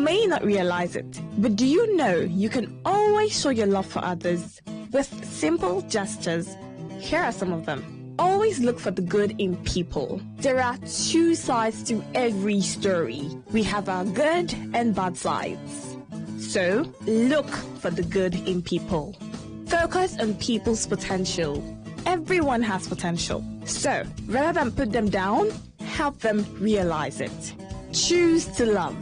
may not realize it, but do you know you can always show your love for others with simple gestures? Here are some of them. Always look for the good in people. There are two sides to every story. We have our good and bad sides. So, look for the good in people. Focus on people's potential. Everyone has potential. So, rather than put them down, help them realize it. Choose to love.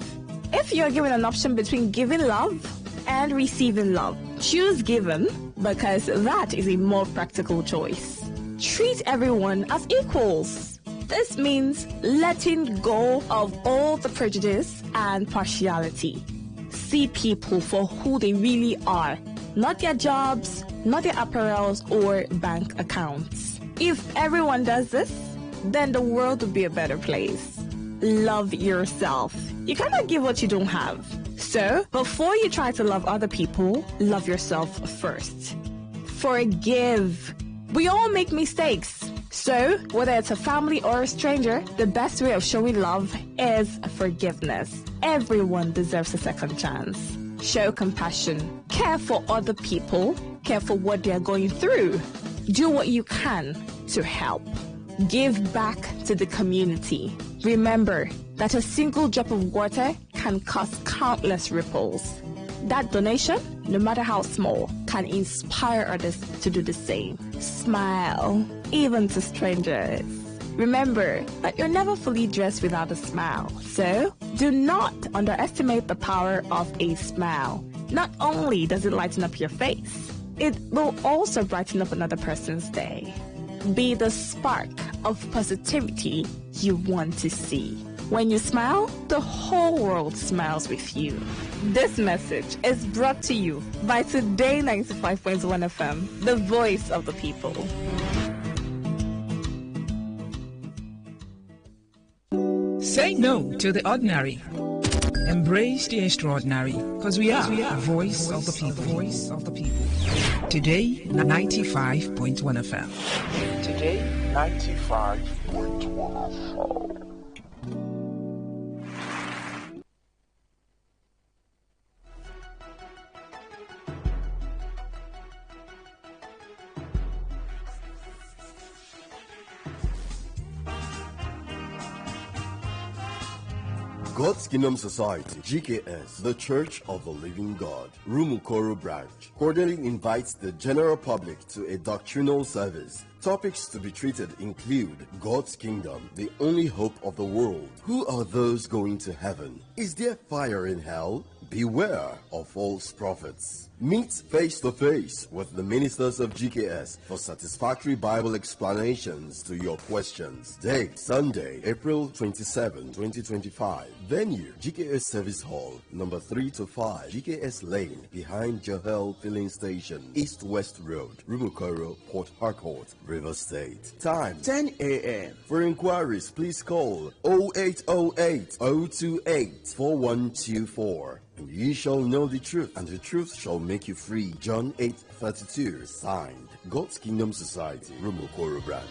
If you're given an option between giving love and receiving love, choose giving because that is a more practical choice. Treat everyone as equals. This means letting go of all the prejudice and partiality. See people for who they really are, not their jobs, not their apparels or bank accounts. If everyone does this, then the world would be a better place. Love yourself. You cannot give what you don't have. So, before you try to love other people, love yourself first. Forgive. We all make mistakes. So, whether it's a family or a stranger, the best way of showing love is forgiveness. Everyone deserves a second chance. Show compassion. Care for other people. Care for what they are going through. Do what you can to help. Give back to the community. Remember that a single drop of water can cause countless ripples. That donation, no matter how small, can inspire others to do the same. Smile, even to strangers. Remember that you're never fully dressed without a smile. So, do not underestimate the power of a smile. Not only does it lighten up your face, it will also brighten up another person's day. Be the spark of positivity you want to see. When you smile, the whole world smiles with you. This message is brought to you by Today95.1 FM, the voice of the people. Say no to the ordinary. Embrace the extraordinary, because we are the voice of the people. Voice of the people. Today, 95.1 FM. Today, 95.1 FM. God's Kingdom Society, GKS, the Church of the Living God, Rumukoro Branch, cordially invites the general public to a doctrinal service. Topics to be treated include God's Kingdom, the only hope of the world. Who are those going to heaven? Is there fire in hell? Beware of false prophets. Meet face to face with the ministers of GKS for satisfactory Bible explanations to your questions. Date Sunday, April 27, 2025. Venue GKS Service Hall, number 3 to 5, GKS Lane, behind Johel Filling Station, East West Road, Rumukoro, Port Harcourt, River State. Time 10 a.m. For inquiries, please call 0808 028 4124. And ye shall know the truth, and the truth shall make you free. John 8:32. Signed, God's Kingdom Society, Rumukoro Branch.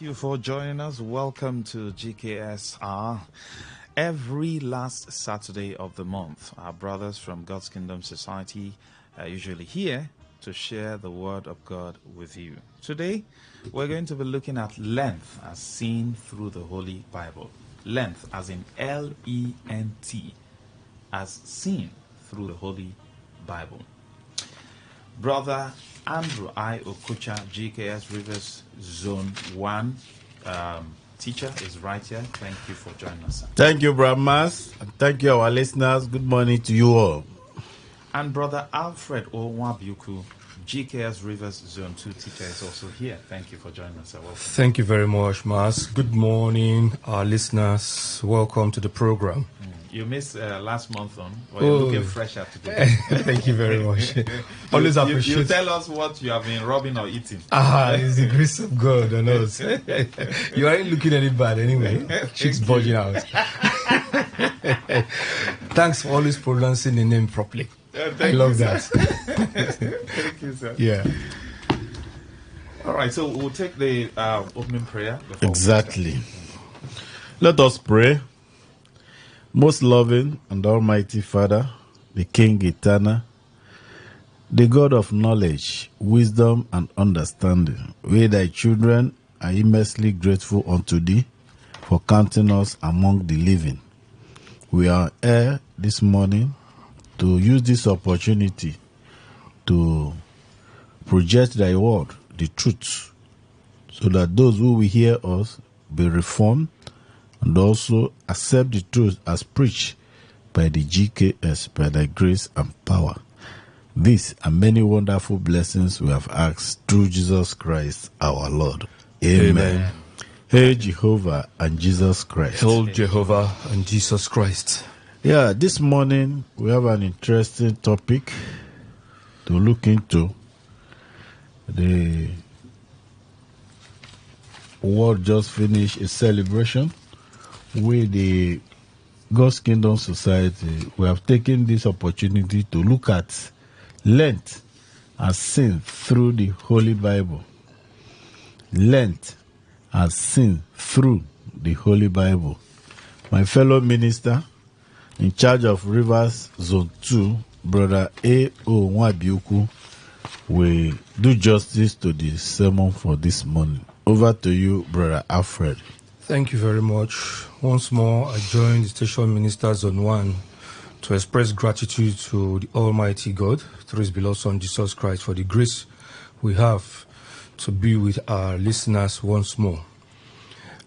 Thank you for joining us. Welcome to GKSR. Every last Saturday of the month, our brothers from God's Kingdom Society are usually here to share the Word of God with you. Today, we're going to be looking at length as seen through the Holy Bible. Length as in L-E-N-T, as seen through the Holy Bible. Brother Andrew I. Okocha, GKS Rivers Zone 1 teacher, is right here. Thank you for joining us, sir. Thank you, Brahmas. Thank you, our listeners. Good morning to you all. And Brother Alfred Onwabuku, GKS Rivers Zone 2 teacher is also here. Thank you for joining us. Welcome. Thank you very much, Mas. Good morning, our listeners. Welcome to the program. You missed last month but you're looking fresher today. Thank you very much. Always appreciate. You tell us what you have been rubbing or eating. It's the grace of God on us. You aren't looking any bad anyway. Cheeks bulging out. Thanks for always pronouncing the name properly. I love that. Thank you, sir. Yeah. All right, so we'll take the opening prayer. Exactly. Let us pray. Most loving and almighty Father, the King eternal, the God of knowledge, wisdom, and understanding, we thy children are immensely grateful unto thee for counting us among the living. We are here this morning to use this opportunity to project thy word, the truth, so that those who will hear us be reformed and also accept the truth as preached by the GKS, by thy grace and power. These and many wonderful blessings we have asked through Jesus Christ our Lord. Amen. Hail Jehovah and Jesus Christ. Hail Jehovah and Jesus Christ. Yeah, this morning we have an interesting topic to look into. The world just finished a celebration with the God's Kingdom Society. We have taken this opportunity to look at Lent as seen through the Holy Bible. Lent as seen through the Holy Bible. My fellow minister in charge of Rivers Zone 2, Brother A.O. Nwabiuku, will do justice to the sermon for this morning. Over to you, Brother Alfred. Thank you very much. Once more, I join the station minister Zone 1 to express gratitude to the Almighty God through His beloved Son Jesus Christ for the grace we have to be with our listeners once more.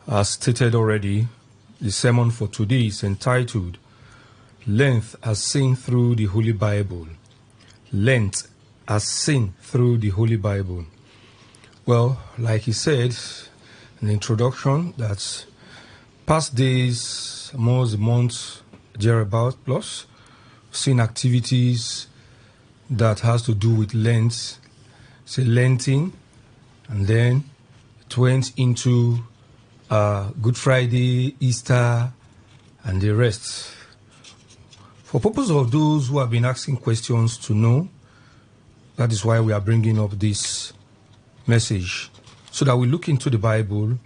As stated already, the sermon for today is entitled Lent as Seen Through the Holy Bible. Lent as Seen Through the Holy Bible. Well, like he said in the introduction, that past days, almost a month, thereabout plus, seen activities that has to do with Lent, say Lenting, and then it went into Good Friday, Easter, and the rest. For purpose of those who have been asking questions to know, that is why we are bringing up this message, so that we look into the Bible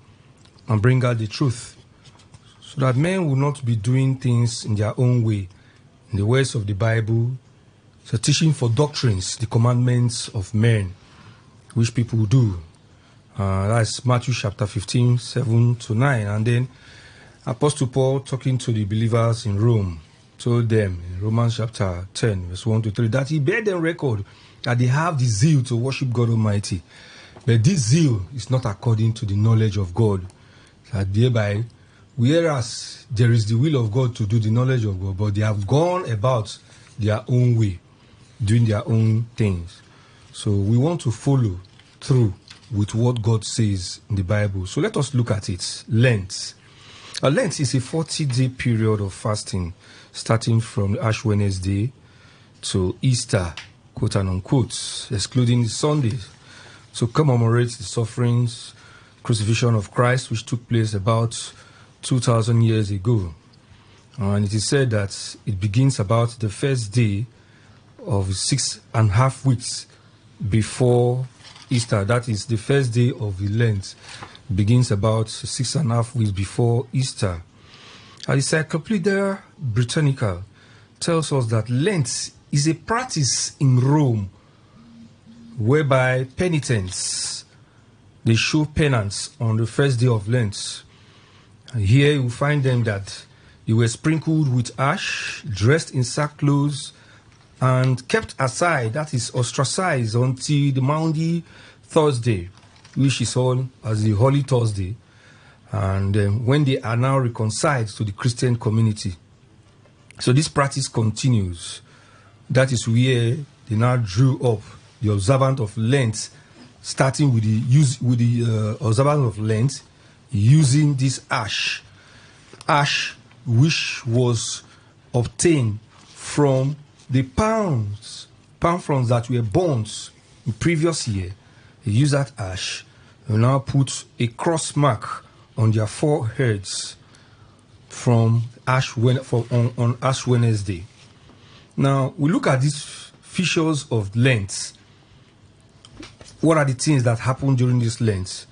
and bring out the truth, so that men will not be doing things in their own way, in the ways of the Bible. So teaching for doctrines, the commandments of men, which people do. That's Matthew chapter 15, 7 to 9. And then Apostle Paul, talking to the believers in Rome, told them in Romans chapter 10, verse 1 to 3, that he bear them record that they have the zeal to worship God Almighty. But this zeal is not according to the knowledge of God. That thereby, whereas there is the will of God to do the knowledge of God, but they have gone about their own way, doing their own things. So we want to follow through with what God says in the Bible. So let us look at it. Lent. Lent is a 40-day period of fasting, starting from Ash Wednesday to Easter, quote and unquote, excluding the Sundays. So commemorates the sufferings, crucifixion of Christ, which took place about 2,000 years ago. And it is said that it begins about the first day of 6.5 weeks before Easter. That is the first day of the Lent. Begins about 6.5 weeks before Easter. And the Encyclopedia Britannica tells us that Lent is a practice in Rome whereby penitents, they show penance on the first day of Lent. And here you find them that they were sprinkled with ash, dressed in sackcloth, and kept aside, that is ostracized, until the Maundy Thursday, which is known as the Holy Thursday, and when they are now reconciled to the Christian community. So this practice continues. That is where they now drew up the observance of Lent, starting with the observance of Lent, using this ash which was obtained from the palm fronds that were burnt in previous year. They use that ash and now put a cross mark on their foreheads on Ash Wednesday. Now we look at these features of Lent. What are the things that happen during this Lent?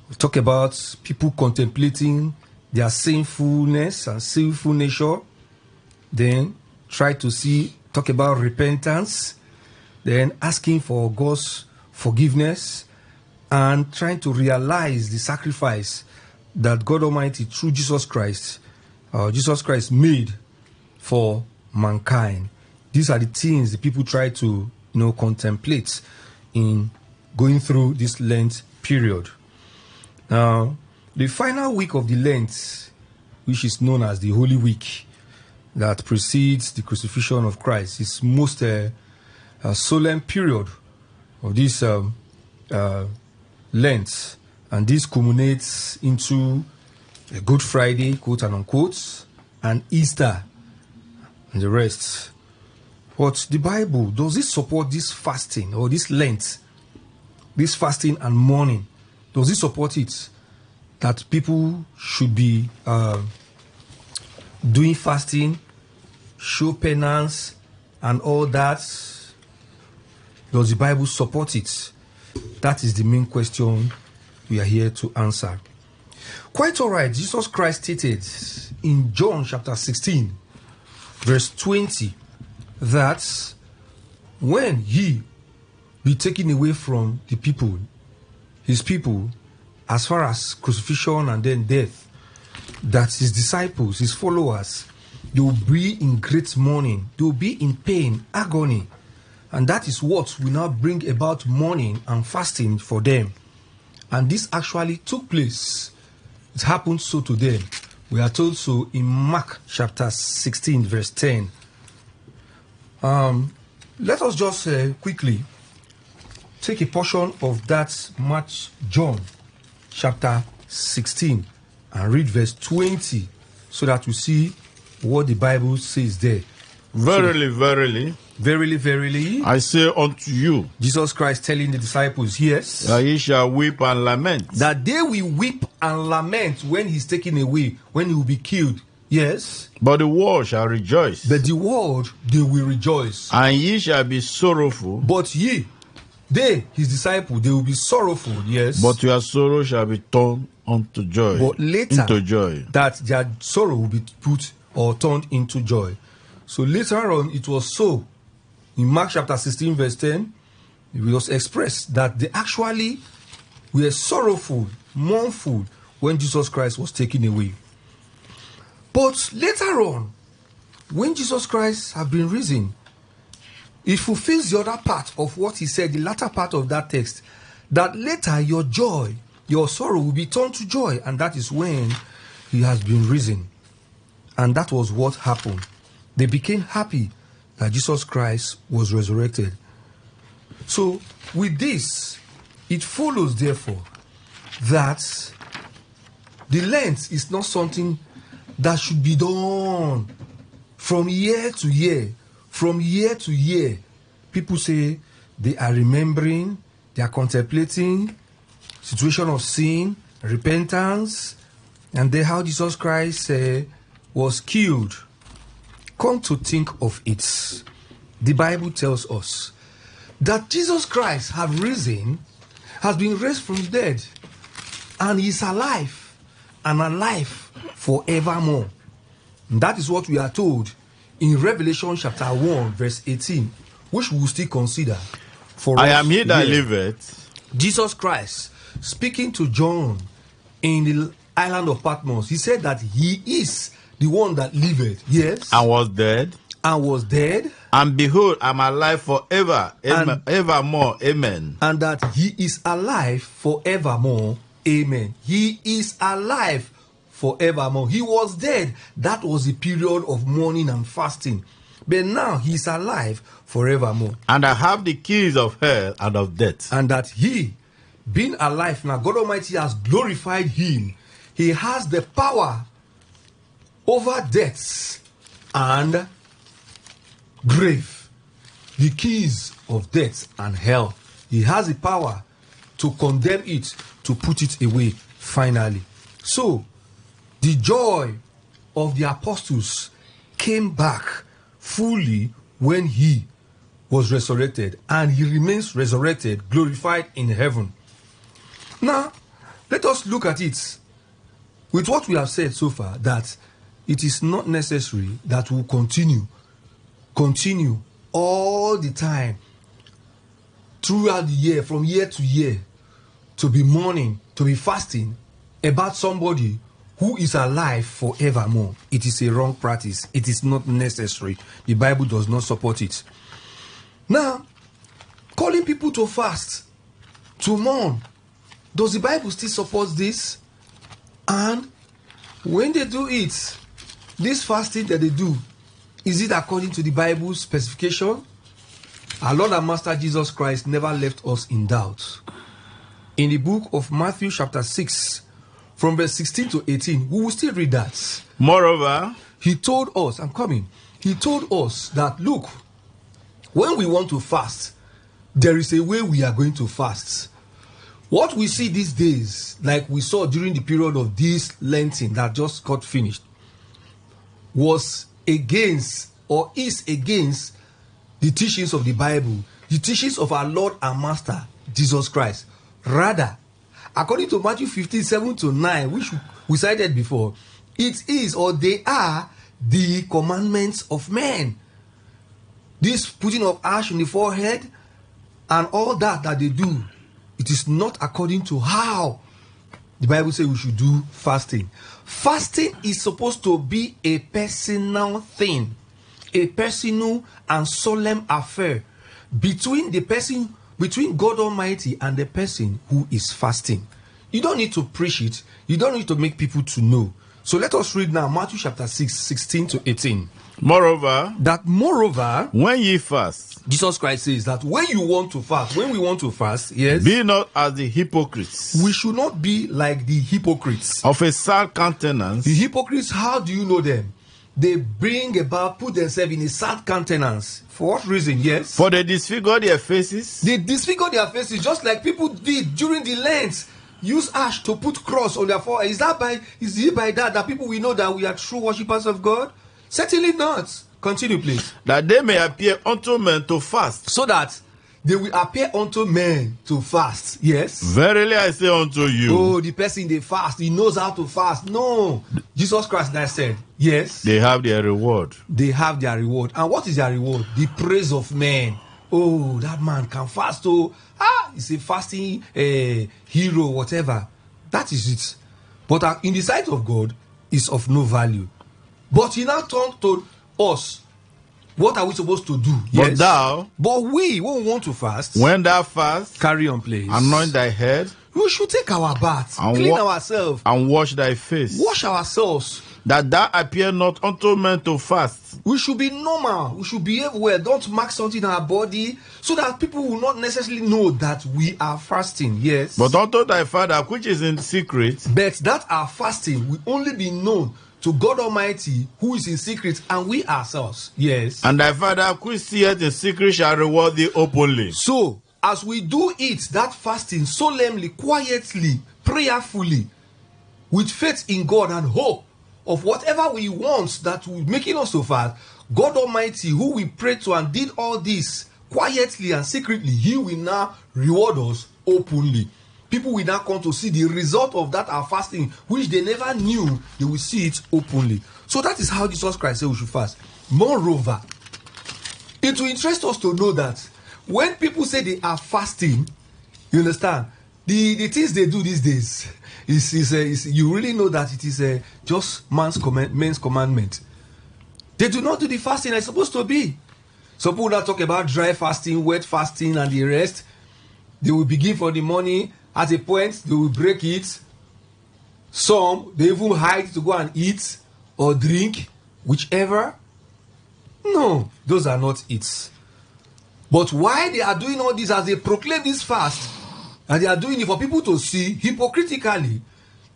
We talk about people contemplating their sinfulness and sinful nature. Then talk about repentance. Then asking for God's forgiveness and trying to realize the sacrifice that God Almighty through Jesus Christ made for mankind. These are the things the people try to contemplate in going through this Lent period. Now, the final week of the Lent, which is known as the Holy Week, that precedes the crucifixion of Christ, is most solemn period of this Lent, and this culminates into a Good Friday, quote and unquote, and Easter, and the rest. But the Bible, does it support this fasting or this Lent, this fasting and mourning? Does it support it? That people should be doing fasting, show penance, and all that? Does the Bible support it? That is the main question we are here to answer. Quite all right, Jesus Christ stated in John chapter 16, verse 20, that when he be taken away from the people, his people, as far as crucifixion and then death, that his disciples, his followers, they will be in great mourning, they will be in pain, agony. And that is what will now bring about mourning and fasting for them. And this actually took place. It happened so to them. We are told so in Mark chapter 16, verse 10. Let us just quickly take a portion of that John chapter 16 and read verse 20 so that we see what the Bible says there. Verily, verily. Verily, verily. I say unto you. Jesus Christ telling the disciples, yes. That ye shall weep and lament. That they will weep and lament when he's taken away, when he will be killed. Yes. But the world shall rejoice. But the world, they will rejoice. And ye shall be sorrowful. But ye, they, his disciples, they will be sorrowful. Yes. But your sorrow shall be turned unto joy. But later, into joy. That their sorrow will be put or turned into joy. So later on, it was so. In Mark chapter 16, verse 10, it was expressed that they actually were sorrowful, mournful when Jesus Christ was taken away. But later on, when Jesus Christ had been risen, it fulfills the other part of what he said, the latter part of that text, that later your joy, your sorrow will be turned to joy, and that is when he has been risen. And that was what happened. They became happy that Jesus Christ was resurrected. So, with this, it follows, therefore, that the Lent is not something that should be done from year to year. From year to year, people say they are remembering, they are contemplating situation of sin, repentance, and then how Jesus Christ was killed. Come to think of it, the Bible tells us that Jesus Christ has been raised from the dead, and he is alive, and alive forevermore. And that is what we are told in Revelation chapter 1, verse 18, which we will still consider. For I am he that liveth. Jesus Christ, speaking to John in the island of Patmos, he said that he is the one that liveth, yes. And was dead. And was dead. And behold, I'm alive forever, evermore, amen. And that he is alive forevermore, amen. He is alive forevermore. He was dead. That was a period of mourning and fasting. but now he is alive forevermore. And I have the keys of hell and of death. And that he, being alive now, God Almighty has glorified him. He has the power over death and grave. The keys of death and hell. He has the power to condemn it, to put it away finally. So, the joy of the apostles came back fully when he was resurrected, and he remains resurrected, glorified in heaven. Now, let us look at it with what we have said so far, that it is not necessary that we continue all the time throughout the year, from year to year, to be mourning, to be fasting about somebody who is alive forevermore. It is a wrong practice. It is not necessary. The Bible does not support it. Now, calling people to fast, to mourn, does the Bible still support this? And when they do it, this fasting that they do, is it according to the Bible's specification? Our Lord and Master Jesus Christ never left us in doubt. In the book of Matthew chapter 6, from verse 16 to 18, we will still read that. Moreover, he told us, I'm coming, he told us that, look, when we want to fast, there is a way we are going to fast. What we see these days, like we saw during the period of this Lenten that just got finished, was against, or is against, the teachings of the Bible, the teachings of our Lord and Master Jesus Christ. Rather, according to Matthew 15, 7 to 9, which we cited before, it is, or they are, the commandments of men. This putting of ash on the forehead and all that they do, it is not according to how the Bible says we should do fasting. Fasting is supposed to be a personal thing, a personal and solemn affair between the person, between God Almighty and the person who is fasting. You don't need to preach it. You don't need to make people to know. So let us read now Matthew chapter 6, 16 to 18. Moreover, when ye fast, Jesus Christ says that when you want to fast, when we want to fast, yes, be not as the hypocrites. We should not be like the hypocrites. Of a sad countenance. The hypocrites, how do you know them? They put themselves in a sad countenance. For what reason? Yes. For they disfigure their faces. They disfigure their faces just like people did during the Lent. Use ash to put cross on their forehead. Is it by that people will know that we are true worshippers of God? Certainly not. Continue, please. That they may appear unto men to fast. So that they will appear unto men to fast. Yes. Verily I say unto you. Oh, the person they fast, he knows how to fast. No. Jesus Christ that said, yes. They have their reward. They have their reward. And what is their reward? The praise of men. Oh, that man can fast. Oh, he's a fasting hero, whatever. That is it. But in the sight of God, it's of no value. But he now turned to us. What are we supposed to do? But yes. But we won't want to fast. When thou fast, carry on, please. Anoint thy head. We should take our bath, clean ourselves, and wash thy face. Wash ourselves. That thou appear not unto men to fast. We should be normal. We should behave well. Don't mark something in our body so that people will not necessarily know that we are fasting. Yes. But unto thy Father which is in secret. But that our fasting will only be known to God Almighty who is in secret, and we ourselves. Yes. And thy Father which seeth in secret shall reward thee openly. So, as we do it, that fasting solemnly, quietly, prayerfully, with faith in God and hope of whatever we want that will making us so fast, God Almighty, who we prayed to and did all this quietly and secretly, he will now reward us openly. People will now come to see the result of that our fasting, which they never knew. They will see it openly. So that is how Jesus Christ said we should fast. Moreover, it will interest us to know that when people say they are fasting, you understand, the things they do these days is you really know that it is just men's commandment. They do not do the fasting it's supposed to be. Some people now talk about dry fasting, wet fasting, and the rest. They will begin for the morning. At a point, they will break it. Some, they even hide to go and eat or drink, whichever. No, those are not it. But why they are doing all this as they proclaim this fast, and they are doing it for people to see hypocritically,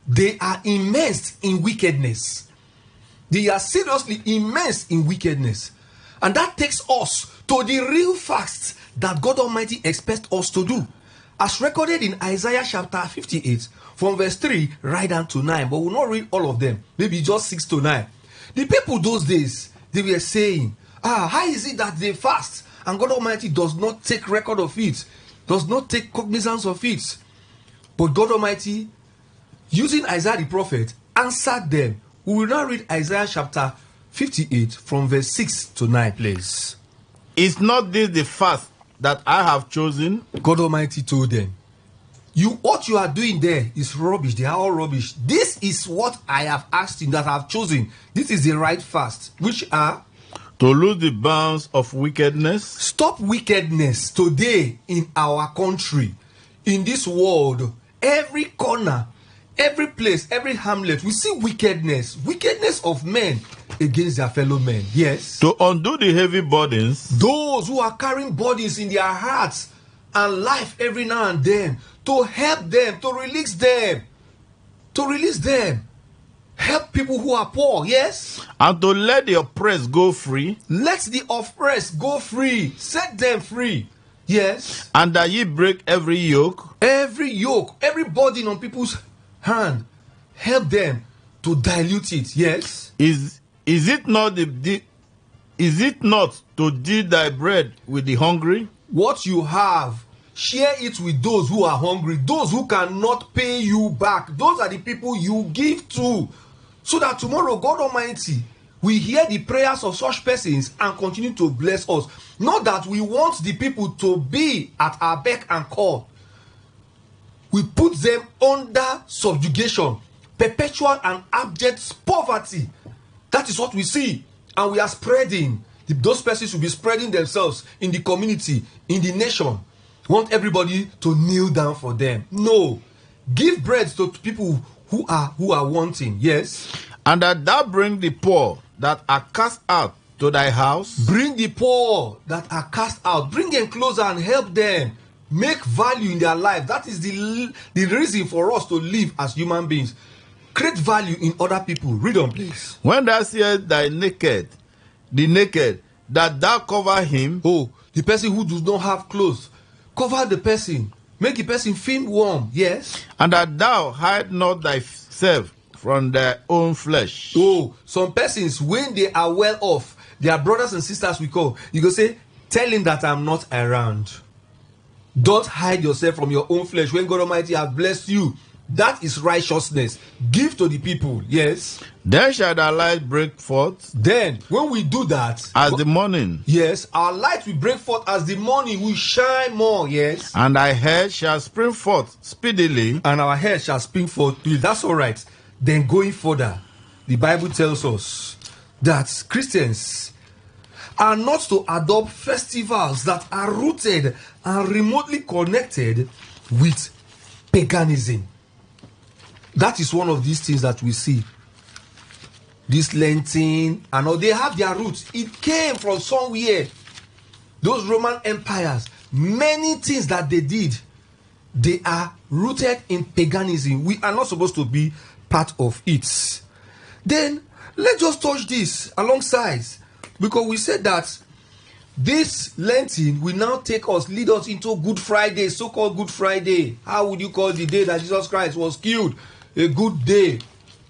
they are immersed in wickedness. They are seriously immersed in wickedness. And that takes us to the real facts that God Almighty expects us to do. As recorded in Isaiah chapter 58, from verse 3 right down to 9. But we'll not read all of them. Maybe just 6 to 9. The people those days, they were saying, how is it that they fast? And God Almighty does not take record of it. Does not take cognizance of it. But God Almighty, using Isaiah the prophet, answered them. We will now read Isaiah chapter 58 from verse 6 to 9, please. Is not this the fast that I have chosen? God Almighty told them, what you are doing there is rubbish. They are all rubbish. This is what I have asked you, that I have chosen. This is the right fast, which are to loose the bounds of wickedness. Stop wickedness today in our country, in this world, every corner, every place, every hamlet. We see wickedness of men against their fellow men. Yes. To undo the heavy burdens. Those who are carrying bodies in their hearts and life every now and then, to help them, to release them. Help people who are poor, yes? And to let the oppressed go free. Let the oppressed go free. Set them free. Yes. And that ye break every yoke. Every burden on people's hand. Help them to dilute it. Yes. Is it not to deal thy bread with the hungry? What you have, share it with those who are hungry, those who cannot pay you back. Those are the people you give to. So that tomorrow, God Almighty, we hear the prayers of such persons and continue to bless us. Not that we want the people to be at our beck and call. We put them under subjugation, perpetual and abject poverty. That is what we see. And we are spreading. Those persons will be spreading themselves in the community, in the nation. We want everybody to kneel down for them. No. Give bread to people who are wanting. Yes. And that thou bring the poor that are cast out to thy house. Bring the poor that are cast out. Bring them closer and help them. Make value in their life. That is the reason for us to live as human beings. Create value in other people. Read on, please. When thou seest the naked, that thou cover him. Oh, the person who does not have clothes. Cover the person. Make the person feel warm. Yes. And that thou hide not thyself from their own flesh. Oh, some persons, when they are well off, their brothers and sisters we call, you go say, tell him that I'm not around. Don't hide yourself from your own flesh when God Almighty has blessed you. That is righteousness. Give to the people. Yes. Then shall thy light break forth. Then, when we do that, as the morning. Yes, our light will break forth as the morning. We shine more. Yes. And thy head shall spring forth speedily. And our head shall spring forth. That's all right. Then going further, the Bible tells us that Christians are not to adopt festivals that are rooted and remotely connected with paganism. That is one of these things that we see. This Lenten and all, they have their roots. It came from somewhere. Those Roman empires, many things that they did, they are rooted in paganism. We are not supposed to be part of it. Then let's just touch this alongside, because we said that this Lenten will now lead us into Good Friday, so-called Good Friday. How would you call the day that Jesus Christ was killed? A good day.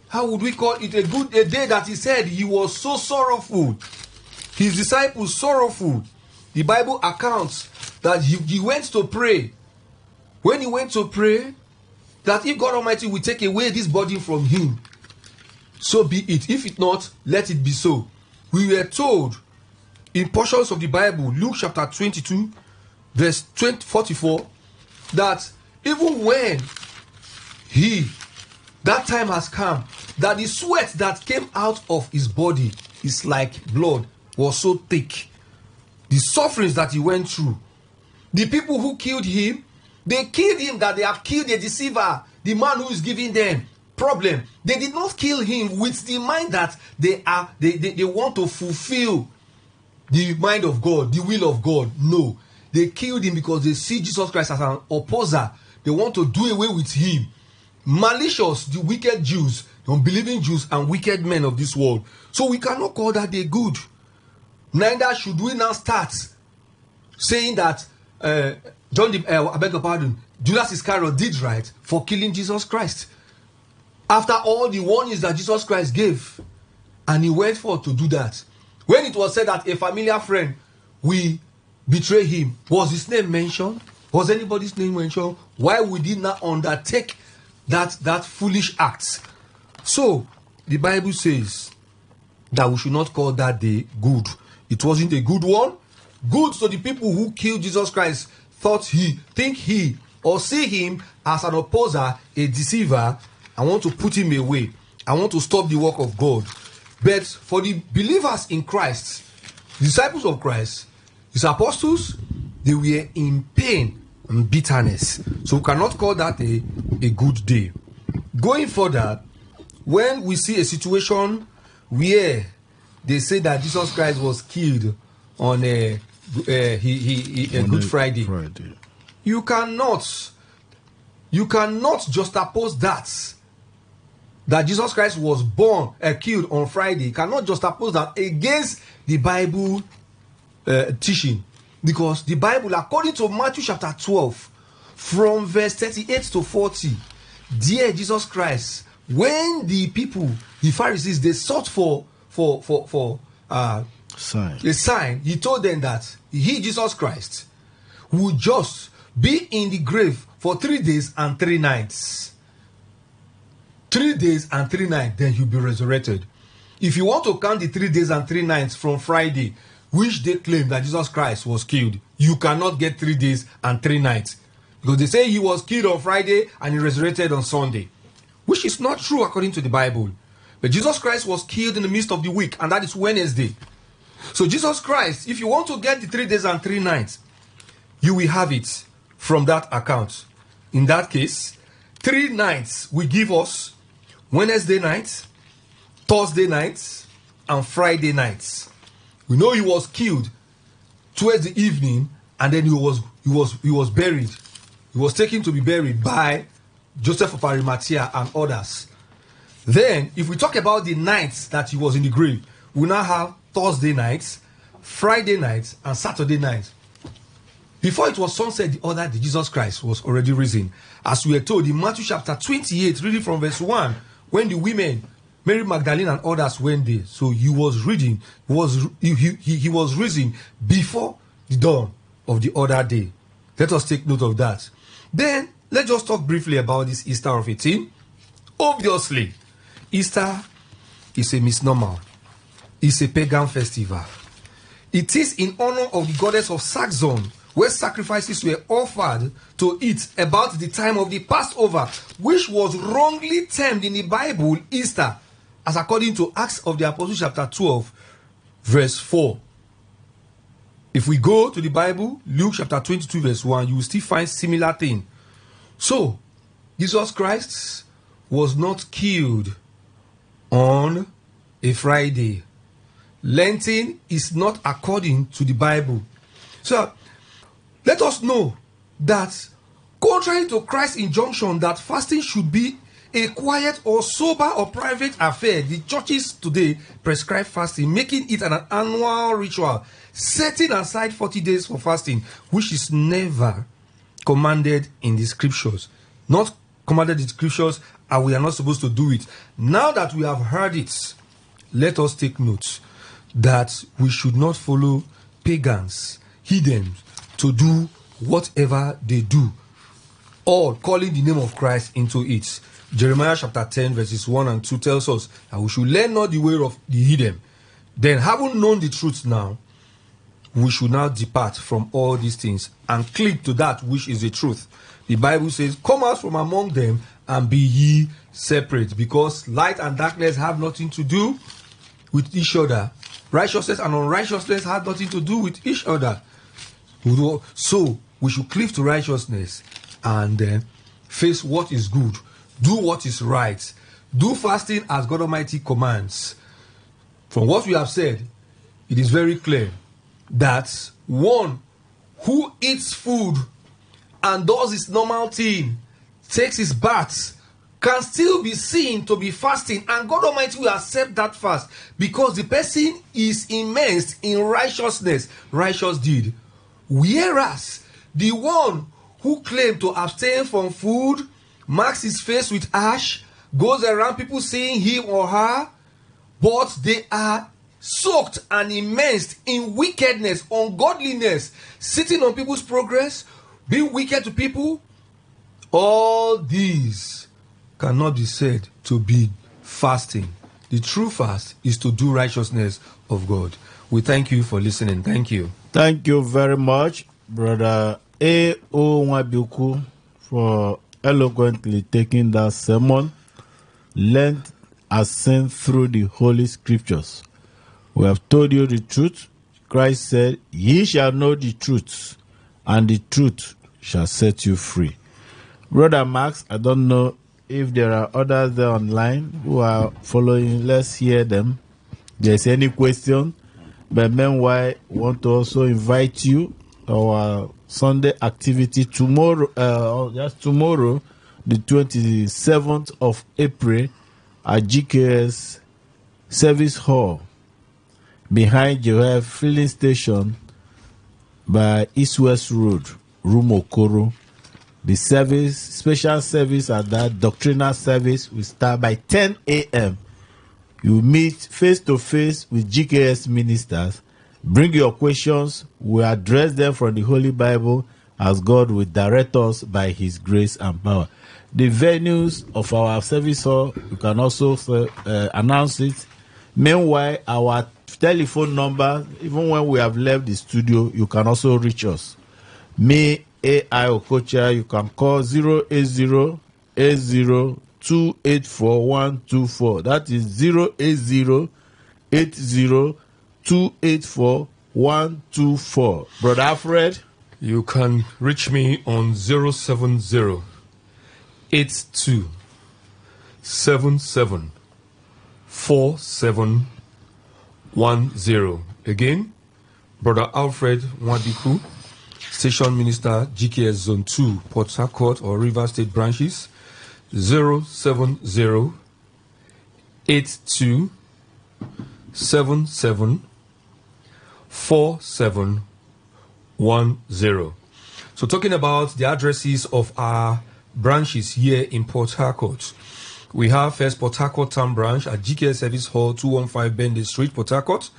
How would we call it a day that he said he was so sorrowful? His disciples sorrowful. The Bible accounts that he went to pray. When he went to pray, that if God Almighty will take away this burden from him, so be it. If it not, let it be so. We were told in portions of the Bible, Luke chapter 22, verse 44, that even when that time has come, that the sweat that came out of his body is like blood, was so thick. The sufferings that he went through. The people who killed him, they killed him that they have killed a deceiver, the man who is giving them problem. They did not kill him with the mind that they want to fulfill the mind of God, the will of God. No. They killed him because they see Jesus Christ as an opposer. They want to do away with him. Malicious, the wicked Jews, the unbelieving Jews, and wicked men of this world. So we cannot call that day good. Neither should we now start saying that I beg your pardon, Judas Iscariot did right for killing Jesus Christ. After all the warnings that Jesus Christ gave, and he went forth to do that. When it was said that a familiar friend will betray him, was his name mentioned? Was anybody's name mentioned? Why would he not undertake that foolish act? So the Bible says that we should not call that day good. It wasn't a good one. Good, so the people who killed Jesus Christ think he or see him as an opposer, a deceiver. I want to put him away. I want to stop the work of God. But for the believers in Christ, the disciples of Christ, his apostles, they were in pain and bitterness. So we cannot call that a good day. Going further, when we see a situation where they say that Jesus Christ was killed on a Good Friday, you cannot juxtapose that Jesus Christ was killed on Friday. You cannot juxtapose that against the Bible teaching, because the Bible, according to Matthew chapter 12, from verse 38 to 40, dear Jesus Christ, when the people, the Pharisees, they sought for a sign, he told them that he, Jesus Christ, would just be in the grave for 3 days and 3 nights. 3 days and 3 nights, then he'll be resurrected. If you want to count the 3 days and 3 nights from Friday, which they claim that Jesus Christ was killed, you cannot get 3 days and 3 nights. Because they say he was killed on Friday and he resurrected on Sunday, which is not true according to the Bible. But Jesus Christ was killed in the midst of the week, and that is Wednesday. So Jesus Christ, if you want to get the 3 days and 3 nights, you will have it from that account. In that case, 3 nights will give us Wednesday night, Thursday night, and Friday nights. We know he was killed towards the evening, and then he was buried. He was taken to be buried by Joseph of Arimathea and others. Then, if we talk about the nights that he was in the grave, we now have Thursday nights, Friday nights, and Saturday nights. Before it was sunset the other day, Jesus Christ was already risen. As we are told in Matthew chapter 28, reading from verse 1, when the women, Mary Magdalene and others, went there. So he was reading, he was risen before the dawn of the other day. Let us take note of that. Then, let's just talk briefly about this Easter of 18. Obviously, Easter is a misnomer. It's a pagan festival. It is in honor of the goddess of Saxon, where sacrifices were offered to it about the time of the Passover, which was wrongly termed in the Bible Easter, as according to Acts of the Apostles chapter 12, verse 4. If we go to the Bible, Luke chapter 22, verse 1, you will still find similar thing. So, Jesus Christ was not killed on a Friday. Lenten is not according to the Bible. So, let us know that contrary to Christ's injunction that fasting should be a quiet or sober or private affair, the churches today prescribe fasting, making it an annual ritual, setting aside 40 days for fasting, which is never commanded in the scriptures. Not commanded in the scriptures, and we are not supposed to do it. Now that we have heard it, let us take note that we should not follow pagans, heathens, to do whatever they do, all calling the name of Christ into it. Jeremiah chapter 10 verses 1 and 2 tells us that we should learn not the way of the heathen. Then, having known the truth now, we should now depart from all these things and cling to that which is the truth. The Bible says, come out from among them and be ye separate, because light and darkness have nothing to do with each other. Righteousness and unrighteousness have nothing to do with each other. So we should cleave to righteousness and face what is good, do what is right, do fasting as God Almighty commands. From what we have said, it is very clear that one who eats food and does his normal thing, takes his bath, can still be seen to be fasting, and God Almighty will accept that fast because the person is immersed in righteousness, righteous deed. Whereas the one who claimed to abstain from food, marks his face with ash, goes around people seeing him or her, but they are soaked and immersed in wickedness, ungodliness, sitting on people's progress, being wicked to people. All these cannot be said to be fasting. The true fast is to do righteousness of God. We thank you for listening. Thank you. Thank you very much, Brother A.O. Nwabiku, for eloquently taking that sermon. Lent ascend through the Holy Scriptures. We have told you the truth. Christ said, "Ye shall know the truth, and the truth shall set you free." Brother Max, I don't know if there are others there online who are following. Let's hear them. There's any question, but meanwhile, we want to also invite you to our Sunday activity tomorrow. Just tomorrow, the 27th of April, at GKS Service Hall, behind Joel Filling Station by East West Road, Rumokoro. The service, special service at that doctrinal service, will start by 10 a.m. You meet face to face with GKS ministers. Bring your questions. We address them from the Holy Bible as God will direct us by His grace and power. The venues of our service hall, you can also announce it. Meanwhile, our telephone number, even when we have left the studio, you can also reach us. Me, AI Okocha, you can call 08080284124. That is 08080284124. Brother Alfred, You can reach me on 070 82 77 4710. Again, Brother Alfred Nwabiku, Station Minister, GKS Zone 2, Port Harcourt or River State branches, 070 82 77 4710. So talking about the addresses of our branches here in Port Harcourt, we have first Port Harcourt Town Branch at GKS Service Hall, 215 Bende Street, Port Harcourt.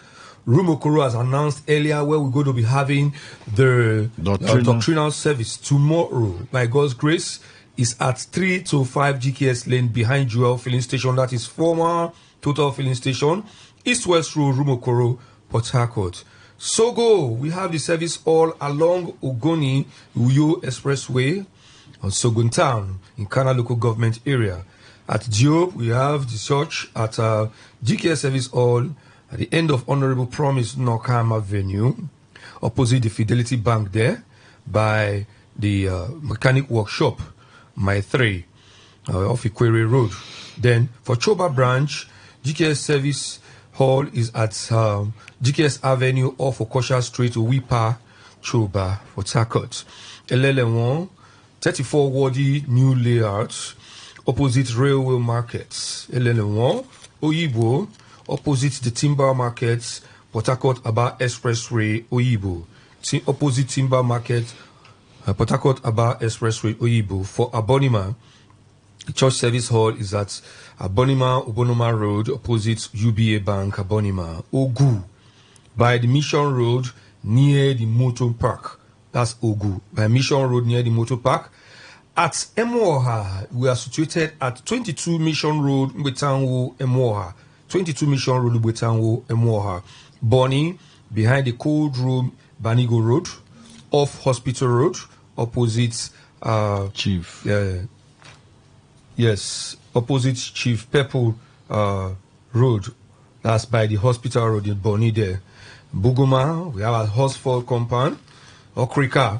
Rumokoro has announced earlier where we're going to be having the doctrinal service tomorrow. By God's grace, is at 3 to 5 GKS Lane behind Joel Filling Station. That is former Total Filling Station, East West Road, Rumokoro, Port Harcourt. Sogo, we have the service all along Ogoni Uyo Expressway on Sogun Town in Kana local government area. At Diop, we have the church at GKS Service Hall at the end of Honorable Promise Nokam Avenue, opposite the Fidelity Bank there, by the mechanic workshop, My 3, off Ikwere Road. Then for Choba Branch, GKS Service Hall is at GKS Avenue off Okosha Street, Wipa, Choba, for Harcourt. Elelewon, 34 Wadi New Layout, opposite Railway Markets. Elelewon, Oyibo, opposite the Timber Markets, Port Harcourt Aba Expressway, Oyibo. Opposite Timber Market, Port Harcourt Aba Expressway, Oyibo. For Abonima, the church service hall is at Abonima, Ubonoma Road, opposite UBA Bank, Abonima. Ogu, by the Mission Road, near the Motor Park. That's Ogu, by Mission Road, near the Motor Park. At Emoha, we are situated at 22 Mission Road, Mbetanwo, Emoha. 22 Mission Road, Mbetanwo, Emoha. Bonnie, behind the Cold Room, Banigo Road, off Hospital Road, opposite Chief. Yes, opposite Chief Pepple Road. That's by the Hospital Road in Bonnie there. Buguma, we have a Horsford Compound. Okrika,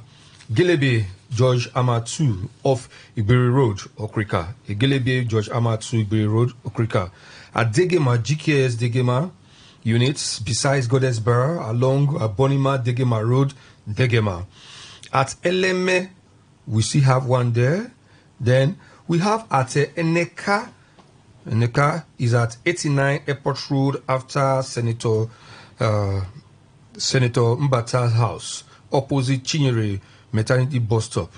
Gelebe, George Amatu, off Iberi Road, Okrika. Gelebe, George Amatu, Iberi Road, Okrika. At Degema, GKS Degema, units besides Godesberg along Bonima Degema Road, Degema. At Eleme, we still have one there. Then we have at Eneka. Eneka is at 89 Airport Road after Senator Mbata's house, opposite Chinyere Maternity Bus Stop,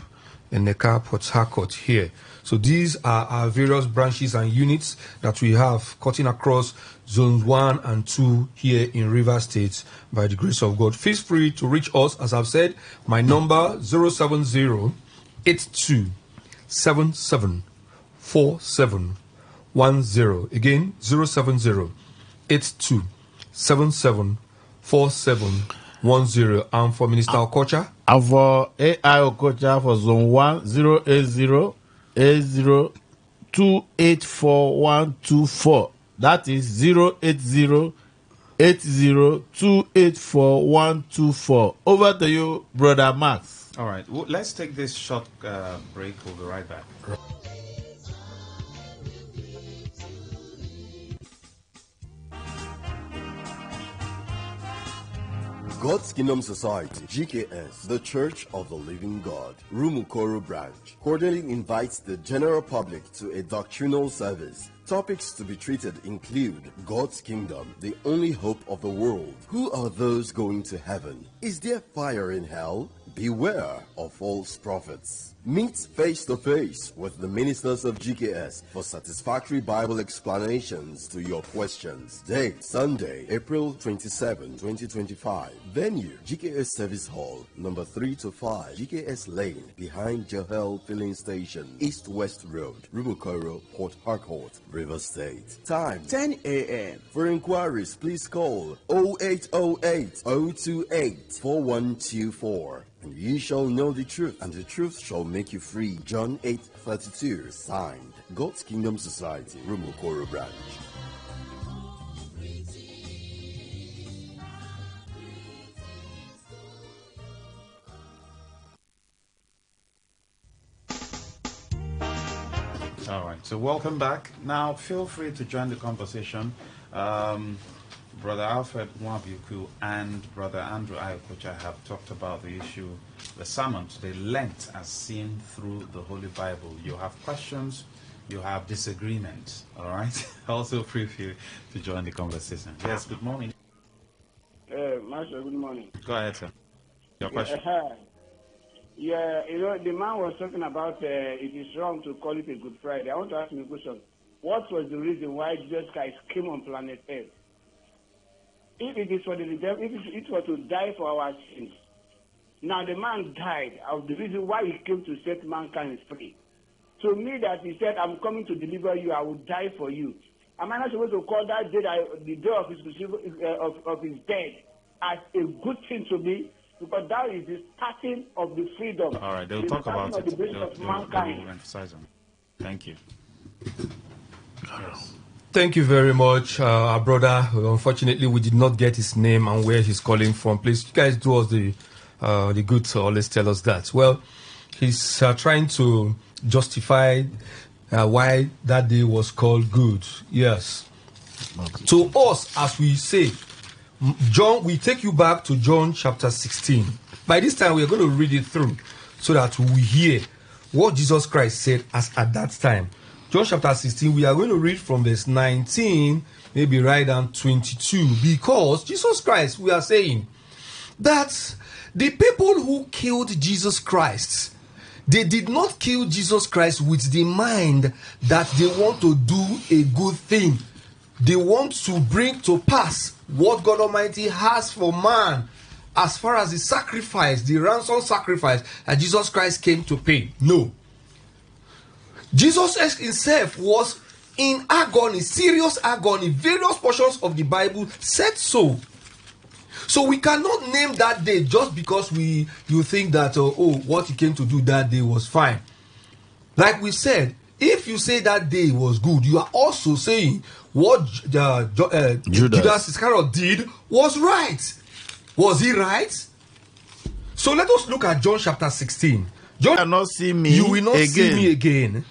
Eneka, Port Harcourt here. So these are our various branches and units that we have cutting across zones 1 and 2 here in River State by the grace of God. Feel free to reach us. As I've said, my number 070-8277-4710. Again, 070-8277-4710. And for Minister Okocha? And for AI Okocha for zone 1, 080-284-124. That is 080-284-124. Over to you, Brother Max. All right. Well, let's take this short break. We'll be right back. God's Kingdom Society, GKS, the Church of the Living God, Rumukoro branch, cordially invites the general public to a doctrinal service. Topics to be treated include God's Kingdom, the only hope of the world. Who are those going to heaven? Is there fire in hell? Beware of false prophets. Meet face to face with the ministers of GKS for satisfactory Bible explanations to your questions. Date Sunday, April 27, 2025. Venue GKS Service Hall, number 3 to 5, GKS Lane, behind Johel Filling Station, East West Road, Rumukoro, Port Harcourt, River State. Time 10 a.m. For inquiries, please call 0808 028 4124. And ye shall know the truth, and the truth shall make you free. John 8:32. Signed, God's Kingdom Society, Rumukoro branch. All right, so welcome back. Now, feel free to join the conversation. Brother Alfred Mwabuku and Brother Andrew Ayokocha have talked about the issue, the sermon today, Lent as seen through the Holy Bible. You have questions, you have disagreements, all right? Also feel free to join the conversation. Yes, good morning. Master, good morning. Go ahead, sir. Your question. Yeah, you know, the man was talking about it is wrong to call it a Good Friday. I want to ask him a question. What was the reason why Jesus Christ came on planet Earth? If it is for the redemption, if it was to die for our sins, now the man died of the reason why he came to set mankind free. To me, that he said, "I'm coming to deliver you. I will die for you." Am I not supposed to call that day, the day of his death, as a good thing to me? Because that is the starting of the freedom. All right, they'll talk about it. They'll emphasize on it. Thank you. Yes. Thank you very much, our brother. Unfortunately, we did not get his name and where he's calling from. Please, you guys do us the good to always tell us that. Well, he's trying to justify why that day was called good. Yes. To us, as we say, John, we take you back to John chapter 16. By this time, we are going to read it through so that we hear what Jesus Christ said as at that time. John chapter 16, we are going to read from verse 19, maybe right down 22, because Jesus Christ, we are saying that the people who killed Jesus Christ, they did not kill Jesus Christ with the mind that they want to do a good thing. They want to bring to pass what God Almighty has for man as far as the sacrifice, the ransom sacrifice that Jesus Christ came to pay. No. Jesus himself was in agony, serious agony. Various portions of the Bible said so. So we cannot name that day just because you think that, what he came to do that day was fine. Like we said, if you say that day was good, you are also saying what Judas Iscariot did was right. Was he right? So let us look at John chapter 16. John, You will not see me you will not again. see me again.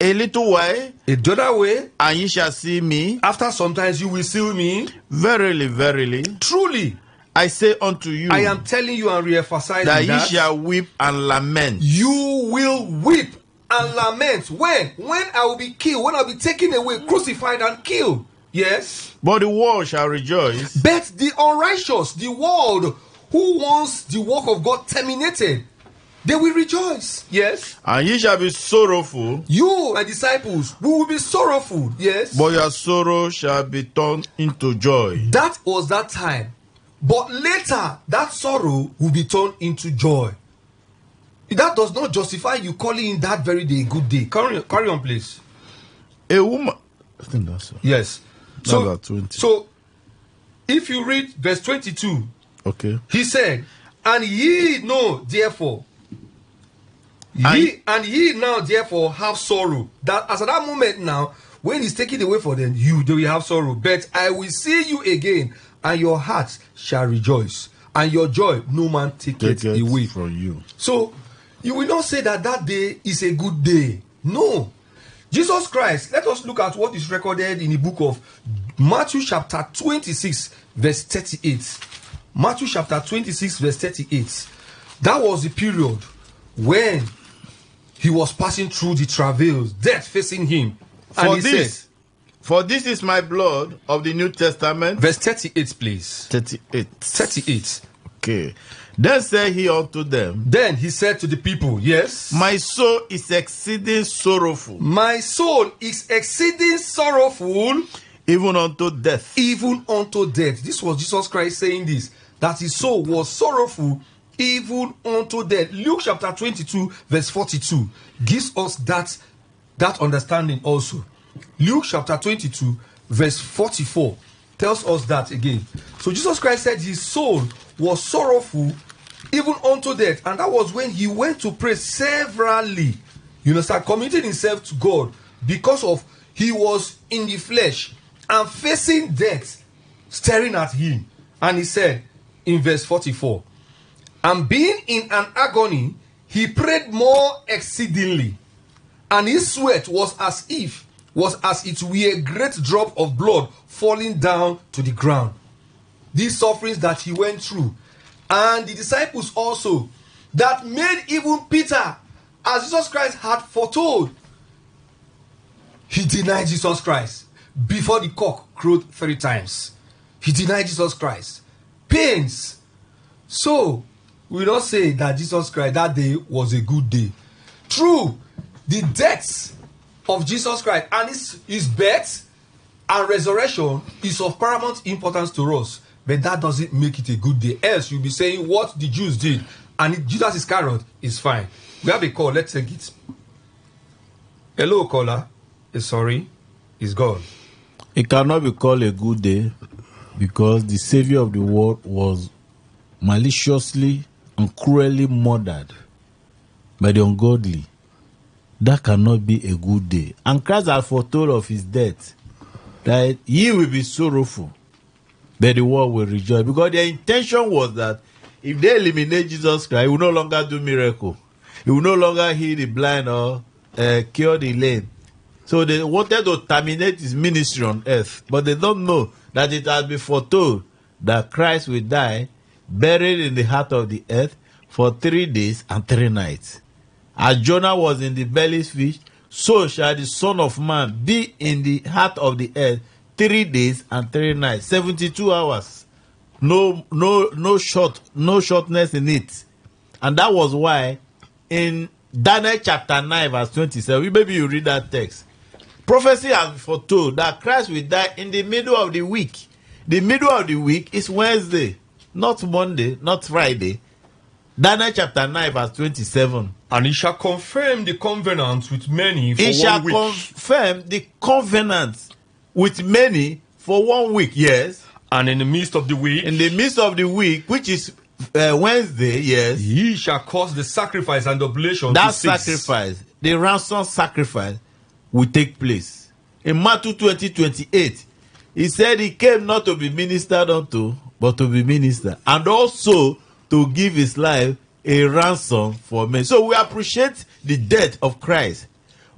a little while, the other way, and ye shall see me. after sometimes you will see me. Verily, verily, Truly, I say unto you, I am telling you and re-emphasizing that ye that shall weep and lament. you will weep and lament. When I will be killed, when I will be taken away, crucified and killed. Yes. But the world shall rejoice. But the unrighteous, the world who wants the work of God terminated, they will rejoice. Yes. And ye shall be sorrowful. You, my disciples, we will be sorrowful. Yes. But your sorrow shall be turned into joy. That was that time. But later, that sorrow will be turned into joy. That does not justify you calling that very day a good day. Carry on, please. A woman. I think that's so. Yes. About 20. So, if you read verse 22, Okay. he said, and ye know therefore, ye now therefore have sorrow. That as at that moment now, when he's taken away from them, they will have sorrow. But I will see you again, and your heart shall rejoice, and your joy no man taketh away from you. So you will not say that that day is a good day. No. Jesus Christ, let us look at what is recorded in the book of Matthew chapter 26 verse 38. Matthew chapter 26 verse 38. That was the period when he was passing through the travails, death facing him. And For this is my blood of the New Testament. Verse 38, please. 38. Okay. Then said he unto them. Then he said to the people, yes. My soul is exceeding sorrowful. My soul is exceeding sorrowful. Even unto death. Even unto death. This was Jesus Christ saying this. That his soul was sorrowful even unto death. Luke chapter 22 verse 42 gives us that understanding also. Luke chapter 22 verse 44 tells us that again. So Jesus Christ said his soul was sorrowful even unto death, and that was when he went to pray severally. You understand, committing himself to God because of he was in the flesh and facing death staring at him. And he said in verse 44, and being in an agony, he prayed more exceedingly, and his sweat was as it were a great drop of blood falling down to the ground. These sufferings that he went through, and the disciples also, that made even Peter, as Jesus Christ had foretold, he denied Jesus Christ before the cock crowed 3 times. He denied Jesus Christ. Pains. So we don't say that Jesus Christ that day was a good day. True, the death of Jesus Christ and his birth and resurrection is of paramount importance to us, but that doesn't make it a good day. Else you'll be saying what the Jews did and Judas Iscariot is fine. We have a call. Let's take it. Hello, caller. Sorry, it's gone. It cannot be called a good day because the Savior of the world was maliciously and cruelly murdered by the ungodly. That cannot be a good day. And Christ has foretold of his death that he will be sorrowful, but the world will rejoice. Because their intention was that if they eliminate Jesus Christ, he will no longer do miracle. He will no longer heal the blind or cure the lame. So they wanted to terminate his ministry on earth. But they don't know that it has been foretold that Christ will die, buried in the heart of the earth for 3 days and 3 nights. As Jonah was in the belly's fish, so shall the Son of Man be in the heart of the earth 3 days and 3 nights. 72 hours. No shortness in it. And that was why in Daniel chapter 9 verse 27, maybe you read that text. Prophecy has foretold that Christ will die in the middle of the week. The middle of the week is Wednesday, not Monday, not Friday. Daniel chapter 9 verse 27. And he shall confirm the covenant with many for 1 week. He shall confirm the covenant with many for 1 week, yes. And in the midst of the week. In the midst of the week, which is Wednesday, yes. He shall cause the sacrifice and oblation that to cease. Sacrifice, the ransom sacrifice, will take place. In Matthew 20:28, he said he came not to be ministered unto, but to be ministered, and also to give his life a ransom for men. So we appreciate the death of Christ,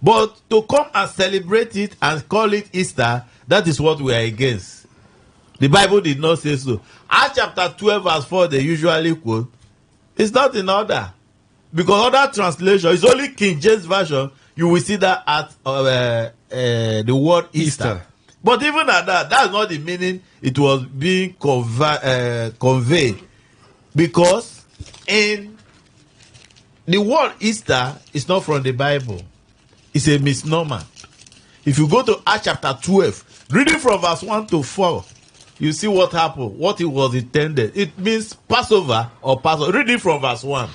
But to come and celebrate it and call it Easter, that is what we are against. The Bible did not say so. Acts chapter 12 verse 4 they usually quote. It's not in order. Because other translation, it's only King James Version, you will see that at the word Easter. But even at that, that's not the meaning it was being conveyed. Because in the word Easter is not from the Bible. It's a misnomer. If you go to Acts chapter 12, reading from verse 1 to 4, you see what happened, what it was intended. It means Passover or Passover. Reading from verse 1.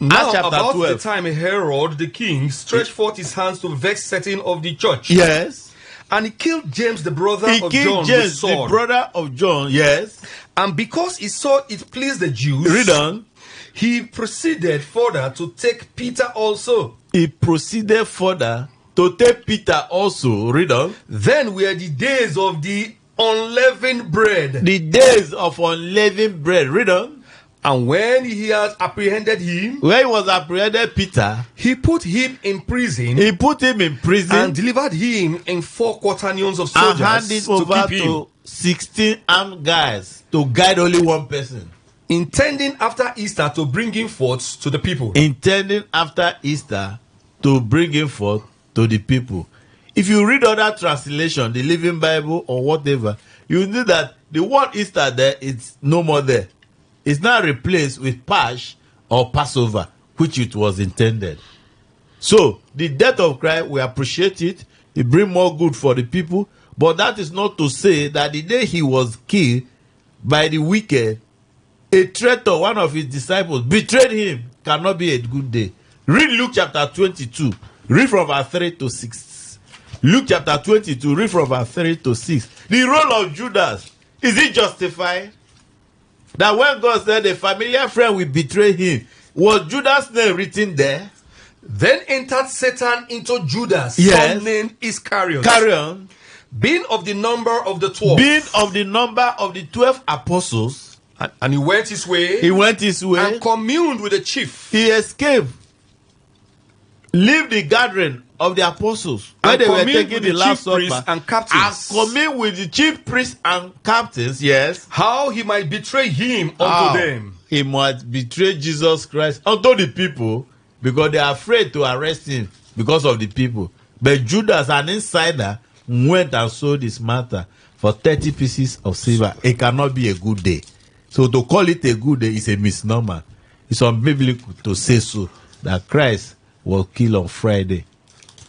Now, chapter about 12. the time Herod the king stretched forth his hands to vex certain of the church. Yes. And he killed James, the brother He of killed John, James, with sword. the brother of John. Yes. And because he saw it pleased the Jews, Read on. he proceeded further to take Peter also. He proceeded further to take Peter also. Read on. Then were the days of the unleavened bread. The days of unleavened bread. Read on. And when he had apprehended him, When he was apprehended, Peter, he put him in prison he put him in prison and delivered him in 4 quaternions of and soldiers handed to over keep him, to 16 armed guys to guide only one person. intending after Easter to bring him forth to the people. Intending after Easter to bring him forth to the people. If you read other translation, the Living Bible or whatever, you know that the word Easter there is no more there. It's now replaced with Pasch or Passover, which it was intended. So the death of Christ, we appreciate it. It brings more good for the people. But that is not to say that the day he was killed by the wicked, a traitor, one of his disciples, betrayed him, cannot be a good day. Read Luke chapter 22. Read from verse 3 to 6. Luke chapter 22. Read from verse 3 to 6. The role of Judas, is it justified? That when God said a familiar friend will betray him, was Judas' name written there? Then entered Satan into Judas, Yes. son named Iscariot, Carry on. being of the number of the 12. Being of the number of the 12 apostles, And he went his way he went his way. and communed with the chief. He escaped, leave the gathering of the apostles when And they were commune taking with the the last chief priests supper, and captains. and commune with the chief priests and captains. Yes, How he might betray him unto How them. he might betray Jesus Christ unto the people, because they are afraid to arrest him because of the people. But Judas, an insider, went and sold his matter for 30 pieces of silver. It cannot be a good day. So to call it a good day is a misnomer. It's unbiblical to say so, that Christ was killed on Friday.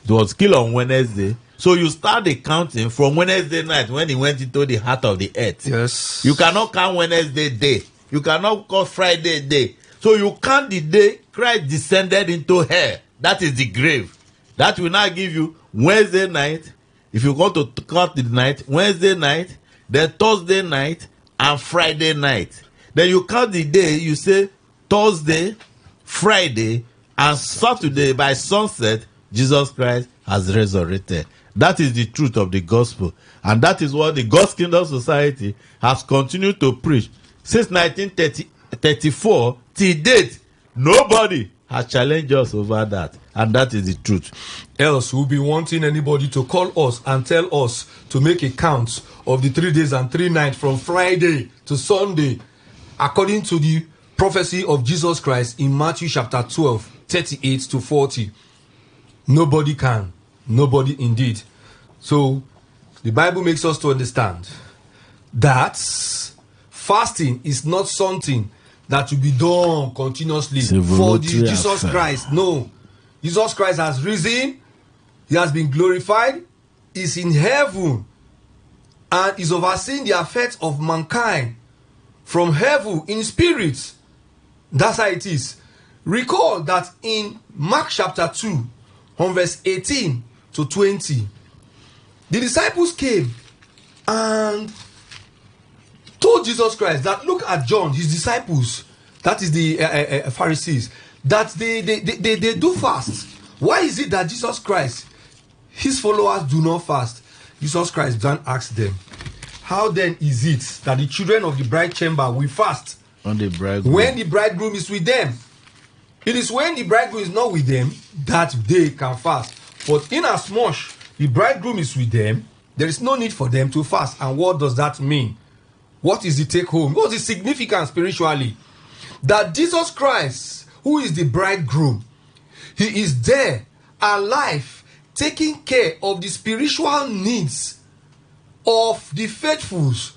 It was killed on Wednesday. So you start the counting from Wednesday night when he went into the heart of the earth. Yes. You cannot count Wednesday day. You cannot count Friday day. So you count the day Christ descended into hell. That is the grave. That will now give you Wednesday night. If you want to count the night, Wednesday night, then Thursday night, and Friday night. Then you count the day, you say Thursday, Friday, and Saturday by sunset, Jesus Christ has resurrected. That is the truth of the gospel. And that is what the God's Kingdom Society has continued to preach since 1934 till date. Nobody has challenged us over that. And that is the truth. Else we'll be wanting anybody to call us and tell us to make a count of the 3 days and 3 nights from Friday to Sunday, according to the prophecy of Jesus Christ in Matthew chapter 12, 38 to 40. Nobody can. Nobody indeed. So the Bible makes us to understand that fasting is not something that will be done continuously for the Jesus Christ. No. Jesus Christ has risen. He has been glorified. He's in heaven. And is overseeing the affairs of mankind from heaven in spirit. That's how it is. Recall that in Mark chapter 2, on verse 18 to 20, the disciples came and told Jesus Christ that look at John, his disciples, that is the Pharisees, that they do fast. Why is it that Jesus Christ, his followers, do not fast? Jesus Christ then asked them, how then is it that the children of the bride chamber will fast On the bridegroom. when the bridegroom is with them? It is when the bridegroom is not with them that they can fast. But inasmuch the bridegroom is with them, there is no need for them to fast. And what does that mean? What is the take home? What is significant spiritually? That Jesus Christ, who is the bridegroom, he is there, alive, taking care of the spiritual needs of the faithfuls,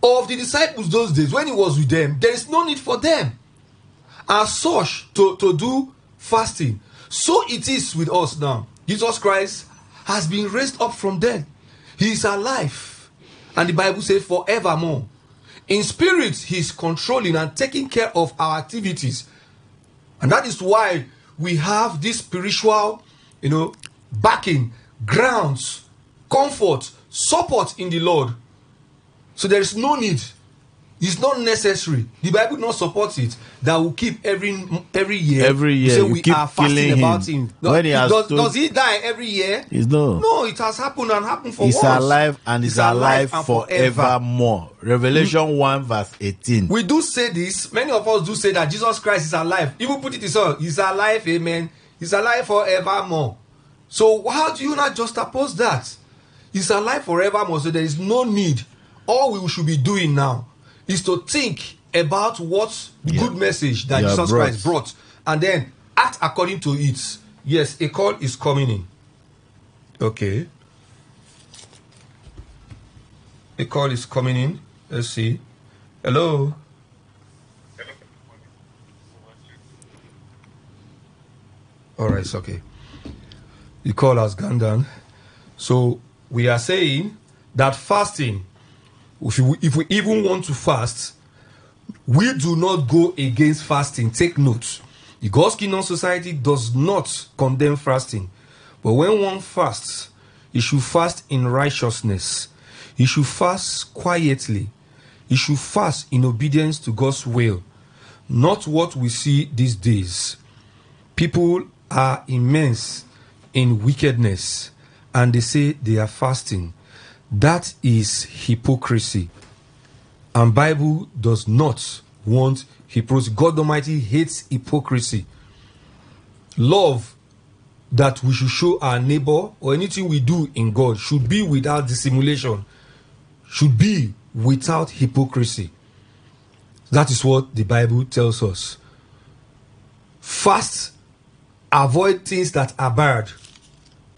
of the disciples those days. When he was with them, there is no need for them as such to do fasting. So it is with us now. Jesus Christ has been raised up from dead. He is alive. And the Bible says forevermore. In spirit, he is controlling and taking care of our activities. And that is why we have this spiritual, backing, grounds, comfort, support in the Lord. So there is no need. It's not necessary. The Bible not supports it. That will keep every year. Every year we keep are fasting about him. Does he die every year? No, it has happened and happened for once. He's alive and is alive forevermore. Revelation 1 verse 18. We do say this. Many of us do say that Jesus Christ is alive. Even put it this way, he's alive, amen. He's alive forevermore. So how do you not just oppose that? He's alive forevermore, so there is no need. All we should be doing now is to think about what good message that Jesus Christ brought and then act according to it. Yes, a call is coming in. Okay. A call is coming in. Let's see. Hello. All right, it's okay. The call has gone down. So we are saying that fasting, if we even want to fast, we do not go against fasting. Take note. The God's Kingdom Society does not condemn fasting. But when one fasts, he should fast in righteousness. He should fast quietly. He should fast in obedience to God's will. Not what we see these days. People are immense in wickedness and they say they are fasting. That is hypocrisy. And Bible does not want hypocrisy. God Almighty hates hypocrisy. Love that we should show our neighbor or anything we do in God should be without dissimulation, should be without hypocrisy. That is what the Bible tells us. Fast, avoid things that are bad,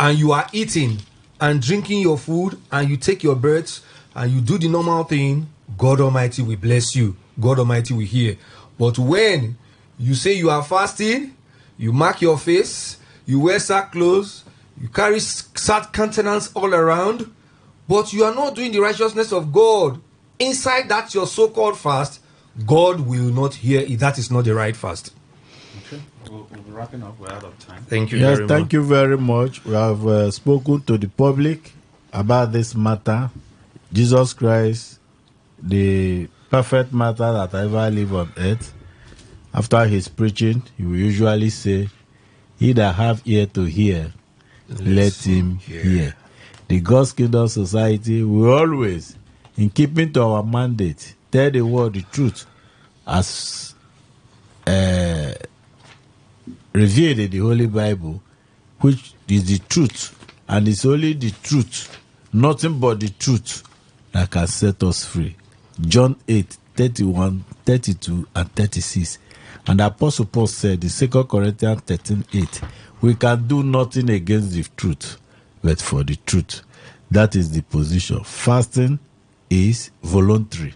and you are eating and drinking your food and you take your breaths and you do the normal thing, God Almighty will bless you. God Almighty will hear. But when you say you are fasting, you mark your face, you wear sad clothes, you carry sad countenance all around, but you are not doing the righteousness of God inside that your so-called fast, God will not hear it. That is not the right fast. Okay, we'll be wrapping up. We're out of time. Thank you. Yes, thank you very much. We have spoken to the public about this matter. Jesus Christ, the perfect matter that ever lived on earth. After his preaching, he will usually say, "He that have ear to hear, let him hear." The God's Kingdom Society will always, in keeping to our mandate, tell the world the truth as revealed in the Holy Bible, which is the truth, and it's only the truth, nothing but the truth, that can set us free. John 8, 31, 32, and 36. And the Apostle Paul said in 2 Corinthians 13, 8, we can do nothing against the truth, but for the truth. That is the position. Fasting is voluntary.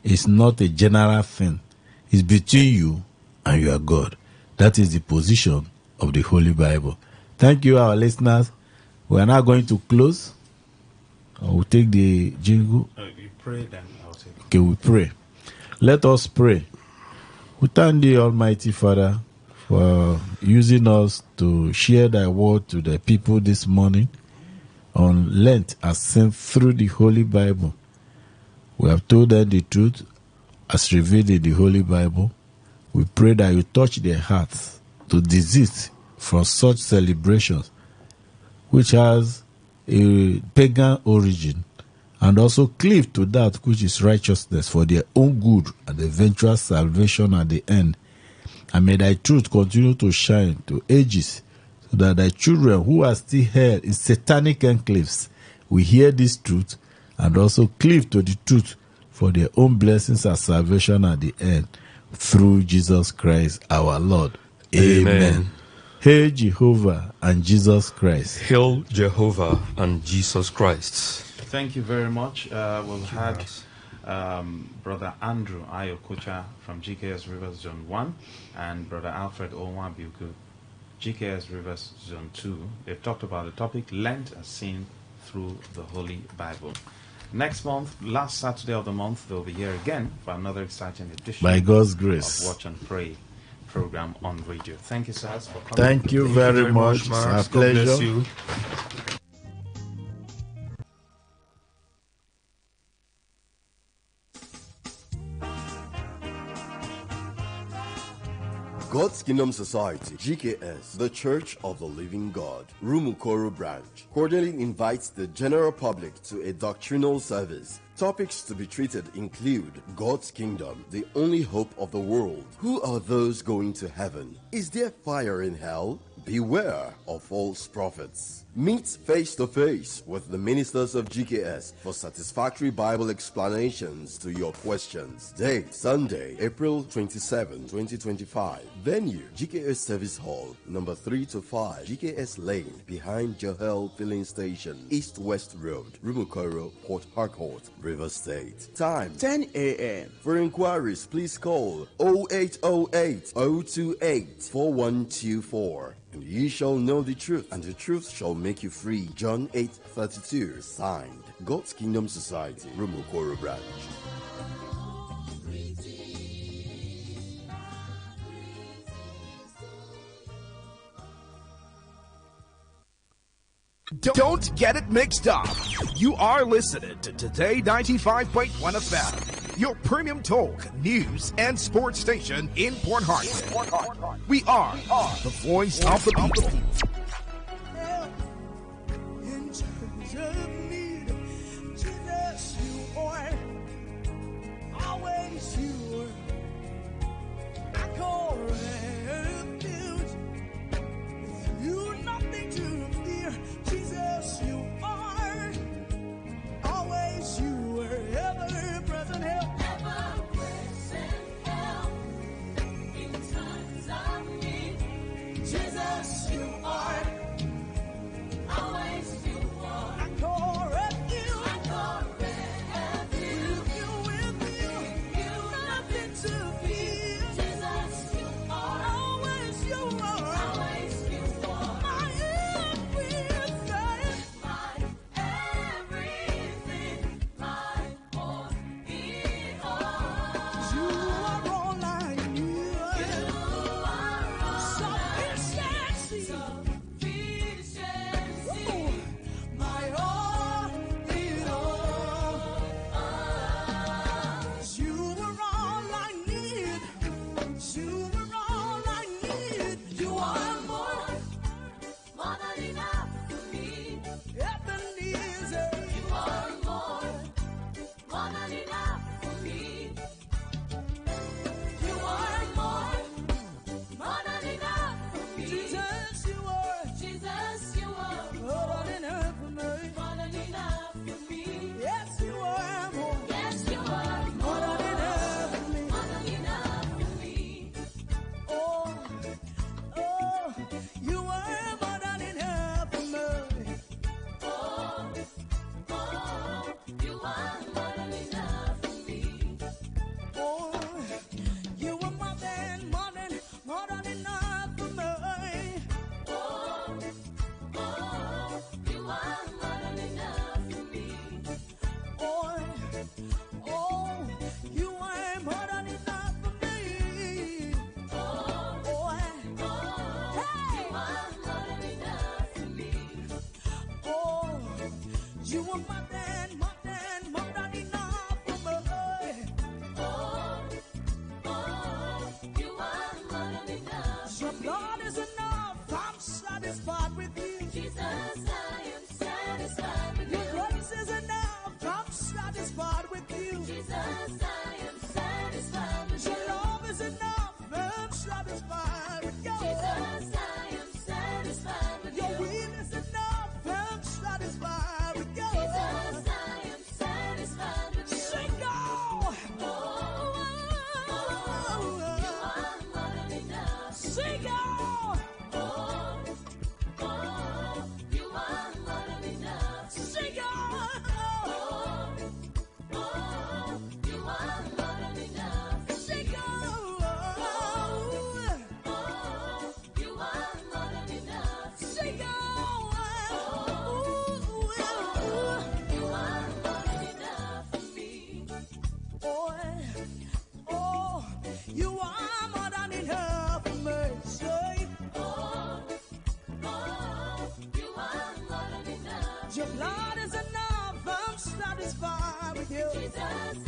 It's not a general thing. It's between you and your God. That is the position of the Holy Bible. Thank you, our listeners. We are now going to close. We'll take the jingle. You pray, then I'll take it. Okay, we pray. Let us pray. We thank the Almighty Father for using us to share thy word to the people this morning on Lent as sent through the Holy Bible. We have told them the truth as revealed in the Holy Bible. We pray that you touch their hearts to desist from such celebrations which has a pagan origin, and also cleave to that which is righteousness for their own good and eventual salvation at the end. And may thy truth continue to shine to ages, so that thy children who are still held in satanic enclaves will hear this truth and also cleave to the truth for their own blessings and salvation at the end, through Jesus Christ our Lord. Amen. Hail Jehovah and Jesus Christ. Hail Jehovah and Jesus Christ. Thank you very much. We'll have Brother Andrew Ayokocha from GKS Rivers Zone 1 and Brother Alfred Onwabiuku, GKS Rivers Zone 2. They've talked about the topic, Lent as Seen Through the Holy Bible. Next month, last Saturday of the month, they'll be here again for another exciting edition by God's grace of Watch and Pray program on radio. Thank you, sirs, for coming. Thank you very much. It's our pleasure. God bless you. God's Kingdom Society, GKS, the Church of the Living God, Rumukoro branch, cordially invites the general public to a doctrinal service. Topics to be treated include God's Kingdom, the only hope of the world. Who are those going to heaven? Is there fire in hell? Beware of false prophets. Meet face to face with the ministers of GKS for satisfactory Bible explanations to your questions. Date Sunday, April 27, 2025. Venue GKS Service Hall, number 3 to 5, GKS Lane, behind Johel Filling Station, East West Road, Rumukoro, Port Harcourt, Rivers State. Time 10 a.m. For inquiries, please call 0808 028 4124. And ye shall know the truth, and the truth shall make you free. John 8:32. Signed, God's Kingdom Society, Rumukoro branch. Don't get it mixed up. You are listening to Today 95.1 FM, your premium talk, news, and sports station in Port Harcourt. We are the voice of the people. In times of need, Jesus, you are always you are. I call refuge. You nothing to fear. Jesus, you are always you are ever present help. Ever present help in times of need. Jesus, you are.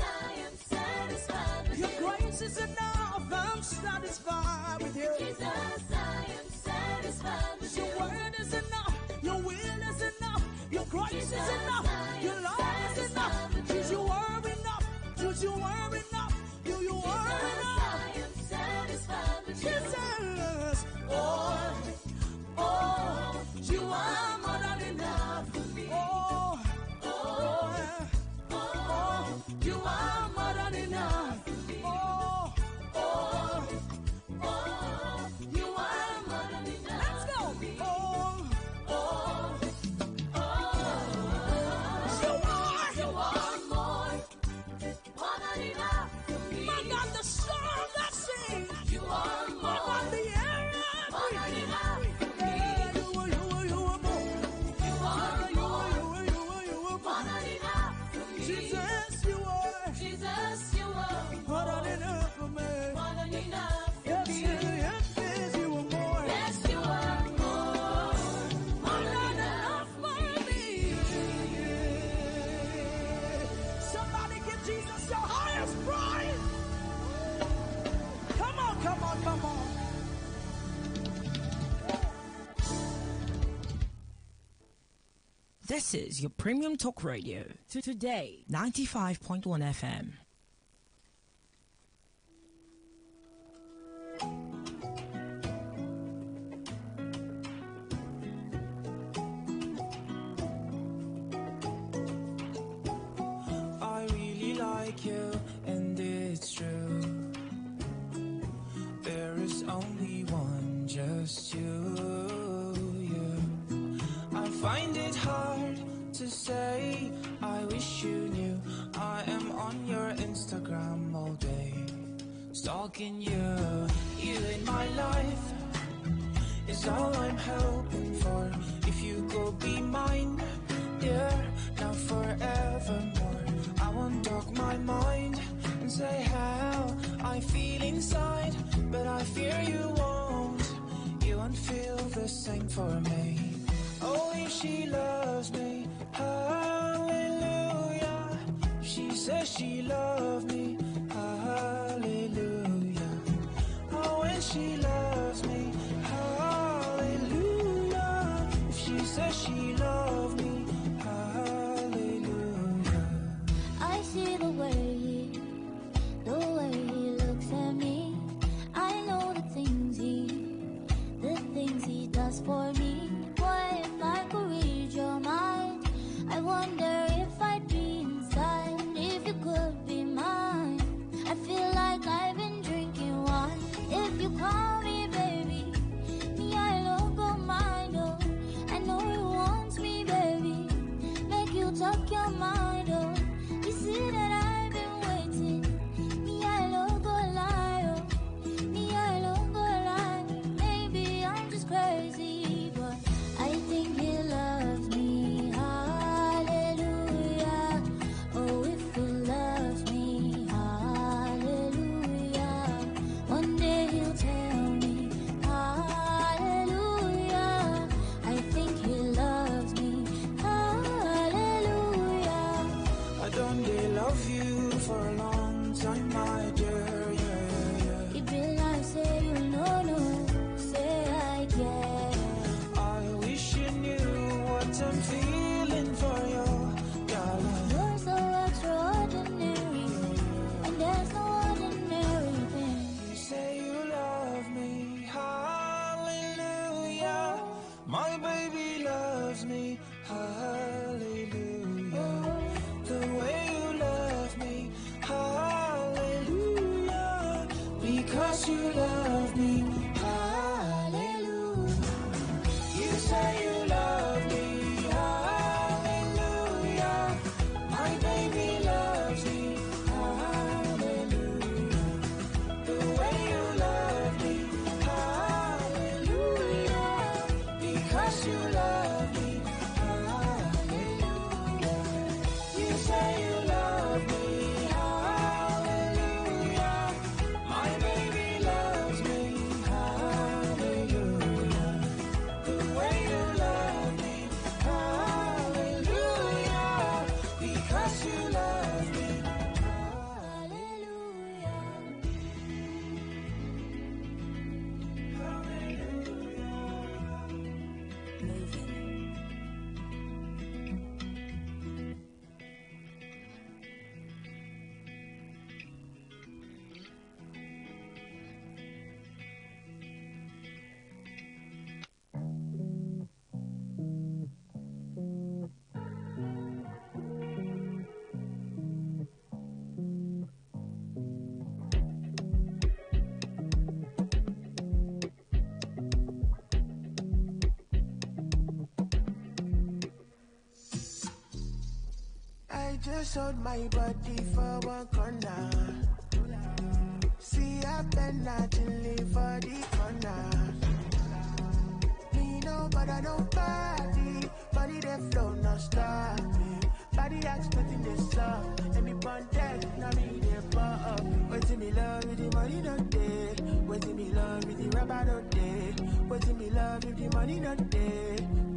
I am satisfied with you. Your grace is enough, I'm satisfied with you. Jesus, I am satisfied with you. Your word is enough, your will is enough, your grace is enough, your love is enough. Jesus, you are enough, Jesus, you are enough, you are enough. I am satisfied with you. Jesus, oh, you are more than enough for me. You are more than enough. You are more than enough. Let's go. You are more than enough for me. I got the song that sings. You are more. I got the air more than enough for me. You are more. You are more than enough for me. Jesus, you are more than enough for me. More than enough for me. Yes, you are more. Yes, you are more than enough for me. Somebody give Jesus your highest praise. Come on, come on, come on. This is your premium talk radio. Today, 95.1 FM. I really like you, and it's true. There is only one, just you. I find it hard to say, I wish you knew. I am on your Instagram all day, stalking you. You in my life is all I'm hoping for. If you could be mine, dear, now forevermore. I won't talk my mind and say how I feel inside, but I fear you won't feel the same for me. Oh, if she loves me, hallelujah. She says she loves me, hallelujah. Oh, when she loves me, hallelujah. If she says she loves me, hallelujah. I see the way he looks at me. I know the things he does for me. What if I could read your mind? I wonder if I'd be inside, if you could be mine. I feel like I've been drinking wine. If you call me baby, me I don't go mind. Oh, I know you want me, baby. Make you talk your mind. Oh, you see that I've been waiting. Me I don't go lie. Oh, me I don't go lie. Maybe I'm just crazy, but I think he loves me. Hallelujah. Oh, if he loves me, hallelujah. One day he'll tell me, hallelujah. I think he loves me, hallelujah. I don't really love you for a long time, my dear, yeah. It be like say you no, say I care. I wish you knew what I'm feeling for you, darling. You're so extraordinary, and there's no ordinary thing. You say you love me, hallelujah. My baby loves me, hallelujah. The way you love me, hallelujah. Because you love me, hallelujah. You say you love me, hallelujah. My baby loves me, hallelujah. The way you love me, hallelujah. Because you love me, hallelujah. just hold my body for one corner. See, I've been naturally for the corner. Me no, but I don't party. Money they flow, no stop. Body expecting this up. And me born dead, now me they pop. Waiting me love with the money no day. Waiting me love with the rubber no day. Waiting me love with the money no day.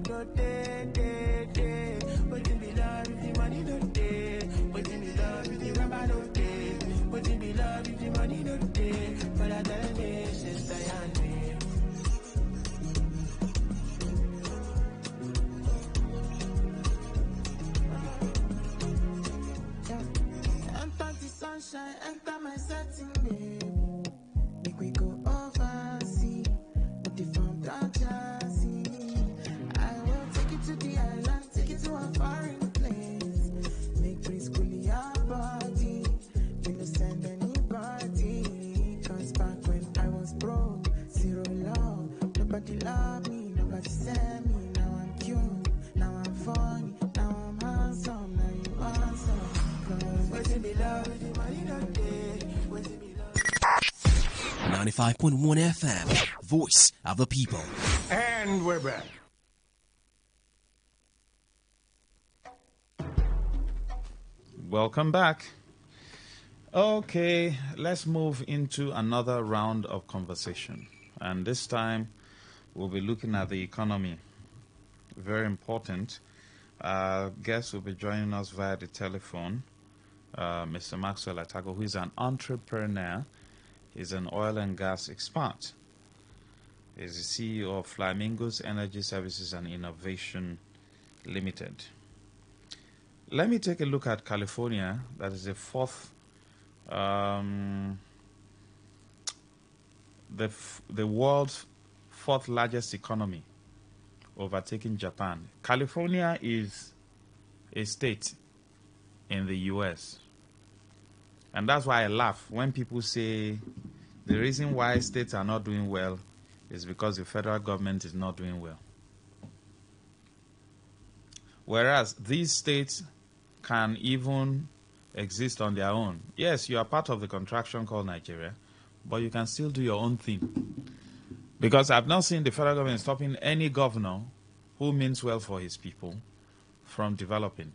No day, day, day. Waiting me love with the money no day. Waiting me love with the rubber no day. Waiting me love with the money no day. But I tell me, sister, and me. Sunshine, enter my setting, babe. Make we go overseas. Put the phone down, see. I will take you to the island, take you to a foreign place. Make preschool your body. You no send anybody. Cause back when I was broke, zero love. Nobody loved me, nobody sent me. Now I'm cute, now I'm funny, now I'm handsome, now you handsome. Waiting me love, waiting money no day. Waiting me love. 95.1 FM, voice of the people. And we're back. Welcome back. Okay, let's move into another round of conversation. And this time, we'll be looking at the economy. Very important. Guest will be joining us via the telephone. Mr. Maxwell Atago, who is an entrepreneur. He's an oil and gas expert. He's the CEO of Flamingos Energy Services and Innovation Limited. Let me take a look at California. That is the the world's fourth largest economy, overtaking Japan. California is a state in the U.S. And that's why I laugh when people say the reason why states are not doing well is because the federal government is not doing well. Whereas these states can even exist on their own. Yes, you are part of the contraction called Nigeria, but you can still do your own thing. Because I've not seen the federal government stopping any governor who means well for his people from developing.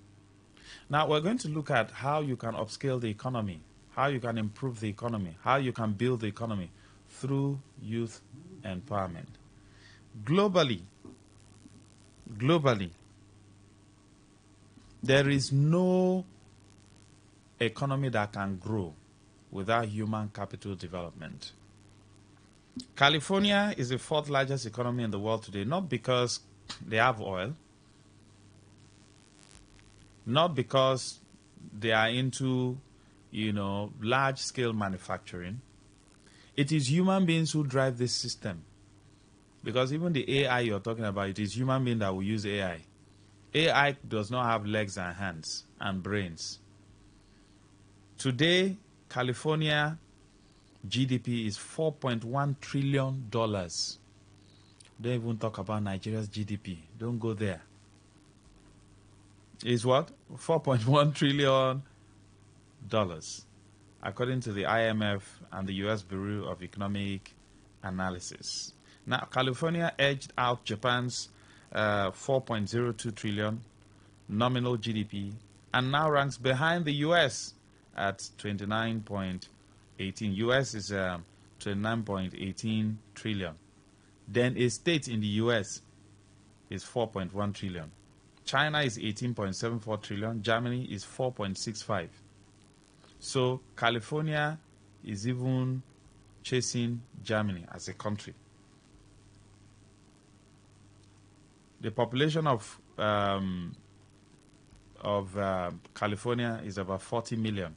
Now, we're going to look at how you can upscale the economy, how you can improve the economy, how you can build the economy through youth empowerment. Globally, there is no economy that can grow without human capital development. California is the fourth largest economy in the world today, not because they have oil, not because they are into, large-scale manufacturing. It is human beings who drive this system. Because even the AI you're talking about, it is human beings that will use AI. AI does not have legs and hands and brains. Today, California GDP is $4.1 trillion. Don't even talk about Nigeria's GDP. Don't go there. Is what? $4.1 trillion, according to the IMF and the U.S. Bureau of Economic Analysis. Now, California edged out Japan's 4.02 trillion nominal GDP and now ranks behind the U.S. at 29.18. U.S. is 29.18 trillion. Then a state in the U.S. is 4.1 trillion. China is 18.74 trillion. Germany is 4.65. So California is even chasing Germany as a country. The population of California is about 40 million.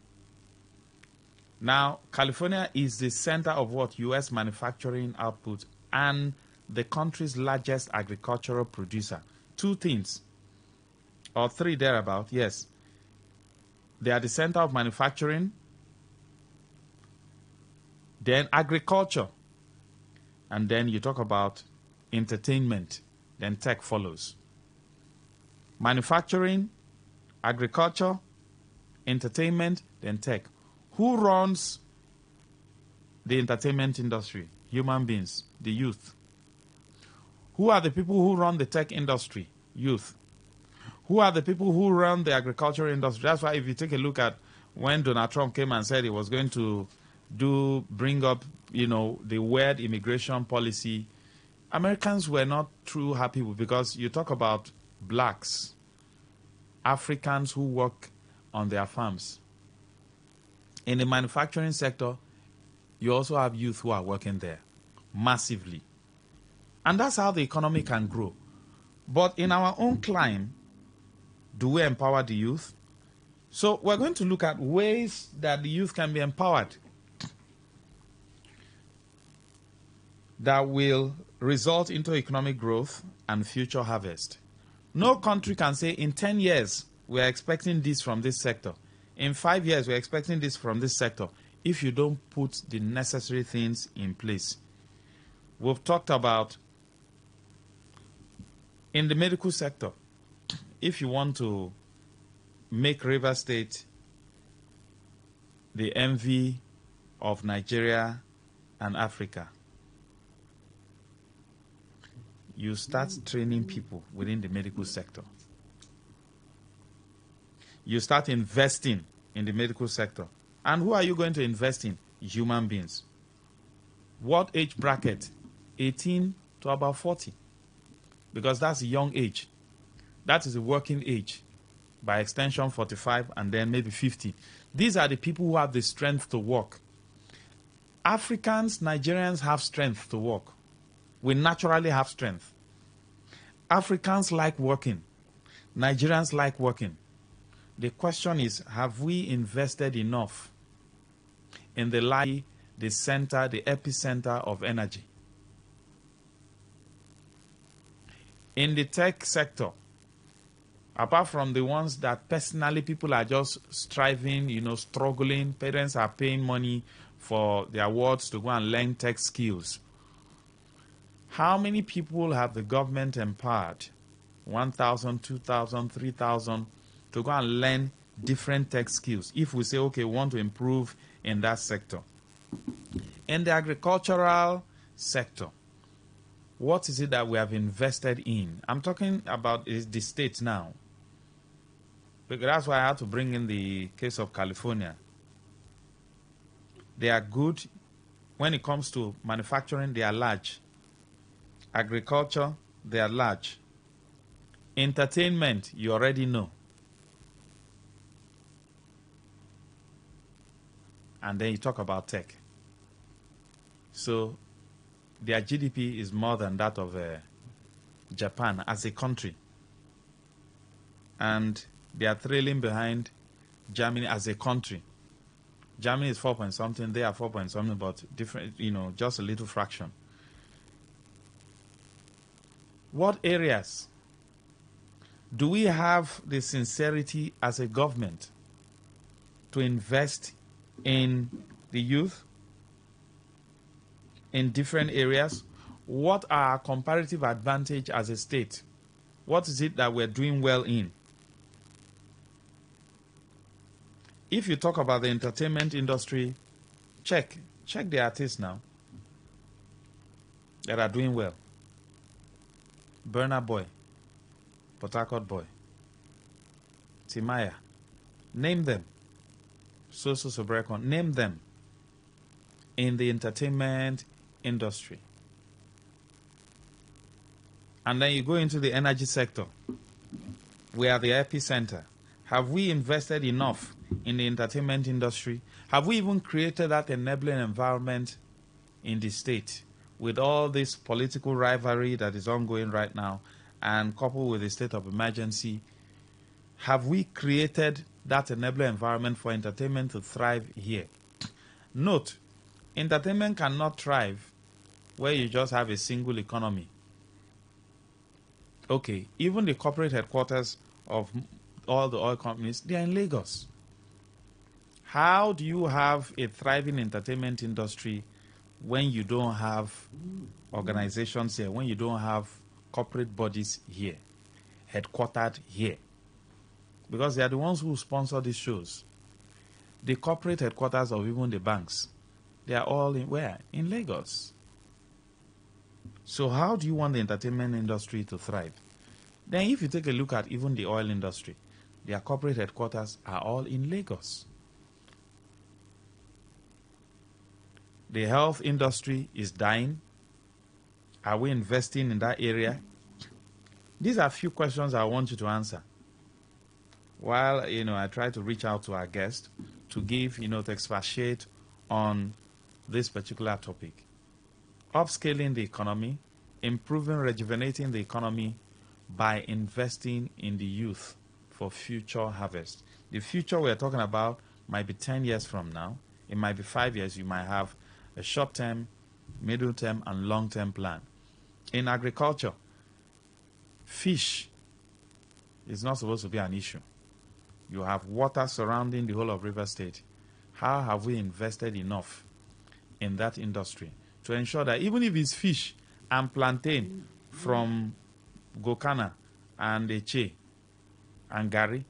Now, California is the center of what? U.S. manufacturing output and the country's largest agricultural producer. Two things, or three thereabout, yes. They are the center of manufacturing, then agriculture, and then you talk about entertainment, then tech follows. Manufacturing, agriculture, entertainment, then tech. Who runs the entertainment industry? Human beings, the youth. Who are the people who run the tech industry? Youth. Who are the people who run the agricultural industry? That's why if you take a look at when Donald Trump came and said he was going to bring up, the weird immigration policy, Americans were not too happy with, because you talk about blacks, Africans who work on their farms. In the manufacturing sector, you also have youth who are working there massively. And that's how the economy can grow. But in our own climb, do we empower the youth? So we're going to look at ways that the youth can be empowered that will result into economic growth and future harvest. No country can say in 10 years we're expecting this from this sector. In 5 years we're expecting this from this sector, if you don't put the necessary things in place. We've talked about in the medical sector, if you want to make River State the envy of Nigeria and Africa, you start training people within the medical sector. You start investing in the medical sector. And who are you going to invest in? Human beings. What age bracket? 18 to about 40. Because that's a young age. That is a working age. By extension, 45 and then maybe 50. These are the people who have the strength to work. Africans, Nigerians have strength to work. We naturally have strength. Africans like working. Nigerians like working. The question is, have we invested enough in the center, the epicenter of energy? In the tech sector, apart from the ones that personally people are just striving, struggling, parents are paying money for their wards to go and learn tech skills. How many people have the government empowered? 1,000, 2,000, 3,000 to go and learn different tech skills. If we say, okay, we want to improve in that sector. In the agricultural sector, what is it that we have invested in? I'm talking about the states now. Because that's why I had to bring in the case of California. They are good. When it comes to manufacturing, they are large. Agriculture, they are large. Entertainment, you already know. And then you talk about tech. So their GDP is more than that of Japan as a country. And they are trailing behind Germany as a country. Germany is 4 point something, they are 4 point something, but different, just a little fraction. What areas do we have the sincerity as a government to invest in the youth in different areas? What are our comparative advantage as a state? What is it that we're doing well in? If you talk about the entertainment industry, check the artists now that are doing well. Burna Boy, Port Harcourt Boy, Timaya, name them. Soso Sobrekon, name them in the entertainment industry. And then you go into the energy sector. We are the epicenter. Have we invested enough in the entertainment industry? Have we even created that enabling environment in the state with all this political rivalry that is ongoing right now and coupled with the state of emergency? Have we created that enabling environment for entertainment to thrive here? Note, entertainment cannot thrive where you just have a single economy. Okay, even the corporate headquarters of all the oil companies, they are in Lagos. How do you have a thriving entertainment industry when you don't have organizations here, when you don't have corporate bodies here, headquartered here? Because they are the ones who sponsor these shows. the corporate headquarters of even the banks, they are all in where? In Lagos. So how do you want the entertainment industry to thrive? Then if you take a look at even the oil industry, their corporate headquarters are all in Lagos. The health industry is dying. Are we investing in that area? These are a few questions I want you to answer. While, I try to reach out to our guest to give, to expatiate on this particular topic. Upscaling the economy, improving, rejuvenating the economy by investing in the youth for future harvest. The future we're talking about might be 10 years from now. It might be 5 years. You might have a short-term, middle-term, and long-term plan. In agriculture, fish is not supposed to be an issue. You have water surrounding the whole of River State. How have we invested enough in that industry to ensure that even if it's fish and plantain from Gokana and Eche and Gari,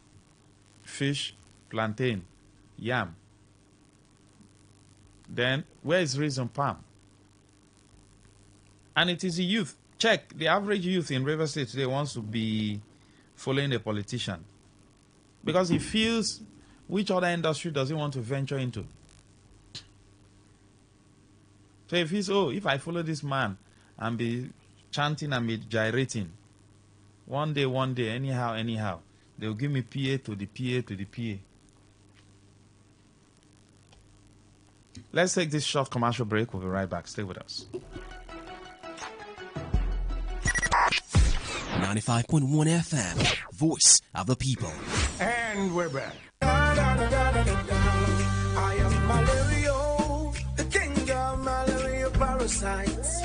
fish, plantain, yam, then where is reason palm? And it is the youth. Check, the average youth in River State today wants to be following a politician because he feels which other industry does he want to venture into. So if he's, if I follow this man and be chanting and be gyrating, one day, anyhow, they'll give me PA to the PA to the PA. Let's take this short commercial break. We'll be right back. Stay with us. 95.1 FM, voice of the people. And we're back. I am Malario, the king of malaria parasites.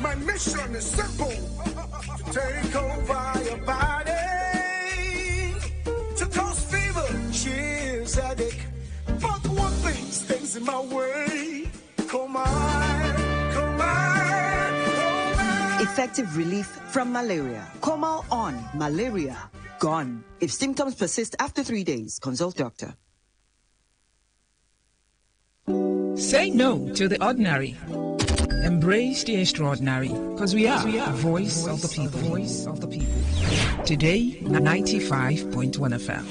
My mission is simple: to take over your body, to cause fever, chills, headache. But one thing stands in my way. Come on. Effective relief from malaria. Comal on. Malaria gone. If symptoms persist after 3 days, consult doctor. Say no to the ordinary. Embrace the extraordinary, because we are voice of the people. Voice of the people. Today, 95.1 FM.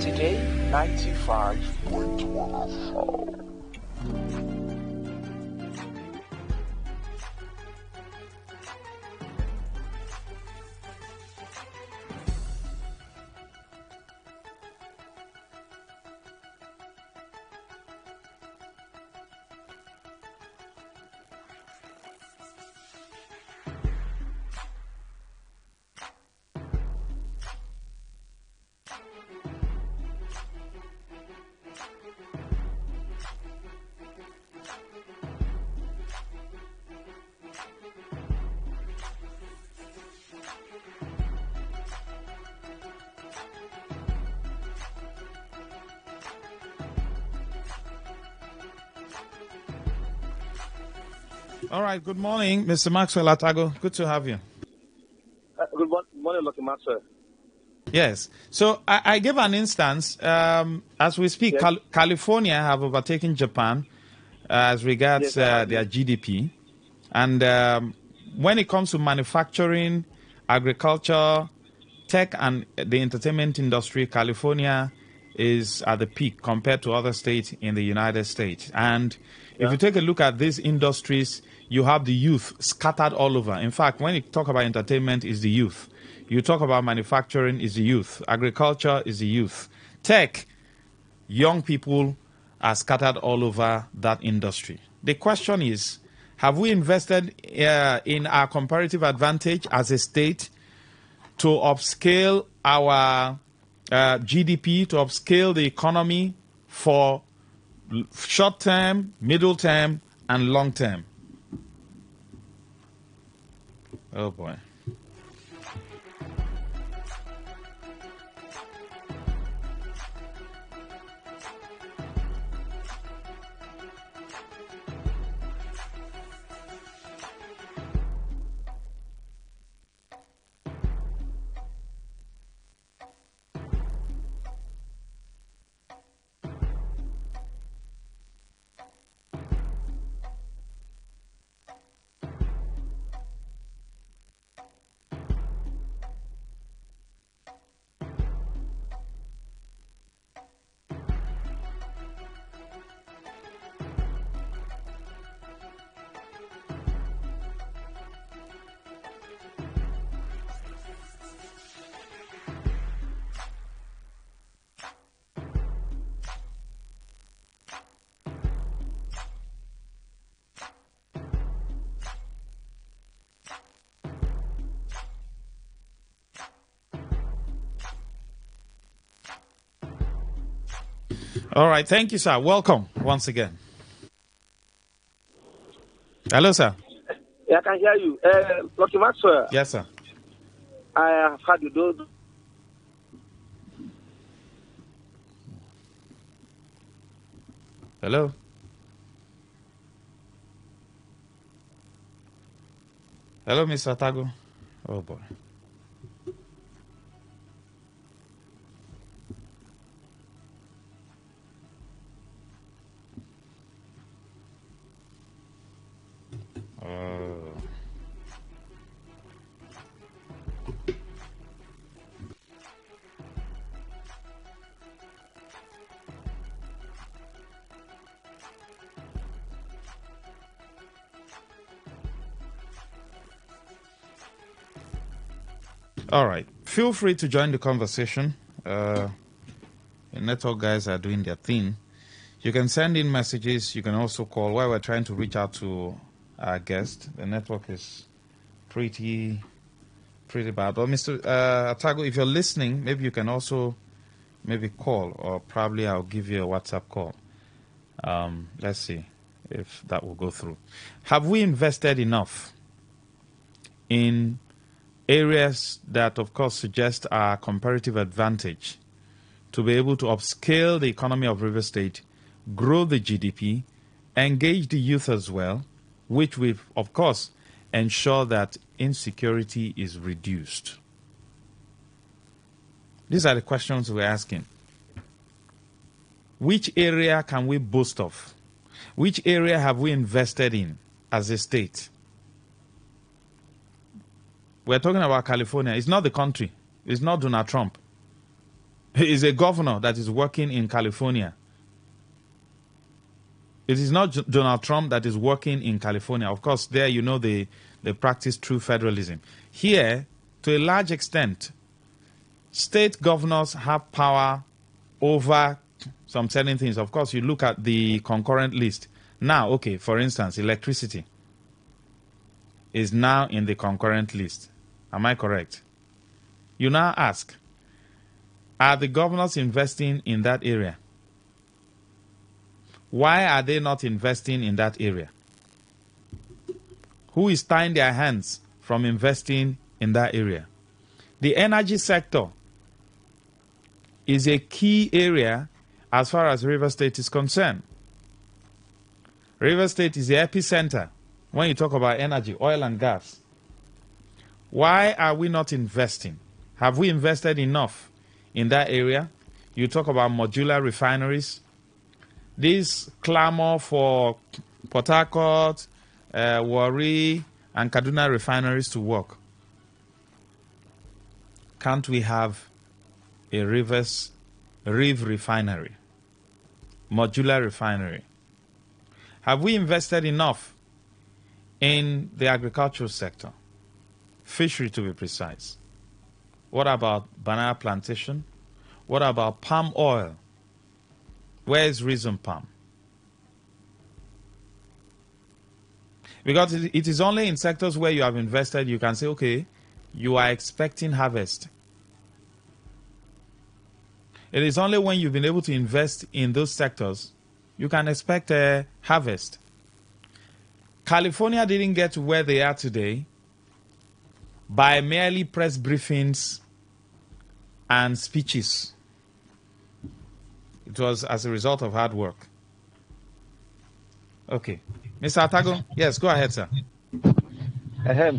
Today, 95.1 FM. All right, good morning, Mr. Maxwell Atago. Good to have you. Good morning, Lucky Maxwell. Yes. So I give an instance. As we speak, Yes. California have overtaken Japan as regards their GDP. And when it comes to manufacturing, agriculture, tech, and the entertainment industry, California is at the peak compared to other states in the United States. And if you take a look at these industries, you have the youth scattered all over. In fact, when you talk about entertainment, it's the youth. You talk about manufacturing, is the youth. Agriculture is the youth. Tech, young people are scattered all over that industry. The question is, have we invested in our comparative advantage as a state to upscale our GDP, to upscale the economy for short term, middle term, and long term? Oh boy. All right. Thank you, sir. Welcome once again. Hello, sir. Yeah, I can hear you. Lucky Maxwell. Yes, sir. I have had you do. Hello. Hello, Mr. Tago. Oh, boy. All right. Feel free to join the conversation. The network guys are doing their thing. You can send in messages. You can also call. While we're trying to reach out to our guest, the network is pretty bad. But Mr. Atago, if you're listening, maybe you can also maybe call, or probably I'll give you a WhatsApp call. Let's see if that will go through. Have we invested enough in areas that, of course, suggest our comparative advantage to be able to upscale the economy of River State, grow the GDP, engage the youth as well, which will, of course, ensure that insecurity is reduced? These are the questions we're asking. Which area can we boast of? Which area have we invested in as a state? We're talking about California. It's not the country. It's not Donald Trump. He's a governor that is working in California. It is not Donald Trump that is working in California. Of course, there you know they practice true federalism. Here, to a large extent, state governors have power over some certain things. Of course, you look at the concurrent list. Now, okay, for instance, electricity is now in the concurrent list. Am I correct? You now ask, are the governors investing in that area? Why are they not investing in that area? Who is tying their hands from investing in that area? The energy sector is a key area as far as River State is concerned. River State is the epicenter when you talk about energy, oil and gas. Why are we not investing? Have we invested enough in that area? You talk about modular refineries. This clamor for Port Harcourt, Warri, and Kaduna refineries to work. Can't we have a Riv refinery, modular refinery? Have we invested enough in the agricultural sector? Fishery, to be precise. What about banana plantation? What about palm oil? Where is reason palm? Because it is only in sectors where you have invested you can say, okay, you are expecting harvest. It is only when you've been able to invest in those sectors you can expect a harvest. California didn't get to where they are today by merely press briefings and speeches. It was as a result of hard work. Okay. Mr. Atago, yes, go ahead, sir.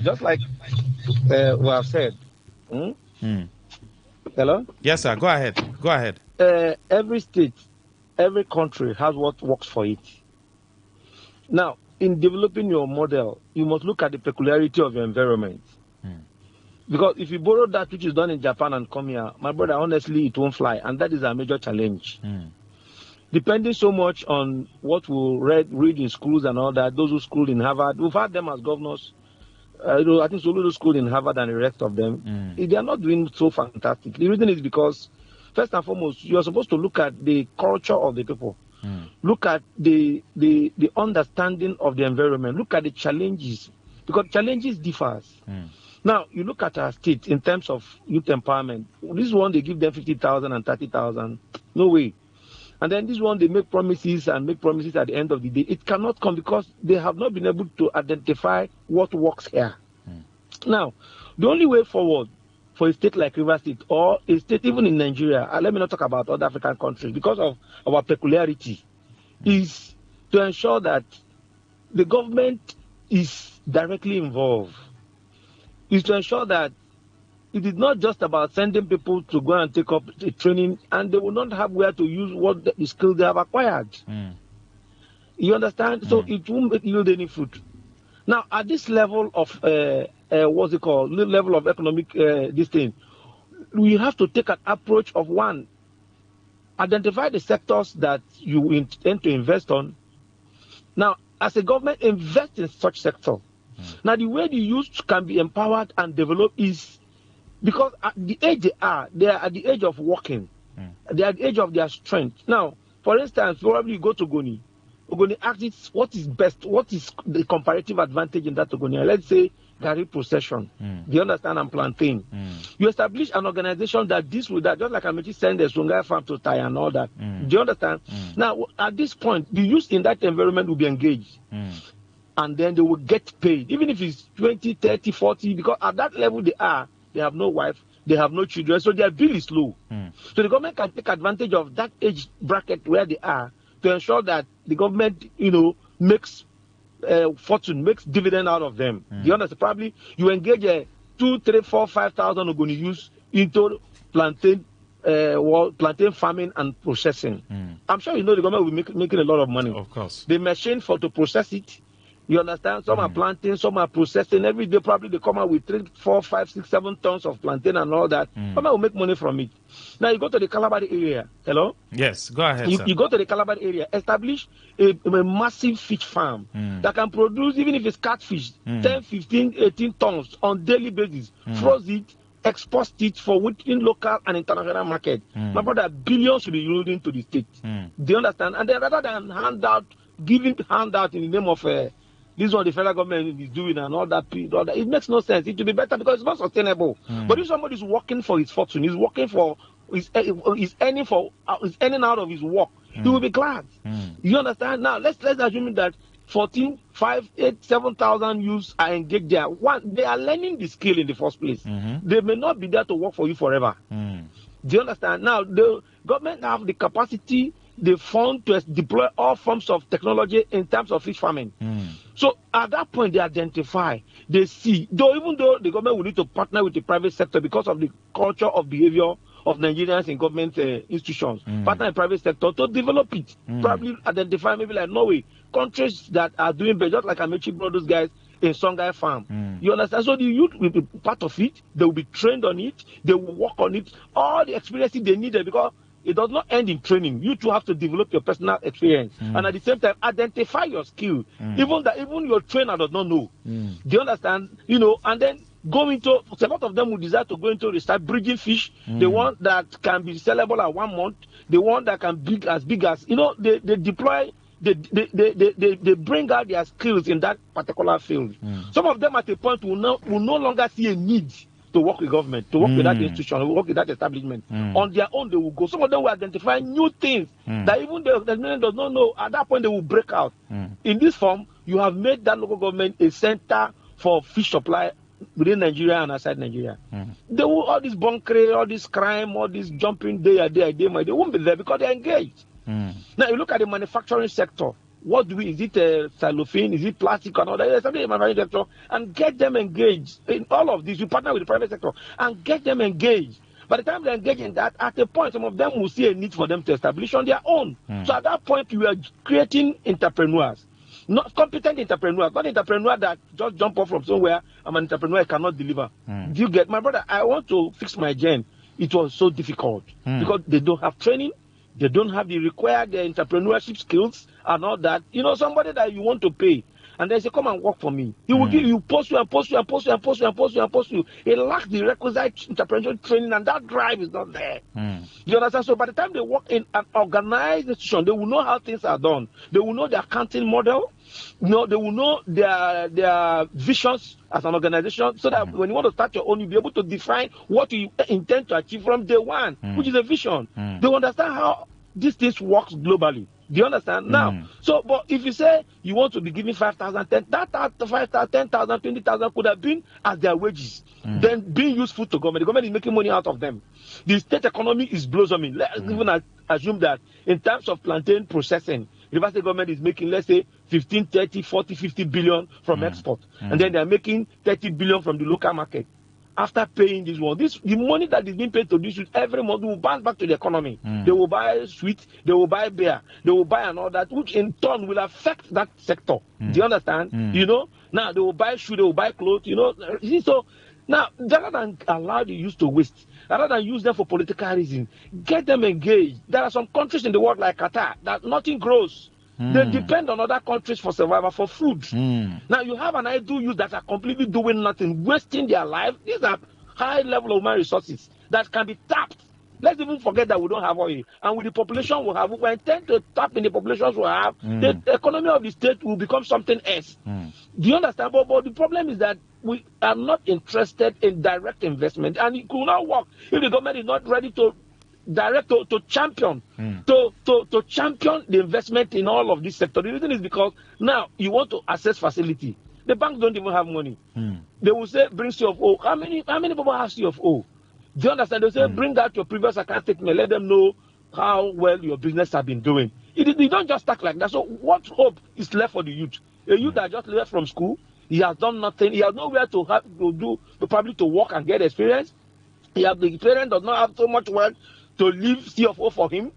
Just like we have said. Hello? Yes, sir. Go ahead. Go ahead. Every state, every country has what works for it. Now, in developing your model, you must look at the peculiarity of your environment. Because if you borrow that which is done in Japan and come here, my brother, honestly, it won't fly. And that is a major challenge. Depending so much on what we read in schools and all that, those who schooled in Harvard, we've had them as governors. I think Soludo schooled in Harvard and the rest of them. They are not doing so fantastic. The reason is because, first and foremost, you are supposed to look at the culture of the people. Look at the understanding of the environment. Look at the challenges. Because challenges differs. Now, you look at our state in terms of youth empowerment. This one, they give them 50,000 and 30,000. No way. And then this one, they make promises and make promises at the end of the day. It cannot come because they have not been able to identify what works here. Now, the only way forward for a state like Rivers State or a state even in Nigeria, let me not talk about other African countries because of our peculiarity, is to ensure that the government is directly involved, is to ensure that it is not just about sending people to go and take up the training and they will not have where to use what the skills they have acquired. You understand? So it won't yield any fruit. Now, at this level of, what's it called, level of economic this thing, we have to take an approach of one, identify the sectors that you intend to invest on. Now, as a government, invest in such sector. Now, the way the youth can be empowered and developed is because at the age they are at the age of working. They are at the age of their strength. Now, for instance, probably you go to Ogoni. Ogoni asks what is best, what is the comparative advantage in that Ogoni? Let's say Gari procession. Do you understand? And plantain. You establish an organization that deals with that, just like Amechi send the Sungai farm to tie and all that. Do you understand? Now, at this point, the youth in that environment will be engaged. And then they will get paid, even if it's 20, 30, 40, because at that level they have no wife, they have no children, so their bill is low. So the government can take advantage of that age bracket where they are to ensure that the government, makes fortune, makes dividend out of them. Do you understand? Probably you engage 2, 3, 4, 5,000 are going to use into plantain farming and processing. I'm sure the government will be making a lot of money. Of course. The machine to process it. You understand? Some are planting, some are processing. Every day, probably they come out with 3, 4, 5, 6, 7 tons of plantain and all that. Government will make money from it. Now, you go to the Calabar area. Hello? Yes, go ahead, sir. You go to the Calabar area, establish a massive fish farm that can produce, even if it's catfish, 10, 15, 18 tons on daily basis. Froze it, export it for within local and international market. My brother, billions will be yielding to the state. Do you understand? And then rather than giving handout in the name of this is what the federal government is doing and all that, it makes no sense. It will be better because it's not sustainable. But if somebody is working for his fortune, he's working for, he's earning out of his work, he will be glad. You understand? Now, let's assume that 14, 5, 8, 7,000 youths are engaged there. One, they are learning the skill in the first place. They may not be there to work for you forever. Do you understand? Now, the government have the capacity, the fund to deploy all forms of technology in terms of fish farming. So at that point, they identify, they see, even though the government will need to partner with the private sector because of the culture of behavior of Nigerians in government institutions, partner in private sector to develop it. Probably identify maybe like Norway, countries that are doing better, just like Amechi brought those guys in Songhai farm. You understand? So the youth will be part of it, they will be trained on it, they will work on it, all the experiences they needed, because it does not end in training. You too have to develop your personal experience and at the same time identify your skill. Even your trainer does not know. Do you understand? And then go into, a lot of them will desire to go into start bridging fish. The one that can be sellable at 1 month, the one that can be as big as they deploy. They bring out their skills in that particular field. Some of them at a point will no longer see a need to work with government, to work with that institution, to work with that establishment. On their own, they will go. Some of them will identify new things that even the government does not know. At that point, they will break out. In this form, you have made that local government a center for fish supply within Nigeria and outside Nigeria. They will, all this bunkering, all this crime, all this jumping day, they won't be there because they're engaged. Now, you look at the manufacturing sector. What do we, is it cellophane, is it plastic or not? Something in the manufacturing sector, and get them engaged in all of this. You partner with the private sector and get them engaged. By the time they engage in that, at a point, some of them will see a need for them to establish on their own. So at that point, you are creating entrepreneurs. Not competent entrepreneurs, not entrepreneurs that just jump off from somewhere. I'm an entrepreneur, I cannot deliver. Do you get? My brother, I want to fix my gen. It was so difficult because they don't have training. They don't have the required entrepreneurship skills and all that. Somebody that you want to pay, and they say, come and work for me. He will give you, post you and post you and post you and post you and post you and post you. He lacks the requisite entrepreneurial training, and that drive is not there. You understand? So by the time they work in an organized institution, they will know how things are done. They will know their accounting model. They will know their visions as an organization, so that when you want to start your own, you'll be able to define what you intend to achieve from day one, which is a vision. They understand how these things works globally. Do you understand? Now, so, but if you say you want to be giving 5,000, 5,000, 10,000, 20,000 could have been as their wages, then being useful to government. The government is making money out of them. The state economy is blossoming. Let's even assume that in terms of plantain processing, Rivers State government is making, let's say, 15, 30, 40, 50 billion from export. And then they are making 30 billion from the local market. After paying this one, the money that is being paid to this youth every month will bounce back to the economy. They will buy sweet, they will buy beer, they will buy and all that, which in turn will affect that sector. Do you understand? You know, now they will buy shoes, they will buy clothes, you know. So now, rather than allow the youth to waste, rather than use them for political reasons, get them engaged. There are some countries in the world like Qatar that nothing grows. They depend on other countries for survival, for food. Now you have an idle youth that are completely doing nothing, wasting their life. These are high level of human resources that can be tapped. Let's even forget that we don't have oil. And with the population we have, we intend to tap in the populations we have, the economy of the state will become something else. Do you understand? But the problem is that we are not interested in direct investment, and it could not work if the government is not ready to to champion to champion the investment in all of this sector. The reason is because now you want to access facility. The banks don't even have money. They will say bring CFO. How many people have CFO? Do you understand? They say bring out your previous account statement. Let them know how well your business has been doing. You don't just start like that. So what hope is left for the youth? A youth that just left from school, he has done nothing. He has nowhere to have to do, probably to work and get experience. The parent does not have so much work to leave CFO for him.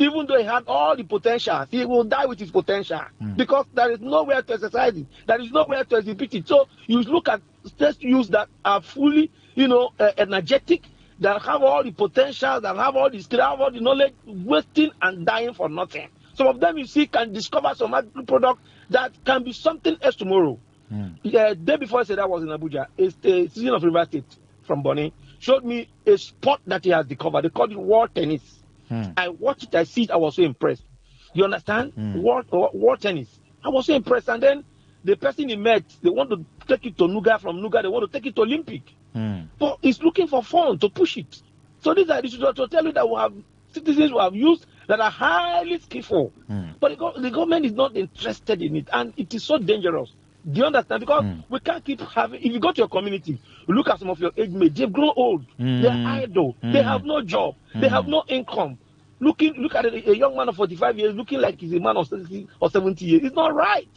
Even though he had all the potential, he will die with his potential because there is nowhere to exercise it. There is nowhere to exhibit it. So you look at state youths that are fully, energetic, that have all the potential, that have all the skill, have all the knowledge, wasting and dying for nothing. Some of them you see can discover some agri product that can be something else tomorrow. Day before I said I was in Abuja, a citizen of River State from Bonny showed me a sport that he has discovered. They call it wall tennis. I watched it, I see it, I was so impressed. You understand? Wall tennis. I was so impressed. And then the person he met, they want to take it to Nuga, from Nuga, they want to take it to Olympic. But he's looking for fun to push it. So these are to tell you that we have citizens who have used that are highly skillful. But the government is not interested in it, and it is so dangerous. Do you understand? Because we can't keep having. If you go to your community, look at some of your age mates. They've grown old. They're idle. They have no job. They have no income. Look at a young man of 45 years looking like he's a man of 60 or 70 years. It's not right.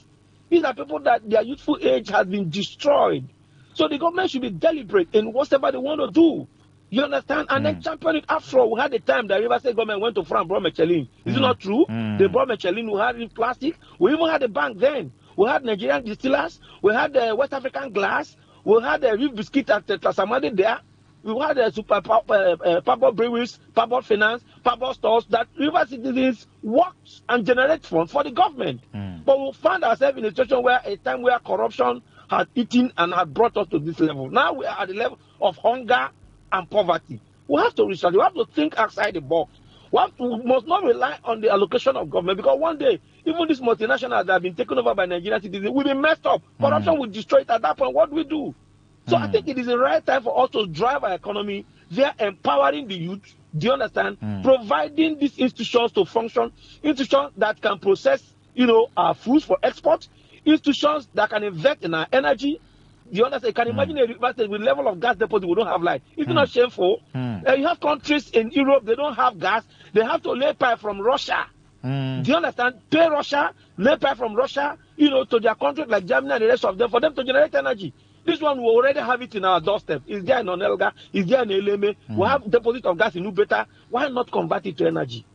These are people that their youthful age has been destroyed. So the government should be deliberate in whatever they want to do. You understand? And then champion it. After all, we had a time that River State government went to France and brought Michelin. Is it not true? They brought Michelin. We had it in plastic. We even had a bank then. We had Nigerian distillers. We had West African glass. We had Reef Biscuit at Trasamade there. We had Pabot Breweries, Pabot Finance, Pabot Stores that River citizens worked and generate funds for the government. But we found ourselves in a situation where corruption had eaten and had brought us to this level. Now we are at the level of hunger and poverty. We have to research. We have to think outside the box. We must not rely on the allocation of government, because one day, even these multinationals that have been taken over by Nigerian citizens will be messed up. Corruption will destroy it. At that point, what do we do? So I think it is the right time for us to drive our economy. They are empowering the youth. Do you understand? Providing these institutions to function, institutions that can process, our foods for export, institutions that can invest in our energy. Do you understand? You can imagine a university with level of gas deposit we don't have light. It's not shameful. You have countries in Europe, they don't have gas. They have to lay pipe from Russia. Do you understand? Pay Russia, lay pipe from Russia, to their countries like Germany and the rest of them for them to generate energy. This one, we already have it in our doorstep. It's there in Onelga, it's there in Eleme. We have deposit of gas in Ubeta. Why not convert it to energy?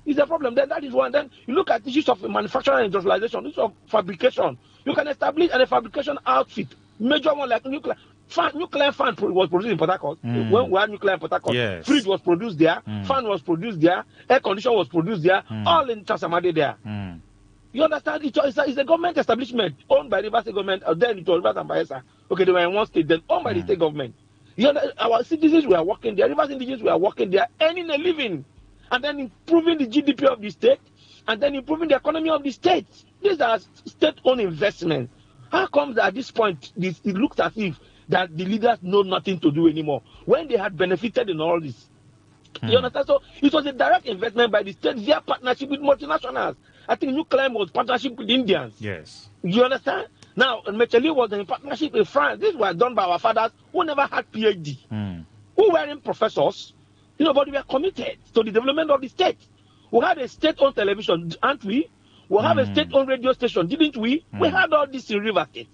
It's a problem. Then that is one. Then you look at issues of manufacturing and industrialization, issues of fabrication. You can establish a fabrication outfit. Major one like nuclear fan was produced in Port Harcourt. When we had nuclear in Port Harcourt, fridge was produced there, fan was produced there, air conditioner was produced there, all in Trasamade there. You understand? It's a government establishment owned by River State government, then it was Rivers and Bayelsa. Okay, they were in one state, then owned by the state government. Our citizens were working there, Rivers indigenous were working there, earning a living, and then improving the GDP of the state, and then improving the economy of the state. These are state-owned investments. How comes at this point it looks as if that the leaders know nothing to do anymore when they had benefited in all this? You understand? So it was a direct investment by the state via partnership with multinationals. I think New Climb was partnership with Indians. Yes. You understand? Now, Mecheli was in partnership with France. This was done by our fathers who never had PhD, who weren't professors, but we were committed to the development of the state. We had a state-owned television, aren't we? We have a state-owned radio station, didn't we? We had all this in River State.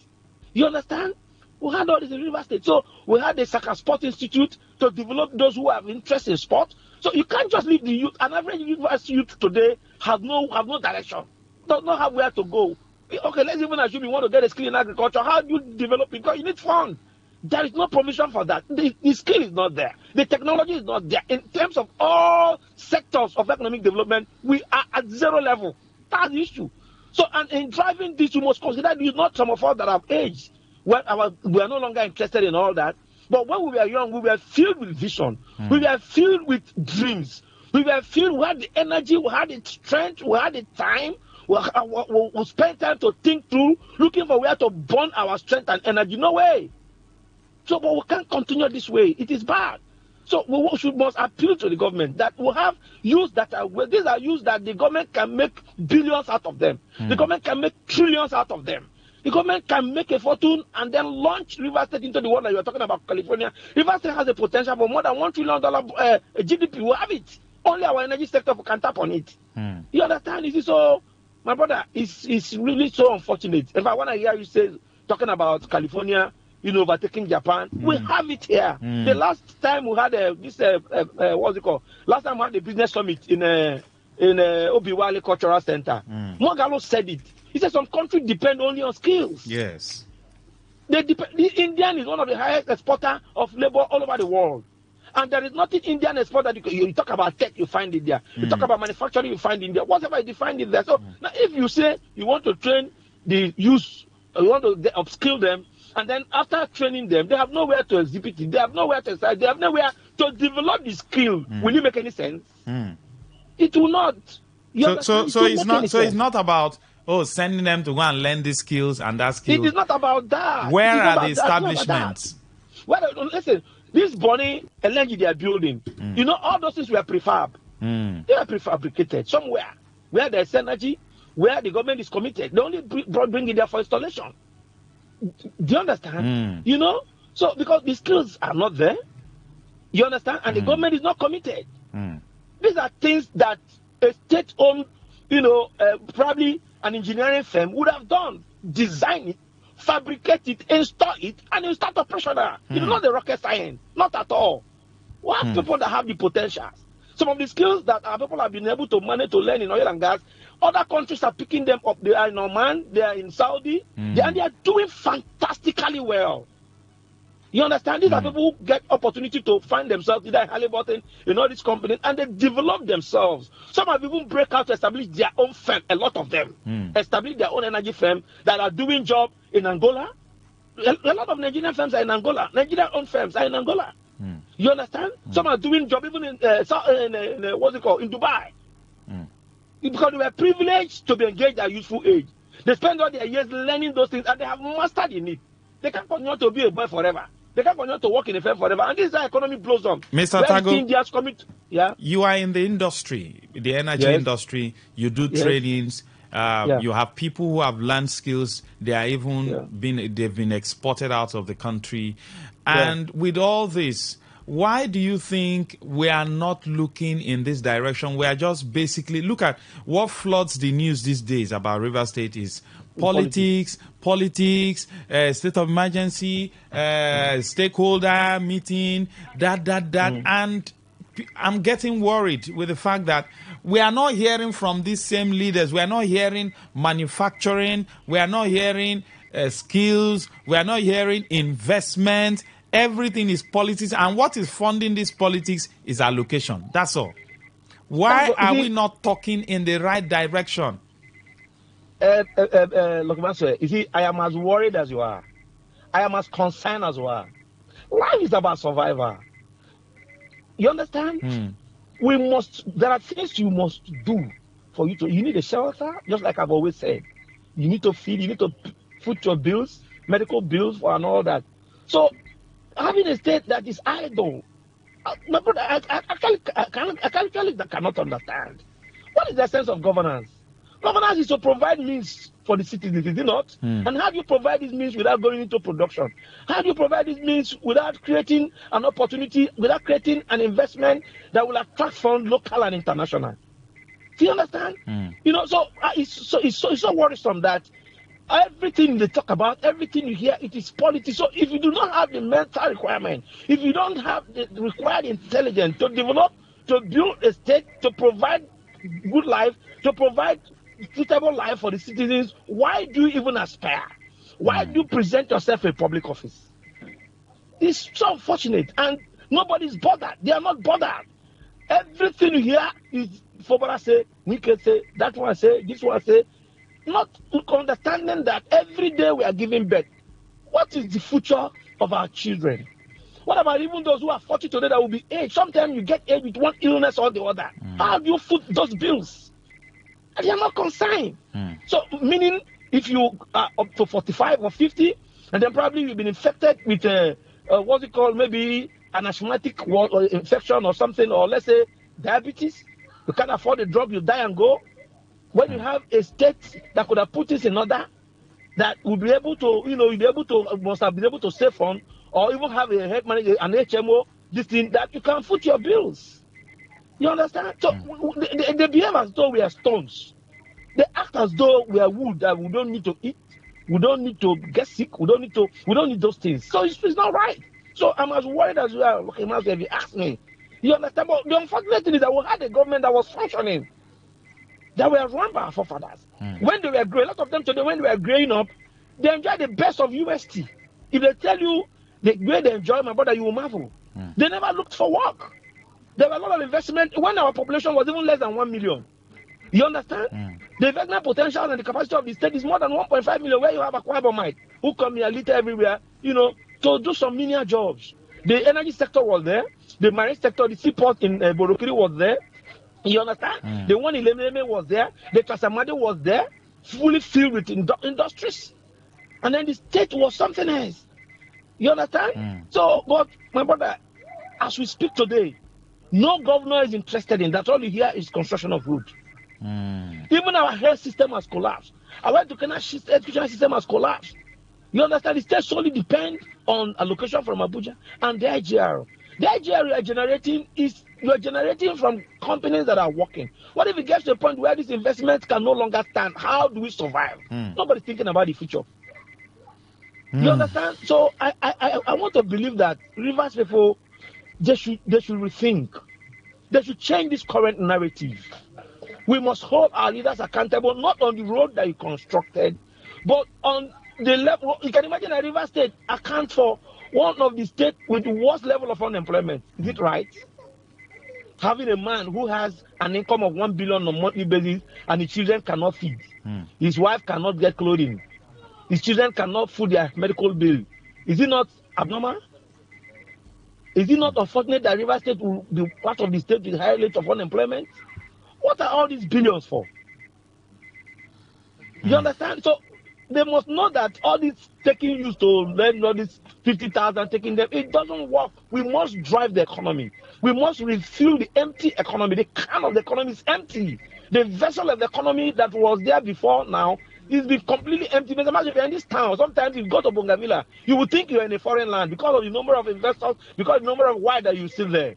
You understand? We had all this in River State. So we had the Saka Sport Institute to develop those who have interest in sport. So you can't just leave the youth. An average university youth today have no direction, does not have where to go. Okay, let's even assume you want to get a skill in agriculture. How do you develop it? Because you need funds. There is no provision for that. The skill is not there. The technology is not there. In terms of all sectors of economic development, we are at zero level. That's the issue. So, and in driving this, you must consider these not some of us that have aged. We are no longer interested in all that. But when we were young, we were filled with vision. We were filled with dreams. We were filled, we had the energy, we had the strength, we had the time. We spend time to think through, looking for where to burn our strength and energy. No way. So, but we can't continue this way. It is bad. So we must appeal to the government that we have youths that are, these are youths that the government can make billions out of them. The government can make trillions out of them. The government can make a fortune and then launch River State into the world that you are talking about, California. River State has a potential for more than $1 trillion GDP. We have it. Only our energy sector can tap on it. You understand? This is so, my brother, it's really so unfortunate. In fact, when I hear you say, talking about California, overtaking Japan, we have it here. The last time we had what's it called? Last time we had the business summit in Obiwale Cultural Center. Mogalo said it. He said some countries depend only on skills. Yes. The Indian is one of the highest exporter of labor all over the world. And there is nothing Indian export that you talk about tech, you find it there. You talk about manufacturing, you find it there. Whatever you find it there. So now if you say you want to train the youth, you want to upskill them, and then after training them, they have nowhere to exhibit it. They have nowhere to exercise. They have nowhere to develop the skill. Will it make any sense? It will not. So it's not about sending them to go and learn these skills and that skill. It is not about that. Where are the establishments? Well, listen, this Bonnie energy they are building, all those things were prefab. They are prefabricated somewhere where there's energy, where the government is committed. They only bring it there for installation. Do you understand? So because the skills are not there, you understand, and the government is not committed. These are things that a state-owned, probably an engineering firm would have done. Design it, fabricate it, install it, and it will start operational. It's not the rocket science, not at all. We have people that have the potentials. Some of the skills that our people have been able to manage to learn in oil and gas, other countries are picking them up. They are in Oman, they are in Saudi, and they are doing fantastically well. You understand? These are people who get opportunity to find themselves either in Halliburton, in all these companies, and they develop themselves. Some have even break out to establish their own firm, a lot of them. Establish their own energy firm that are doing job in Angola. A lot of Nigerian firms are in Angola. Nigerian-owned firms are in Angola. You understand? Some are doing job even in Dubai. Because they were privileged to be engaged at youthful age. They spend all their years learning those things and they have mastered in it. They can't continue to be a boy forever. They can't continue to work in a firm forever. And this is how economy blows up. Mr. Tago, you are in the industry, the energy industry. You do trainings. You have people who have learned skills. They are even they've been exported out of the country. And with all this, why do you think we are not looking in this direction? We are just basically, look at what floods the news these days about River State is politics, state of emergency, stakeholder meeting, that. And I'm getting worried with the fact that we are not hearing from these same leaders. We are not hearing manufacturing. We are not hearing skills. We are not hearing investment. Everything is politics, and what is funding this politics is allocation. That's all. Why are we not talking in the right direction? Look, Master, you see, I am as worried as you are. I am as concerned as you are. Life is about survival. You understand? There are things you must do for you need a shelter, just like I've always said. You need to feed, you need to foot your bills, medical bills and all that. So, having a state that is idle My brother, I cannot understand. What is the sense of governance? Governance is to provide means for the citizens, is it not? And how do you provide these means without going into production? How do you provide these means without creating an opportunity, without creating an investment that will attract funds local and international? Do you understand? You know, so it's so worrisome that everything they talk about, everything you hear, it is politics. So if you do not have the mental requirement, if you don't have the required intelligence to develop, to build a state, to provide good life, to provide suitable life for the citizens, why do you even aspire? Why do you present yourself in public office? It's so unfortunate, and nobody's bothered. They are not bothered. Everything you hear is Fobara say, we can say, that one say, this one say, not understanding that every day we are giving birth. What is the future of our children? What about even those who are 40 today that will be aged? Sometimes you get aged with one illness or the other. How do you foot those bills? And they are not concerned. So, meaning if you are up to 45 or 50, and then probably you've been infected with what's it called, maybe an asthmatic infection or something, or let's say diabetes, you can't afford the drug, you die and go. When you have a state that could have put this in order, that will be able to, you'll be able to, must have been able to save on, or even have a head manager, an HMO, this thing, that you can foot your bills. You understand? So they behave as though we are stones. They act as though we are wood that we don't need to eat, we don't need to get sick, we don't need those things. So it's not right. So I'm as worried as you are. Okay, if you ask me, you understand? But the unfortunate thing is that we had a government that was functioning, that were run by our forefathers. When they were growing, a lot of them today, when they were growing up, they enjoy the best of UST. If they tell you the way they enjoy, my brother, you will marvel. They never looked for work. There were a lot of investment when our population was even less than 1 million. You understand? The investment potential and the capacity of the state is more than 1.5 million, where you have a Kwabomite who come here, litter everywhere, to do some menial jobs. The energy sector was there. The marine sector, the seaport in Borokiri was there. You understand? The one in Lememe was there. The Trasamade was there, fully filled with industries. And then the state was something else. You understand? So, but my brother, as we speak today, no governor is interested in that. All you hear is construction of road. Even our health system has collapsed. Our education system has collapsed. You understand? The state solely depends on allocation from Abuja and the IGR. The IGR you are generating from companies that are working. What if it gets to a point where these investments can no longer stand? How do we survive? Nobody's thinking about the future. You understand? So I want to believe that Rivers people, they should rethink. They should change this current narrative. We must hold our leaders accountable, not on the road that you constructed, but on the level. You can imagine a River State account for one of the states with the worst level of unemployment. Is it right? Having a man who has an income of 1 billion on a monthly basis and his children cannot feed, his wife cannot get clothing, his children cannot food their medical bill. Is it not abnormal? Is it not unfortunate that River State will be part of the state with high rate of unemployment? What are all these billions for? You understand? So they must know that all this taking used to lend all this 50,000, taking them, it doesn't work. We must drive the economy. We must refuel the empty economy. The can of the economy is empty. The vessel of the economy that was there before now is been completely empty. But imagine if you're in this town, sometimes if you go to Bongavilla, you would think you're in a foreign land because of the number of investors, because of the number of wide that you see there.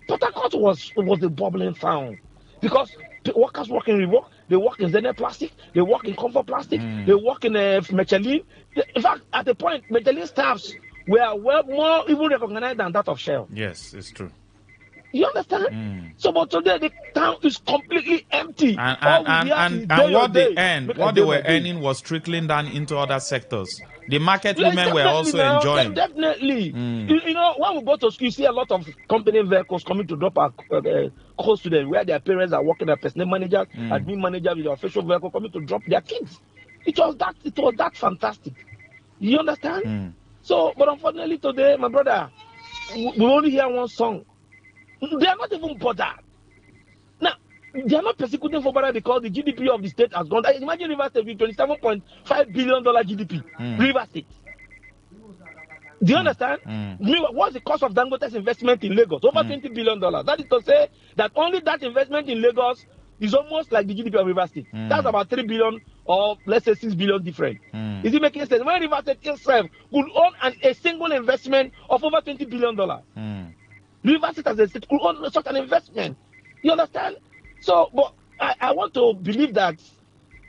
Port Harcourt was a bubbling town. Because workers work in Reebok, they work in Zenith Plastic, they work in Comfort Plastic, they work in Michelin. In fact, at the point, Michelin staffs were more even recognized than that of Shell. Yes, it's true. You understand? So, but today the town is completely empty. And what they were earning was trickling down into other sectors. The market women were also enjoying. Definitely. You know, when we go to school, you see a lot of company vehicles coming to drop our co-students where their parents are working as personnel managers, admin managers with their official vehicle coming to drop their kids. It was that fantastic. You understand? So, but unfortunately today, my brother, we only hear one song. They are not even bothered. Now, they are not persecuting Fobara because the GDP of the state has gone down. Imagine River State with $27.5 billion GDP. River State. Do you understand? Meanwhile, what's the cost of Dangote's investment in Lagos? Over $20 billion. That is to say that only that investment in Lagos is almost like the GDP of River State. That's about 3 billion or let's say 6 billion different. Is it making sense? When River State itself could own a single investment of over $20 billion. River State as a state could own such an investment. You understand? So, but I want to believe that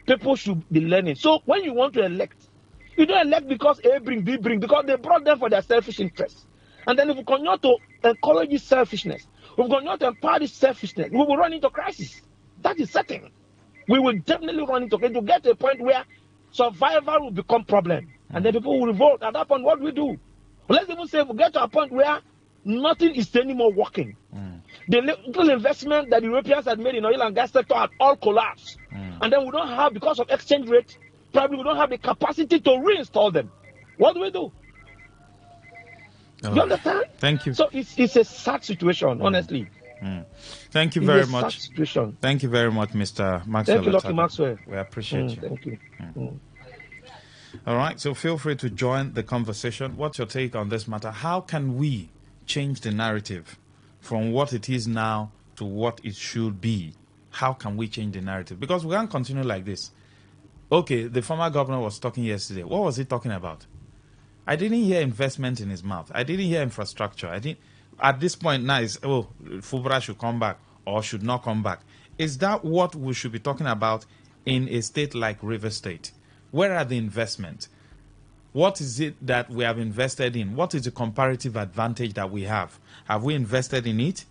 people should be learning. So when you want to elect, you don't elect because A bring, B bring, because they brought them for their selfish interests. And then if we continue to encourage this selfishness, if we continue to empower this selfishness, we will run into crisis. That is certain. We will definitely run into crisis to get to a point where survival will become problem. And then people will revolt. At that point, what do we do? Well, let's even say we get to a point where nothing is anymore working. The little investment that the Europeans had made in oil and gas sector had all collapsed. And then we don't have, because of exchange rate, probably we don't have the capacity to reinstall them. What do we do? You understand? Thank you. So it's a sad situation, honestly. Thank you It's very a sad much. situation. Thank you very much, Mr. Maxwell. Thank you, Dr. Maxwell. We appreciate you. Thank you. All right, so feel free to join the conversation. What's your take on this matter? How can we change the narrative from what it is now to what it should be? How can we change the narrative? Because we can't continue like this. Okay, the former governor was talking yesterday. What was he talking about? I didn't hear investment in his mouth. I didn't hear infrastructure. At this point now, Fubra should come back or should not come back. Is that what we should be talking about in a state like Rivers State? Where are the investments? What is it that we have invested in? What is the comparative advantage that we have? Have we invested in it?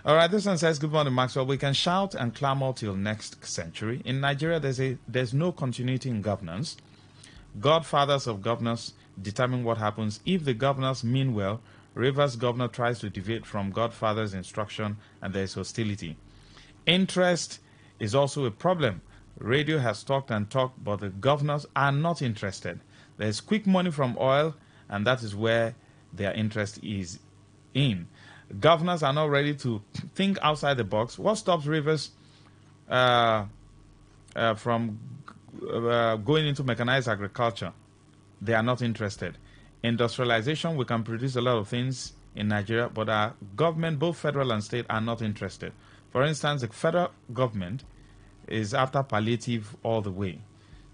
All right, this one says, good morning, Maxwell. We can shout and clamor till next century. In Nigeria, there's no continuity in governance. Godfathers of governors determine what happens. If the governors mean well, Rivers governor tries to deviate from Godfather's instruction and there is hostility. Interest is also a problem. Radio has talked and talked, but the governors are not interested. There's quick money from oil, and that is where their interest is in. Governors are not ready to think outside the box. What stops Rivers from going into mechanized agriculture? They are not interested. Industrialization, we can produce a lot of things in Nigeria, but our government, both federal and state, are not interested. For instance, the federal government is after palliative all the way.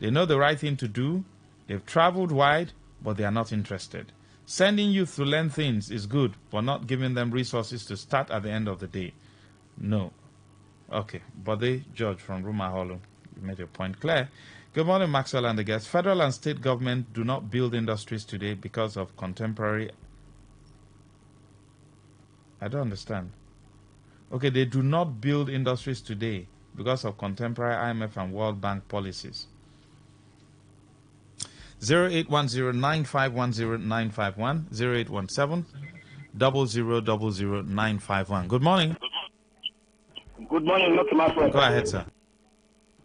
They know the right thing to do. They've traveled wide, but they are not interested. Sending youth to learn things is good, but not giving them resources to start at the end of the day. No. Okay. Bode George from Ruma Hollow, you made your point clear. Good morning, Maxwell and the guests. Federal and state government do not build industries today because of contemporary... I don't understand. Okay, they do not build industries today because of contemporary IMF and World Bank policies. 0810-9510951, 0817-00000951. Good morning. Good morning, Dr. Maxwell. Go ahead, sir.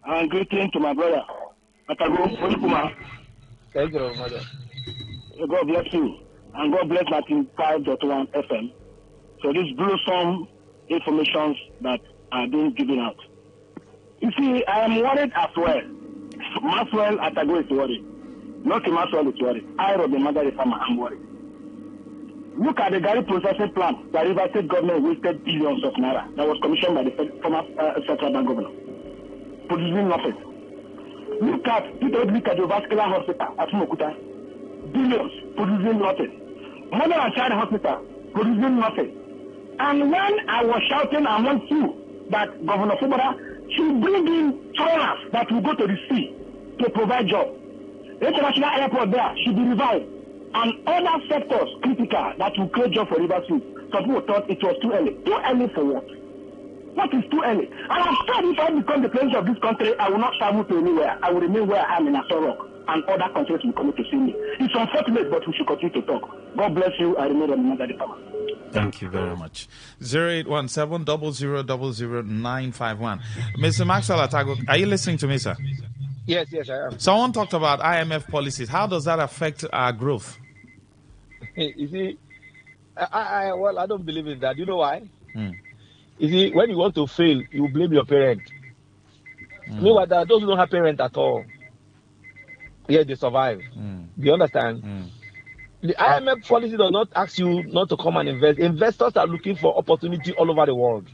And greeting to my brother. Atago, Thank you, mother. God bless you. And God bless 95.1 FM. So this gruesome information that are being given out. You see, I am worried as well. Maxwell Atago is worried. Not Maxwell is worried. I, Robin Mother Farmer, am worried. Look at the Gary processing plant. The River State government wasted billions of naira. That was commissioned by the former Central Bank governor. Producing nothing. Look at the cardiovascular hospital at Mokuta. Billions producing nothing. Mother and Child Hospital producing nothing. And when I was shouting amongst you that Governor Fubara should bring in trawlers that will go to the sea to provide jobs. The international airport there should be revived. And other sectors critical that will create jobs for River State. Some people thought it was too early. Too early for what? What is too early? And I'm sure if I become the president of this country, I will not travel to anywhere. I will remain where I am in Asorok. And other countries will come to see me. It's unfortunate, but we should continue to talk. God bless you. I remain another department. Thank you very much. 0817-00000951. Mr. Maxwell Atago, are you listening to me, sir? Yes, I am. Someone talked about IMF policies. How does that affect our growth? You see, I don't believe in that. You know why? You see, when you want to fail, you blame your parent. Meanwhile, those who don't have parents at all, yeah, they survive. Do you understand? the IMF policy does not ask you not to come and invest. Investors are looking for opportunity all over the world.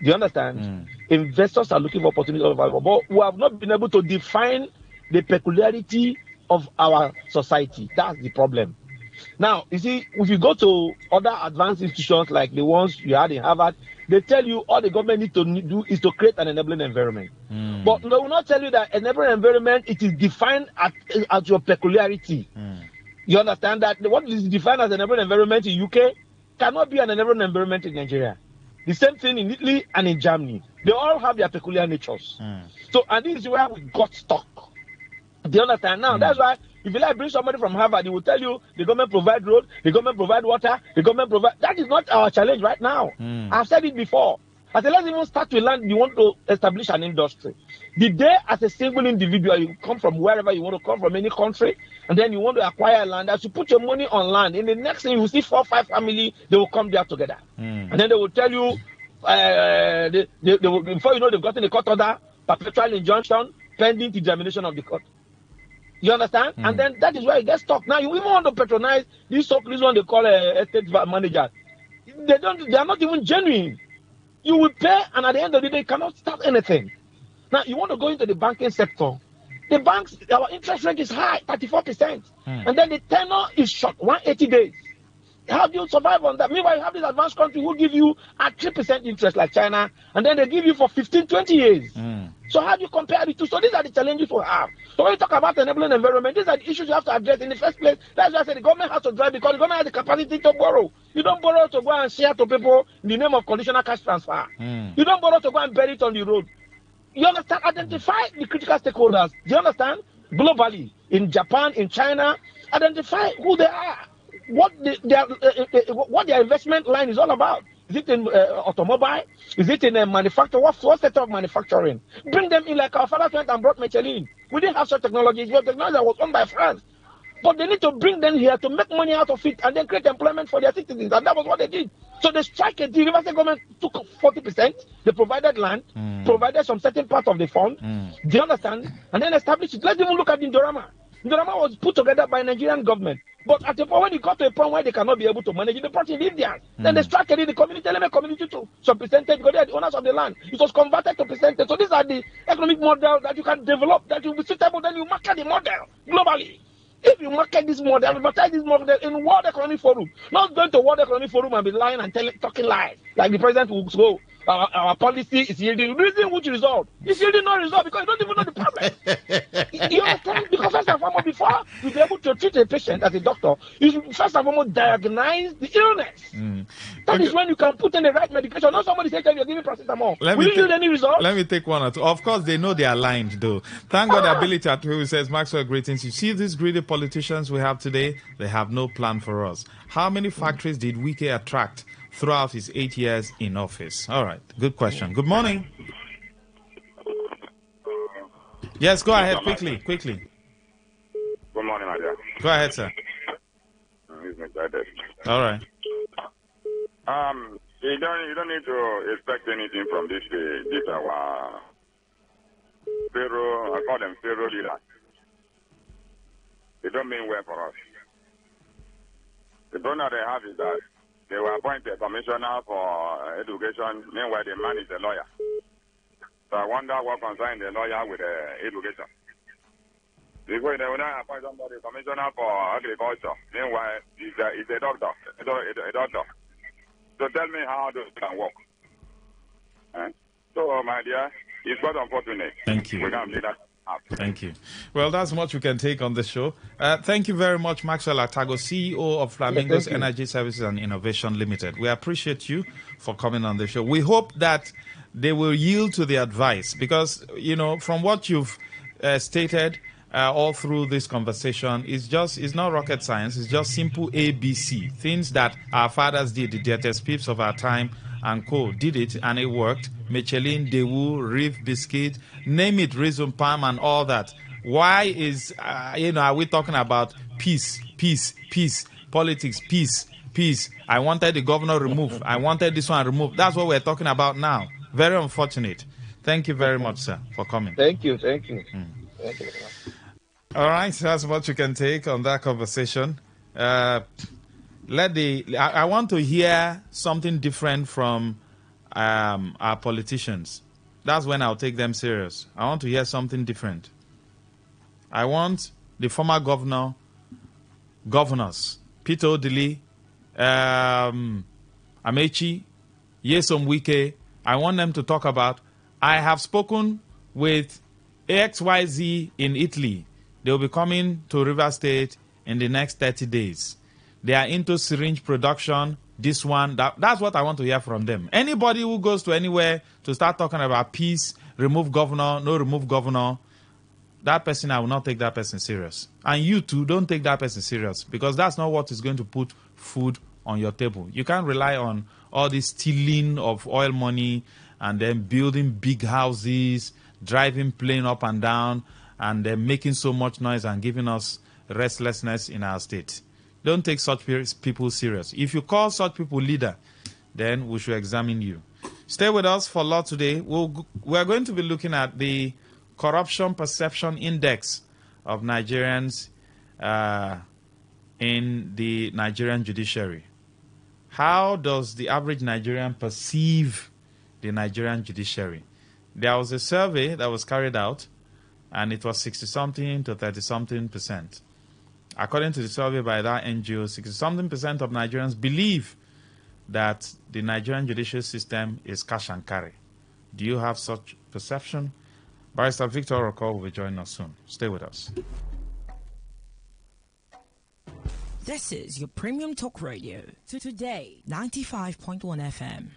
Do you understand? Investors are looking for opportunity all over the world. But we have not been able to define the peculiarity of our society. That's the problem. Now, you see, if you go to other advanced institutions like the ones you had in Harvard, they tell you all the government needs to do is to create an enabling environment. But they will not tell you that enabling environment, it is defined at your peculiarity. You understand that what is defined as an enabling environment in UK cannot be an enabling environment in Nigeria. The same thing in Italy and in Germany. They all have their peculiar natures. So, and this is where we got stuck. Do you understand? Now, that's why if you like bring somebody from Harvard, he will tell you the government provide road, the government provide water, the government provide. That is not our challenge right now. I've said it before. I said, let's even start to learn. You want to establish an industry. The day as a single individual, you come from wherever you want to come from, any country, and then you want to acquire land, as you put your money on land, in the next thing you will see 4 or 5 families, they will come there together. And then they will tell you, they will, before you know, they've gotten a court order, perpetual injunction, pending determination of the court. You understand? And then that is where it gets stuck. Now, you even want to patronize this one they call estate manager. They are not even genuine. You will pay, and at the end of the day, you cannot start anything. Now, you want to go into the banking sector. The banks, our interest rate is high, 34%. And then the tenor is short, 180 days. How do you survive on that? Meanwhile, you have this advanced country who give you at 3% interest like China, and then they give you for 15, 20 years. So how do you compare the two? So these are the challenges we have. So when you talk about enabling environment, these are the issues you have to address in the first place. That's why I said the government has to drive, because the government has the capacity to borrow. You don't borrow to go and share to people in the name of conditional cash transfer. You don't borrow to go and bury it on the road. You understand? Identify the critical stakeholders. Do you understand? Globally, in Japan, in China, identify who they are. What their investment line is all about. Is it in automobile? Is it in manufacturing? What sector of manufacturing? Bring them in like our fathers went and brought Michelin. We didn't have such technologies. We have technology that was owned by France. But they need to bring them here to make money out of it and then create employment for their citizens. And that was what they did. So they strike a deal. River State government took 40%. They provided land, provided some certain part of the fund. Do you understand? And then established it. Let's even look at Indorama. Indorama was put together by Nigerian government. But at the point when it got to a point where they cannot be able to manage it, they brought in Indians. Then they struck it in the community, element community to some percentage, because they are the owners of the land. It was converted to percentage. So these are the economic models that you can develop, that will be suitable. Then you market the model globally. If you market this model, advertise this model in World Economic Forum, not going to World Economic Forum and be lying and talking lies, like the president will go, our policy is yielding. Reason which result? It's yielding no result because you don't even know the problem. You understand? Because first and foremost, before you be able to treat a patient as a doctor, you first and foremost diagnose the illness. That is when you can put in the right medication. Not somebody say you're giving paracetamol. Will you yield any result? Let me take one or two. Of course, they know they are aligned, though. Thank God, ability at who says, Maxwell, greetings. You see these greedy politicians we have today? They have no plan for us. How many factories did Wike attract throughout his 8 years in office? All right, good question. Good morning. Yes, go ahead quickly. Good morning, my dear. Go ahead, sir. All right. You don't need to expect anything from this our Pharaoh. I call them Pharaoh leaders. They don't mean well for us. The problem they have is that they were appointed a commissioner for education. Meanwhile, the man is a lawyer. So I wonder what concerns the lawyer with education. Because they will not appoint somebody commissioner for agriculture. Meanwhile, he's a doctor. A doctor. So tell me how this can work. So, my dear, it's quite unfortunate. Thank you. We can't see that. Thank you. Well, that's much we can take on the show. Thank you very much, Maxwell Atago, CEO of Flamingos Energy Services and Innovation Limited. We appreciate you for coming on the show. We hope that they will yield to the advice because, from what you've stated all through this conversation, it's not rocket science. It's just simple ABC. Things that our fathers did, the Dietes Pips of our time and co. did it and it worked. Michelin, Daewoo, Reef, Biscuit, name it, Reason Palm and all that. Why is, are we talking about peace, politics, peace. I wanted the governor removed. I wanted this one removed. That's what we're talking about now. Very unfortunate. Thank you very much, sir, for coming. Thank you. Thank you very much. All right, that's what you can take on that conversation. I want to hear something different from our politicians. That's when I'll take them serious. I want to hear something different. I want the former governors, Peter Odili, Amechi, Yesom Wike. I want them to talk about, I have spoken with XYZ in Italy. They will be coming to River State in the next 30 days. They are into syringe production, this one. That's what I want to hear from them. Anybody who goes to anywhere to start talking about peace, remove governor, no remove governor, that person, I will not take that person serious. And you too, don't take that person serious, because that's not what is going to put food on your table. You can't rely on all this stealing of oil money and then building big houses, driving plane up and down, and then making so much noise and giving us restlessness in our state. Don't take such people serious. If you call such people leader, then we should examine you. Stay with us for Law Today. We're going to be looking at the Corruption Perception Index of Nigerians in the Nigerian judiciary. How does the average Nigerian perceive the Nigerian judiciary? There was a survey that was carried out, and it was 60-something to 30-something%. According to the survey by that NGO, 60-something% of Nigerians believe that the Nigerian judicial system is cash and carry. Do you have such perception? Barrister Victor Orokor will be joining us soon. Stay with us. This is your premium talk radio. Today, 95.1 FM.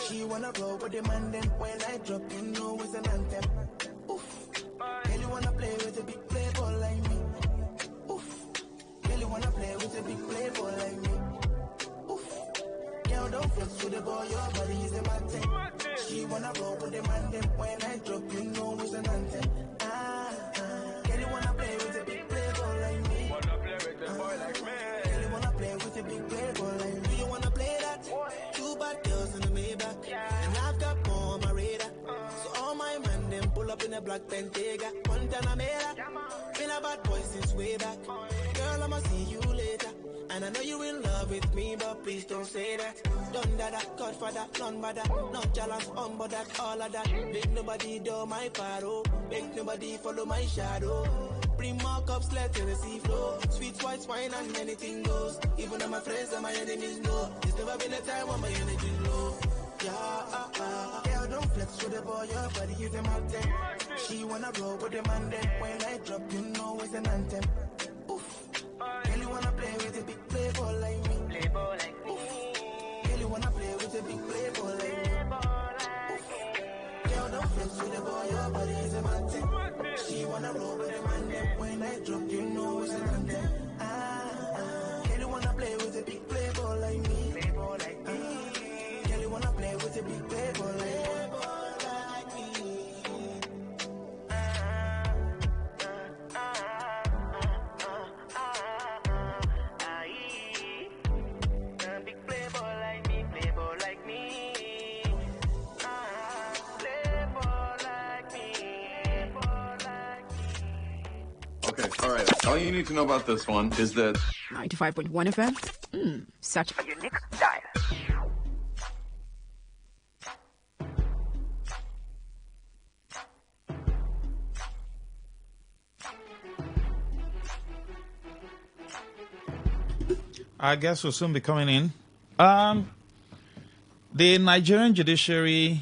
She wanna roll with the man, then when I drop, you know it's an anthem. Oof. Girl, you wanna play with a big playboy like me. Oof. Girl, you wanna play with a big playboy like me. Oof. Girl, don't flex with the boy, your body is a matter. She wanna roll with the man, then when I drop, you know it's an anthem. Girl, you wanna play with a big playboy like me. Wanna play with a boy like me. Girl, you wanna play with a big playboy like me. Do you wanna play that? Two bad girls in the Maybach. And I've got more on my radar. So all my man them pull up in a black Bentayga. Montana Mera. Been a bad boy since way back. Girl, I'ma see you later. And I know you in love with me, but please don't say that. Done that, Godfather, none bother. Not jealous, but that, all of that. Make nobody do my paro. Make nobody follow my shadow. Bring more cups, let the sea flow. Sweet white wine and anything goes. Even on my friends and my enemies know. There's never been a time when my energy low. Yeah, girl, don't flex with the boy, your body is a mountain. She wanna roll with the man, then when I drop, you know it's an anthem. Oof. Girl, you wanna play with a big playboy like me. Playboy like me. Girl, you wanna play with a big playboy like me. Girl, don't flex with the boy, your body is a mountain. She wanna roll with the man, then when I drop, you know it's an anthem. Girl, you wanna play with a big playboy like me. Playboy like me. Girl, you wanna play with a big playboy like me. Okay, all right. All you need to know about this one is that 95.1 FM. Search for your next dial. I guess we'll soon be coming in. The Nigerian judiciary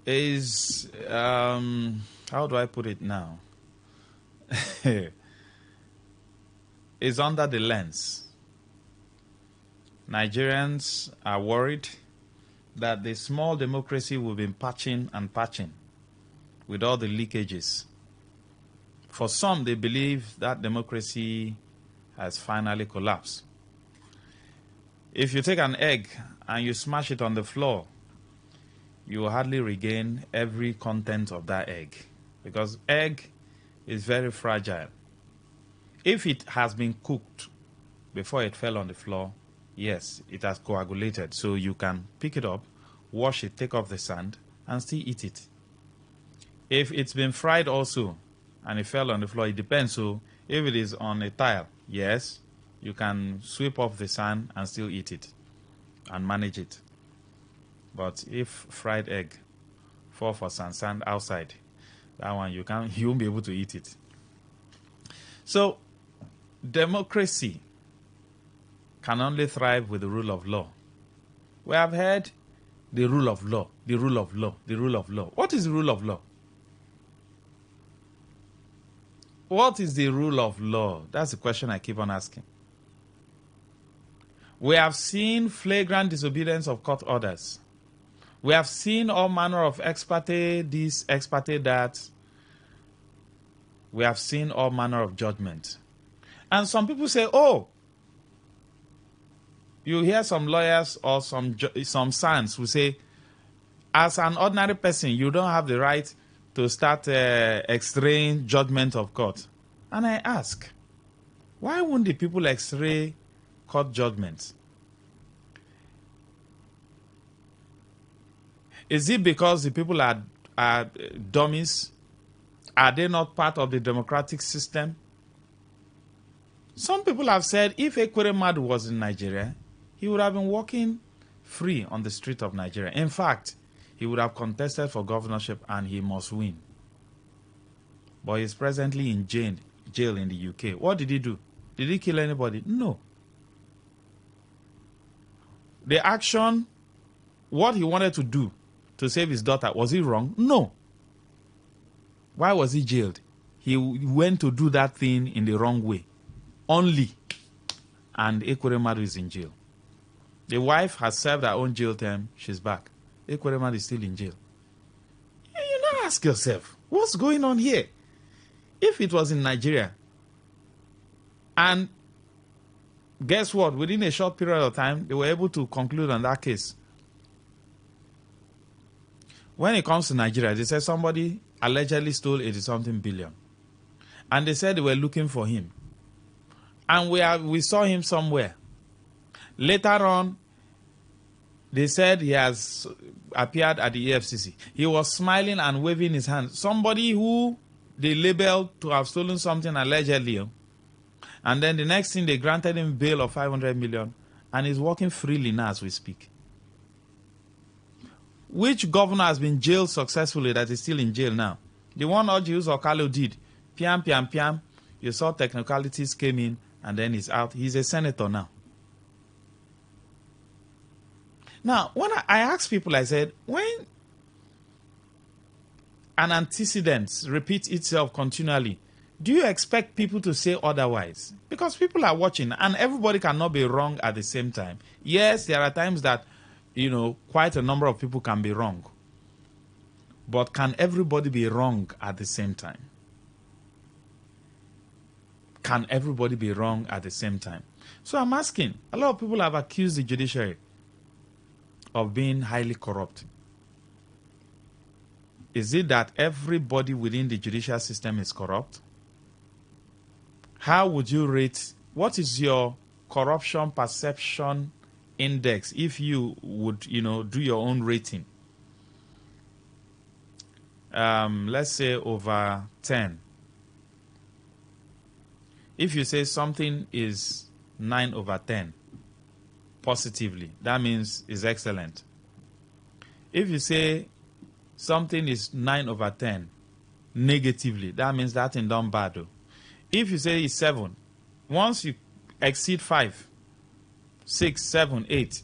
is, how do I put it now? Is under the lens. Nigerians are worried that the small democracy will be patching and patching with all the leakages. For some, they believe that democracy has finally collapsed. If you take an egg and you smash it on the floor, you will hardly regain every content of that egg, because egg is very fragile. If it has been cooked before it fell on the floor, yes, it has coagulated, so you can pick it up, wash it, take off the sand, and still eat it. If it's been fried also, and it fell on the floor, it depends. So if it is on a tile, yes, you can sweep off the sand and still eat it and manage it. But if fried egg fall for sand outside, that one you won't be able to eat it. So democracy can only thrive with the rule of law. We have heard the rule of law, the rule of law, the rule of law. What is the rule of law? What is the rule of law? That's the question I keep on asking. We have seen flagrant disobedience of court orders. We have seen all manner of ex parte this, ex parte that. We have seen all manner of judgment. And some people say, oh, you hear some lawyers or some sons who say, as an ordinary person, you don't have the right to start extraying judgment of court. And I ask, why won't the people extray court judgments? Is it because the people are dummies? Are they not part of the democratic system? Some people have said if Ekweremadu was in Nigeria, he would have been walking free on the street of Nigeria. In fact, he would have contested for governorship and he must win. But he's presently in jail in the UK. What did he do? Did he kill anybody? No. The action, what he wanted to do to save his daughter, was he wrong? No. Why was he jailed? He went to do that thing in the wrong way. Only. And Ekweremadu is in jail. The wife has served her own jail term. She's back. Ekweremadu is still in jail. You now ask yourself, what's going on here? If it was in Nigeria, and guess what? Within a short period of time, they were able to conclude on that case. When it comes to Nigeria, they said somebody allegedly stole 80-something billion. And they said they were looking for him. And we saw him somewhere. Later on, they said he has appeared at the EFCC. He was smiling and waving his hand. Somebody who they labeled to have stolen something allegedly. And then the next thing, they granted him bail of 500 million. And he's walking freely now as we speak. Which governor has been jailed successfully that is still in jail now? The one Ojius Okalo did. Piam, piam, piam. You saw technicalities came in and then he's out. He's a senator now. Now, when I ask people, I said, when an antecedent repeats itself continually, do you expect people to say otherwise? Because people are watching and everybody cannot be wrong at the same time. Yes, there are times that, quite a number of people can be wrong. But can everybody be wrong at the same time? Can everybody be wrong at the same time? So I'm asking, a lot of people have accused the judiciary of being highly corrupt. Is it that everybody within the judicial system is corrupt? How would you rate, what is your corruption perception index if you would, do your own rating? Let's say over 10. If you say something is 9 over 10, positively, that means it's excellent. If you say something is 9 over 10, negatively, that means that thing done bad. Though. If you say it's 7, once you exceed 5, 6, 7, 8,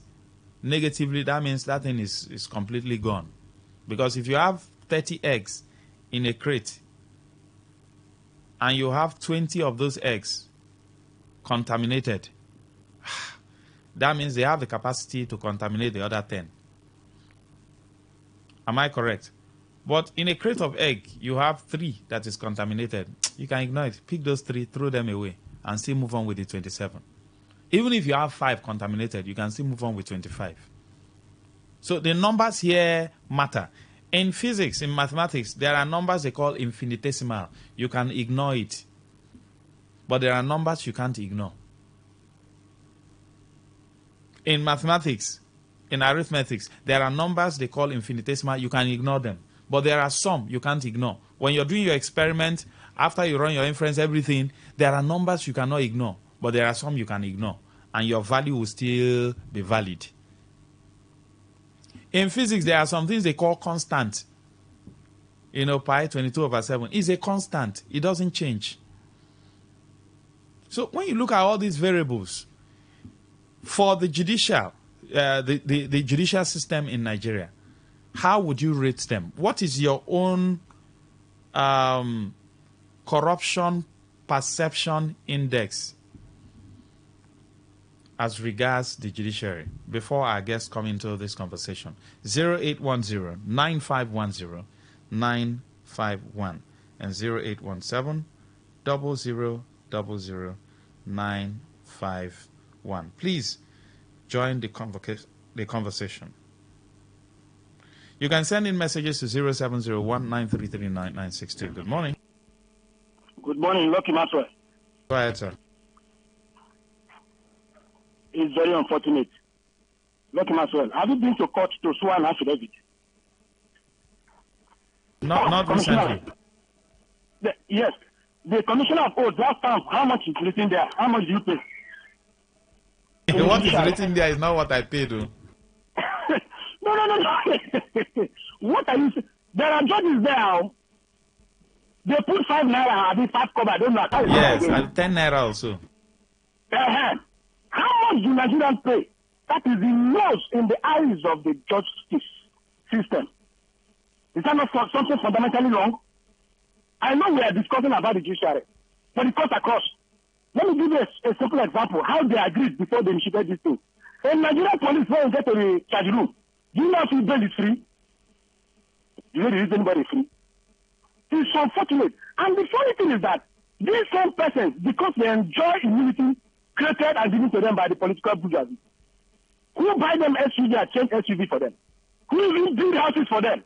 negatively, that means that thing is completely gone. Because if you have 30 eggs in a crate and you have 20 of those eggs contaminated, that means they have the capacity to contaminate the other 10. Am I correct? But in a crate of egg, you have 3 that is contaminated. You can ignore it. Pick those 3, throw them away, and still move on with the 27. Even if you have 5 contaminated, you can still move on with 25. So the numbers here matter. In physics, in mathematics, there are numbers they call infinitesimal. You can ignore it. But there are numbers you can't ignore. In mathematics, in arithmetics, there are numbers they call infinitesimal. You can ignore them. But there are some you can't ignore. When you're doing your experiment, after you run your inference, everything, there are numbers you cannot ignore. But there are some you can ignore. And your value will still be valid. In physics, there are some things they call constant. You know, pi 22/7 is a constant. It doesn't change. So when you look at all these variables, for the judicial, the judicial system in Nigeria, how would you rate them? What is your own corruption perception index as regards the judiciary? Before our guests come into this conversation, 0810-9510-951 and 0817-0000-951. Please join the conversation. You can send in messages to 0701-933-9962. Good morning. Good morning, Lucky Maxwell. Go ahead, sir. It's very unfortunate. Lucky Maxwell, have you been to court to swear an affidavit? Not recently. Yes. The commissioner of oaths, last time, how much is written there? How much do you pay? What is written there is not what I paid. No. What are you saying? There are judges there. They put 5 naira, I think 5 cover, I don't know. Yes, and 10 naira also. How much do Nigerians pay? That is the most in the eyes of the justice system. Is that not something fundamentally wrong? I know we are discussing about the judiciary, but it cuts across. Let me give you a simple example how they agreed before they initiated this thing. In Nigerian police, when you get to the charge room, do you know if bail is free? Do you know there is anybody free? It's unfortunate. And the funny thing is that these same persons, because they enjoy immunity created and given to them by the political bourgeoisie, who buy them SUV and change SUV for them, who even build houses for them,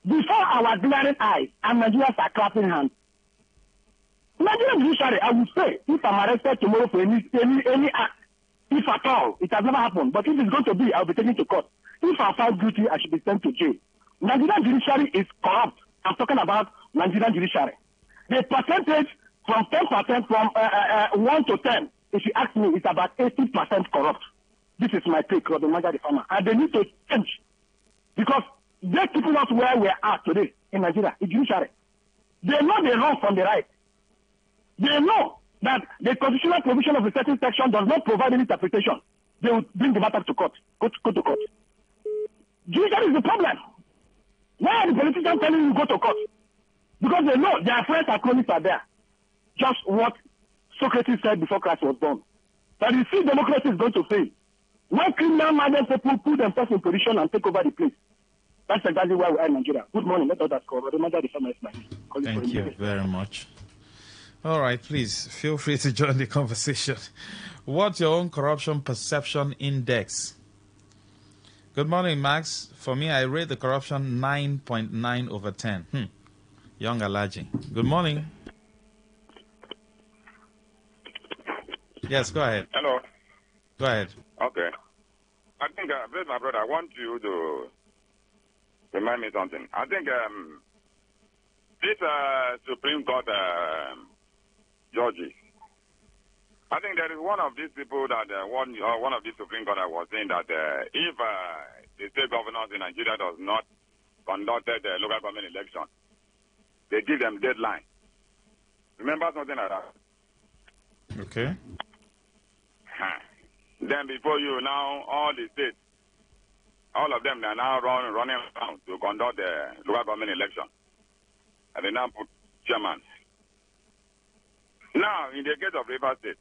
before our glaring eyes, and Nigerians are clapping hands. Nigerian judiciary, I would say, if I'm arrested tomorrow for any act, if at all, it has never happened, but if it's going to be, I'll be taken to court. If I'm found guilty, I should be sent to jail. Nigerian judiciary is corrupt. I'm talking about Nigerian judiciary. The percentage from 10%, from 1 to 10, if you ask me, it's about 80% corrupt. This is my take, Robin Maga the farmer. And they need to change. Because they're keeping us where we are today in Nigeria, the judiciary. They know the wrong from the right. They know that the constitutional provision of a certain section does not provide any interpretation. They will bring the matter to court. Go to court. Judiciary is the problem. Why are the politicians telling you go to court? Because they know their friends and cronies are there. Just what Socrates said before Christ was born. That you see democracy is going to fail. When criminal-minded people put themselves in position and take over the place. That's exactly why we are in Nigeria. Good morning. Let others call. Thank you very much. All right, please feel free to join the conversation. What's your own corruption perception index? Good morning, Max. For me, I rate the corruption 9.9 over 10. Young Alaji. Good morning. Yes, go ahead. Hello. Go ahead. Okay. I think, my brother, I want you to remind me something. I think this Supreme Court judges, I think there is one of these people that one of these Supreme Court was saying that if the state governors in Nigeria does not conduct the local government election, they give them deadline. Remember something like that? Okay. Then before you now, all the states, All of them, they are now running around to conduct the local government election. And they now put chairman. Now, in the case of River State,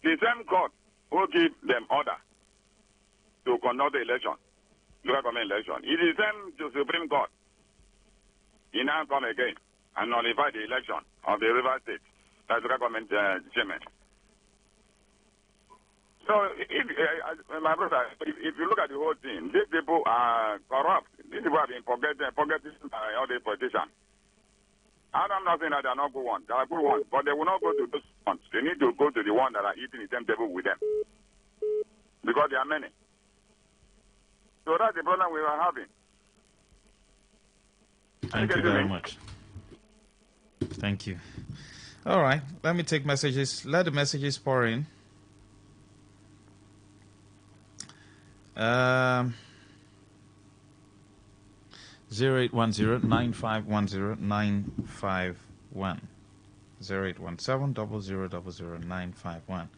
the same court who give them order to conduct the election, local government election, it is the same to Supreme Court. He now come again and nullify the election of the River State, that's local government chairman. So, my brother, if you look at the whole thing, these people are corrupt. These people have been forgetting all the politicians. I'm not saying that they are not good ones. They are good ones, but they will not go to those ones. They need to go to the ones that are eating the same table with them. Because there are many. So that's the problem we are having. Thank you very much. Thank you. All right, let me take messages. Let the messages pour in. 0810-9510-951. 0817-0000-951.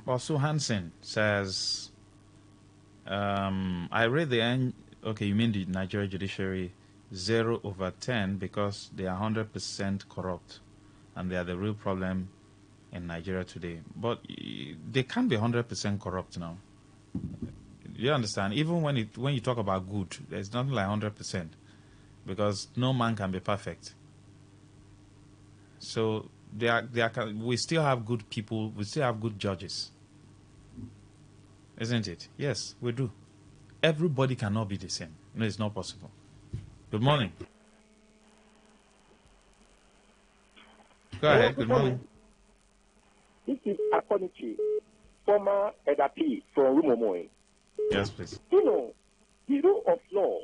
Also, Hansen says, I read the end. Okay, you mean the Nigeria judiciary 0/10 because they are 100% corrupt, and they are the real problem in Nigeria today. But they can't be 100% corrupt now. You understand? Even when you talk about good, there's nothing like 100%, because no man can be perfect. So we still have good people. We still have good judges, isn't it? Yes, we do. Everybody cannot be the same. No, it's not possible. Good morning. Go ahead. Good morning. This is Akonichi, former EDAP from Rumomoy. Yes, please. You know, the rule of law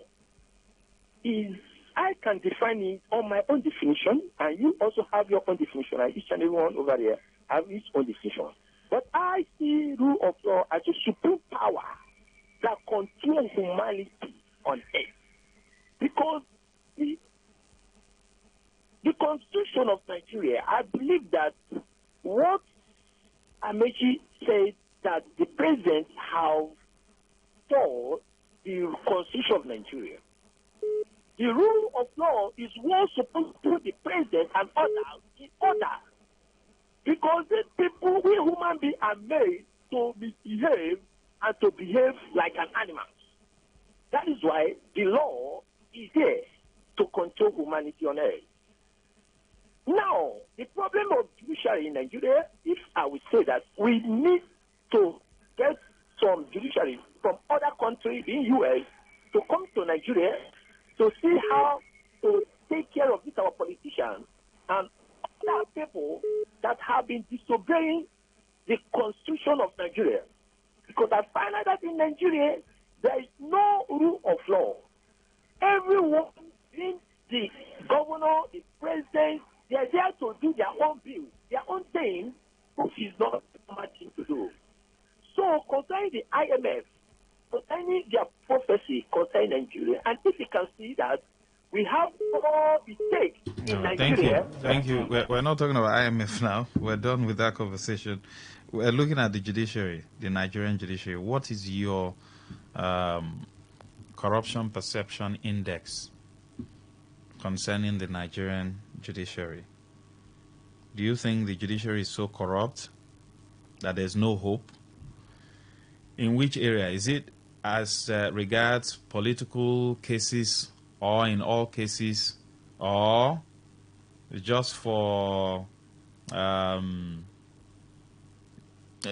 is, I can define it on my own definition, and you also have your own definition, and each and every one over there have its own definition. But I see rule of law as a supreme power that controls humanity on earth. Because the Constitution of Nigeria, I believe that what Amechi said, that the president have for the Constitution of Nigeria. The rule of law is what's supposed to put the president and others in order. Because the people, we human beings, are made to misbehave and to behave like an animal. That is why the law is there to control humanity on earth. Now, the problem of judiciary in Nigeria, if I would say that we need to get some judiciary from other countries in U.S. to come to Nigeria to see how to take care of this, our politicians and other people that have been disobeying the Constitution of Nigeria. Because I find out that in Nigeria, there is no rule of law. Everyone, in the governor, the president, they are there to do their own bill, their own thing, which is not much to do. So, concerning the IMF, concerning their prophecy concerning Nigeria, and if you can see that we have all it takes in Nigeria. Thank you. We're not talking about IMF now. We're done with that conversation. We're looking at the judiciary, the Nigerian judiciary. What is your corruption perception index concerning the Nigerian judiciary? Do you think the judiciary is so corrupt that there's no hope? In which area? Is it as regards political cases, or in all cases, or just for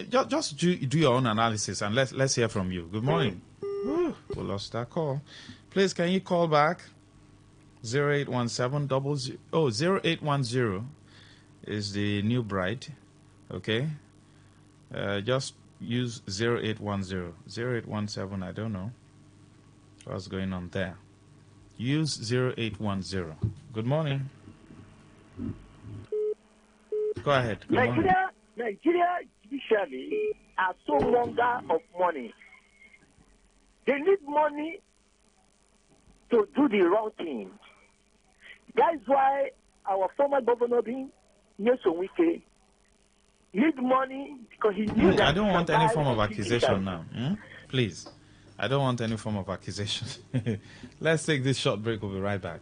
just do your own analysis, and let's hear from you. Good morning. Ooh, we lost that call. Please, can you call back? 0817 0810 is the new bride. Okay, just use 0810. 0817, I don't know what's going on there. Use 0810. Good morning. Go ahead. Good morning. Nigeria judiciary are so longer of money. They need money to do the wrong thing. That's why our former governor, being Nyesom Wike, need money because he knew that I don't he want can any buy form of a cheap accusation inside. now. Please. I don't want any form of accusation. Let's take this short break. We'll be right back.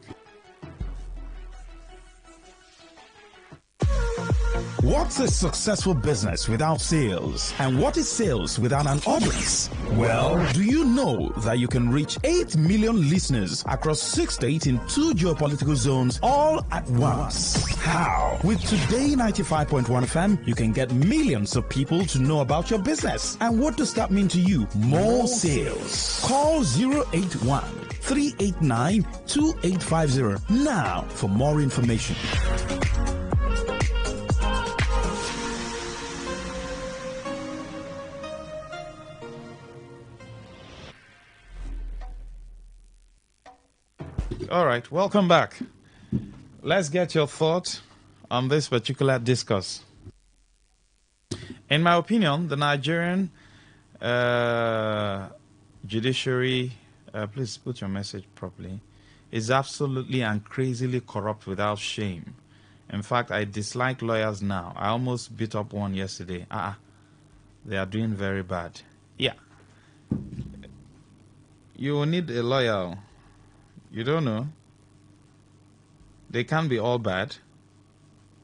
What's a successful business without sales? And what is sales without an audience? Well, do you know that you can reach 8 million listeners across 6 states in 2 geopolitical zones all at once? How? With Today 95.1 FM, you can get millions of people to know about your business. And what does that mean to you? More sales. Call 081 389 2850 now for more information. All right, welcome back. Let's get your thoughts on this particular discourse. In my opinion, the Nigerian judiciary, please put your message properly, is absolutely and crazily corrupt without shame. In fact, I dislike lawyers now. I almost beat up one yesterday. They are doing very bad. Yeah. You will need a lawyer. You don't know. They can't be all bad.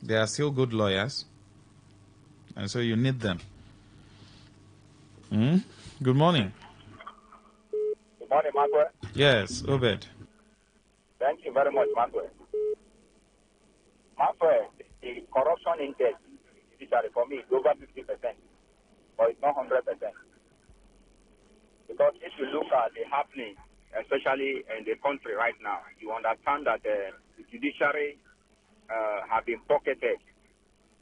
They are still good lawyers. And so you need them. Good morning. Good morning, Margaret. Yes, Obed. Thank you very much, Margaret. Margaret, the corruption index, especially for me, is over 50%, but it's not 100%. Because if you look at the happening, especially in the country right now, you understand that the judiciary have been pocketed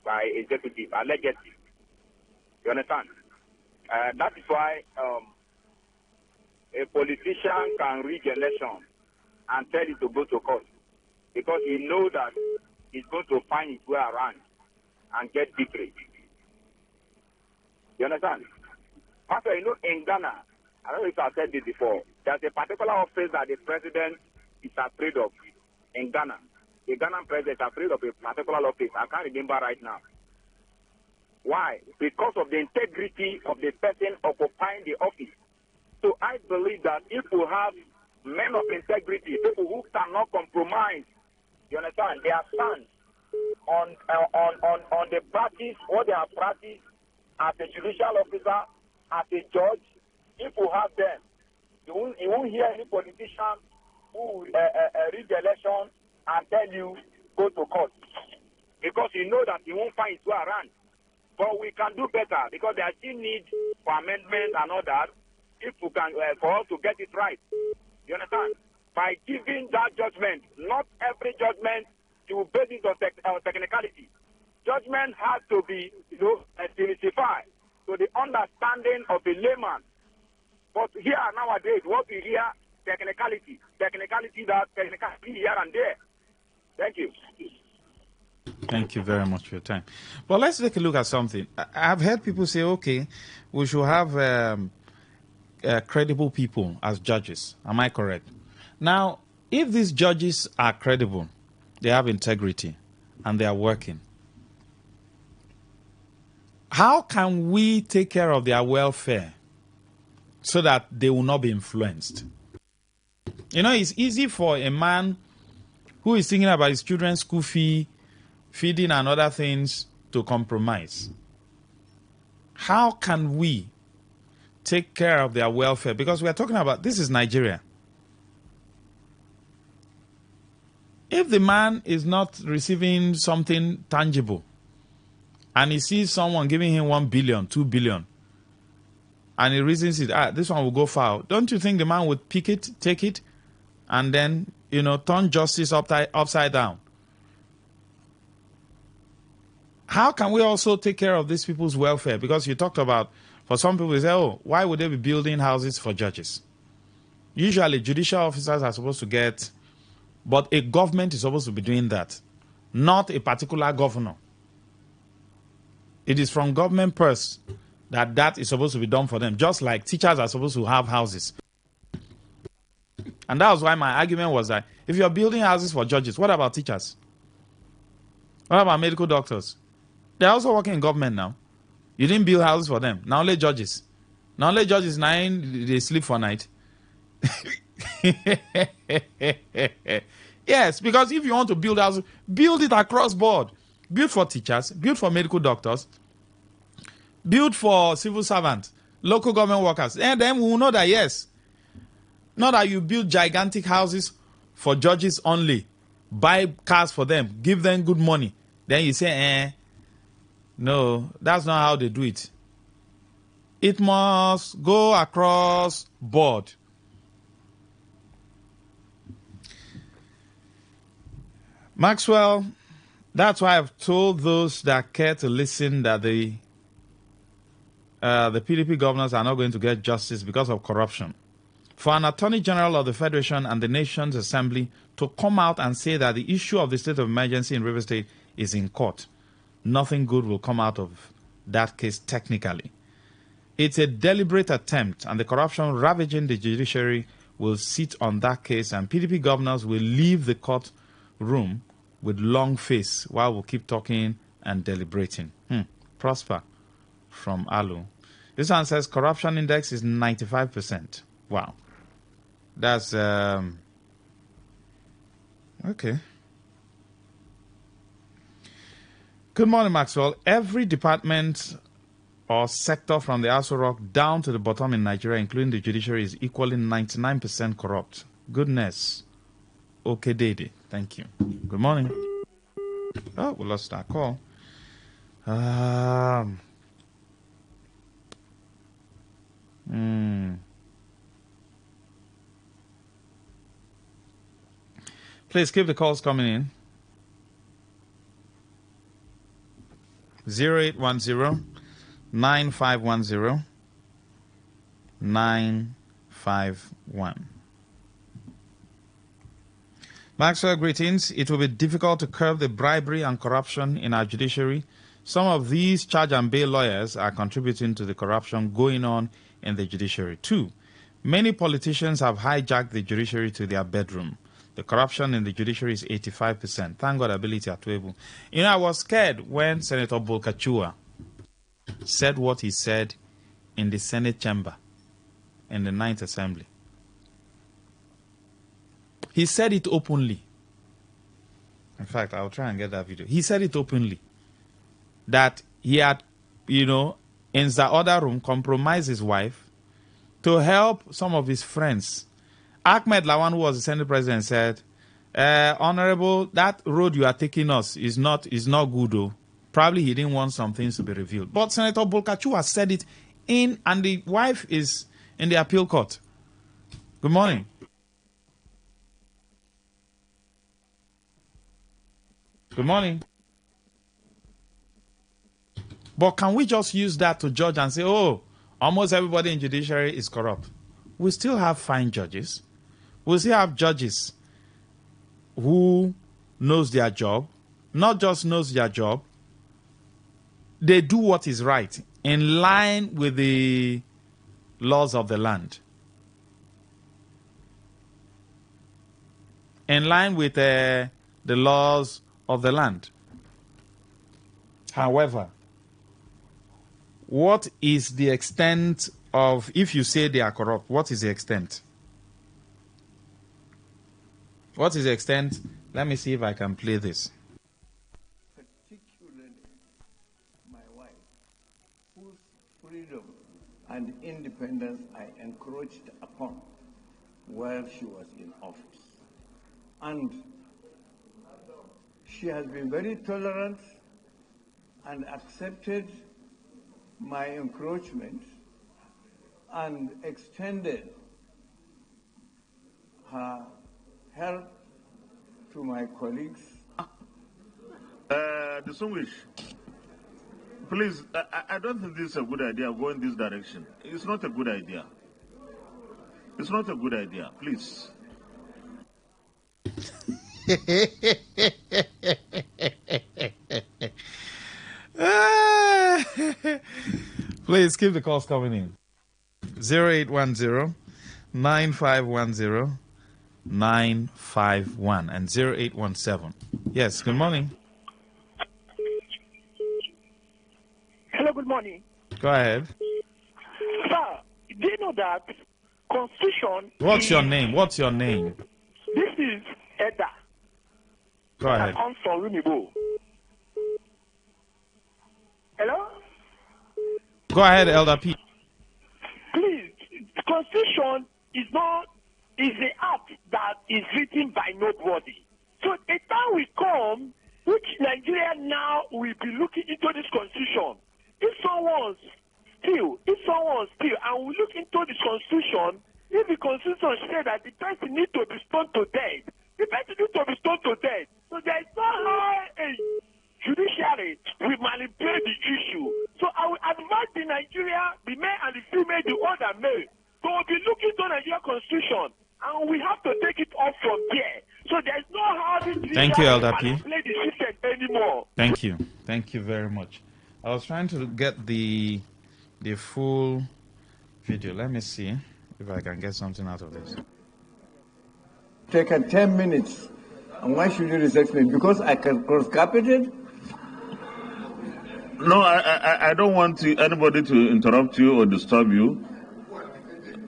by executive, allegedly. You understand? That is why a politician can rig election and tell you to go to court because he knows that he's going to find his way around and get victory. You understand? After, in Ghana, I don't know if I've said this before, there's a particular office that the president is afraid of in Ghana. The Ghanaian president is afraid of a particular office. I can't remember right now. Why? Because of the integrity of the person occupying the office. So I believe that if we have men of integrity, people who cannot compromise, you understand, their stance on the practice, what they have practiced as a judicial officer, as a judge, if we have them, you won't hear any politician who will rig the election and tell you go to court. Because you know that you won't find his way around. But we can do better because there still need for amendment and all that if we can, for us to get it right. You understand? By giving that judgment, not every judgment you base it on technicality. Judgment has to be, demystified to the understanding of the layman. But here nowadays, what we hear, technicality here and there. Thank you. Thank you very much for your time. But let's take a look at something. I've heard people say, okay, we should have credible people as judges. Am I correct? Now, if these judges are credible, they have integrity, and they are working, how can we take care of their welfare so that they will not be influenced? It's easy for a man who is thinking about his children's school fee, feeding and other things to compromise. How can we take care of their welfare? Because we are talking about, this is Nigeria. If the man is not receiving something tangible and he sees someone giving him 1 billion, 2 billion, and he reasons it, this one will go far, don't you think the man would pick it, take it, and then, turn justice upside down? How can we also take care of these people's welfare? Because you talked about, for some people, they say, why would they be building houses for judges? Usually, judicial officers are supposed to get, but a government is supposed to be doing that, not a particular governor. It is from government purse that is supposed to be done for them, just like teachers are supposed to have houses. And that was why my argument was that if you're building houses for judges, what about teachers? What about medical doctors? They're also working in government now. You didn't build houses for them. Now only judges. Now only judges, 9, they sleep for night. Yes, because if you want to build houses, build it across board. Build for teachers, build for medical doctors, build for civil servants, local government workers. And then we will know that, yes, not that you build gigantic houses for judges only, buy cars for them, give them good money. Then you say, no, that's not how they do it. It must go across board. Maxwell, that's why I've told those that care to listen that the PDP governors are not going to get justice because of corruption. For an Attorney General of the Federation and the Nation's Assembly to come out and say that the issue of the state of emergency in River State is in court, nothing good will come out of that case technically. It's a deliberate attempt, and the corruption ravaging the judiciary will sit on that case, and PDP governors will leave the court room with long face while we keep talking and deliberating. Prosper from Alu. This one says corruption index is 95%. Wow. That's okay. Good morning, Maxwell. Every department or sector from the Aso Rock down to the bottom in Nigeria, including the judiciary, is equally 99% corrupt. Goodness. Okay, Dede. Thank you. Good morning. Oh, we lost our call. Please keep the calls coming in. 0810 9510 951. Maxwell, greetings. It will be difficult to curb the bribery and corruption in our judiciary. Some of these charge and bail lawyers are contributing to the corruption going on in the judiciary. 2, many politicians have hijacked the judiciary to their bedroom. The corruption in the judiciary is 85%. Thank God ability at able. You know, I was scared when Senator Bolkachua said what he said in the Senate chamber in the 9th Assembly. He said it openly. In fact, I'll try and get that video. He said it openly. That he had, in the other room, compromised his wife to help some of his friends. Ahmed Lawan, who was the Senate president, said, Honorable, that road you are taking us is not good, though. Probably he didn't want some things to be revealed. But Senator Bolkachua said it and the wife is in the appeal court. Good morning. Good morning. But can we just use that to judge and say, oh, almost everybody in judiciary is corrupt? We still have fine judges. We still have judges who knows their job, not just knows their job, they do what is right in line with the laws of the land. In line with the laws of the land. However, what is the extent of, if you say they are corrupt, what is the extent? What is the extent? Let me see if I can play this. Particularly my wife, whose freedom and independence I encroached upon while she was in office. And she has been very tolerant and accepted my encroachment and extended her help to my colleagues. Distinguished, please, I don't think this is a good idea, go in this direction. It's not a good idea. It's not a good idea, please. Please keep the calls coming in. 0810 9510 951 and 0817. Yes, good morning. good morning. Go ahead. Sir, do you know that Constitution... What's your name? What's your name? This is Edda. Go ahead. That comes from Unibo. Hello? Go ahead, Elder P. Please, the Constitution is the act that is written by nobody. So a time will come which Nigeria now will be looking into this Constitution. If someone steal, and we look into this Constitution, if the Constitution says that the person needs to be stoned to death, the person needs to be stoned to death. So there is no how a judiciary will manipulate the issue. So I will advise the Nigeria, the male and the female, the older male, to be looking to Nigeria Constitution, and we have to take it off from there. So there is no how the Thank you, Elder P. manipulate the system anymore. Thank you. Thank you very much. I was trying to get the full video. Let me see if I can get something out of this. Take 10 minutes. And why should you reject me? Because I can cross-carpet it? No, I don't want anybody to interrupt you or disturb you.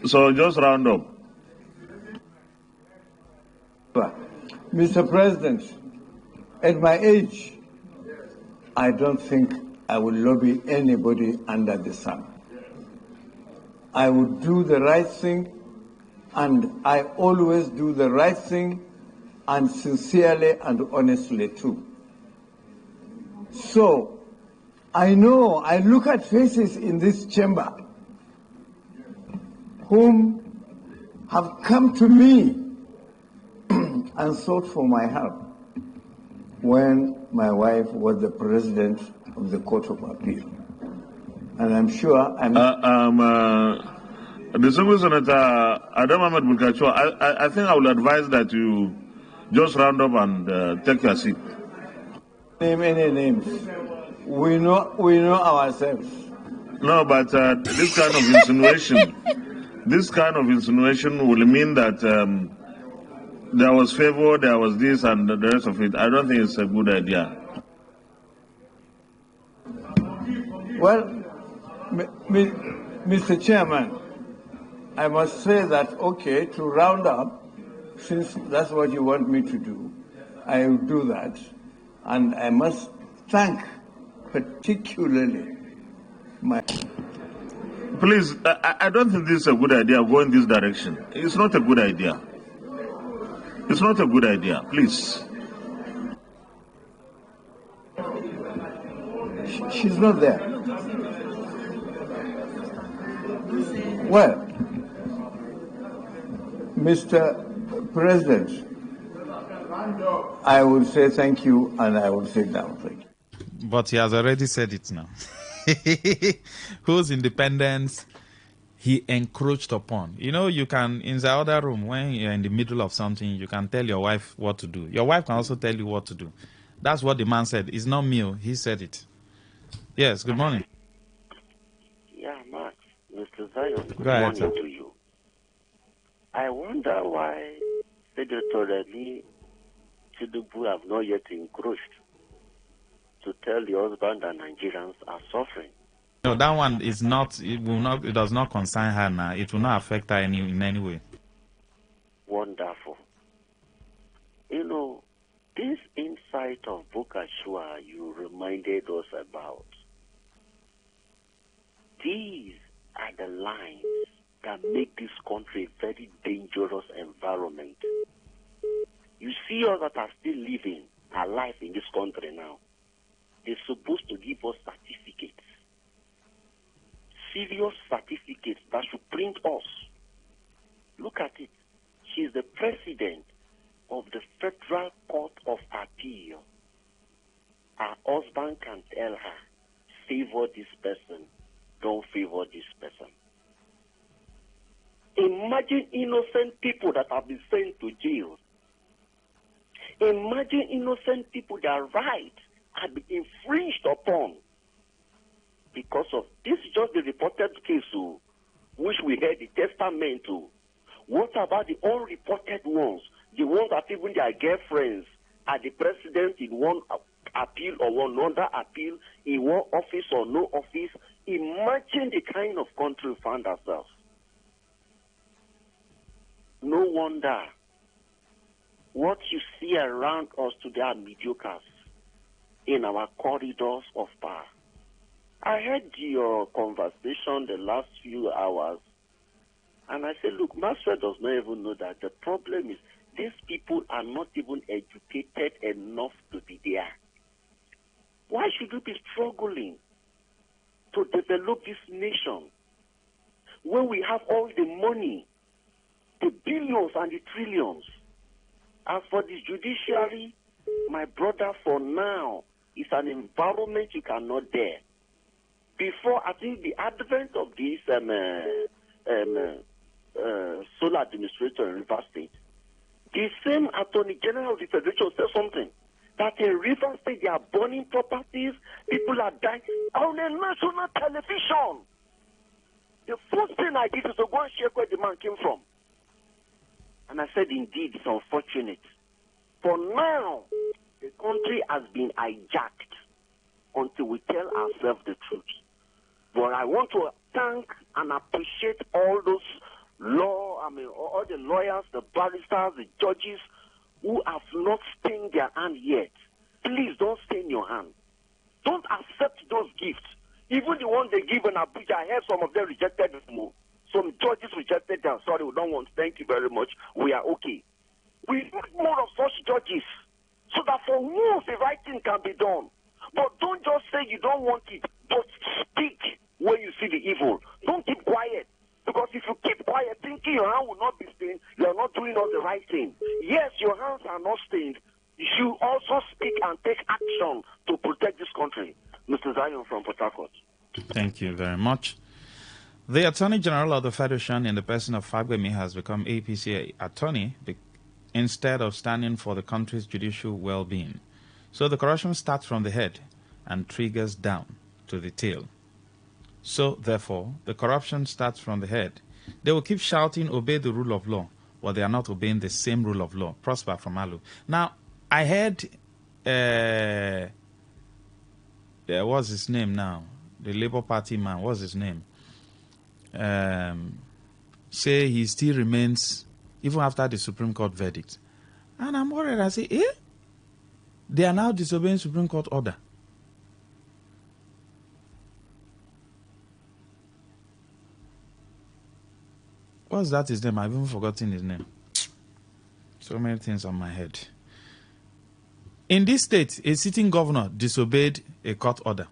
So just round up. Mr. President, at my age, I don't think I will lobby anybody under the sun. I would do the right thing, and I always do the right thing, and sincerely and honestly too. So, I know, I look at faces in this chamber whom have come to me and sought for my help when my wife was the president of the Court of Appeal. And I'm sure the Single Senator Adam Ahmed Bulkacho, I think I will advise that you just round up and take your seat. Name any names. We know ourselves. No, but this kind of insinuation will mean that there was favor, there was this, and the rest of it. I don't think it's a good idea. Well, Mr. Chairman, I must say that, okay, to round up, since that's what you want me to do, I will do that. And I must thank particularly my... Please, I don't think this is a good idea, go in this direction. It's not a good idea. It's not a good idea, please. She's not there. Well, Mr. President, I will say thank you and I will sit down. Thank you. But he has already said it now. Whose independence he encroached upon. You know, you can, in the other room, when you're in the middle of something, you can tell your wife what to do. Your wife can also tell you what to do. That's what the man said. It's not me. He said it. Yes, good morning. Yeah, Mark. Mr. Zion, good Go ahead, morning sir. to you. I wonder why Senator Tinubu have not yet encroached to tell the husband that Nigerians are suffering. No, that one is not. It will not. It does not concern her now. It will not affect her in any way. Wonderful. You know, this insight of Bokashua you reminded us about, these are the lines that make this country a very dangerous environment. You see us that are still living our life in this country now. They're supposed to give us certificates. Serious certificates that should print us. Look at it. She's the president of the Federal Court of Appeal. Her husband can tell her, favor this person, don't favor this person. Imagine innocent people that have been sent to jail. Imagine innocent people, their rights have been infringed upon because of this. Is just the reported case, which we heard the testament to. What about the unreported ones? The ones that even their girlfriends are the president in one appeal or another appeal, in one office or no office. Imagine the kind of country we found ourselves. No wonder what you see around us today are mediocres in our corridors of power. I heard your conversation the last few hours, and I said, look, Maxwell does not even know that the problem is these people are not even educated enough to be there. Why should we be struggling to develop this nation when we have all the money, the billions and the trillions? As for the judiciary, my brother, for now, it's an environment you cannot dare. Before, I think, the advent of this sole administrator in River State, the same Attorney General of the Federation said something, that in River State they are burning properties, people are dying on a national television. The first thing I did is to go and check where the man came from. And I said, indeed, it's unfortunate. For now, the country has been hijacked until we tell ourselves the truth. But I want to thank and appreciate all those all the lawyers, the barristers, the judges who have not stained their hand yet. Please don't stain your hand. Don't accept those gifts. Even the ones they give in Abuja, I heard some of them rejected them. Some judges rejected them. Sorry, we don't want. Thank you very much. We are okay. We need more of such judges so that for once the right thing can be done. But don't just say you don't want it, but speak when you see the evil. Don't keep quiet. Because if you keep quiet thinking your hand will not be stained, you are not doing all the right thing. Yes, your hands are not stained. You also speak and take action to protect this country. Mr. Zion from Port Harcourt. Thank you very much. The Attorney General of the Federation in the person of Fagbemi has become APC attorney instead of standing for the country's judicial well-being. So the corruption starts from the head and triggers down to the tail. So, therefore, the corruption starts from the head. They will keep shouting, obey the rule of law, but they are not obeying the same rule of law. Prosper from Alu. Now, I heard, what's his name now? The Labour Party man, what's his name? Say he still remains, even after the Supreme Court verdict. And I'm worried. I say, they are now disobeying Supreme Court order. What's that his name? I've even forgotten his name. So many things on my head. In this state, a sitting governor disobeyed a court order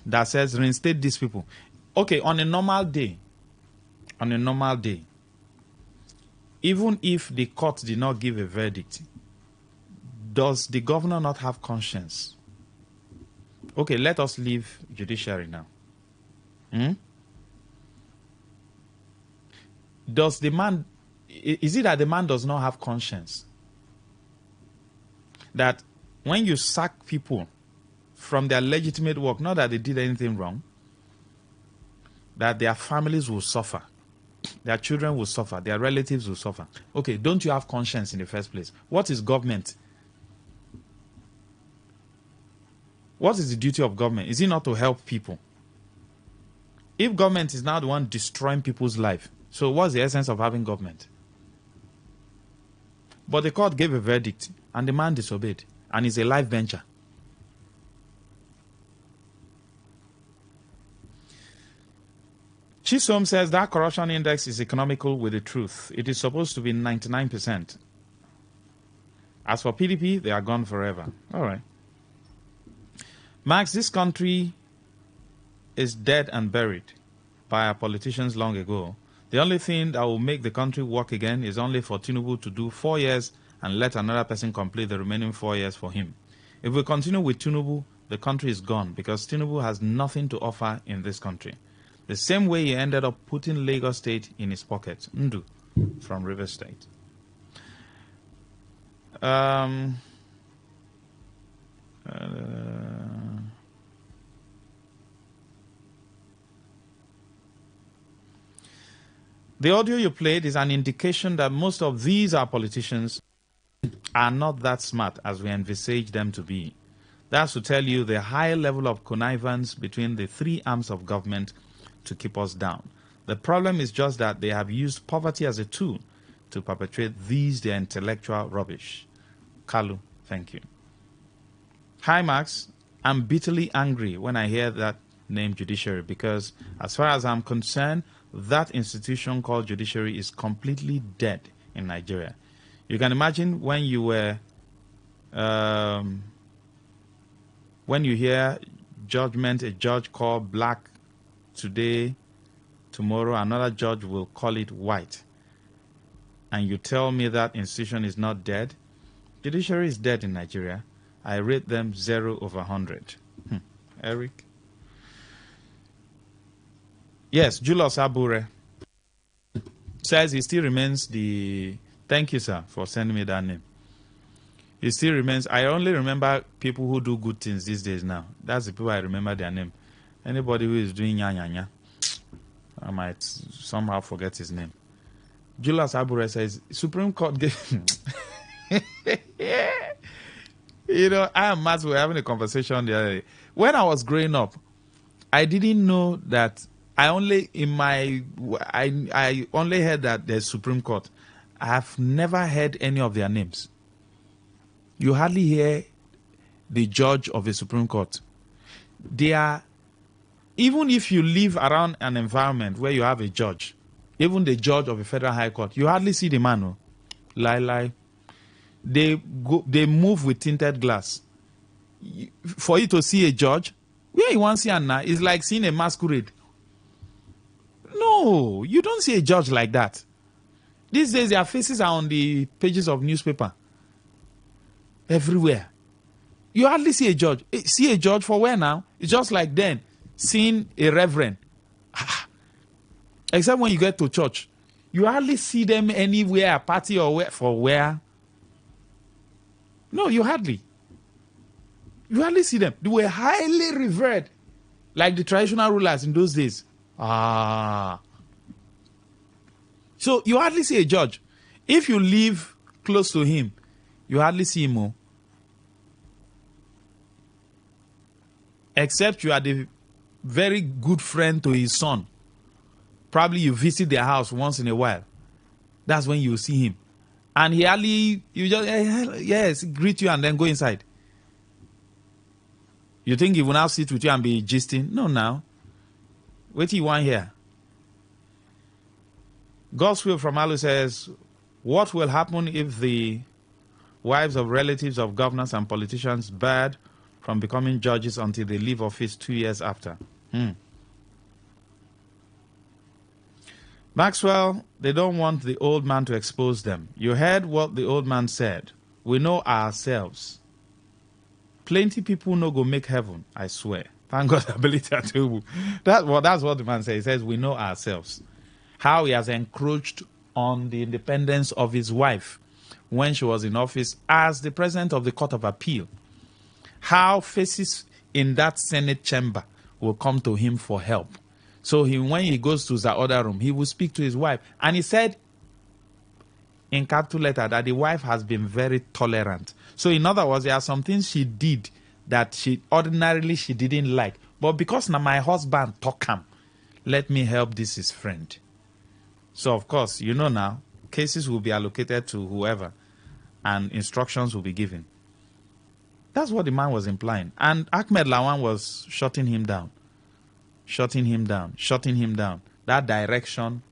that says reinstate these people. Okay, on a normal day, even if the court did not give a verdict, does the governor not have conscience? Okay, let us leave judiciary now. Does the man, is it that the man does not have conscience? That when you sack people from their legitimate work, not that they did anything wrong, that their families will suffer, their children will suffer, their relatives will suffer. Okay, don't you have conscience in the first place? What is government? What is the duty of government? Is it not to help people? If government is now the one destroying people's life, so what's the essence of having government? But the court gave a verdict and the man disobeyed, and he's a live bencher. Chisom says that corruption index is economical with the truth. It is supposed to be 99%. As for PDP, they are gone forever. All right. Max, this country is dead and buried by our politicians long ago. The only thing that will make the country work again is only for Tinubu to do 4 years and let another person complete the remaining 4 years for him. If we continue with Tinubu, the country is gone because Tinubu has nothing to offer in this country. The same way he ended up putting Lagos State in his pocket. Ndu from River State. The audio you played is an indication that most of these our politicians are not that smart as we envisage them to be. That's to tell you the high level of connivance between the three arms of government to keep us down. The problem is just that they have used poverty as a tool to perpetrate their intellectual rubbish. Kalu, thank you. Hi, Max. I'm bitterly angry when I hear that name judiciary because as far as I'm concerned, that institution called judiciary is completely dead in Nigeria. You can imagine when you were, when you hear judgment, a judge called black today, tomorrow another judge will call it white. And you tell me that institution is not dead? Judiciary is dead in Nigeria. I rate them 0/100. Eric? Yes, Julius Abure says he still remains the... Thank you, sir, for sending me that name. He still remains... I only remember people who do good things these days now. That's the people I remember their name. Anybody who is doing nya, I might somehow forget his name. Julius Abure says, Supreme Court gave... You know, I and Matt were having a conversation the other day. When I was growing up, I didn't know that I only heard that there's Supreme Court. I have never heard any of their names. You hardly hear the judge of the Supreme Court. They are, even if you live around an environment where you have a judge, even the judge of a federal high court, you hardly see the man. Lie. They move with tinted glass. For you to see a judge, where you want to see Anna is like seeing a masquerade. No, you don't see a judge like that. These days, their faces are on the pages of newspaper. Everywhere. You hardly see a judge. See a judge for where now? It's just like then, seeing a reverend. Except when you get to church. You hardly see them anywhere, a party or where, for where. No, you hardly. You hardly see them. They were highly revered, like the traditional rulers in those days. So you hardly see a judge. If you live close to him, you hardly see him. Except you are the very good friend to his son. Probably you visit their house once in a while. That's when you see him. And he hardly, you just, yes, greet you and then go inside. You think he will now sit with you and be gisting? No, now. What do you want here? God's will from Alu says, what will happen if the wives of relatives of governors and politicians barred from becoming judges until they leave office 2 years after? Maxwell, they don't want the old man to expose them. You heard what the old man said. We know ourselves. Plenty people no go make heaven, I swear. Thank God ability to. That's what the man says. He says we know ourselves. How he has encroached on the independence of his wife when she was in office as the president of the Court of Appeal. How faces in that Senate chamber will come to him for help. So when he goes to the other room, he will speak to his wife. And he said in capital letter that the wife has been very tolerant. So in other words, there are some things she did that she didn't like. But because now my husband talk him, let me help this his friend. So of course, you know now, cases will be allocated to whoever and instructions will be given. That's what the man was implying. And Ahmed Lawan was shutting him down. That direction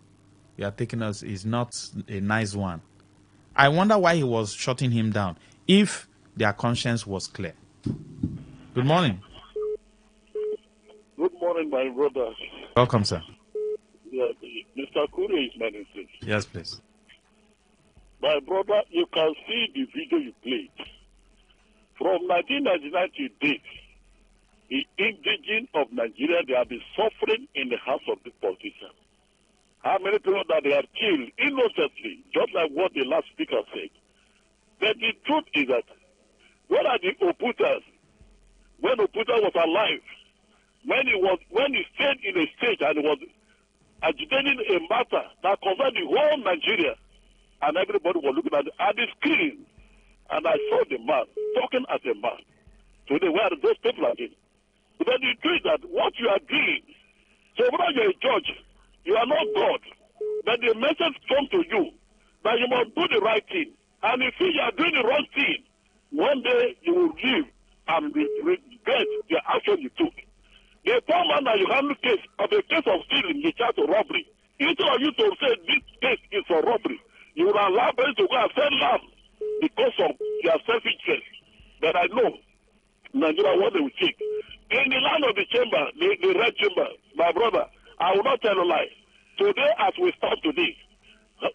you are taking us is not a nice one. I wonder why he was shutting him down if their conscience was clear. Good morning. Good morning, my brother. Welcome, sir. Yeah, Mr. Kure is my name. Yes, please. My brother, you can see the video you played. From 1999 to date, the indigents of Nigeria, they have been suffering in the hands of the politicians. How many people that they have killed innocently, just like what the last speaker said. But the truth is that, what are the Oputas? When Oputa was alive, when he stayed in a stage and was agitating a matter that concerned the whole Nigeria, and everybody was looking at the screen, and I saw the man talking as a man. today where those people are in. But the truth is that what you are doing, so whether you're a judge, you are not God, but the message comes to you that you must do the right thing. And if you are doing the wrong thing, one day you will live and regret the action you took. The poor man that you handle case of a case of stealing, he charged to robbery. Instead of you to say this case is for robbery, you will allow them to go and sell land because of their self-interest. But I know Nigeria, what they will take. In the land of the chamber, the red chamber, my brother, I will not tell a lie. Today, as we start today,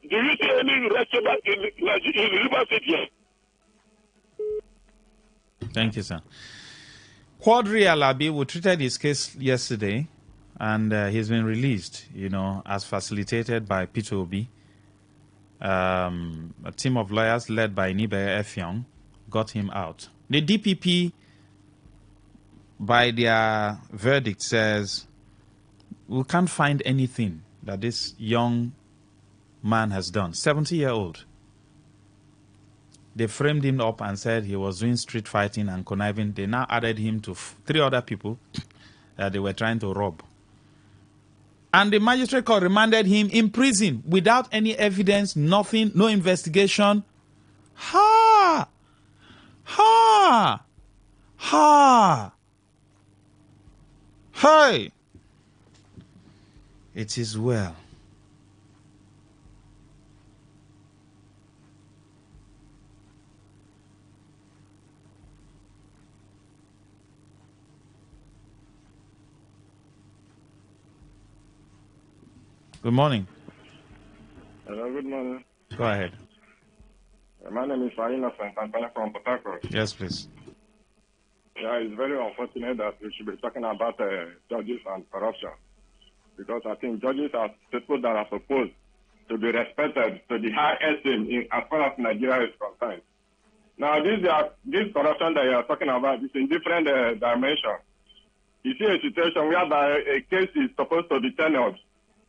do you see any red chamber in River State here? Thank you, sir. Quadri Alabi, we treated his case yesterday, and he's been released, as facilitated by Peter Obi. A team of lawyers led by Nibe Effiong got him out. The DPP, by their verdict, says we can't find anything that this young man has done. 70-year-old. They framed him up and said he was doing street fighting and conniving. They now added him to 3 other people that they were trying to rob. And the magistrate court remanded him in prison without any evidence, nothing, no investigation. Ha! Ha! Ha! Hey! It is well. Good morning. Hello, good morning. Go ahead. My name is Farina St. Antonio from Port Harcourt. Yes, please. Yeah, it's very unfortunate that we should be talking about judges and corruption, because I think judges are people that are supposed to be respected to the high esteem as far as Nigeria is concerned. Now, this corruption that you are talking about is in different dimensions. You see a situation where a case is supposed to be tenured,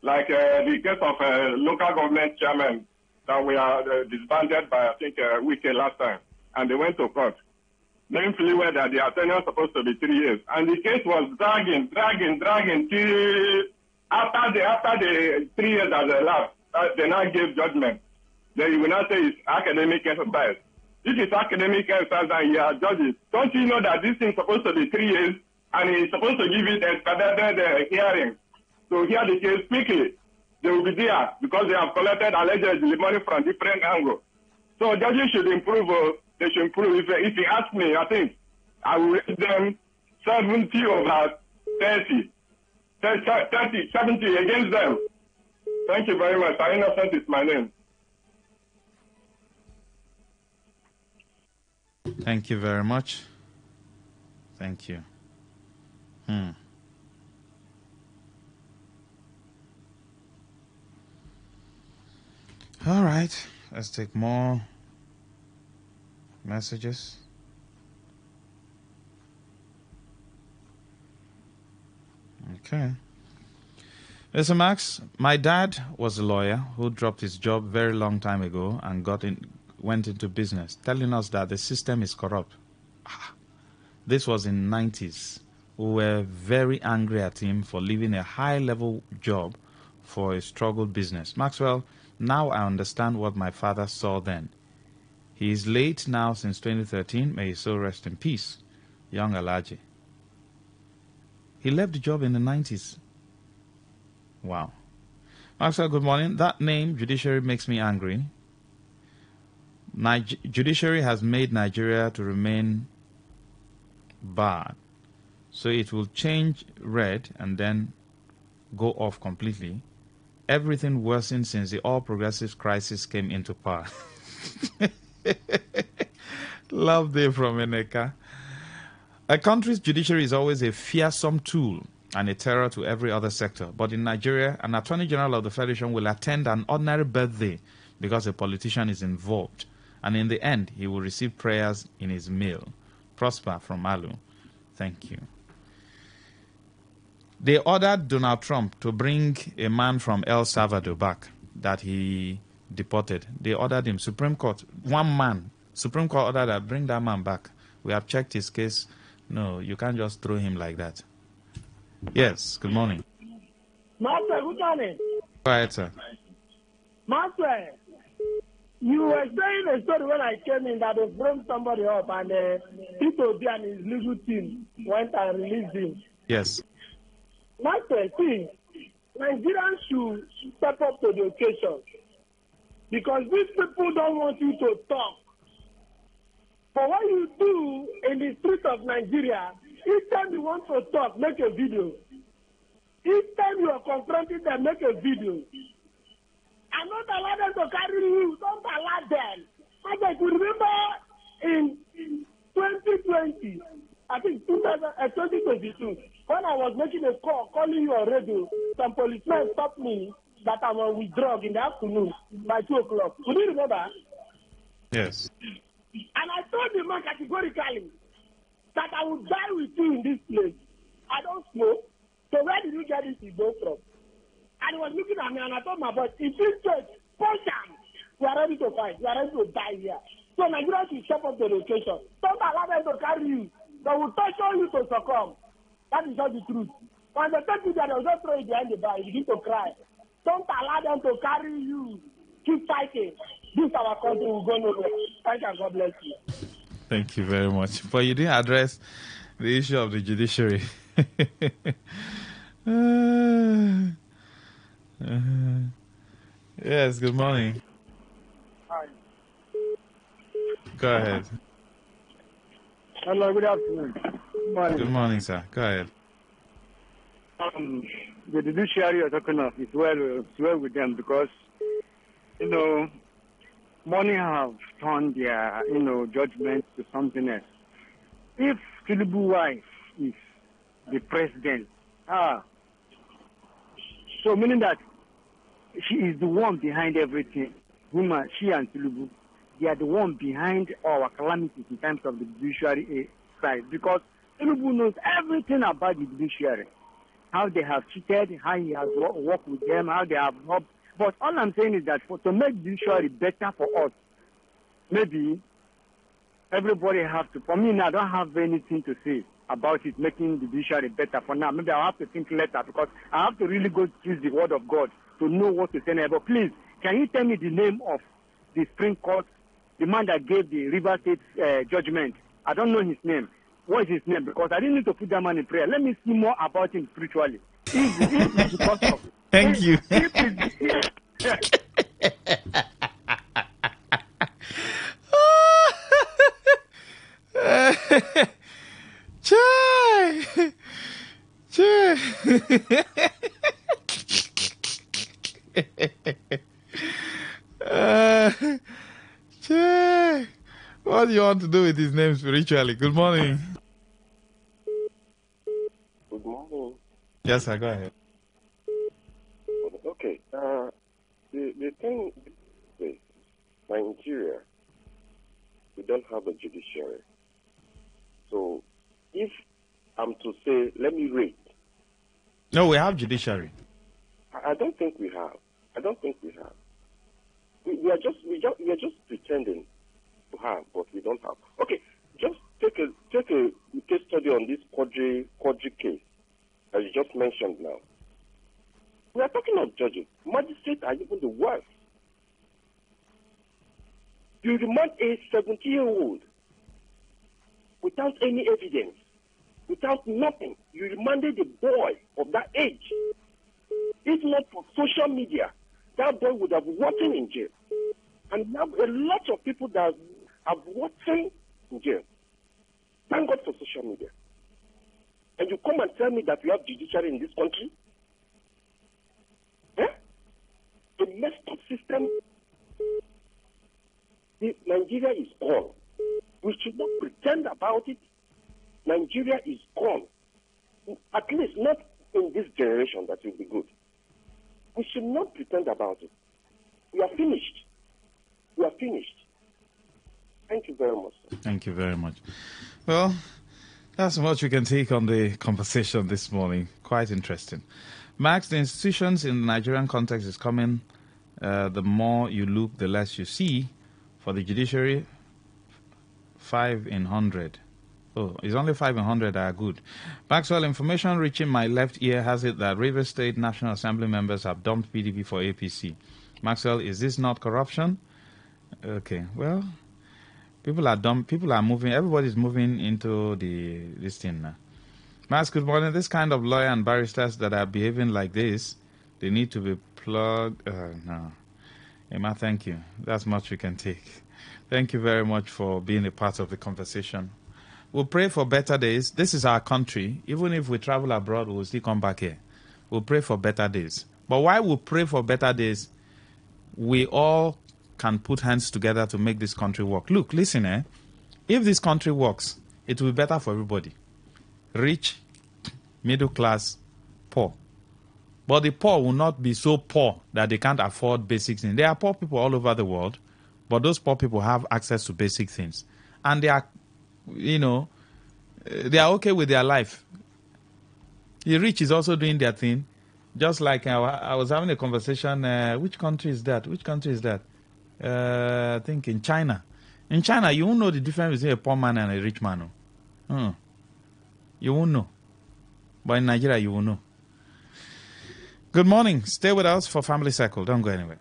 like the case of a local government chairman that we are disbanded by, I think, Wike last time, and they went to court. Knowing fully well that the tenure is supposed to be 3 years. And the case was dragging till after the 3 years that elapsed, they now gave judgment. Then you will not say it's academic exercise. If it's academic exercise and you are judges, don't you know that this thing is supposed to be 3 years and it's supposed to give it expedited hearing to hear the case quickly? They will be there because they have collected allegedly money from different angles. So judges should improve. They should improve. If you ask me, I think I will rate them 70 over 30. 70 against them. Thank you very much. Innocent is my name. Thank you very much. Thank you. All right. Let's take more messages. Okay. Listen, Max, my dad was a lawyer who dropped his job very long time ago and went into business, telling us that the system is corrupt. This was in the 90s. We were very angry at him for leaving a high-level job for a struggled business. Maxwell, now I understand what my father saw then. He is late now since 2013. May his soul rest in peace. Young Alaji. He left the job in the 90s. Wow. Maxwell, good morning. That name, judiciary, makes me angry. Judiciary has made Nigeria to remain bad. So it will change red and then go off completely. Everything worsened since the All Progressives crisis came into power. Love day from Eneka. A country's judiciary is always a fearsome tool and a terror to every other sector. But in Nigeria, an Attorney General of the Federation will attend an ordinary birthday because a politician is involved. And in the end, he will receive prayers in his mail. Prosper from Alu. Thank you. They ordered Donald Trump to bring a man from El Salvador back that he deported. They ordered him. Supreme Court, one man. Supreme Court ordered that bring that man back. We have checked his case. No, you can't just throw him like that. Yes, good morning. Master, good morning. Quiet, sir. Master, you were saying a story when I came in that they brought somebody up and Tito B and his legal team went and released him. Yes. Master, see, Nigerians should step up to the occasion because these people don't want you to talk. But what you do in the streets of Nigeria, each time you want to talk, make a video. Each time you are confronting them, make a video. And not allow them to carry you. Don't allow them. I could remember in 2020, I think 2022, when I was making a call, calling you on radio, some policemen stopped me that I'm on with drug in the afternoon by 2 o'clock. Could you remember? Yes. And I told the man categorically that I would die with you in this place. I don't smoke. So where did you get this ego from? And he was looking at me and I told my boss, if this church, push him. We are ready to fight. We are ready to die here. So Nigeria should step up the location. Don't allow them to carry you. They will torture you to succumb. That is not the truth. When they take you there, they will just throw you behind the bar. You begin to cry. Don't allow them to carry you. Keep fighting. This our country will go nowhere. Thank you and God bless you. Thank you very much. But you didn't address the issue of the judiciary. Yes, good morning. Hi. Go ahead. Hello, good afternoon. Good morning. Good morning, sir. Go ahead. The judiciary you're talking of is well with them because, money have turned their, judgment to something else. If Tinubu's wife is the president, so meaning that she is the one behind everything. Woman, she and Tinubu, they are the one behind our calamities in terms of the judiciary side because Tinubu knows everything about the judiciary, how they have cheated, how he has worked with them, how they have robbed. But all I'm saying is that to make judiciary better for us, maybe everybody have to. For me now, I don't have anything to say about it making the judiciary better for now. Maybe I'll have to think later because I have to really go through the word of God to know what to say now. But please, can you tell me the name of the Supreme Court, the man that gave the River State judgment? I don't know his name. What is his name? Because I didn't need to put that man in prayer. Let me see more about him spiritually. Thank you. Chai! Chai! What do you want to do with his name spiritually? Good morning. Good morning. Yes, sir, go ahead. Okay. The thing is, Nigeria, we don't have a judiciary. So, if I'm to say, let me rate. No, we have judiciary. I don't think we have. We are just pretending to have, but we don't have. Okay, just take a case study on this Quadri case that you just mentioned now. We are talking of judges. Magistrates are even the worst. You remand a 70-year-old without any evidence, without nothing. You remanded a boy of that age. If not for social media, that boy would have rotten in jail. And we have a lot of people that have rotten in jail. Thank God for social media. And you come and tell me that we have judiciary in this country? A messed up system. Nigeria is gone. We should not pretend about it. Nigeria is gone. At least not in this generation that will be good. We should not pretend about it. We are finished. We are finished. Thank you very much, sir. Thank you very much. Well, that's much we can take on the conversation this morning. Quite interesting. Max, the institutions in the Nigerian context is coming. The more you look, the less you see. For the judiciary, 5 in 100 Oh, it's only 5 in 100 that are good. Maxwell, information reaching my left ear has it that Rivers State National Assembly members have dumped PDP for APC. Maxwell, is this not corruption? Okay, well, people are moving, everybody's moving into this thing now. Max, good morning. This kind of lawyer and barristers that are behaving like this, they need to be plugged. No. Emma, thank you. That's much we can take. Thank you very much for being a part of the conversation. We'll pray for better days. This is our country. Even if we travel abroad, we'll still come back here. We'll pray for better days. But while we pray for better days, we all can put hands together to make this country work. Look, listen, if this country works, it will be better for everybody. Rich, middle class, poor. But the poor will not be so poor that they can't afford basic things. There are poor people all over the world, but those poor people have access to basic things. And they are, they are okay with their life. The rich is also doing their thing. Just like I was having a conversation, which country is that? I think in China. In China, you won't know the difference between a poor man and a rich man. You won't know. But in Nigeria, you will know. Good morning. Stay with us for Family Circle. Don't go anywhere.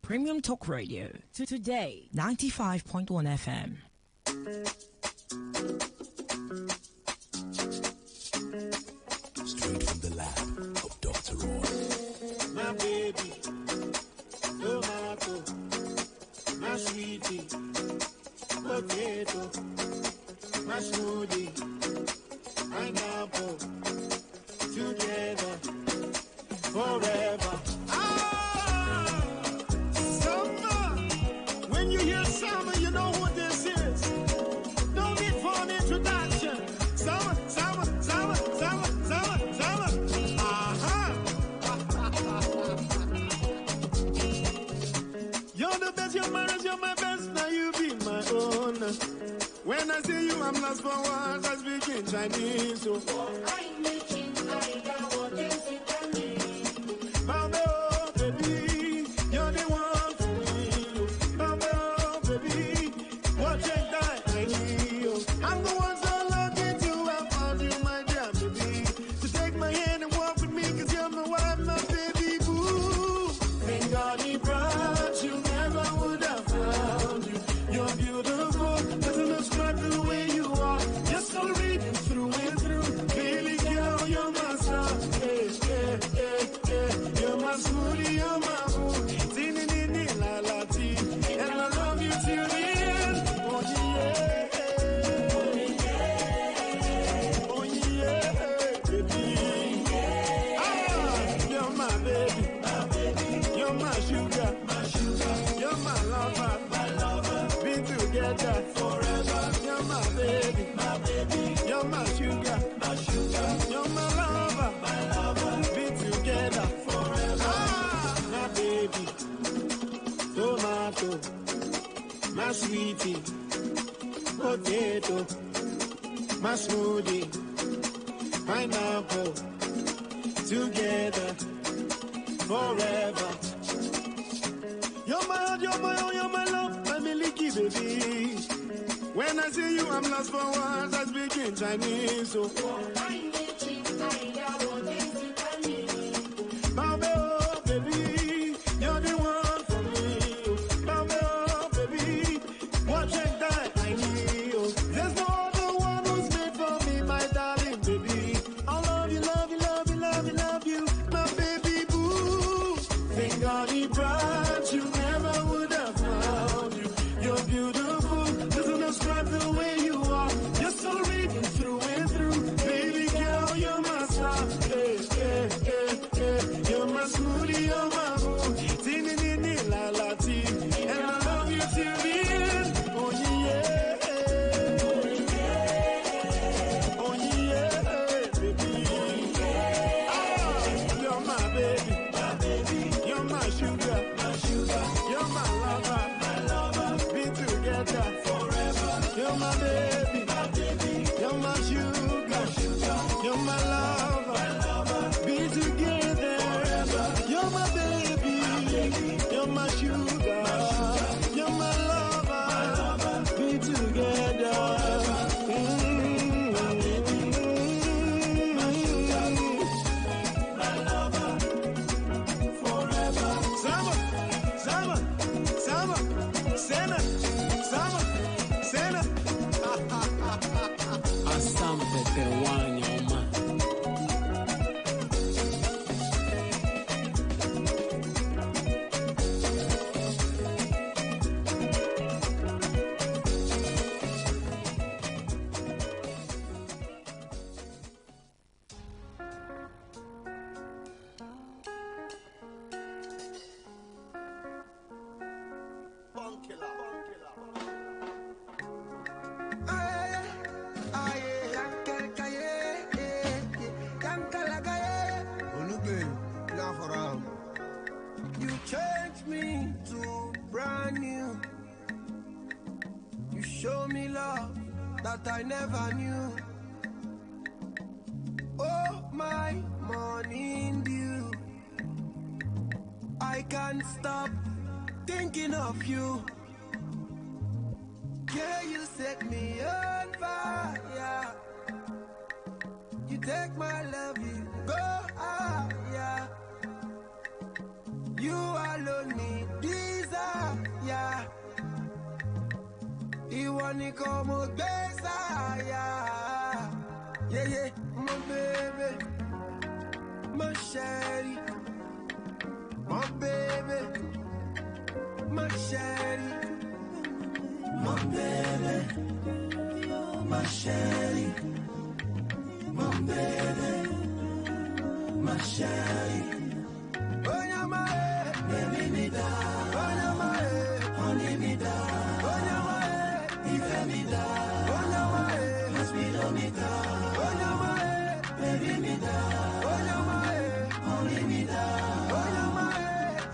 Premium Talk Radio. Today, 95.1 FM. Straight from the lab of Dr. Roy. My baby, tomato, my sweetie, potato, my smoothie, pineapple, together, forever. Summer, when you hear summer, you know what this is. No need for an introduction. Summer, summer, summer, summer, summer, summer. You're the best, you're my best, now you be my own. When I see you, I'm lost for words, I speak in Chinese. So. Oh, baby, you're the one for me. Oh, baby, what you die, I need you. I'm the one so lucky to have found you, my dear baby. So take my hand and walk with me, cause you're my wife, my baby boo. Thank God he brought you, never would have found you. You're beautiful, doesn't describe the way you are. You're so reading through and through. Baby girl, you're my star. Hey, hey, hey, hey. You're my smoothie, you're my boo. Ding, la, la, tea. And I love you till the end. Oh, yeah. Oh, yeah, baby. Ah, you're my baby. You're my sugar. You're my lover. Be together forever. You're my baby. You're my sugar. You're my lover. Be together forever. Ah, my baby. Tomato. My sweetie. Potato. My smoothie. Pineapple. Together forever. You're my heart, you're my own, you're my love, my milky baby. When I see you, I'm lost for words, I speak in Chinese. So. Oh, baby, you're the one for me. Oh, baby, what you die, I need you. There's no other one who's made for me, my darling baby. I love you, love you, love you, love you, love you, my baby boo. Thank God he brought you, never would have found you. You're beautiful, doesn't describe the way you are. You're so reading through and through. Baby girl, You changed me to brand new. You show me love that I never knew. Oh, my morning dew. I can't stop thinking of you. Yeah, you set me on fire. You take my love, you go higher. You alone need desire. You want to come with desire. Yeah, yeah, my baby, my sherry, my baby, my sherry, my baby, my sherry, my baby, my sherry. Oh, yeah, my baby, me da. Oh, yeah, my honey, me da. Oh, yeah, my if me da. Oh, yeah, my hospital, me da. Oh, yeah, my baby, me da. Oh, yeah, my honey, me da. Oh, yeah, my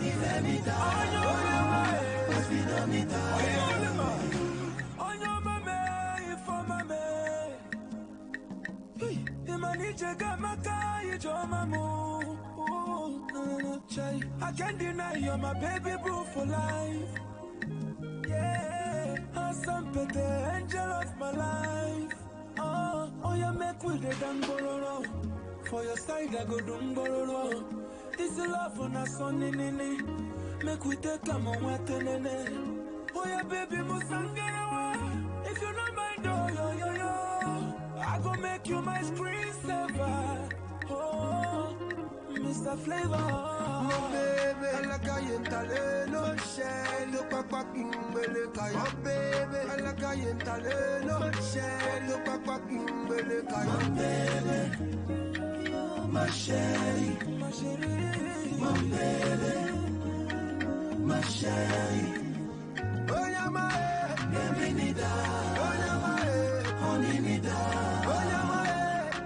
if me da. Oh, yeah, my hospital, me da. Oh, yeah, my if my I can't deny you're my baby boo for life. Yeah, some petty angel of my life. Oh, you make with the dangboro. For your side, I go dumbororo. This is love on a son in it. Make we take a moment and oh, yeah, baby, musangara. If you don't mind, yo, I go make you my screensaver. Oh, Mr. Flavor, my baby, I like I ain't taleno, shell, look back in Beleka, my baby, I like I ain't taleno, shell, look back in Beleka, my baby, my sherry, my baby, my sherry. Oh, yeah, my baby, me da. Oh, yeah, my honey, me da. Oh, yeah, my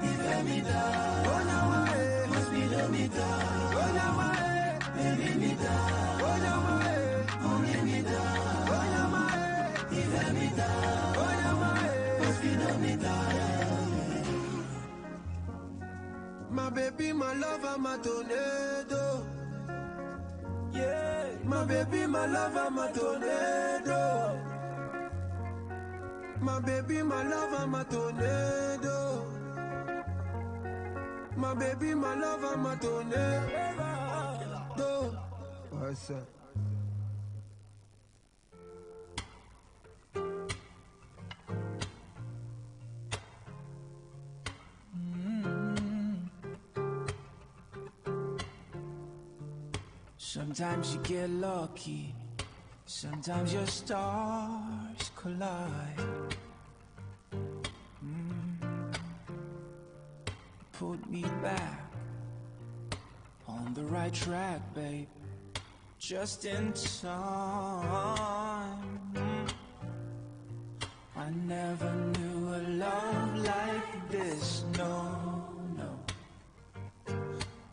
if me da. Oh, yeah, my hospital, me da. Oh, yeah, my baby, me da. Oh, yeah, my honey, me da. Oh, yeah, my if me da. Oh, yeah, my hospital, me da. My baby, my lover, my tornado. Yeah, my baby, my lover, my tornado. My baby, my lover, my tornado. My baby, my lover, my tornado. What's up? Sometimes you get lucky, sometimes your stars collide. Put me back on the right track, babe, just in time. I never knew a love like this, no,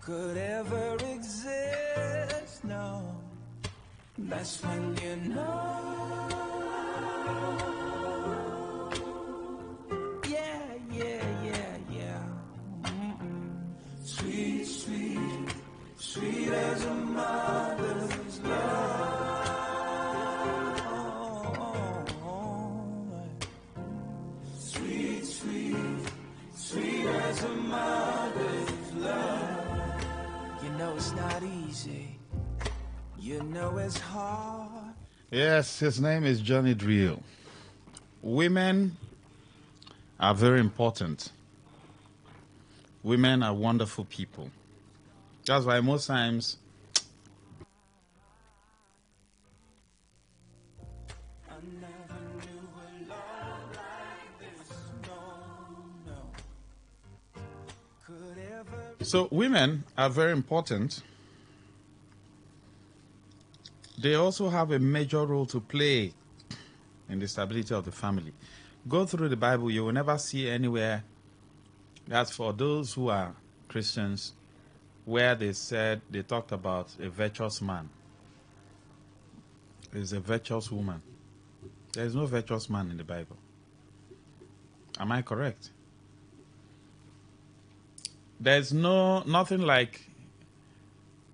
could ever exist, no. That's when you know. Yeah. Sweet, sweet, sweet as a mother's love. Sweet, sweet, sweet as a mother's love. You know it's not easy. You know it's hard. Yes, his name is Johnny Drill. Women are very important. Women are wonderful people. That's why most times so women are very important. They also have a major role to play in the stability of the family. Go through the Bible, you will never see anywhere that's for those who are Christians where they talked about a virtuous man is a virtuous woman. There is no virtuous man in the Bible. Am I correct? There's nothing like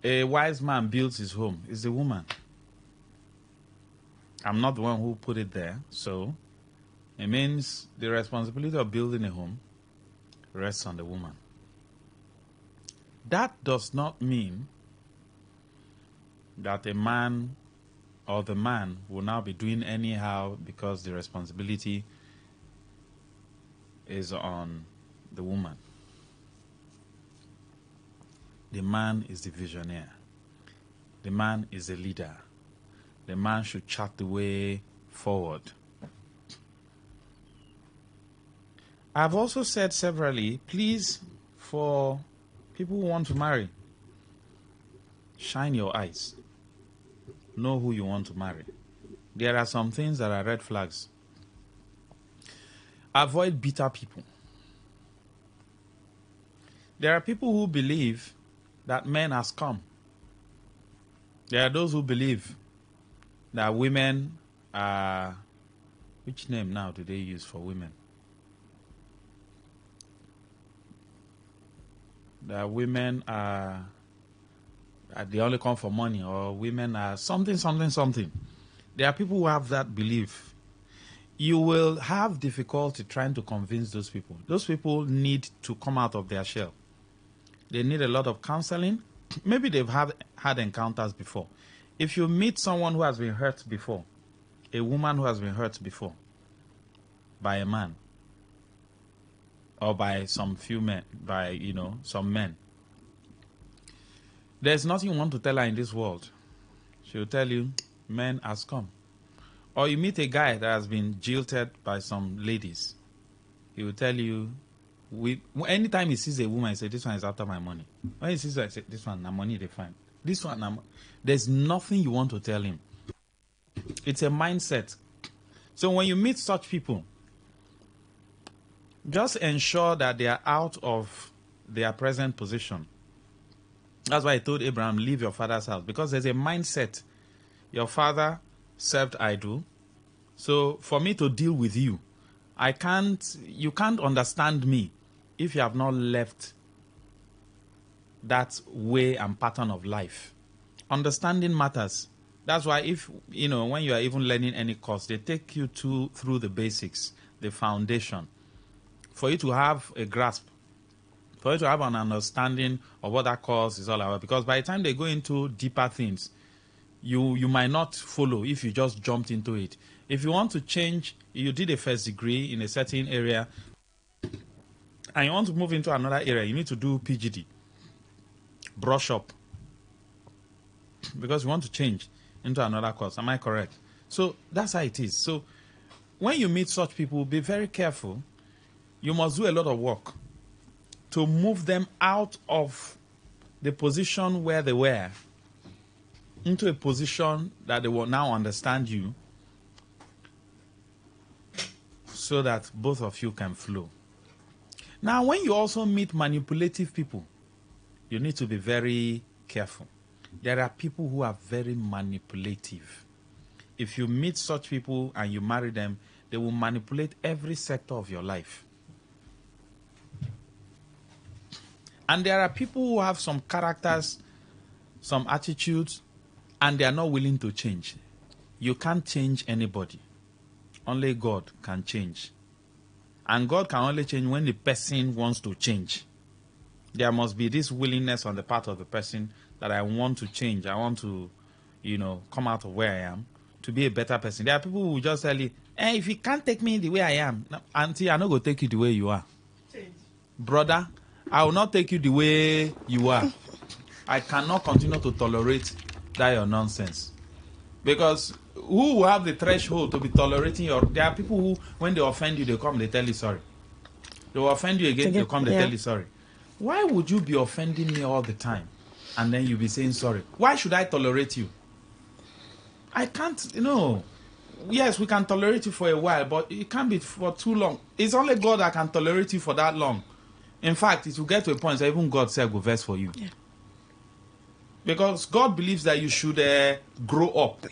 a wise man builds his home. It's a woman. I'm not the one who put it there, so it means the responsibility of building a home rests on the woman. That does not mean that a man or the man will now be doing anyhow because the responsibility is on the woman. The man is the visionary. The man is the leader. The man should chart the way forward. I've also said severally, please, for people who want to marry, shine your eyes. Know who you want to marry. There are some things that are red flags. Avoid bitter people. There are people who believe that men has come. There are those who believe that women are... Which name now do they use for women? That women are they only come for money, or women are something. There are people who have that belief. You will have difficulty trying to convince those people. Those people need to come out of their shell. They need a lot of counseling. Maybe they've had encounters before. If you meet someone who has been hurt before, a woman who has been hurt before by a man, or by some few men, by, some men, there's nothing you want to tell her in this world. She'll tell you, men has come. Or you meet a guy that has been jilted by some ladies. He will tell you, anytime he sees a woman, he says, this one is after my money. When he sees her, he says, this one, na money they find. This one, there's nothing you want to tell him. It's a mindset. So when you meet such people, just ensure that they are out of their present position. That's why I told Abraham, leave your father's house. Because there's a mindset. Your father served idol. So for me to deal with you, you can't understand me if you have not left that way and pattern of life. Understanding matters. That's why when you are even learning any course, they take you through the basics, the foundation, for you to have a grasp, for you to have an understanding of what that course is all about. Because by the time they go into deeper things, you might not follow if you just jumped into it. If you want to change, you did a first degree in a certain area, and you want to move into another area, you need to do PGD, brush up, because you want to change into another course. Am I correct? So that's how it is. So when you meet such people, be very careful. You must do a lot of work to move them out of the position where they were into a position that they will now understand you, so that both of you can flow. Now, when you also meet manipulative people, you need to be very careful. There are people who are very manipulative. If you meet such people and you marry them, they will manipulate every sector of your life. And there are people who have some characters, some attitudes, and they are not willing to change. You can't change anybody. Only God can change. And God can only change when the person wants to change. There must be this willingness on the part of the person that I want to change. I want to, come out of where I am to be a better person. There are people who will just tell you, if you can't take me the way I am, auntie, I'm not going to take you the way you are. Change. Brother, I will not take you the way you are. I cannot continue to tolerate that your nonsense. Because who will have the threshold to be tolerating there are people who, when they offend you, they come, they tell you sorry. They will offend you again, they come, they tell you sorry. Why would you be offending me all the time and then you be saying sorry? Why should I tolerate you? I can't, yes, we can tolerate you for a while, but it can't be for too long. It's only God that can tolerate you for that long. In fact, it will get to a point that even God said go verse for you. Yeah. Because God believes that you should grow up.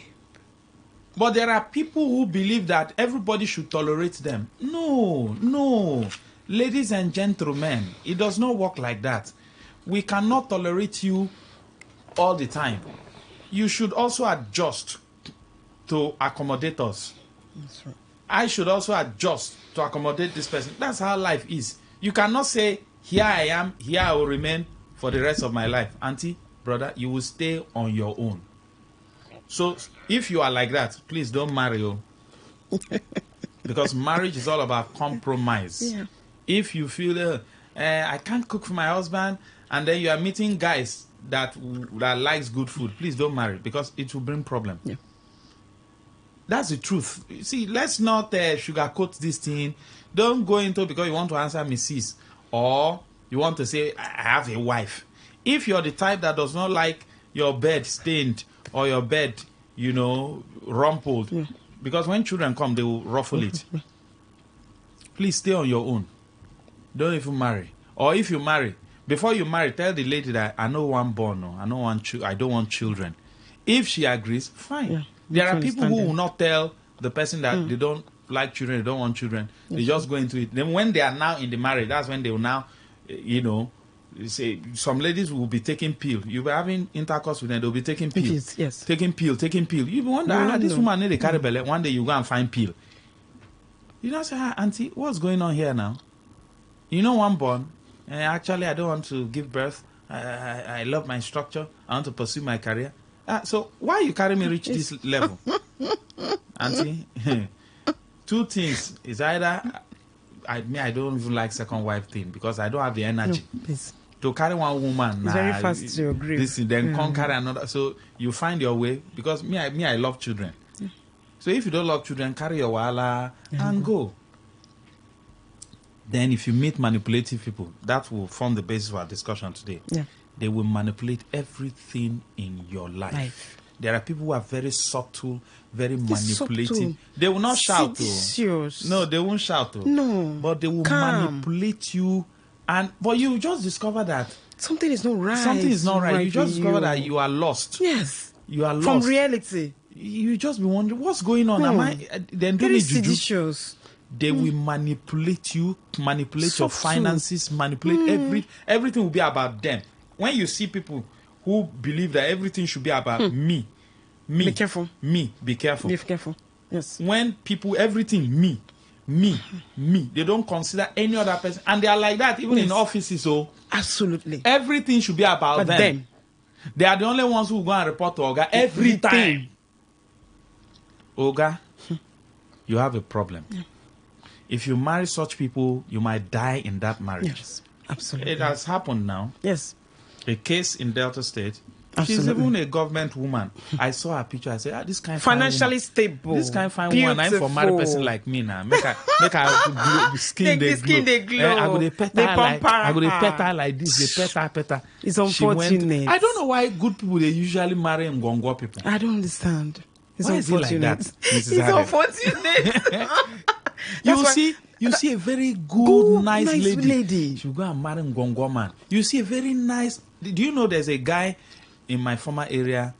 But there are people who believe that everybody should tolerate them. No. Ladies and gentlemen, it does not work like that. We cannot tolerate you all the time. You should also adjust to accommodate us. That's right. I should also adjust to accommodate this person. That's how life is. You cannot say, here I am, here I will remain for the rest of my life. Auntie, brother, you will stay on your own. So if you are like that, please don't marry. Because marriage is all about compromise. Yeah. If you feel, I can't cook for my husband, and then you are meeting guys that likes good food, please don't marry, because it will bring problem. Yeah. That's the truth. See, let's not sugarcoat this thing. Don't go into because you want to answer Mrs. or you want to say, I have a wife. If you're the type that does not like your bed stained or your bed, rumpled, because when children come, they will ruffle it. Please stay on your own. Don't even marry. Or if you marry, before you marry, tell the lady that I don't want born, I don't want children. If she agrees, fine. Yeah. There are people who will not tell the person that they don't like children, they don't want children. They just go into it. Then when they are now in the marriage, that's when they will now, say some ladies will be taking pill. You'll be having intercourse with them, they'll be taking pill. Yes. Taking pill. You wonder, this woman need a carry belly. One day you go and find pill. You don't say, auntie, what's going on here now? One born. Actually, I don't want to give birth. I love my structure. I want to pursue my career. So why you carry me reach this level? Auntie, two things is either I don't even like second wife thing because I don't have the energy to carry one woman. It's very fast to agree. Then conquer another. So you find your way because I love children. Yeah. So if you don't love children, carry your wala and go. Then if you meet manipulative people, that will form the basis for our discussion today. Yeah. They will manipulate everything in your life. There are people who are very subtle, very manipulative. Subtle. They will not shout. No, they won't shout. No. But they will manipulate you. But you just discover that something is not right. Something is not right. You just discover that you are lost. Yes. You are lost. From reality. You just be wondering, what's going on? Am I then doing juju? They will manipulate you, manipulate your finances, manipulate everything will be about them. When you see people who believe that everything should be about me, be careful. Be careful. Be careful. Yes. When people, everything me, they don't consider any other person, and they are like that even in offices. So absolutely, everything should be about them. They are the only ones who go and report to Oga every time. Oga, you have a problem. Yeah. If you marry such people, you might die in that marriage. Yes, absolutely. It has happened now. Yes. A case in Delta State. Absolutely. She's even a government woman. I saw her picture. I said, this kind of financially stable. This kind of fine woman. I'm for married person like me now. Make her skin they glow. I go to pet her like this. They pet her. It's unfortunate. I don't know why good people they usually marry Ngongwa people. I don't understand. It's why unfortunate. Is it like that? It's unfortunate. You see a very good, nice lady. She will go and marry Ngongwa man. You see a very nice. Do you know there's a guy in my former area?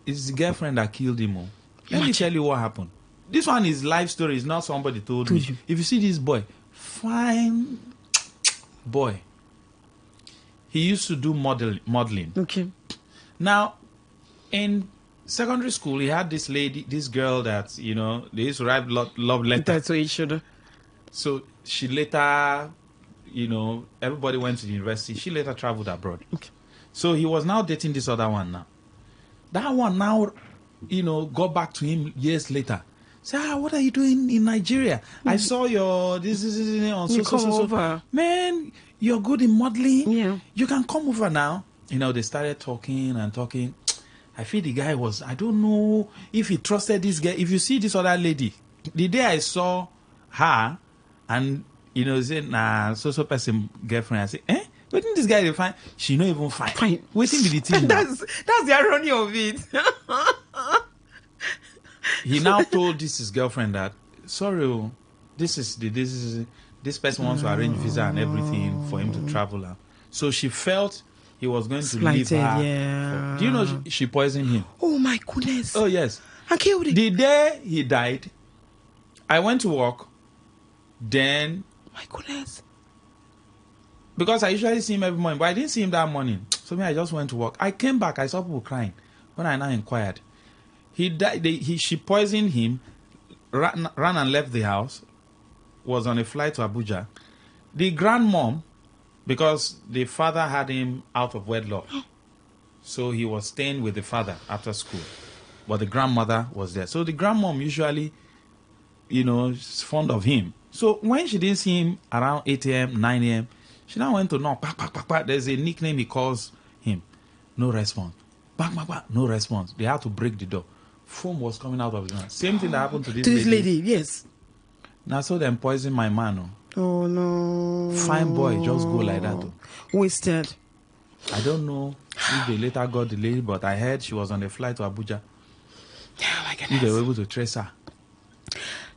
It's the girlfriend that killed him. Let me tell you what happened. This one is life story. It's not somebody told me. If you see this boy, fine boy. He used to do modeling. Okay. Now, in secondary school, he had this girl that, they used to write love letters to each other. So she later, everybody went to the university. She later traveled abroad. Okay. So he was now dating this other one now. That one now, got back to him years later. Say, what are you doing in Nigeria? I saw your this on so. Man, you're good in modeling. Yeah. You can come over now. They started talking and talking. I feel the guy I don't know if he trusted this guy. If you see this other lady, the day I saw her, and say so person girlfriend, I say, what didn't this guy they find? She not even fine. Waiting be the thing. That's the irony of it. he now told his girlfriend that, sorry, this person wants to arrange visa and everything for him to travel. So she felt he was going to leave her. Yeah. Do you know she poisoned him? Oh my goodness. Oh yes. I killed him. The day he died, I went to work. Then, my goodness. Because I usually see him every morning, but I didn't see him that morning. So I just went to work. I came back. I saw people crying. When I now inquired, he died. She poisoned him. Ran and left the house. Was on a flight to Abuja. The grandmom, because the father had him out of wedlock, so he was staying with the father after school. But the grandmother was there. So the grandmom usually, is fond of him. So when she didn't see him around 8 a.m., 9 a.m., she now went to knock. There's a nickname he calls him. No response. No response. They had to break the door. Foam was coming out of his mouth. Same thing that happened to this lady. Yes. Now so them poison my man. Oh no. Fine boy, just go like that. Wasted. I don't know if they later got the lady, but I heard she was on a flight to Abuja. Oh my goodness. If they were able to trace her.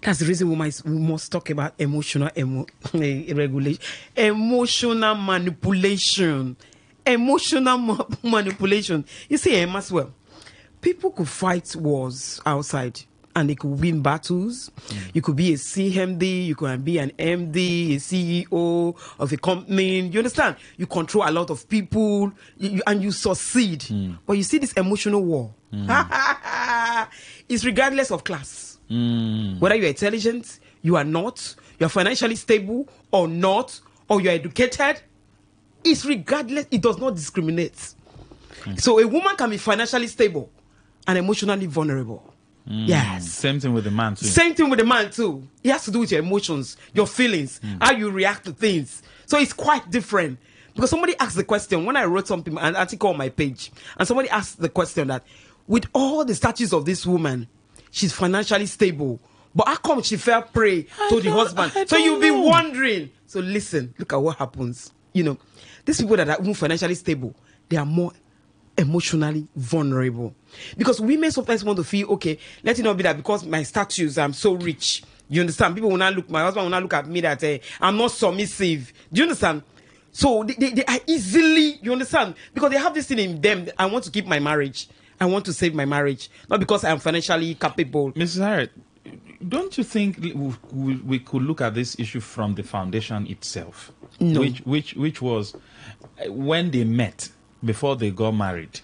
That's the reason we must talk about emotional regulation, emotional manipulation. Emotional manipulation. You see, Maxwell, people could fight wars outside and they could win battles. You could be a CMD, you could be an MD, a CEO of a company. You understand? You control a lot of people and you succeed. But you see this emotional war. It's regardless of class. Whether you're intelligent, you are not, you're financially stable or not, or you're educated, it's regardless, it does not discriminate. So a woman can be financially stable and emotionally vulnerable. Yes. Same thing with the man too. Same thing with the man too. It has to do with your emotions, your feelings, how you react to things. So it's quite different. Because somebody asked the question, when I wrote something, an article on my page, and somebody asked the question that, with all the status of this woman, she's financially stable, but how come she fell prey to the husband? So you'll be wondering. So listen, look at what happens. These people that are even financially stable, they are more emotionally vulnerable. Because women sometimes want to feel, okay, let it not be that because my status, I'm so rich. You understand? People will not look, my husband will not look at me that I'm not submissive. Do you understand? So they are easily, you understand? Because they have this thing in them, I want to keep my marriage. I want to save my marriage, not because I am financially capable. Mrs. Harriet, don't you think we could look at this issue from the foundation itself? No. Which was when they met before they got married.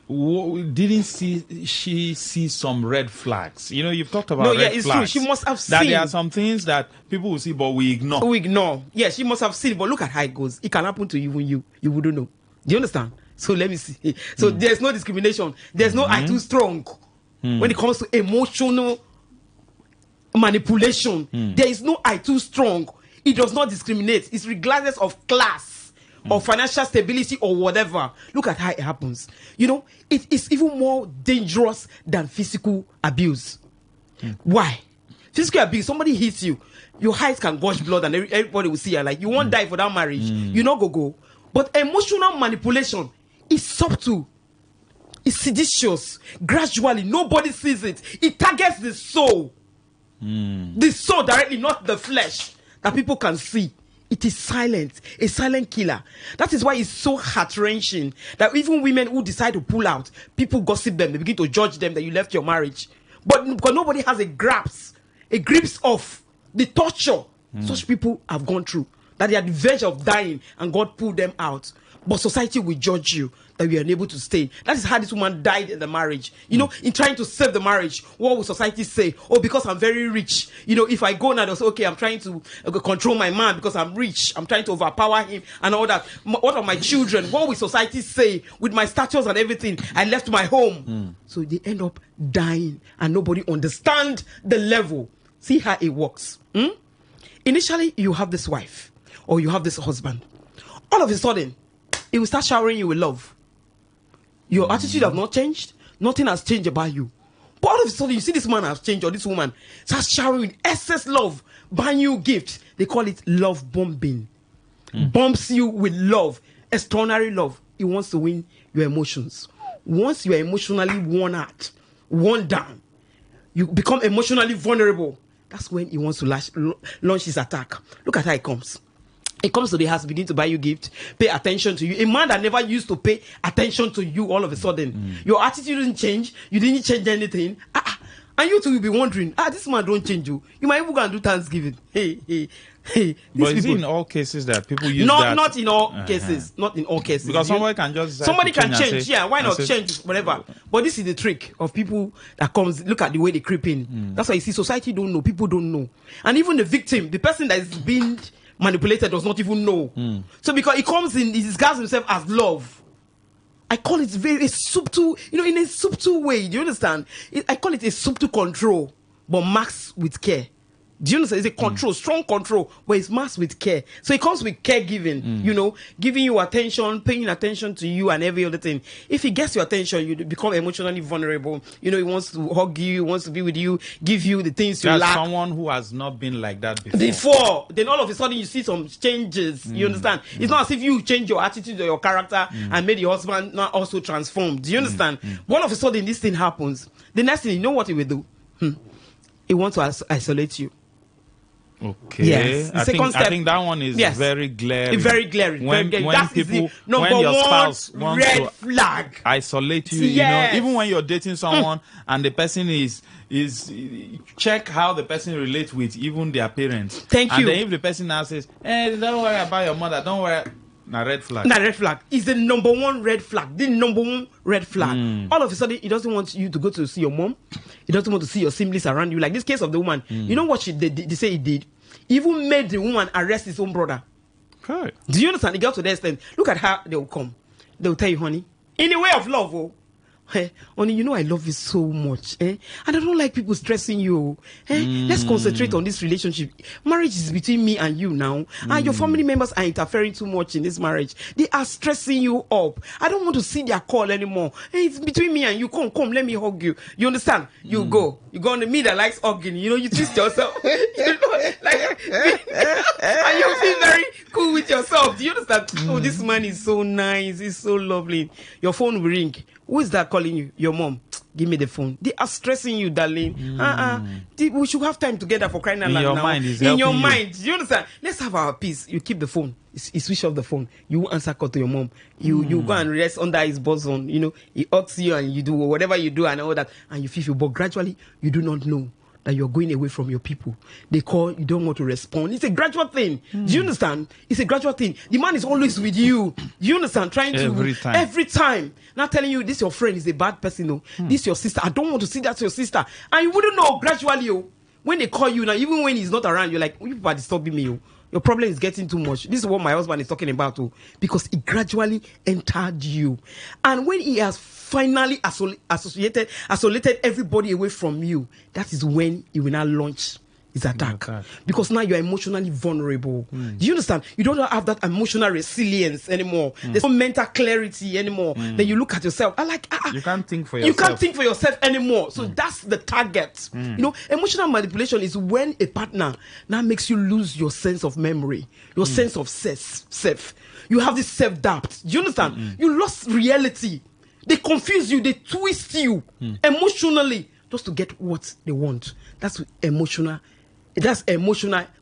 Didn't she see some red flags? You've talked about red flags. True. She must have seen. That there are some things that people will see, but we ignore. We ignore. Yeah, she must have seen. But look at how it goes. It can happen to even you. You wouldn't know. Do you understand? So let me see. So there's no discrimination. There's no I too strong. When it comes to emotional manipulation, there is no I too strong. It does not discriminate. It's regardless of class or financial stability or whatever. Look at how it happens. It is even more dangerous than physical abuse. Why? Physical abuse, somebody hits you, your eyes can gush blood and everybody will see you like you won't die for that marriage. You not go. But emotional manipulation is subtle. It's seditious. Gradually, nobody sees it. It targets the soul. The soul directly, not the flesh that people can see. It is silent, a silent killer. That is why it's so heart-wrenching that even women who decide to pull out, people gossip them, they begin to judge them that you left your marriage. But because nobody has a grasp of the torture such people have gone through, that they are the verge of dying and God pulled them out. But society will judge you that you are unable to stay. That is how this woman died in the marriage. In trying to save the marriage, what will society say? Oh, because I'm very rich. If I go now, they'll say, okay, I'm trying to control my man because I'm rich. I'm trying to overpower him and all that. What are my children? What will society say with my status and everything? I left my home. So they end up dying and nobody understands the level. See how it works. Initially, you have this wife or you have this husband. All of a sudden, it will start showering you with love. Your attitude have not changed. Nothing has changed about you. But all of a sudden, you see this man has changed or this woman starts showering with excess love, buying you gifts. They call it love bombing. Bombs you with love, extraordinary love. He wants to win your emotions. Once you are emotionally worn out, worn down, you become emotionally vulnerable. That's when he wants to launch his attack. Look at how it comes. It comes to the house, begin to buy you gift, pay attention to you. A man that never used to pay attention to you, all of a sudden, your attitude didn't change. You didn't change anything. And you two will be wondering, this man don't change you. You might even go and do Thanksgiving. Hey. But is it in all cases that people use not, that? Not in all cases. Not in all cases. Because somebody can just somebody can change. Yeah, why not change? Whatever. But this is the trick of people that comes. Look at the way they creep in. That's why you see society don't know. People don't know. And even the victim, the person that is being manipulated, does not even know. So because he comes in, he disguises himself as love. I call it very subtle, in a subtle way. Do you understand? I call it a subtle control, but maxed with care. Do you understand? It's a control, strong control, but it's masked with care. So it comes with caregiving, giving you attention, paying attention to you and every other thing. If he gets your attention, you become emotionally vulnerable. He wants to hug you, he wants to be with you, give you the things you lack. Someone who has not been like that before. Then all of a sudden you see some changes. You understand? It's not as if you change your attitude or your character and made your husband not also transform. Do you understand? All of a sudden this thing happens. The next thing, you know what he will do? He wants to isolate you. Okay. Yes. I think that one is very glaring. Very glaring. When people, when your spouse wants to flag. isolate you, even when you're dating someone and the person is check how the person relates with even their parents. Thank you. And then if the person now says, don't worry about your mother, don't worry. Red flag. Red flag is the number one red flag. The number one red flag. All of a sudden, he doesn't want you to go to see your mom. He doesn't want to see your siblings around you. Like this case of the woman. You know what they say he did? He even made the woman arrest his own brother. Okay. Do you understand? He got to the extent. Look at how they will come. They will tell you, honey, in a way of love, honey, I love you so much, and I don't like people stressing you, Let's concentrate on this relationship. Marriage is between me and you now, and your family members are interfering too much in this marriage. They are stressing you up. I don't want to see their call anymore. It's between me and you. Come, let me hug you. You understand? You go on the me that likes hugging. You twist yourself, and you feel very cool with yourself. Do you understand? Oh, this man is so nice. He's so lovely. Your phone will ring. Who is that calling you? Your mom. Give me the phone. They are stressing you, darling. We should have time together for crying out loud now. In your mind. You understand? Let's have our peace. You keep the phone. You switch off the phone. You answer call to your mom. You go and rest under his bosom. He hugs you and you do whatever you do and all that. And you feel, but gradually you do not know that you're going away from your people. They call, you don't want to respond. It's a gradual thing. Do you understand? It's a gradual thing. The man is always with you. Do you understand? Trying to every time. Not telling you this your friend is a bad person. No. This your sister. I don't want to see that your sister. And you wouldn't know gradually. When they call you now, even when he's not around, you're like, you people are disturbing me. Your problem is getting too much. This is what my husband is talking about, because he gradually entered you. And when he has finally isolated everybody away from you, that is when he will now launch his attack. Because now you're emotionally vulnerable. Do you understand? You don't have that emotional resilience anymore. There's no mental clarity anymore. Then you look at yourself. You can't think for yourself. You can't think for yourself anymore. So that's the target. Emotional manipulation is when a partner now makes you lose your sense of memory, your sense of self. You have this self-doubt. Do you understand? You lost reality. They confuse you. They twist you emotionally just to get what they want. That's emotional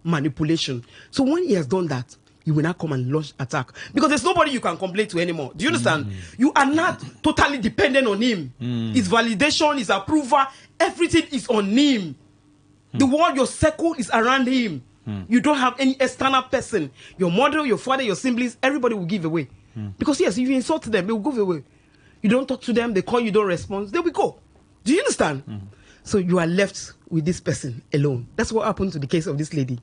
manipulation. So when he has done that, he will now come and launch attack. Because there's nobody you can complain to anymore. Do you understand? You are not totally dependent on him. His validation, his approval, everything is on him. The world, your circle is around him. You don't have any external person. Your mother, your father, your siblings, everybody will give away. Because yes, if you insult them, they will go away. You don't talk to them, they call you, don't respond, they will go. Do you understand? So you are left with this person alone. That's what happened to the case of this lady.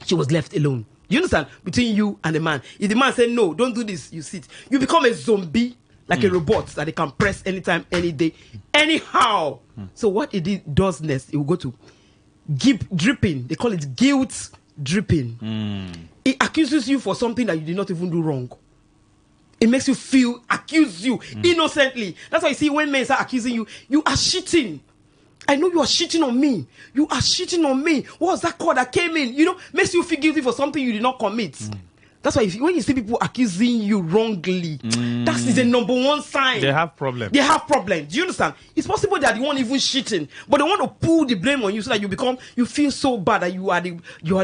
She was left alone. You understand? Between you and the man. If the man said, no, don't do this, you sit. You become a zombie, like a robot that they can press anytime, any day, anyhow. So what it does next, it will go to dripping. They call it guilt dripping. It accuses you for something that you did not even do wrong. It makes you accuse you innocently. That's why you see when men start accusing you, you are cheating. I know you are cheating on me. You are cheating on me. What was that call that came in? Makes you feel guilty for something you did not commit. That's why when you see people accusing you wrongly, that is the number one sign. They have problems. They have problems. Do you understand? It's possible that they won't even cheating, but they want to pull the blame on you so that you feel so bad that you are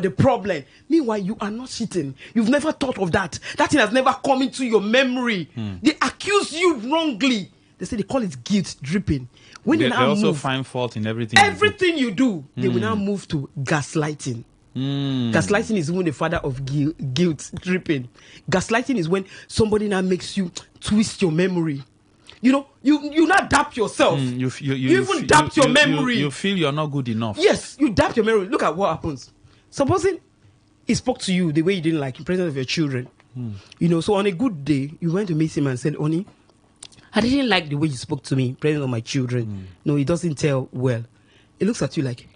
the problem. Meanwhile, you are not cheating. You've never thought of that. That thing has never come into your memory. They accuse you wrongly. They say they call it guilt dripping. When They now also move, find fault in everything. everything you do, they will now move to gaslighting. Gaslighting is even the father of guilt tripping. Gaslighting is when somebody now makes you twist your memory. You not doubt yourself. You even doubt your memory. You feel you're not good enough. Yes, you doubt your memory. Look at what happens. Supposing he spoke to you the way you didn't like in presence of your children. So on a good day, you went to meet him and said, Oni, I didn't like the way you spoke to me in presence of my children. No, it doesn't tell well. He looks at you like,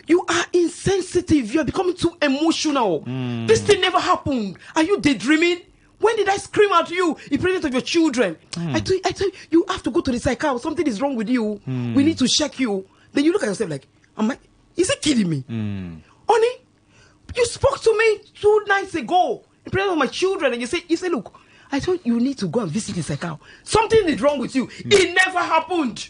you are insensitive. You are becoming too emotional. This thing never happened. Are you daydreaming? When did I scream at you in presence of your children? I tell you have to go to the psychiatrist. Something is wrong with you. We need to check you. Then you look at yourself like, is he kidding me? Honey, you spoke to me 2 nights ago in presence of my children, and you say, look, I thought you need to go and visit the psychiatrist. Something is wrong with you. It never happened.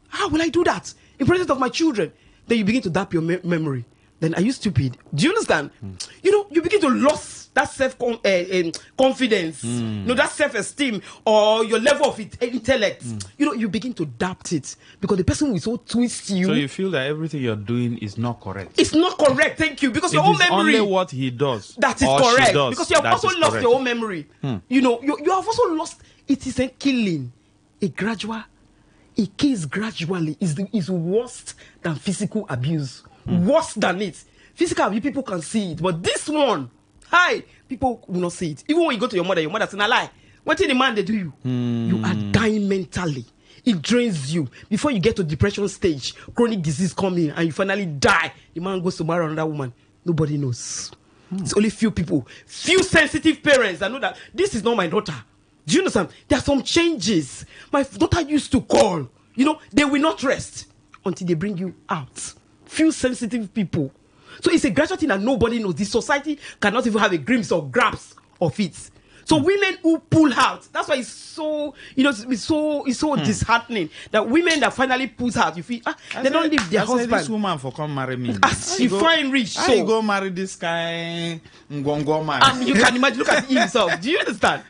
How will I do that in presence of my children? Then you begin to doubt your memory. Then are you stupid? Do you understand? You begin to lose that self-confidence, that self-esteem or your level of intellect. You begin to doubt it because the person will so twist you. So you feel that everything you're doing is not correct. It's not correct, thank you, because your own memory. Only what he does. That is correct. Because you have also lost your own memory. You have also lost. It is a killing, it kills gradually. Is worse than physical abuse. Worse than it. Physical abuse, people can see it, but this one, people will not see it. Even when you go to your mother says, "Na lie." What did the man they do you? You are dying mentally. It drains you. Before you get to depression stage, chronic disease come in, and you finally die. The man goes to marry another woman. Nobody knows. It's only few people, few sensitive parents that know that this is not my daughter. Do you understand? There are some changes. My daughter used to call. They will not rest until they bring you out. Few sensitive people. So it's a gradual thing that nobody knows. The society cannot even have a glimpse or grasp of it. So women who pull out, that's why it's so, it's so disheartening that women that finally pull out, you feel, they don't leave their husband. This woman for come marry me. She find rich. So you go marry this guy, Ngongo man. You can imagine, look at himself. Do you understand?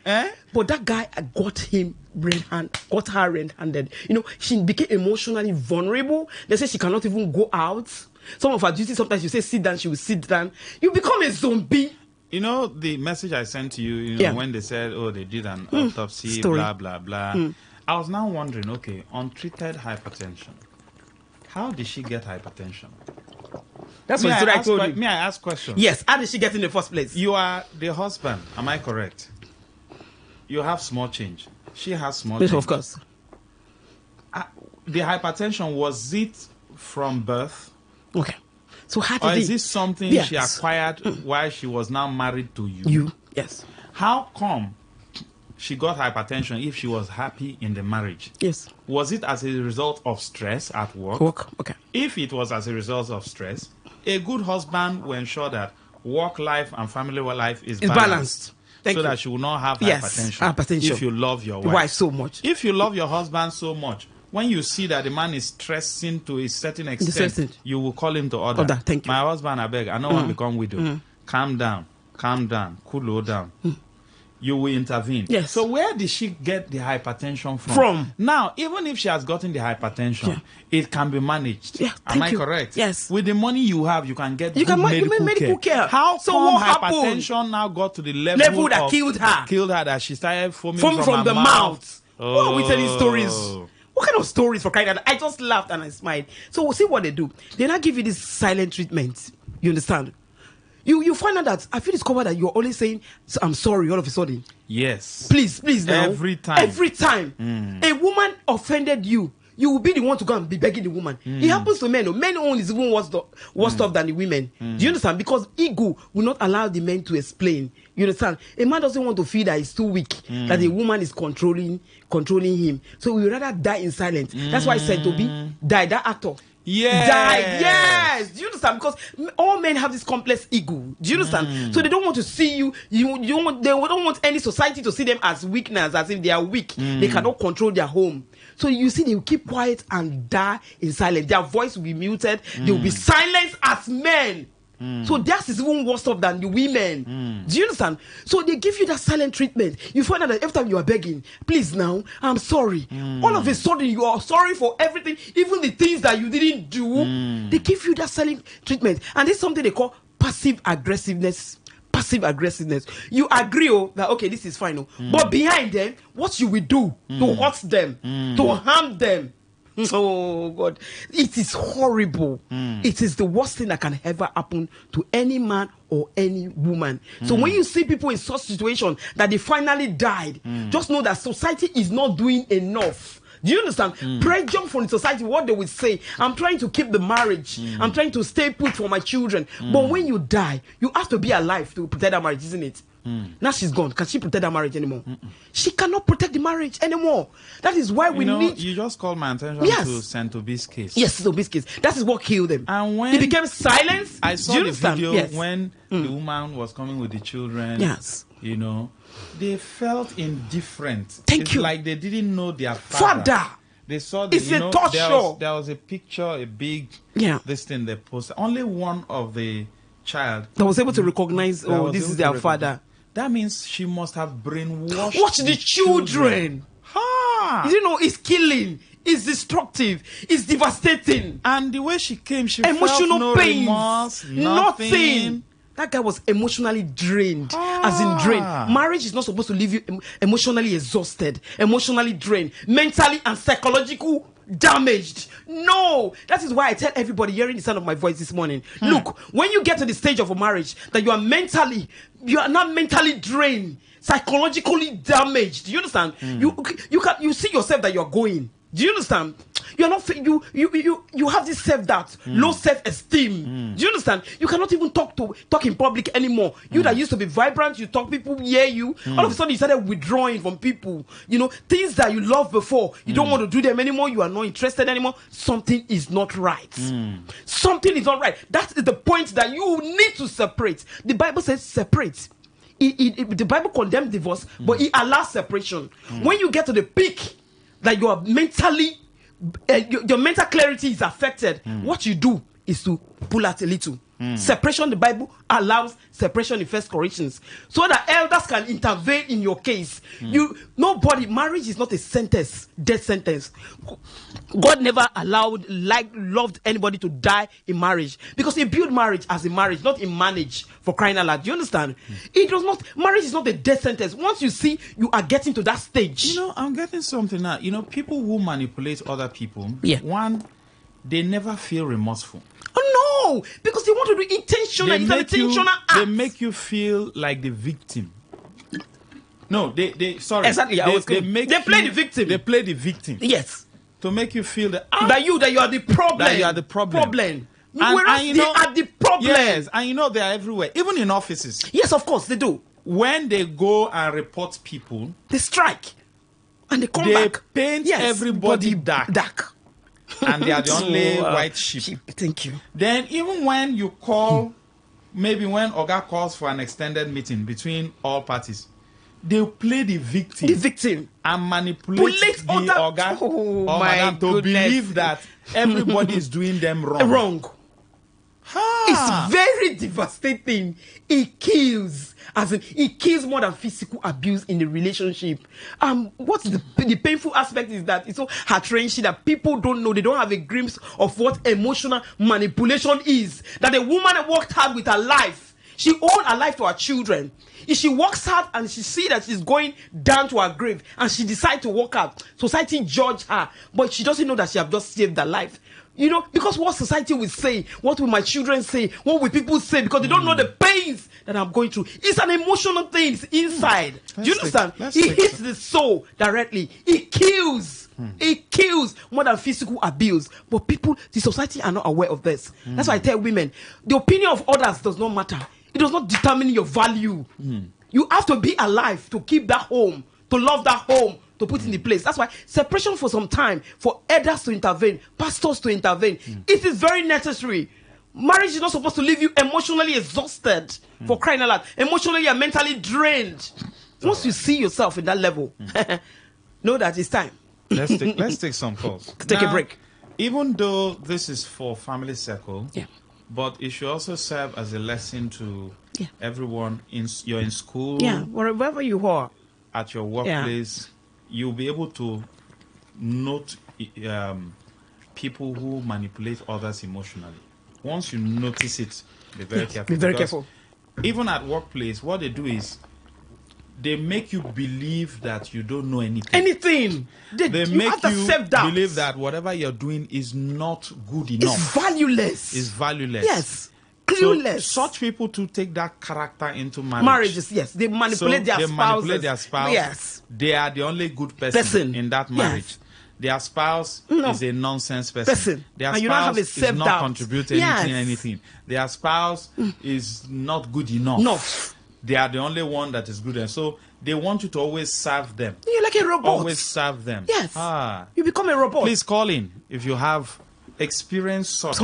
But that guy got her red-handed. She became emotionally vulnerable. They say she cannot even go out. Some of her duties, sometimes you say sit down, she will sit down. You become a zombie. The message I sent to you, when they said, they did an autopsy, blah, blah, blah. I was now wondering, untreated hypertension. How did she get hypertension? That's what I told you. May I ask questions? Yes. How did she get in the first place? You are the husband. Am I correct? You have small change. She has small change. Yes, of course. The hypertension, was it from birth? Okay. So how did or is this something she acquired while she was now married to you? Yes. How come she got hypertension if she was happy in the marriage? Yes. Was it as a result of stress at work? Okay. If it was as a result of stress, a good husband will ensure that work life and family life is balanced. So that she will not have hypertension. If you love your wife so much. If you love your husband so much, when you see that the man is stressing to a certain extent, you will call him to order. Thank you. My husband, I beg, I don't want to become widow. Calm down, cool down. You will intervene. Yes. So where did she get the hypertension from? Now, even if she has gotten the hypertension, it can be managed. Yeah, Am I correct? Yes. With the money you have, you can get medical care. How come hypertension now got to the level that killed her? That she started foaming from the mouth. Oh. What are we telling stories? What kind of stories for crying out? I just laughed and I smiled. So we'll see what they do. They now give you this silent treatment. You understand? You find out that I feel discovered that you're always saying I'm sorry all of a sudden. Yes. Please now. Every time. A woman offended you. You will be the one to go and be begging the woman. It happens to men. Men own is even worse off than the women. Do you understand? Because ego will not allow the men to explain. You understand? A man doesn't want to feel that he's too weak, that the woman is controlling him. So we rather die in silence. That's why Saint Obi died, that actor. Yes. Yes. Do you understand? Because all men have this complex ego. Do you understand? So they don't want to see you. They don't want any society to see them as weakness, as if they are weak. They cannot control their home. So you see, they will keep quiet and die in silence. Their voice will be muted. They will be silenced as men. So that is even worse off than the women. Do you understand? So they give you that silent treatment. You find out that every time you are begging, please now, I'm sorry. All of a sudden you are sorry for everything, even the things that you didn't do. They give you that silent treatment. And this is something they call passive aggressiveness. Passive aggressiveness. You agree that okay, this is fine. But behind them, what you will do to hurt them, to harm them. Oh God, it is horrible. It is the worst thing that can ever happen to any man or any woman. So when you see people in such situation that they finally died, just know that society is not doing enough. Do you understand? Pressure from the society, what they will say, I'm trying to keep the marriage, I'm trying to stay put for my children. But when you die, you have to be alive to protect that marriage, isn't it? Now she's gone. Can she protect that marriage anymore? She cannot protect the marriage anymore. That is why we need. You just called my attention to St. Tobi's case. Yes, St. Tobi's case. That is what killed them. And when he became silent, I saw the video when the woman was coming with the children. Yes, you know, they felt indifferent. Thank you. Like they didn't know their father. They saw the, it's a torture. There was a picture, a big this thing they posted. Only one of the child that was able to recognize, this is their father. That means she must have brainwashed Watch the children. You know, it's killing, it's destructive, it's devastating. And the way she came, she emotional felt no pain, remorse, nothing. That guy was emotionally drained, as in drained. Marriage is not supposed to leave you emotionally exhausted, emotionally drained, mentally and psychological damaged. No, that is why I tell everybody hearing the sound of my voice this morning, look, when you get to the stage of a marriage that you are not mentally drained, psychologically damaged. Do you understand? You see yourself that you're going. Do you understand? You are not you have this self-doubt, low self-esteem. Do you understand? You cannot even talk in public anymore. You that used to be vibrant, you talk, people hear you. All of a sudden you started withdrawing from people. You know, things that you loved before, you don't want to do them anymore, you are not interested anymore. Something is not right. Something is not right. That is the point that you need to separate. The Bible says separate. The Bible condemns divorce, but it allows separation. When you get to the peak that you are mentally, your mental clarity is affected, what you do is to pull out a little. Separation, the Bible allows separation in 1 Corinthians, so that elders can intervene in your case. Marriage is not a sentence, death sentence. God never loved anybody to die in marriage, because he built marriage as a marriage, not in manage, for crying out loud. Do you understand? It does not. Marriage is not a death sentence. Once you see you are getting to that stage, you know, I'm getting something now. You know, people who manipulate other people, one, they never feel remorseful. Oh no, because they want to do intentional. It's an intentional act. They make you feel like the victim. No, they sorry. Exactly. They play the victim. They play the victim. Yes. To make you feel that you are the problem. That you are the problem. Whereas they are the problem. Yes, and you know they are everywhere, even in offices. Yes, of course they do. When they go and report people, they strike, and they come back. They paint everybody dark. And they are the only white sheep. Thank you. Then even when you call, maybe when Oga calls for an extended meeting between all parties, they play the victim. And manipulate the Oga or Madam to believe that everybody is doing them wrong. It's very devastating. It kills. It kills more than physical abuse in the relationship. What's the painful aspect is that it's so heart-wrenching that people don't know. They don't have a glimpse of what emotional manipulation is. That a woman worked hard with her life. She owed her life to her children. If she works hard and she see that she's going down to her grave and she decides to walk out, society judge her, but she doesn't know that she have just saved her life. You know, because what society will say, what will my children say, what will people say, because they don't know the pains that I'm going through. It's an emotional thing. It's inside. Do you understand? It hits the soul directly. It kills. It kills more than physical abuse. But people, the society are not aware of this. That's why I tell women, the opinion of others does not matter. It does not determine your value. You have to be alive to keep that home, to love that home, to put in the place. That's why separation for some time, for elders to intervene, pastors to intervene, it is very necessary. Marriage is not supposed to leave you emotionally exhausted, for crying out loud, emotionally and mentally drained. Once you see yourself in that level, know that it's time. Let's take some calls. Take a break. Even though this is for family circle, but it should also serve as a lesson to everyone. You're in school, wherever you are, at your workplace, you'll be able to note people who manipulate others emotionally. Once you notice it, be very careful. Be very careful. Even at workplace, what they do is they make you believe that you don't know anything. They make you believe that whatever you're doing is not good enough. It's valueless. It's valueless. Yes. Clueless. So such people to take that character into marriage. Marriages, yes. They manipulate their spouses. Manipulate their spouse. Yes. They are the only good person in that marriage. Yes. Their spouse is a nonsense person. Their spouse is not contributing anything. Their spouse is not good enough. They are the only one that is good. And so they want you to always serve them. You're like a robot. Always serve them. Yes. You become a robot. Please call in if you have experienced such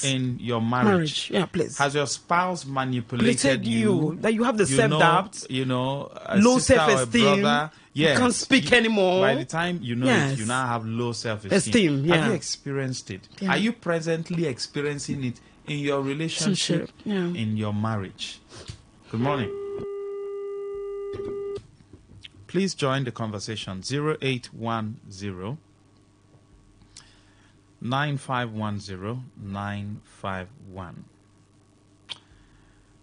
in your marriage. Yeah, please. Has your spouse manipulated you? That you have the self-doubt. Low self-esteem. Yes. You can't speak anymore. By the time you know it, you now have low self-esteem. Have you experienced it? Are you presently experiencing it in your relationship, in your marriage? Good morning. Please join the conversation. 0810 9510 951.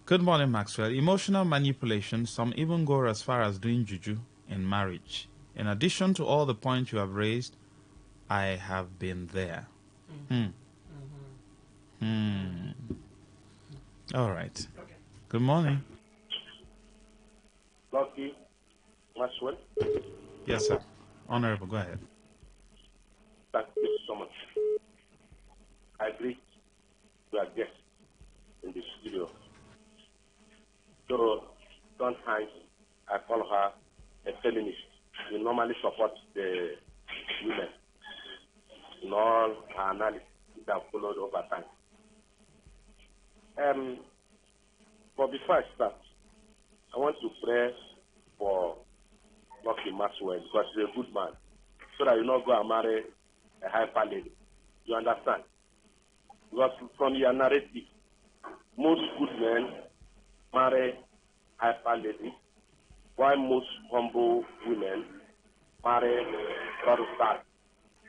Good morning, Maxwell. Emotional manipulation, some even go as far as doing juju in marriage. In addition to all the points you have raised, I have been there. All right. Okay. Good morning. Lucky Maxwell. Yes, sir. Honorable, go ahead. Thank you so much. I greet your guest in the studio. So, sometimes I call her a feminist. We normally support the women in all her analysis that followed over time. But before I start, I want to pray for Lucky Maxwell because he's a good man, so that you not go and marry a hyper lady. You understand? Because from your narrative, most good men marry hyper lady, while most humble women marry stars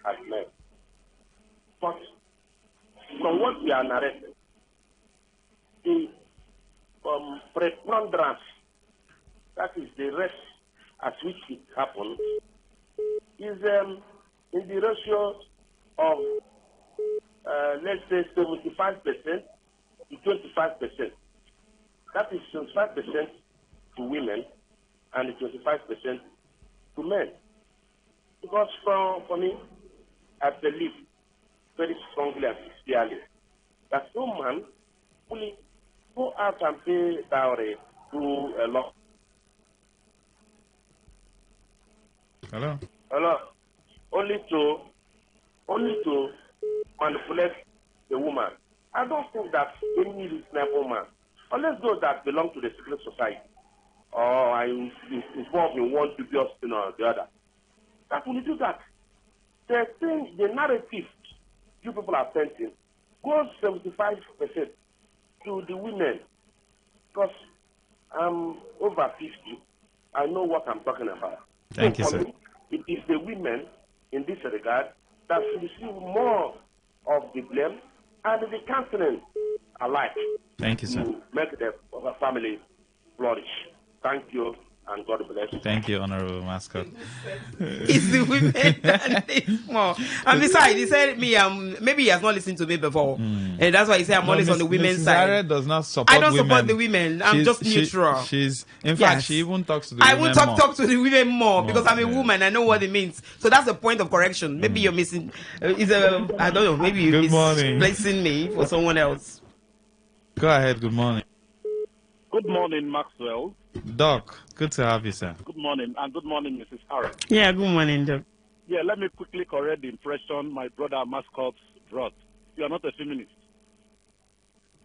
as men. But from what we are narrating, the preponderance, that is the rest at which it happens, is in the ratio of, let's say, 75% to 25%. That is 25% to women and 25% to men. Because for me, I believe very strongly and sincerely that no man will go out and pay dowry to a law. Hello. Only to manipulate the woman. I don't think that any reasonable man, unless those that belong to the secret society or are involved in one dubious thing or the other, that will do that. The narrative you people are painting goes 75% to the women. Because I'm over 50, I know what I'm talking about. Thank you, sir. It is the women in this regard that should receive more of the blame and the counseling alike. Thank you, sir. To make the family flourish. Thank you, and God bless you. Thank you, Honorable Mascot. It's the women that need more. And besides, he said maybe he has not listened to me before. And that's why he said I'm always on the women's side. Sarah does not support I don't women. support the women. I'm just neutral. In fact, she even talks to the women more. I won't talk to the women more because I'm a woman. I know what it means. So that's the point of correction. Maybe you're missing. I don't know. Maybe you're misplacing me for someone else. Go ahead. Good morning. Good morning, Maxwell. Doc, good to have you, sir. Good morning, and good morning, Mrs. Harris. Yeah, good morning, Doc. Yeah, let me quickly correct the impression my brother Mascot brought. You are not a feminist.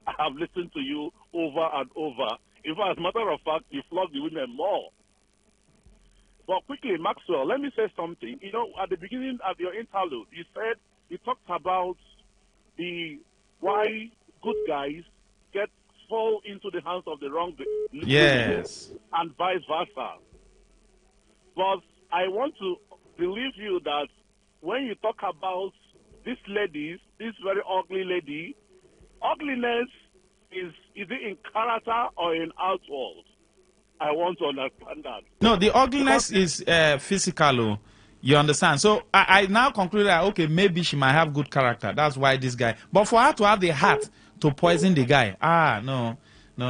I have listened to you over and over. In fact, as a matter of fact, you flog the women more. But quickly, Maxwell, let me say something. You know, at the beginning of your interlude, you talked about why good guys fall into the hands of the wrong yes, and vice versa. But I want to believe you that when you talk about these ladies, this very ugly lady, ugliness is it in character or in outward? I want to understand that. No, the ugliness is physical. You understand? So I now conclude that, okay, maybe she might have good character. That's why this guy. But for her to have the heart to poison the guy, no. No.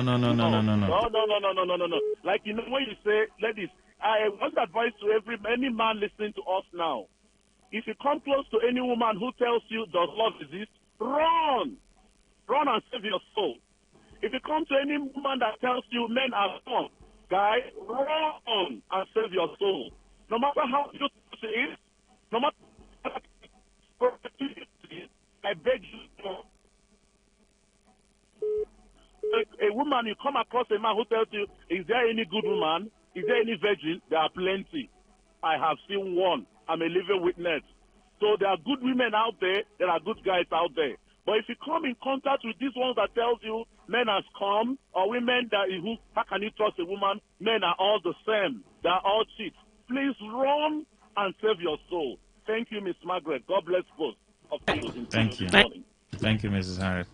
Like, you know, when you say, ladies, I want advice to any man listening to us now. If you come close to any woman who tells you does love exist, run. Run and save your soul. If you come to any woman that tells you men are wrong, guy, run and save your soul. No matter how beautiful she is, no matter how beautiful she is, I beg you, a woman, you come across a man who tells you, is there any good woman? Is there any virgin? There are plenty. I have seen one. I'm a living witness. So there are good women out there. There are good guys out there. But if you come in contact with these ones that tells you men has come, or women how can you trust a woman? Men are all the same. They are all cheats. Please run and save your soul. Thank you, Miss Margaret. God bless both of you. Thank you. Thank you, Mrs. Harris.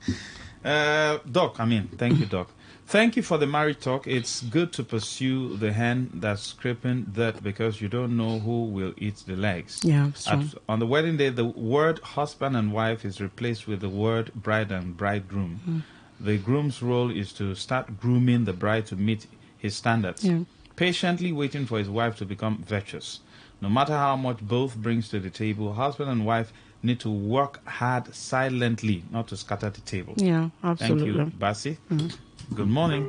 Thank you, Doc. Thank you for the marriage talk. It's good to pursue the hen that's scraping dirt because you don't know who will eat the legs. Yeah, on the wedding day, the word husband and wife is replaced with the word bride and bridegroom. The groom's role is to start grooming the bride to meet his standards, patiently waiting for his wife to become virtuous. No matter how much both brings to the table, husband and wife need to work hard silently, not to scatter the table. Yeah, absolutely. Thank you, Basi. Good morning.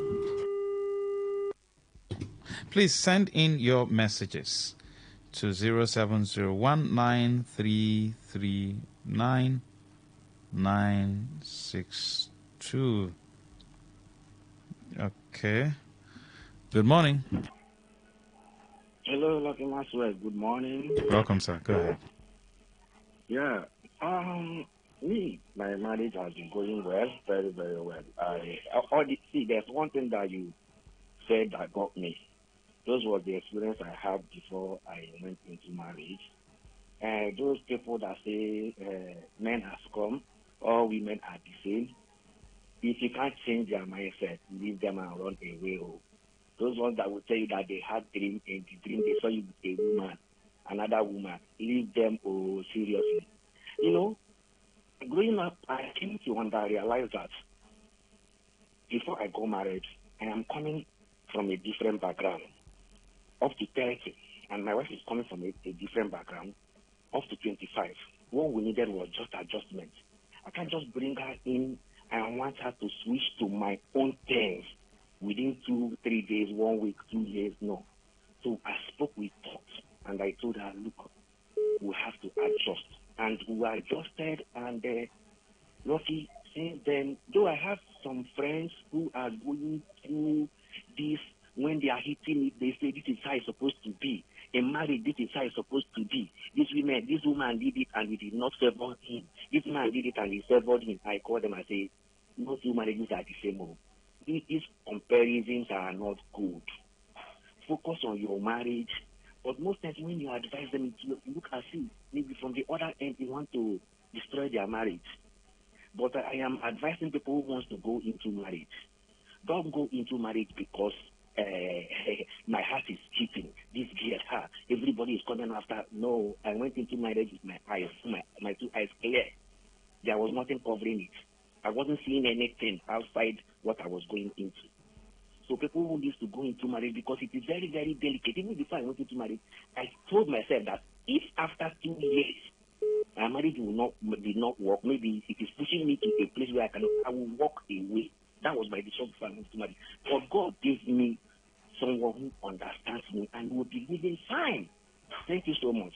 Please send in your messages to 07019339962. Okay. Good morning. Hello, Lucky Maxwell. Good morning. Welcome, sir. Go ahead. Yeah. My marriage has been going well, very, very well. There's one thing that you said that got me. Those were the experience I had before I went into marriage. Those people that say men has come, all women are the same. If you can't change their mindset, leave them and run away. Those ones that will tell you that they had dream, and the dream they saw you with a woman, another woman, leave them seriously. You know, growing up, I came to realize that before I got married, I am coming from a different background, up to 30, and my wife is coming from a different background, up to 25. What we needed was just adjustment. I can't just bring her in and want her to switch to my own terms within 2-3 days, 1 week, 2 years. No. So I spoke with thought, and I told her, look, we have to adjust. And we adjusted, and lucky, since then, though I have some friends who are going through this, when they are hitting it, they say this is how it's supposed to be. In marriage, this is how it's supposed to be. This woman did it and we did not favor him. This man did it and he favored him. I call them and say, no two marriages are the same. These comparisons are not good. Focus on your marriage. But most times when you advise them, you look at it, maybe from the other end, you want to destroy their marriage. But I am advising people who want to go into marriage. Don't go into marriage because my heart is cheating. This girl, everybody is coming after. No, I went into marriage with my eyes, my two eyes clear. There was nothing covering it. I wasn't seeing anything outside what I was going into. So people who used to go into marriage, because it is very, very delicate. Even before I went into marriage, I told myself that if after 2 years my marriage did not work, maybe it is pushing me to a place where I will walk away. That was my decision before I moved to marry. But God gave me someone who understands me and will be living fine. Thank you so much.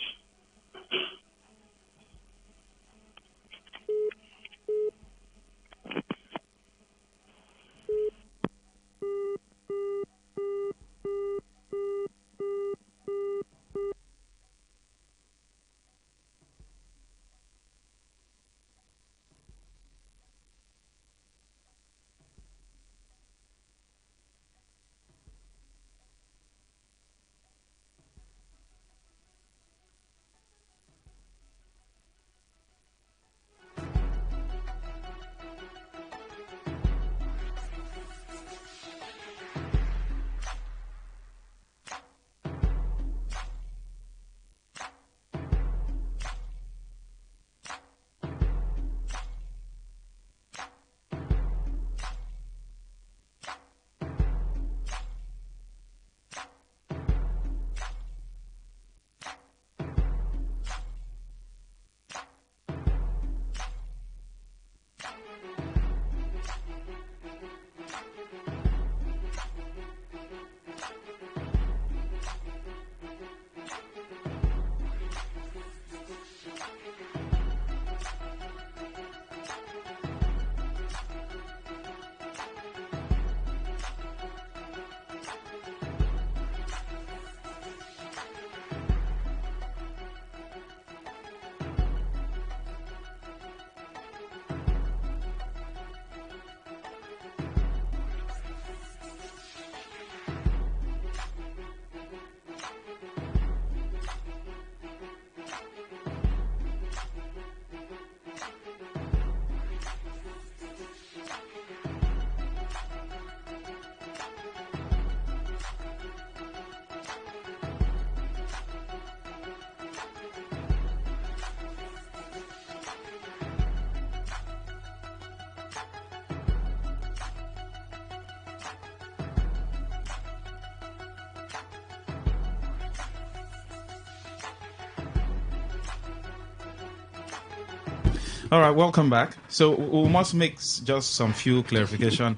All right, welcome back. So we must make just some few clarification.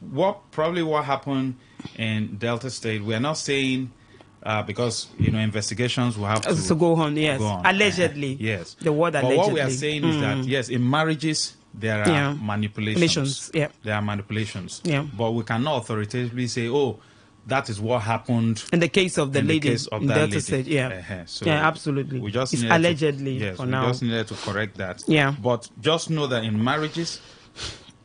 What happened in Delta State? We are not saying because investigations will have to go on. Yes, go on. Allegedly. Yes, the word allegedly. But what we are saying is that yes, in marriages there are manipulations. Yeah, there are manipulations. Yeah, but we cannot authoritatively say, oh, that is what happened in the case of the lady in Delta State. Yeah, so yeah, absolutely. We just it's allegedly yes, for we now. just needed to correct that. Yeah, but just know that in marriages,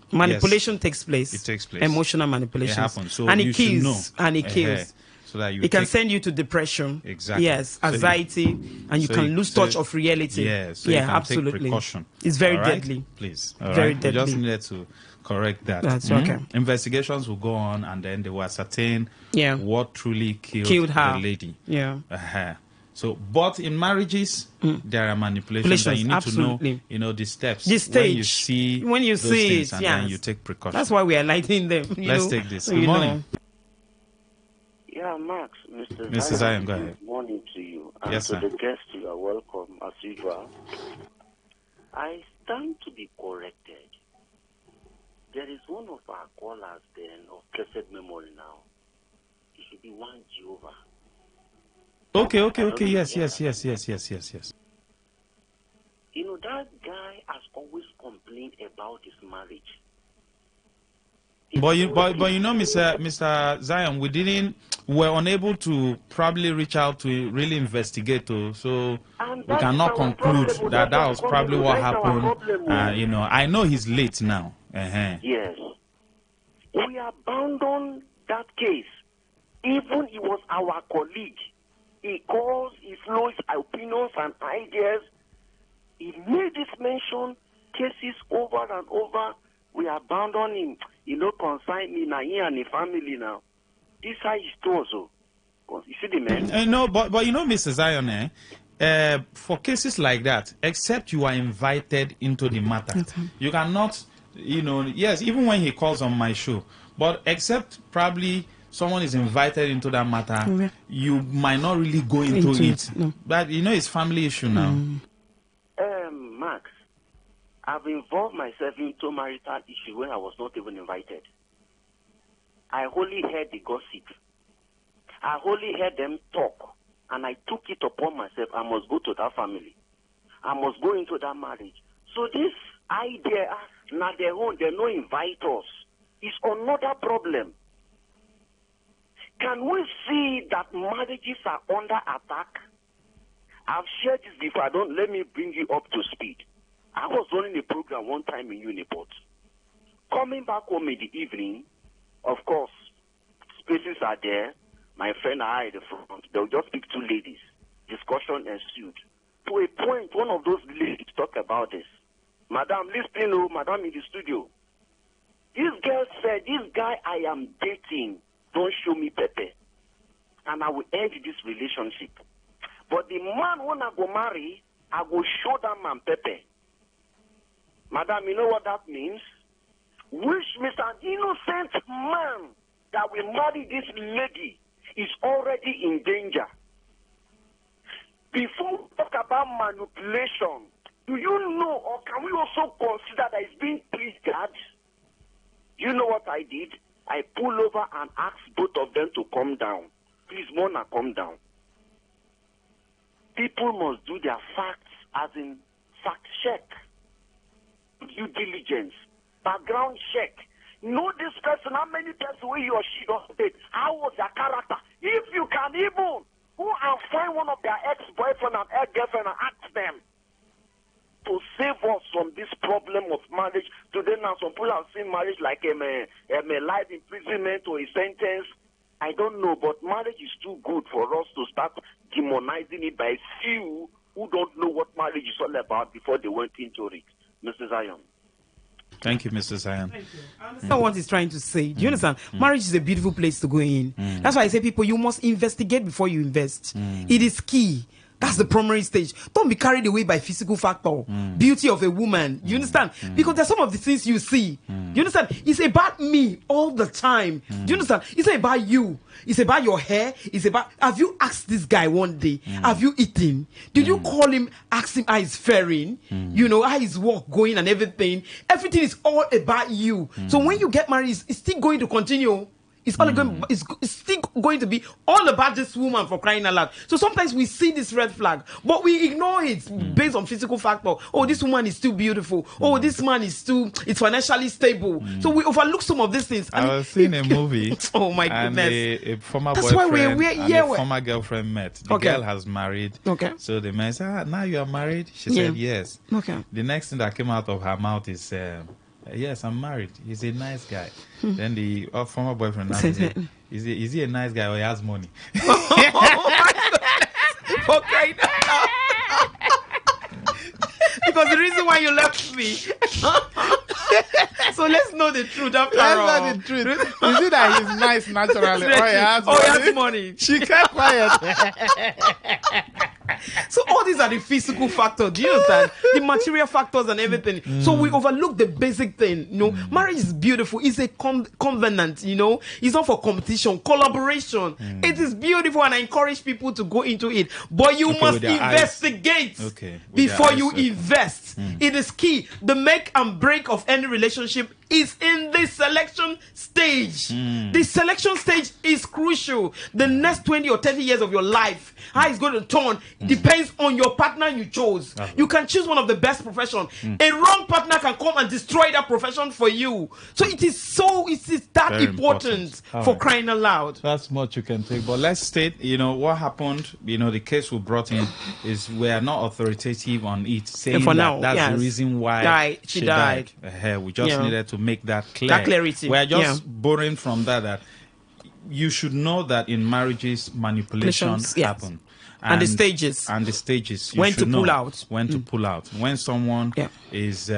manipulation takes place. It takes place. Emotional manipulation happens. So and you it kills. Know. And it kills. So that it can send you to depression. Exactly. Yes, anxiety, and you can lose touch of reality. Yes. So you can absolutely. Take precaution. It's very right? deadly. Please. Very deadly. We just needed to correct that. That's okay. Investigations will go on, and then they will ascertain what truly killed her. the lady. Yeah. So, but in marriages, there are manipulations, and you need to know the steps. The stage. When you see it, and then you take precaution. That's why we are lighting them. Let's take this. Good morning. Yeah, Max, Mr. Zion, go ahead. Good morning to you. And yes, to sir. the guests, you are welcome, as usual. I stand to be corrected. There is one of our callers then of blessed memory now. It should be one Jehovah. Okay. Yes. You know, that guy has always complained about his marriage. But you know, Mr. Zion, we were unable to probably reach out to really investigate, so we cannot conclude that was probably what happened. I know he's late now. Yes. We abandoned that case. Even he was our colleague. He calls, he flows opinions and ideas. He made this mention, cases over and over. We abandon him. Consign me now, he and the family now. This how he stores. You see the man? No, but Mr. Zion, for cases like that, except you are invited into the matter, you cannot, yes, even when he calls on my show, but except probably someone is invited into that matter, you might not really go into it. No. But it's family issue now. Max, I've involved myself into marital issues when I was not even invited. I only heard the gossip. I only heard them talk. And I took it upon myself. I must go to that family. I must go into that marriage. So this idea, now they don't invite us, is another problem. Can we see that marriages are under attack? I've shared this before. Let me bring you up to speed. I was running a program one time in Uniport. Coming back home in the evening, of course, spaces are there. My friend and I at the front, they'll just pick two ladies. Discussion ensued. To a point, one of those ladies talked about this. Madam, listen, oh, madam in the studio. This girl said, this guy I am dating, don't show me Pepe. And I will end this relationship. But the man when I go marry, I will show that man Pepe. Madam, you know what that means? Which means an innocent man that will marry this lady is already in danger. Before we talk about manipulation, do you know, or can we also consider that it's being triggered? You know what I did? I pulled over and asked both of them to come down. Please, Mona, come down. People must do their facts, as in fact check, due diligence, background check. Know this person, how many person will he or she don't date? How was their character? If you can even go and find one of their ex-boyfriend and ex-girlfriend and ask them to save us from this problem of marriage. Today now, some people have seen marriage like a life imprisonment or a sentence. I don't know, but marriage is too good for us to start demonizing it by few who don't know what marriage is all about before they went into it. Mr. Zion. Thank you, Mr. Zion. Thank you. I understand what he's trying to say. Do you understand? Marriage is a beautiful place to go in. That's why I say, people, you must investigate before you invest. It is key. That's the primary stage. Don't be carried away by physical factor, beauty of a woman. You understand? Because there's some of the things you see. You understand? It's about me all the time. Do you understand? It's not about you. It's about your hair. It's about, have you asked this guy one day, have you eaten? Did you call him, ask him how he's faring? You know, how his work going and everything. Everything is all about you. So when you get married, it's still going to continue. It's all going. It's still going to be all about this woman, for crying out loud. So sometimes we see this red flag, but we ignore it based on physical factor. Oh, this woman is too beautiful. Oh, this man is it's financially stable. So we overlook some of these things. I was seeing a movie. Oh my and goodness! A former That's why boyfriend and yeah, a former girlfriend met. The girl has married. Okay. So the man said, now you are married? She said, yes. Okay. The next thing that came out of her mouth is, yes, I'm married. He's a nice guy. Then the former boyfriend now said, is he a nice guy or he has money? Okay. Because the reason why you left me. So let's know the truth after all. Let's know the truth. Is it that he's nice naturally or he has money? She kept quiet. So all these are the physical factors. Do you understand? The material factors and everything. So we overlook the basic thing. You know, marriage is beautiful. It's a covenant. You know, it's not for competition, collaboration. It is beautiful, and I encourage people to go into it. But you must investigate before you invest. It is key. The make and break of any relationship is in the selection stage. The selection stage is crucial. The next 20 or 30 years of your life, how it's going to turn, depends on your partner you chose. You can choose one of the best professions. A wrong partner can come and destroy that profession for you. So it is that very important for crying out loud. That's much you can take. But let's state, what happened, the case we brought in is we are not authoritative on it, saying that's the reason why she died. We just needed to make that clear. That clarity. We are just borrowing from that you should know that in marriages manipulation happen. And the stages. And the stages. When to pull out. When to pull out. When someone is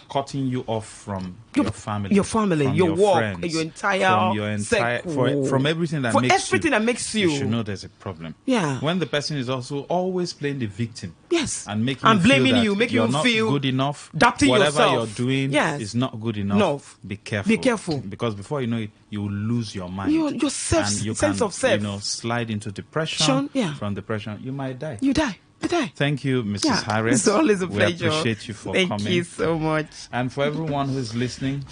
cutting you off from your family. Your family, your work, friends, your entire circle. From everything that makes you. You should know there's a problem. Yeah. When the person is also always playing the victim. Yes. And making and blaming you, making you feel good enough. Adapting whatever yourself. You're doing is not good enough. No. Be careful. Be careful. Because before you know it, you will lose your mind. Your sense of self. Slide into depression. From depression, you might die. You die. Thank you, Mrs. Harriet. It's always a pleasure. We appreciate you for coming. Thank you so much. And for everyone who is listening,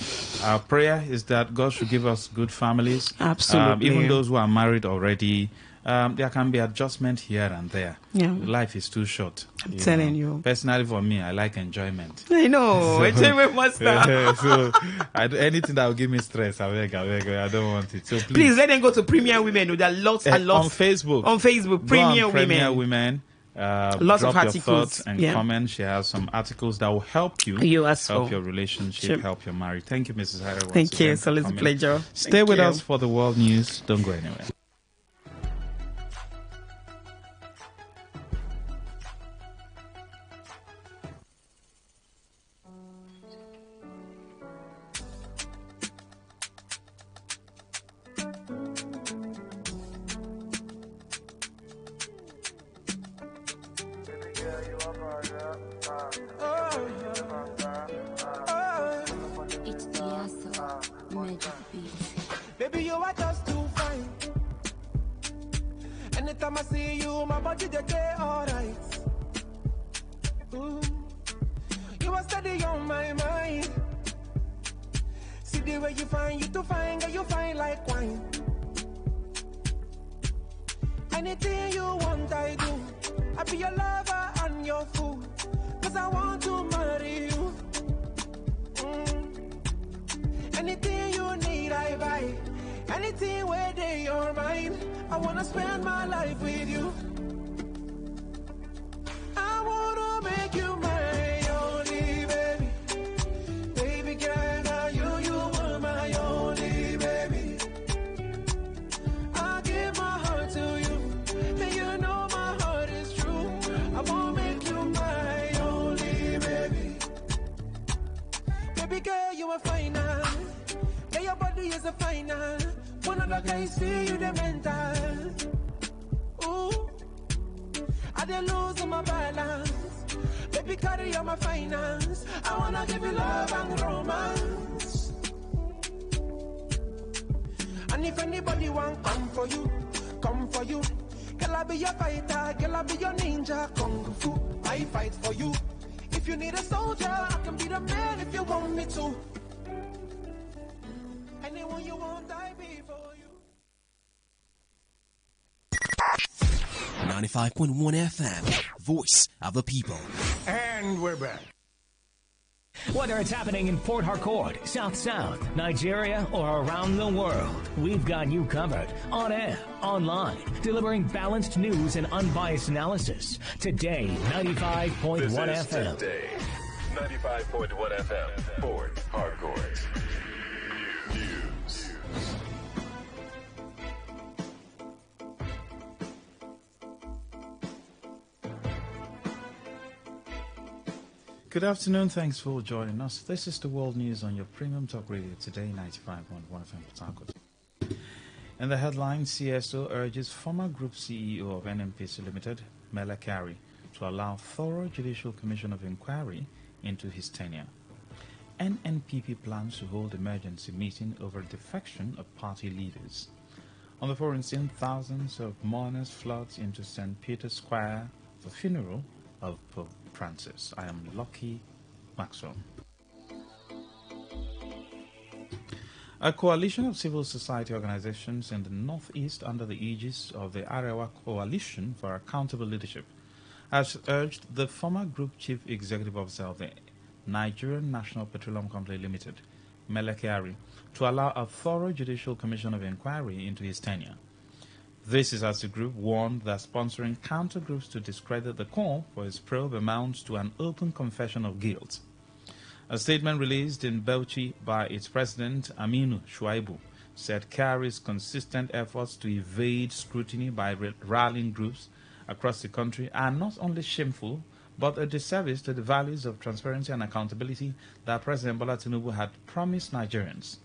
our prayer is that God should give us good families. Absolutely. Even those who are married already, there can be adjustment here and there. Yeah. Life is too short. I'm telling you. Personally, for me, I like enjoyment. I know. Enjoyment master. So, anything that will give me stress, I don't want it. So please let them go to Premium Women. There are lots and lots. On Facebook. On Facebook, Premium Women. Lots of articles your thoughts and comments. She has some articles that will help you as help well. your relationship, help your marriage. Thank you, Mrs. Harriet. Thank you. It's always a pleasure. Stay with us for the world news. Don't go anywhere. Baby, you are just too fine. Anytime I see you, my body they get alright. You are steady on my mind. See the way you find, you too fine, girl, you fine like wine. Anything you want, I do. I be your lover and your fool. 'Cause I want to marry you. Anything you need, I buy. Anything where they are mine. I wanna spend my life with you. I wanna make you my only baby. Baby girl, now you are my only baby. I give my heart to you, and you know my heart is true. I wanna make you my only baby. Baby girl, you are fine now. Yeah, your body is a final. One of the guys see you the mental. Ooh, I done lose my balance. Baby, carry on my finance. I wanna give you love and romance. And if anybody want come for you, come for you. Girl, I be your fighter, girl, I be your ninja, kung fu. I fight for you. If you need a soldier, I can be the man if you want me to. Anyone you want, I be for you. 95.1 FM, voice of the people. And we're back. Whether it's happening in Port Harcourt, South, Nigeria, or around the world, we've got you covered. On air, online, delivering balanced news and unbiased analysis. Today, 95.1 FM. Today, 95.1 FM, Port Harcourt. News. Good afternoon. Thanks for joining us. This is the World News on your Premium Talk Radio Today, 95.1 FM Port Harcourt. In the headline, CSO urges former Group CEO of NNPC Limited, Mele Kyari, to allow thorough Judicial Commission of Inquiry into his tenure. NNPP plans to hold emergency meeting over defection of party leaders. On the foreign scene, thousands of mourners flood into St. Peter's Square for funeral of Pope Francis. I am Lucky Maxwell. A coalition of civil society organizations in the Northeast under the aegis of the Arewa Coalition for Accountable Leadership has urged the former Group Chief Executive Officer of the Nigerian National Petroleum Company Limited, Mele Kyari, to allow a thorough Judicial Commission of Inquiry into his tenure. This is as the group warned that sponsoring counter-groups to discredit the call for his probe amounts to an open confession of guilt. A statement released in Bauchi by its president, Aminu Shuaibu, said Kyari's consistent efforts to evade scrutiny by rallying groups across the country are not only shameful, but a disservice to the values of transparency and accountability that President Bola Tinubu had promised Nigerians.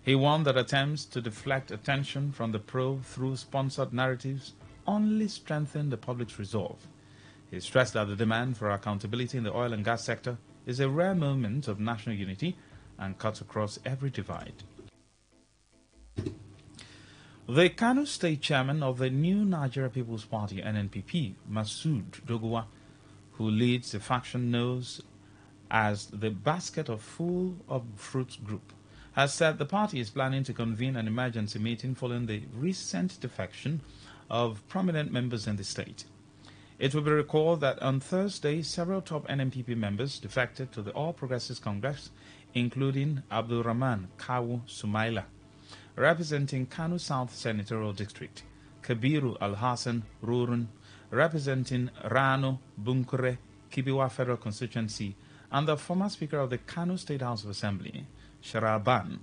He warned that attempts to deflect attention from the probe through sponsored narratives only strengthen the public's resolve. He stressed that the demand for accountability in the oil and gas sector is a rare moment of national unity and cuts across every divide. The Kano State Chairman of the New Nigeria People's Party, NNPP, Masood Doguwa, who leads the faction known as the Basket of Full of Fruits Group, has said the party is planning to convene an emergency meeting following the recent defection of prominent members in the state. It will be recalled that on Thursday, several top NNPP members defected to the All Progressives Congress, including Abdul Rahman Kawu Sumaila, representing Kano South Senatorial District, Kabiru Al-Hassan Rurun, representing Rano Bunkure Kibiwa Federal Constituency, and the former Speaker of the Kano State House of Assembly, Sharaban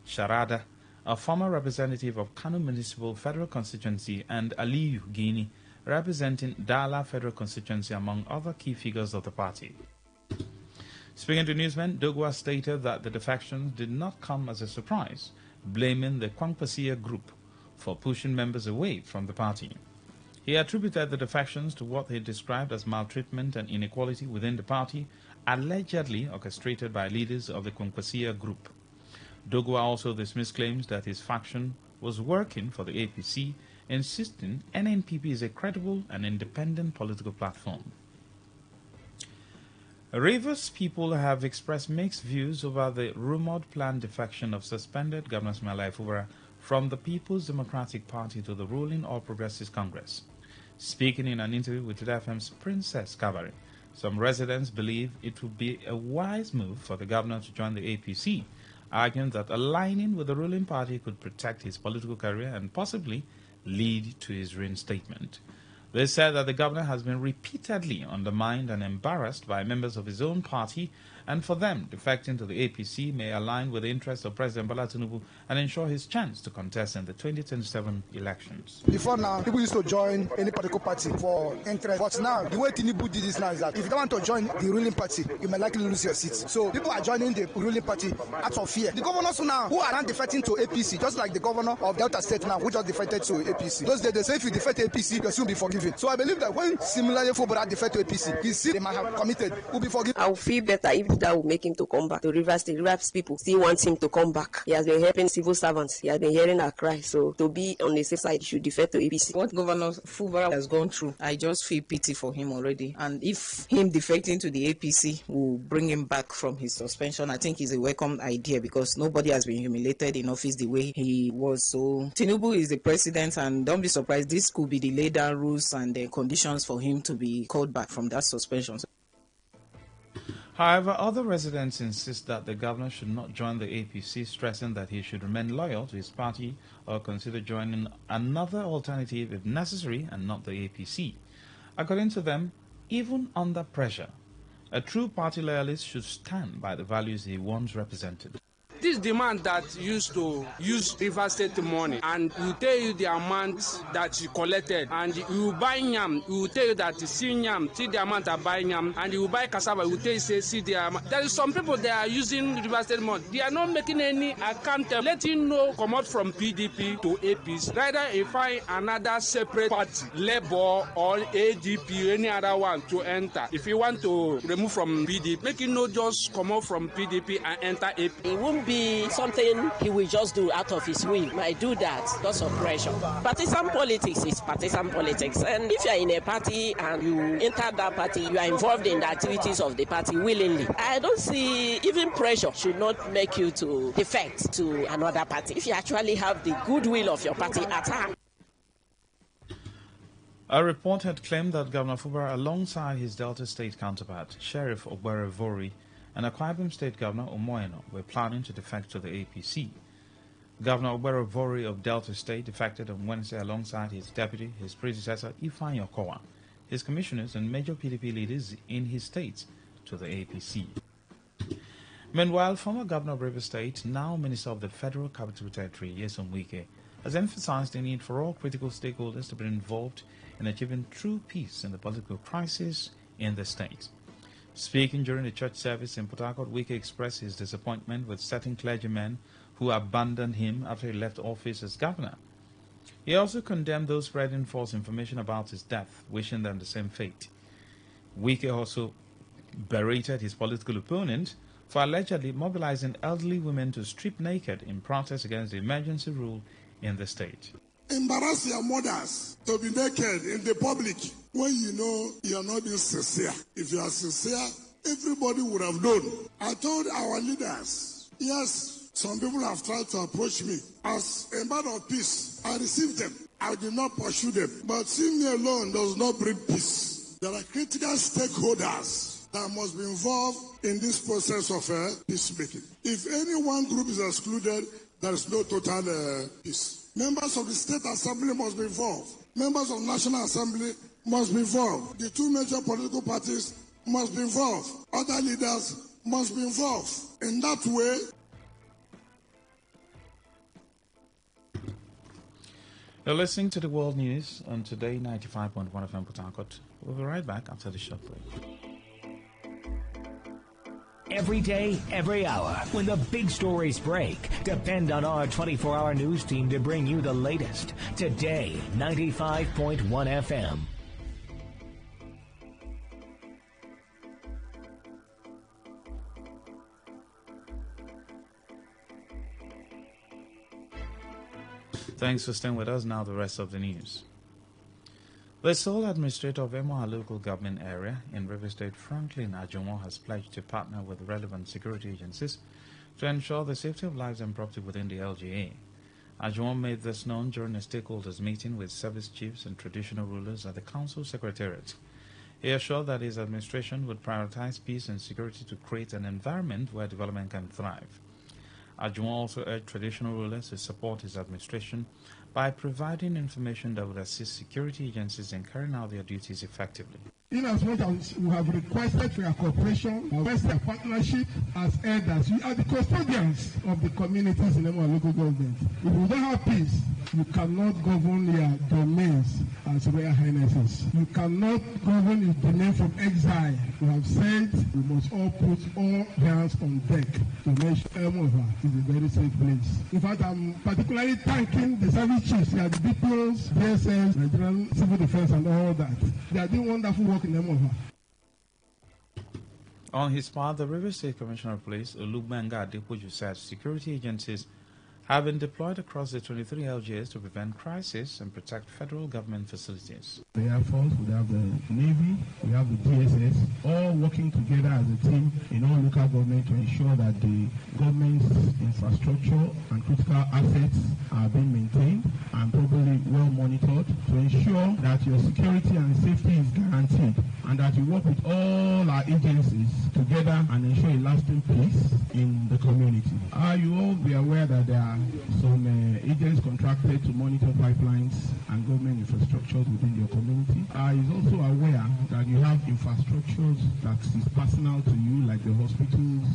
Sharada, a former representative of Kano Municipal Federal Constituency, and Aliyu Guinea, representing Dala Federal Constituency, among other key figures of the party. Speaking to newsmen, Dogwa stated that the defections did not come as a surprise, blaming the Kwangpasia group for pushing members away from the party. He attributed the defections to what he described as maltreatment and inequality within the party, allegedly orchestrated by leaders of the Kwangpasia group. Dogwa also dismissed claims that his faction was working for the APC, insisting NNPP is a credible and independent political platform. Rivers people have expressed mixed views over the rumored planned defection of suspended Governor Smaila Ifubara from the People's Democratic Party to the ruling All Progressives Congress. Speaking in an interview with Today FM's Princess Cabaret, some residents believe it would be a wise move for the governor to join the APC, arguing that aligning with the ruling party could protect his political career and possibly lead to his reinstatement. They said that the governor has been repeatedly undermined and embarrassed by members of his own party, and for them, defecting to the APC may align with the interests of President Bola Tinubu and ensure his chance to contest in the 2027 elections. Before now, people used to join any political party for interest, but now, the way Tinubu did this now is that if you don't want to join the ruling party, you may likely lose your seat. So people are joining the ruling party out of fear. The governors now, who are not defecting to APC, just like the governor of Delta State now, who just defected to APC. Those days, they say if you defect to APC, you'll soon be forgiven. So I believe that when similarly Fubara defect to APC, his sin they might have committed will be forgiven. I will feel better if that will make him to come back to Rivers State. Rivers people still want him to come back. He has been helping civil servants. He has been hearing our cry. So to be on the safe side, he should defect to APC. What Governor Fubara has gone through, I just feel pity for him already. And if him defecting to the APC will bring him back from his suspension, I think it's a welcome idea because nobody has been humiliated in office the way he was. So Tinubu is the president, and don't be surprised, this could be the laid down rules and the conditions for him to be called back from that suspension. However, other residents insist that the governor should not join the APC, stressing that he should remain loyal to his party or consider joining another alternative if necessary and not the APC. According to them, even under pressure, a true party loyalist should stand by the values he once represented. This demand that used to use Rivers State money and will tell you the amount that you collected, and you buy yam, you will tell you that see yam, see the amount of buying yam, and you will buy cassava, you will tell you say see the amount. There is some people that are using Rivers State money. They are not making any account, letting know come out from PDP to APC. Rather, you find another separate party, Labour or ADP, any other one to enter. If you want to remove from PDP, make it not just come out from PDP and enter APC. It won't be something he will just do out of his will. He might do that because of pressure. Partisan politics is partisan politics, and if you are in a party and you enter that party, you are involved in the activities of the party willingly. I don't see, even pressure should not make you to defect to another party. If you actually have the goodwill of your party at hand. A report had claimed that Governor Fubara, alongside his Delta State counterpart, Sheriff Ogberevori, and Akwa Ibom State Governor Omoyeno were planning to defect to the APC. Governor Ogberevori of Delta State defected on Wednesday alongside his deputy, his predecessor, Ifeanyi Okowa, his commissioners and major PDP leaders in his state to the APC. Meanwhile, former Governor of Rivers State, now Minister of the Federal Capital Territory, Nyesom Wike, has emphasized the need for all critical stakeholders to be involved in achieving true peace in the political crisis in the state. Speaking during a church service in Port Harcourt, Wike expressed his disappointment with certain clergymen who abandoned him after he left office as governor. He also condemned those spreading false information about his death, wishing them the same fate. Wike also berated his political opponent for allegedly mobilizing elderly women to strip naked in protest against the emergency rule in the state. embarrass your mothers to be naked in the public when you know you are not being sincere. If you are sincere, everybody would have known. I told our leaders, yes, some people have tried to approach me. As a man of peace, I received them. I did not pursue them. But seeing me alone does not bring peace. There are critical stakeholders that must be involved in this process of peacemaking. If any one group is excluded, there is no total peace. Members of the State Assembly must be involved. Members of National Assembly must be involved. The two major political parties must be involved. Other leaders must be involved. In that way, you're listening to the World News on Today 95.1 FM Port Harcourt. We'll be right back after the short break. Every day, every hour, when the big stories break, depend on our 24-hour news team to bring you the latest. Today 95.1 FM. Thanks for staying with us. Now the rest of the news. The sole administrator of Emoha local government area in River State, Franklin Ajomo, has pledged to partner with relevant security agencies to ensure the safety of lives and property within the LGA. Ajomo made this known during a stakeholders meeting with service chiefs and traditional rulers at the council secretariat. He assured that his administration would prioritize peace and security to create an environment where development can thrive. Ajomo also urged traditional rulers to support his administration by providing information that would assist security agencies in carrying out their duties effectively. In as much as we have requested for your cooperation, request your partnership as elders, you are the custodians of the communities in our local government. If we don't have peace, you cannot govern your domains as Royal Highnesses. You cannot govern your domain from exile. We have said we must all put all hands on deck to make sure Emoha is a very safe place. In fact, I'm particularly thanking the service chiefs, the DPOs, DSS, Nigerian Civil Defense, and all that. They are doing wonderful work in Emoha. On his part, the River State Commissioner of Police, Olugbenga Adepoju, said security agencies have been deployed across the 23 LGAs to prevent crisis and protect federal government facilities. The Air Force, we have the Navy, we have the DSS, all working together as a team in all local government to ensure that the government's infrastructure and critical assets are being maintained and properly well monitored to ensure that your security and safety is guaranteed and that you work with all our agencies together and ensure a lasting peace in the community. You all be aware that there are some agents contracted to monitor pipelines and government infrastructures within your community. Is also aware that you have infrastructures that is personal to you, like the hospitals.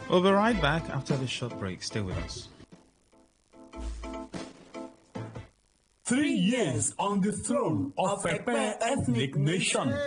We'll be right back after the short break. Stay with us. 3 years on the throne of Ekpe ethnic nation.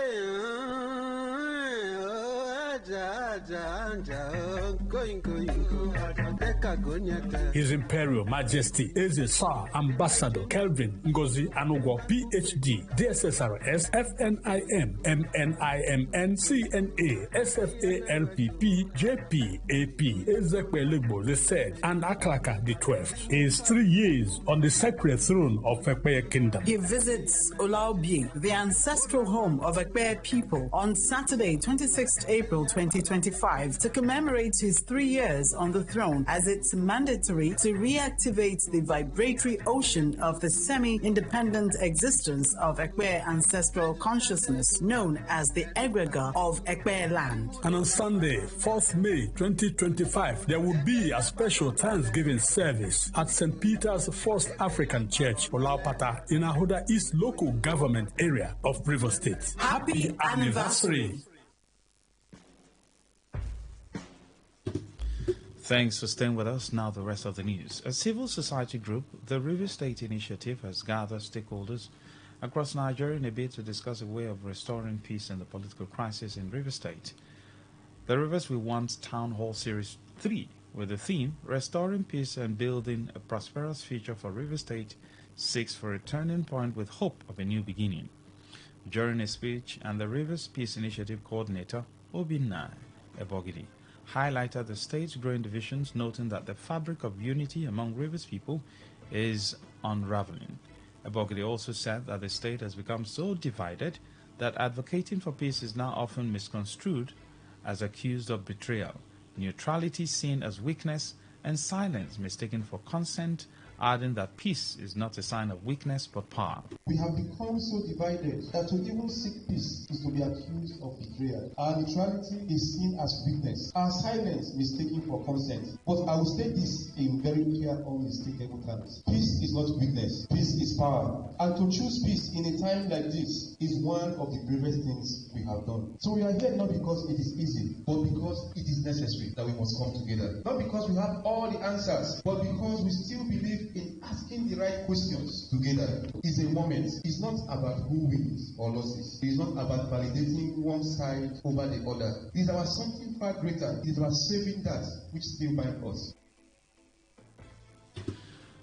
His Imperial Majesty Eze Sir Ambassador Kelvin Ngozi Anugwo, PhD, DSSRS, FNIM, MNIMN, CNA, SFALPP, JP, AP, Ezekwe the third, and Aklaka the 12th. Is 3 years on the sacred throne of Ekpe Kingdom. He visits Olaobi, the ancestral home of Ekpe people, on Saturday, 26th April 2025, to commemorate his 3 years on the throne, as it's mandatory to reactivate the vibratory ocean of the semi-independent existence of Ekpe ancestral consciousness, known as the egregor of Ekpe land. And on Sunday, 4th May 2025, there will be a special Thanksgiving service at St. Peter's First African Church, Olaopata, in Ahoda East local government area of River State. Happy anniversary! Thanks for staying with us. Now the rest of the news. A civil society group, the River State Initiative, has gathered stakeholders across Nigeria in a bid to discuss a way of restoring peace in the political crisis in River State. The Rivers We Want Town Hall Series 3, with the theme, Restoring Peace and Building a Prosperous Future for River State, seeks for a turning point with hope of a new beginning. During a speech, and the Rivers Peace Initiative coordinator, Obinna Ebogidi, highlighted the state's growing divisions, noting that the fabric of unity among Rivers people is unraveling. Ebogide also said that the state has become so divided that advocating for peace is now often misconstrued as accused of betrayal, neutrality seen as weakness, and silence mistaken for consent, adding that peace is not a sign of weakness but power. We have become so divided that to even seek peace is to be accused of betrayal. Our neutrality is seen as weakness, our silence mistaken for consent. But I will state this in very clear, unmistakable terms. Peace is not weakness, peace is power. And to choose peace in a time like this is one of the bravest things we have done. So we are here not because it is easy, but because it is necessary that we must come together. Not because we have all the answers, but because we still believe in asking the right questions together. It's a moment. It's not about who wins or loses. It's not about validating one side over the other. It's about something far greater. It's about saving that which still binds us.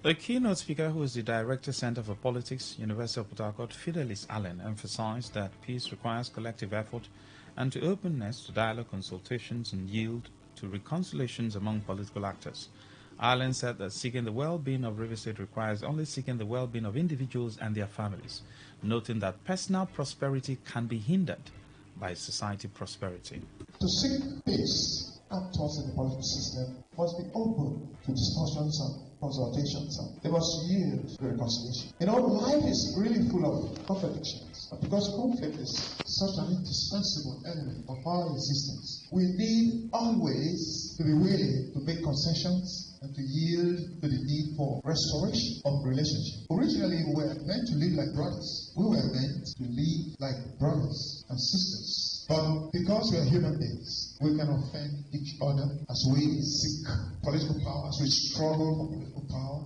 The keynote speaker, who is the Director Center for Politics, University of Port Harcourt, Fidelis Allen, emphasized that peace requires collective effort and to openness to dialogue, consultations, and yield to reconciliations among political actors. Allen said that seeking the well-being of River State requires only seeking the well-being of individuals and their families, noting that personal prosperity can be hindered by society prosperity. To seek peace, actors in the political system must be open to discussions and consultations. They must yield to reconciliation. You know, life is really full of contradictions. Because conflict is such an indispensable element of our existence, we need always to be willing to make concessions and to yield to the need for restoration of relationship. Originally, we were meant to live like brothers. We were meant to live like brothers and sisters. But because we are human beings, we can offend each other as we seek political power, as we struggle for political power.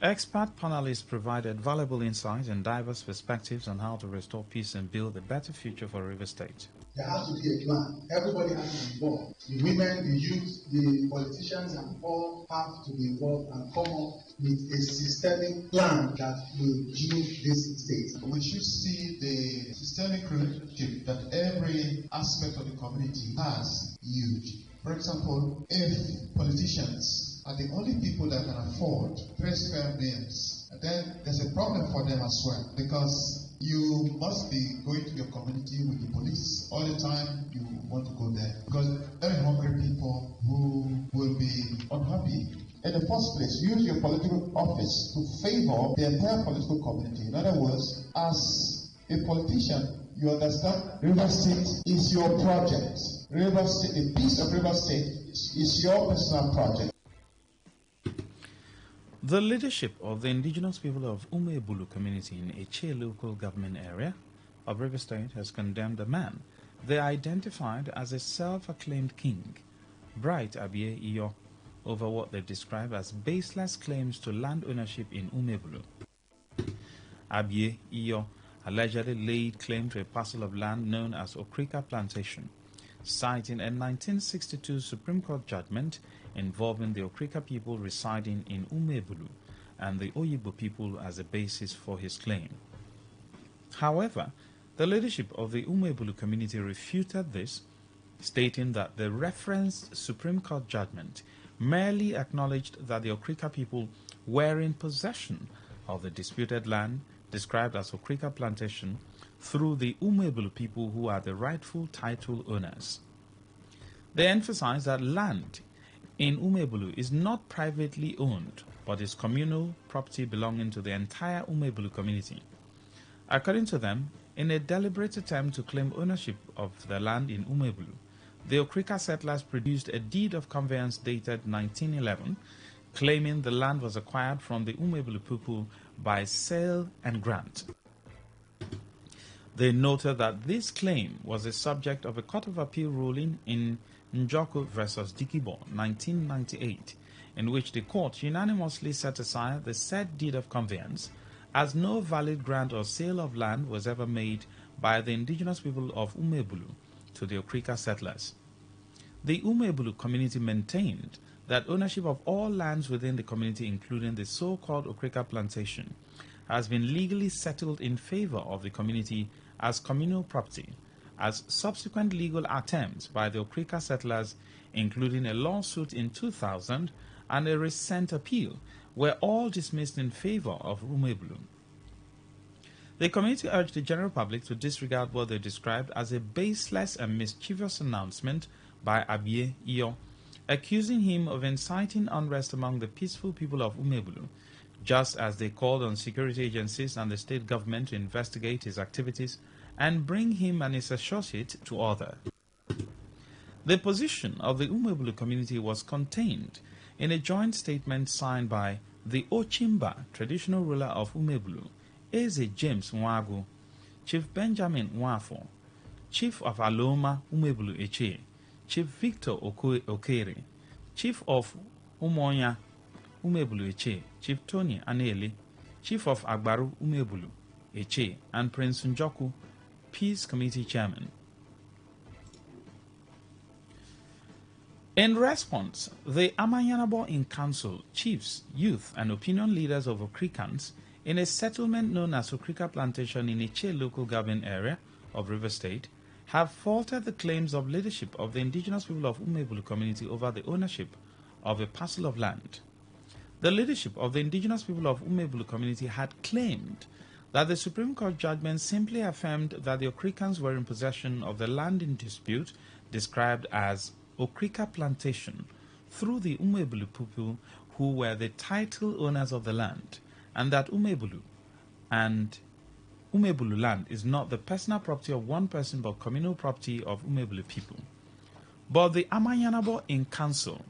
Expert panelists provided valuable insights and diverse perspectives on how to restore peace and build a better future for River State. There has to be a plan. Everybody has to be involved. The women, the youth, the politicians, and all have to be involved and come up with a systemic plan that will build this state. We should see the systemic relationship that every aspect of the community has huge. For example, if politicians are the only people that can afford 3 square meals, then there's a problem for them as well, because you must be going to your community with the police all the time you want to go there, because there are hungry people who will be unhappy. In the first place, use your political office to favor the entire political community. In other words, as a politician, you understand River State is your project. River State, a piece of River State is your personal project. The leadership of the indigenous people of Umebulu community in Eche local government area of River State has condemned a man they identified as a self-acclaimed king, Bright Abie Iyo, over what they describe as baseless claims to land ownership in Umebulu. Abie Iyo allegedly laid claim to a parcel of land known as Okrika Plantation, citing a 1962 Supreme Court judgment involving the Okrika people residing in Umebulu and the Oyibo people as a basis for his claim. However, the leadership of the Umebulu community refuted this, stating that the referenced Supreme Court judgment merely acknowledged that the Okrika people were in possession of the disputed land described as Okrika Plantation through the Umebulu people who are the rightful title owners. They emphasized that land in Umebulu is not privately owned, but is communal property belonging to the entire Umebulu community. According to them, in a deliberate attempt to claim ownership of the land in Umebulu, the Okrika settlers produced a deed of conveyance dated 1911, claiming the land was acquired from the Umebulu people by sale and grant. They noted that this claim was the subject of a Court of Appeal ruling in Njoko versus Dikibo, 1998, in which the court unanimously set aside the said deed of conveyance, as no valid grant or sale of land was ever made by the indigenous people of Umebulu to the Okrika settlers. The Umebulu community maintained that ownership of all lands within the community, including the so-called Okrika Plantation, has been legally settled in favor of the community as communal property, as subsequent legal attempts by the Okrika settlers, including a lawsuit in 2000 and a recent appeal were all dismissed in favor of Umebulu. The committee urged the general public to disregard what they described as a baseless and mischievous announcement by Abie Iyo, accusing him of inciting unrest among the peaceful people of Umebulu, just as they called on security agencies and the state government to investigate his activities and bring him and his associate to order. The position of the Umebulu community was contained in a joint statement signed by the Ochimba, traditional ruler of Umebulu, Eze James Nwagu, Chief Benjamin Nwafo, Chief of Aloma Umebulu Eche, Chief Victor Okere, Chief of Umonya Umebulu Eche, Chief Tony Anele, Chief of Agbaru Umebulu Eche, and Prince Njoku, Peace Committee Chairman. In response, the Amayanabo in Council, chiefs, youth, and opinion leaders of Okrikans in a settlement known as Okrika Plantation in Eche local government area of River State have faulted the claims of leadership of the indigenous people of Umebulu community over the ownership of a parcel of land. The leadership of the indigenous people of Umebulu community had claimed that the Supreme Court judgment simply affirmed that the Okrikans were in possession of the land in dispute described as Okrika Plantation through the Umebulu people who were the title owners of the land, and that Umebulu land is not the personal property of one person but communal property of Umebulu people. But the Amayanabo in council,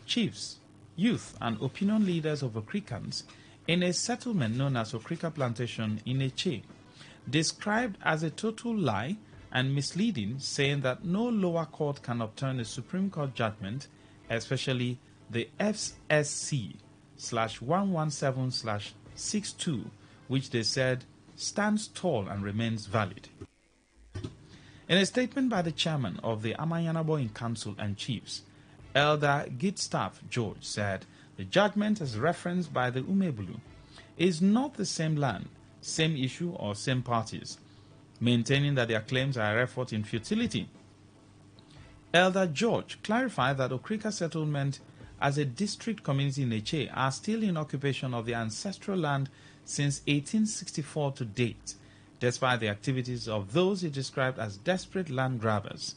chiefs, youth, and opinion leaders of Okrikans in a settlement known as Okrika Plantation in Eche, described as a total lie and misleading, saying that no lower court can overturn a Supreme Court judgment, especially the FSC/117/62, which they said stands tall and remains valid. In a statement by the chairman of the Amayanabo in Council and Chiefs, Elder Gitstaff George said the judgment as referenced by the Umebulu is not the same land, same issue, or same parties, maintaining that their claims are a effort in futility. Elder George clarified that Okrika settlement as a district community in Eche are still in occupation of the ancestral land since 1864 to date, despite the activities of those he described as desperate land grabbers.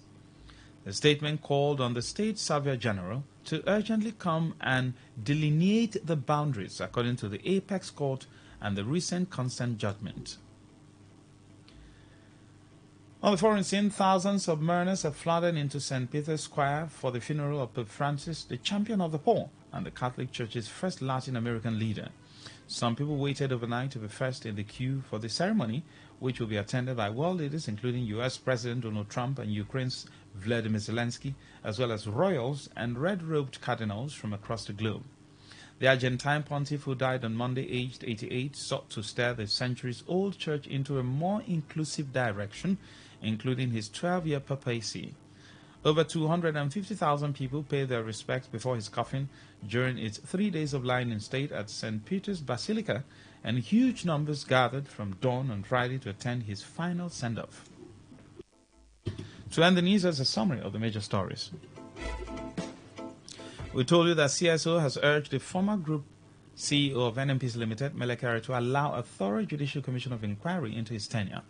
The statement called on the State Surveyor General to urgently come and delineate the boundaries according to the Apex Court and the recent consent judgment. On the foreign scene, thousands of mourners have flooded into St. Peter's Square for the funeral of Pope Francis, the champion of the poor and the Catholic Church's first Latin American leader. Some people waited overnight to be first in the queue for the ceremony, which will be attended by world leaders including U.S. President Donald Trump and Ukraine's Vladimir Zelensky, as well as royals and red-robed cardinals from across the globe. The Argentine pontiff, who died on Monday aged 88, sought to steer the centuries-old church into a more inclusive direction, including his 12-year papacy. Over 250,000 people paid their respects before his coffin during its 3 days of lying in state at St. Peter's Basilica, and huge numbers gathered from dawn on Friday to attend his final send-off. To end the news, as a summary of the major stories. We told you that CSO has urged the former group CEO of NNPC Limited, Melekere, to allow a thorough judicial commission of inquiry into his tenure.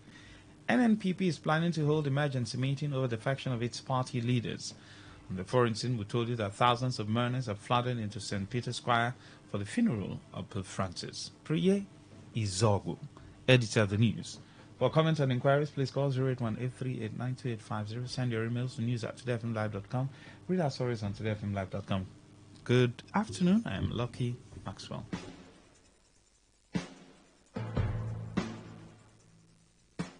NNPP is planning to hold emergency meeting over the faction of its party leaders. On the foreign scene, we told you that thousands of mourners have flooded into St. Peter's Square for the funeral of Pope Francis. Priye Izogu, editor of the news. For comments and inquiries, please call 081-838-92850. Send your emails to news@todayfmlive.com. Read our stories on todayfmlive.com. Good afternoon. I am Lucky Maxwell.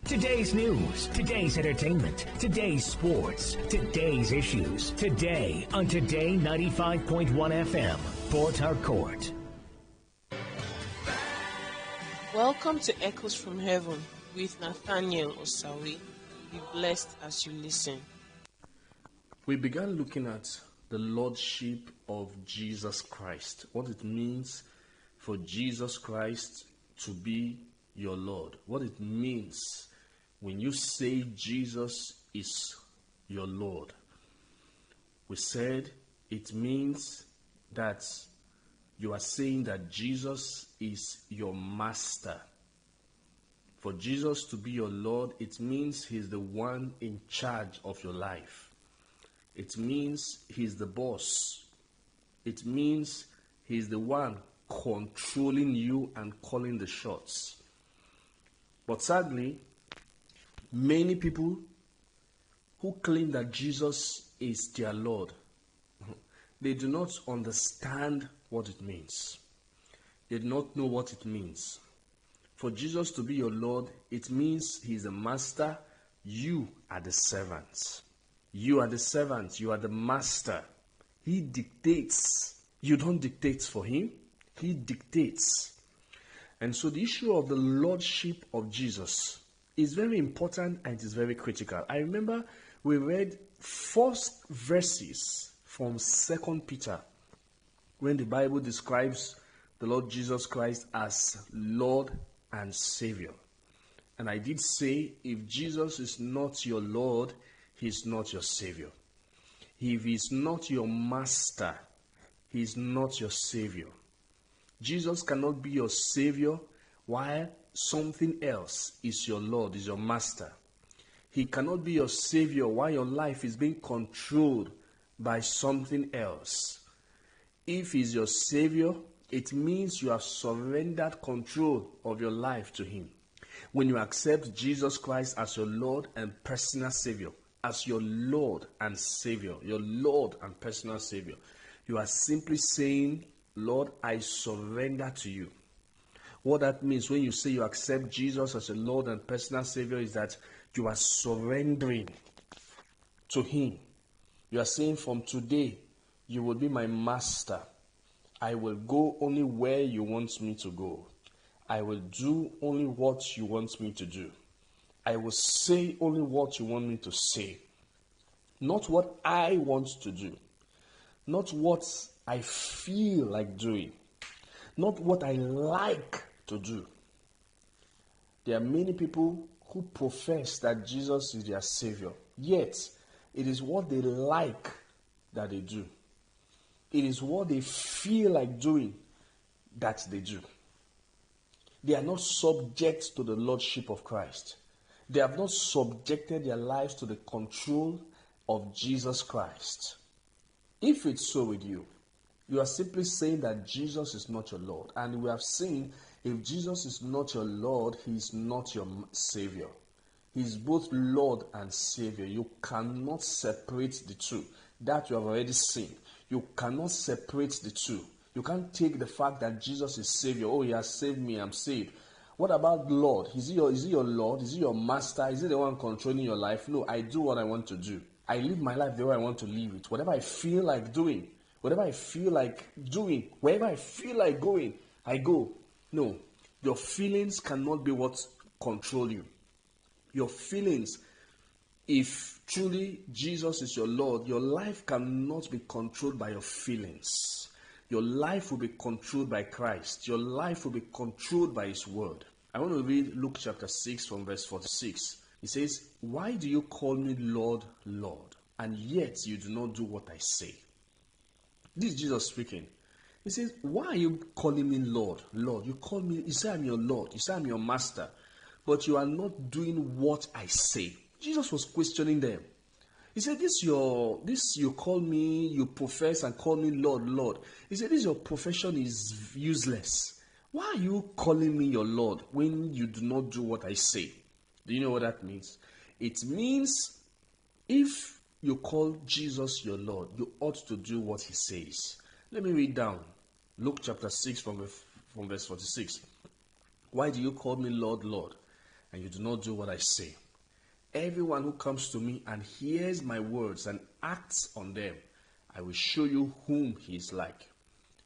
Today's news, today's entertainment, today's sports, today's issues. Today on Today 95.1 FM, Port Harcourt. Welcome to Echoes from Heaven with Nathaniel Osawi. Be blessed as you listen. We began looking at the Lordship of Jesus Christ, what it means for Jesus Christ to be your Lord, what it means when you say Jesus is your Lord. We said it means that You are saying that Jesus is your master. For Jesus to be your Lord, it means he's the one in charge of your life. It means he's the boss. It means he's the one controlling you and calling the shots. But sadly, many people who claim that Jesus is their Lord, they do not understand what it means. They do not know what it means. For Jesus to be your Lord, it means he's the master, you are the servant. You are the servant, you are the master. He dictates. You don't dictate for him, he dictates. And so the issue of the lordship of Jesus is very important and it is very critical. I remember we read first verses from 2 Peter when the Bible describes the Lord Jesus Christ as Lord and Savior. And I did say, if Jesus is not your Lord, he is not your Savior. If he is not your master, he is not your Savior. Jesus cannot be your Savior while something else is your Lord, is your master. He cannot be your Savior while your life is being controlled by something else. If he's your Savior, it means you have surrendered control of your life to him. When you accept Jesus Christ as your Lord and personal Savior, as your Lord and Savior, your Lord and personal Savior, you are simply saying, Lord, I surrender to you. What that means when you say you accept Jesus as your Lord and personal Savior is that you are surrendering to him. You are saying, from today, you will be my master. I will go only where you want me to go. I will do only what you want me to do. I will say only what you want me to say. Not what I want to do. Not what I feel like doing. Not what I like to do. There are many people who profess that Jesus is their Savior. Yet, it is what they like that they do. It is what they feel like doing that they do. They are not subject to the Lordship of Christ. They have not subjected their lives to the control of Jesus Christ. If it's so with you, you are simply saying that Jesus is not your Lord. And we have seen, if Jesus is not your Lord, he is not your Savior. He is both Lord and Savior. You cannot separate the two. That you have already seen. You cannot separate the two. You can't take the fact that Jesus is Savior. Oh, he has saved me, I'm saved. What about Lord? Is he your Lord? Is he your master? Is he the one controlling your life? No, I do what I want to do. I live my life the way I want to live it. Whatever I feel like doing, whatever I feel like doing, wherever I feel like going, I go. No, your feelings cannot be what control you. Your feelings, if truly Jesus is your Lord, your life cannot be controlled by your feelings. Your life will be controlled by Christ. Your life will be controlled by his word. I want to read Luke chapter 6 from verse 46. It says, why do you call me Lord, Lord, and yet you do not do what I say? This is Jesus speaking. He says, why are you calling me Lord, Lord? You say I'm your Lord. You say I'm your master. But you are not doing what I say. Jesus was questioning them. He said, this you call me, you profess and call me Lord, Lord. He said, your profession is useless. Why are you calling me your Lord when you do not do what I say? Do you know what that means? It means if you call Jesus your Lord, you ought to do what he says. Let me read down Luke chapter 6 from verse 46. Why do you call me Lord, Lord, and you do not do what I say? Everyone who comes to me and hears my words and acts on them, I will show you whom he is like.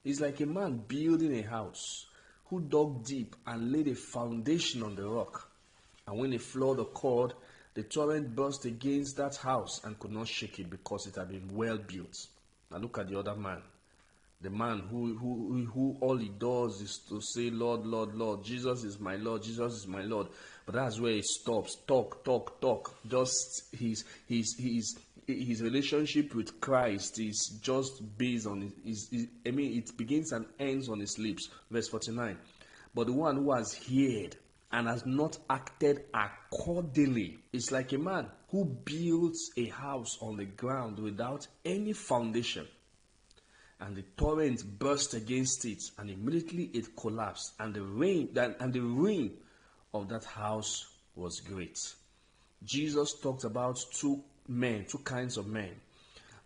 He's like a man building a house who dug deep and laid a foundation on the rock. And when the flood occurred, the torrent burst against that house and could not shake it because it had been well built. Now look at the other man. The man who all he does is to say, Lord, Lord, Lord, Jesus is my Lord, Jesus is my Lord. But that's where he stops. Talk. Just he's his relationship with Christ is just based on it begins and ends on his lips. Verse 49. But the one who has heard and has not acted accordingly is like a man who builds a house on the ground without any foundation. And the torrent burst against it, and immediately it collapsed, and the ruin of that house was great. Jesus talked about two kinds of men.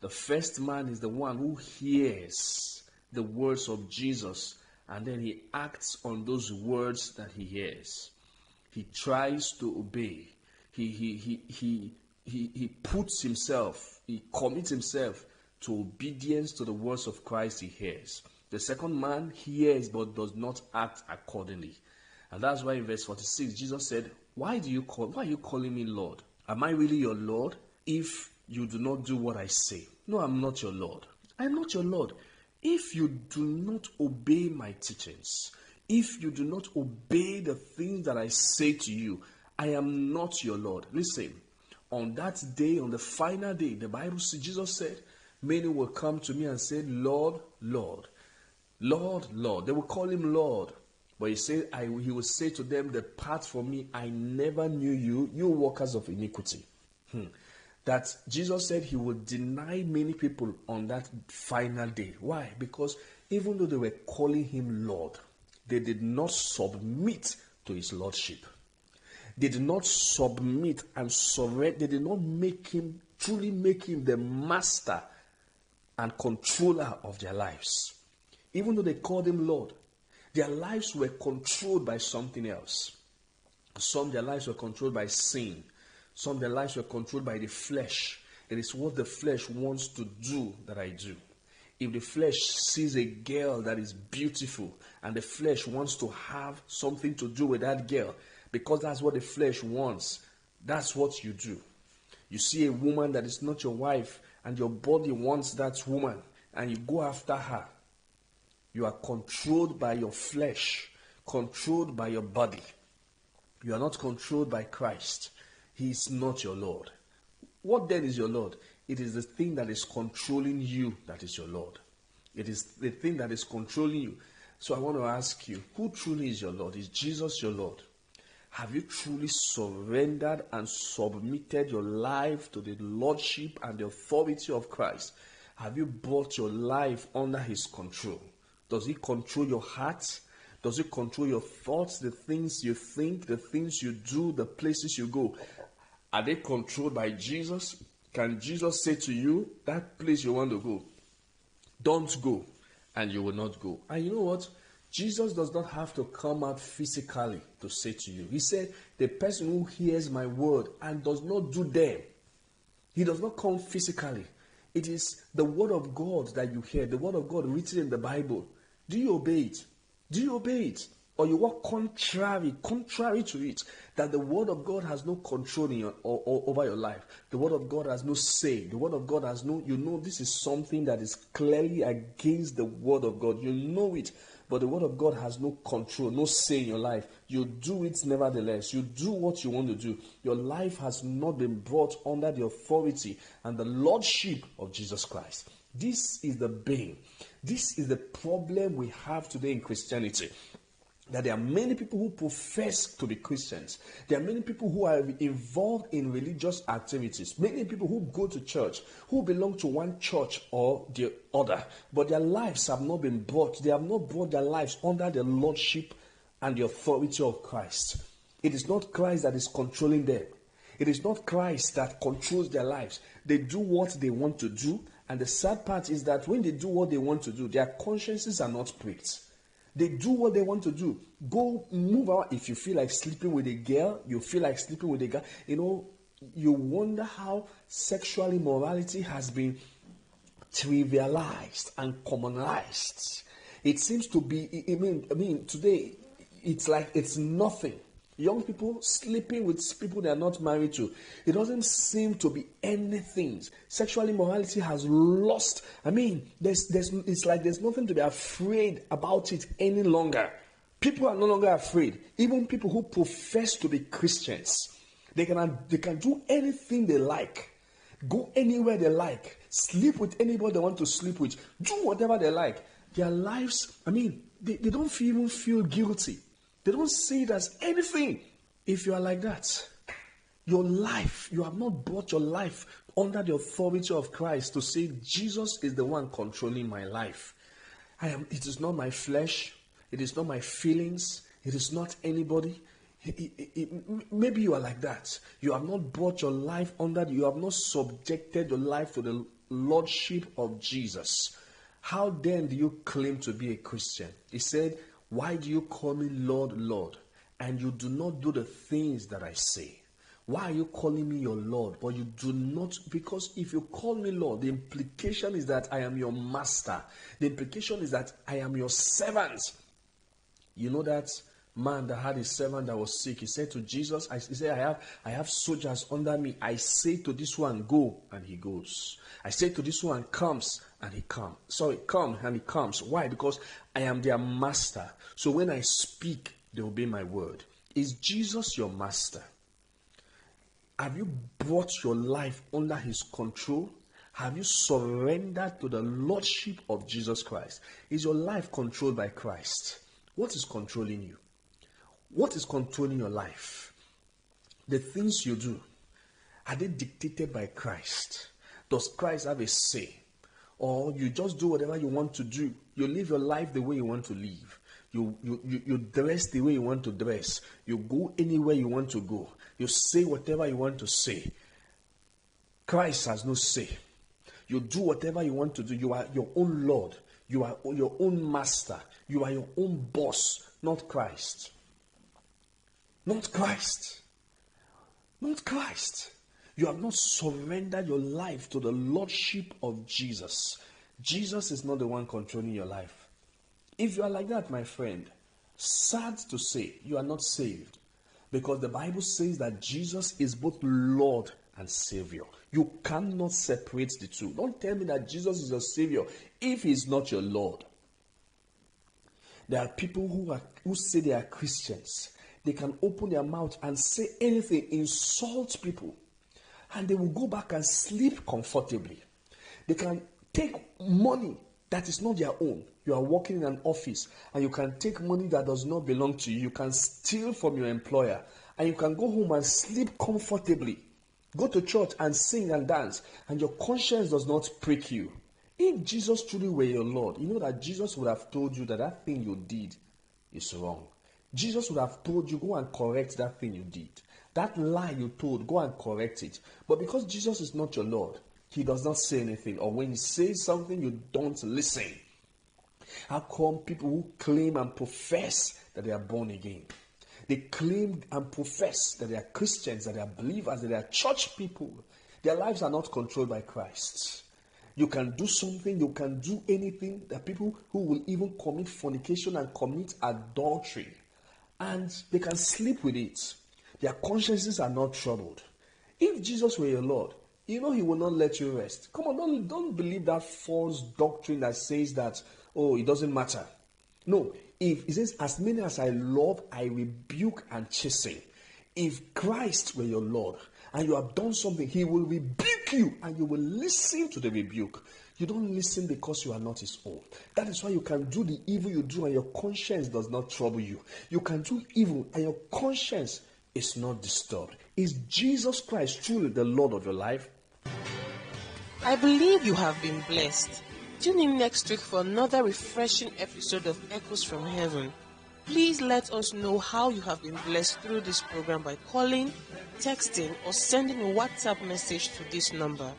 The first man is the one who hears the words of Jesus, and then he acts on those words that he hears. He tries to obey. He puts himself, he commits himself to obedience to the words of Christ he hears. The second man hears but does not act accordingly. And that's why in verse 46, Jesus said, why are you calling me Lord? Am I really your Lord if you do not do what I say? No, I'm not your Lord. I'm not your Lord. If you do not obey my teachings, if you do not obey the things that I say to you, I am not your Lord. Listen, on that day, on the final day, the Bible says, Jesus said, many will come to me and say, Lord, Lord, Lord, Lord. They will call him Lord. But he will say to them, depart from me, I never knew you, you workers of iniquity. That Jesus said he would deny many people on that final day. Why? Because even though they were calling him Lord, they did not submit to his lordship. They did not submit and surrender. They did not truly make him the master and controller of their lives. Even though they called him Lord, their lives were controlled by something else. Some their lives were controlled by sin. Some their lives were controlled by the flesh. It is what the flesh wants to do that I do. If the flesh sees a girl that is beautiful and the flesh wants to have something to do with that girl, because that's what the flesh wants, that's what you do. You see a woman that is not your wife and your body wants that woman and you go after her. You are controlled by your flesh, controlled by your body. You are not controlled by Christ. He is not your Lord. What then is your Lord? It is the thing that is controlling you that is your Lord. It is the thing that is controlling you. So I want to ask you, who truly is your Lord? Is Jesus your Lord? Have you truly surrendered and submitted your life to the lordship and the authority of Christ? Have you brought your life under his control? Does he control your heart? Does he control your thoughts, the things you think, the things you do, the places you go? Are they controlled by Jesus? Can Jesus say to you, that place you want to go, don't go, and you will not go? And you know what? Jesus does not have to come out physically to say to you. He said, the person who hears my word and does not do them, he does not come physically. It is the word of God that you hear, the word of God written in the Bible. Do you obey it? Do you obey it? Or you walk contrary to it, that the word of God has no control in over your life. The word of God has no say. The word of God has no, this is something that is clearly against the word of God. You know it, but the word of God has no control, no say in your life. You do it nevertheless. You do what you want to do. Your life has not been brought under the authority and the lordship of Jesus Christ. This is the bane. This is the problem we have today in Christianity. That there are many people who profess to be Christians. There are many people who are involved in religious activities. Many people who go to church, who belong to one church or the other. But their lives have not been brought. They have not brought their lives under the lordship and the authority of Christ. It is not Christ that is controlling them. It is not Christ that controls their lives. They do what they want to do. And the sad part is that when they do what they want to do, their consciences are not pricked. They do what they want to do. Go move out. If you feel like sleeping with a girl, you feel like sleeping with a guy. You wonder how sexual immorality has been trivialized and commonized. It seems to be, today, it's like it's nothing. Young people sleeping with people they are not married to. It doesn't seem to be anything. Sexual immorality has lost. It's like there's nothing to be afraid about it any longer. People are no longer afraid. Even people who profess to be Christians, they can do anything they like. go anywhere they like, sleep with anybody they want to sleep with, do whatever they like. Their lives, they don't even feel guilty. They don't see it as anything. If you are like that, your life, you have not brought your life under the authority of Christ to say, Jesus is the one controlling my life. It is not my flesh. It is not my feelings. It is not anybody. Maybe you are like that. You have not brought your life under, you have not subjected your life to the lordship of Jesus. How then do you claim to be a Christian? He said, why do you call me Lord, Lord, and you do not do the things that I say? Why are you calling me your Lord, but you do not? Because if you call me Lord, the implication is that I am your master. The implication is that I am your servant. You know that man that had a servant that was sick, he said to Jesus, he said, I have soldiers under me. I say to this one, go, and he goes. I say to this one, comes, and he comes. Come, and he comes. Why? Because I am their master. So when I speak, they obey my word. Is Jesus your master? Have you brought your life under his control? Have you surrendered to the lordship of Jesus Christ? Is your life controlled by Christ? What is controlling you? What is controlling your life? The things you do, are they dictated by Christ? Does Christ have a say? Or you just do whatever you want to do? You live your life the way you want to live. You dress the way you want to dress. You go anywhere you want to go. You say whatever you want to say. Christ has no say. You do whatever you want to do. You are your own Lord. You are your own master. You are your own boss, not Christ. Not Christ. Not Christ. You have not surrendered your life to the lordship of Jesus. Jesus is not the one controlling your life. If you are like that, my friend, sad to say, you are not saved. Because the Bible says that Jesus is both Lord and Savior. You cannot separate the two. Don't tell me that Jesus is your Savior if He is not your Lord. There are people who say they are Christians. They can open their mouth and say anything, insult people, and they will go back and sleep comfortably. They can take money that is not their own. You are working in an office and you can take money that does not belong to you. You can steal from your employer and you can go home and sleep comfortably. Go to church and sing and dance and your conscience does not prick you. If Jesus truly were your Lord, you know that Jesus would have told you that that thing you did is wrong. Jesus would have told you, go and correct that thing you did. That lie you told, go and correct it. But because Jesus is not your Lord, He does not say anything. Or when He says something, you don't listen. How come people who claim and profess that they are born again? They claim and profess that they are Christians, that they are believers, that they are church people. Their lives are not controlled by Christ. You can do something, you can do anything. There are people who will even commit fornication and commit adultery. And they can sleep with it. Their consciences are not troubled. If Jesus were your Lord, you know He will not let you rest. Come on, don't believe that false doctrine that says that, oh, it doesn't matter. No, if He says, as many as I love, I rebuke and chasten. If Christ were your Lord and you have done something, He will rebuke you and you will listen to the rebuke. You don't listen because you are not His own. That is why you can do the evil you do and your conscience does not trouble you. You can do evil and your conscience is not disturbed. Is Jesus Christ truly the Lord of your life? I believe you have been blessed. Tune in next week for another refreshing episode of Echoes from Heaven. Please let us know how you have been blessed through this program by calling, texting, or sending a WhatsApp message to this number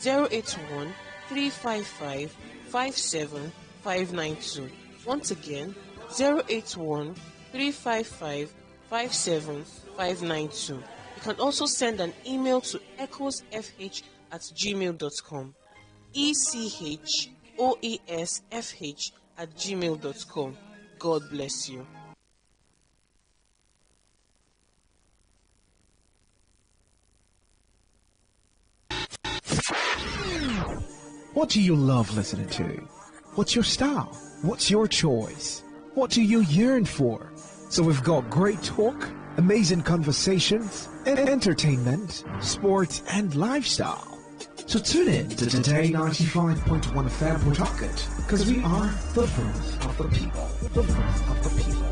081-355-57592. Once again, 081-355-57592. You can also send an email to echoesfh@gmail.com. echoesfh@gmail.com. God bless you. What do you love listening to? What's your style? What's your choice? What do you yearn for? So we've got great talk, amazing conversations, and entertainment, sports, and lifestyle. So tune in to Today 95.1 FM for Talkit, because we are the voice of the people. The voice of the people.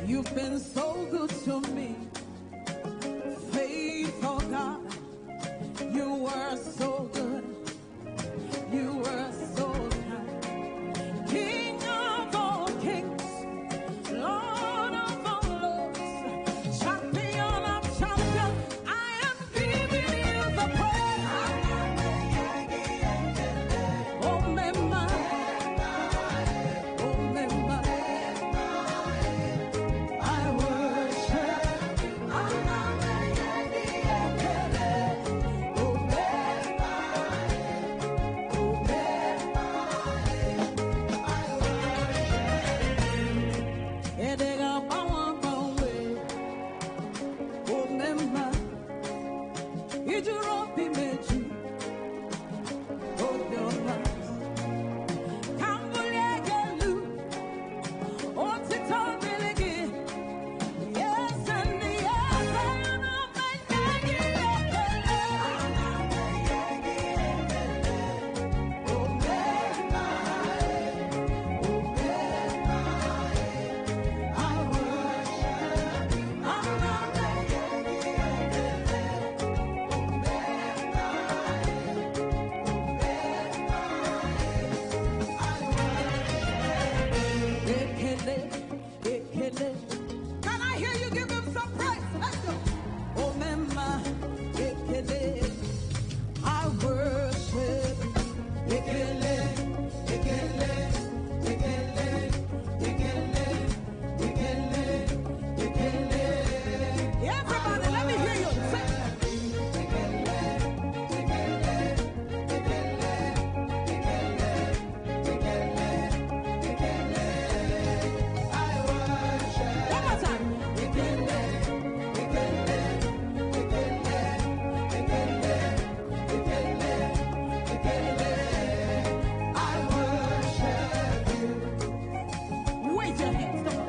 You've been so good to me, faithful God. You were so good, you were so kind. King of all kings, Lord of all lords, champion of champions, I am giving you the praise. Oh, Mema, oh, Mema. I worship, Can I hear you give him some praise? Let's go. Oh, Mema, I worship. Everybody, let me hear you say. One more time. Wave your hands, come on.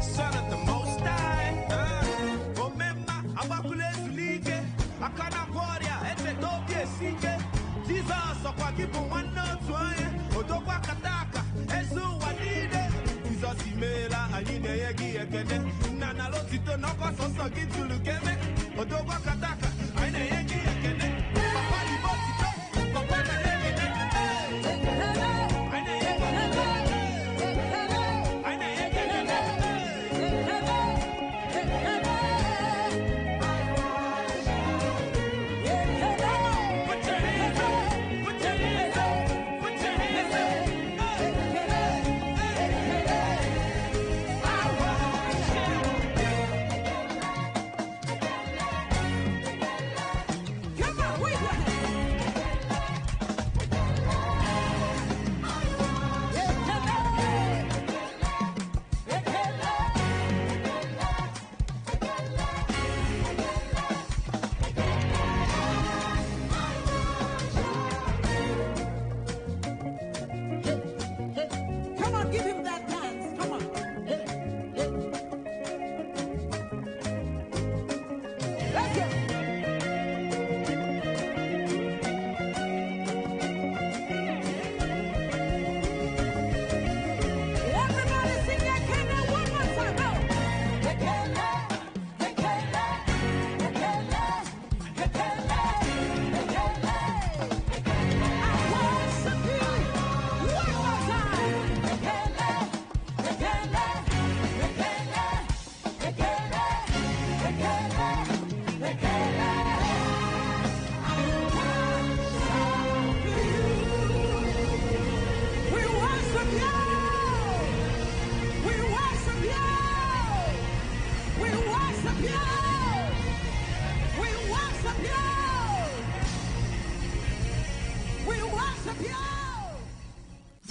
Son of the Most High. Omema, abakule zulike. Akana warrior, etobie sike. Jesus, okwakibu wanotu aye. Odokwa kataka, esu wanide. Jesus imela, anine yegi ekene. Nana lotito noko soso gitulu keme. Odokwa kataka, aine yegi ekene. Papa di botito, papa na yegi aine yegi aine yegi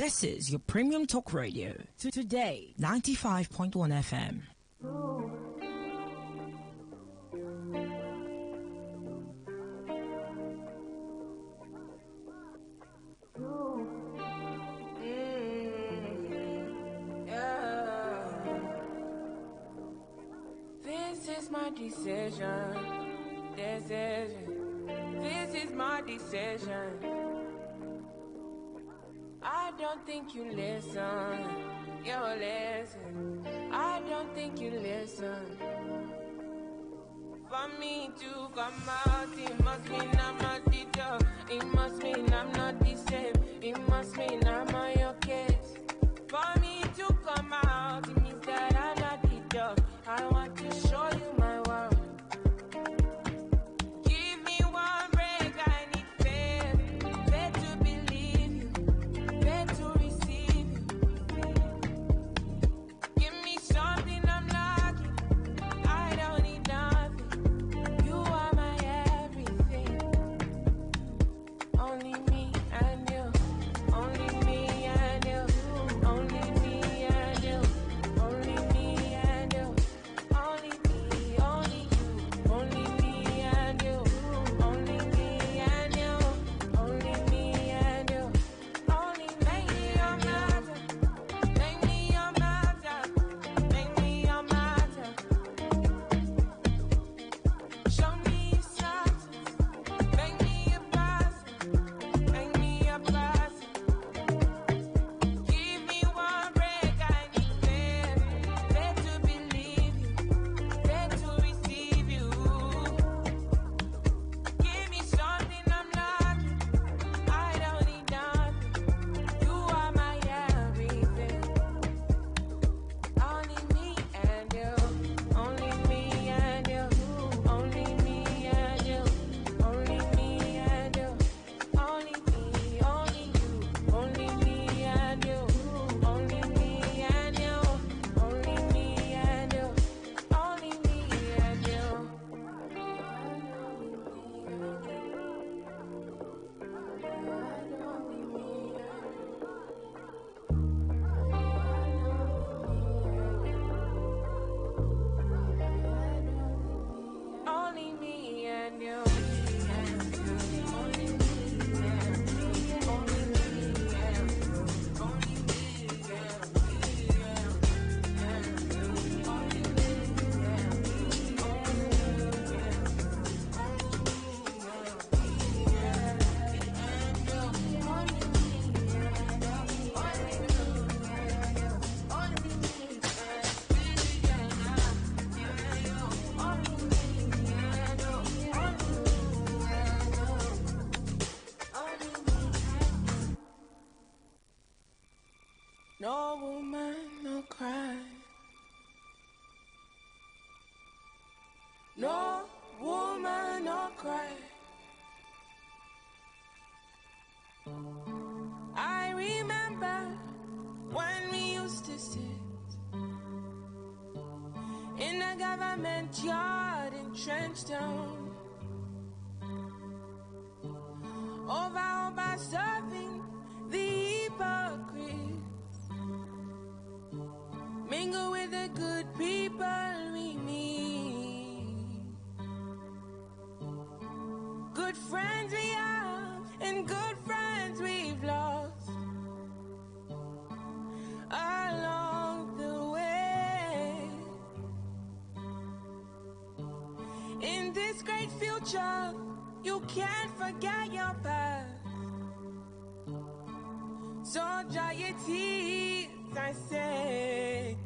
This is your premium talk radio. Today, 95.1 FM. This is my decision. This is my decision. I don't think you listen. You listen. I don't think you listen. For me to come out, it must mean I'm not the dog. It must mean I'm not the same. It must mean I'm on your case. For me to come out, it means that I'm not the dog. I want to show you my world. Give me one break, I need faith. Faith to believe you, faith to receive you. Give me something I'm lacking. I don't need nothing. You are my everything. Only me and you. Only me and you. Only me and you. Only me and you. Only me, only you. Only me and you. Only me and you. Only me and you. Only make me your matter. Make me your matter. Make me your matter. Show me your substance. Make me a person. Make me a person. Give me one break, I need faith. Faith to believe you. Faith to receive you. Give me something I'm lacking. I don't need nothing. You are my everything. Only me and you. Only me and you. Only me and you. Only me and you. Only me, only you. Only me and you. Only me and you. Only me and you. Only me and you. Only me and you. No woman, no cry. No woman, no cry. I remember when we used to sit in the government yard in Trenchtown, over serving the hypocrites, mingle with the good people we meet, good friends we have and good friends we've lost along the way. In this great future, you can't forget your past. So dry your tears, I say.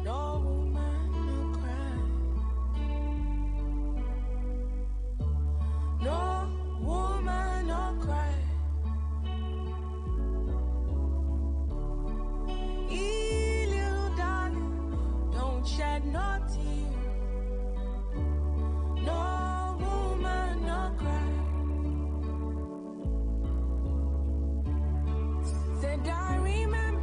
No woman, no cry. No woman, no cry. Hey, little darling, don't shed no tears. No woman, no cry. Said I remember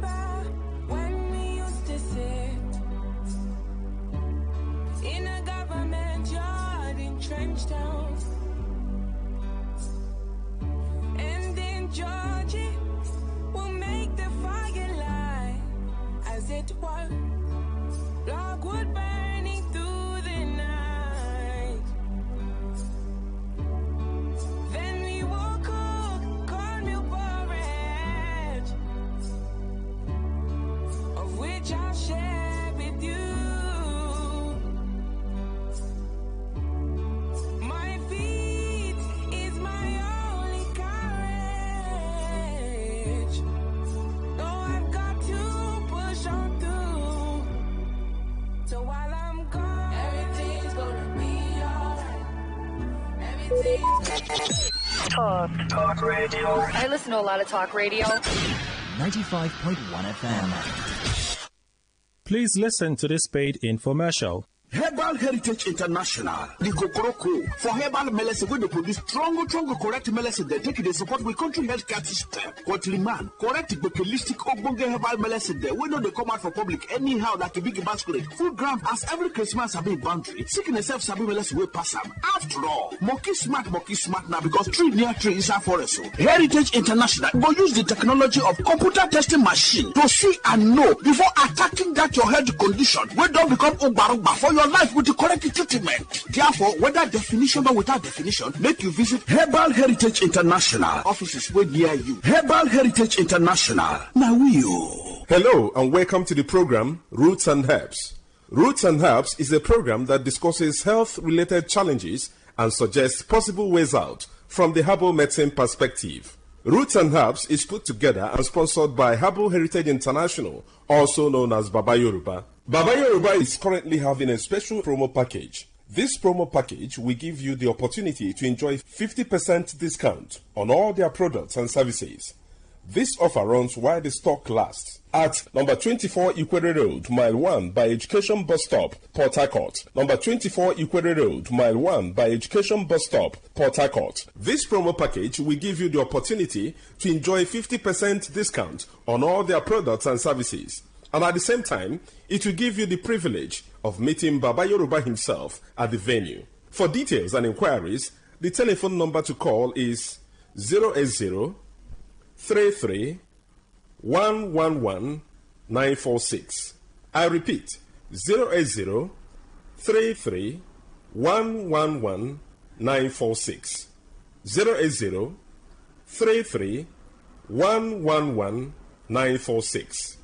Talk radio. I listen to a lot of talk radio. 95.1 FM. Please listen to this paid infomercial. Herbal Heritage International, the Gokoroko, for herbal medicine, when they produce strong, correct medicine, they take it, they support with country healthcare system. Quatliman, correct, holistic, obonge herbal medicine, they know they come out for public anyhow, like a big basket. Food gram, as every Christmas, have a boundary. Seeking yourself, Sabi medicine will pass them. After all, monkey smart now, because tree near tree is a forest. Heritage International will use the technology of computer testing machine to see and know before attacking that your health condition. We don't become Ubaruba for your life with the correct treatment. Therefore, whether definition or without definition, make you visit Herbal Heritage International. Offices way near you. Herbal Heritage International. Now you. Hello and welcome to the program Roots and Herbs. Roots and Herbs is a program that discusses health-related challenges and suggests possible ways out from the herbal medicine perspective. Roots and Herbs is put together and sponsored by Herbal Heritage International, also known as Baba Yoruba. Baba Yoruba is currently having a special promo package. This promo package will give you the opportunity to enjoy 50% discount on all their products and services. This offer runs while the stock lasts at number 24 Ikwere Road, Mile 1 by Education Bus Stop, Port Harcourt. Number 24 Ikwere Road, Mile 1 by Education Bus Stop, Port Harcourt. This promo package will give you the opportunity to enjoy 50% discount on all their products and services. And at the same time, it will give you the privilege of meeting Baba Yoruba himself at the venue. For details and inquiries, the telephone number to call is 080 33 111 946. I repeat, 080 33 111 946. 080 33 111 946.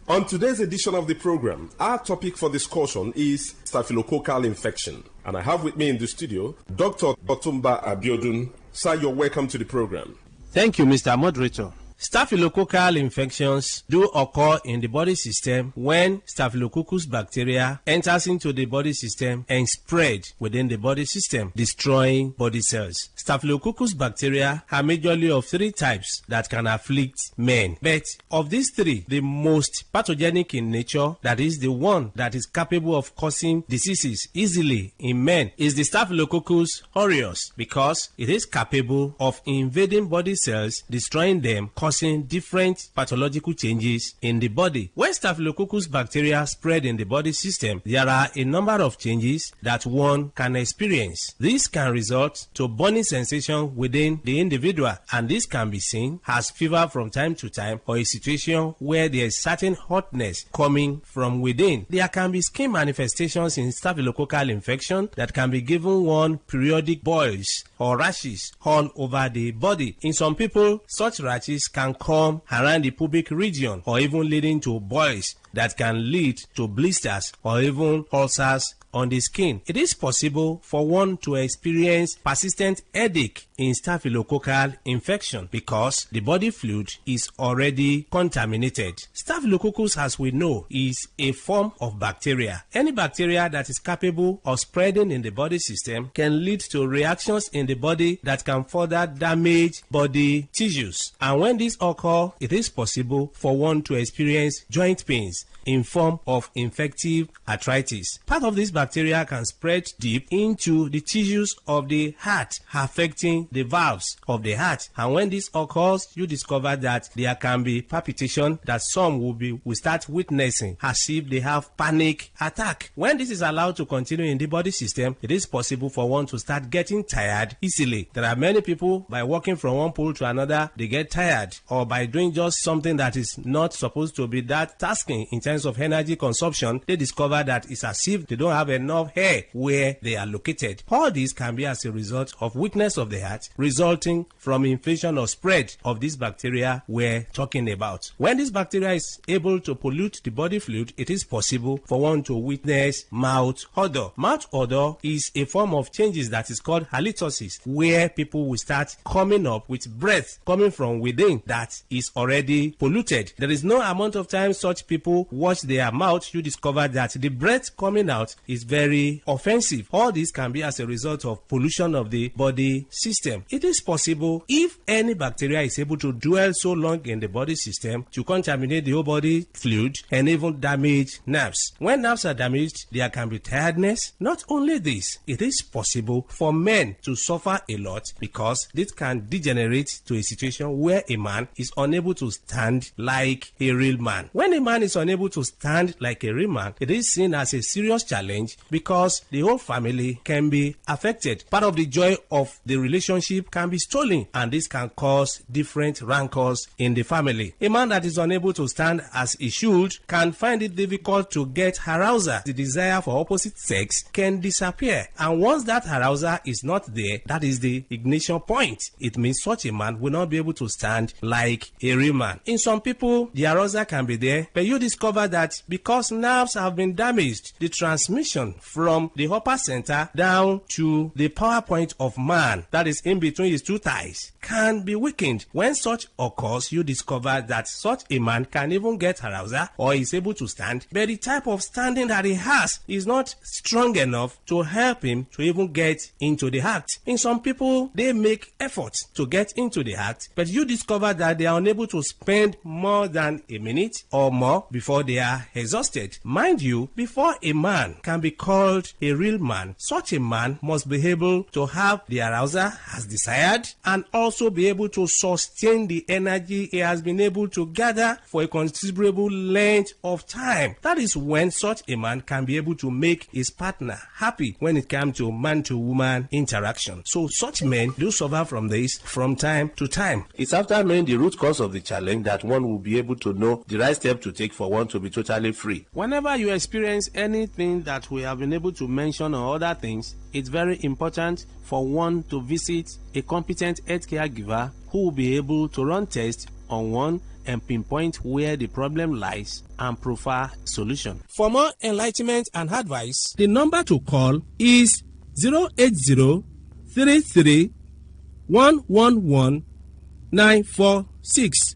On today's edition of the program, our topic for discussion is staphylococcal infection. And I have with me in the studio Dr. Otumba Abiodun. Sir, you're welcome to the program. Thank you, Mr. Moderator. Staphylococcal infections do occur in the body system when Staphylococcus bacteria enters into the body system and spread within the body system, destroying body cells. Staphylococcus bacteria are majorly of three types that can afflict men. But of these three, the most pathogenic in nature, that is the one that is capable of causing diseases easily in men, is the Staphylococcus aureus, because it is capable of invading body cells, destroying them, causing different pathological changes in the body. When Staphylococcus bacteria spread in the body system, there are a number of changes that one can experience. This can result to burning sensation within the individual, and this can be seen as fever from time to time, or a situation where there is certain hotness coming from within. There can be skin manifestations in staphylococcal infection that can be given one periodic boils or rashes all over the body. In some people, such rashes can come around the pubic region, or even leading to boils that can lead to blisters or even ulcers on the skin. It is possible for one to experience persistent headache in staphylococcal infection because the body fluid is already contaminated. Staphylococcus, as we know, is a form of bacteria. Any bacteria that is capable of spreading in the body system can lead to reactions in the body that can further damage body tissues. And when this occurs, it is possible for one to experience joint pains in form of infective arthritis. Part of this bacteria can spread deep into the tissues of the heart, affecting the valves of the heart. And when this occurs, you discover that there can be palpitation that some will start witnessing as if they have panic attack. When this is allowed to continue in the body system, it is possible for one to start getting tired easily. There are many people, by walking from one pole to another, they get tired, or by doing just something that is not supposed to be that tasking in terms of energy consumption, they discover that it's as if they don't have enough hair where they are located. All this can be as a result of weakness of the heart, resulting from infection or spread of this bacteria we're talking about. When this bacteria is able to pollute the body fluid, it is possible for one to witness mouth odor. Mouth odor is a form of changes that is called halitosis, where people will start coming up with breath coming from within that is already polluted. There is no amount of time such people wash their mouth, you discover that the breath coming out is very offensive. All this can be as a result of pollution of the body system. It is possible, if any bacteria is able to dwell so long in the body system, to contaminate the whole body fluid and even damage nerves. When nerves are damaged, there can be tiredness. Not only this, it is possible for men to suffer a lot because this can degenerate to a situation where a man is unable to stand like a real man. When a man is unable to stand like a real man, it is seen as a serious challenge because the whole family can be affected. Part of the joy of the relationship can be stolen, and this can cause different rancors in the family. A man that is unable to stand as he should can find it difficult to get arousal. The desire for opposite sex can disappear, and once that arousal is not there, that is the ignition point. It means such a man will not be able to stand like a real man. In some people, the arousal can be there, but you discover that because nerves have been damaged, the transmission from the upper center down to the power point of man, that is in between his two thighs, can be weakened. When such occurs, you discover that such a man can even get arousal or is able to stand, but the type of standing that he has is not strong enough to help him to even get into the act. In some people, they make efforts to get into the act, but you discover that they are unable to spend more than a minute or more before they are exhausted. Mind you, before a man can be called a real man, such a man must be able to have the arousal as desired and also be able to sustain the energy he has been able to gather for a considerable length of time. That is when such a man can be able to make his partner happy when it comes to man-to-woman interaction. So such men do suffer from this from time to time. It's after knowing the root cause of the challenge that one will be able to know the right step to take for one to be totally free. Whenever you experience anything that we have been able to mention or other things, it's very important for one to visit a competent healthcare giver who will be able to run tests on one and pinpoint where the problem lies and prefer solution. For more enlightenment and advice, the number to call is 080-33-111-946.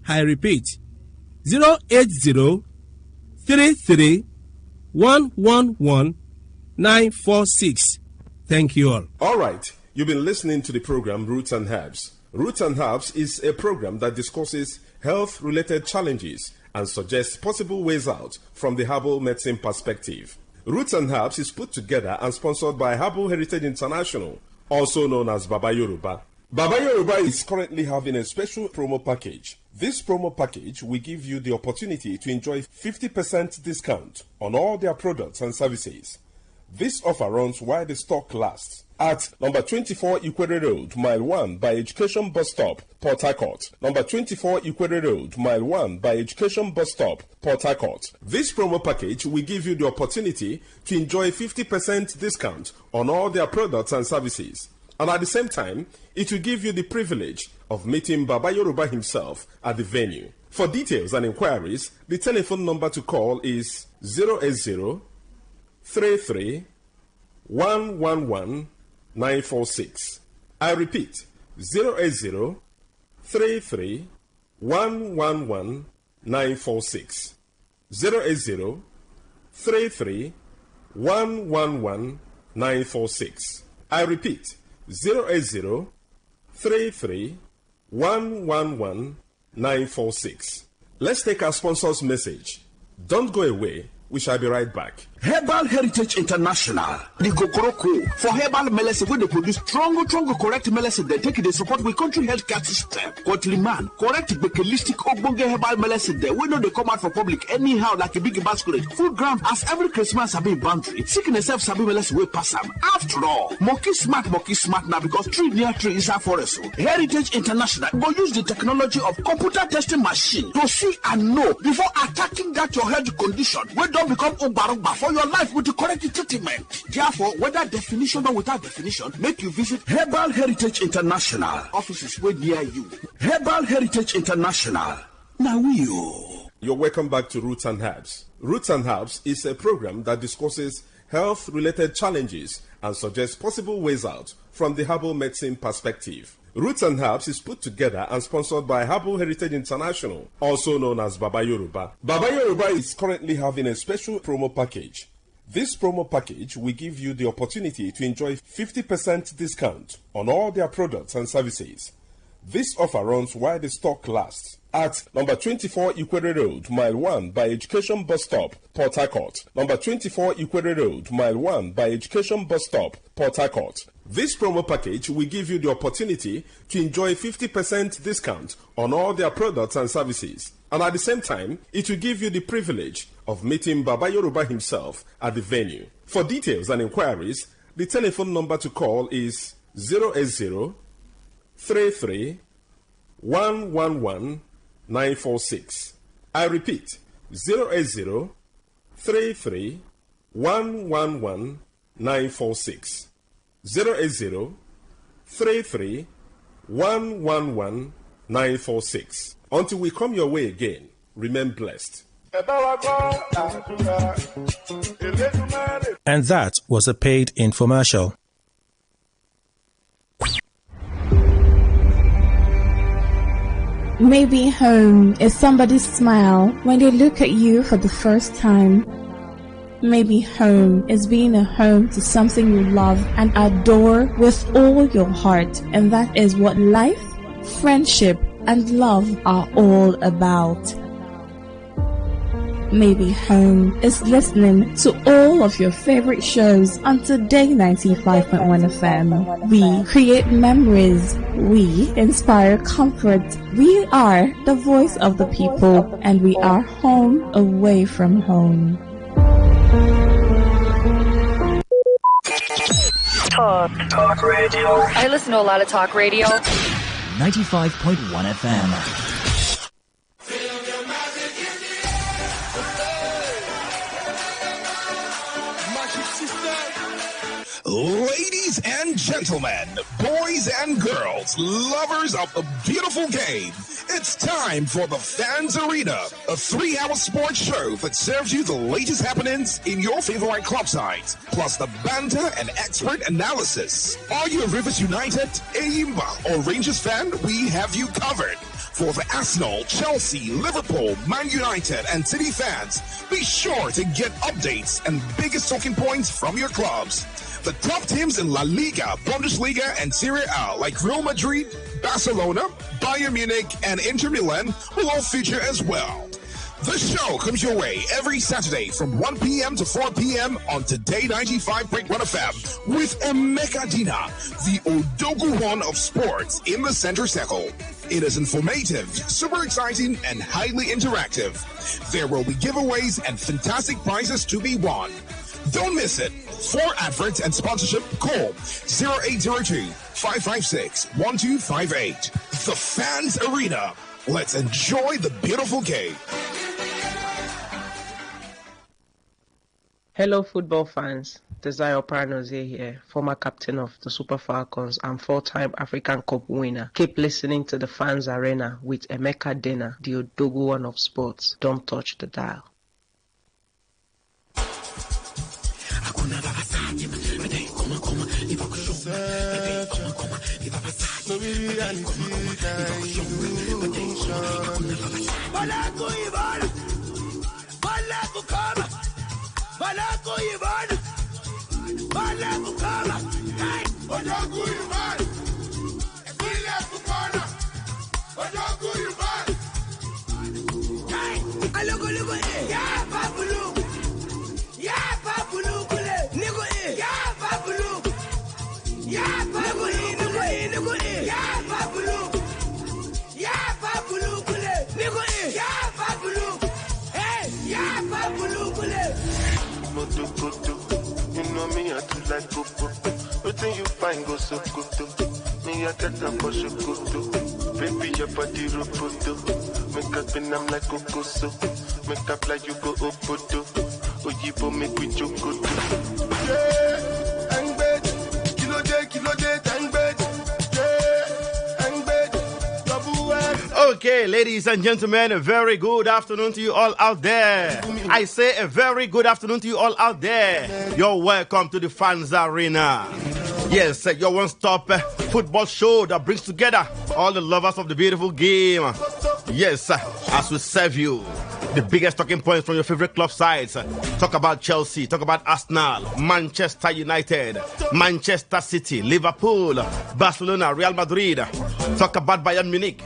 I repeat, 080-33-111-946. Thank you all. All right, you've been listening to the program Roots and Herbs. Roots and Herbs is a program that discusses health-related challenges and suggests possible ways out from the herbal medicine perspective. Roots and Herbs is put together and sponsored by Herbal Heritage International, also known as Baba Yoruba. Baba Yoruba is currently having a special promo package. This promo package will give you the opportunity to enjoy 50% discount on all their products and services. This offer runs while the stock lasts at number 24 Ikwere Road, Mile 1 by Education Bus Stop, Port Harcourt. Number 24 Ikwere Road, Mile 1 by Education Bus Stop, Port Harcourt. This promo package will give you the opportunity to enjoy 50% discount on all their products and services. And at the same time, it will give you the privilege of meeting Baba Yoruba himself at the venue. For details and inquiries, the telephone number to call is 080-33-111-946. I repeat, 080-33-111-946. 080-33-111-946. I repeat, 080-33-111-946. Let's take our sponsor's message. Don't go away. We shall be right back. Herbal Heritage International, the Gokoroko, for herbal medicine, where they produce strong, correct medicine, they take it, they support with country healthcare system. Quatliman, correct, bekelistic, ogbonge herbal medicine, they know they come out for public anyhow, like a big basket. Full ground, as every Christmas have been boundary. Sickness self sabi medicine will pass them. After all, monkey smart now, because tree near tree is a forest. Heritage International will use the technology of computer testing machine to see and know before attacking that your health condition. We don't become Ubarugba for your life with the correct treatment. Therefore, whether definition or without definition, make you visit Herbal Heritage International. Offices were near you. Herbal Heritage International. Now You're welcome back to Roots and Herbs. Roots and Herbs is a program that discusses health-related challenges and suggests possible ways out from the herbal medicine perspective. Roots and Herbs is put together and sponsored by Herbal Heritage International, also known as Baba Yoruba. Baba Yoruba is currently having a special promo package. This promo package will give you the opportunity to enjoy 50% discount on all their products and services. This offer runs while the stock lasts. At number 24 Ikwere Road, Mile 1 by Education Bus Stop, Port Harcourt. Number 24 Ikwere Road, Mile 1 by Education Bus Stop, Port Harcourt. This promo package will give you the opportunity to enjoy 50% discount on all their products and services. And at the same time, it will give you the privilege of meeting Baba Yoruba himself at the venue. For details and inquiries, the telephone number to call is 080 33 111 946. I repeat, 080 33 111 946. 080 33 111 946. Until we come your way again, remain blessed. And that was a paid infomercial. Maybe home is somebody's smile when they look at you for the first time. Maybe home is being a home to something you love and adore with all your heart, and that is what life, friendship, and love are all about. Maybe home is listening to all of your favorite shows on Today95.1 FM. We create memories. We inspire comfort. We are the voice of the people, and we are home away from home. Talk radio. I listen to a lot of talk radio. 95.1 FM. Ladies and gentlemen, boys and girls, lovers of the beautiful game, it's time for the Fans Arena, a 3-hour sports show that serves you the latest happenings in your favorite club sides, plus the banter and expert analysis. Are you a Rivers United, Eyimba, or Rangers fan? We have you covered. For the Arsenal, Chelsea, Liverpool, Man United, and City fans, be sure to get updates and biggest talking points from your clubs. The top teams in La Liga, Bundesliga, and Serie A, like Real Madrid, Barcelona, Bayern Munich, and Inter Milan, will all feature as well. The show comes your way every Saturday from 1 p.m. to 4 p.m. on Today95.1 FM with Emeka Dina, the Odogu one of sports in the center circle. It is informative, super exciting, and highly interactive. There will be giveaways and fantastic prizes to be won. Don't miss it. For adverts and sponsorship, call 0802-556-1258. The Fans Arena. Let's enjoy the beautiful game. Hello, football fans. Desire Paranozie here, former captain of the Super Falcons and 4-time African Cup winner. Keep listening to the Fans Arena with Emeka Dena, the Odogu one of sports. Don't touch the dial. You know me, I do like go. Everything you find go so good. Me, I get them for sure good. Baby, your body roboto. Make up and I'm like Cocoso. Make up like you go Opoto. Ojibo make we joke good. Yeah, I'm bed. Kilo day, I'm bed. Yeah, I'm bed. Okay, ladies and gentlemen, a very good afternoon to you all out there. I say a very good afternoon to you all out there. You're welcome to the Fans Arena. Yes, your one-stop football show that brings together all the lovers of the beautiful game. Yes, as we serve you the biggest talking points from your favorite club sides. Talk about Chelsea, talk about Arsenal, Manchester United, Manchester City, Liverpool, Barcelona, Real Madrid. Talk about Bayern Munich.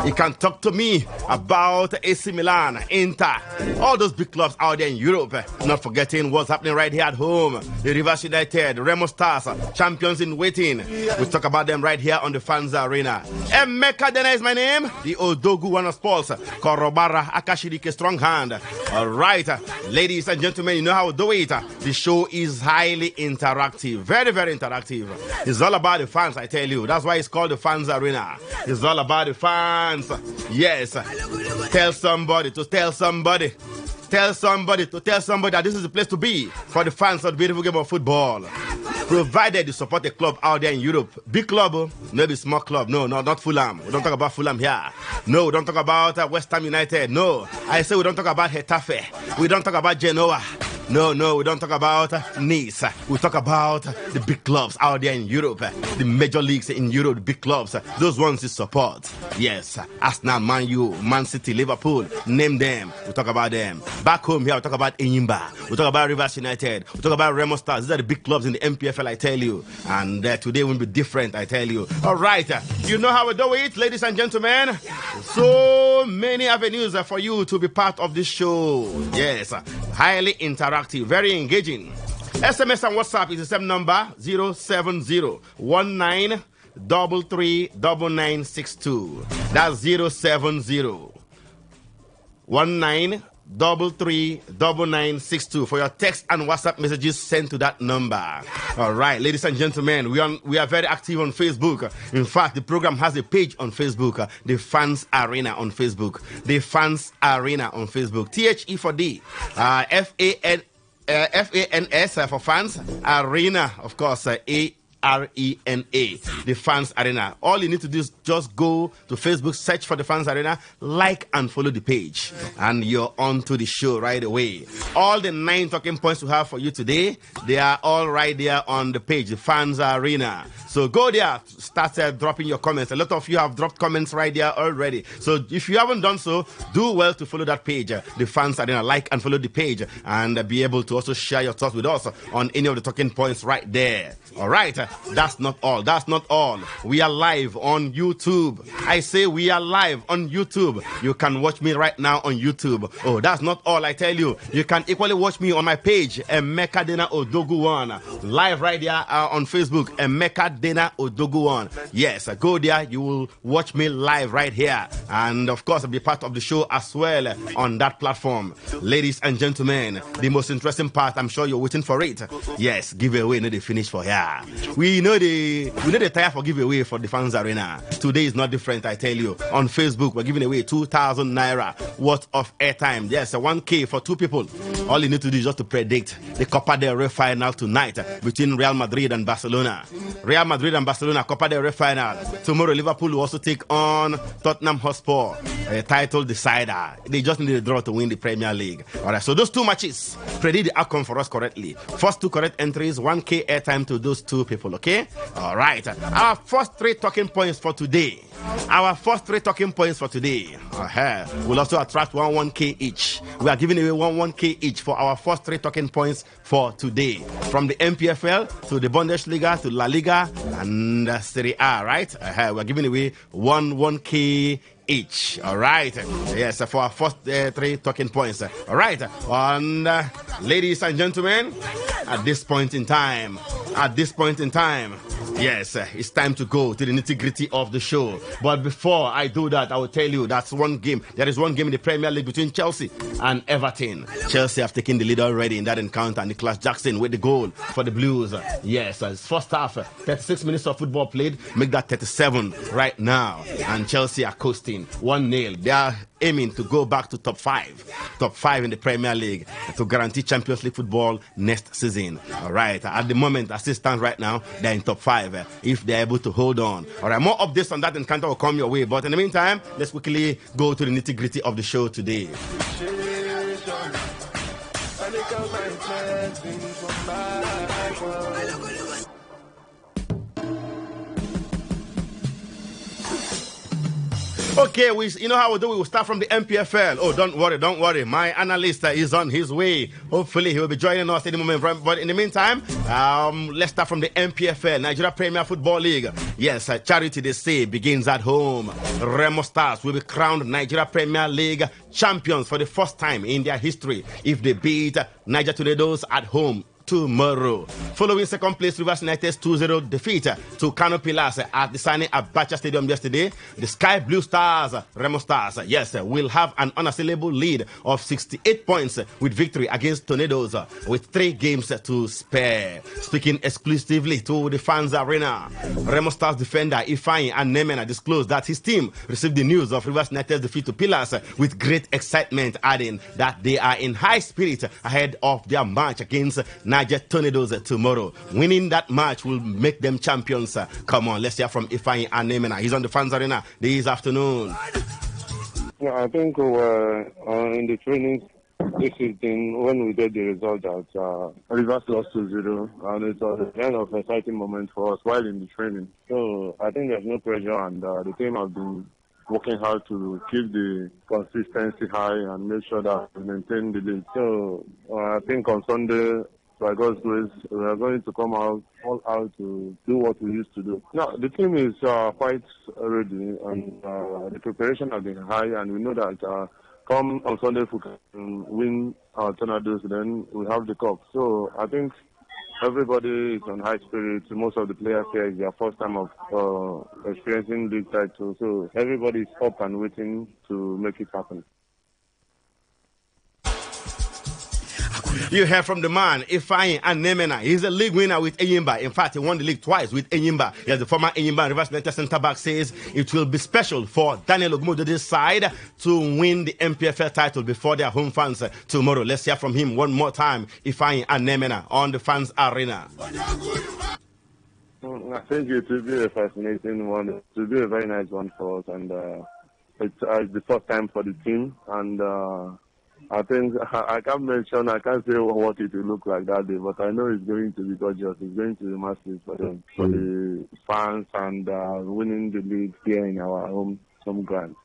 You can talk to me about AC Milan, Inter, all those big clubs out there in Europe. Not forgetting what's happening right here at home. The Rivers United, Remo Stars, champions in waiting. We talk about them right here on the Fans Arena. Emeka Dena is my name. The Odogu one of sports. Korobara Akashirike strong hand. All right, ladies and gentlemen, you know how we do it. The show is highly interactive. Very, very interactive. It's all about the fans, I tell you. That's why it's called the Fans Arena. It's all about the fans. Yes. Tell somebody to tell somebody. Tell somebody to tell somebody that this is the place to be for the fans of the beautiful game of football. Provided you support a club out there in Europe. Big club, maybe small club. No, not Fulham. We don't talk about Fulham here. No, we don't talk about West Ham United. No, I say we don't talk about Getafe. We don't talk about Genoa. No, we don't talk about Nice. We talk about the big clubs out there in Europe. The major leagues in Europe, the big clubs. Those ones you support. Yes, Arsenal, Man U, Man City, Liverpool. Name them. We talk about them. Back home here, we talk about Enyimba. We talk about Rivers United. We talk about Remo Stars. These are the big clubs in the MPFL, I tell you. And today will be different, I tell you. All right. You know how we do it, ladies and gentlemen. So many avenues for you to be part of this show. Yes, highly interactive. Very engaging. SMS and WhatsApp is the same number 070-1933-9962. That's 070-1933-9962 for your text and WhatsApp messages sent to that number. All right, ladies and gentlemen, we are very active on Facebook. In fact, the program has a page on Facebook, the Fans Arena on Facebook. The Fans Arena on Facebook. THE for D. FANS for fans. Arena, of course, ARENA, the Fans Arena. All you need to do is just go to Facebook, search for the Fans Arena, like and follow the page, and you're on to the show right away. All the 9 talking points we have for you today, they are all right there on the page, the Fans Arena. So go there, start dropping your comments. A lot of you have dropped comments right there already. So if you haven't done so, do well to follow that page, the Fans Arena. Like and follow the page, and be able to also share your thoughts with us on any of the talking points right there. All right, that's not all. That's not all. We are live on YouTube. I say we are live on YouTube. You can watch me right now on YouTube. Oh, that's not all, I tell you. You can equally watch me on my page, Emeka Dena Odoguwan. Live right there on Facebook, Emeka Dena Odoguwan. Yes, go there. You will watch me live right here. And of course, be part of the show as well on that platform. Ladies and gentlemen, the most interesting part, I'm sure you're waiting for it. Yes, giveaway, no, they finish for here. We know the tire for giveaway for the Fans Arena. Today is not different, I tell you. On Facebook, we're giving away 2,000 naira worth of airtime. Yes, 1K for 2 people. All you need to do is just to predict the Copa del Rey final tonight between Real Madrid and Barcelona. Real Madrid and Barcelona, Copa del Rey final. Tomorrow, Liverpool will also take on Tottenham Hotspur, a title decider. They just need a draw to win the Premier League. All right, so those 2 matches, predict the outcome for us correctly. First 2 correct entries, 1K airtime to those 2 people, okay? All right. Our first 3 talking points for today. Will also attract 1K each. We are giving away 1K each for our first 3 talking points for today. From the MPFL to the Bundesliga to La Liga and Serie A, right? We are giving away 1K each. All right. Yes, for our first 3 talking points. All right. And ladies and gentlemen, at this point in time, yes, it's time to go to the nitty-gritty of the show. But before I do that, I will tell you that's one game. There is one game in the Premier League between Chelsea and Everton. Chelsea have taken the lead already in that encounter. Nicholas Jackson with the goal for the Blues. Yes, it's first half, 36 minutes of football played. Make that 37 right now. And Chelsea are coasting 1-0. They are aiming to go back to top 5 in the Premier League to guarantee Champions League football next season. All right, at the moment, as it stands right now, they're in top 5 if they're able to hold on. All right, more updates on that encounter will come your way, but in the meantime, let's quickly go to the nitty-gritty of the show today. Okay, you know how we do. We will start from the MPFL. Oh, don't worry. My analyst is on his way. Hopefully, he will be joining us in the moment. But in the meantime, let's start from the MPFL, Nigeria Premier Football League. Yes, charity, they say, begins at home. Remo Stars will be crowned Nigeria Premier League champions for the first time in their history if they beat Niger Tornadoes at home tomorrow. Following second place, Rivers United's 2-0 defeat to Kano Pillars at the Sani Abacha Stadium yesterday, the Sky Blue Stars, Remo Stars, yes, will have an unassailable lead of 68 points with victory against Tornadoes with 3 games to spare. Speaking exclusively to the fans arena, Remo Stars defender Ifeanyi Anemena disclosed that his team received the news of Rivers United's defeat to Pillars with great excitement, adding that they are in high spirit ahead of their match against Niger Tornadoes tomorrow. Winning that match will make them champions. Come on, let's hear from Ifeanyi Anemena. He's on the fans arena this afternoon. Yeah, I think we were in the training this evening when we get the result that Rivers lost 2-0, and it was a kind of exciting moment for us while in the training. So I think there's no pressure, and the team has been working hard to keep the consistency high and make sure that we maintain the lead. So I think on Sunday, by God's grace, we are going to come out all out to do what we used to do. Now, the team is quite ready, and the preparation has been high, and we know that come on Sunday, if we can win our Tornadoes, then we have the cup. So I think everybody is on high spirits. Most of the players here is their first time of experiencing league title. So everybody is up and waiting to make it happen. You heard from the man, Ifeanyi Anemena. He's a league winner with Enyimba. In fact, he won the league twice with Enyimba. Yes, the former Enyimba Rivers United centre-back says it will be special for Daniel Ogumodode's side to win the MPFL title before their home fans tomorrow. Let's hear from him one more time, Ifeanyi Anemena, on the fans arena. I think it will be a fascinating one. It will be a very nice one for us, and it's the first time for the team, and I think I can't say what it will look like that day, but I know it's going to be gorgeous. It's going to be massive for them, for the fans, and winning the league here in our home ground.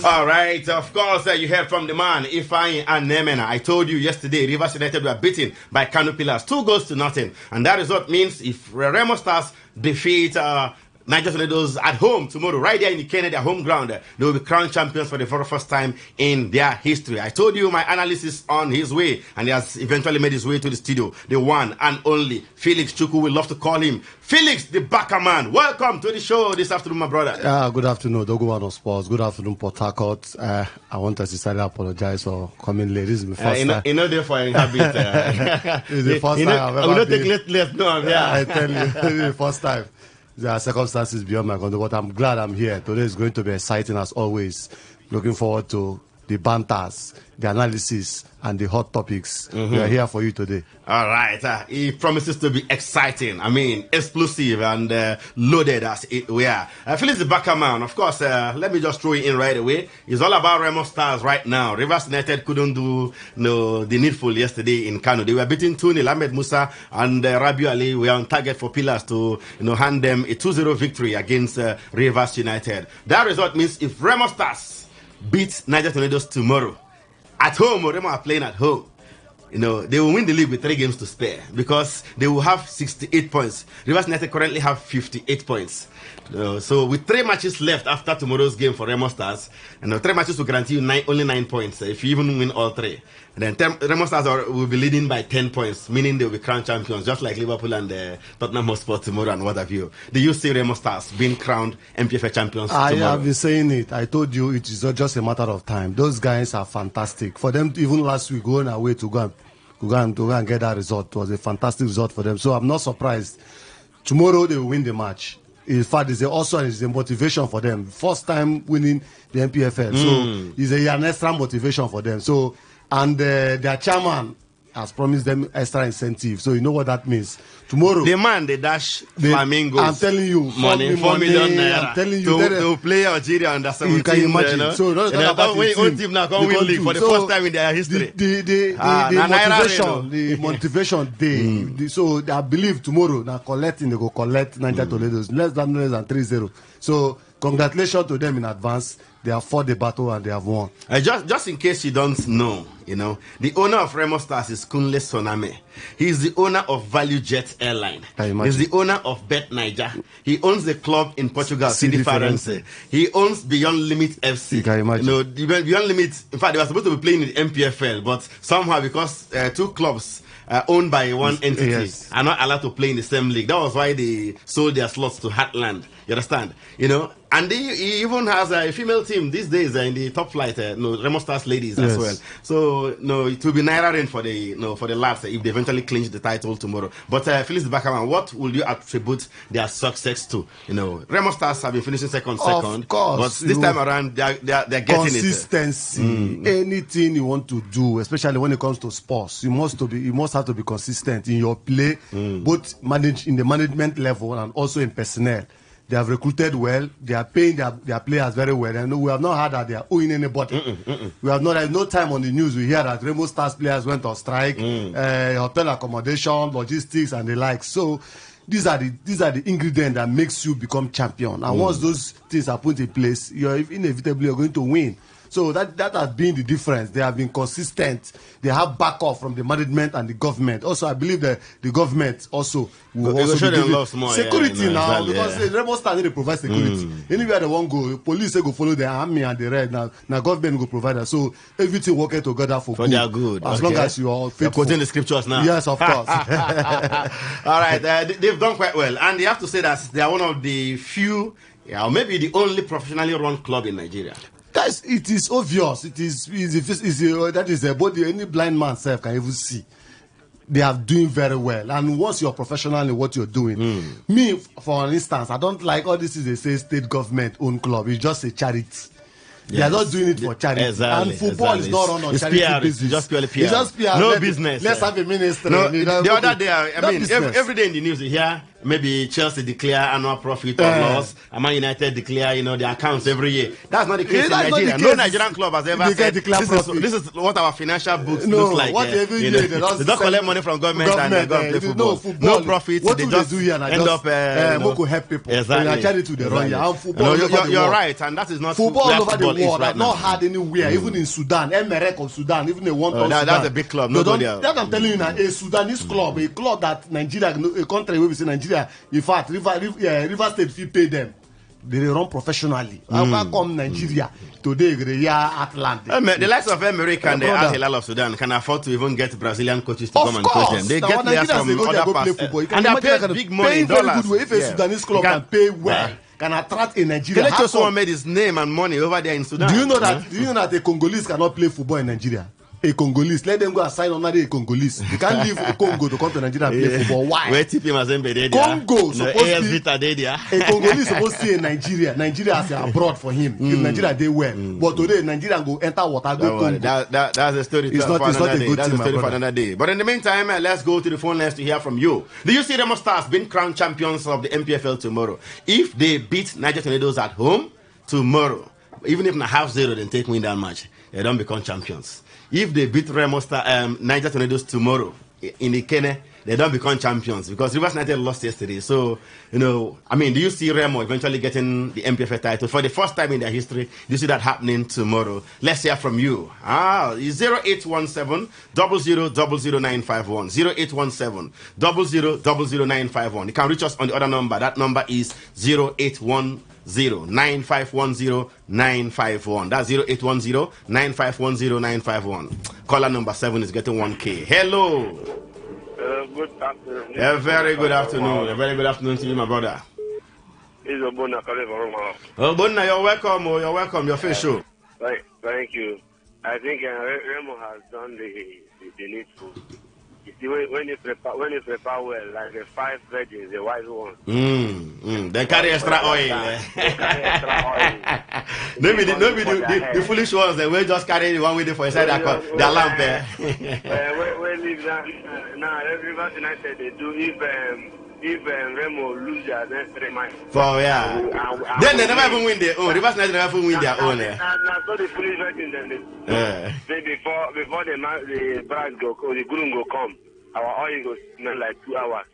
All right, of course, you heard from the man, Ifeanyi Anemena. I told you yesterday, Rivers United were beaten by Kano Pillars 2-0. And that result means if Remo Stars defeat Niger Tornadoes at home tomorrow, right there in the Kenya, their home ground, they will be crowned champions for the very first time in their history. I told you my analyst is on his way, and he has eventually made his way to the studio. The one and only Felix Chukwu, we love to call him Felix the Baka Man. Welcome to the show this afternoon, my brother. Good afternoon, Dogo of Sports. Good afternoon, Port Harcourt. I want to sincerely apologize for coming late. This is my first time. You know, therefore, inhabit. This is the first time I've ever not take less. No, yeah. I tell you, this is the first time. There are circumstances beyond my control, but I'm glad I'm here. Today is going to be exciting as always. Looking forward to the banters, the analysis, and the hot topics. We are here for you today. All right. It promises to be exciting. I mean, explosive and loaded as we are. Felix the Baka Man, of course, let me just throw it in right away. It's all about Remo Stars right now. Rivers United couldn't do the needful yesterday in Kano. They were beating 2-0. Ahmed Musa and Rabiu Ali were on target for Pillars to hand them a 2-0 victory against Rivers United. That result means if Remo Stars beat Niger Tornadoes tomorrow, at home, Remo are playing at home, they will win the league with 3 games to spare because they will have 68 points. Rivers United currently have 58 points. So with 3 matches left after tomorrow's game for Remo Stars, 3 matches will guarantee you only 9 points if you even win all 3. And then Remo Stars will be leading by 10 points, meaning they will be crowned champions, just like Liverpool and Tottenham Hotspur tomorrow and what have you. Do you see Remo Stars being crowned MPFL champions tomorrow? I have been saying it. I told you it is not just a matter of time. Those guys are fantastic. For them, even last week, going away to go and get that result was a fantastic result for them. So I'm not surprised. Tomorrow they will win the match. In fact, it's a motivation for them. First time winning the MPFL. So it's an extra motivation for them. So, and their chairman, has promised them extra incentive. So you know what that means. Tomorrow, the man they dash flamingos. I'm telling you, 4 million naira. I'm telling you, to play Algeria under 17. You can imagine. You know? So not about when own team now can win league for the first time in their history. The motivation, so I believe tomorrow now collecting they go collect Niger Tornadoes less than 3-0. So congratulations to them in advance. They have fought the battle and they have won. Just in case you don't know, the owner of Remo Stars is Kunle Soname. He's the owner of Value Jet Airline. He's the owner of Bet Niger. He owns the club in Portugal, CD Farense. He owns Beyond Limit FC. You can imagine. Beyond Limit, in fact, they were supposed to be playing in the MPFL, but somehow because 2 clubs owned by one entity are not allowed to play in the same league. That was why they sold their slots to Heartland. You understand? And he even has a female team these days in the top flight, Remo Stars ladies as well. So it will be Naira rain for the lads if they eventually clinch the title tomorrow. But Phyllis Bakaman, what will you attribute their success to? Remo Stars have been finishing second, of course, but this time around they're getting consistency. Anything you want to do, especially when it comes to sports, you must have to be consistent in your play, both in the management level and also in personnel. They have recruited well. They are paying their players very well. And we have not heard that they are owing anybody. We have not had no time on the news. We hear that Remo Stars players went on strike, hotel accommodation, logistics, and the like. So these are the ingredients that makes you become champion. And once those things are put in place, you're inevitably going to win. So that has been the difference. They have been consistent. They have backup from the management and the government. Also, I believe that the government also will also be security now, because Remo Stars they provide security. Anywhere they want go, police they go follow the army and the red. Now government go provide that. So everything working together for good. Their good. As long as you are faithful. You're quoting the scriptures now. Yes, of course. All right, they've done quite well, and they have to say that they are one of the few, or maybe the only professionally run club in Nigeria. Guys, it is obvious. That is body any blind man self can even see. They are doing very well. And once you're professional in what you're doing, me, for instance, I don't like all this is a state government owned club. It's just a charity. They are not doing it for charity. Exactly, and football is not run on charity basis. It's just purely PR. It's just PR. No business. Let's have a ministry. The other day, every day in the news you hear maybe Chelsea declare annual profit or loss, and Man United declare their accounts every year. That's not the case in Nigeria. No Nigerian club has ever said this is what our financial books look like. They don't collect money from government and they go play football. No profit. What they just do here and end up help people. Exactly. You're right, and that is not football all over the world. Right I've not had anywhere, even in Sudan, Emirate of Sudan, even the one of Sudan. That's a big club. That I'm telling you now, a Sudanese club, a club that Nigeria, a country where we say Nigeria, in fact, River State, if you pay them, they run professionally. How come Nigeria today, the likes of America and the Al Hilal of Sudan can afford to even get Brazilian coaches to come and coach them. They get players from other parts, and they pay big money in dollars. If a Sudanese club can pay well, can attract a Nigerian. Kelechi made his name and money over there in Sudan. Do you know that a Congolese cannot play football in Nigeria? A Congolese, let them go and sign under a Congolese. You can't leave Congo to come to Nigeria and play football. Why? Congo supposed to be a Congolese supposed to stay in Nigeria. Nigeria has abroad for him. If Nigeria they well, but today Nigeria go enter water go Congo. That's a story. It's not a good story for another day. But in the meantime, let's go to the phone lines to hear from you. Do you see Remo Stars being crowned champions of the MPFL tomorrow? If they beat Niger Tornadoes at home tomorrow, even if not 0-0, then take win that match, they don't become champions. If they beat Niger Tornadoes tomorrow in the Kene, they don't become champions because Rivers United lost yesterday. So, do you see Remo eventually getting the MPFL title for the first time in their history? Do you see that happening tomorrow? Let's hear from you. 0817 000951. 0817 You can reach us on the other number. That number is 0810 9510951. That's 0810 9510951. Caller number 7 is getting 1K. Hello. Good afternoon. Very good afternoon. A very good afternoon to you, my brother. It's Obona Kaleva. Obona, you're welcome. You're welcome. Your first show. Thank you. I think Remo has done the needful. You see, when you prepare well, like the 5 virgins, the wise ones. They carry extra oil. They carry extra oil. Maybe the foolish ones, they will just carry the one with it for inside their lamp. When leave now, every Rivers United, they do if Remo lose their next 3 matches. Then they never even win their own. Rivers United never even win their own. Now, so the foolish virgins, then they before the bride go, the groom go come, our oil goes like 2 hours.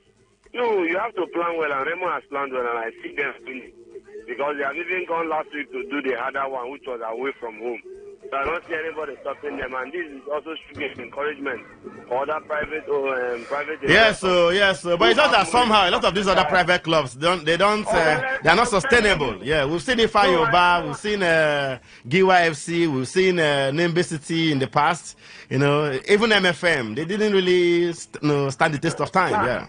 No, you have to plan well, and Remo has planned well, and I see them winning. Because they have even gone last week to do the other one, which was away from home. So I don't see anybody stopping them, and this is also should give encouragement for other private. Yes, but it's not that somehow a lot of these other private clubs they are not sustainable. Yeah, we've seen Ifayoba, we've seen Giwa FC, we've seen Nembe City in the past. You know, even MFM, they didn't really stand the test of time.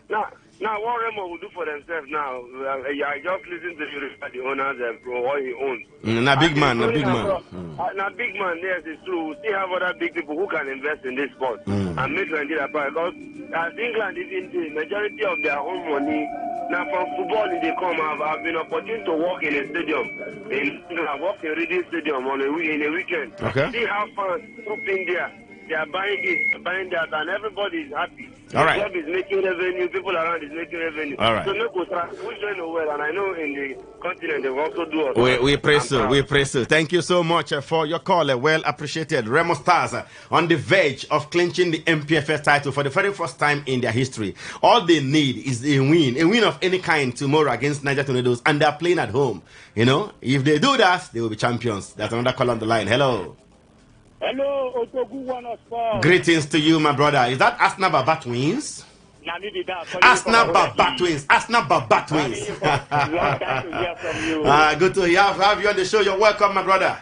Now, what Remo will do for themselves now, I just listen to the owners and what he owns. Now, big man. Now, big man, yes, it's true. We still have other big people who can invest in this sport and make Nigeria proud. Because as England, even the majority of their own money, now from football, they come, I've been opportunity to walk in a stadium. I walk in Reading Stadium in a weekend. Okay. See how fans troop in there. They are buying this, buying that, and everybody is happy. All right. The club is making revenue, people around is making revenue. All right. So we're doing well, and I know in the continent they will also do it. We praise you. Thank you so much for your call. Well appreciated. Remo Stars on the verge of clinching the MPFL title for the very first time in their history. All they need is a win of any kind tomorrow against Niger Tornadoes, and they are playing at home. You know, if they do that, they will be champions. That's another call on the line. Hello. Hello, Otogu One of Sport. Greetings to you, my brother. Is that Arsenal Baba Twins? Arsenal Baba Twins. Good to have you on the show. You're welcome, my brother.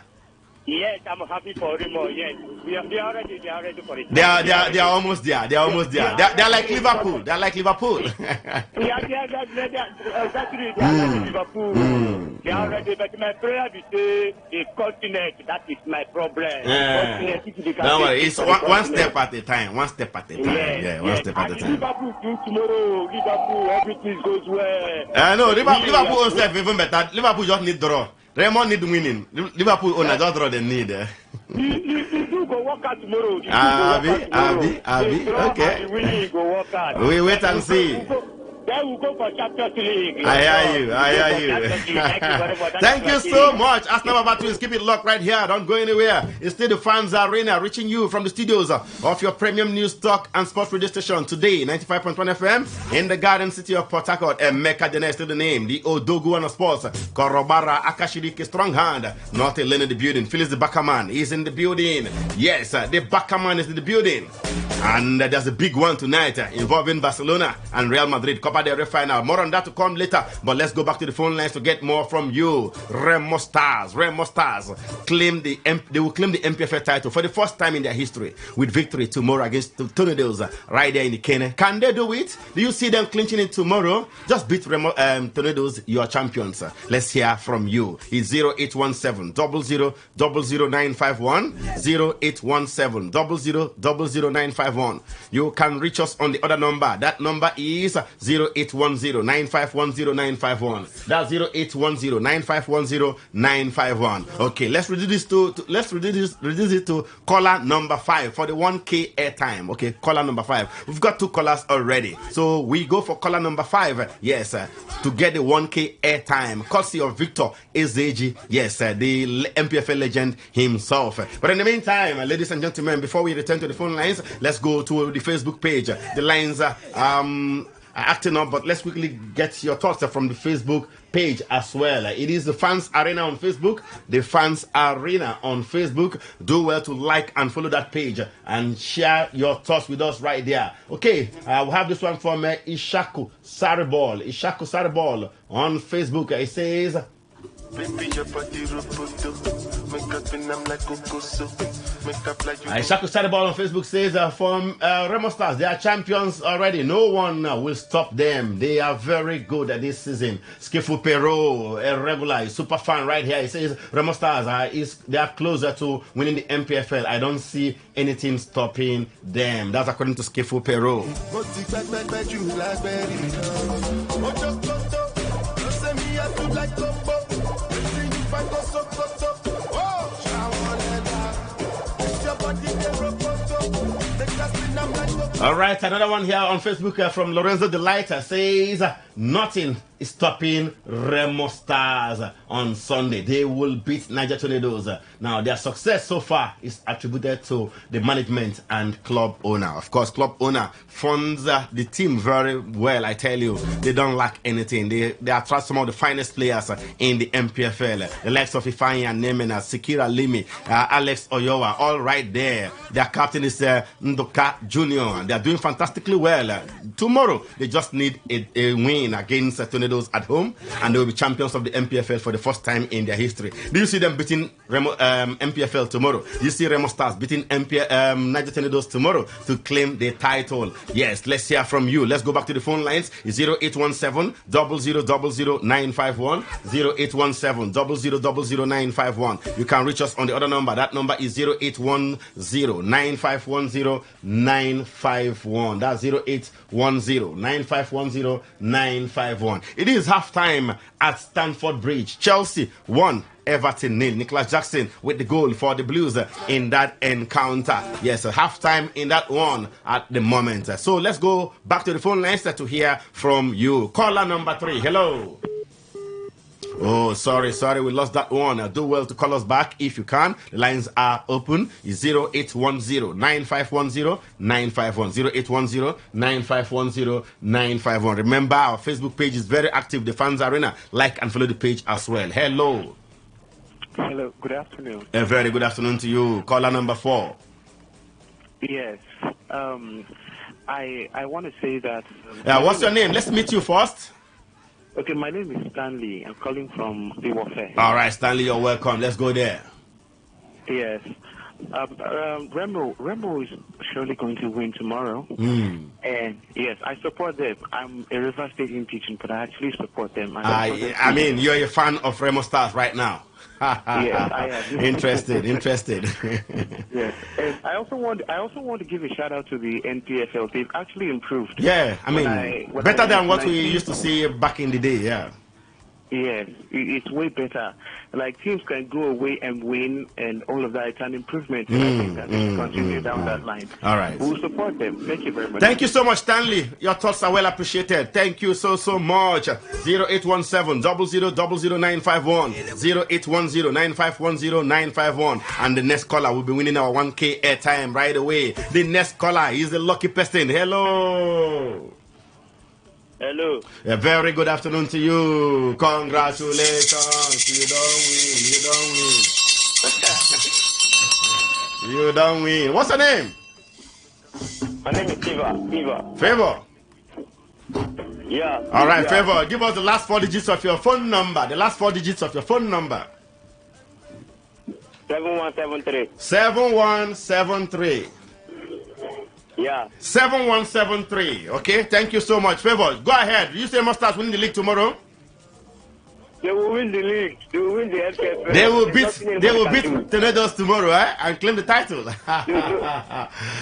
Yes, I'm happy for Remo. Yes, they are ready for it. They are almost there. They are like Liverpool. They are like Liverpool. They are Liverpool. They are ready, but my prayer is the continent. That is my problem. Don't worry, it's one step at a time. One step at a time. Yeah, one step at a time. Liverpool tomorrow. Liverpool, everything goes well. No, Liverpool owns even better. Liverpool just need draw. Raymond need winning. Liverpool owner just draw the need. You go work out tomorrow. Abi. Okay. We wait and see. Then we'll go for Champions League. I hear you. Thank you so much. Arsenal Baba Twins, keep it locked right here. Don't go anywhere. It's still the Fans Arena reaching you from the studios of your premium news talk and sports radio station today, 95.1 FM in the Garden City of Port Harcourt. Emeka Jene is still the name. The Odogu One of Sports. Korobara Akashiriki Strong Hand. Not a in the building. Phyllis the Backerman is in the building. Yes, the Backerman is in the building. And there's a big one tonight involving Barcelona and Real Madrid. Copa del Rey final. More on that to come later. But let's go back to the phone lines to get more from you. Remo Stars they will claim the MPFL title for the first time in their history with victory tomorrow against the Tornadoes right there in the Kenya. Can they do it? Do you see them clinching it tomorrow? Just beat Tornadoes, you are champions. Let's hear from you. It's 0817 00 951 0817 00 951. You can reach us on the other number. That number is 0810 9510 951. That's 0810 9510 951. Okay, let's reduce it to caller number 5 for the 1K airtime. Okay, caller number 5. We've got 2 callers already, so we go for caller number 5. Yes, to get the 1K airtime, courtesy of Victor Ezeji. Yes, the MPFL legend himself. But in the meantime, ladies and gentlemen, before we return to the phone lines, let's go to the Facebook page. The lines are acting up, but let's quickly get your thoughts from the Facebook page as well. It is the Fans Arena on Facebook. The Fans Arena on Facebook. Do well to like and follow that page and share your thoughts with us right there. Okay, we'll have this one from Ishaku Saribol on Facebook. It says, Baby, your body roboto. Make up in I'm like Cocoso. Make up like you. Ishaku Sadiball on Facebook says from Remo Stars, they are champions already. No one will stop them. They are very good at this season. Skifu Pero, a regular, super fan right here. He says Remo Stars they are closer to winning the MPFL. I don't see anything stopping them. That's according to Skifu Pero. All right, another one here on Facebook from Lorenzo Delighter says nothing is stopping Remo Stars on Sunday. They will beat Niger Tornadoes. Now, their success so far is attributed to the management and club owner. Of course, club owner funds the team very well, I tell you. They don't lack anything. They attract some of the finest players in the MPFL. The likes of Ifeanyi and Nemena, Sikira Limi, Alex Oyowa, all right there. Their captain is Ndoka Jr. They are doing fantastically well. Tomorrow, they just need a win against Tornadoes at home, and they will be champions of the MPFL for the first time in their history. Do you see them beating MPFL tomorrow? Do you see Remo Stars beating Niger Tornadoes tomorrow to claim the title? Yes, let's hear from you. Let's go back to the phone lines. 0817 0000951 0817 0000951. You can reach us on the other number. That number is 0810 9510951. That's 0810 9510951. It is halftime at Stamford Bridge. Chelsea 1, Everton 0. Nicholas Jackson with the goal for the Blues in that encounter. Yes, halftime in that one at the moment. So let's go back to the phone lines to hear from you. Caller number 3. Hello. Oh, sorry, we lost that one. Do well to call us back if you can. The lines are open. It's 0810 9510 951. 0810 9510 951. Remember, our Facebook page is very active. The Fans Arena. Like and follow the page as well. Hello. Hello, good afternoon. A very good afternoon to you. Caller number 4. Yes. I want to say that... what's your name? Let's meet you first. Okay, my name is Stanley. I'm calling from the warfare. All right, Stanley, you're welcome. Let's go there. Yes. Remo is surely going to win tomorrow. And yes, I support them. I'm a River State teaching, but I actually support them. I mean, you're a fan of Remo Stars right now. Yes, I am. Interested. Yes, and I also want to give a shout out to the NPFL. They've actually improved. Yeah, I mean, better than what we used to see back in the day. Yeah. Yes, it's way better. Like, teams can go away and win and all of that. It's an improvement. And I think that they should continue down that line. All right. We'll support them. Thank you very much. Thank you so much, Stanley. Your thoughts are well appreciated. Thank you so much. 0817 0000951 0810 9510 951. And the next caller will be winning our 1K airtime right away. The next caller is the lucky person. Hello. Hello. A very good afternoon to you. Congratulations. You don't win. What's your name? My name is Favor. Yeah. All right, yeah. Favor. Give us the last 4 digits of your phone number. 7173. 7173. Yeah. 7173. Okay, thank you so much. Favor, go ahead. You say Mustard winning the league tomorrow? They will win the league. They will win the FKF. They will beat Tornadoes tomorrow, and claim the title.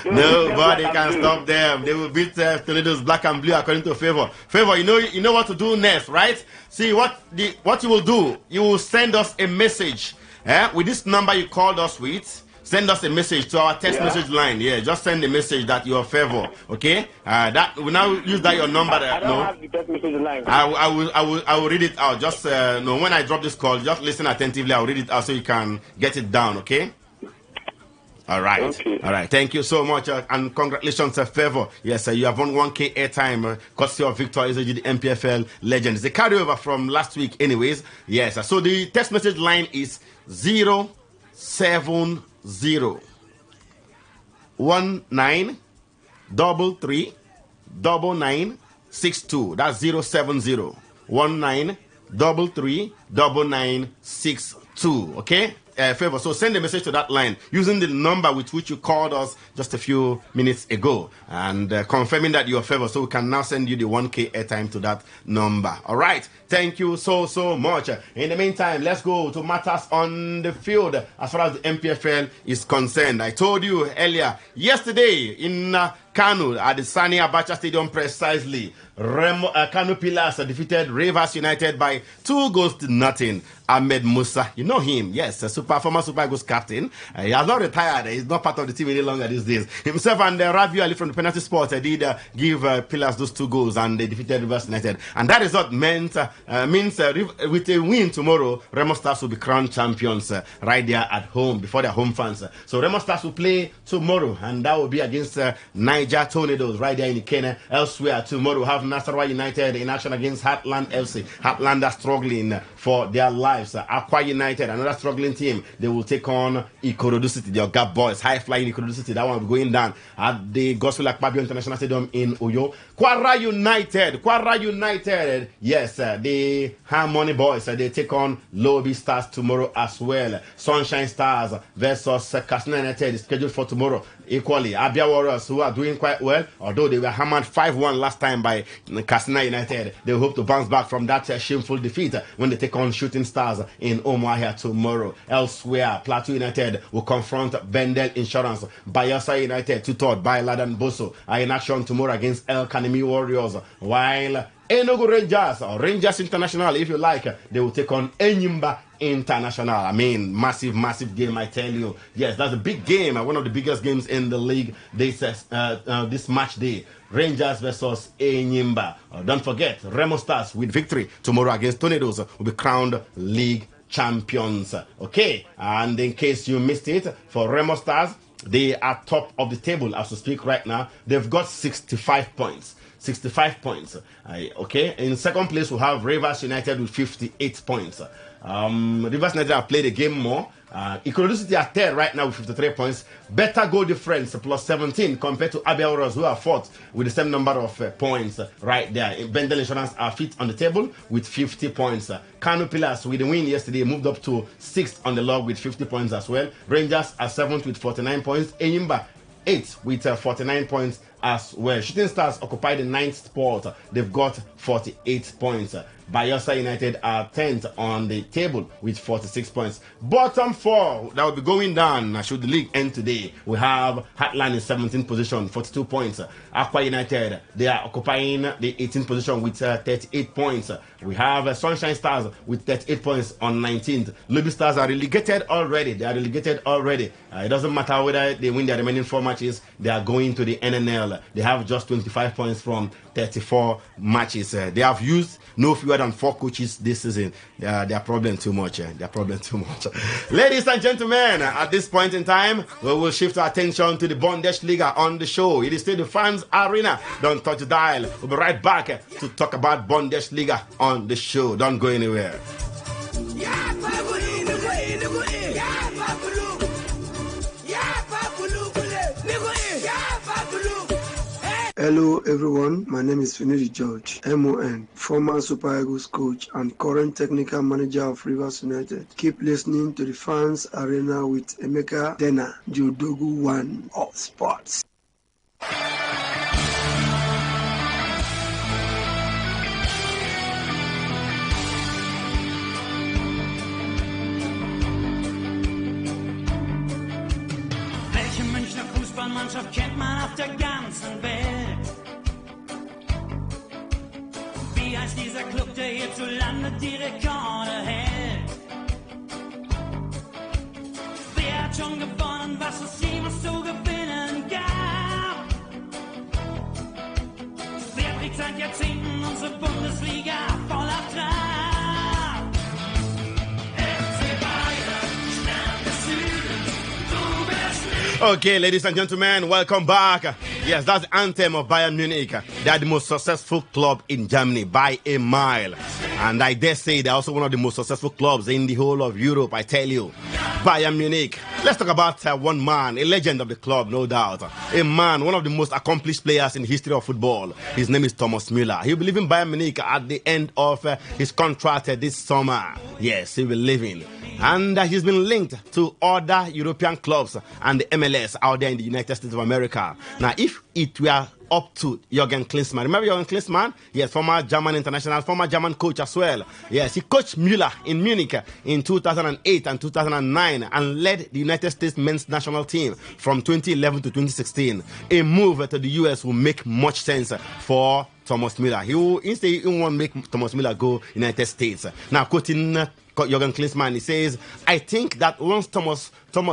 Nobody can stop them. They will beat Tornadoes black and blue according to Favor. Favor, you know what to do next, right? See what you will do. You will send us a message with this number you called us with. Send us a message to our text message line. Yeah, just send a message that you are Favor. Okay? That we now use that your number. I don't have the text message line. I will read it out. Just when I drop this call, just listen attentively. I'll read it out so you can get it down. Okay? All right. Okay. All right. Thank you so much, and congratulations, Favor. Yes, you have won 1K airtime. Courtesy of Victor Isoji, the MPFL legend. It's a carryover from last week, anyways. Yes. So the text message line is 070 1933 9962. That's 070 1933 339962. Okay. Favor. So send a message to that line using the number with which you called us just a few minutes ago and confirming that you're a favor. So we can now send you the 1K airtime to that number. All right. Thank you so much. In the meantime, let's go to matters on the field as far as the MPFL is concerned. I told you earlier, yesterday in Kano at the Sani Abacha Stadium precisely, Kano Pillars defeated Rivers United by 2-0. Ahmed Musa, you know him, yes, former Super Eagles captain. He has not retired, he's not part of the team any longer these days. Himself and Ravi Ali from the penalty spot did give Pillars those 2 goals and they defeated Rivers United. And that result means with a win tomorrow, Remo Stars will be crowned champions right there at home before their home fans. So Remo Stars will play tomorrow and that will be against Niger Tornadoes right there in Ikene. Elsewhere tomorrow we have Nasarawa United in action against Heartland FC. Heartland are struggling for their lives. Aqua United, another struggling team, they will take on Ikorodu City, the Ogab Boys, high-flying Ikorodu City. That one will be going down at the Gospel Akpabio International Stadium in Uyo. Kwara United, yes, the Harmony Boys, they take on Lobby Stars tomorrow as well. Sunshine Stars versus Katsina United is scheduled for tomorrow. Equally, Abia Warriors, who are doing quite well, although they were hammered 5-1 last time by Katsina United, they hope to bounce back from that shameful defeat when they take on Shooting Stars in Umuahia tomorrow. Elsewhere, Plateau United will confront Bendel Insurance. Bayelsa United, tutored by Ladan Boso, are in action tomorrow against El Kanemi Warriors, while Enugu Rangers, or Rangers International, if you like, they will take on Enyimba International. I mean, massive game, I tell you. Yes, that's a big game, one of the biggest games in the league this match day. Rangers versus Enyimba. Don't forget, Remo Stars with victory tomorrow against Tornadoes will be crowned league champions. Okay, and in case you missed it, for Remo Stars, they are top of the table as we speak right now. They've got 65 points. 65 points. Okay, in second place we have Rivers United with 58 points. Rivers United have played a game more. Ikorodu City are third right now with 53 points. Better goal difference plus 17 compared to Abia Warriors, who are fourth with the same number of points right there. Bendel Insurance are fifth on the table with 50 points. Kano Pillars with the win yesterday moved up to 6th on the log with 50 points as well. Rangers are 7th with 49 points. Enyimba 8th with 49 points as well. Shooting Stars occupy the 9th spot. They've got 48 points. Bayelsa United are 10th on the table with 46 points. Bottom 4 that will be going down should the league end today. We have Heartland in 17th position, 42 points. Aqua United, they are occupying the 18th position with 38 points. We have Sunshine Stars with 38 points on 19th. Lobby Stars are relegated already. It doesn't matter whether they win their remaining 4 matches, they are going to the NNL. They have just 25 points from 34 matches. They have used no fewer than 4 coaches this season. They are problem too much. Ladies and gentlemen, at this point in time, we will shift our attention to the Bundesliga on the show. It is still the Fans Arena. Don't touch the dial. We'll be right back to talk about Bundesliga on the show. Don't go anywhere. Hello everyone, my name is Finidi George, MON, former Super Eagles coach and current technical manager of Rivers United. Keep listening to the Fans Arena with Emeka Dena, Jodogu 1 of Sports. Welche Münchner Fußballmannschaft kennt man auf der ganzen Welt? Wie heißt dieser Club, der hierzulande die Rekorde hält? Wer hat schon gewonnen, was es jemals zu gewinnen gab? Wer trägt seit Jahrzehnten unsere Bundesliga voller Trab? FC Bayern, Stern des Südens, du bist nicht. Okay, ladies and gentlemen, welcome back. Yes, that's the anthem of Bayern Munich. They are the most successful club in Germany by a mile. And I dare say they're also one of the most successful clubs in the whole of Europe, I tell you. Bayern Munich. Let's talk about one man, a legend of the club, no doubt. A man, one of the most accomplished players in the history of football. His name is Thomas Müller. He'll be leaving Bayern Munich at the end of his contract this summer. Yes, he will be leaving. And he's been linked to other European clubs and the MLS out there in the United States of America. Now, if it were up to Jürgen Klinsmann. Remember Jürgen Klinsmann? Yes, former German international, former German coach as well. Yes, he coached Müller in Munich in 2008 and 2009 and led the United States men's national team from 2011 to 2016. A move to the US will make much sense for Thomas Müller. He will instead want to make Thomas Müller go United States. Now, quoting Jürgen Klinsmann, he says, I think that once Thomas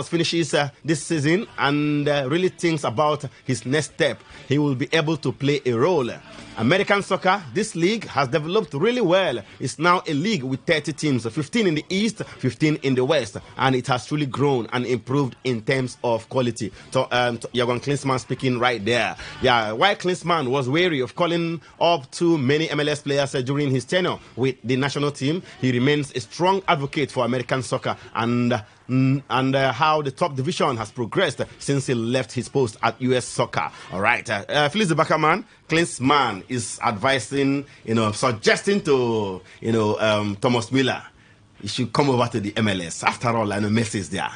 finishes this season and really thinks about his next step, he will be able to play a role. American soccer, this league has developed really well. It's now a league with 30 teams, 15 in the East, 15 in the West, and it has truly grown and improved in terms of quality. So, Jürgen Klinsmann speaking right there. Yeah, while Klinsmann was wary of calling up too many MLS players during his tenure with the national team, he remains a strong advocate for American soccer and how the top division has progressed since he left his post at US Soccer. All right, Felix the Backerman, Klinsmann is advising, suggesting to, Thomas Müller, he should come over to the MLS. After all, I know Messi is there.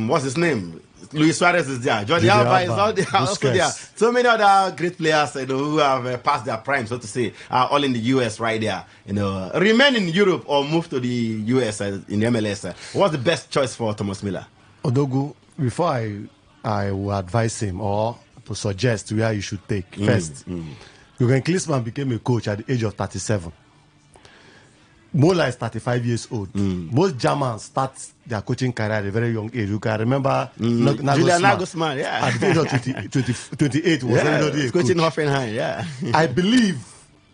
What's his name? Luis Suarez is there. Jordi Alba is also there. So many other great players, who have passed their prime, so to say, are all in the US right there. Remain in Europe or move to the US in the MLS. What's the best choice for Thomas Müller? Odogu, before I will advise him or to suggest where you should take first, Jürgen Klinsmann became a coach at the age of 37. Mola is 35 years old. Most Germans start their coaching career at a very young age. You can remember Julian Nagelsmann, yeah. At the age of 28 was already a coaching coach. Hoffenheim, yeah. I believe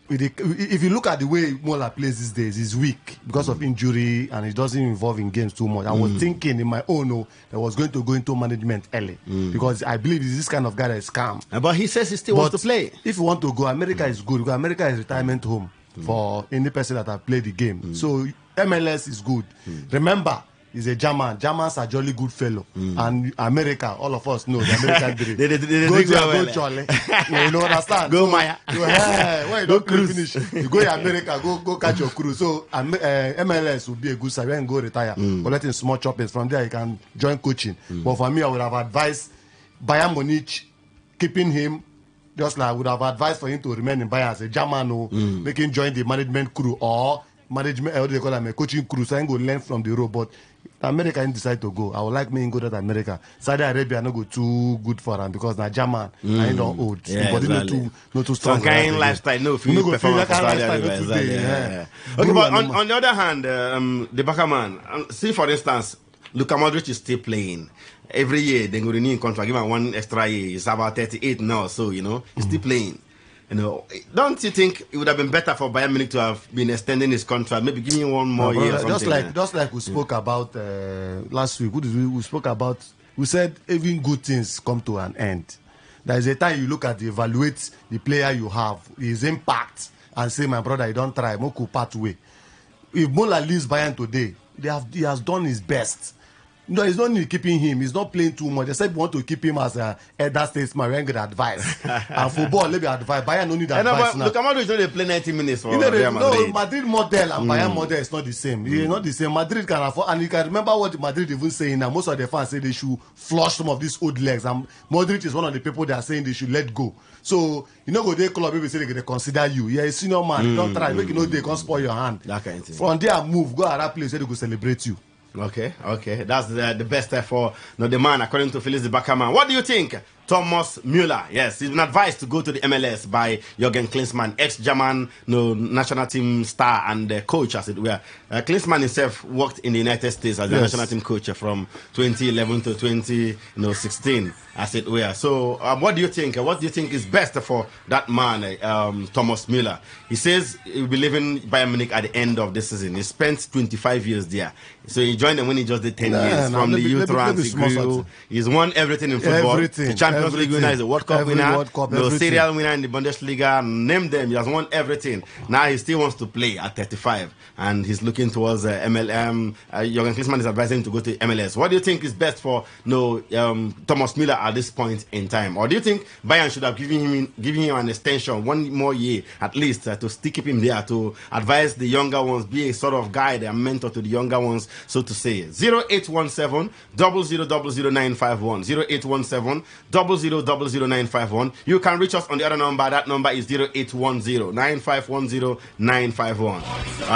if you look at the way Mola plays these days, he's weak because of injury and he doesn't involve in games too much. I was thinking in my own that I was going to go into management early because I believe he's this kind of guy that is calm. But he says he still wants to play. If you want to go, America is good because America is retirement home for any person that have played the game. So MLS is good. Remember, he's a German. Germans are jolly good fellow. And America, all of us know the American dream. Go Charlie. You understand? Go Maya. When you don't finish, you go to America, go catch your crew. So MLS will be a good side. When you go retire, collecting small choppings. From there, you can join coaching. But for me, I would have advised Bayern Munich, keeping him. Just like I would have advised for him to remain in Bayern as a German, make him join the management crew or management, what do they call them, a coaching crew, so I can go learn from the road. But America didn't decide to go. I would like me to go to America. Saudi Arabia not go too good for him because now German, I don't old. Yeah, but exactly. not too strong. Some kind of lifestyle, no, if you perform for Saudi Arabia. Exactly. Okay, but on the other hand, the Backerman, see for instance, Luka Modric is still playing. Every year they go renew in contract, give him one extra year. He's about 38 now, so he's still playing. Don't you think it would have been better for Bayern Munich to have been extending his contract? Maybe give him one more year or something. Just like we spoke about last week. We spoke about. We said even good things come to an end. There is a time you look at evaluate the player you have, his impact, and say, my brother, you don't try. Moku part way. If Mola leaves Bayern today, he has done his best. No, it's not need keeping him. He's not playing too much. They said we want to keep him as a elder statesman. We ain't good advice. And football, let me advise. Bayern don't need advice now. Look, Amado is only play 90 minutes for Real Madrid. No, Madrid model and Bayern model is not the same. It's not the same. Madrid can afford, and you can remember what Madrid even saying now. Most of the fans say they should flush some of these old legs. And Modric is one of the people that are saying they should let go. So, go to the club, people say they consider you. You're a senior man. Don't try. Make they can't spoil your hand. That kind of thing. From there, move. Go to that place where they go celebrate you. Okay. That's the best for the man, according to Felix the Backerman. What do you think? Thomas Müller, yes, he's been advised to go to the MLS by Jürgen Klinsmann, ex-German national team star and coach, as it were. Klinsmann himself worked in the United States as a national team coach from 2011 to 2016, as it were. So, what do you think? What do you think is best for that man, Thomas Müller? He says he'll be leaving Bayern Munich at the end of this season. He spent 25 years there. So he joined them when he just did 10 years. From the youth ranks, he grew. He's won everything in football. The Champions League winner, he's a World Cup winner, World Cup, no everything. serial winner in the Bundesliga. Name them, he has won everything. Now he still wants to play at 35, and he's looking towards MLM. Jürgen Klinsmann is advising him to go to MLS. What do you think is best for Thomas Müller at this point in time? Or do you think Bayern should have given him an extension, one more year at least, to still keep him there, to advise the younger ones, be a sort of guide and mentor to the younger ones, so to say? 0817 000951. 0817 000951. You can reach us on the other number. That number is 0810 9510 951.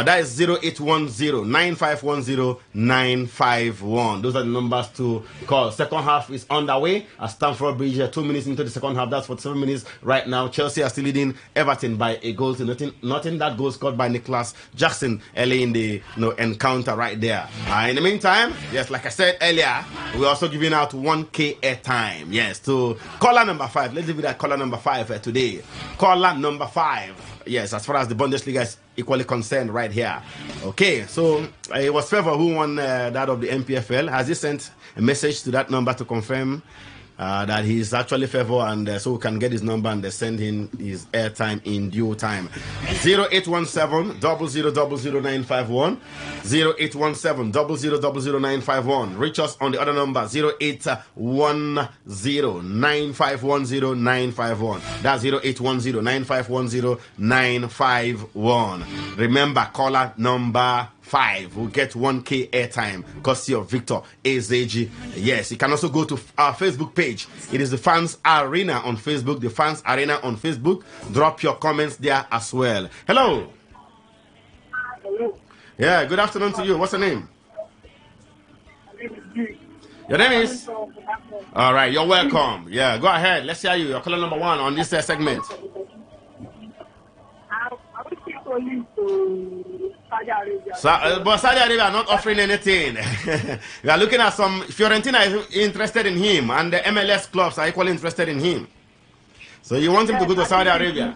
That is 0810 9510 951. Those are the numbers to call. Second half is underway at Stamford Bridge. 2 minutes into the second half. That's 47 minutes right now. Chelsea are still leading Everton by a goal to nothing. That goal scored by Nicholas Jackson early in the encounter right there. In the meantime, yes, like I said earlier, we're also giving out 1K airtime. Yes, to caller number 5. Let's leave it at caller number 5 today. Caller number 5. Yes, as far as the Bundesliga is equally concerned right here. Okay, so it was Trevor who won that of the MPFL. Has he sent a message to that number to confirm that he's actually Favor, and so we can get his number and send him his airtime in due time? 0817 000951. 0817 000951. Reach us on the other number 0810 9510 951. That's 0810 9510 951. Remember, caller number 5 will get 1K airtime courtesy of Victor Ezeji. Yes, you can also go to our Facebook page. It is the Fans Arena on Facebook. The Fans Arena on Facebook. Drop your comments there as well. Hello. Yeah, good afternoon to you. What's your name? Your name is? All right, you're welcome. Yeah, go ahead. Let's hear you. You're caller number 1 on this segment. But Saudi Arabia are not offering anything. We are looking at some. Fiorentina is interested in him, and the MLS clubs are equally interested in him. So you want him to go to Saudi Arabia?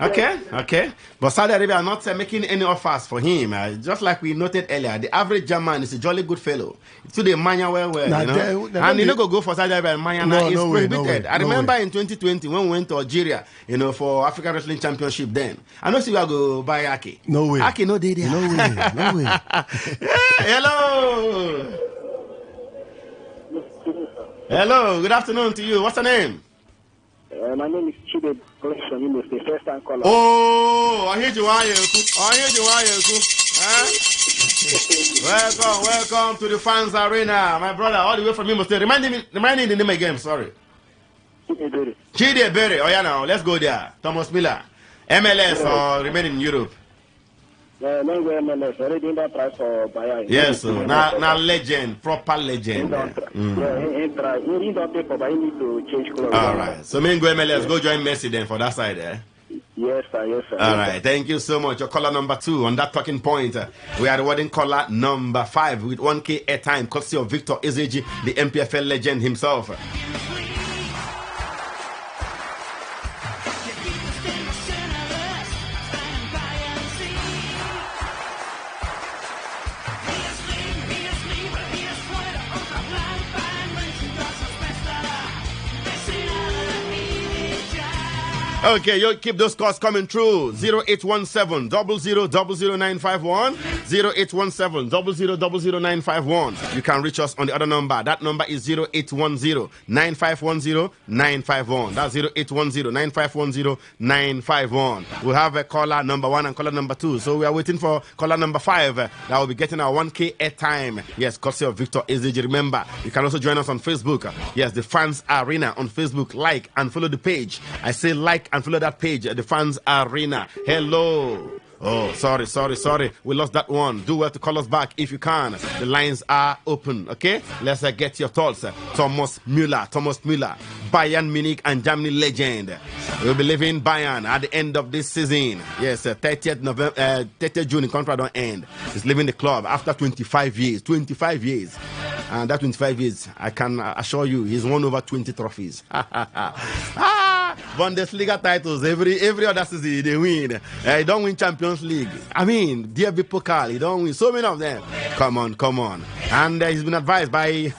Okay. But Saudi Arabia are not making any offers for him. Just like we noted earlier, the average German is a jolly good fellow. To the mania well, you know. And you don't go for Saudi Arabia and mania is prohibited. I remember in 2020 when we went to Algeria, for African Wrestling Championship then. I know see we are go buy Aki. No way. Aki no day there. No way. Hello, good afternoon to you. What's your name? My name is Chide from Imo State, first time caller. Oh, I hear you. Welcome to the Fans Arena, my brother, all the way from Imo State. Remind me the name again, sorry. Chide Berry. Oh yeah, now let's go there. Thomas Müller, MLS or remain in Europe? MLS, already in that price for Bayern. Yes, so now legend, proper legend. He don't pay for Bayern, need to change club. All right, so go MLS, go join Messi then for that side, eh? Yes, sir. All right, thank you so much. Your caller number 2 on that talking point. We are rewarding caller number 5 with 1K airtime, courtesy of Victor Ezeji, the MPFL legend himself. Okay, you keep those calls coming through. 0817 000951. 0817 000951. You can reach us on the other number. That number is 0810 9510 951. That's 0810 9510 951. We'll have a caller number 1 and caller number 2. So we are waiting for caller number 5 that will be getting our 1K airtime. Yes, courtesy of Victor Ezeji. Remember, you can also join us on Facebook. Yes, the Fans Arena on Facebook. Like and follow the page. I say like and follow that page, the Fans Arena. Hello. Oh, sorry. We lost that one. Do well to call us back if you can. The lines are open, okay? Let's get your thoughts. Thomas Müller, Bayern Munich and Germany legend. We'll be leaving Bayern at the end of this season. Yes, 30th June, the contract don't end. He's leaving the club after 25 years. 25 years. And that 25 years, I can assure you, he's won over 20 trophies. Bundesliga titles every other season they win. He don't win Champions League. I mean, DFB Pokal, he don't win so many of them. Come on. And he's been advised by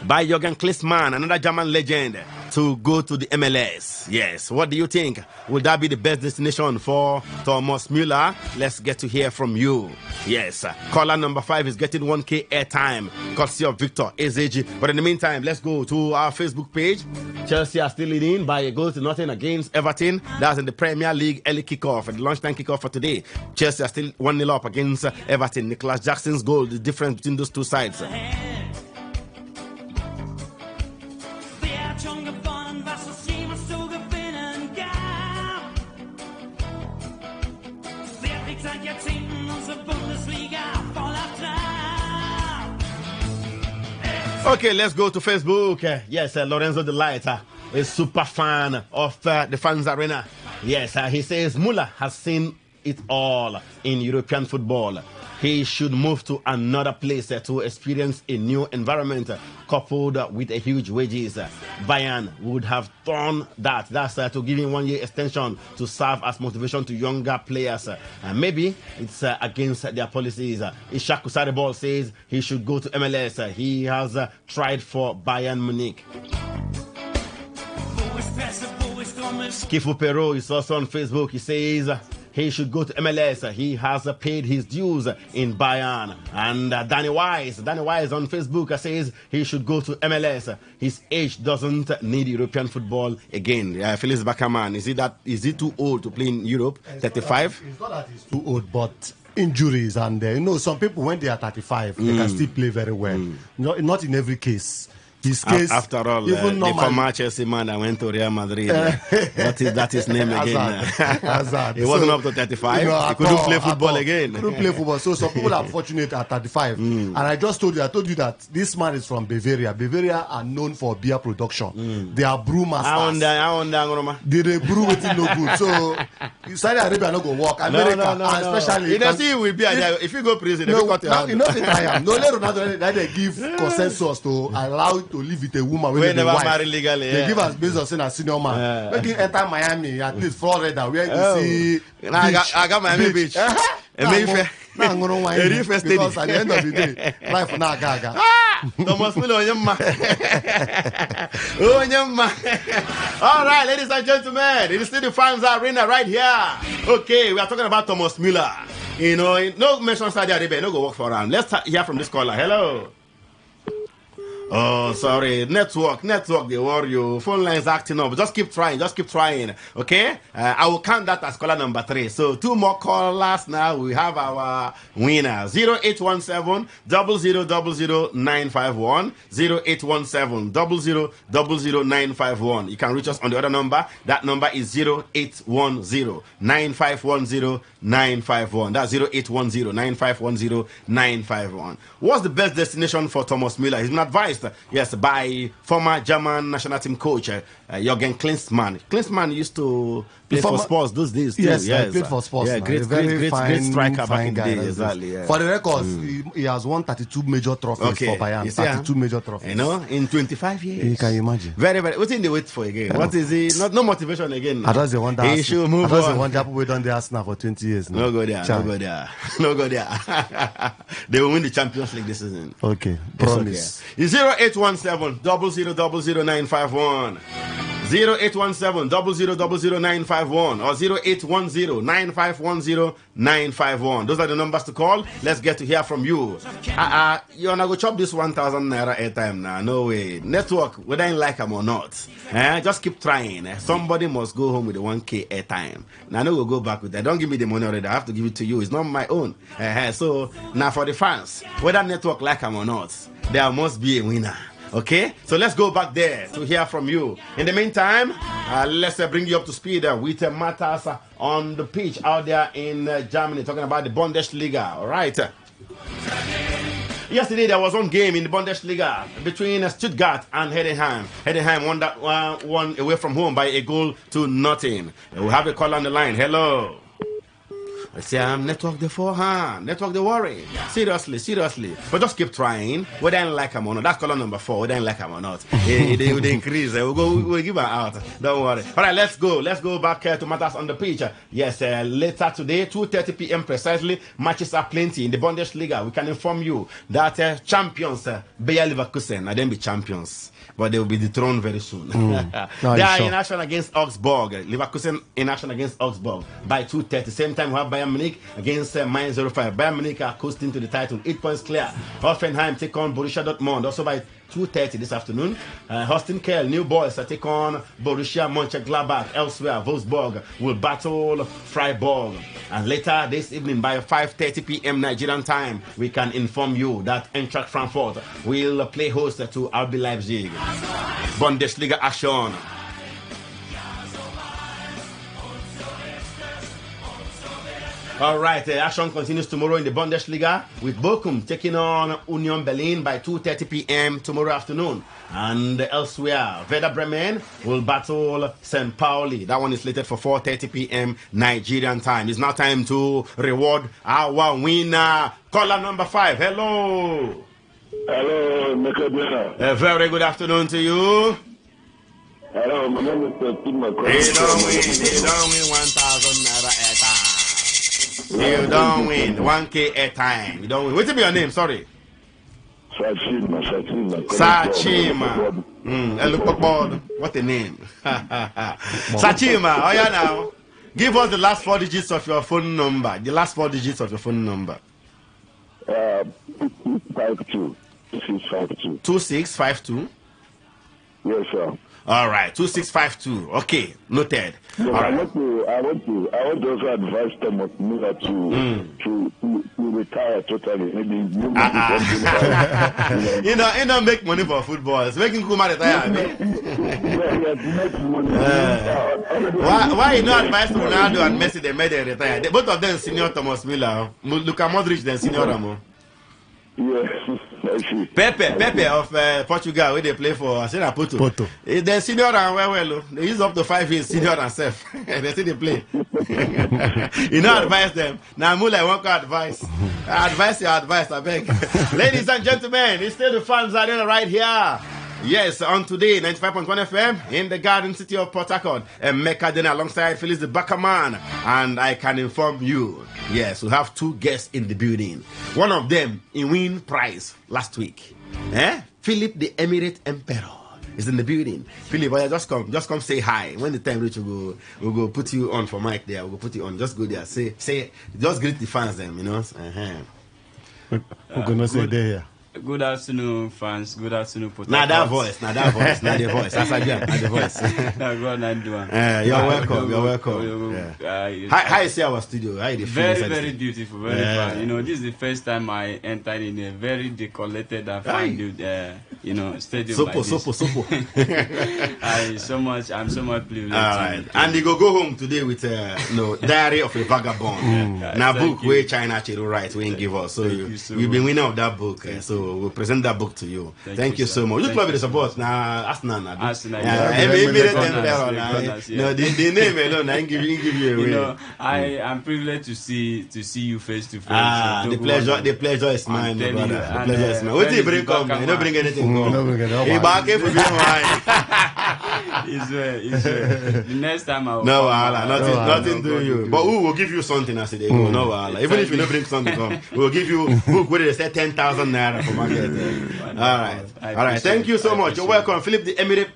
by Jürgen Klinsmann, another German legend, to go to the MLS. Yes, what do you think? Will that be the best destination for Thomas Müller? Let's get to hear from you. Yes, caller number 5 is getting 1K airtime, courtesy of Victor Ezeji. But in the meantime, let's go to our Facebook page. Chelsea are still leading by a goal to nothing against Everton. That's in the Premier League early kickoff, the lunchtime kickoff for today. Chelsea are still 1-0 up against Everton. Nicholas Jackson's goal, the difference between those two sides. Okay, let's go to Facebook. Yes, Lorenzo Delight, a super fan of the Fans Arena. Yes, he says Müller has seen it all in European football. He should move to another place to experience a new environment coupled with a huge wages. Bayern would have done that. That's to give him 1 year extension to serve as motivation to younger players. Maybe it's against their policies. Ishak Kusaribol says he should go to MLS. He has tried for Bayern Munich. Skifu Pero is also on Facebook. He says he should go to MLS. He has paid his dues in Bayern. And Danny Wise on Facebook says he should go to MLS. His age doesn't need European football again. Felix Backerman, is he too old to play in Europe? 35? It's not that he's too old, but injuries and some people when they are 35 they can still play very well. Not in every case. His case, after all, even the former Chelsea man that went to Real Madrid, that is name again. Hazard. He wasn't up to 35. He couldn't play football again. Couldn't play football. So some people are fortunate at 35. And I told you that this man is from Bavaria. Bavaria are known for beer production. They are brew masters. They brew it no good. So Saudi Arabia not go work. America, no. especially you know, see, will be if you go prison, they cut your hand. You know I am. No, let Ronaldo they give consensus to allow to live with a woman when never marry legally. They give us based on saying a senior man. When you enter Miami, at least Florida, where you see I got Miami Beach. Because at the end of the day, life now gaga. Thomas Müller, all right, ladies and gentlemen, it is still the Fans Arena right here. Okay, we are talking about Thomas Müller. You know, no mention Saudi Arabia, no go work for him. Let's hear from this caller. Hello. Oh, sorry. Network, they worry you. Phone lines acting up. Just keep trying. Okay? I will count that as caller number 3. So 2 more callers now. We have our winner. 0817 000951. 0817 000951. You can reach us on the other number. That number is 0810 9510 951. That's 0810 9510 951. What's the best destination for Thomas Müller? He's been advised, yes, by former German national team coach Jürgen Klinsmann. Klinsmann used to play for Spurs those days too. Yes, he played for Spurs. Yeah, great striker back in the day. Exactly. Yeah. For the records, he has won 32 major trophies for Bayern. 32 major trophies. You know, in 25 years. You can imagine. Very, very. What's in the wait for again? What is he? No motivation again. I don't say one that. He should move on. I don't say one that we done the Arsenal for 20 years now. No go there. They will win the Champions League this season. Okay, promise. It's 0817 000951. 0817 000951 or 0810 9510 Those are the numbers to call. Let's get to hear from you. You're not going to chop this 1,000 naira airtime now. No way. Network, whether you like them or not. Just keep trying. Somebody must go home with the 1K airtime. Now, I know we'll go back with that. Don't give me the money already. I have to give it to you. It's not my own. So, now for the fans, whether network like them or not, there must be a winner. Okay, so let's go back there to hear from you. In the meantime, let's bring you up to speed with matters on the pitch out there in Germany, talking about the Bundesliga. All right. Yesterday there was one game in the Bundesliga between Stuttgart and Heidenheim. Heidenheim won that one away from home by a goal to nothing. We have a call on the line. Hello. I say, network the forehand, network the worry. Seriously. But just keep trying. Whether I like them or not. That's column number 4. Whether I like them or not. They will increase. We'll give her out. Don't worry. All right, let's go. Let's go back to matters on the pitch. Yes, later today, 2:30 p.m. precisely. Matches are plenty in the Bundesliga. We can inform you that champions, Bayer Leverkusen, and then be champions. But they will be dethroned very soon. They are in action against Augsburg. Leverkusen in action against Augsburg by 2:30. Same time, we have Bayern Munich against Mainz 05. Bayern Munich are coasting to the title, 8 points clear. Hoffenheim take on Borussia Dortmund, also by 2:30 this afternoon. Holstein Kiel, New Boys take on Borussia Mönchengladbach. Elsewhere, Wolfsburg will battle Freiburg. And later this evening by 5:30 p.m. Nigerian time, we can inform you that Eintracht Frankfurt will play host to RB Leipzig. Bundesliga action. All right, action continues tomorrow in the Bundesliga with Bochum taking on Union Berlin by 2:30 p.m. tomorrow afternoon. And elsewhere, Werder Bremen will battle St. Pauli. That one is slated for 4:30 p.m. Nigerian time. It's now time to reward our winner. Caller number 5. Hello. Hello, Mr. Brenner. A very good afternoon to you. Hello, my name is Tim McCoy. He don't win 1,000 naira a time. You don't win 1K a time. You don't win. What's your name? Sorry. Sachima. What the name? Sachima. Oh yeah, now. Give us the last 4 digits of your phone number. The last 4 digits of your phone number. 2652. 2652. Yes, sir. All right, 2652. Okay, noted. So All right. I want to also advise Thomas Miller to retire totally. Maybe you know, make money for football. It's making Kuma retire. Why you not advise Ronaldo and Messi? They made them retire. Both of them senior Thomas Miller. Luka Modric then senior Ramo. Yes. Pepe of Portugal, where they play for Porto. They're senior and well. They use up to 5 years senior and safe. They say they play. You know, advise them. Now, Mula, won't advise. Advise, I beg. Ladies and gentlemen, it's still the fans arena right here. Yes, on today, 95.1 FM in the Garden City of Port Harcourt. Mecca Dena alongside Phyllis the Backerman. And I can inform you, yes, we have 2 guests in the building. One of them, in win prize last week. Philip the Emirate Emperor is in the building. Philip, just come say hi. When the time reach, we'll go put you on for mic there. We'll go put you on. Just go there. Say, just greet the fans them, you know. We're gonna say there. Good afternoon, fans. Good afternoon, Port Now that voice. That's the voice. You're welcome. How you see our studio? How you very, very beautiful, very fun. You know, this is the first time I entered in a very decorated and fine, stadium. Sopo. I'm so much pleased. All right, and you go home today with Diary of a Vagabond. Now book where China Chiro write, we ain't give us. So you've been winner of that book. So we'll present that book to you. Thank you so much. Look love the support. Now Arsenal. The name alone, I give you away. You know, I am privileged to see you face to face. The pleasure is mine, my brother. The pleasure is mine. What do you bring come? You don't bring anything come. He back for being wine. The next time I will nothing to you. But we will give you something as they go. No, even if you don't bring something come, we will give you book where they say 10,000 naira for market. All right. Thank you so much. You're welcome, Philip the Emirate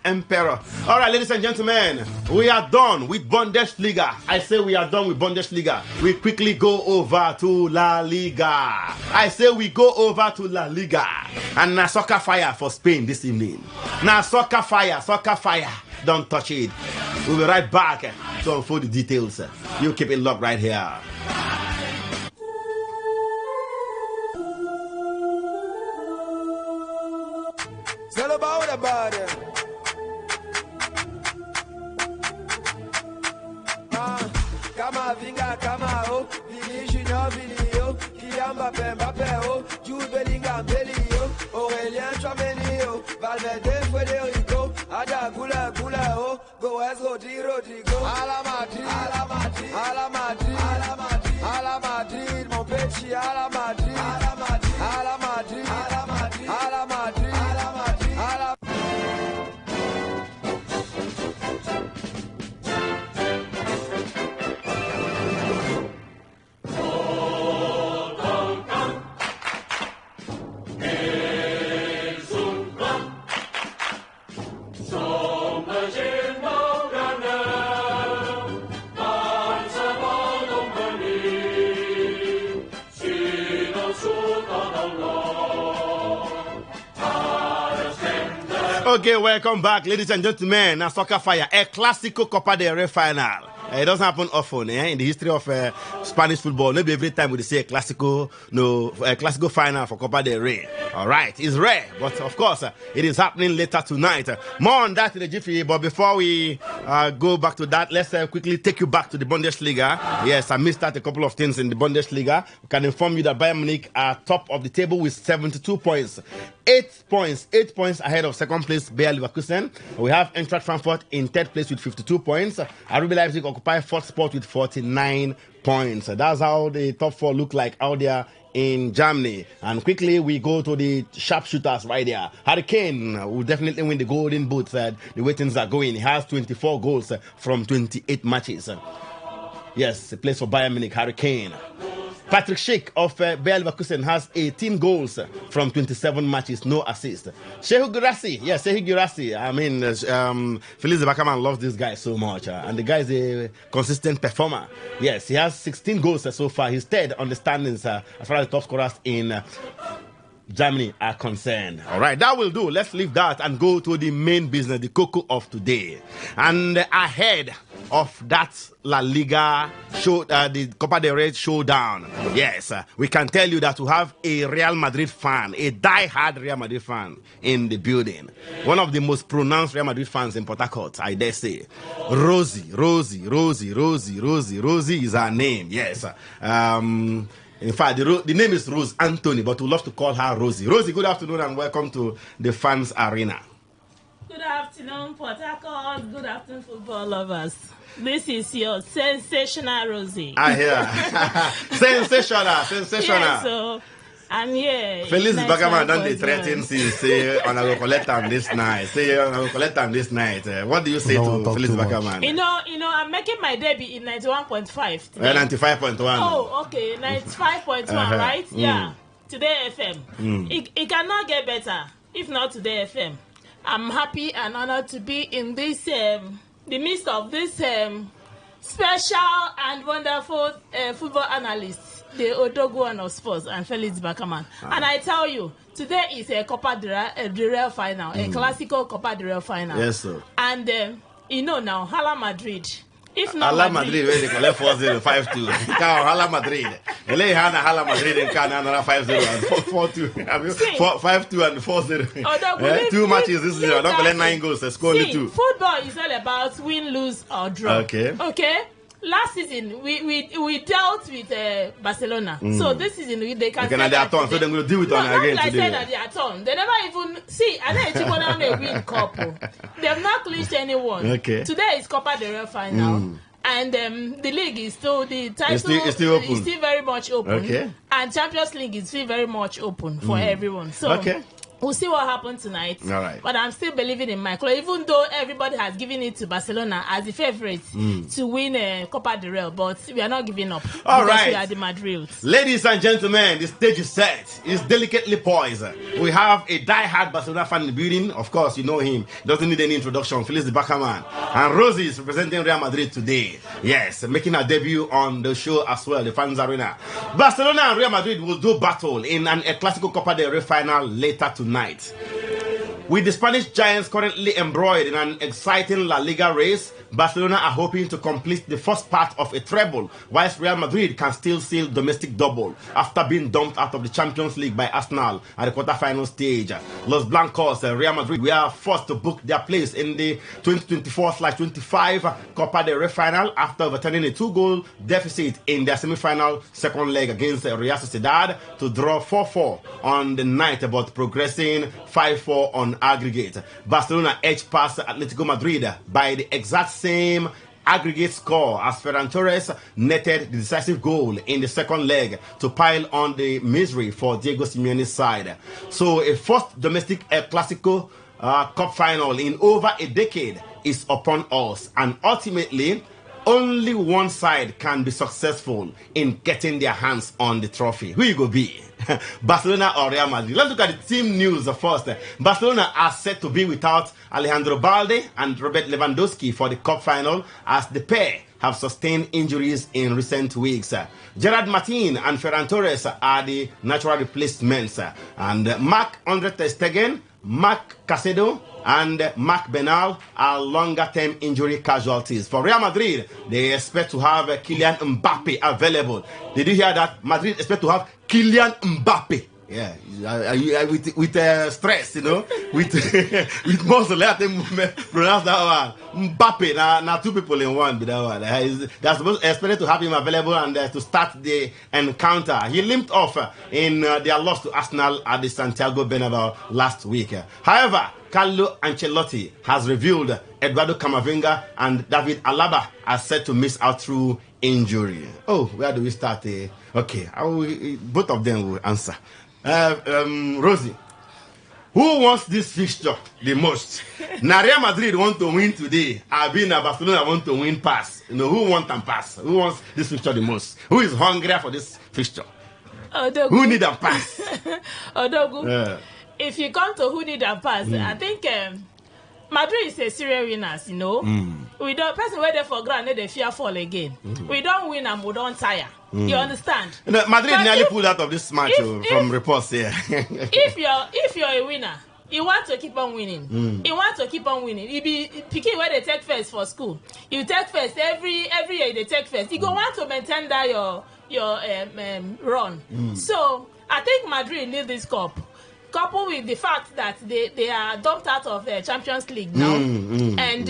Emperor. All right, ladies and gentlemen, we are done with Bundesliga. I say we are done with Bundesliga. We quickly go over to La Liga. And now soccer fire for Spain this evening. Now soccer fire. Don't touch it. We'll be right back to unfold the details. You keep it locked right here. It's all about the body. Kama vinga kama o, Vini Junior Vinio, Kylian Mbappé o, Jude Bellingham Belio, Aurélien Tchouameni o, Valverde Federico, Ada gula gula oh, go as Rodrigo. Ala Madrid, ala Madrid, ala Madrid, ala Madrid, ala Madrid, mon petit, ala Madrid, ala Madrid, ala Madrid, ala Madrid, ala Madrid, ala Madrid, ala. Okay, welcome back, ladies and gentlemen. Now, Soccer Fire, a Clasico Copa del Rey final. It doesn't happen often in the history of Spanish football. Maybe every time we say a Clasico final for Copa del Rey. All right, it's rare, but of course, it is happening later tonight. More on that in the jiffy, but before we go back to that, let's quickly take you back to the Bundesliga. Yes, I missed out a couple of things in the Bundesliga. We can inform you that Bayern Munich are top of the table with 72 points. 8 points ahead of second place Bayer Leverkusen. We have Eintracht Frankfurt in third place with 52 points. RB Leipzig occupy fourth spot with 49 points. That's how the top four look like out there in Germany. And quickly we go to the sharpshooters right there. Harry Kane will definitely win the Golden Boot. The way things are going, he has 24 goals from 28 matches. Yes, he plays for Bayern Munich. Harry Kane. Patrick Schick of Bayer Leverkusen has 18 goals from 27 matches, no assist. Shehu Guirassy. I mean, Feliz Bakaman loves this guy so much. And the guy is a consistent performer. Yes, he has 16 goals so far. He's third on the standings as far as the top scorers in Germany are concerned. All right, that will do. Let's leave that and go to the main business, the cocoa of today. And ahead of that La Liga show, the Copa del Rey showdown, yes, we can tell you that we have a Real Madrid fan, a die-hard Real Madrid fan in the building. One of the most pronounced Real Madrid fans in Port Harcourt, I dare say. Rosie is her name, yes. In fact, the name is Rose Anthony, but we love to call her Rosie. Rosie, good afternoon and welcome to the Fans Arena. Good afternoon, Port Harcourt. Good afternoon, football lovers. This is your sensational Rosie. I hear. Sensational. Yeah, so I'm here. Feliz Bagaman done the threatening since say I will collect them this night. What do you say to Feliz Bagaman? You know, I'm making my debut in 91.5 today. 95.1. Oh, okay, 95.1, right? Yeah. Today FM. It cannot get better if not Today FM. I'm happy and honored to be in this the midst of this special and wonderful football analyst, the Odoguan of sports, and Felix Bakaman. And I tell you, today is a Copa del Rey final, a Clasico Copa del Rey final. Yes, sir. And now, Hala Madrid. If not Hala Madrid, where they collect 4-0, 5-2. Hala Madrid. Hala Madrid and another 5-0 and 4-2. I mean, 5-2 and 4-0. 2 matches this year. Don't collect 9 goals. They score only 2. Football is all about win, lose, or draw. Okay. Last season we dealt with Barcelona. So this season they can say that turn. So they're going to deal with them again today. Say that they are turn. They never even see. I know it's going to win cup. They have not clinched anyone. Okay. Today is Copa del Rey final. And the league is still, the title is still open. Is still very much open. Okay. And Champions League is still very much open for everyone. So we'll see what happens tonight. All right. But I'm still believing in my club, even though everybody has given it to Barcelona as the favorite to win Copa del Rey. But we are not giving up. All right. We are the Madrids. Ladies and gentlemen, the stage is set. It's delicately poised. We have a die-hard Barcelona fan in the building. Of course, you know him. Doesn't need any introduction. Feliz the Bakaman. And Rosie is representing Real Madrid today. Yes, making her debut on the show as well, the Fans Arena. Barcelona and Real Madrid will do battle in a Clasico Copa del Rey final later tonight. With the Spanish Giants currently embroiled in an exciting La Liga race, Barcelona are hoping to complete the first part of a treble, whilst Real Madrid can still seal domestic double after being dumped out of the Champions League by Arsenal at the quarter-final stage. Los Blancos, Real Madrid, we are forced to book their place in the 2024/25 Copa del Rey final after overturning a 2-goal deficit in their semi-final second leg against Real Sociedad to draw 4-4 on the night, but progressing 5-4 on on aggregate. Barcelona edged past Atletico Madrid by the exact same aggregate score as Ferran Torres netted the decisive goal in the second leg to pile on the misery for Diego Simeone's side. So a first domestic El Clasico cup final in over a decade is upon us, and ultimately only one side can be successful in getting their hands on the trophy. Who you go be? Barcelona or Real Madrid? Let's look at the team news first. Barcelona are set to be without Alejandro Balde and Robert Lewandowski for the cup final, as the pair have sustained injuries in recent weeks. Gerard Martin and Ferran Torres are the natural replacements, and Marc-Andre ter Stegen, Marc Casedo and Marc Bernal are longer-term injury casualties. For Real Madrid, they expect to have Kylian Mbappe available. Did you hear that? Madrid expect to have Kylian Mbappe. Yeah, with stress, you know, with muscle. Let them pronounce that one. Mbappe. Now two people in one. That one. They're supposed expected to have him available and to start the encounter. He limped off in their loss to Arsenal at the Santiago Bernabeu last week. However, Carlo Ancelotti has revealed Eduardo Camavinga and David Alaba are set to miss out through injury. Oh, where do we start? Okay, both of them will answer. Rosie, who wants this fixture the most? Real Madrid want to win today. Barcelona want to win pass. You know, who wants and pass? Who wants this fixture the most? Who is hungrier for this fixture? Odogu. Who need a pass? Odogu. If you come to who need a pass, I think Madrid is a serious winners, you know. We don't person where they for granted they fear fall again. We don't win and we don't tire. You understand? You know, Madrid nearly pulled out of this match from reports here. if you're a winner, you want to keep on winning. You want to keep on winning. You be picking where they take first for school. You take first every year. They take first. You go want to maintain that your run. So I think Madrid need this cup. Coupled with the fact that they are dumped out of the Champions League now, and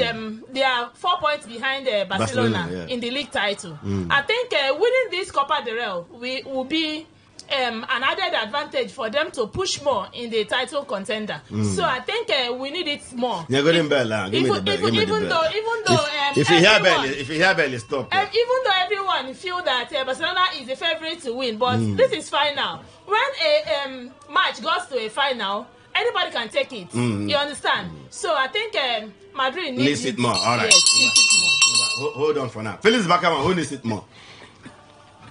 they are 4 points behind Barcelona in the league title. I think winning this Copa del Rey will be an added advantage for them to push more in the title contender. So I think we need it more. Even though if you hear belly, stop. Even though everyone feel that Barcelona is the favorite to win, but this is final. When a match goes to a final, anybody can take it. You understand? So I think Madrid needs it more. All right. Yes, needs it more. Hold on for now. Felix Backerman, who needs it more?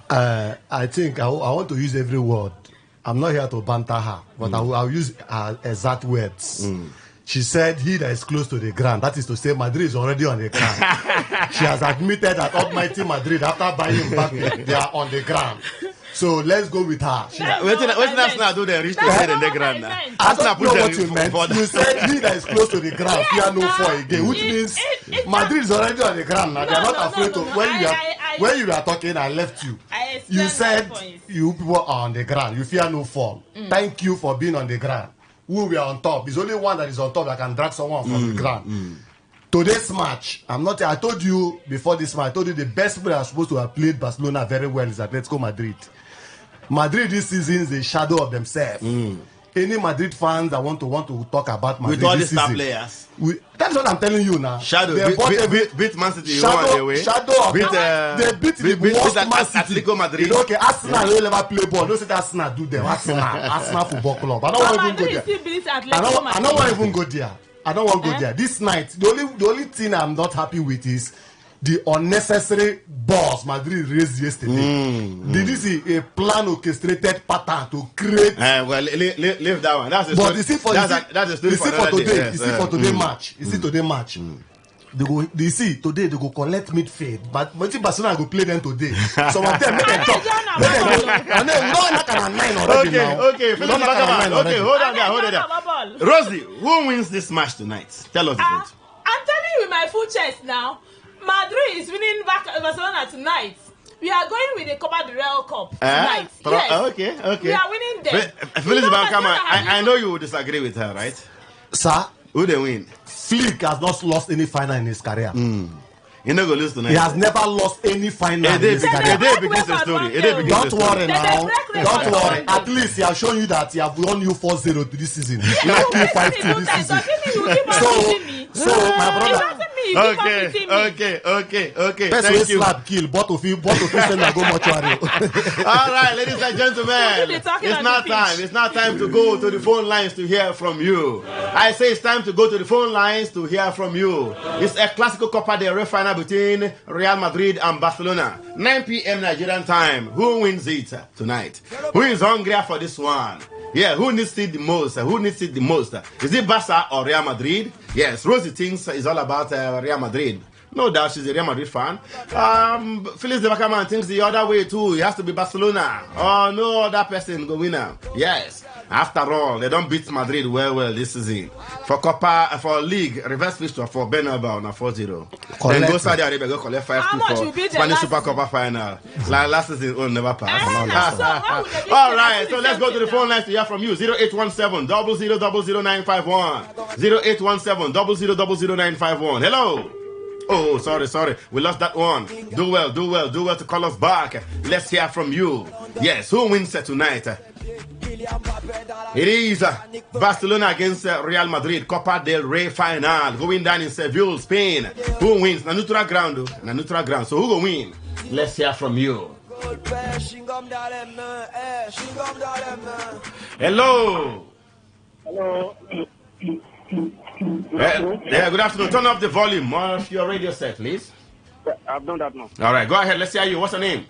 I think I want to use every word. I'm not here to banter her, but I'll use her exact words. She said, he that is close to the ground, that is to say Madrid is already on the ground. She has admitted that almighty Madrid, after buying back, they are on the ground. So let's go with her. What did Arsenal do? They reached the head in the ground now. I don't know what you meant. You said he that is close to the ground, fear no fall again, which means Madrid is already on the ground now. They are not afraid to. When you were talking, I left you. You said you people are on the ground. You fear no fall. Thank you for being on the ground. We are on top. There's only one that is on top that can drag someone from the ground. Today's match, I told you before this match, I told you the best player are supposed to have played Barcelona very well is Atletico Madrid. Madrid this season is a shadow of themselves. Any Madrid fans that want to talk about Madrid with all this the star season, players, that's what I'm telling you now. Shadow beat Man City. They beat the worst Man City. Atletico Madrid. Okay, Arsenal will never play ball. Don't say that Arsenal do them. Arsenal Football Club. I don't want to even go there. I don't want to even go there. I don't want to go there. This night, the only thing I'm not happy with is the unnecessary balls Madrid raised yesterday. Did you see a plan orchestrated pattern to create? Well, leave that one. That's a story. But you see for today. You see for today match. You see today match. They see today they go collect midfield, but when Barcelona go play them today, some of them make them talk. Okay, hold on there. Rosie, who wins this match tonight? Tell us the truth. I'm telling you with my full chest now. Madrid is winning Barcelona tonight. We are going with the Copa del Rey Cup tonight. Yes. Okay. We are winning them. Felix Bankama, I know you will disagree with her, right? Sir? Who they win? Flick has not lost any final in his career. He not gonna lose tonight. He has never lost any final. A day begins the story. Don't worry now. Don't worry. At least he has shown you that he have won you 4-0 this season. He has won 5-2 this season. So my brother. Okay. Best way slap kill. Bottle send I go mortuary. All right, ladies and gentlemen, it's now time to go to the phone lines to hear from you. I say it's time to go to the phone lines to hear from you. It's a Clasico Copa del Rey final between Real Madrid and Barcelona. 9 p.m. Nigerian time. Who wins it tonight? Who is hungrier for this one? Yeah, who needs it the most? Is it Barca or Real Madrid? Yes, Rosie thinks it's all about Real Madrid. No doubt she's a Real Madrid fan. Felix the Backerman thinks the other way too. It has to be Barcelona. Oh, no other person go winner. Yes. After all, they don't beat Madrid well this season. For Copa, for League, reverse fixture for Bernabeu na 4-0. Then go Saudi Arabia, go collect 5-2 for Spanish Super Copa final. Like last season, never passed. All right, so let's go to the phone lines to hear from you. 0817 00000951. 0817 00000951. Hello. Oh, sorry. We lost that one. Do well to call us back. Let's hear from you. Yes, who wins tonight? It is Barcelona against Real Madrid, Copa del Rey final, going down in Seville, Spain. Who wins? Na neutral ground. So who will win? Let's hear from you. Hello. Yeah, good afternoon. Turn off the volume of your radio set, please. I've done that now. All right, go ahead. Let's hear you. What's your name?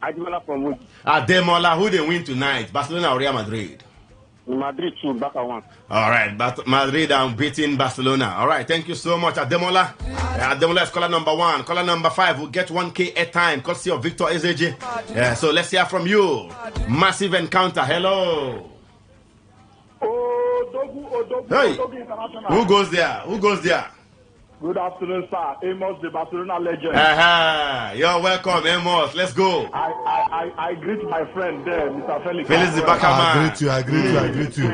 Ademola from Wood. Ademola, who they win tonight? Barcelona or Real Madrid? Madrid 2, Barca 1. All right, but Madrid are beating Barcelona. All right, thank you so much, Ademola. Ademola is caller number 1. Caller number 5 will get 1K airtime. Courtesy of Victor Ezeji. Yeah, so let's hear from you. Massive encounter. Hello. Hey, who goes there? Good afternoon, sir. Amos, the Barcelona legend. You're welcome, Amos. Let's go. I greet my friend there, Mr. Felix. Felix the Backerman. I greet you.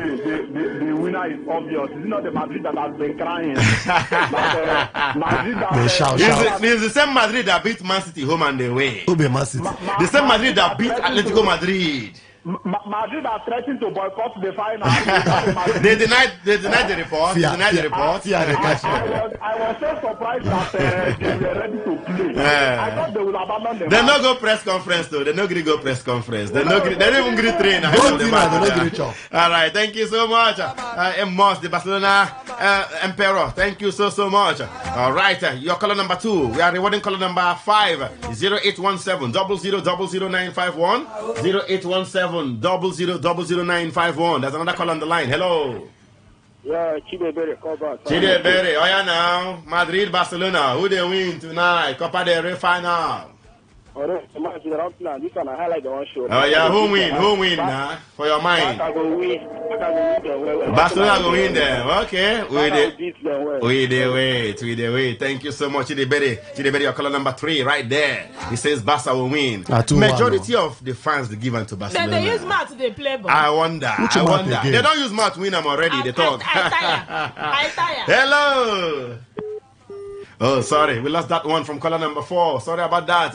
The winner is obvious. It's not the Madrid that has been crying. It's the same Madrid that beat Man City home and away. Who be Man City? The same Madrid that beat Atletico Madrid. Madrid are threatening to boycott the final. They denied the report. I was so surprised that they were ready to play. I thought they would abandon them. They no go press conference though. They no agree go press conference. They don't even agree train. All right, thank you so much, Amos, the Barcelona Emperor. Thank you so much. All right, your caller number 2. We are rewarding caller number 5. 0817 00000951. 0817 00000951. There's another call on the line. Hello. Yeah, Chidebere, call back. Chidebere, oh yeah now. Madrid, Barcelona. Who they win tonight? Copa del Rey final. Oh yeah, who win now? For your mind. Barcelona go win them. Okay. We the wait. Thank you so much, Chidebere, your caller number 3 right there. He says Barca will win. Majority of the fans they give to Barcelona. Then they use math to play ball. I wonder. They don't use math to win them already. They talk. I tire. Hello. Oh, sorry. We lost that one from caller number 4. Sorry about that.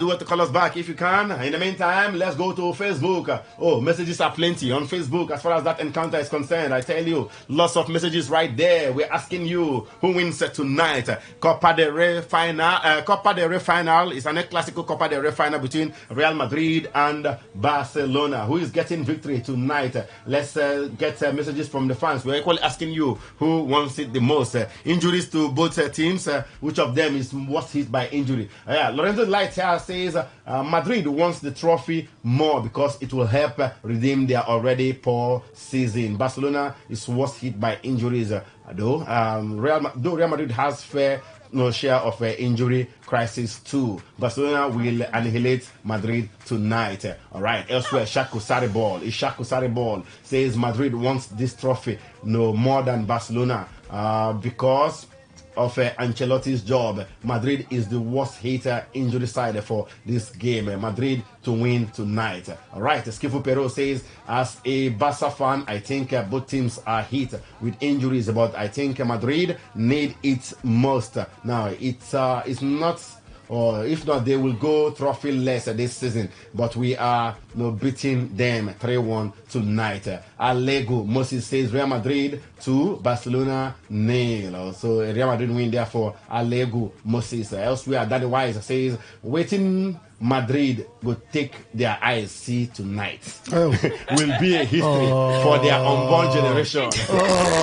Do it to call us back if you can. In the meantime, let's go to Facebook. Oh, messages are plenty on Facebook as far as that encounter is concerned. I tell you, lots of messages right there. We're asking you who wins tonight. Copa del Rey final. Copa del Rey final is an classical Copa del Rey final between Real Madrid and Barcelona. Who is getting victory tonight? Let's get messages from the fans. We're equally asking you who wants it the most. Injuries to both teams, which of them is worst hit by injury? Lorenzo Light here says Madrid wants the trophy more because it will help redeem their already poor season. Barcelona is worst hit by injuries, though Real Madrid has fair share of injury crisis too. Barcelona will annihilate Madrid tonight. All right. Elsewhere, Shakusari Ball says Madrid wants this trophy no more than Barcelona because of Ancelotti's job. Madrid is the worst hitter injury side for this game. Madrid to win tonight. All right, Skifu Pero says, as a Barca fan, I think both teams are hit with injuries, but I think Madrid need it most. Now, it's not, or if not, they will go trophy-less this season. But we are beating them 3-1 tonight. Alego Moses says Real Madrid to Barcelona 0. So Real Madrid win therefore. Alego Moses. Elsewhere, Danny Wise says waiting Madrid will take their eyes see tonight. Will be a history for their unborn generation.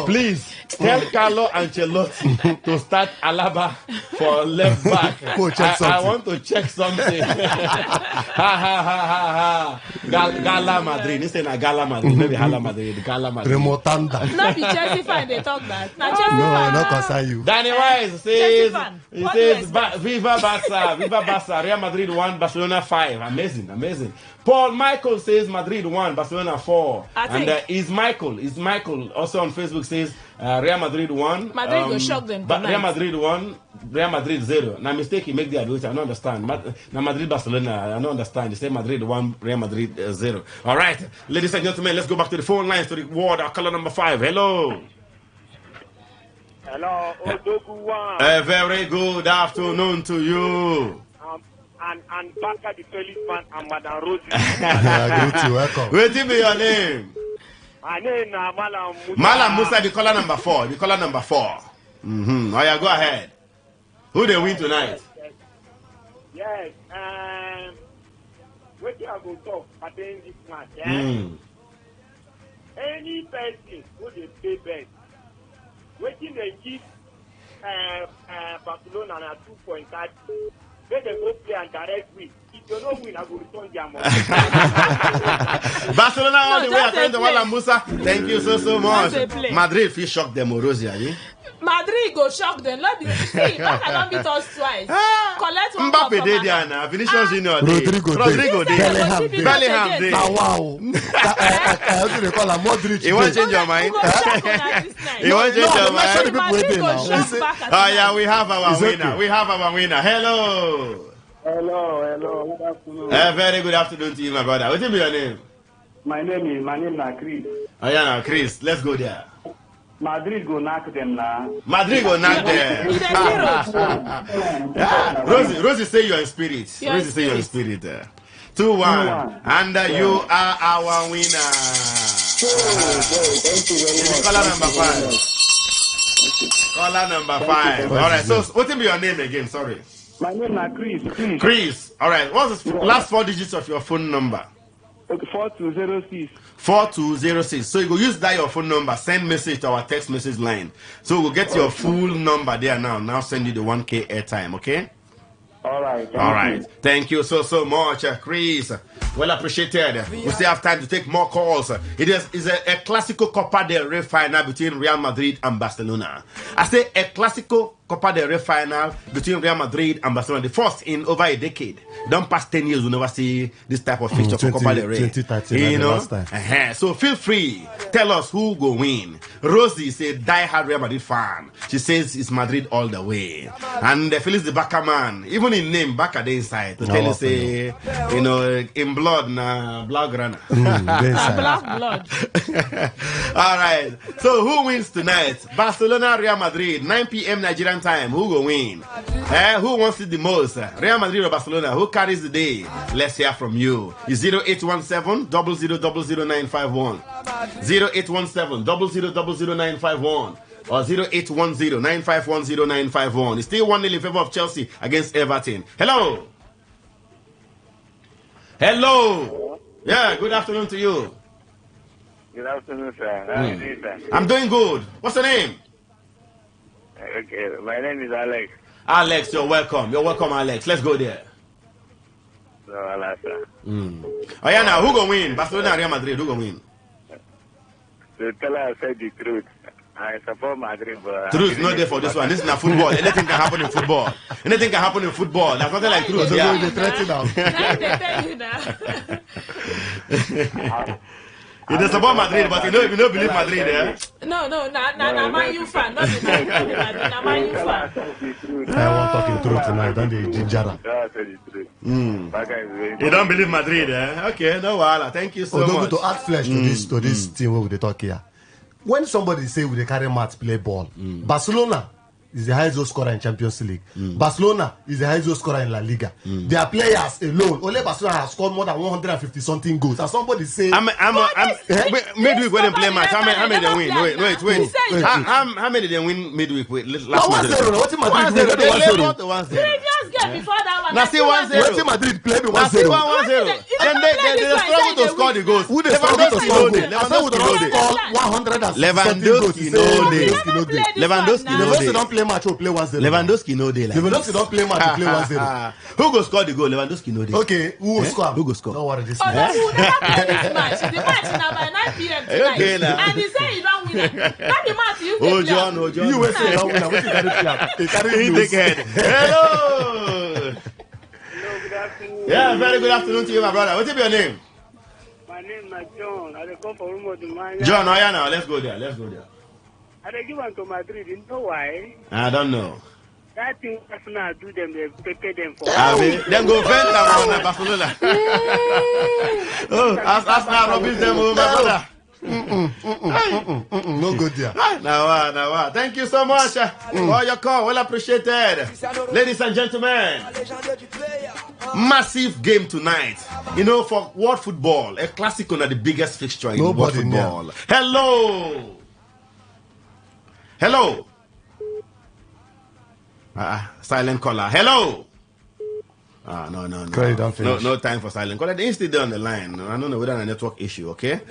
Please tell Carlo Ancelotti to start Alaba for left back. I want to check something. Gala Madrid. This is not Gala Madrid. Maybe Hala Madrid. Gala Madrid. Remotanda. Not be Chelsea fan. They talk that. Not Chelsea No, fan. not concern you. Danny Wise says, Viva Barca, Viva Barca, Real Madrid 1, Barcelona 5. Amazing. Paul Michael says Madrid 1, Barcelona 4. And is Michael also on Facebook says Real Madrid 1. Madrid will shock them tonight. Real Madrid 1, Real Madrid 0. Now mistake he make the adult, I don't understand. Now Madrid Barcelona, I don't understand. They say Madrid 1, Real Madrid 0. All right, ladies and gentlemen, let's go back to the phone lines to the ward. Our caller number 5. Hello. Hello, Odoguwan. A very good afternoon to you. And Baka the Felix fan and Madam Rosie. Welcome. Wait till me your name. My name is Malam Musa. Malam Musa, the caller number 4. The caller number 4. Oh yeah, go ahead. Who they win tonight? Yes. What you are going to talk at the end of this match? Yeah? Any person who they pay best, waiting they give Barcelona at 2.30. They go play and direct win. If you don't win, I will return their money. Barcelona all the way according to Malam Musa. Thank you so much. Madrid feel shocked them, Rosie. Madrid go shock them. Let me see. Baka don't beat us twice. Collect one cup Mbappe from dey Madrid. there now. Vinicius Junior Rodrigo dey. Bellingham dey. Wow. How do they call him? Modric. You want to change your mind? You want to change your mind? Oh yeah, we have our winner. We have our winner. Hello. Hello. Good afternoon. Very good afternoon to you, my brother. What is your name? My name is Chris. Oh yeah, now Chris. Let's go there. Madrid go knock them now. Madrid go knock them. Rosie say you're in spirit. Rosie say you're in spirit. 2-1. And you are our winner. Thank you very much. Caller number 5. Caller number 5. All right. So what will be your name again? Sorry. My name is Chris. Chris. All right. What's the last 4 digits of your phone number? 4206. 4206. So you go use that your phone number, send message to our text message line. So we'll get your full number there now. Now send you the 1K airtime, okay? All right. Thank you so much, Chris. Well appreciated. We still have time to take more calls. It is a Clásico Copa del Rey final between Real Madrid and Barcelona. I say a Clásico Copa del Rey final between Real Madrid and Barcelona. The first in over a decade. Don't pass 10 years, we'll never see this type of fixture for Copa del Rey. 2013, you know? So feel free. Tell us who will win. Rosie is a die-hard Real Madrid fan. She says it's Madrid all the way. And Felix the Baka man, even in name, Baka the inside. To tell you, say, you know, in blood, na blood runner. Black blood. All right. So who wins tonight? Barcelona, Real Madrid, 9 p.m. Nigerian time. Who will win? Who wants it the most? Real Madrid or Barcelona? Who carries the day? Let's hear from you. It's 0817 0000951. 0817 0000951. Or 0810 9510951. It's still 1-0 in favor of Chelsea against Everton. Hello. Yeah, good afternoon to you. Good afternoon, sir. How are you doing, sir? I'm doing good. What's your name? Okay, my name is Alex. Alex, you're welcome. You're welcome, Alex. Let's go there. So, Alex, sir. Oh yeah, now who gonna win? Barcelona, Real Madrid. Who gonna win? So tell her I said the truth. I support Madrid, but Truth not there for this one. This is not football. Anything can happen in football. Anything can happen in football. There's nothing like truth. He support Madrid, but you don't believe Madrid, eh? No, na Man U fan, not the Madrid, na Man U fan. I want talking truth tonight, don't they, Jinjara? You don't believe Madrid, eh? Okay, no wahala. Thank you so much. To add flesh to this team where we talk here. When somebody say we carry mat play ball, Barcelona is the highest goal scorer in Champions League. Barcelona is the highest goal scorer in La Liga. Their players alone, only Barcelona has scored more than 150 something goals. And somebody say, midweek when they play match. How many they win? Wait. How many they win midweek? Last match. 1-0. What Madrid play? 1-0. Previous game before that one. Now see 1-0. What Madrid play? 1-0. Then they struggle to score the goals. Who they struggle to score the goals? Lewandowski no day. Lewandowski don't play match or play 1-0. Lewandowski no day. Lewandowski don't play match or play 1-0. Who go score the goal? Lewandowski no day. Okay, who will score? Who go score? Don't worry, this we will never play this match. The match is now by 9 p.m. tonight. Okay, and he say you don't win. Not the match you Oh John. You will say you don't win. What you carry He take head. Hello. Good afternoon. Yeah, very good afternoon to you, my brother. What's your name? My name is John. I come from Rumo. John, oh yeah, now let's go there. I give one to Madrid. You know why? I don't know. That thing Arsenal do them, they prepare them for. Then go vent on Barcelona. Arsenal rubbish them, my brother. No good there. Now. Thank you so much for your call. Well appreciated. Ladies and gentlemen, massive game tonight. You know, for world football, a classic on the biggest fixture in world football. Hello. Silent caller. Hello. No time for silent caller. They still on the line. I don't know whether a network issue. Okay.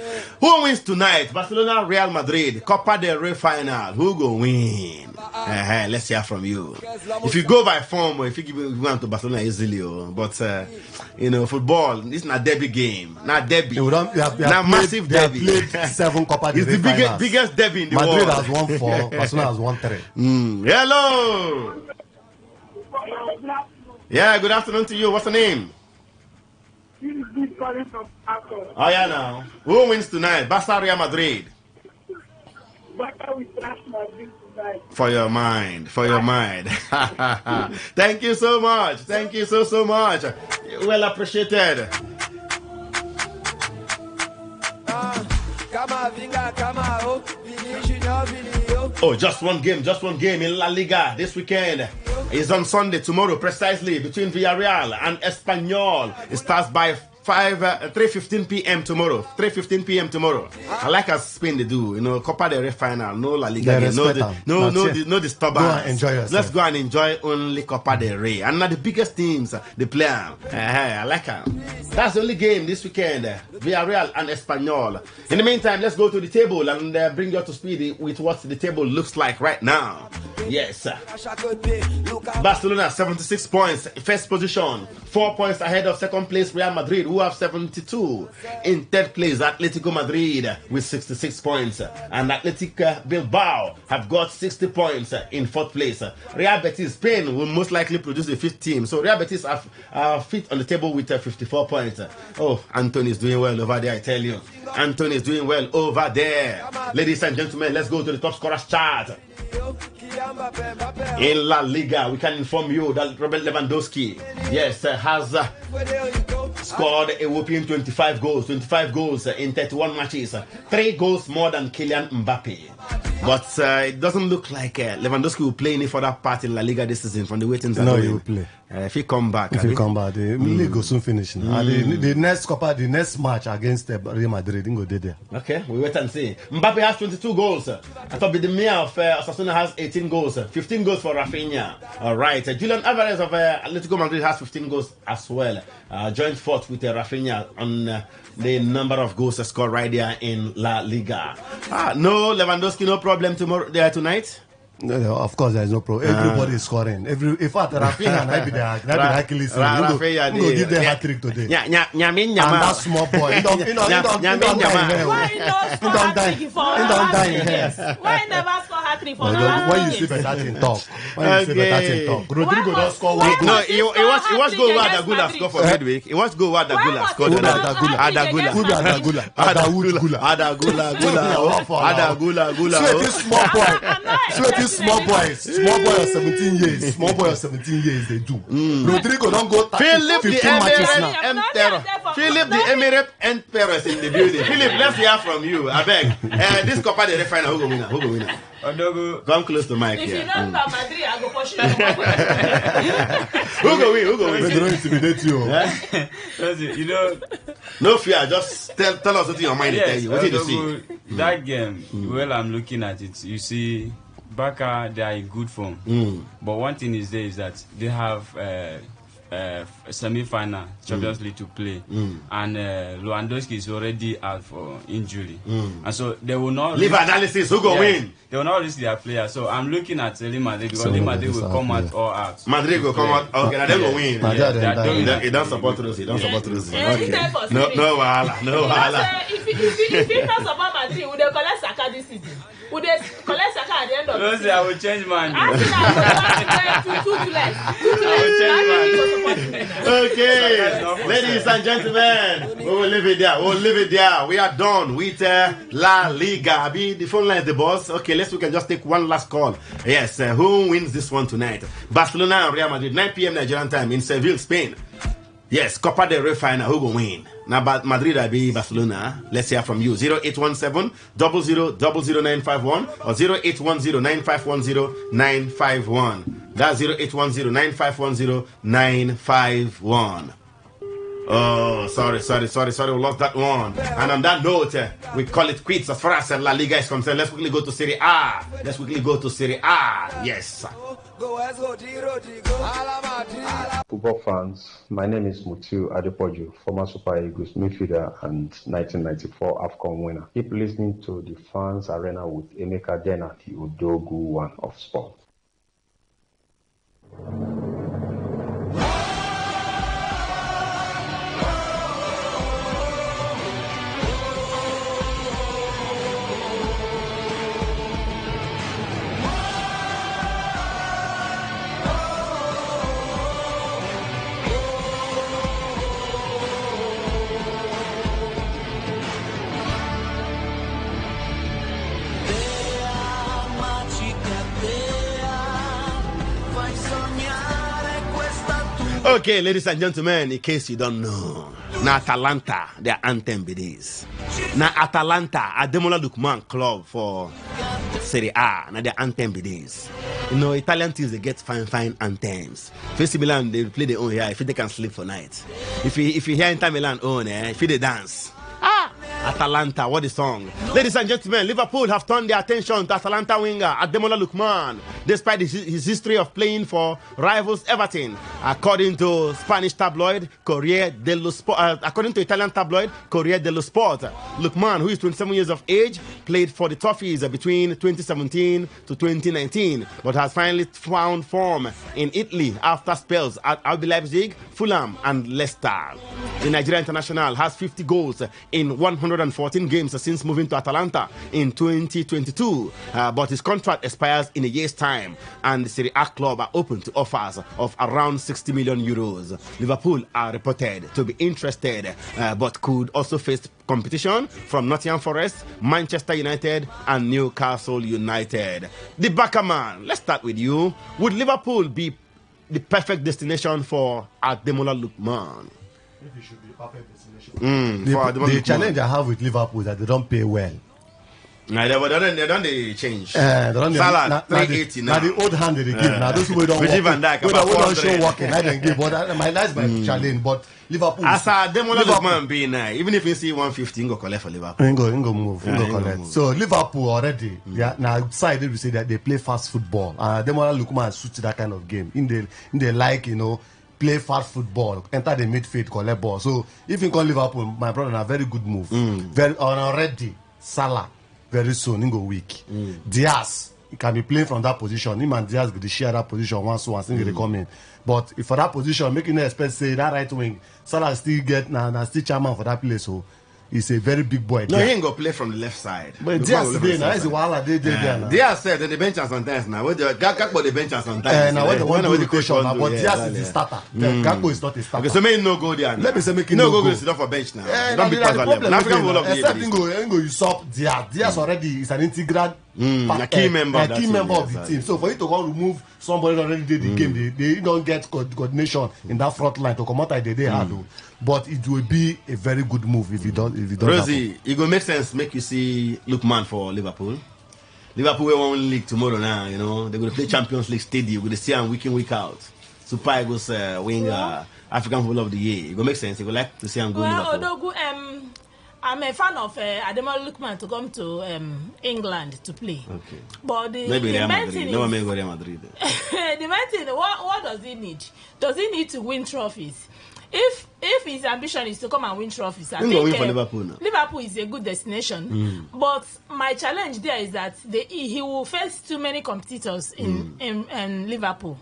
Who wins tonight? Barcelona, Real Madrid, Copa del Rey final. Who go win? Let's hear from you. If you go by form, or if you want to Barcelona easily, but football. This is not derby game. Not derby. Not massive derby. They have played 7 Copa del Rey finals. It's the biggest derby in the world. Madrid has won 4. Barcelona has won 3. Hello. Yeah, good afternoon to you. What's the name? Oh yeah, now. Who wins tonight? Barca, Real Madrid. For your mind. Thank you so much. Thank you so much. Well appreciated. Oh, just one game in La Liga this weekend. It's on Sunday, tomorrow, precisely, between Villarreal and Espanyol. It starts by 3:15 p.m. tomorrow. 3:15 p.m. tomorrow. I like as Spain they do, Copa del Rey final, no La Liga, no disturbance. Go and enjoy yourself. Let's go and enjoy only Copa del Rey. And not the biggest teams they play. I like it. That's the only game this weekend. Villarreal and Espanyol. In the meantime, let's go to the table and bring you up to speed with what the table looks like right now. Yes. Barcelona 76 points, first position, 4 points ahead of second place Real Madrid, who have 72. In third place, Atletico Madrid with 66 points, and Athletic Bilbao have got 60 points in fourth place. Real Betis, Spain will most likely produce the fifth team, so Real Betis are fifth on the table with 54 points. Oh, Anthony is doing well over there, I tell you. Anthony is doing well over there. Ladies and gentlemen, let's go to the top scorers chart. In La Liga, we can inform you that Robert Lewandowski, has scored a whopping 25 goals in 31 matches, 3 goals more than Kylian Mbappe. But it doesn't look like Lewandowski will play any further part in La Liga this season from the waiting. No, he will play. If he come back, the league will soon finish now. The next match against Real Madrid, go there. Okay, we wait and see. Mbappe has 22 goals. I thought the mayor of Osasuna has 18 goals, 15 goals for Rafinha. All right, Julian Alvarez of Atletico Madrid has 15 goals as well. Joint fourth with Rafinha on the number of goals scored right there in La Liga. No Lewandowski, no problem tonight. No, of course, there is no problem. Everybody is scoring. In fact, Rafinha and I be the Achilles. We will give them a hat trick today. And that small boy, he don't die. Why not score hat trick before? Why never score hat trick Madrid for the last when you see better thing talk. When you see better thing talk. Rodrigo don't score one goal. No, he wants to go where Adagula score for midweek. He wants to go where Adagula scored. Adagula. Sweaty small boys. Small boy of 17 years. Small boy of 17 years they do. Rodrigo don't go 15 matches now. Philip the Emirate Emperor in the building. Philip, let's hear from you. I beg. This Copa de Refiner, who go winner? Come close to Mike if here. you don't come Madrid, I go push you. Who go win? They don't intimidate you. You know, no fear. Just tell us what's in your mind. Yes, Tell you what did you see? That game. Well, I'm looking at it. You see, Barca, they are in good form. But one thing is that they have semi-final Champions League to play, and Lewandowski is already out for injury, and so they will not leave analysis. Who go win? They will not risk their players. So I'm looking at Real Madrid because Real Madrid will come out all out. Madrid will come out. Okay, they will win. He don't support Rosie. Okay. No wahala. If he not support Madrid, would they collect Saka this season? Would they collect Saka at the end of the season? I will change man. Okay, ladies and gentlemen, we will leave it there. We are done with La Liga. The phone line is the boss. Okay, we can just take one last call. Yes, who wins this one tonight? Barcelona and Real Madrid, 9 p.m. Nigerian time in Seville, Spain. Yes, Copa del Rey final. Who will win? Now, Madrid will be Barcelona. Let's hear from you. 0817 000951 or 0810 9510 951. That's 0810 9510 951. Oh, sorry. We lost that one. And on that note, we call it quits as far as La Liga is concerned. Let's quickly go to Serie A. Yes. Football fans, my name is Mutiu Adepoju, former Super Eagles midfielder and 1994 AFCON winner. Keep listening to the Fans Arena with Emeka Dena, the Odogu one of sport. Okay, ladies and gentlemen, in case you don't know, now Atalanta, their anthem be this. Now Atalanta, Ademola Lookman club for Serie A, now their anthem be this. You know, Italian teams, they get fine anthems. AC Milan, they play their own here, if they can sleep for night. If you hear Inter Milan own, if they dance. Atalanta, what a song. Ladies and gentlemen, Liverpool have turned their attention to Atalanta winger Ademola Lookman, despite his history of playing for rivals Everton. According to Spanish tabloid Corriere dello Sport, according to Italian tabloid Corriere dello Sport, Lookman, who is 27 years of age, played for the Toffees between 2017 to 2019, but has finally found form in Italy after spells at RB Leipzig, Fulham, and Leicester. The Nigerian international has 50 goals in 114 games since moving to Atalanta in 2022, but his contract expires in a year's time, and the Serie A club are open to offers of around 60 million euros. Liverpool are reported to be interested, but could also face competition from Nottingham Forest, Manchester United, and Newcastle United. The Backerman, let's start with you. Would Liverpool be the perfect destination for Ademola Lookman? Maybe it should be perfect destination. The challenge I have with Liverpool is that they don't pay well. Nah, they don't change. Salah 380 now. Now the old hand they give. Now those who don't work. We don't show working. I don't give. But my last my challenge. But Liverpool. As a Demola Lookman being even if you see 150, you go collect for Liverpool. You go move. You go collect. So Liverpool already. Now side we say that they play fast football. Demola Lookman suits that kind of game. In they like play fast football, enter the midfield, collect ball. So if you call Liverpool, my brother, a very good move. Very already Salah. Very soon, he go weak. Diaz, he can be playing from that position. Him and Diaz will share that position once they come in. But if for that position, making no expect say that right wing, Salah still get still chairman for that place. So He's a very big boy. No, he ain't go play from the left side. But Diaz today, now is the wala they there now. Diaz said that the bench are sometimes now. What the Gakpo the bench are sometimes. Now when the one do rotation, but Diaz is the starter. Gakpo is not a starter. Okay, so may no go there. Let me say make no go sit off for bench now. Don't be problem. African ball of the except go usurp Diaz. Diaz already is an integral a key member of the team. So for you to go remove somebody that already did the game, they don't get coordination in that front line to come out they hard. But it will be a very good move if you don't. Rosie, it will make sense. Make you see Lookman for Liverpool. Liverpool will win league tomorrow now. You know they're going to play Champions League stadium. We're going to see them week in week out. Super Eagles win African Football of the Year. It will make sense. You would like to see them go Liverpool. Odogu, I'm a fan of Ademola Lookman to come to England to play. Okay. But maybe Real Madrid. No one may go Real Madrid. The main thing, what does he need? Does he need to win trophies? If his ambition is to come and win trophies, I think win for Liverpool, now. Liverpool is a good destination. But my challenge there is that he will face too many competitors in Liverpool.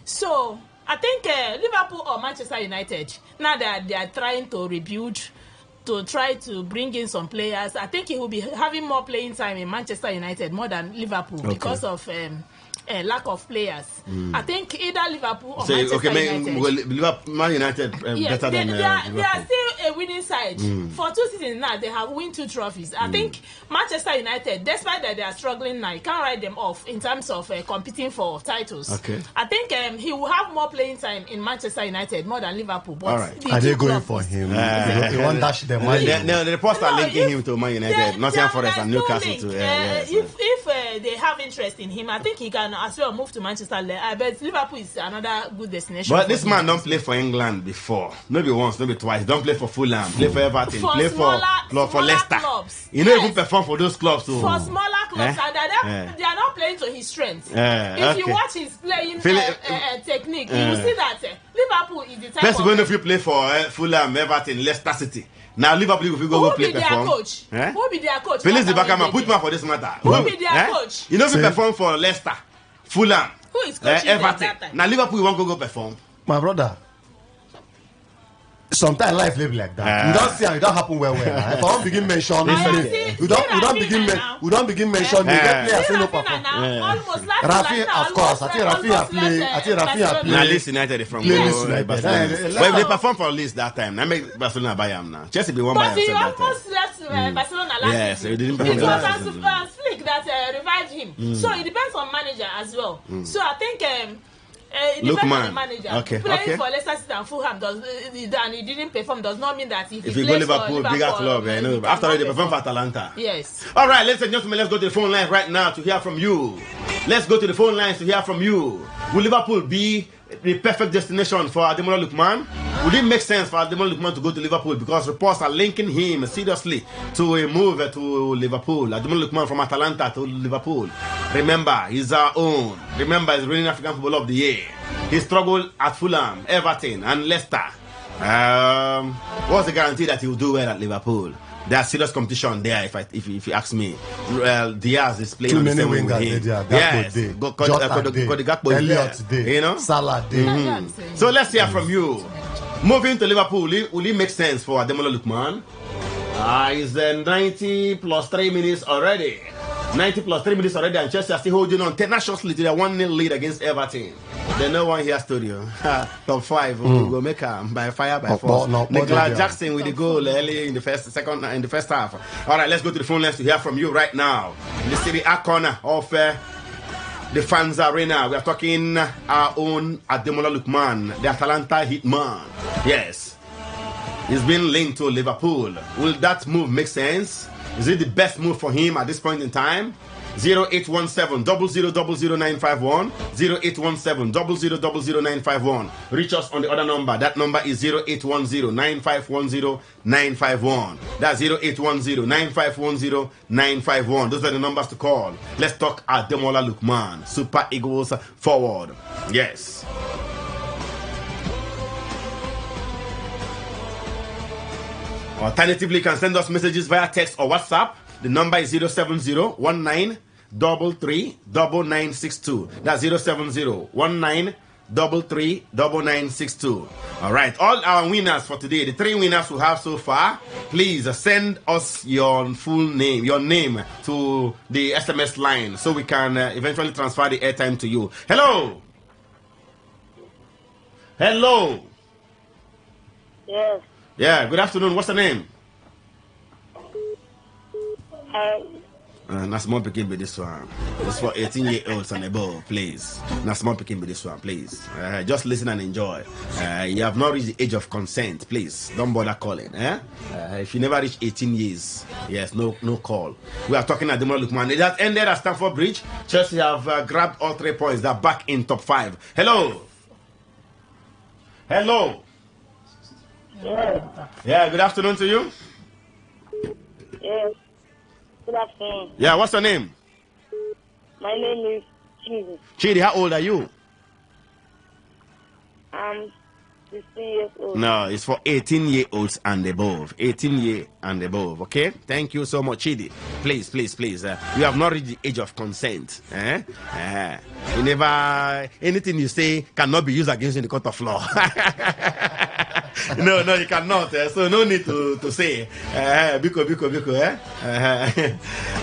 So I think Liverpool or Manchester United, now that they are trying to rebuild, to try to bring in some players, I think he will be having more playing time in Manchester United more than Liverpool because of lack of players. I think either Liverpool or Manchester United. Man United better than they are still a winning side. For 2 seasons now, they have won 2 trophies. I think Manchester United, despite that they are struggling now, you can't write them off in terms of competing for titles. Okay. I think he will have more playing time in Manchester United more than Liverpool. But right. Are they going for him? They want dash them. The reports are linking him to Man United, Nottingham Forest, and Newcastle too. If they have interest in him, I think he can as well move to Manchester. I bet Liverpool is another good destination. But this man don't play for England before. Maybe once, maybe twice. Don't play for Fulham, play for Everton, play for Leicester. Clubs. You don't even perform for those clubs too. For smaller clubs, and they are not playing to his strength. If you watch his playing technique, you will see that Liverpool is the type First of... First, if you play for Fulham, Everton, Leicester City. Now Liverpool, if you go play perform. Who be their coach? Felix the Bakama, put man for this matter. Who be their coach? You know if you perform for Leicester, Fulham, who is coaching Everton. Now Liverpool, you want to go perform. My brother. Sometimes life live like that. You don't see how it don't happen well. If I don't begin mention, we don't begin mention. They get players say no perform. Rafi, of course. I think Rafi have played. Now Leeds United from Barcelona. But if they perform for Leeds that time, I make Barcelona buy them now. Chelsea be one by themselves that time. But he almost left Barcelona last season. Yes, he didn't perform. It was Flick that revived him. So it depends on manager as well. So I think. It depends on the manager. Playing for Leicester City and Fulham and he didn't perform does not mean that if he go plays Liverpool, bigger club, after all they perform for Atalanta. Yes. All right, ladies and gentlemen, let's go to the phone line right now to hear from you. Let's go to the phone lines to hear from you. Will Liverpool be the perfect destination for Ademola Lookman? Would it make sense for Ademola Lookman to go to Liverpool? Because reports are linking him seriously to a move to Liverpool. Ademola Lookman from Atalanta to Liverpool. Remember, he's our own. Remember, he's winning African Football of the Year. He struggled at Fulham, Everton, and Leicester. What's the guarantee that he will do well at Liverpool? There's serious competition there, if you ask me. Diaz is playing on the same wing with him. Yes, Gakpo is there. You know? Salah Day. So let's hear from you. Moving to Liverpool, will it make sense for Ademola Lookman? It's 90 plus 3 minutes already. 90 plus 3 minutes already, and Chelsea are still holding on tenaciously to their 1-0 lead against Everton. There's no one here studio. Top 5 will make by fire by force. Nicolas Jackson with the goal early in the first half. All right, let's go to the phone lines to hear from you right now. In the Serie A corner of the fans arena, we are talking our own Ademola Lookman, the Atalanta hitman. Yes, he's been linked to Liverpool. Will that move make sense? Is it the best move for him at this point in time? 0817 000951 0817 000951. Reach us on the other number. That number is 0810 9510 951. That's 0810 9510 951. Those are the numbers to call. Let's talk Ademola Lookman, Super Eagles forward. Yes. Alternatively, you can send us messages via text or WhatsApp. The number is 070-19-33-9962. That's 070-19-33-9962. 339962. All right, all our winners for today, the 3 winners we have so far, please send us your full name, to the SMS line so we can eventually transfer the airtime to you. Hello. Yes. Yeah, good afternoon. What's the name? Not small picking with this one. It's for 18-year-olds and above, please. Not small picking with this one, please. Just listen and enjoy. You have not reached the age of consent, please. Don't bother calling. If you never reach 18 years, yes, no call. We are talking at Ademola Lookman. It has ended at Stamford Bridge. Chelsea have grabbed all 3 points. They're back in top 5. Hello. Yeah, good afternoon to you. Yes. Good afternoon. Yeah, what's your name? My name is Chidi. Chidi, how old are you? I'm 16 years old. No, it's for 18-year-olds and above. 18-year and above, okay? Thank you so much, Chidi. Please. You have not reached the age of consent. You never... Anything you say cannot be used against you in the court of law. No, you cannot. So no need to say. Biko.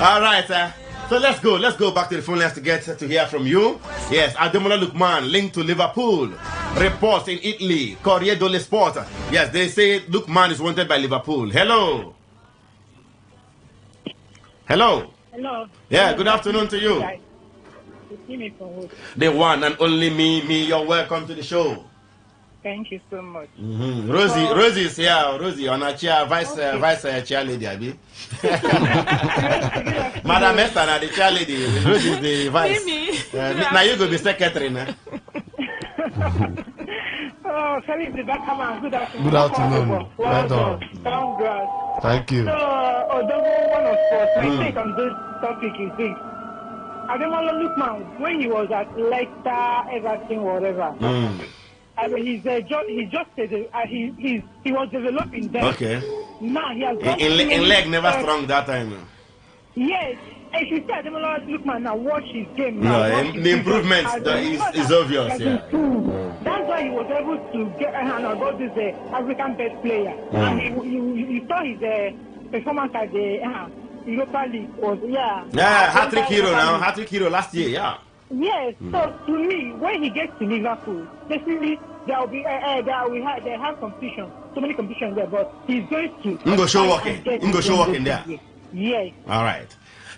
All right. So let's go back to the phone lines to get to hear from you. Yes, Ademola Lookman linked to Liverpool. Reports in Italy. Corriere dello Sport. Yes, they say Lookman is wanted by Liverpool. Hello. Hello. Yeah, good afternoon to you. The one and only me. You're welcome to the show. Thank you so much. Rosie is here. Rosie on a chair, vice chair lady, Abi. Madam Esther, the chair lady. Rosie is the vice. Now you go be secretary now. Felix, the back come on. Good afternoon. Good afternoon. Well done. Congrats. Thank you. So, although one of us, my take on this topic is this. Ademola Lookman, when he was at Leicester, Everton, whatever. I mean, he was developing there. Okay. Now he has in leg never strong that time. Yes. If you see Ademola Lookman now, watch his game. The improvement is obvious. Yeah. That's why he was able to get about this African best player. And you saw his performance at the Europa League was hat-trick hero now. Hat-trick hero last year. Yeah. Yes, so to me, when he gets to Liverpool, definitely there will be they have competition, so many competitions there, but he's going to show working there. Yes. All right.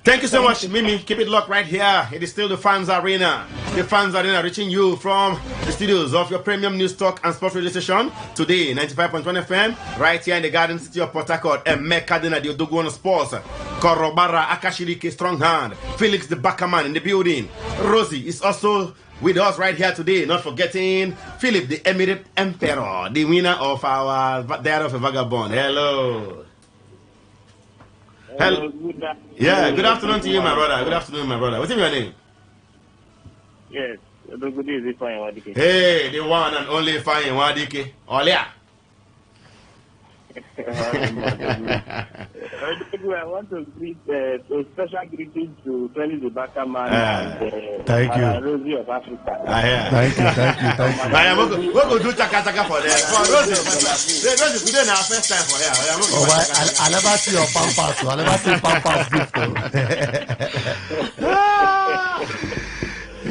Thank you so much, Mimi. Keep it locked right here. It is still the Fans Arena. The Fans Arena reaching you from the studios of your premium news talk and sports radio station. Today, 95.1 FM, right here in the Garden City of Port Harcourt. Emeka Dena, the Odoguana Sports. Korobara Akashirike, strong hand. Felix the Backerman in the building. Rosie is also with us right here today. Not forgetting Philip, the Emirate Emperor, the winner of our Diary of a Vagabond. Hello. Hello. Good afternoon to you, my brother. Good afternoon, my brother. What's your name? Yes. Good evening, Fine Wadike. Hey, the one and only Fine Wadike. Olia. I want to greet a special greeting to Felix the Backerman and thank you. Rosie of Africa. Thank you. We're going to do chaka for them. For Rosie, today now first time for her. I never see your pampas. I never see pampas gift.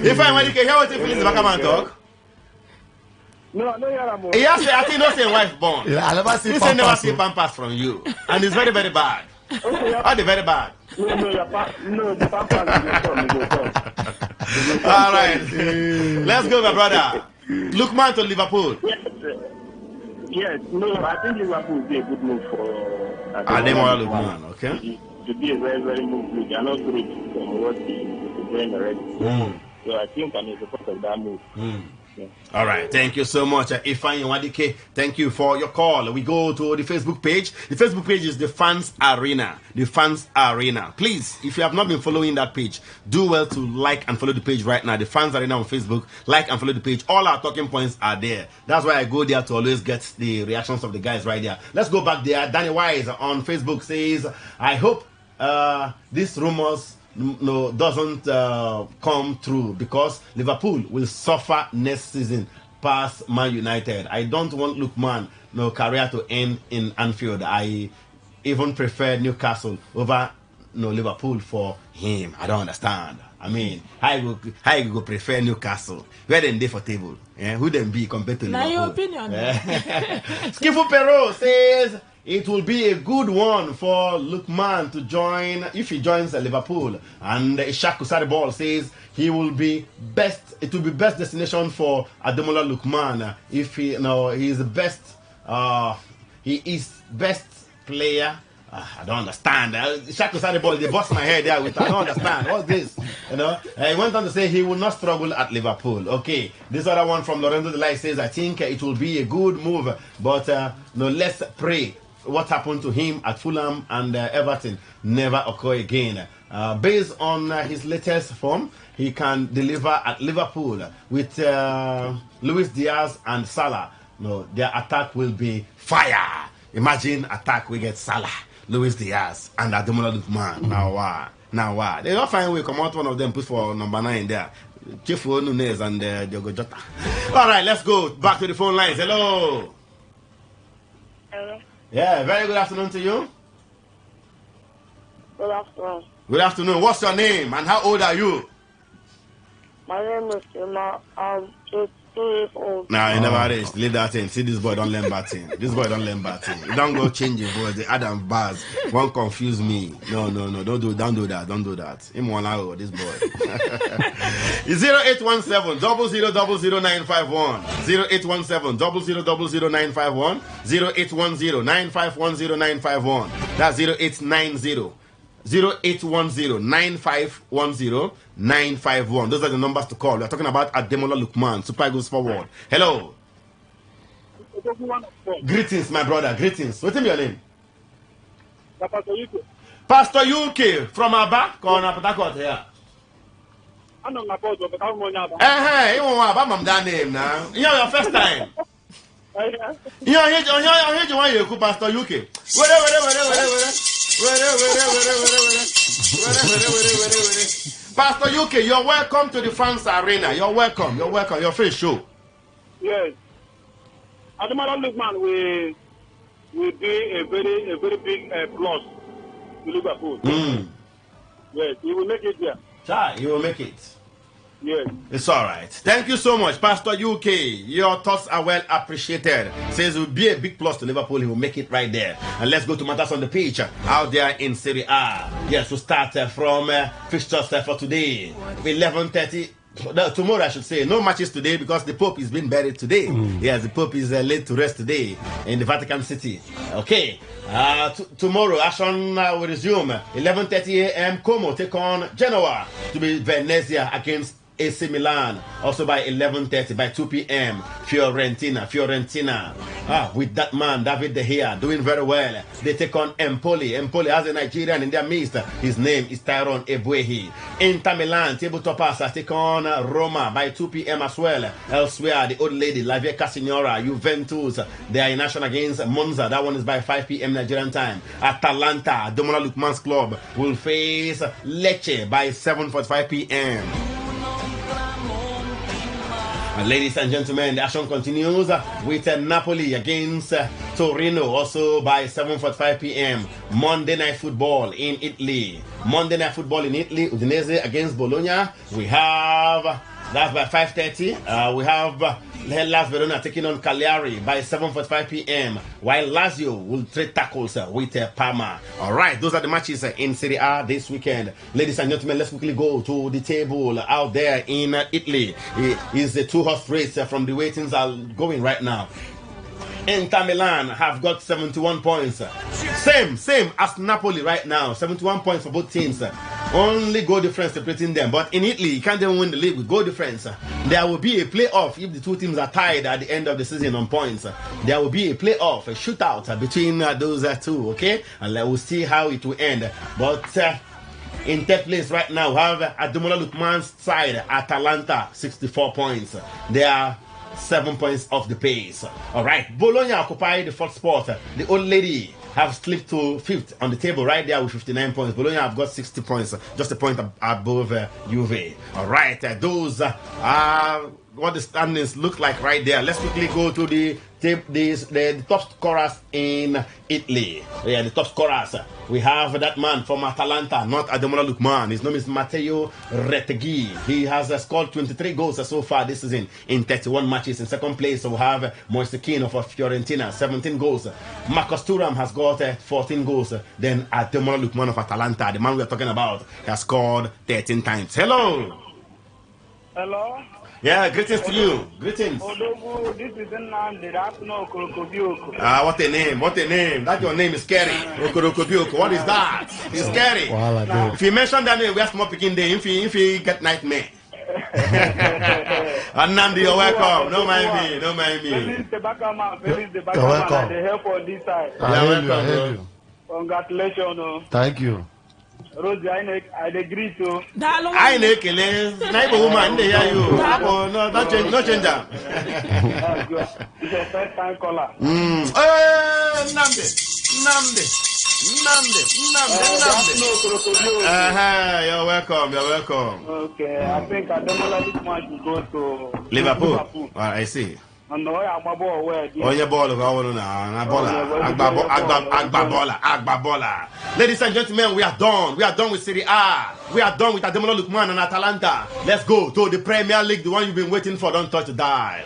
If I want to hear what Felix the Backerman talk. No, you're he has I think not say wife born. I never see pampas. He never see pampas from you. And it's very, very bad. Okay, very bad. No, the pampas is all right. Let's go, my brother. Lookman to Liverpool. Yes, no, I think Liverpool will be a good move for Ademola Lookman, okay? To be a very, very move. They are not great from what he's doing already. So I think I'm in support of that move. Yeah. All right, thank you so much, Ifeanyi Wadike. Thank you for your call. We go to the Facebook page. The Facebook page is the Fans Arena. The Fans Arena. Please, if you have not been following that page, do well to like and follow the page right now. The Fans Arena on Facebook. Like and follow the page. All our talking points are there. That's why I go there to always get the reactions of the guys right there. Let's go back there. Danny Wise on Facebook says, I hope these rumors doesn't come through, because Liverpool will suffer next season past Man United. I don't want Lookman career to end in Anfield. I even prefer Newcastle over Liverpool for him. I don't understand. I mean, how you go prefer Newcastle? Where then they for table? Who then be compared to Liverpool? Now your opinion. Skifu Perot says it will be a good one for Lookman to join if he joins Liverpool. And Ishak Kusaribol says it will be best destination for Ademola Lookman if he is the best. He is best player. I don't understand. Ishak Kusaribol, they bust my head there with I don't understand. What's this? He went on to say he will not struggle at Liverpool. Okay, this other one from Lorenzo Delay says I think it will be a good move, but let's pray what happened to him at Fulham and Everton never occur again. Based on his latest form, he can deliver at Liverpool with Luis Diaz and Salah. Their attack will be fire. Imagine attack we get Salah, Luis Diaz, and Ademola Lookman. Now what? They don't find way come out one of them put for number 9 there. Chifo Nunez and Diogo Jota. All right, let's go back to the phone lines. Hello. Hello. Yeah, very good afternoon to you. Good afternoon. Good afternoon. What's your name and how old are you? My name is Emma. I'm 22 years old. Nah, you never reached. Leave that thing. See, this boy don't learn bad thing. This boy don't learn bad thing. You don't go change your voice. The Adam bars won't confuse me. No. Don't do that. Don't do that. Him one hour, this boy. 0817 000951 0817 000951 0810 9510951. That's 0890 0810-9510-951. Those are the numbers to call. We are talking about Ademola Lookman, Super Eagles forward. Hello. Greetings, my brother. Greetings. What's your name? Pastor UK from Abba. Come on, Port here. I know my boss, but I'm going to Hey, you want to that name now? You know your first time. You know, you want you Pastor UK. Pastor UK, you're welcome to the fans arena. You're welcome. Your first show. Yes. Ademola Lookman will be a very big plus to Liverpool. Yes, he will make it there. Sure, he will make it. Yes. It's all right. Thank you so much, Pastor UK. Your thoughts are well appreciated. Says it will be a big plus to Liverpool. He will make it right there. And let's go to matters on the pitch out there in Serie A. Yes, we'll start from fixtures for today. 11:30. Tomorrow, I should say. No matches today because the Pope is being buried today. Yes, the Pope is laid to rest today in the Vatican City. Okay. Tomorrow, action will resume. 11:30 a.m. Como take on Genoa to be Venezia against AC Milan. Also by 11:30, by 2 p.m. Fiorentina. With that man, David De Gea, doing very well. They take on Empoli. Empoli has a Nigerian in their midst. His name is Tyrone Ebuehi. Inter Milan, tabletoppers, take on Roma by 2 p.m. as well. Elsewhere, the old lady, La Vieca Signora, Juventus, they are in action against Monza. That one is by 5 p.m. Nigerian time. Atalanta, Ademola Lookman's club, will face Lecce by 7:45 p.m. Ladies and gentlemen, the action continues with Napoli against Torino, also by 7:45 p.m. Monday Night Football in Italy. Udinese against Bologna. We have, that's by 5:30. We have Hellas Verona taking on Cagliari by 7:45 p.m. while Lazio will trade tackles with Parma. All right, those are the matches in Serie A this weekend. Ladies and gentlemen, let's quickly go to the table out there in Italy. It is a two-horse race from the way things are going right now. Inter Milan have got 71 points. Same as Napoli right now. 71 points for both teams. Only goal difference separating them. But in Italy, you can't even win the league with goal difference. There will be a playoff if the two teams are tied at the end of the season on points. There will be a playoff, a shootout between those two, okay? And we'll see how it will end. But in third place right now, we have Ademola Lookman's side, Atalanta, 64 points. They are 7 points off the pace. All right, Bologna occupy the fourth spot. The old lady, have slipped to 5th on the table right there with 59 points. Bologna have got 60 points, just a point above Juve. All right, those are what the standings look like right there. Let's quickly go to the top scorers in Italy. Yeah, the top scorers. We have that man from Atalanta, not Ademola Lookman. His name is Matteo Retegui. He has scored 23 goals so far this season in 31 matches. In second place, we have Moise Kean of Fiorentina, 17 goals. Marcus Thuram has got 14 goals. Then Ademola Lookman of Atalanta, the man we are talking about, has scored 13 times. Hello. Hello. Yeah, greetings to you. Greetings. Odogu, this is Nnamdi. That's no Okorokobioko. What a name. What a name. That your name is scary. Okorokobioko. What is that? It's scary. If you mention that name, we have more picking day. If you get nightmare. Nnamdi, you're welcome. Don't mind me. Don't mind me. You're welcome. The help on this side. You're welcome. Congratulations. Thank you. Rosie, I agree to. I make a neighbor woman. They hear you. No, don't change. No change that. It's a first time caller. Nnamdi. You're welcome. You're welcome. Okay, I think Ademola Lookman should go to Liverpool. All right, I see. And no, I'm a ball where. On your ball, Agbabola. Ladies and gentlemen, we are done. We are done with Serie A. We are done with Ademola Lookman and Atalanta. Let's go to the Premier League, the one you've been waiting for. Don't touch the dial.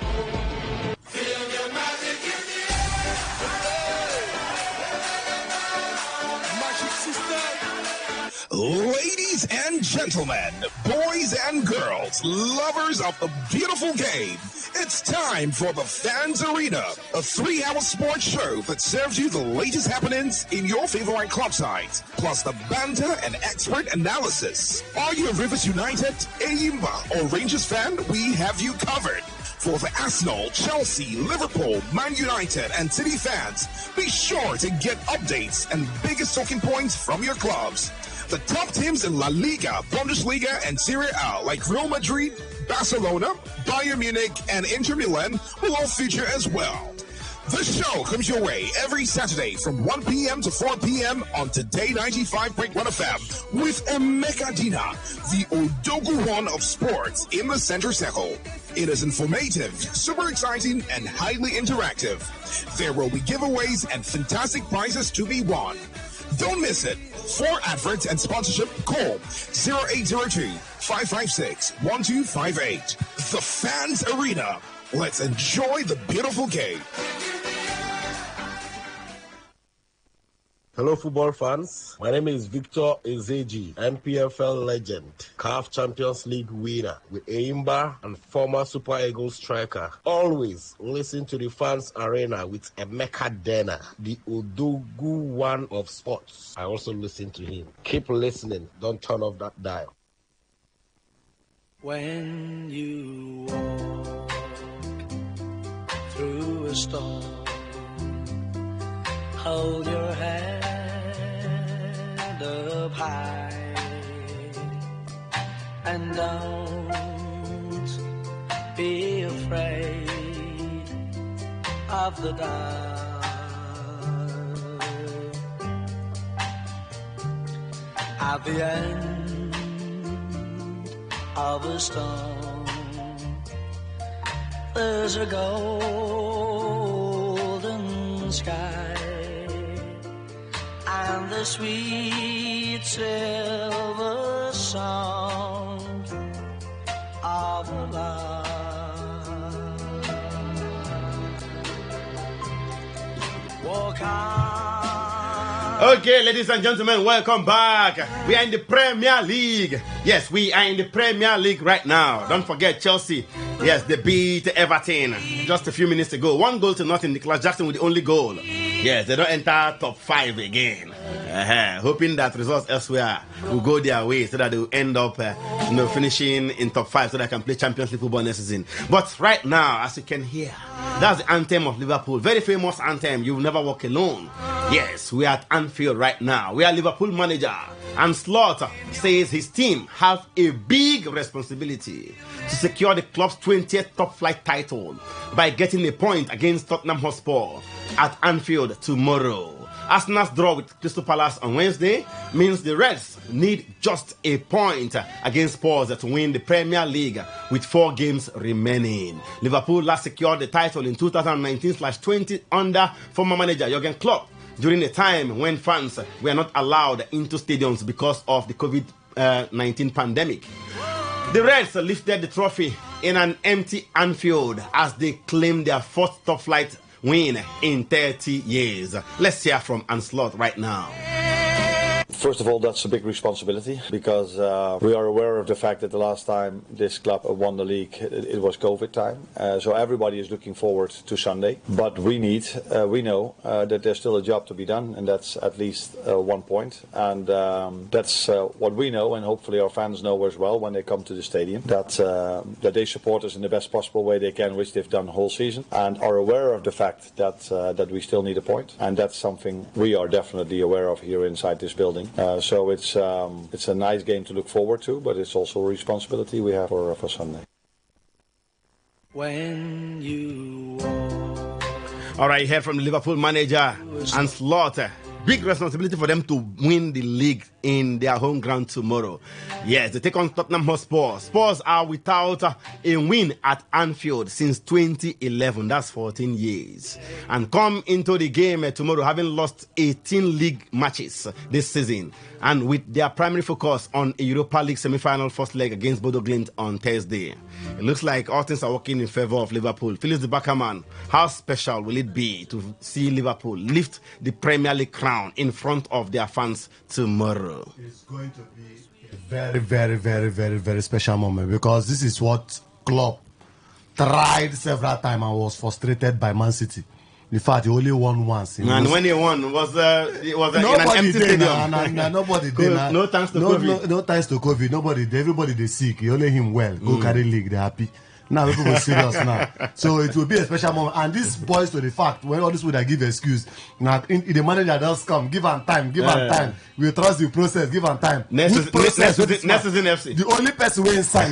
Ladies and gentlemen, boys and girls, lovers of the beautiful game, it's time for the Fans Arena, a 3-hour sports show that serves you the latest happenings in your favorite club sides, plus the banter and expert analysis. Are you a Rivers United, Eyimba, or Rangers fan? We have you covered. For the Arsenal, Chelsea, Liverpool, Man United, and City fans, be sure to get updates and biggest talking points from your clubs. The top teams in La Liga, Bundesliga, and Serie A, like Real Madrid, Barcelona, Bayern Munich, and Inter Milan, will all feature as well. The show comes your way every Saturday from 1 p.m. to 4 p.m. on Today 95.1 FM with Emeka Dina, the Odogu one of sports in the center circle. It is informative, super exciting, and highly interactive. There will be giveaways and fantastic prizes to be won. Don't miss it. For adverts and sponsorship, call 0802-556-1258. The Fans Arena. Let's enjoy the beautiful game. Hello, football fans. My name is Victor Ezeji, MPFL legend, CAF Champions League winner with Eyimba and former Super Eagles striker. Always listen to the Fans Arena with Emeka Dena, the Odogu one of sports. I also listen to him. Keep listening. Don't turn off that dial. When you walk through a storm, hold your head up high and don't be afraid of the dark. At the end of a storm, there's a golden sky and the sweet silver sound of love. Walk on. Okay, ladies and gentlemen, welcome back. We are in the Premier League. Yes, we are in the Premier League right now. Don't forget Chelsea. Yes, they beat Everton just a few minutes ago. 1-0-0. Nicholas Jackson with the only goal. Yes, they don't enter top 5 again. Hoping that results elsewhere will go their way so that they will end up finishing in top 5 so that they can play Champions League football next season. But right now, as you can hear, that's the anthem of Liverpool. Very famous anthem, You Will Never Walk Alone. Yes, we are at Anfield right now. We are Liverpool manager. And Slaughter says his team have a big responsibility to secure the club's 20th top flight title by getting a point against Tottenham Hotspur at Anfield tomorrow. Arsenal's draw with Crystal Palace on Wednesday means the Reds need just a point against Spurs to win the Premier League with 4 games remaining. Liverpool last secured the title in 2019/20 under former manager Jurgen Klopp during a time when fans were not allowed into stadiums because of the COVID-19 pandemic. The Reds lifted the trophy in an empty Anfield as they claimed their 4th top-flight win in 30 years. Let's hear from Anslot right now. First of all, that's a big responsibility because we are aware of the fact that the last time this club won the league, it was COVID time. So everybody is looking forward to Sunday. But we know that there's still a job to be done, and that's at least 1 point. And that's what we know, and hopefully our fans know as well when they come to the stadium, that they support us in the best possible way they can, which they've done the whole season, and are aware of the fact that we still need a point. And that's something we are definitely aware of here inside this building. So it's a nice game to look forward to, but it's also a responsibility we have for Sunday. When you All right, you heard from the Liverpool manager Anslot. Big responsibility for them to win the league in their home ground tomorrow. Yes, they take on Tottenham Hotspur. Spurs are without a win at Anfield since 2011. That's 14 years. And come into the game tomorrow having lost 18 league matches this season. And with their primary focus on a Europa League semi-final first leg against Bodo Glimt on Thursday. It looks like all things are working in favor of Liverpool. Phyllis the Backerman, how special will it be to see Liverpool lift the Premier League crown in front of their fans tomorrow? It's going to be a very, very, very, very, very special moment because this is what Klopp tried several times and was frustrated by Man City. In fact, he only won once. And when he won, it was in an empty stadium. Nobody did. No thanks to COVID. No thanks to COVID. Nobody did. Everybody they sick. He only him well. Go carry league. They're happy. Now people are serious now. So it will be a special moment. And this boils to the fact when all this would give excuse. Now the manager does come. Give him time. Give him time. We trust the process. Give him time. Next season FC. The only person we sign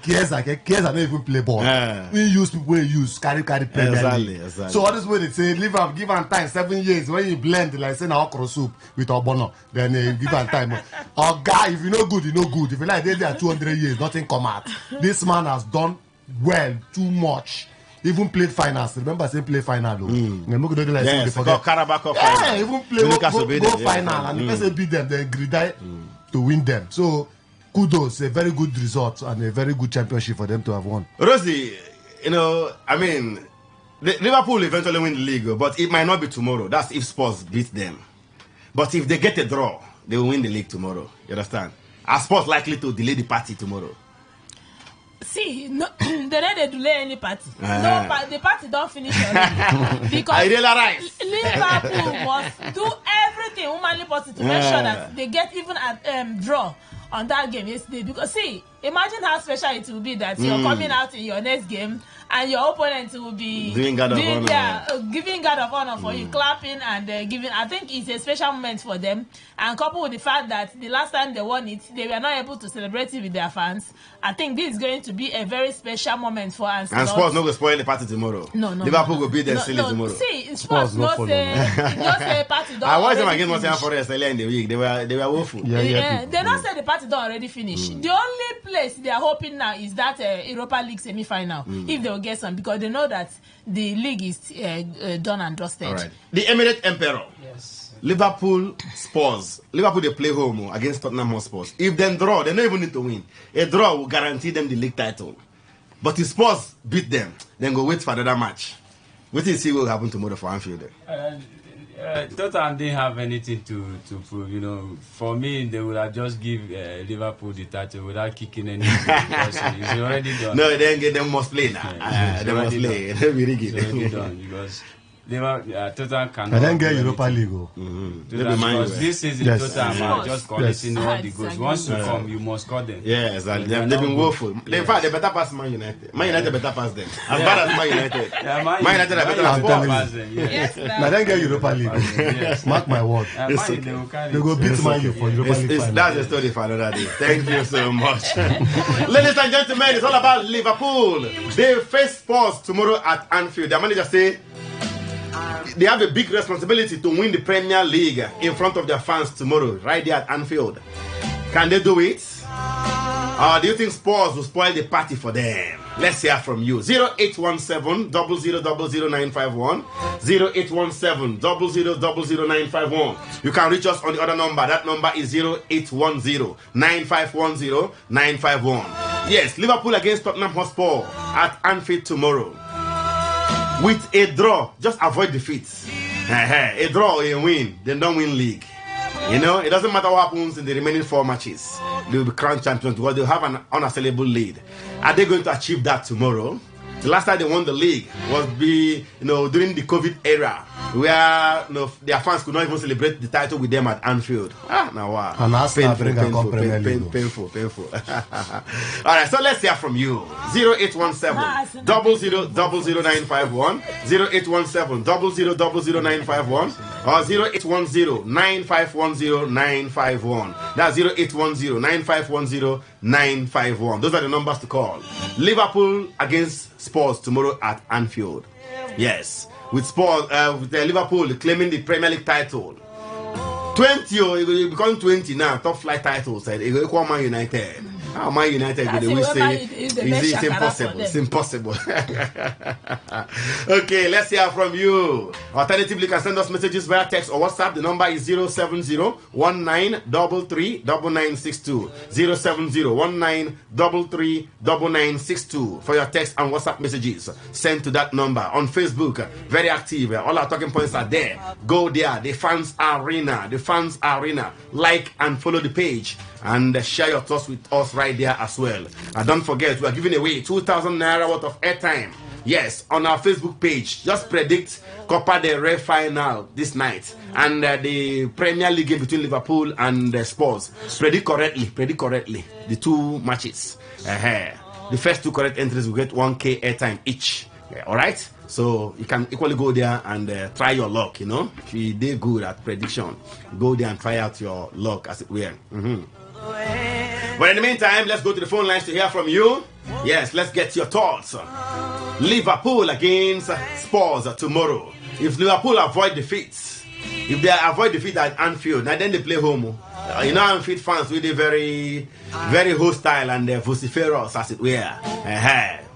Chiesa. Chiesa don't even play ball. We use people we use carry Premier League. Exactly. So all this way they say leave him, give him time. 7 years when you blend like say now okra soup with Obono, then give him time. Or guy, if you know good, you know good. If you like they are 200 years, nothing come out. This man has done well, too much. Even played finals. Remember, say play final though. Yes, Carabao final. Even play go final, and the person beat them, then agree to win them. So kudos, a very good result and a very good championship for them to have won. Rosie, I mean, Liverpool eventually win the league, but it might not be tomorrow. That's if Spurs beat them. But if they get a draw, they will win the league tomorrow. You understand? Are Spurs likely to delay the party tomorrow? See, no, they don't delay any party. No, the party don't finish already. Because I realize Liverpool must do everything humanly possible to make sure that they get even a draw on that game yesterday. Because see, imagine how special it will be that you're coming out in your next game and your opponent will be giving God of honor for you, clapping and giving. I think it's a special moment for them. And coupled with the fact that the last time they won it, they were not able to celebrate it with their fans. I think this is going to be a very special moment for us. And Spurs not going to spoil the party tomorrow. No. Liverpool will beat them silly tomorrow. See, Spurs not say party don't. I watched them against Nottingham Forest earlier in the week. They were woeful. They don't say the party don't already finish. The only place they are hoping now is that Europa League semi-final. If they will get some, because they know that the league is done and dusted. All right. The Emirate Emperor. Yes. Liverpool Spurs. Liverpool they play home against Tottenham Hotspur. If they draw, they don't even need to win. A draw will guarantee them the league title. But if Spurs beat them, then go wait for another match. Wait and see what will happen tomorrow for Anfield. Tottenham didn't have anything to prove. For me, they would have just give Liverpool the title without kicking anything. Because it's already done. No, they must play now. They must play. They'll be rigged. It's already done because Tottenham cannot. And then get Europa League. Because this season, Tottenham are just collecting all the goals. Once you come, you must score them. Yeah, exactly. They've been woeful. In fact, they better pass Man United. Man United better pass them. As bad as Man United. Man United are better pass them. Yes, now then get Europa League. Yes. Mark my word. They go beat Man U for Europa League final. That's a story for another day. Thank you so much. Ladies and gentlemen, it's all about Liverpool. They face Spurs tomorrow at Anfield. Their manager say they have a big responsibility to win the Premier League in front of their fans tomorrow, right there at Anfield. Can they do it? Or do you think Spurs will spoil the party for them? Let's hear from you. 0817 000951. 0817 000951. You can reach us on the other number. That number is 0810 9510 951. Yes, Liverpool against Tottenham Hotspur at Anfield tomorrow. With a draw, just avoid defeat. A draw or a win, then don't win league. You know, it doesn't matter what happens in the remaining 4 matches. They will be crowned champions because they'll have an unassailable lead. Are they going to achieve that tomorrow? The last time they won the league was during the COVID era, where their fans could not even celebrate the title with them at Anfield. Wow. And Painful. All right, so let's hear from you. 0817 000951, 0817 000951, or 0810 9510 951. That's 0810 9510 951. Those are the numbers to call. Liverpool against Spurs tomorrow at Anfield. Yes, with Spurs, with Liverpool claiming the Premier League title. 20, it will become 20 now. Top flight titles. It will equal Man United. Man United, they will say it's impossible. It's impossible. Okay, let's hear from you. Alternatively, you can send us messages via text or WhatsApp. The number is 070-1933-9962. 070-1933-9962 for your text and WhatsApp messages. Send to that number. On Facebook, very active. All our talking points are there. Go there. The Fans Arena. The Fans Arena. Like and follow the page. And share your thoughts with us right there as well. And don't forget, we are giving away 2,000 naira worth of airtime. Yes, on our Facebook page. Just predict Copa del Rey final this night and the Premier League game between Liverpool and Spurs. Predict correctly the 2 matches. The first 2 correct entries will get 1K airtime each. All right, so you can equally go there and try your luck. You know, if you did good at prediction, go there and try out your luck, as it were. But in the meantime, let's go to the phone lines to hear from you. Yes, let's get your thoughts. Liverpool against Spurs tomorrow. If Liverpool avoid defeats, if they avoid defeat at Anfield, now then they play home. Anfield fans will be very, very hostile and vociferous, as it were.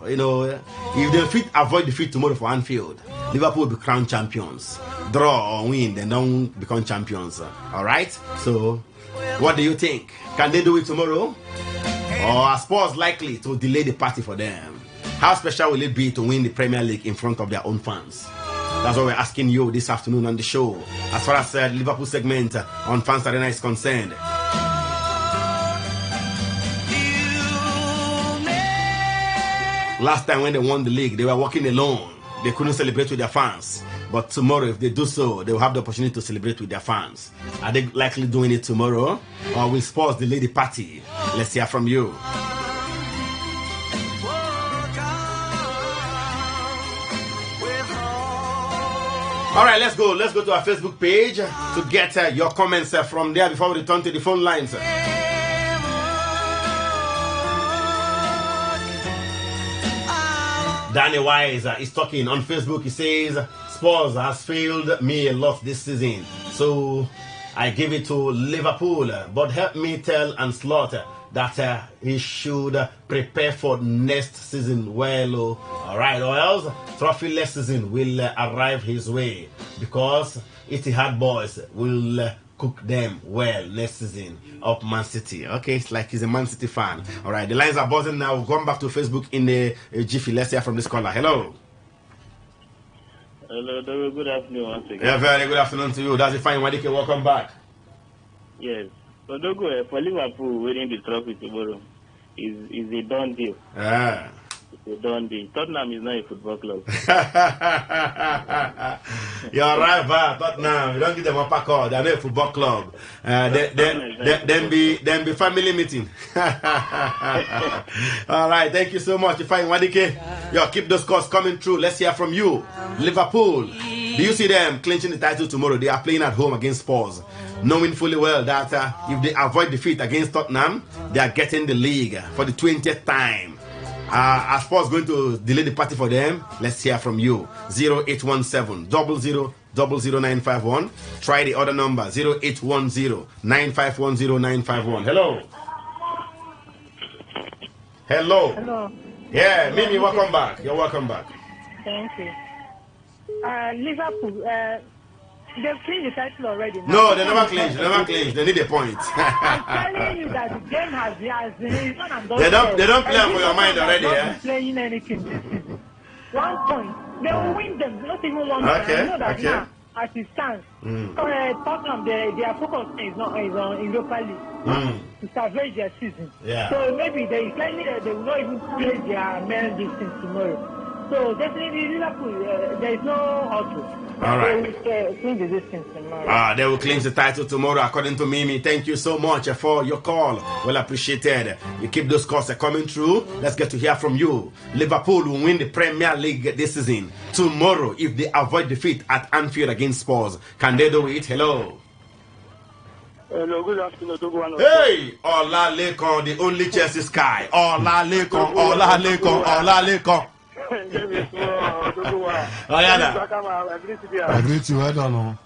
If they avoid defeat tomorrow for Anfield, Liverpool will be crowned champions. Draw or win, then don't become champions. All right. So, what do you think? Can they do it tomorrow? Or are Spurs likely to delay the party for them? How special will it be to win the Premier League in front of their own fans? That's what we're asking you this afternoon on the show. As far as the Liverpool segment on Fans Arena is concerned. Last time when they won the league, they were walking alone. They couldn't celebrate with their fans. But tomorrow, if they do so, they will have the opportunity to celebrate with their fans. Are they likely doing it tomorrow? Or will Spurs delay the party? Let's hear from you. All right, let's go. Let's go to our Facebook page to get your comments from there before we return to the phone lines. Danny Wise is talking on Facebook. He says, Spurs has failed me a lot this season, so I give it to Liverpool. But help me tell and Slaughter that he should prepare for next season well. All right, or else trophyless season will arrive his way, because Etihad boys will cook them well next season up Man City. Okay, it's like he's a Man City fan. All right, the lines are buzzing now. We'll go back to Facebook in a jiffy. Let's hear from this caller. Hello. Hello, good afternoon once again. Yeah, very good afternoon to you. That's a fine Wadike. Welcome back. Yes. So Dogo, for Liverpool winning the trophy tomorrow is a done deal. Yeah. It's a done deal. Tottenham is not a football club. You're right, but Tottenham, you don't give them a pack out. They're not a football club. Then be family meeting. All right, thank you so much. Fine Wadike. Yo, keep those calls coming through. Let's hear from you. Liverpool, do you see them clinching the title tomorrow? They are playing at home against Spurs, knowing fully well that if they avoid defeat against Tottenham, they are getting the league for the 20th time. Are Spurs going to delay the party for them? Let's hear from you. 0817 000951. Try the other number 0810 9510951. Hello. Hello. Hello. Yeah, Mimi, welcome back. You're welcome back. Thank you. Liverpool, they've clinched the title already. No, they never clinched. They need a point. I'm telling you that the game has been one and done. They don't play for your mind already, Not playing anything this season. 1 point. They will win them, not even 1 point. Okay, I know that okay. now, as it stands. Tottenham, their focus is on Europa League. To salvage their season. Yeah. So maybe they will not even play their main distance tomorrow. So definitely Liverpool, there is no hustle. All right. They will clean the distance tomorrow. They will clinch the title tomorrow, according to Mimi. Thank you so much for your call. Well appreciated. You keep those calls coming through. Let's get to hear from you. Liverpool will win the Premier League this season tomorrow if they avoid defeat at Anfield against Spurs. Can they do it? Hello. Hello, good afternoon. Hey, Ola Lekon, the only Chelsea sky. Ola Lekon. I greet you. I don't know.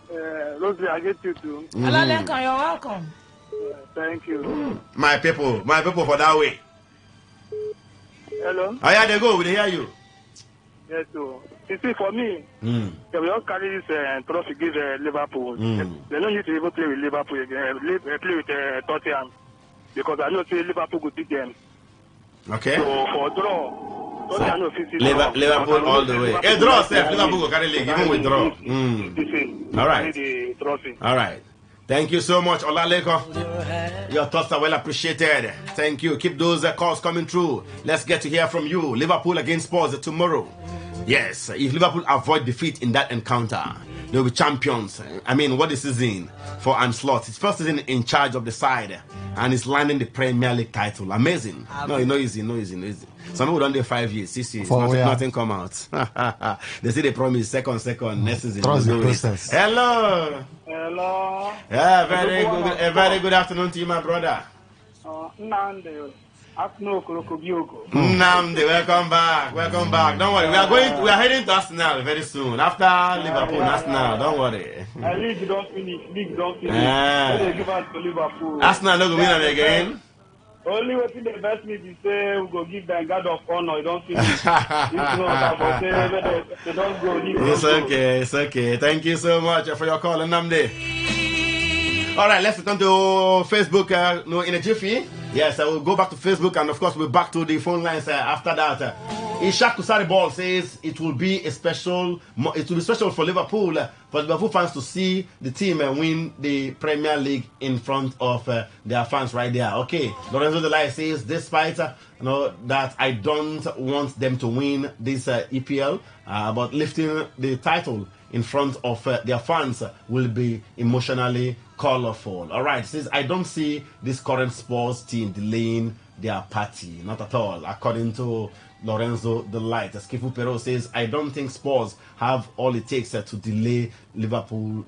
Rosie, I get you too. Ola Lekon, you're welcome. Thank you. My people for that way. Hello. Oh yeah, they go. We hear you. Yes, so you see, for me, they will all carry this trophy give Liverpool. They don't need to even play with Liverpool again. Play with Tottenham because I know Liverpool could beat them. Okay. So for draw. Liverpool all the way. A draw, Steph. Liverpool will carry league even with draw. All right. All right. Thank you so much, Olaleko. Your thoughts are well appreciated. Thank you. Keep those calls coming through. Let's get to hear from you. Liverpool against Spurs tomorrow. Yes, if Liverpool avoid defeat in that encounter, they'll be champions. I mean, what is season for Ancelotti? His first season in charge of the side, and he's landing the Premier League title. Amazing. No easy. Some people don't do 5 years, 6 years. Nothing come out. They say they promise second next season. Trust the process. Hello. Yeah, very good afternoon to you, my brother. Nnamdi, welcome back. Don't worry, we are heading to Arsenal very soon. After Liverpool, Arsenal. Don't worry. League don't finish. They give us to Liverpool. Arsenal not going to win again. Only what the best me be say we go give them guard of honor. You don't finish. It's not they don't go. It's okay. Thank you so much for your call, Nnamdi. All right, let's return to Facebook. In a jiffy. Yes, I will go back to Facebook, and of course we're back to the phone lines after that. Ishak Kusari Ball says it will be special for Liverpool fans to see the team win the Premier League in front of their fans right there. Okay, Lorenzo Delay says despite that I don't want them to win this EPL, but lifting the title in front of their fans will be emotionally colorful. All right, says I don't see this current Spurs team delaying their party, not at all, according to Lorenzo Delight. Skifu Pero says I don't think Spurs have all it takes to delay Liverpool.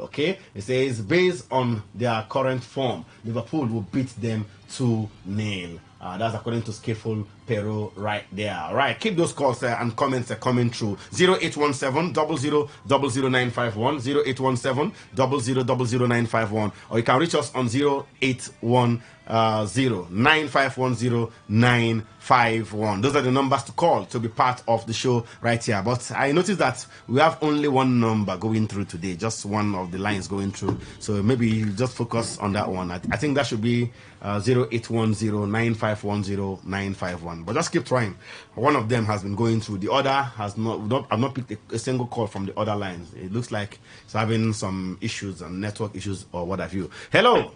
Okay, it says based on their current form, Liverpool will beat them 2-0. That's according to Skifu Pero right there. All right, keep those calls and comments coming through. 0817 000951, 0817 000951, or you can reach us on 0810 9510951. Those are the numbers to call to be part of the show right here. But I noticed that we have only one number going through today, just one of the lines going through. So maybe you just focus on that one. I think that should be 0810 9510951. But just keep trying. One of them has been going through. The other has not. I've not picked a single call from the other lines. It looks like it's having some issues and network issues or what have you. Hello,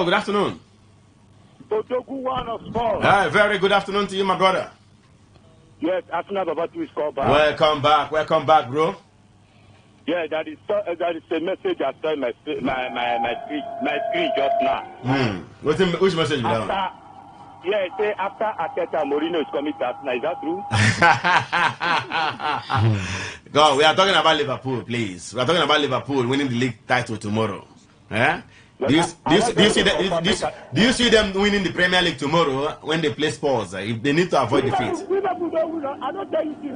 good afternoon. Hi, very good afternoon to you, my brother. Yes, Arsenal Baba is called back. Welcome back, bro. Yeah, that is a message I saw my screen just now. Which message you have? Yeah, say after Ateta, Mourinho is coming to Arsenal. Is that true? God, we are talking about Liverpool, please. We are talking about Liverpool winning the league title tomorrow. Do you see them winning the Premier League tomorrow when they play Spurs? If they need to avoid defeat. I don't tell you this.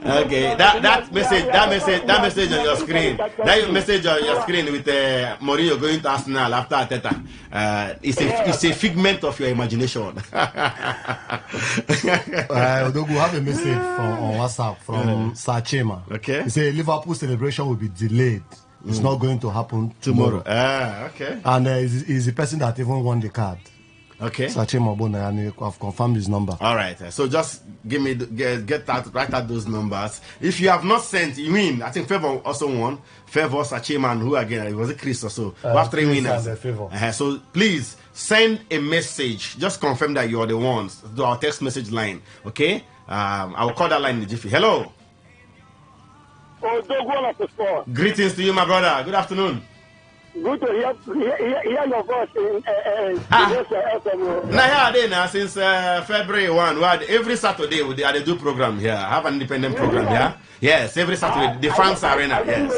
Okay, that message on your screen, that message on your screen with Mourinho going to Arsenal after Arteta, it's a figment of your imagination. Odogu, have a message on WhatsApp from Sachema. Okay. He said Liverpool celebration will be delayed. It's not going to happen tomorrow. Okay. And he's the person that even won the card. Okay. Sachema Bona, and I've confirmed his number. All right. So just write out those numbers. If you have not sent, you win. I think Favor also won. Favor, Sachema, and who again? Was it Chris or so? We have 3 winners. So please send a message. Just confirm that you are the ones. Do our text message line. Okay. I will call that line in the jiffy. Hello. Greetings to you, my brother. Good afternoon. Good to hear your voice in now since February 1. We had every Saturday they do program here. I have an independent program here. Yes, every Saturday. The Fans Arena. Yes.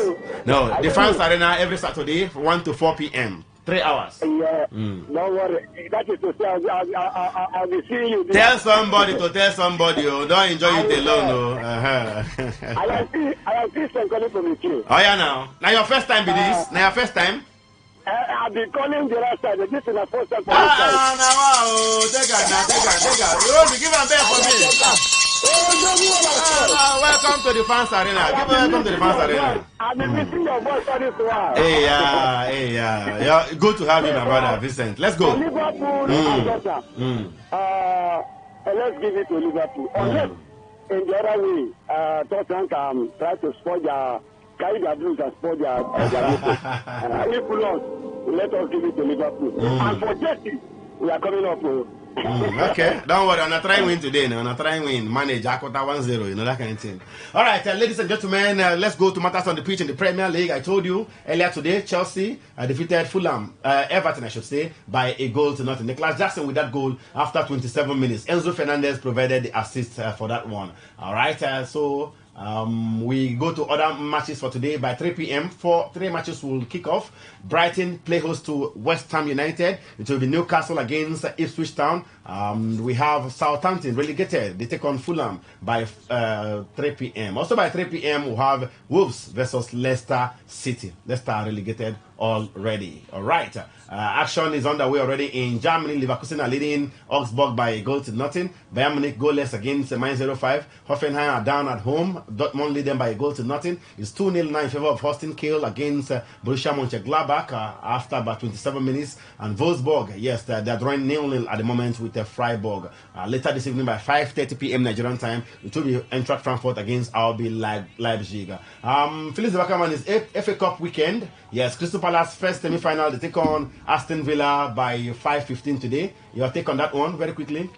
No, the Fans Arena every Saturday from 1 to 4 p.m. 3 hours. Yeah. Don't worry. That is to say, I'll be seeing you. Tell somebody to tell somebody. Oh, don't enjoy it alone. Oh. I am Christian calling from you. Oh, yeah, now. Now your first time be this? Now your first time? I've been calling the last time. This is the first time. Take her. You want to give a bell for me? Welcome to the Fans Arena. Welcome to the Fans Arena. I've been missing your voice all this while. Hey, yeah. Good to have you, my brother Vincent. Let's go. Liverpool, let's give it to Liverpool. Unless in the other way, Tottenham can try to spoil their carry their blues and spoil their if we lost, let us give it to Liverpool. And for Chelsea, we are coming up. Okay, don't worry. I'm not trying to win today. I'm not trying to win. Manage Akota 1-0. You know that kind of thing. All right, ladies and gentlemen, let's go to matters on the pitch in the Premier League. I told you earlier today, Chelsea defeated Fulham, Everton, I should say, by a goal to nothing. Nicholas Jackson with that goal after 27 minutes. Enzo Fernandez provided the assist for that one. All right, so. We go to other matches for today by 3 p.m. 3 matches will kick off. Brighton play host to West Ham United. It will be Newcastle against Ipswich Town. We have Southampton relegated. They take on Fulham by 3 p.m. Also by 3 p.m. we'll have Wolves versus Leicester City. Leicester are relegated already. All right. Action is underway already in Germany. Leverkusen are leading Augsburg by a goal to nothing. Bayern Munich goalless against Mainz 05. Hoffenheim are down at home. Dortmund lead them by a goal to nothing. It's 2-0 now in favor of Holstein Kiel against Borussia Mönchengladbach after about 27 minutes. And Wolfsburg, yes, they're drawing 0-0 at the moment with Freiburg. Later this evening by 5:30 p.m. Nigerian time, it will be Eintracht Frankfurt against RB Leipzig. Felix Backerman is FA Cup weekend. Yes, Crystal Palace first semi-final. They take on Aston Villa by 5:15 today. Your take on that one very quickly?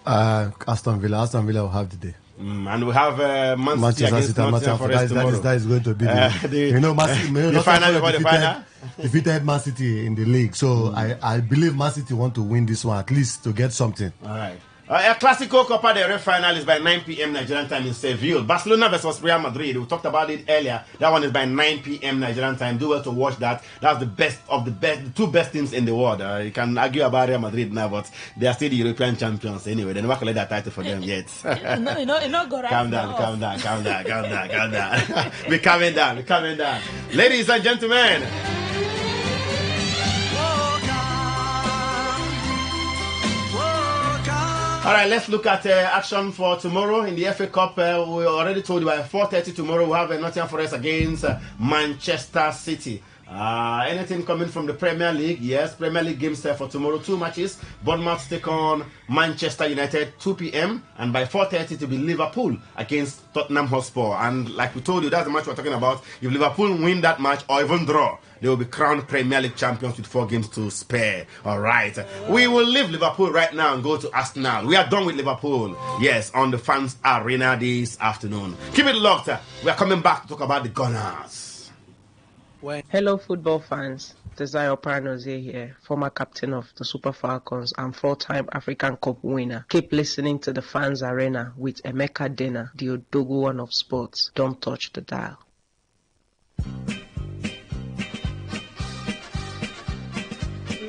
Aston Villa will have the day. And we have Manchester City against Forest tomorrow. That is going to be the final before the final. Defeated Man City in the league, so I believe Man City want to win this one at least to get something. All right. El Clasico Copa del Rey final is by 9 p.m. Nigerian time in Seville. Barcelona versus Real Madrid. We talked about it earlier. That one is by 9 p.m. Nigerian time. Do well to watch that. That's the best of the best, the two best teams in the world. You can argue about Real Madrid now, but they are still the European champions anyway. They never collect that title for them yet. Calm down. Be calming down. Ladies and gentlemen. All right, let's look at action for tomorrow in the FA Cup. We already told you by 4:30 tomorrow we have Nottingham Forest against Manchester City. Anything coming from the Premier League? Yes, Premier League games for tomorrow. 2 matches. Bournemouth take on Manchester United 2 p.m. and by 4:30 to be Liverpool against Tottenham Hotspur. And like we told you, that's the match we're talking about. If Liverpool win that match or even draw, they will be crowned Premier League champions with 4 games to spare. All right. We will leave Liverpool right now and go to Arsenal. We are done with Liverpool. Yes, on the Fans Arena this afternoon. Keep it locked. We are coming back to talk about the Gunners. Hello, football fans. Desire Paranoze here, former captain of the Super Falcons and 4-time African Cup winner. Keep listening to the Fans Arena with Emeka Dena, the Odogu one of sports. Don't touch the dial.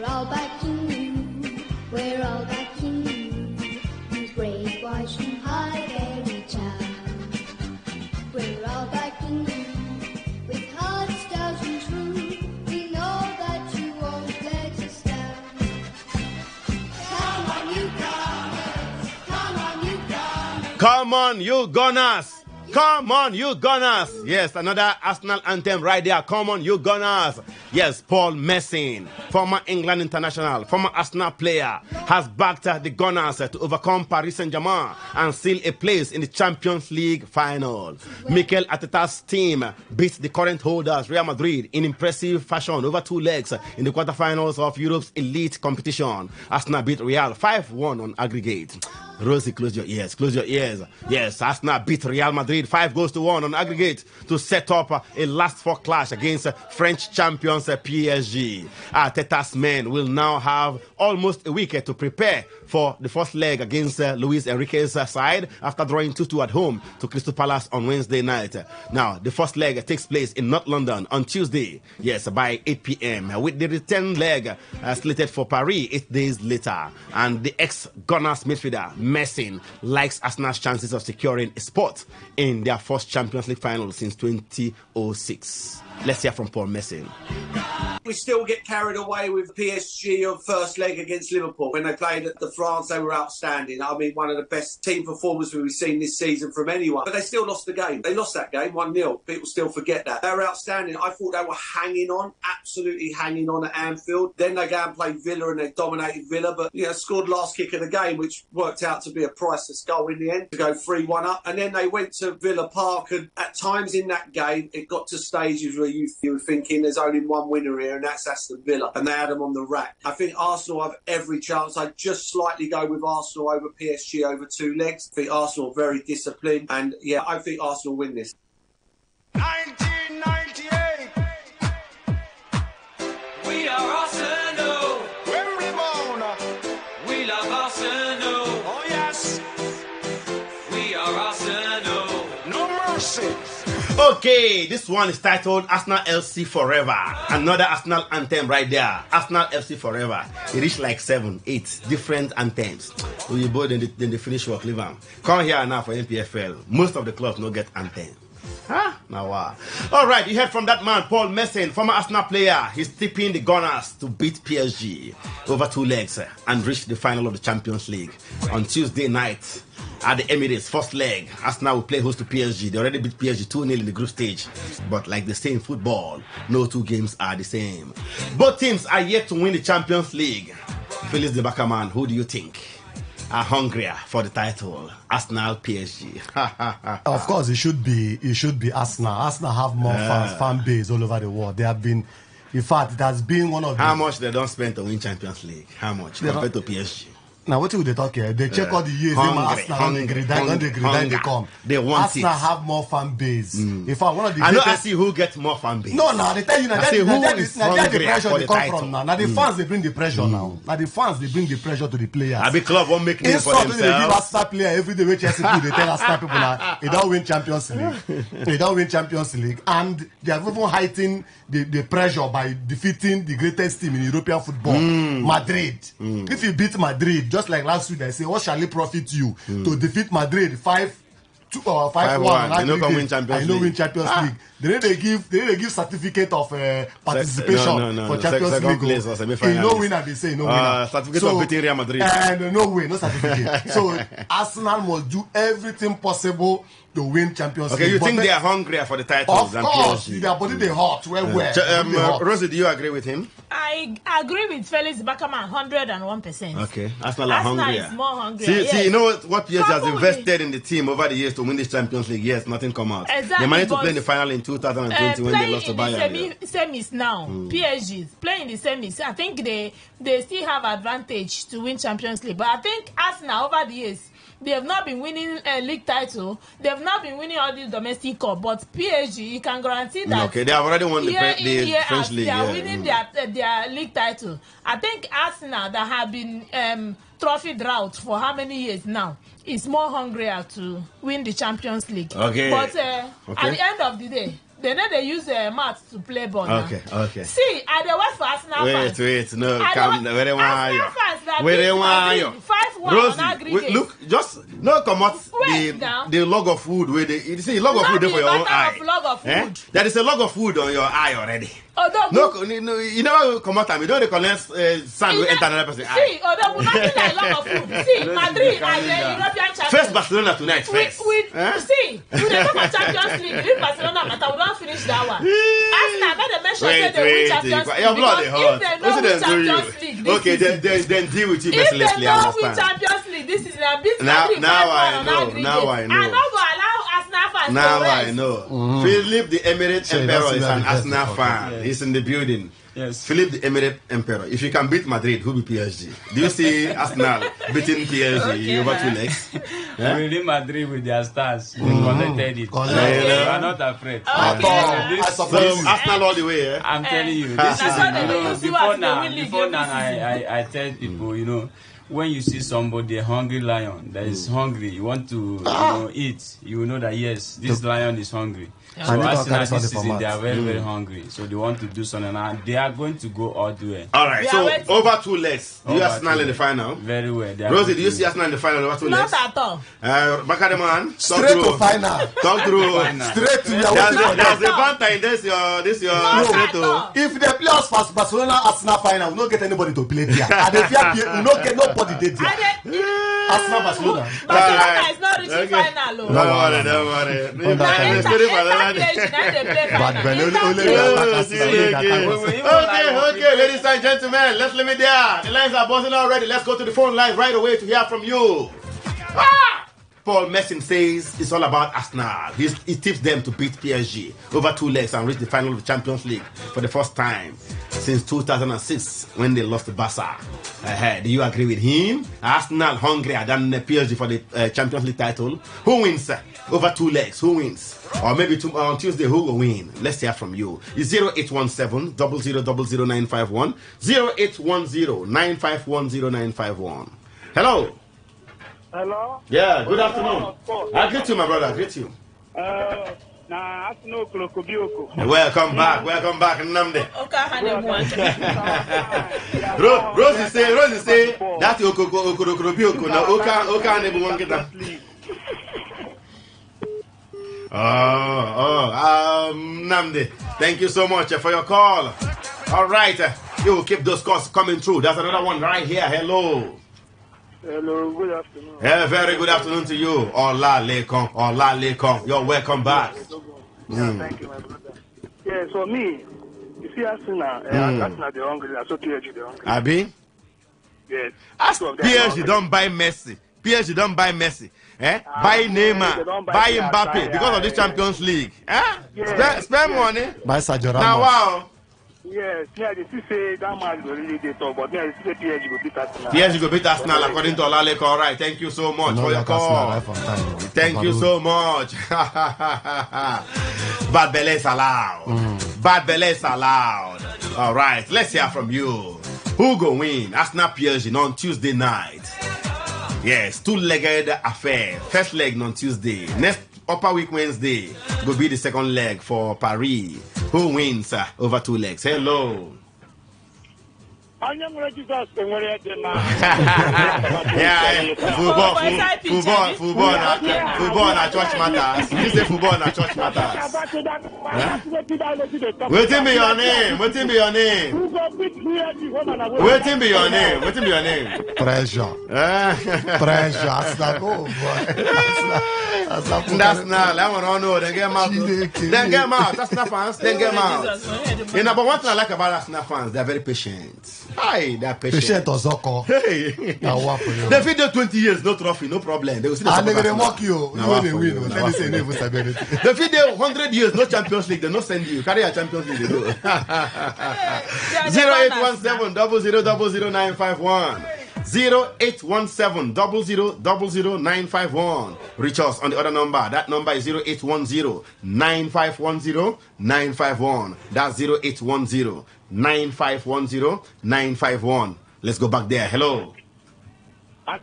all backing you. We're all backing you. Who's great, watch and high, very child. We're all backing you. With hearts stout and true, we know that you won't let us down. Come on, you Gunners. Come on, you Gunners. Come on, you Gunners. Come on, you Gunners. Yes, another Arsenal anthem right there. Come on, you Gunners. Yes, Paul Messing, former England international, former Arsenal player, has backed the Gunners to overcome Paris Saint-Germain and seal a place in the Champions League final. Mikel Arteta's team beat the current holders, Real Madrid, in impressive fashion over 2 legs in the quarterfinals of Europe's elite competition. Arsenal beat Real 5-1 on aggregate. Rosie, close your ears, close your ears. Yes, Arsenal beat Real Madrid 5-1 on aggregate to set up a last 4 clash against French champions PSG. Arteta's men will now have almost a week to prepare for the first leg against Luis Enrique's side after drawing 2-2 at home to Crystal Palace on Wednesday night. Now, the first leg takes place in North London on Tuesday, yes, by 8 p.m. with the return leg slated for Paris 8 days later. And the ex-Gunners midfielder Messing likes Arsenal's chances of securing a spot in their first Champions League final since 2006. Let's hear from Paul Messing. We still get carried away with PSG on first leg against Liverpool. When they played at the France, they were outstanding. I mean, one of the best team performances we've seen this season from anyone. But they still lost the game. They lost that game 1-0. People still forget that. They were outstanding. I thought they were hanging on, absolutely hanging on at Anfield. Then they go and play Villa and they dominated Villa. But, scored last kick of the game, which worked out to be a priceless goal in the end, to go 3-1 up. And then they went to Villa Park, and at times in that game, it got to stages where you were thinking there's only one winner here, and that's Aston Villa, and they had them on the rack. I think Arsenal have every chance. I'd just slightly go with Arsenal over PSG over 2 legs. I think Arsenal are very disciplined, and yeah, I think Arsenal win this. 1998. We are Arsenal. We're Ramona. We love Arsenal. Oh yes. We are Arsenal. No mercy. Okay, this one is titled Arsenal FC Forever. Another Arsenal anthem right there. Arsenal FC Forever. It reached like 7, 8 different anthems. We both then they finish work, leave them. Come here now for NPFL. Most of the clubs don't get anthem. Huh? Now, wow. All right, you heard from that man, Paul Messing, former Arsenal player. He's tipping the Gunners to beat PSG over 2 legs and reach the final of the Champions League on Tuesday night. At the Emirates, first leg, Arsenal will play host to PSG. They already beat PSG 2-0 in the group stage. But like they say in football, no 2 games are the same. Both teams are yet to win the Champions League. Felix the Backerman, who do you think are hungrier for the title? Arsenal, PSG. Of course, it should be Arsenal. Arsenal have more fan base all over the world. They have been, in fact, it has been one of How much they don't spend to win Champions League? How much compared to PSG? Now, what do they talk here? They check all the years. They come. They want Arsenal have more fan base. In fact, one of the I know I see who gets more fan base. No, they tell you now. That's the pressure for they the come title. from now. Now the fans they bring the pressure now. Now the fans they bring the pressure to the players. I be club won't make name for themselves. They give Arsenal player every day. Which Chelsea people they tell Arsenal people now they don't win Champions League. They don't win Champions League, and they have even heightened the pressure by defeating the greatest team in European football, Madrid. If you beat Madrid, just like last week, I say, what shall it profit you to defeat Madrid 5-1? I know can win Champions League. Win Champions League. They give certificate of participation for Champions League. Place no winner, they say no winner. Certificate of beating Real Madrid. No way, no certificate. So Arsenal must do everything possible to win Champions League. Okay, you think they are hungrier for the titles than PSG? Their body they hot. Rosie, do you agree with him? I agree with Felix Backerman 101%. Okay, Arsenal are hungrier. Is more hungrier. See, you know what PSG has invested in the team over the years to win this Champions League? Yes, nothing come out. Exactly, they managed to play in the final in 2020 when they lost to Bayern. Semis now, PSG is playing the semis. I think they still have advantage to win Champions League. But I think Arsenal over the years, they have not been winning league title. They have not been winning all these domestic cup. But PSG, you can guarantee that. Okay, they have already won the French league. They are winning their league title. I think Arsenal that have been trophy drought for how many years now is more hungrier to win the Champions League. Okay. But at the end of the day, they know they use mat to play ball. Okay, now. okay. See, I the wait for Arsenal fans. Wait, no, I come. Where Arsenal fans that Where beat am I? Madrid 5-1 on Rosie, aggregate. look, just no come out Wait now. the log of food where they you see log of Not food there the for your own matter eye. of log of food. There is a log of food on your eye already. Although, No, you never come out and you don't collect sand will enter another person's eye. see, although nothing like log of food. See, Madrid are the European champions. First Barcelona tonight, first. See, we dey talk about Champions League. If Barcelona matter, we don't finish that one. Arsenal, now they mention say they win Champions League. Your blood is hot. If they don't win Champions League, this Okay, then deal with you if they mercilessly. I don't win understand. Champions League, this is a big Now I Madrid know. I don't go allow Arsenal fans Now to I rest. know. Philip the Emirate So Emperor that's is an where the Arsenal best fan. is. He's in the building. Yes. Philip the Emirate Emperor. If you can beat Madrid, who be PSG? Do you see Arsenal beating PSG over 2 legs? Real Madrid with their stars, they collected it. Okay. You are not afraid. So Arsenal all the way, eh? I'm telling you, That's this is how they you do. know, You see before what now. they win league Before now, every I tell people, you know, when you see somebody a hungry lion that is hungry, you want to eat, you will know that yes, this lion is hungry. So Arsenal this season they are very very hungry, so they want to do something, and they are going to go all the way. All right, so over 2 legs. Do you Over Arsenal 2 in the final? Very well. They are Rosie, going do you to- see Arsenal in the final over 2 legs? Not at all. Bakademan, Straight to final. Talk through. Straight to your There's a banter. This your straight to. If they play us for Barcelona Arsenal final, we don't get anybody to play there. And if we don't get nobody there. Arsenal Barcelona. Barcelona is not reaching final. Don't worry. Okay, ladies and gentlemen, let's leave it there. The lines are buzzing already. Let's go to the phone lines right away to hear from you. Paul Messin says it's all about Arsenal. He tips them to beat PSG over 2 legs and reach the final of the Champions League for the first time since 2006 when they lost to Barca. Do you agree with him? Arsenal hungrier than PSG for the Champions League title. Who wins over 2 legs? Who wins? Or maybe on Tuesday, who will win? Let's hear from you. It's 0817 0000951 0810 951 0951. Hello. Hello? Yeah, good afternoon. I greet you, my brother. I greet you. Arsenal Klokobioko. Welcome back, Nnamdi. Rosie say, that's Okorobioko. Now, Oka never won get that. Nnamdi, thank you so much for your call. All right, you will keep those calls coming through. That's another one right here. Hello. Hello, good afternoon. Yeah, very good afternoon to you. Ola Lekon. You're welcome back. Thank you, my brother. Yeah, so me, you see Arsenal, Arsenal the hungry, so PSG the hungry. Abi? Yes. PSG don't buy Messi. PSG don't buy Messi. Buy Neymar, buy Mbappe because of this Champions League. Spend money. Buy Sergio Ramos. Now, wow. Yes, yeah, they still say that match will really get tough, but yeah, still PSG will beat Arsenal. PSG will beat Arsenal according to Olaleko. All right, thank you so much for your call. Thank you so much. Bad belly is allowed. Bad belly is allowed. All right, let's hear from you. Who go win? Arsenal PSG on Tuesday night. Yes, 2-legged affair. First leg on Tuesday. Next upper week Wednesday will be the second leg for Paris. Who wins over 2 legs? Hello. I'm Jesus. Yeah, football na church matters. You say football na church matters. Wetin be your name? Wetin be your name? Wetin be your name? Wetin be your name? Pressure. Pressure. Arsenal. Oh boy. That's not. That one I know. Then get them out. Then get them out. Arsenal fans. Then get them out. You know, but one thing I like about Arsenal fans, they're very patient. Hi, they're patient. Patient Ozoko. Hey. They feed them 20 years, no trophy, no problem. They will still and they mock you. You when they win. Let me say they will stability. They feed them 100 years, no Champions League. They no send you. Carry a Champions League. They do. 0817 0000951. 0817 0000951. Reach us on the other number. That number is 0810 9510 951. That's 0810 9510 951. Let's go back there. Hello. All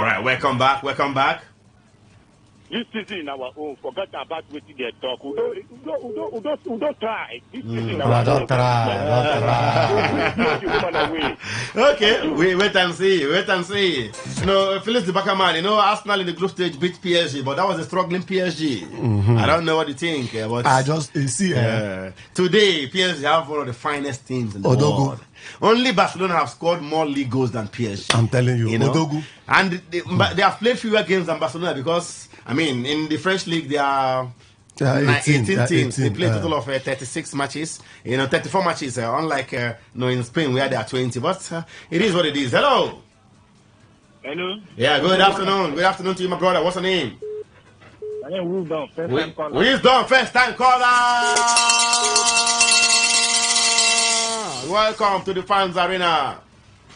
right, welcome back. this season in our own, forget about what they talk. We don't try. This season in our Don't try. Okay, wait and see. You know, Felix the Backerman, you know, Arsenal in the group stage beat PSG, but that was a struggling PSG. I don't know what you think. But I just see. Today, PSG have one of the finest teams in the world. Only Barcelona have scored more league goals than PSG. I'm telling you, know? And they have played fewer games than Barcelona because, I mean, in the French league, there are 18 teams. They play a total of 36 matches, 34 matches, unlike in Spain where there are 20. But it is what it is. Hello. Hello. Yeah, good afternoon. Good afternoon to you, my brother. What's your name? My name is Wisdom, first-time caller. Wisdom, first-time caller. Welcome to the Fans Arena.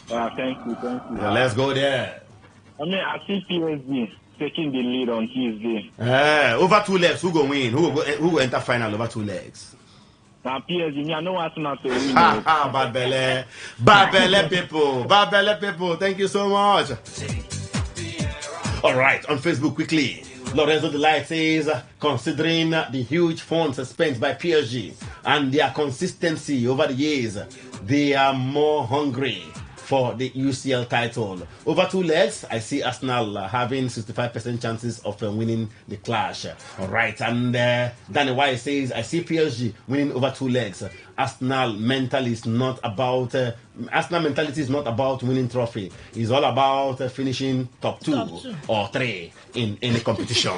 Thank you. Yeah, let's go there. I mean, I see PSG taking the lead on Tuesday. Over 2 legs, who go win? Who go enter final over 2 legs? Now PSG, I know what's not to win. Bad belly people. Thank you so much. All right, on Facebook quickly. Lorenzo Delight says, considering the huge funds spent by PSG and their consistency over the years, they are more hungry for the UCL title. Over 2 legs, I see Arsenal having 65% chances of winning the clash. All right, and Danny White says, I see PSG winning over 2 legs. Arsenal mentality is not about winning trophy. It's all about finishing top 2 or 3 in any competition.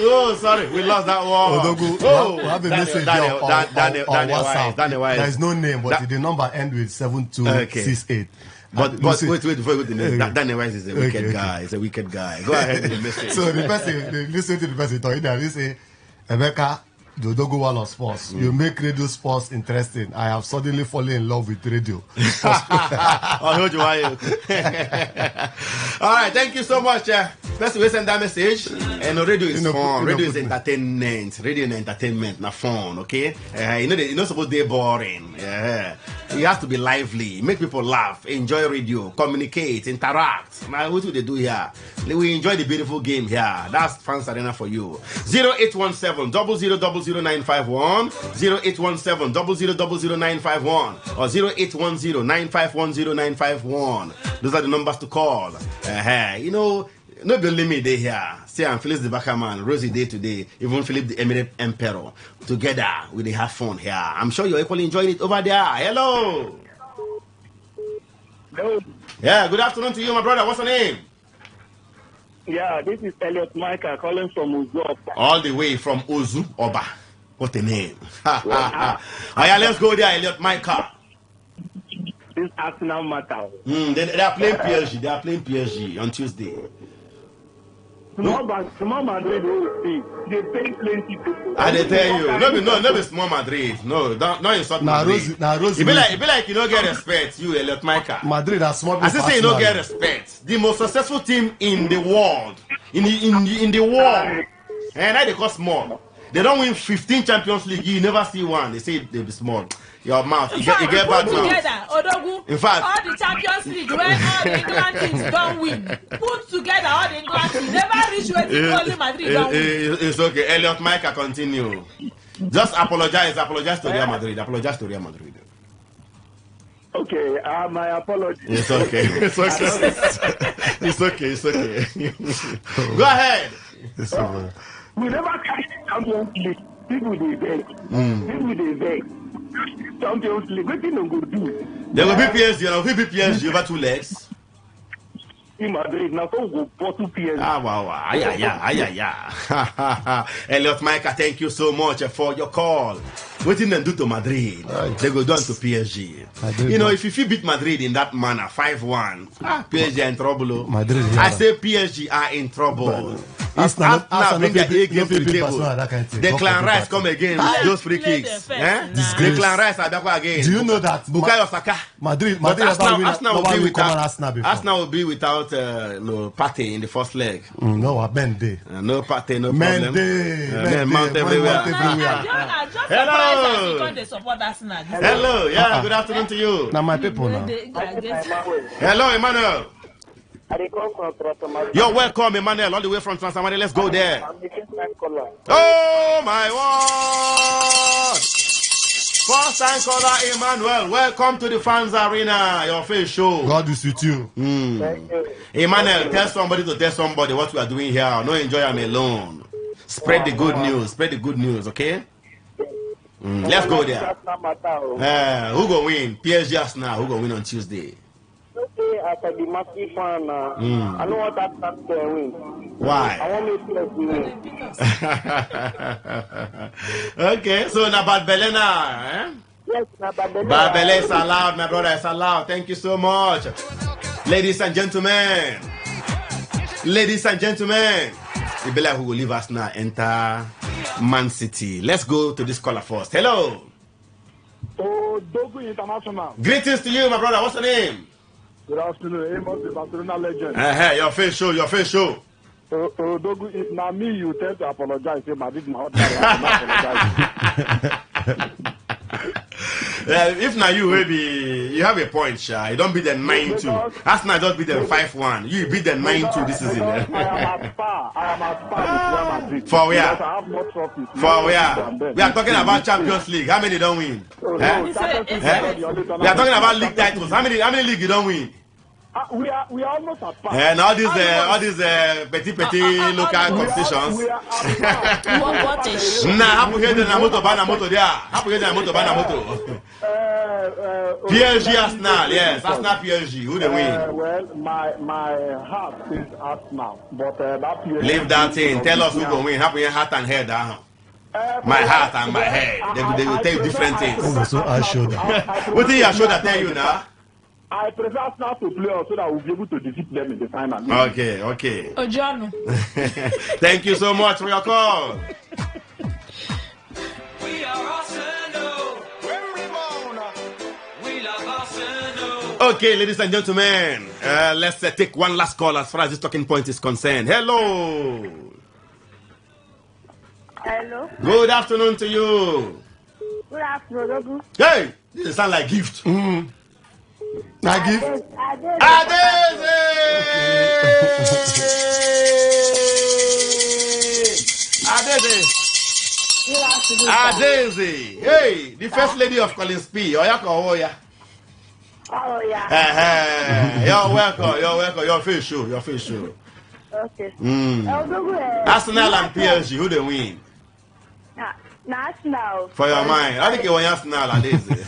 Oh, sorry, we lost that one. We have a message on WhatsApp. There is no name, but the number ends with 7268. But wait, Danny Wise is a wicked guy. He's a wicked guy. Go ahead with the message. So the person, listen to the person talking there. They say, Emeka, the Odogu one of sports. You make radio sports interesting. I have suddenly fallen in love with radio. All right, thank you so much. Let's send that message. And radio is fun. Radio is entertainment. Radio and entertainment, not fun. Okay, you're not supposed to be boring. You have to be lively, make people laugh, enjoy radio, communicate, interact. Now, what do they do here? We enjoy the beautiful game here. That's Fans Arena for you. 0817 0000951, 0817 0000951, or 0810 9510 Those are the numbers to call. No be limit day here. Say I'm Felix the Backerman, Rosie Day today, even Philip the Emirate Emperor. Together we they have fun here. I'm sure you're equally enjoying it over there. Hello. Hello. Yeah, good afternoon to you, my brother. What's your name? Yeah, this is Elliot Micah calling from Uzu. All the way from Uzu Oba. What a name. Let's go there, Elliot Micah. This Arsenal matter. They are playing PSG. They are playing PSG on Tuesday. Small Madrid, they pay plenty people. I tell you, no be small Madrid. No, don't insult Madrid. It be like you don't get respect, you Elliot Micah. Madrid are small. I say you don't get respect. The most successful team in the world, in the world, and they call small. They don't win 15 Champions League. You never see one. They say they be small. Your mouth, you get bad mouth. Odogu, in fact, all the Champions League where all the England teams don't win, put together all the England teams never reach where the only Madrid don't win. It's okay. Elliot Micah, continue. Just apologize to Real Madrid. Apologize to Real Madrid. Okay, my apologies. It's okay. It's okay. Go ahead. We never carry the Champions League. People they beg. Champions League. What you go do? There will be PSG. There will be PSG over 2 legs. In Madrid now, so go for 2 PSG. Wow. Elliot Micah, thank you so much for your call. What did they do to Madrid? They go down to PSG. If you beat Madrid in that manner, 5-1, PSG are in trouble. Madrid, I say PSG are in trouble. Arsenal bring their A game to the table. Declan Rice come again with those free kicks. Declan Rice are back again. Do you know that Bukayo Saka? Madrid Arsenal will be without Partey in the first leg. No Partey, no problem. Mount everywhere. Hello, yeah, good afternoon to you. Now my people now. Hello, Emmanuel. You're welcome, Emmanuel, all the way from Transamari. Let's go there. Oh, my word. First time caller, Emmanuel. Welcome to the Fans Arena, your face show. God is with you. Emmanuel, tell somebody to tell somebody what we are doing here. No enjoy them alone. Spread the good news. Spread the good news, okay? Let's go there. Who go win? PSG Arsenal. Who go win on Tuesday? Okay, as a massive fan, I know what that can win. Why? I want to win. Okay, so now Bad Belena, eh? Yes, Bad Bad Belena is allowed, my brother, is allowed. Thank you so much. Ladies and gentlemen. Ladies and gentlemen. The Bella who will leave us now enter Man City. Let's go to this caller first. Hello. Oh, Dogu International. Greetings to you, my brother. What's your name? Good afternoon. Amos, the Barcelona legend. Your face show, your face show. Dogu, it's not me you tell to apologize. I did my apologize. If now you maybe you have a point, Sha. You don't beat them 9-2. Arsenal don't beat them 5-1. You beat them 9-2 this season. I am at par with Real Madrid. For where? I have more trophies. For where? We are talking about Champions League. How many don't win? We are talking about league titles. How many league you don't win? We are almost at par. And all these petit local competitions. Nah, how to hear the Namoto Banamoto there? How to hear the Namoto Banamoto? PSG Arsenal, yes, Arsenal PSG. Who they win? Well, my heart is Arsenal, but that PSG. Leave that in. Tell us who will win. How to hear heart and head down. My heart and my head. They will tell you different things. So I showed What did your shoulder tell you now? I prefer Arsenal to play so that we'll be able to defeat them in the final. Okay. John. Thank you so much for your call. We are Arsenal. We love Arsenal. Okay, ladies and gentlemen, let's take one last call as far as this talking point is concerned. Hello. Hello. Good afternoon to you. Good afternoon. Hey, this sound like gift. Nagi. Adeze. Hey, the first lady of Collins P. Oya. Oh, yeah. You're welcome. Your face show. Okay. Arsenal and PSG, who they win? National. For your mind. I think you want Arsenal and Adeze.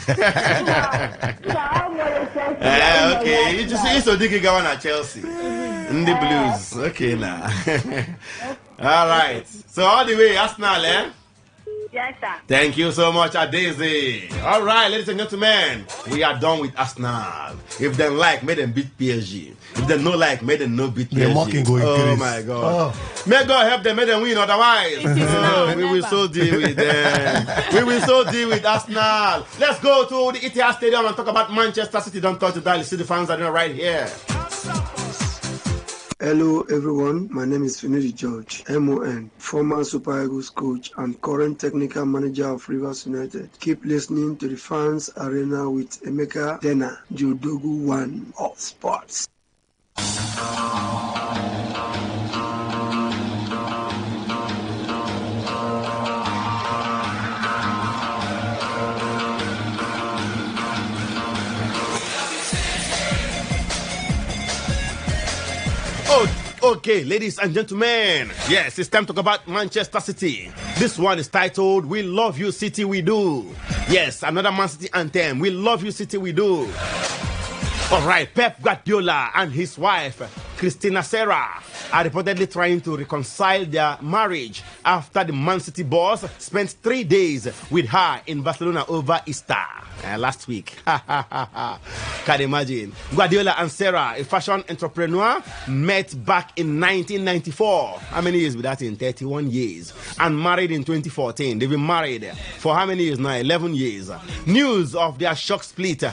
Okay. You just see so dig one at Chelsea. In the Blues. Okay now. All right. So all the way Arsenal, eh? Yes, sir. Thank you so much, Adeze. All right, ladies and gentlemen, we are done with Arsenal. If they like, may them beat PSG. If they no like, may them no beat PSG. Oh my God. May God help them, may them win. Otherwise, we will so deal with them. We will so deal with Arsenal. Let's go to the Etihad Stadium and talk about Manchester City. Don't touch the dial. See the fans are right here. Hello everyone, my name is Finidi George, MON, former Super Eagles coach and current technical manager of Rivers United. Keep listening to the Fans Arena with Emeka Dena, Jodogu 1 of Sports. Okay, ladies and gentlemen, yes, it's time to talk about Manchester City. This one is titled, We Love You City We Do. Yes, another Man City anthem, We Love You City We Do. All right, Pep Guardiola and his wife, Christina Serra, are reportedly trying to reconcile their marriage after the Man City boss spent 3 days with her in Barcelona over Easter last week. Can imagine. Guardiola and Serra, a fashion entrepreneur, met back in 1994. How many years with that? In 31 years. And married in 2014. They've been married for how many years now? 11 years. News of their shock split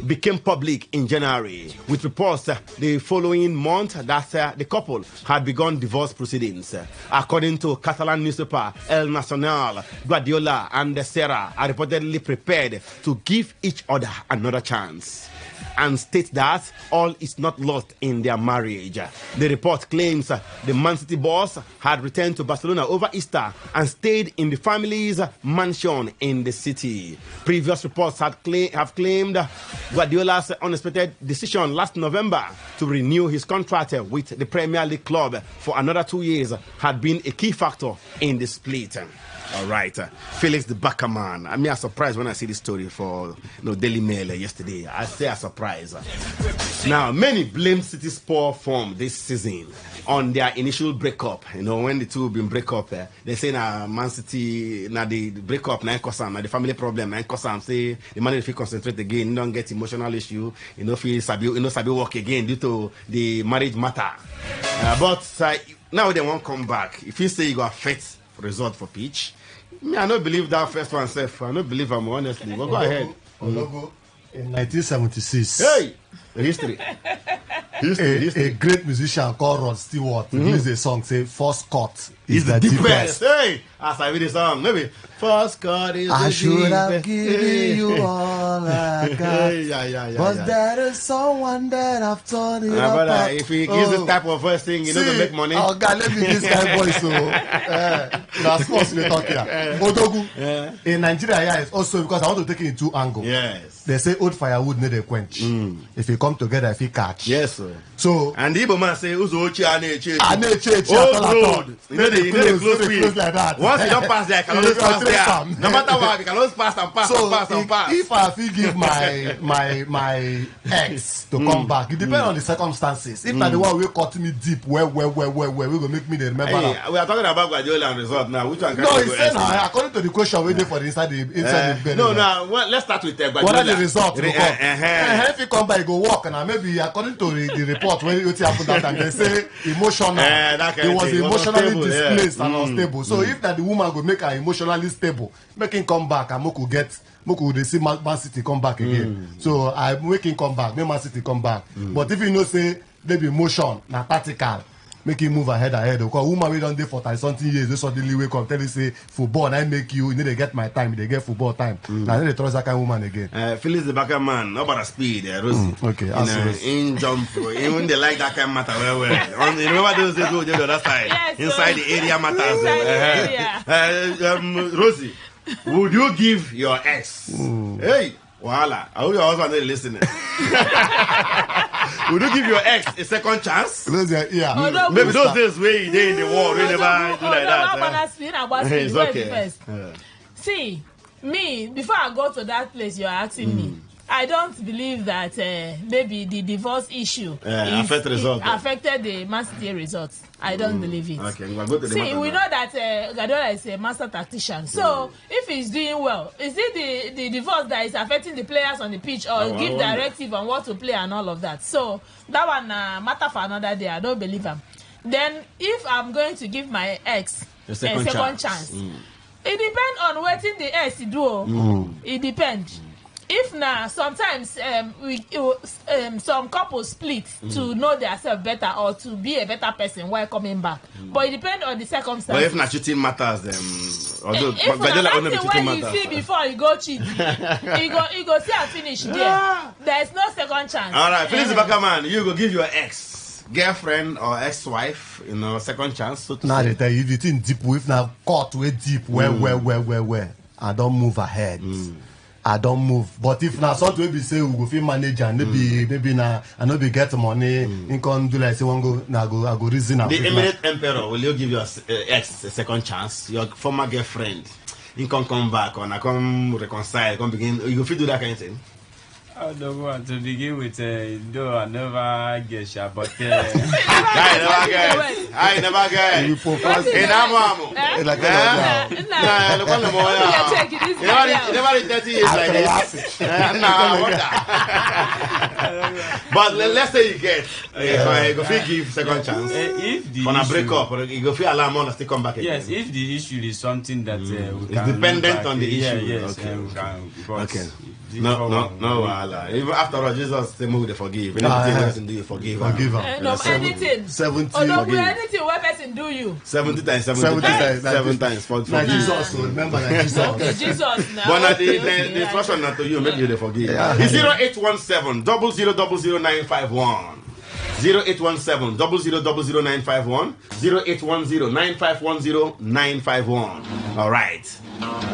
became public in January, with reports the following month that the couple had begun divorce proceedings. According to Catalan newspaper El Nacional, Guardiola and Serra are reportedly prepared to give each other another chance. and state that all is not lost in their marriage. The report claims the Man City boss had returned to Barcelona over Easter and stayed in the family's mansion in the city. Previous reports have claimed Guardiola's unexpected decision last November to renew his contract with the Premier League club for another 2 years had been a key factor in the split. All right, Felix the Backer man. I mean, I'm surprised when I see this story for Daily Mail yesterday. I say I'm surprised. Now, many blame City's poor form this season on their initial breakup. When the two been break up, they say Man City, the breakup, the family problem, say the man if he concentrate again, don't get emotional issue, feel sabi work again due to the marriage matter. But now they won't come back. If you say you got affect result for pitch, I don't believe that first one self. I don't believe him honestly. But go ahead. In 1976, hey, history. A great musician called Rod Stewart released a song saying "First Cut is the deepest." Hey, as I read the song, maybe First Cut is the deepest. I should have given you all I got, but there is someone that I've turned it up. But if he gives this type of first thing, you know, to make money. Oh God, let me this guy voice. So that's sports we talk here. Odogu in Nigeria, yeah, it's also because I want to take it in two angles. Yes, they say old firewood need a quench. If you come together, if you catch. Yes, sir. So and the Igbo man say, "Uzo ochi aneche." You know they close like that. Once you don't pass there, you can always pass there. No matter what, you can always pass and pass and pass and pass. If I feel give my ex to come back, it depends on the circumstances. If the one will cut me deep, where we go make me the remember. Hey, we are talking about Guardiola and result now. Which one can no, he said now, according to the question waiting for the inside the bed. No, well, let's start with Guardiola. What are the results? If he come back, he go walk, and maybe according to the report when it happened that time, they say emotional. He was emotionally displaced and unstable. So if that the woman go make her emotionally stable, make him come back and Moku they see Man City come back again. So I make him come back, make Man City come back. But if you know say they be emotion, na tactical, make him move ahead. Because woman we don't do for 30-something years, they suddenly wake up, tell you say football, I make you need to get my time, they get football time. Now they trust that kind of woman again. Felix the Backer man, not about the speed, Rosie. Okay, in jump, even they like that kind of matter well. You remember those days go the other side, yes, inside the area matters. Rosie, would you give your ex? Hey, voila! I hope your husband is listening. Would you give your ex a second chance? Yeah. Maybe those days where you did in the war, we never do like that. It's okay. See, me, before I go to that place you're asking me, I don't believe that maybe the divorce issue affected the Man City results. I don't believe it. Okay, we'll go to the see, we know that Guardiola is a master tactician. So if he's doing well, is it the divorce that is affecting the players on the pitch or give directive on what to play and all of that? So that one matter for another day. I don't believe him. Then if I'm going to give my ex a second chance, it depends on what the ex do. It depends. If sometimes some couples split to know themselves better or to be a better person while coming back. But it depends on the circumstances. But if not cheating matters, then although if when you see before you go cheat, you go see and finish there. There is no second chance. All right, Felix Backer man, you go give your ex girlfriend or ex-wife, second chance. So now they tell you if you think deep, if now caught way deep, where I don't move ahead. I don't move. But if now something will be say we go feel manage and maybe now I know be get money, income do like say one go now I go reason. The eminent emperor, will you give your ex a second chance? Your former girlfriend, you can come back or I come reconcile, come begin. You go feel do that kind of thing. I don't want to begin with though I never get shot, but I never get. You propose in Amu. Like never 30 years like this. But let's say you get if go feel give second chance. If the on a break up, you go feel allow money to come back again. Yes, if the issue is something that we it's dependent on the issue. Yes, okay. okay. No, Allah. Even after all, Jesus said, "Move to forgive." Anything person do, you forgive. Anything. 70. Anything what person do you? 70 times 70 times. 7 times. Now Jesus, remember that Jesus. Okay, Jesus now. But the instruction not to you, maybe you forgive. It's 0817 0000951. 0817 0000951. 0810 9510951. All right.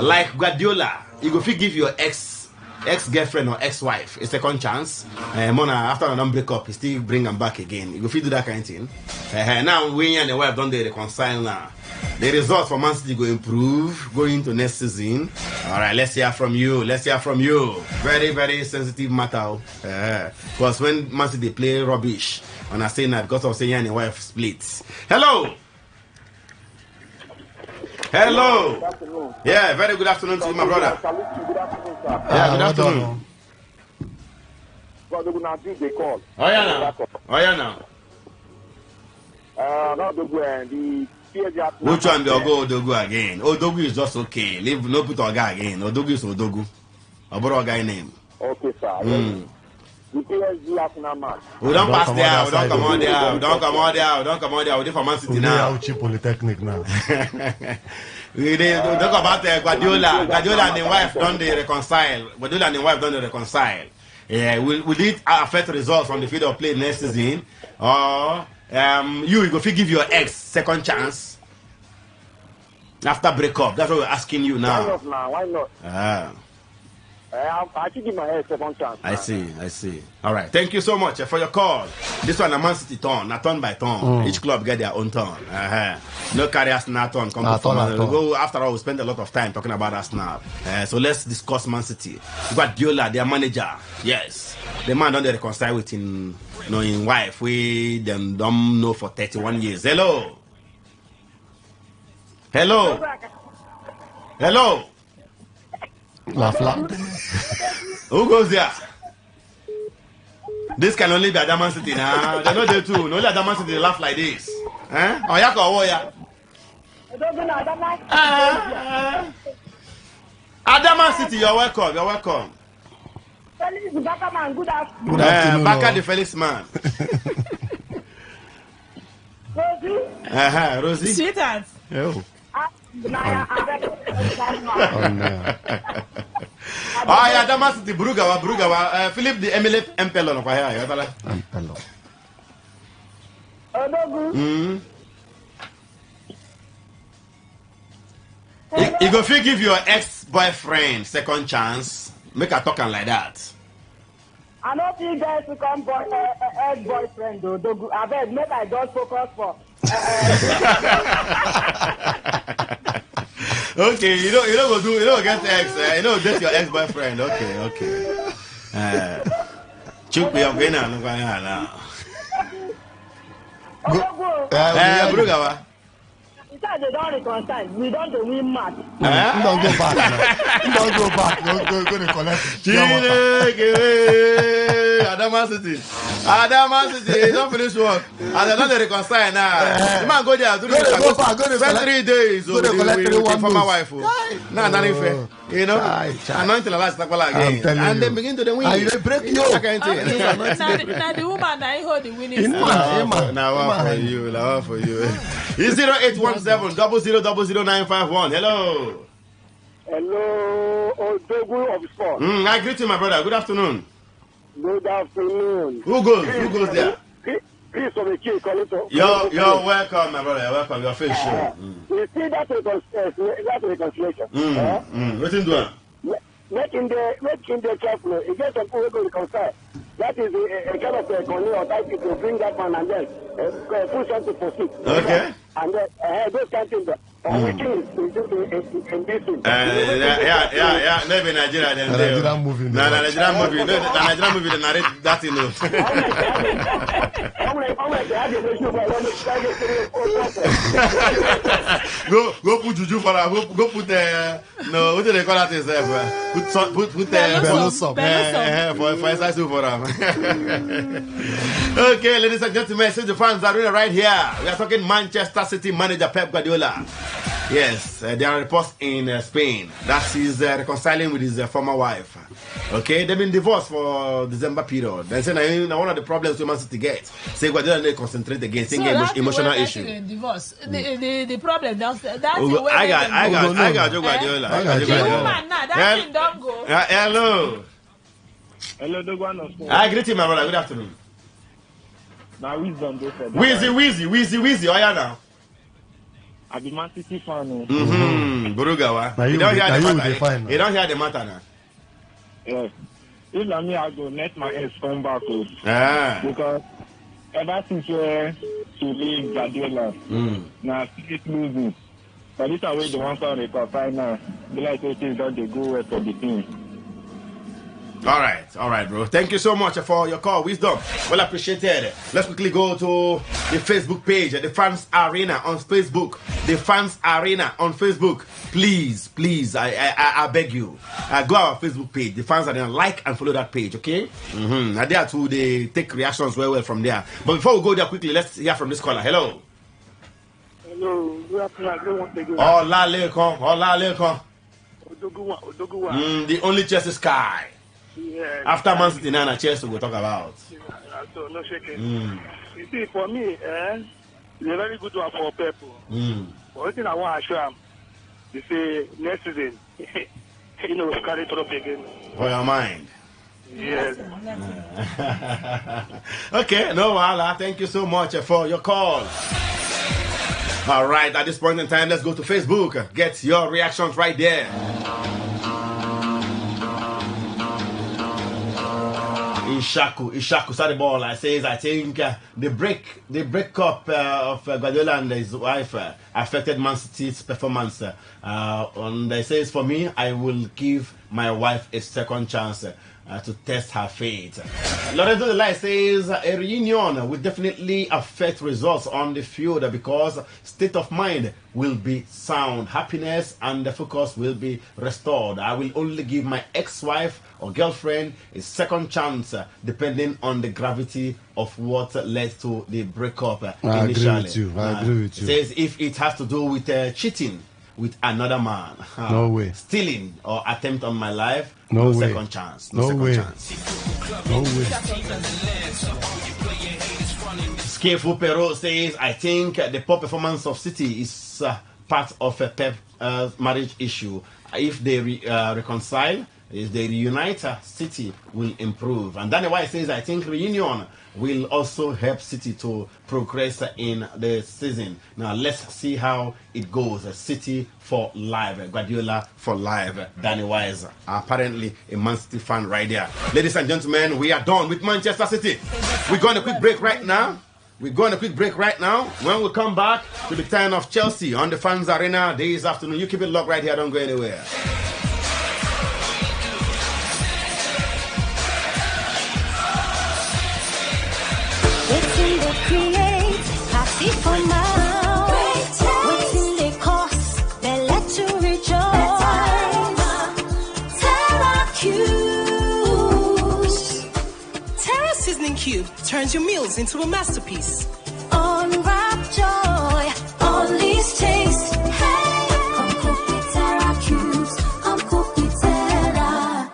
Like Guardiola, you go give your ex-girlfriend or ex-wife a second chance. After a break up, you still bring them back again. You go do that kind of thing. Now, when you and the wife don't they reconcile now. The results for Man City go improve going into next season. All right, let's hear from you. Very, very sensitive matter. Because when Man City play rubbish, and I say that because of saying you and the wife splits. Hello. Good afternoon. Yeah, very good afternoon to you, my brother. Good afternoon, sir. Yeah, good afternoon. God, now they call. Oh yeah now. Not the Which one they'll go Odogu again? Odogu is just okay. Leave no put Oga again. Odogu is Odogu. About guy name. Okay, sir. The PSG Arsenal match. We don't pass there. We don't come on there. We don't come on there. We do for Man City now. We cheap Polytechnic now. We talk about Guardiola. Guardiola and the wife don't they reconcile. Yeah, will it affect results from the field of play next season? Or you go give your ex second chance after breakup? That's what we're asking you now. Why not? I should give my ex second chance. I see. All right. Thank you so much for your call. This one a Man City turn, a turn by turn. Each club get their own turn. No carry Arsenal turn. Go after all. We spend a lot of time talking about Arsenal. So let's discuss Man City. Guardiola, their manager. Yes, the man don't reconcile with him. In wife, we them don't know for 31 years. Hello. Laugh. Who goes there? This can only be Adaman City now. They're not there too. Only Adaman City laugh like this. Oyaka Owoya. Adaman City, you're welcome. Felix Bakaman, good afternoon. Good afternoon. Baka the Felix man. Rosie. Sweetheart. Oh. No. Yeah, Adaman City, Burugawa. Philip the MLF Empelo. You go give your ex-boyfriend second chance. Make her talking like that. I don't think guys to come ex-boyfriend though. I bet make I just focus for. Okay, you don't get ex. That's your ex-boyfriend. Okay. Chupi Ogena no now. Burugawa. They don't reconcile. We don't win match. Don't go back. Go to collect. Adaman City, don't finish work. And they don't reconcile now. The man go there. Spend 3 days with the former wife. Nah, nothing fair. Anointing the last again. And they begin to win. And they break you. Now the woman that hold the winning. Now for you. It's 0817 0000951. Hello, Odogu of Sport. I greet you, my brother. Good afternoon. Good afternoon. Who goes there? Chris from the King calling to. You're welcome, my brother. You're welcome. Your face show. You see that reconciliation. What you doing? Making the careful. It gets some people to reconcile. That is a kind of a or type to bring that one and then push on to proceed. Okay. And then those kind of things. In this thing. Yeah. Maybe Nigeria then. Nigerian movie. Nigerian movie. They narrate that Go put juju for her. Go put no. What do they call that? Put for exercise for them. Okay, ladies and gentlemen, since the fans are really right here, we are talking Manchester City manager Pep Guardiola. Yes, there are reports in Spain that he's reconciling with his former wife. Okay, they've been divorced for December period. They say one of the problems Man City get. Say Guardiola need to concentrate again, saying emotional issue. Divorce. The problem that's the way I got Joe Guardiola. The woman now, that thing don't go. Hello. Hello, Dogwano. I greet you, my brother. Good afternoon. Now, wisdom, Wheezy. Oh, yeah, now. I be Man City fan. Burugawa. You don't hear the matter. You don't hear the matter now. Yes. If I me, I go let my ex come back. Because ever since to leave Guardiola, now it's losing. But this is way the one for recover now. Be like things don't they go well for the team. All right, bro. Thank you so much for your call, Wisdom. Well appreciated. Let's quickly go to the Facebook page, the Fans Arena on Facebook. The Fans Arena on Facebook. Please, I beg you, go our Facebook page, the Fans Arena. Like and follow that page, okay? And there too, they take reactions well from there. But before we go there quickly, let's hear from this caller. Hello. Hello. Good afternoon. Hola, Lekon. The only Chelsea sky. Yeah, after Man City and Chelsea we'll talk about. So no shaking. You see, for me, it's a very good one for people. But one thing I want to show them, they say next season, carry trophy again. For your mind. Yes. Okay, no wala. Thank you so much for your call. All right, at this point in time, let's go to Facebook. Get your reactions right there. Ishaku started ball. I think the breakup of Guardiola and his wife affected Man City's performance. And they says, for me, I will give my wife a second chance to test her fate. Lorenzo the Light says a reunion will definitely affect results on the field because state of mind will be sound, happiness and the focus will be restored. I will only give my ex-wife or girlfriend a second chance depending on the gravity of what led to the breakup initially. I agree with you. Says if it has to do with cheating with another man, no way, stealing or attempt on my life, no way. Second chance, no chance. Skillful Pero says, I think the poor performance of City is part of a Pep marriage issue. If they reconcile, if they reunite, City will improve. And Danny White says, I think reunion will also help City to progress in the season. Now let's see how it goes. City for life, Guardiola for life. Danny Wise, apparently a Man City fan right there. Ladies and gentlemen, we are done with Manchester City. We're going to quick break right now. When we come back to the time of Chelsea on the Fans Arena this afternoon. You keep it locked right here. Don't go anywhere. Create happy for now. Waiting they cost, they let you rejoice. Terra Cubes. Terra Seasoning Cube turns your meals into a masterpiece. Unwrap joy, unleash taste. Hey, come cook with Terra Cubes. Come cook with Terra.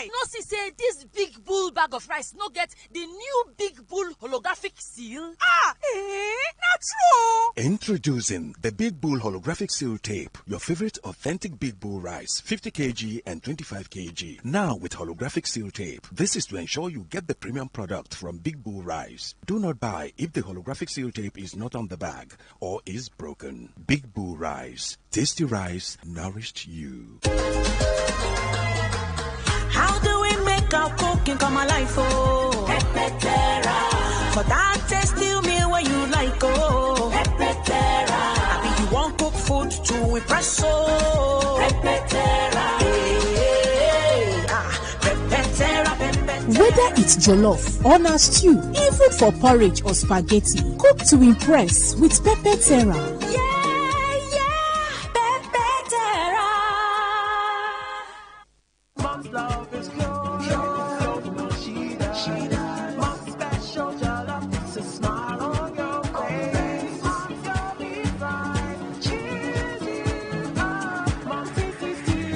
No see say this big bull bag of rice no get the new big bull holographic seal. Not true. Introducing the Big Bull holographic seal tape, your favorite authentic Big Bull rice, 50 kg and 25 kg. Now with holographic seal tape. This is to ensure you get the premium product from Big Bull rice. Do not buy if the holographic seal tape is not on the bag or is broken. Big Bull rice, tasty rice, nourished you. How do we make our cooking come alive? Oh, Pepetera. For that tasty meal where you like, oh, Pepetera. I mean, you want cook food to impress, oh, Pepetera. Pepetera. Whether it's jollof or na stew, even for porridge or spaghetti, cook to impress with Pepetera. My special jollof puts a smile on your face. Mommy fine, cheers you up. Mom tasty stew,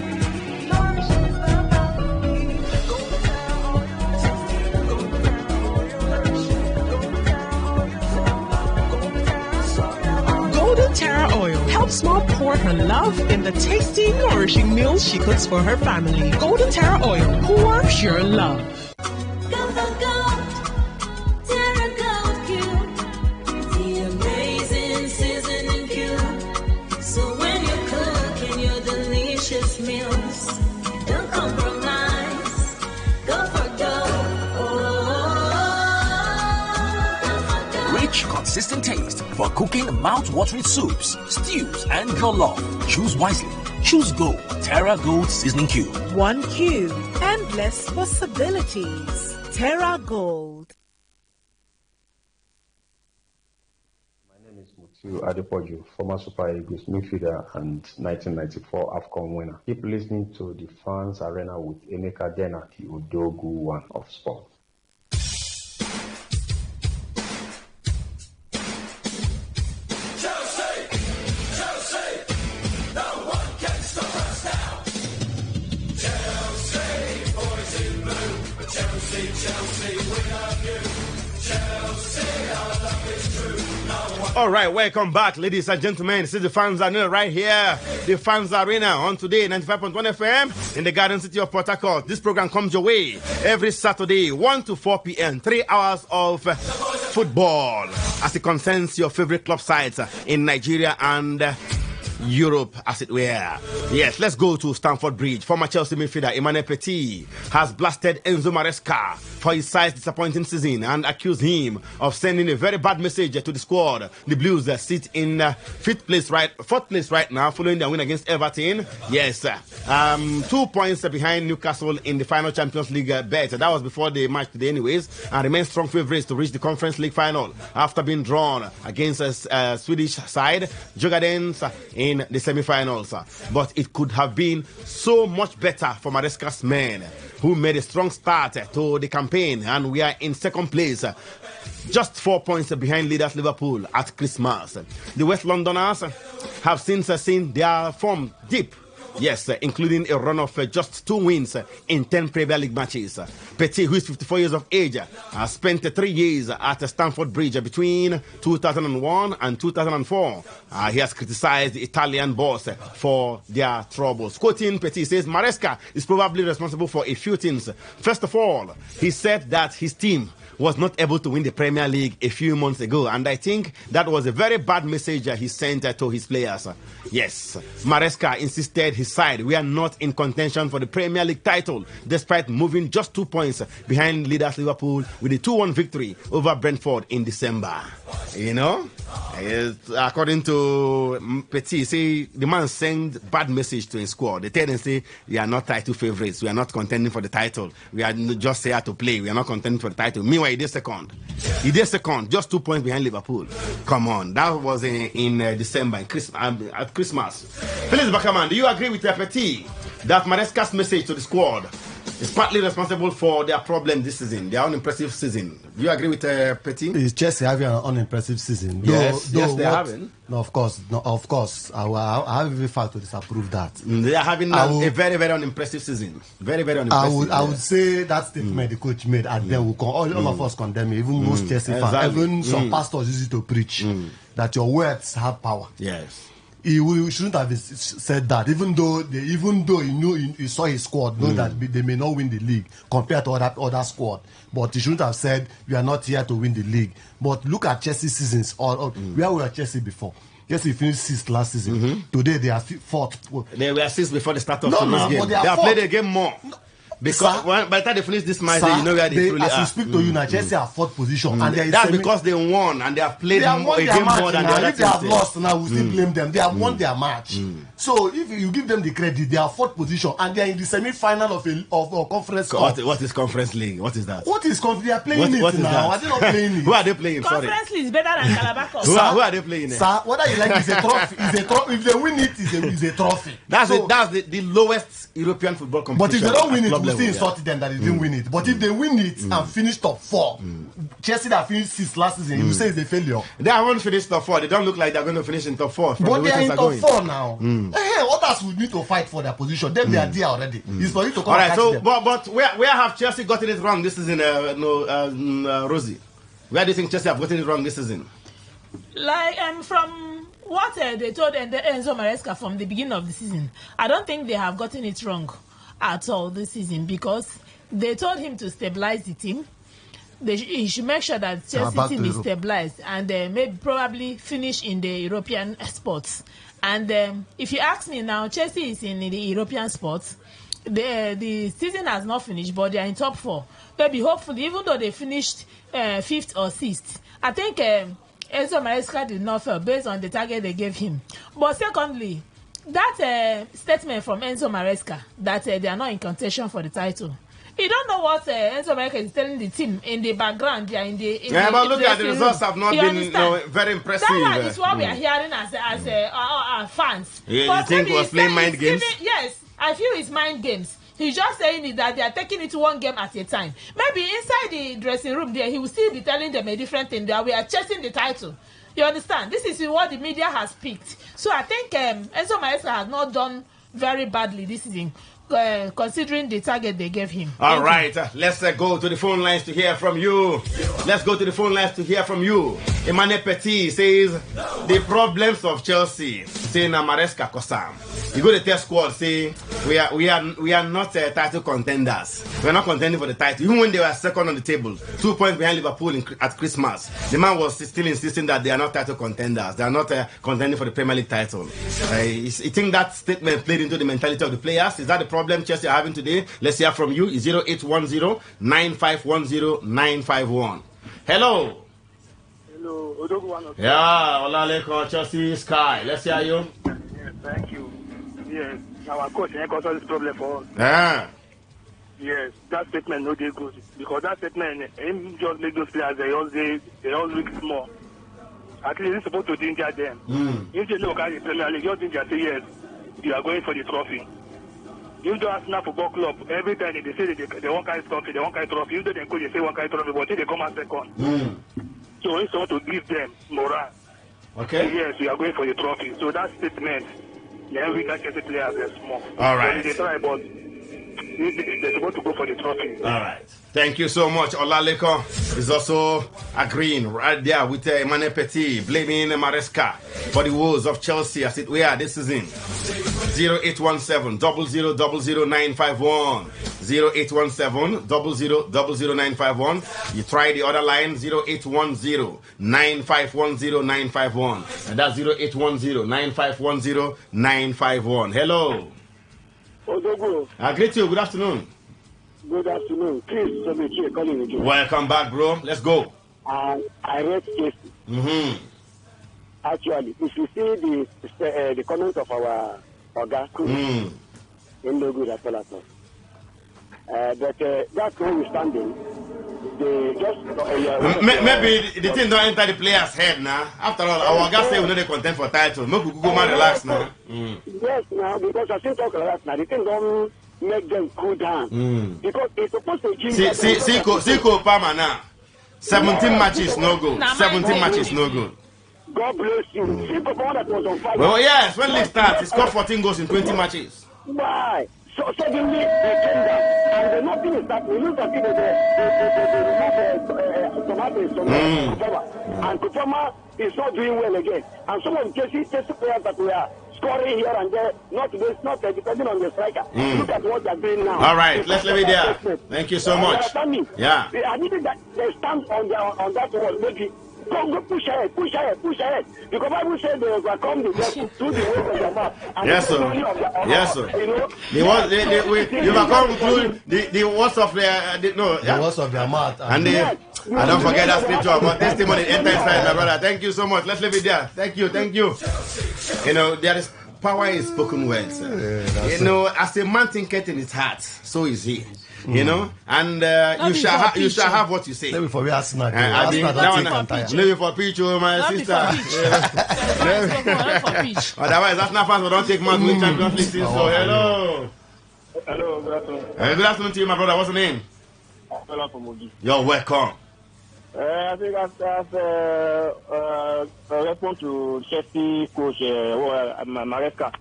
nourishes the family. Golden Terra oil, tasty. Golden Terra oil, nourishing. Golden Terra oil, Golden Terra soya oil. Golden Terra Oil helps Mom pour her love in the tasty, nourishing meals she cooks for her family. Golden Terra Oil, pour pure love. The amazing seasoning cube. So when you're cooking your delicious meals, don't compromise. Go for Rich, consistent taste for cooking mouth-watering soups, stews, and jollof. Choose wisely. Choose Gold. Terra Gold Seasoning Cube. One cube, endless possibilities. Terra Gold. Adepoju, former Super Eagles midfielder and 1994 AFCON winner. Keep listening to the Fans Arena with Emeka Dena, the Odogu one of sport. All right, welcome back, ladies and gentlemen. This is the Fans Arena right here. The Fans Arena on Today 95.1 FM in the Garden City of Port Harcourt. This program comes your way every Saturday, 1 to 4 p.m. 3 hours of football as it concerns your favorite club sides in Nigeria and Europe, as it were. Yes, let's go to Stamford Bridge. Former Chelsea midfielder Emmanuel Petit has blasted Enzo Maresca for his side's disappointing season and accused him of sending a very bad message to the squad. The Blues sit in fourth place right now, following their win against Everton. Yes, 2 points behind Newcastle in the final Champions League bet. That was before the match today, anyways, and remain strong favourites to reach the Conference League final after being drawn against a Swedish side, Jogadens, in the semi-finals. But it could have been so much better for Maresca's men, who made a strong start to the campaign, and we are in second place, just 4 points behind leaders Liverpool at Christmas. The West Londoners have since seen their form dip. Yes, including a run of just 2 wins in 10 Premier League matches. Petit, who is 54 years of age, has spent 3 years at Stamford Bridge between 2001 and 2004. He has criticized the Italian boss for their troubles. Quoting Petit, says Maresca is probably responsible for a few things. First of all, he said that his team was not able to win the Premier League a few months ago, and I think that was a very bad message he sent to his players. Yes, Maresca insisted his side were not in contention for the Premier League title, despite moving just 2 points behind leaders Liverpool with a 2-1 victory over Brentford in December. You know, according to Petit, say the man sent bad message to his squad. They tell them, say, we are not title favourites, we are not contending for the title, we are just here to play, we are not contending for the title. Meanwhile, he did second, just 2 points behind Liverpool. Come on, that was in December, at Christmas. Felix Bakaman, do you agree with Petit that Maresca's message to the squad is partly responsible for their problem this season, their unimpressive season? Do you agree with Petit? Is Chelsea having an unimpressive season? Yes, they're having. No, of course. I have every fact to disapprove that. They are having a very, very unimpressive season. Very, very unimpressive. I would say that statement the coach made, and then we all of us condemn it, even most Chelsea fans, even some pastors use it to preach that your words have power. Yes. He shouldn't have said that, even though he knew he saw his squad, know that they may not win the league compared to other squad. But he shouldn't have said we are not here to win the league. But look at Chelsea's seasons. Where were Chelsea before? Chelsea finished 6th last season. Today they are 4th. They were 6th before the start of the game. They have played a game more. Because by the time they finish this match, you know where they truly are. As we speak to you now, Chelsea are 4th position. And that's because they won and they have played a game more than the other teams. If they have lost now, we still blame them. They have won their match. So if you give them the credit, they are 4th position and they are in the semi-final of a conference cup. What is Conference League? What is that? What is Conference? They are playing it now. Are they not playing it? Who are they playing? Conference League is better than Calabar Cup. Who are they playing? Sir, whether you like, it's a trophy. If they win it, it's a trophy. That's the lowest European football competition. But if they don't win it, still insult them that they didn't win it. But if they win it and finish top 4, Chelsea that finished 6th last season, you say it's a failure. They haven't finished top 4. They don't look like they're going to finish in top 4. But they are in top 4 now. Hey, others will need to fight for their position. Them they are there already. It's for you to come and catch them. But where have Chelsea gotten it wrong this season, Rosie? Where do you think Chelsea have gotten it wrong this season? Like from what they told Enzo Maresca from the beginning of the season, I don't think they have gotten it wrong at all this season, because they told him to stabilize the team. He should make sure that Chelsea team is stabilized and maybe probably finish in the European spots. And if you ask me now, Chelsea is in the European spots. The season has not finished, but they are in top 4. Maybe hopefully, even though they finished 5th or 6th, I think Enzo Maresca did not fail based on the target they gave him. But secondly, that statement from Enzo Maresca that they are not in contention for the title. You don't know what Enzo Maresca is telling the team in the background. They are in the but look at the results have not been very impressive. That one is what we are hearing as fans. Yeah, you think he was playing mind games? Yes, I feel it's mind games. He's just saying it that they are taking it one game at a time. Maybe inside the dressing room there, he will still be telling them a different thing, that we are chasing the title. You understand? This is what the media has picked. So I think Enzo Maresca has not done very badly this season, considering the target they gave him. All right, let's go to the phone lines to hear from you. Emmanuel Petit says the problems of Chelsea, saying Maresca Kosam. You go to the test squad, say we are not title contenders. We are not contending for the title. Even when they were second on the table, 2 points behind Liverpool at Christmas, the man was still insisting that they are not title contenders. They are not contending for the Premier League title. You think that statement played into the mentality of the players? Is that the problem Chelsea are having today? Let's hear from you. 0810-9510-951. Hello. Hello, Odogu. Yeah, Olaleko, Chelsea Sky. Let's hear you. Yes, thank you. Yes, our coach caused this problem for us. Yeah. Yes, that statement no dey good, because that statement him just make those players they all look small. At least he's supposed to danger them. If they look at the Premier League, just danger say yes, you are going for the trophy. If the Arsenal Football Club, every time they say they want kind of trophy, they want kind of trophy. If they could say one kind of trophy, but they come out second. So he's supposed to give them morale. Okay. Yes, we are going for the trophy. So that statement, every Chelsea players are small. All right. So they try, but they're supposed to go for the trophy. All right. Thank you so much. Olaleko is also agreeing right there with Emmanuel Petit, blaming Maresca for the woes of Chelsea as it were this season. 0817-0000-951. 0817-0000-951. You try the other line, 0810-9510-951. And that's 0810-9510-951. Hello. Odogu. I greet you. Good afternoon. Good afternoon. Chris Sobechi calling again. Welcome back, bro. Let's go. I read Chelsea. Actually, if you see the comments of our Oga, in no good at all. But that's where we're standing. They just maybe the thing don't enter the player's head now. After all, our guys say we know they contend for title. Maybe we go man relax now. Yes, now because I still talk like that now. The thing don't make them cool down because it's supposed to give. See, Palmer now. 17 matches no good. 17 matches no good. God bless you. See, Papa that was on fire. Well, yes, when league starts, he scored 14 goals in 20 matches. Why? So suddenly they came down, and the nothing is that we look at it, and Kufama is not doing well again. And some of the Chelsea players that we are scoring here and there, not depending on the striker. Look at what they're doing now. All right, let's leave it there. Thank you so much. Yeah. I need that they stand on that wall, maybe. Go push ahead. Because Bible said they overcome the devil through the words of their mouth. Yes, sir. Yes, sir. You overcome through the words of their the words of their mouth. And I don't forget that scripture about testimony enter inside, my brother. Thank you so much. Let's leave it there. Thank you. You know, there is power in spoken words. You know, as a man thinketh in his heart, so is he. You know, and you shall have what you say. Let me for Arsenal. Maybe for preach, my sister. Otherwise, Arsenal fans will don't take man to win Champions League. So hello. Hello, good afternoon. Good afternoon to you, my brother. What's your name? Hello from Ogi. You're welcome. I think that's a response to Chelsea coach Maresca.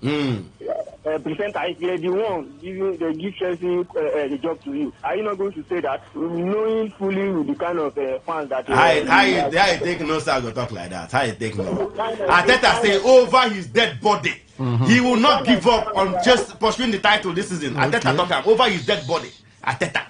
Presenter is the one give Chelsea the job to you. Are you not going to say that, knowing fully with the kind of fans that How you take no sir go talk like that? How you take no? Ateta say over his dead body. He will not give up on just pursuing the title this season. Ateta talk over his dead body. Ateta.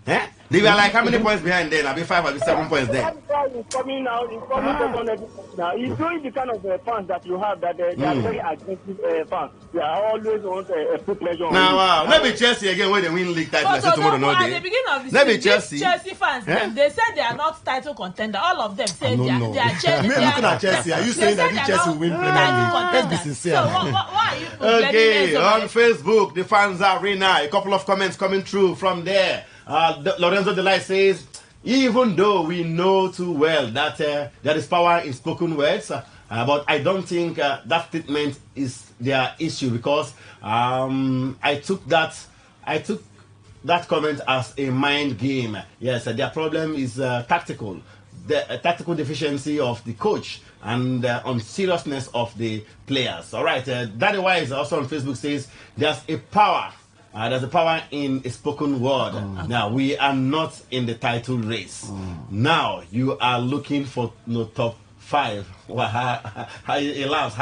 Eh? They were like how many points behind then? I'll be 5 or 7 points there. He's coming now. He's coming second now. He's doing the kind of fans that you have that they are very aggressive fans. They are always want put pressure on you. Now, maybe Chelsea again when they win league title. I say tomorrow no day. At the beginning of the maybe season, Chelsea fans, they said they are not title contender. All of them say they are Chelsea. Looking at Chelsea, are you saying that Chelsea will win Premier League? Let's be sincere. So why are you okay, on Facebook, the fans arena, a couple of comments coming through from there. Lorenzo Delight says, even though we know too well that there is power in spoken words, but I don't think that statement is their issue because I took that comment as a mind game. Yes, their problem is tactical, the tactical deficiency of the coach and unseriousness of the players. All right, Danny Wise also on Facebook says there's a power in a spoken word. Now, we are not in the title race. Now, you are looking for top 5. He laughs.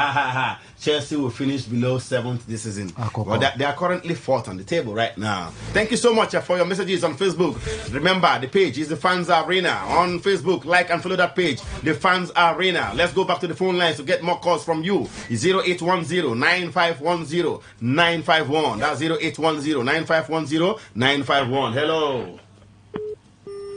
Chelsea will finish below 7th this season. Well, they are currently 4th on the table right now. Thank you so much for your messages on Facebook. Remember, the page is the Fans Arena on Facebook. Like and follow that page, the Fans Arena. Let's go back to the phone lines to get more calls from you. 0810-9510-951. That's 0810-9510-951. Hello.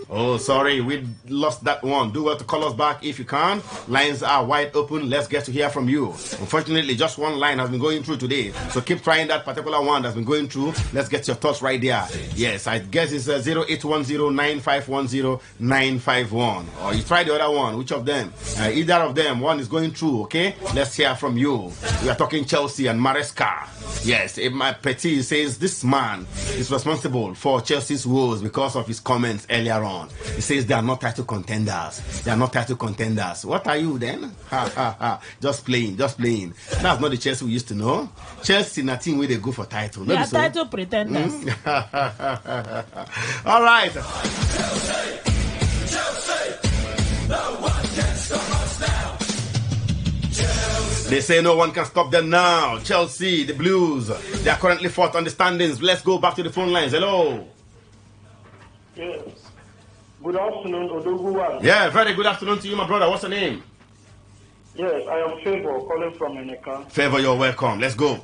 Oh, sorry, we lost that one. Do well to call us back if you can. Lines are wide open. Let's get to hear from you. Unfortunately, just one line has been going through today. So keep trying that particular one that's been going through. Let's get your thoughts right there. Yes, I guess it's 0810-9510-951. Or you try the other one. Which of them? Either of them. One is going through, okay? Let's hear from you. We are talking Chelsea and Maresca. Yes, my Petit says this man is responsible for Chelsea's woes because of his comments earlier on. He says they are not title contenders. They are not title contenders. What are you then? Just playing. That's not the Chelsea we used to know. Chelsea is a team where they go for title. They are title pretenders. All right. They say no one can stop them now. Chelsea, the Blues, they are currently 4th on the standings. Let's go back to the phone lines. Hello. Yes. Good afternoon, Odoguwa. Yeah, very good afternoon to you, my brother. What's your name? Yes, I am Favor, calling from Eneka. Favor, you're welcome. Let's go.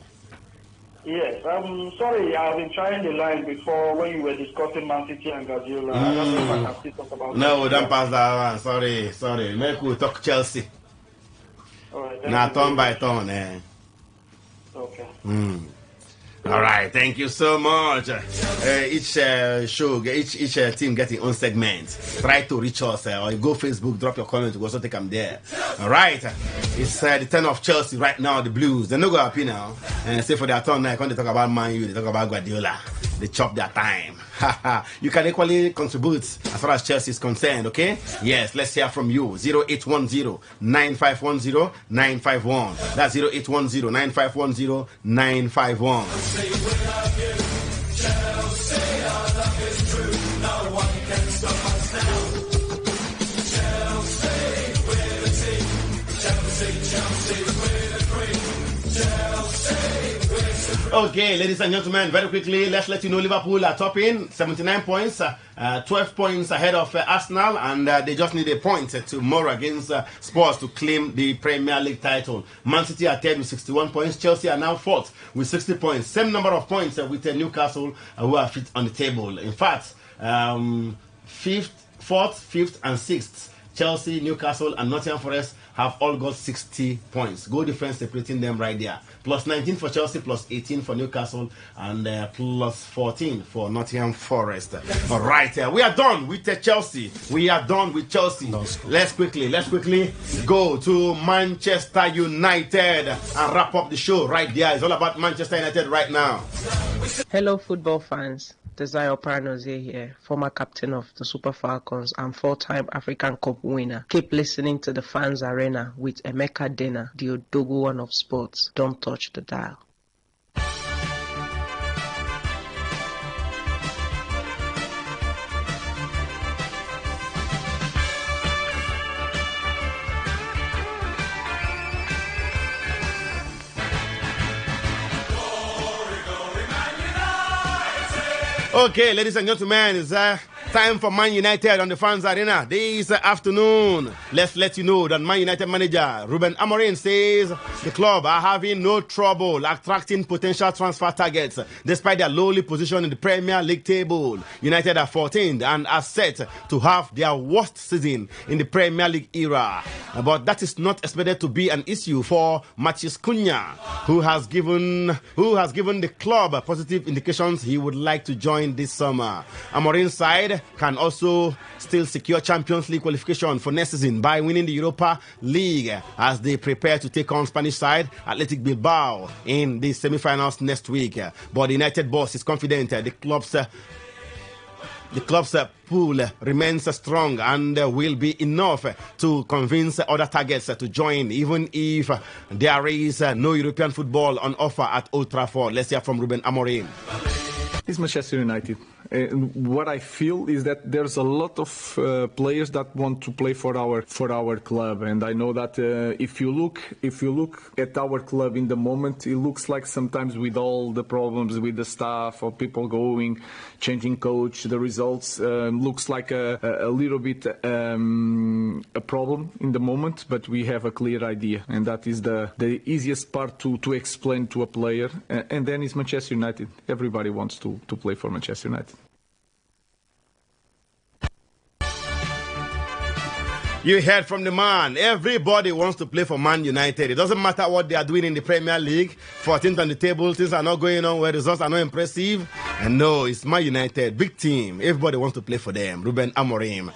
Yes, I'm sorry, I've been trying the line before when you were discussing Man City and Guardiola. I don't know if I can still talk about no, don't pass that one. Sorry. Make we talk Chelsea. Alright, now, turn by turn. Okay. All right, thank you so much. Each team getting own segment. Try to reach us or you go Facebook, drop your comment. We also take them there. All right, it's the turn of Chelsea right now. The Blues, they're not going to happy now. And say for their turn now, when they talk about Man U, they talk about Guardiola. They chop their time. You can equally contribute as far as Chelsea is concerned, okay? Yes, let's hear from you. 0810-9510-951. That's 0810-9510-951. Chelsea, our love is true. No one can stop us now. Chelsea, we're the team. Chelsea, we're the cream. Chelsea, we're supreme. Okay, ladies and gentlemen, very quickly, let's let you know Liverpool are topping 79 points, 12 points ahead of Arsenal, and they just need a point tomorrow against Spurs to claim the Premier League title. Man City are 10 with 61 points. Chelsea are now 4th with 60 points. Same number of points with Newcastle, who are 5th on the table. In fact, 4th, 5th, and 6th. Chelsea, Newcastle, and Nottingham Forest have all got 60 points. Goal difference separating them right there. Plus 19 for Chelsea, plus 18 for Newcastle, and plus 14 for Nottingham Forest. All right, we are done with Chelsea. We are done with Chelsea. Let's quickly go to Manchester United and wrap up the show right there. It's all about Manchester United right now. Hello, football fans. Desire Paranozie here, former captain of the Super Falcons and four-time African Cup winner. Keep listening to the Fans Arena with Emeka Dena, the Odogu one of sports. Don't touch the dial. Okay, ladies and gentlemen, it's time for Man United on the Fans Arena this afternoon. Let's let you know that Man United manager Ruben Amorim says the club are having no trouble attracting potential transfer targets despite their lowly position in the Premier League table. United are 14th and are set to have their worst season in the Premier League era. But that is not expected to be an issue for Matheus Cunha, who has given the club positive indications he would like to join this summer. Amorim's side can also still secure Champions League qualification for next season by winning the Europa League as they prepare to take on Spanish side Athletic Bilbao in the semi-finals next week. But the United boss is confident the club's pool remains strong and will be enough to convince other targets to join, even if there is no European football on offer at Old Trafford. Let's hear from Ruben Amorim. It's Manchester United. What I feel is that there's a lot of players that want to play for our club, and I know that if you look at our club in the moment, it looks like sometimes with all the problems with the staff or people going, changing coach, the results looks like a little bit a problem in the moment. But we have a clear idea, and that is the easiest part to explain to a player. And then it's Manchester United. Everybody wants to play for Manchester United. You heard from the man. Everybody wants to play for Man United. It doesn't matter what they are doing in the Premier League. 14th on the table, things are not going on where results are not impressive. And no, it's Man United, big team. Everybody wants to play for them. Ruben Amorim.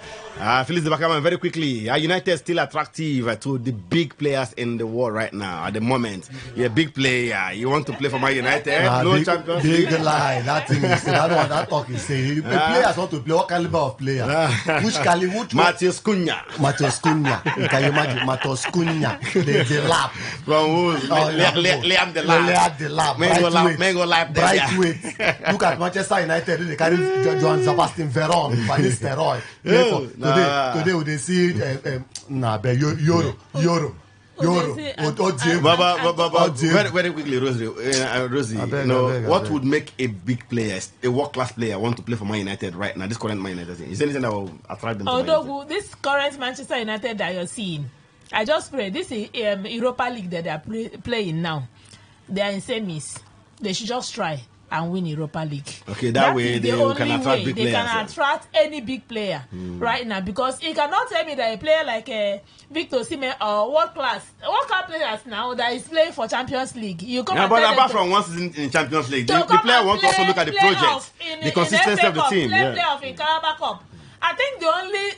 Felix de Bakaman, very quickly. Are United still attractive to the big players in the world right now? At the moment, you're a big player. You want to play for Man United? No Champions League. Big lie. That thing is that talk is saying. Players want to play. What caliber of player? Which caliber? Matheus Cunha. Matheus Cunha. Can you imagine? Matheus Cunha. The lap. From who? Liam the lap. The lap. Mango lap. Bright weight. Look at Manchester United. They carry Johan Sebastian Veron. Van Nistelrooy. Today we see Euro. Very quickly, Rosie. What would make a big player, a world-class player, want to play for Man United right now? This current Man United team. Is there anything that will attract them? Although this current Manchester United that you're seeing, I just pray this is Europa League that they are playing now. They are in semis. They should just try and win Europa League. Okay, that way they can attract big players. They can attract any big player right now, because you cannot tell me that a player like Victor Osimhen or world class players now that is playing for Champions League. You come but apart from one season in Champions League, the player wants to also look at the project, the consistency of the team. Playoff in Carabao Cup. I think the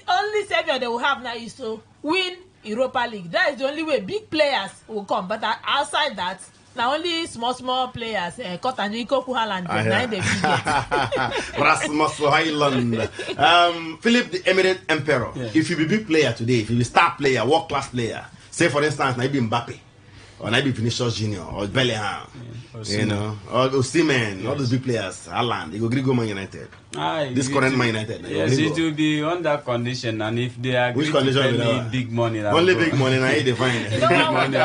only savior they will have now is to win Europa League. That is the only way big players will come. But outside that, now only small players, Kotanjiko Kuhaland, Rasmus Highland, Philip the Emirate Emperor. Yeah. If you be big player today, if you be star player, world class player, say for instance, maybe Mbappe, or maybe Vinicius Junior, or Bellingham, you know, or Osimhen, all those big players, Haaland, you go Man United. This current Man United. Yes, it will be on that condition, and if they agree to pay big money, only big money, now they find it. Big money,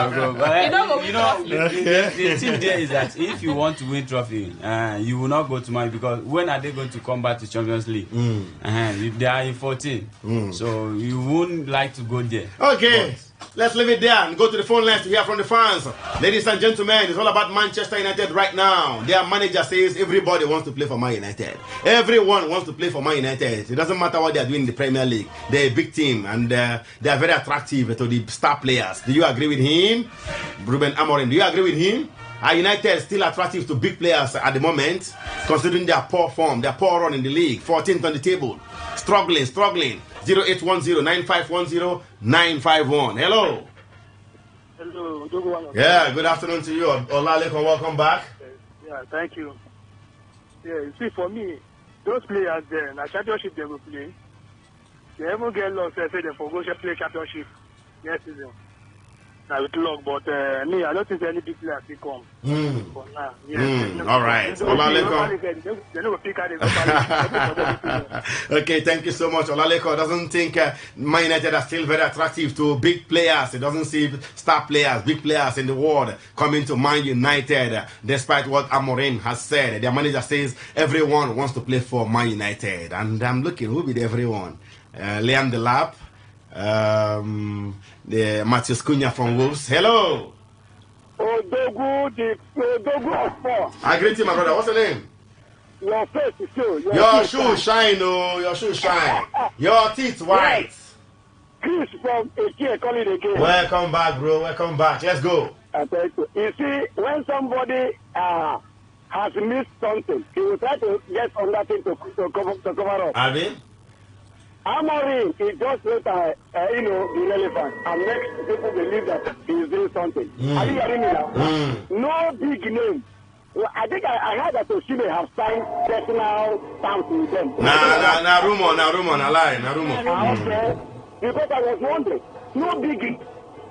the thing there is that if you want to win trophy, you will not go to Man, because when are they going to come back to Champions League? They are in 14, so you wouldn't like to go there. Okay. Let's leave it there and go to the phone lines to hear from the fans. Ladies and gentlemen, it's all about Manchester United right now. Their manager says everybody wants to play for Man United. Everyone wants to play for Man United. It doesn't matter what they are doing in the Premier League. They're a big team and they are very attractive to the star players. Do you agree with him? Ruben Amorim, do you agree with him? Are United still attractive to big players at the moment, considering their poor form, their poor run in the league, 14th on the table, struggling. 0810-9510-951. Hello. Hello. Yeah, good afternoon to you. Olaleko, welcome back. Yeah, thank you. Yeah, you see, for me, those players there, na championship they will play. They even get lost, say they for go play championship next season. Now with luck, but me, I don't think any big players will come. For now. Yeah, all right. Olaleko. Okay, thank you so much. Olaleko doesn't think Man United are still very attractive to big players. He doesn't see star players, big players in the world coming to Man United, despite what Amorim has said. Their manager says everyone wants to play for Man United. And I'm looking, who will be everyone? Liam Delap. The Matheus Cunha from Wolves. Hello. Odogu of 4. I greet you, my brother. What's your name? Your face is still. Your shoes shine, oh. Your shoes shine. Your teeth white. Chris from AK calling again. Welcome back, bro. Welcome back. Let's go. You see, when somebody has missed something, he will try to get on that thing to cover up. Abi? Amorim is just not, irrelevant, and makes people believe that he is doing something. Are you hearing me now? No big name. Well, I think I heard that Oshime have signed personal terms with them. Rumor, lie, rumor. Okay. Because I was wondering, no big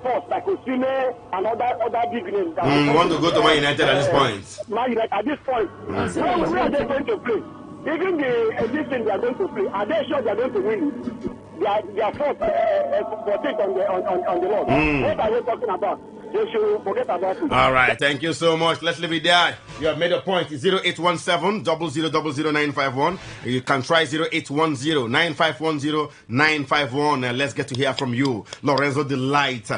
force like Oshime and other big names. Want to go to Man United at this point? Man United at this point. Where are they going to play? Even the edition they are going to play, are they sure they are going to win it? They are forced to protect on the Lord. What are they talking about? They should forget about it. All right, thank you so much. Let's leave it there. You have made a point. 0817-00000951. You can try 0810-9510-951. Let's get to hear from you. Lorenzo Delight.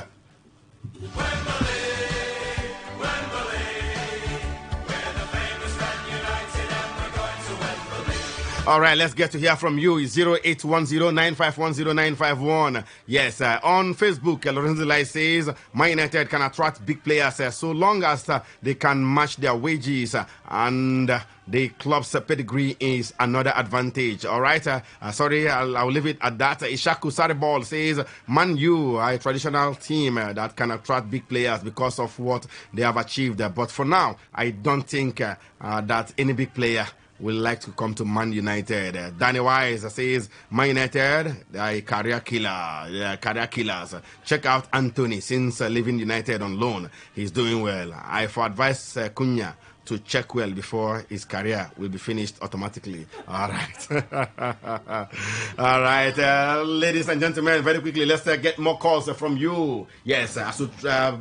All right, let's get to hear from you. 0810-9510-951. Yes, on Facebook, Lorenzo Delight says, Man United can attract big players so long as they can match their wages and the club's pedigree is another advantage. All right, sorry, I'll leave it at that. Ishaku Saribol says, Man U are a traditional team that can attract big players because of what they have achieved. But for now, I don't think that any big player will like to come to Man United. Danny Wise says, Man United, they are a career killer. They are career killers. Check out Anthony since leaving United on loan. He's doing well. I for advise Cunha to check well before his career will be finished automatically. All right. All right. Ladies and gentlemen, very quickly, let's get more calls from you. Yes, I should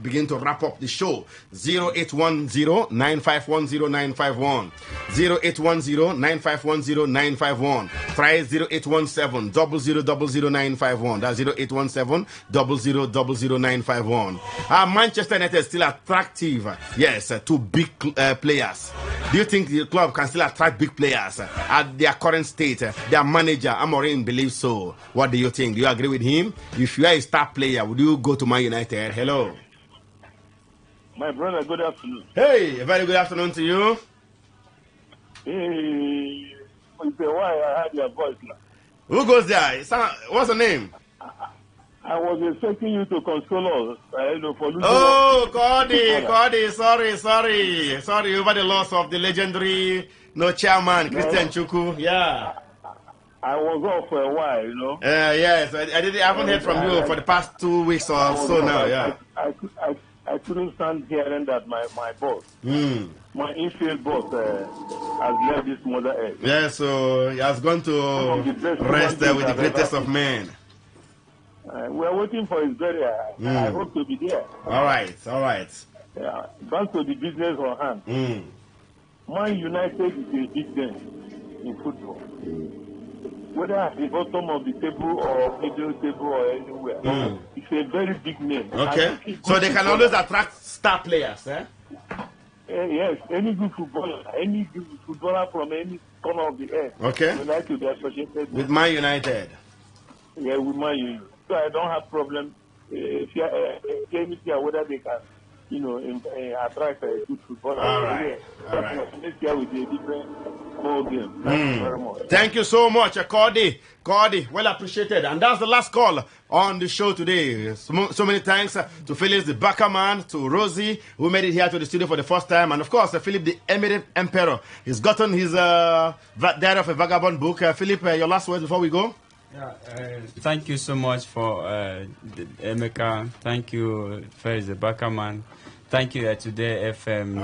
begin to wrap up the show. 0810-9510-951. 0810-9510-951. Try 0817-0000-951. That's 0817-0000-951. Manchester United is still attractive, yes, to big players. Do you think the club can still attract big players at their current state? Their manager, Amorim, believes so. What do you think? Do you agree with him? If you are a star player, would you go to Man United? Hello. My brother, good afternoon. Hey, a very good afternoon to you. Hey, why I heard your voice now. Who goes there? What's the name? I was expecting you to console us. For losing. Oh, Cody, sorry over the loss of the legendary chairman, Christian Chukwu. Yeah. I was off for a while, Yes, I haven't heard from you for the past 2 weeks or so now. Yeah. I couldn't stand hearing that my boss, my infield boss, has left this mother earth. Yeah, so he has gone to rest with the greatest of men. We are waiting for his burial. I hope to be there. All right. Yeah, back to the business on hand. Man United is a business in football. whether at the bottom of the table or middle table or anywhere. It's a very big name. Okay. So they can always attract star players, eh? Yes, any good footballer from any corner of the earth. Okay. Would like to be associated with Man United. Yeah, with Man United. So I don't have problem if you whether they can, attract a good footballer. All right. All right. Next year will be a different ball game. Thank you very much. Thank you so much, Cordy. Well appreciated. And that's the last call on the show today. So many thanks to Felix the Baka man, to Rosie, who made it here to the studio for the first time, and of course, Philip the Emirate Emperor. He's gotten his Diary of a Vagabond book. Philip, your last words before we go? Yeah, thank you so much for Emeka. Thank you, Felix the Baka man. Thank you, Today FM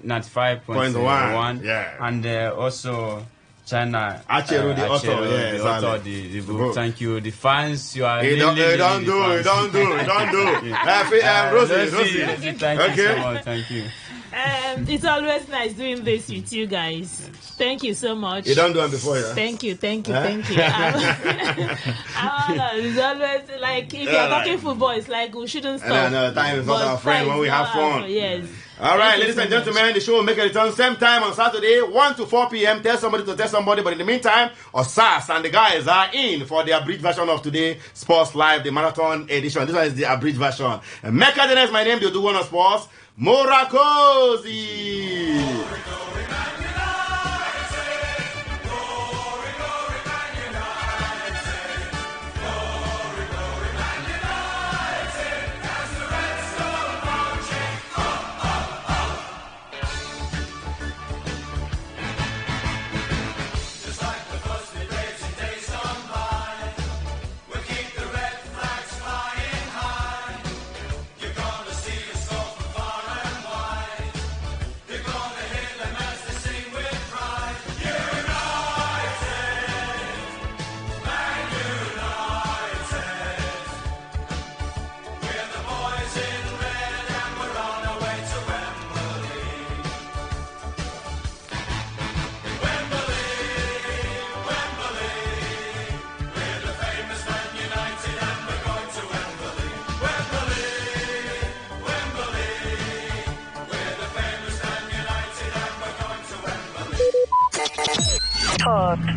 95.1. Yeah. And also China. Acheru, the author. The book. Thank you. The fans, you are Don't do. Rosie. Thank you so much. Thank you. It's always nice doing this with you guys. Thank you so much. You don't do it before, yeah? Thank you. It's always like, if you're talking football, it's like we shouldn't stop. No, time is not our friend when we have fun. Yes. All right, ladies and gentlemen, the show will make a return same time on Saturday, 1 to 4 p.m. Tell somebody to tell somebody. But in the meantime, Osas and the guys are in for the abridged version of Today Sports Live, the marathon edition. This one is the abridged version. Mecca Dena is my name. They do one of sports. Morakosi.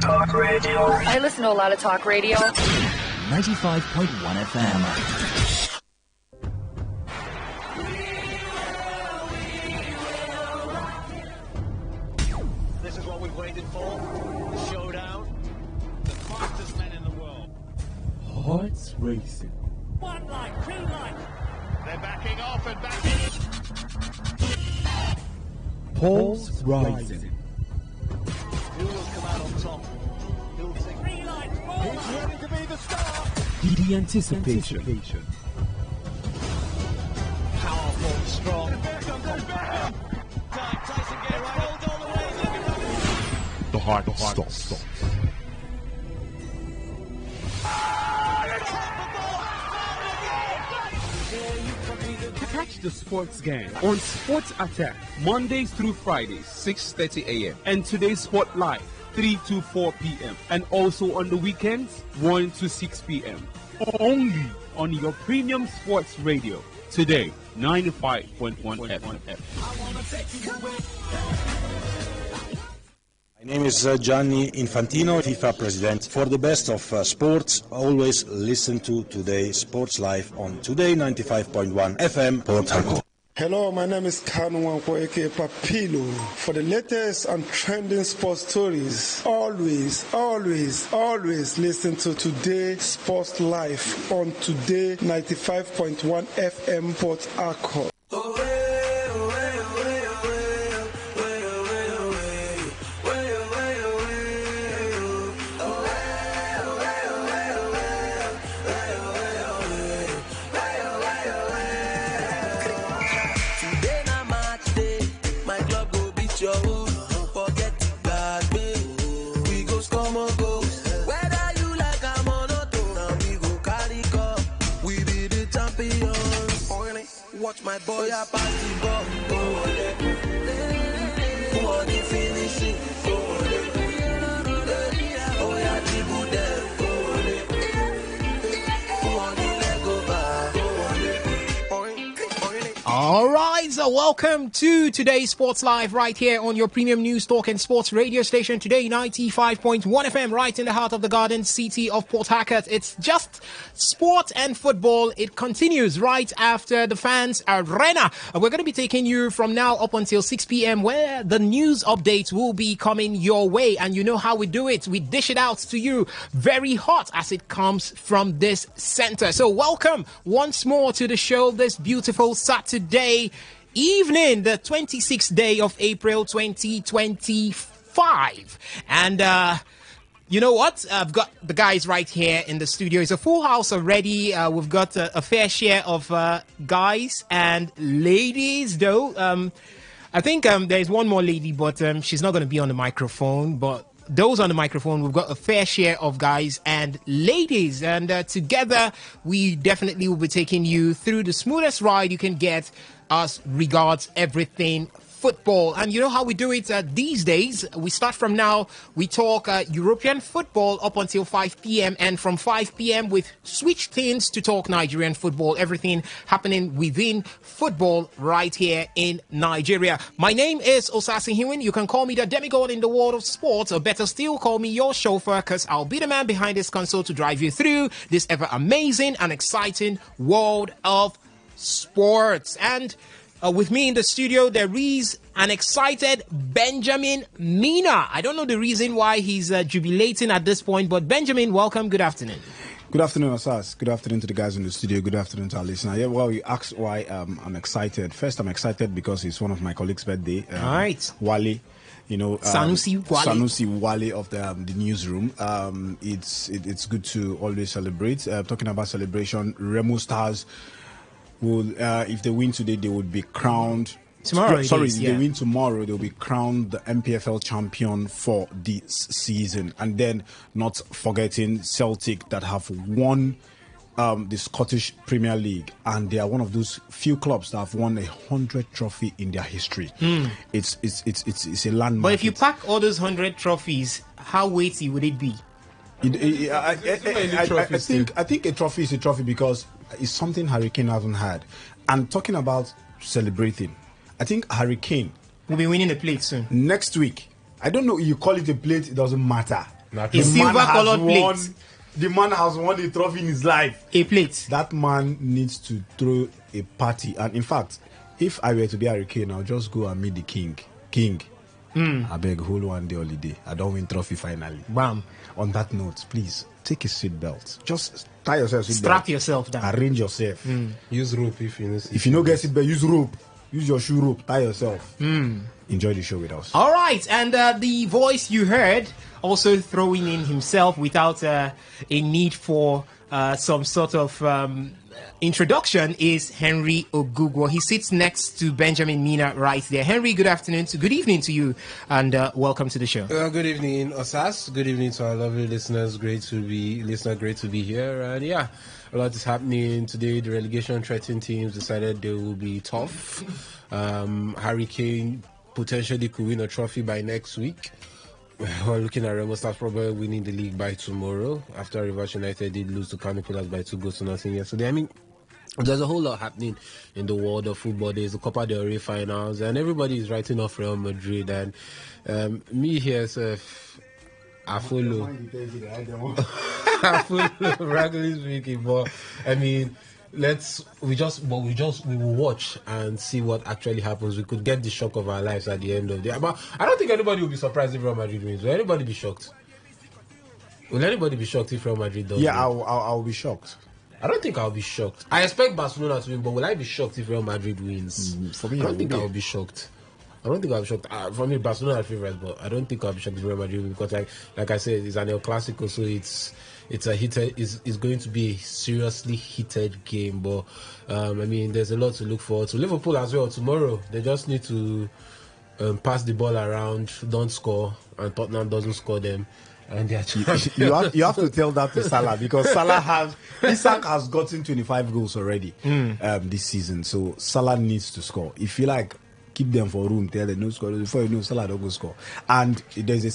Talk radio. I listen to a lot of talk radio. 95.1 FM. This is what we've waited for. The showdown. The fastest men in the world. Hearts racing. One line, two lines. They're backing off and backing. Pulse rising. Who will come out on top? Who will take 3 lines? Who's ready to be the star? The anticipation. Powerful, strong. Tyson get rolled all the way. The heart stops. Catch the sports gang on Sports Attack Mondays through Fridays, 6:30 a.m. and Today's Sport Live, 3 to 4 p.m. and also on the weekends, 1 to 6 p.m. Only on your premium sports radio. Today, 95.1 FM. My name is Gianni Infantino, FIFA president. For the best of sports, always listen to Today Sports Live on Today 95.1 FM, Port Harcourt. Hello, my name is Kanu Wanko, aka Papilo. For the latest and trending sports stories, always listen to Today Sports Live on Today 95.1 FM, Port Harcourt. My boy, I pass the ball. Go on there. Who want the finishing? Go on there. Oh, yeah, guys. Welcome to today's Sports Live right here on your premium news talk and sports radio station, Today 95.1 FM, right in the heart of the Garden City of Port Harcourt. It's just sport and football. It continues right after the Fans Arena. We're going to be taking you from now up until 6 p.m. where the news updates will be coming your way. And you know how we do it. We dish it out to you very hot as it comes from this center. So welcome once more to the show this beautiful Saturday evening, the 26th day of April 2025. And you know what? I've got the guys right here in the studio. It's a full house already. We've got a fair share of guys and ladies, though. I think there's one more lady, but she's not going to be on the microphone. But those on the microphone, we've got a fair share of guys and ladies. And together, we definitely will be taking you through the smoothest ride you can get as regards everything football. And you know how we do it these days. We start from now. We talk European football up until 5 p.m. And from 5 p.m. we've switched things to talk Nigerian football. Everything happening within football right here in Nigeria. My name is Osasi Hiwin. You can call me the demigod in the world of sports, or better still, call me your chauffeur, because I'll be the man behind this console to drive you through this ever amazing and exciting world of sports. And with me in the studio, there is an excited Benjamin Mina. I don't know the reason why he's jubilating at this point, but Benjamin, welcome. Good afternoon. Good afternoon, Asas. Good afternoon to the guys in the studio. Good afternoon to our listener. Yeah, well, you asked why I'm excited. First, I'm excited because it's one of my colleagues' birthday. All right. Wale. You know, Sanusi Wale of the newsroom. It's good to always celebrate. Talking about celebration, Remo Stars will, if they win today, they would be crowned. Tomorrow, if they win tomorrow, they'll be crowned the MPFL champion for this season. And then, not forgetting Celtic that have won the Scottish Premier League, and they are one of those few clubs that have won 100 trophy in their history. It's a landmark. But if you pack all those 100 trophies, how weighty would it be? I think a trophy is a trophy because it's something Harry Kane hasn't had. And talking about celebrating, I think Harry Kane will be winning the plate soon. Next week. I don't know, you call it a plate, it doesn't matter. A silver-colored plate. The man has won a trophy in his life. A plate. That man needs to throw a party. And in fact, if I were to be Harry Kane, I'll just go and meet the king. I beg, hold one day holiday. I don't win trophy finally. Bam. On that note, please take a seatbelt. Just tie yourself. Strap yourself down. Arrange yourself. Use rope if you know. If you don't get seatbelt, use rope. Use your shoe rope. Tie yourself. Enjoy the show with us. All right, and the voice you heard also throwing in himself without a need for some sort of introduction is Henry Ogugwo. He sits next to Benjamin Mina right there. Henry, good afternoon, good evening to you, and welcome to the show. Good evening, Osas. Good evening to our lovely listeners. Great to be here. And yeah, a lot is happening today. The relegation threatened teams decided they will be tough. Harry Kane potentially could win a trophy by next week. We're looking at Remo Stars probably winning the league by tomorrow after Rivers United did lose to Caniculas by 2-0 yesterday. I mean, there's a whole lot happening in the world of football. There's the Copa del Rey finals, and everybody is writing off Real Madrid. And me here, I follow. Regularly speaking, but I mean, we will watch and see what actually happens. We could get the shock of our lives at the end of the day. But I don't think anybody will be surprised if Real Madrid wins. Will anybody be shocked? Will anybody be shocked if Real Madrid does? Yeah, I'll be shocked. I don't think I'll be shocked. I expect Barcelona to win, but will I be shocked if Real Madrid wins? For me, I don't think I'll be shocked. For me, Barcelona are favorites, but I don't think I'll be shocked if Real Madrid wins because, like I said, it's an El Clasico, so it's a heated. It's going to be a seriously heated game. But I mean, there's a lot to look forward to. Liverpool as well tomorrow. They just need to pass the ball around, don't score, and Tottenham doesn't score them. And you have to tell that to Salah because Isak has gotten 25 goals already this season. So Salah needs to score. If you like, keep them for room, tell them no score. Before you know, Salah don't go score. And there's a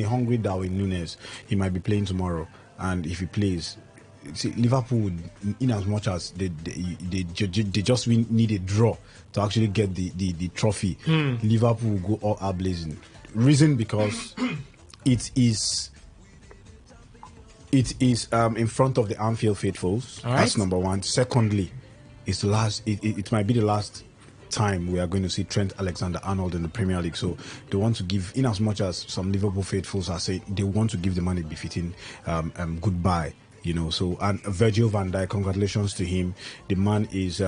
hungry Darwin Núñez. He might be playing tomorrow, and if he plays, see, Liverpool would, in as much as they just need a draw to actually get the trophy, Liverpool will go all out blazing. Reason because it is in front of the Anfield faithfuls. All right. That's number one. Secondly, it's the last. It might be the last time we are going to see Trent Alexander-Arnold in the Premier League. So they want to give, in as much as some Liverpool faithfuls are saying, they want to give the man a befitting goodbye. You know, so, and Virgil van Dijk, congratulations to him. The man is,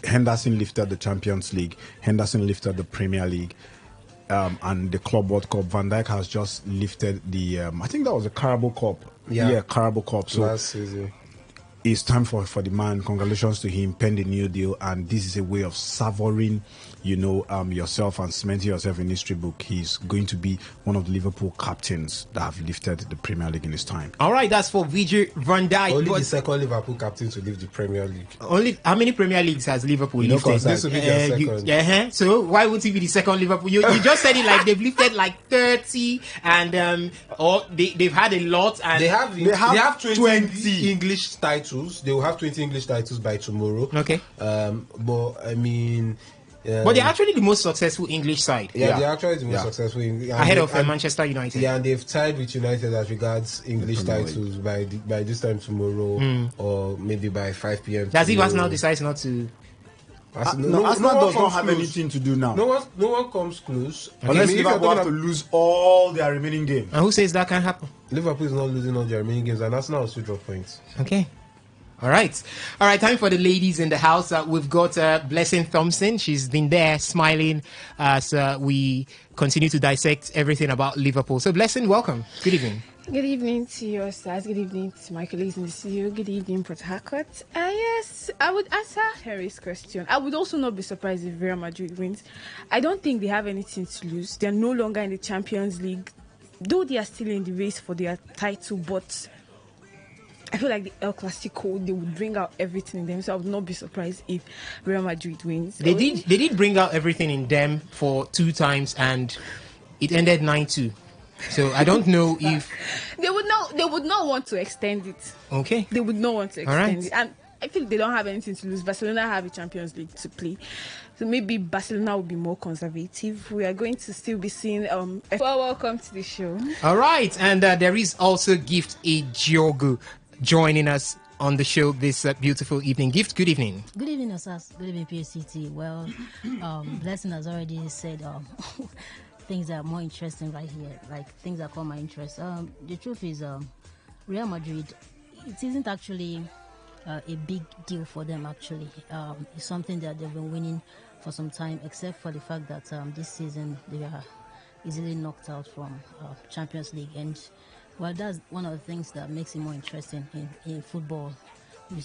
Henderson lifted the Champions League. Henderson lifted the Premier League. And the Club World Cup. Van Dijk has just lifted the, I think that was the Carabao Cup. Yeah, Carabao Cup. So last season. It's time for the man. Congratulations to him. Pen the new deal, and this is a way of savoring, yourself and cementing yourself in history book. He's going to be one of the Liverpool captains that have lifted the Premier League in his time. All right, that's for Virgil van Dijk. Only the second Liverpool captain to lift the Premier League. Only how many Premier Leagues has Liverpool lifted? This will be their second. So why would he be the second Liverpool? You just said it like they've lifted like 30, and or they've had a lot, and they have 20 English titles. They will have 20 English titles by tomorrow. Okay. But I mean. But they're actually the most successful English side. Yeah, they're actually the most successful. Ahead of Manchester United. Yeah, and they've tied with United as regards English titles by this time tomorrow, or maybe by 5 p.m. That's if Arsenal decides not to. Arsenal does not have anything to do now. No one comes close. Unless Liverpool have to lose all their remaining games. And who says that can happen? Liverpool is not losing all their remaining games, and Arsenal will still drop points. Okay. All right. Time for the ladies in the house. We've got Blessing Thompson. She's been there smiling as we continue to dissect everything about Liverpool. So, Blessing, welcome. Good evening. Good evening to your stars. Good evening to my colleagues in the studio. Good evening, Port Harcourt. Yes, I would answer Harry's question. I would also not be surprised if Real Madrid wins. I don't think they have anything to lose. They're no longer in the Champions League, though they are still in the race for their title, but I feel like the El Clasico, they would bring out everything in them, so I would not be surprised if Real Madrid wins. They did bring out everything in them for 2 times, and it ended 9-2. So I don't know if they would not want to extend it. Okay. They would not want to extend it. And I feel they don't have anything to lose. Barcelona have a Champions League to play. So maybe Barcelona will be more conservative. We are going to still be seeing welcome to the show. All right, and there is also Gift Ejiogu joining us on the show this beautiful evening. Gift, good evening. Good evening, Osas. Good evening, PSCT. Well, Blessing has already said things that are more interesting right here, like things that caught my interest. The truth is, Real Madrid, it isn't actually a big deal for them, actually. It's something that they've been winning for some time, except for the fact that this season they are easily knocked out from Champions League. And well, that's one of the things that makes it more interesting in football.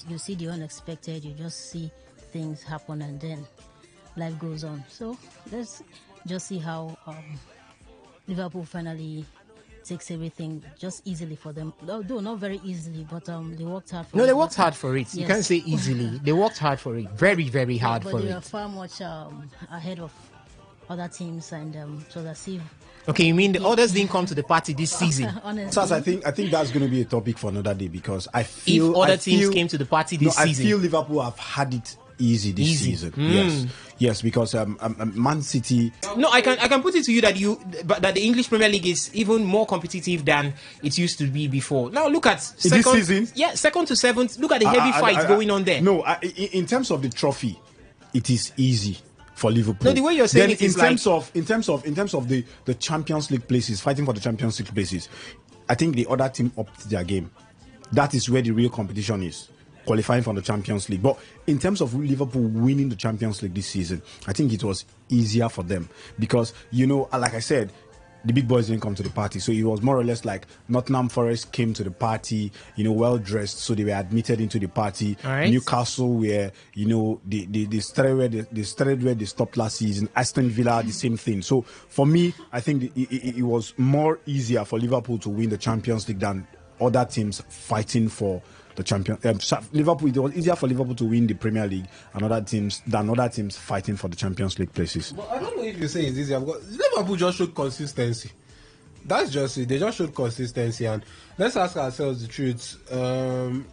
You see the unexpected, you just see things happen, and then life goes on. So let's just see how Liverpool finally takes everything just easily for them. Though not very easily, but they worked hard for it. No, they worked hard for it. Yes. You can't say easily. They worked hard for it. Very, very hard for it. But they are far much ahead of other teams, and so as if. Okay, you mean the others didn't come to the party this season? So I think that's going to be a topic for another day, because I feel if other teams came to the party this season, I feel Liverpool have had it easy this season. Yes, because Man City. No, I can put it to you that the English Premier League is even more competitive than it used to be before. Now look at this season. Yeah, 2nd to 7th. Look at the heavy fight going on there. No, in terms of the trophy, it is easy for Liverpool. No, the way you're saying then it is in terms of the Champions League places, fighting for the Champions League places, I think the other team upped their game. That is where the real competition is, qualifying for the Champions League. But in terms of Liverpool winning the Champions League this season, I think it was easier for them because, like I said, the big boys didn't come to the party. So it was more or less like Nottingham Forest came to the party, well dressed, so they were admitted into the party. Right. Newcastle were, they started where they stopped last season. Aston Villa, the same thing. So for me, I think it was more easier for Liverpool to win the Champions League than other teams fighting for the champion. Liverpool, it was easier for Liverpool to win the Premier League than other teams fighting for the Champions League places. But I don't know if you say it's easier because Liverpool just showed consistency. that's just it. They just showed consistency, and let's ask ourselves the truth.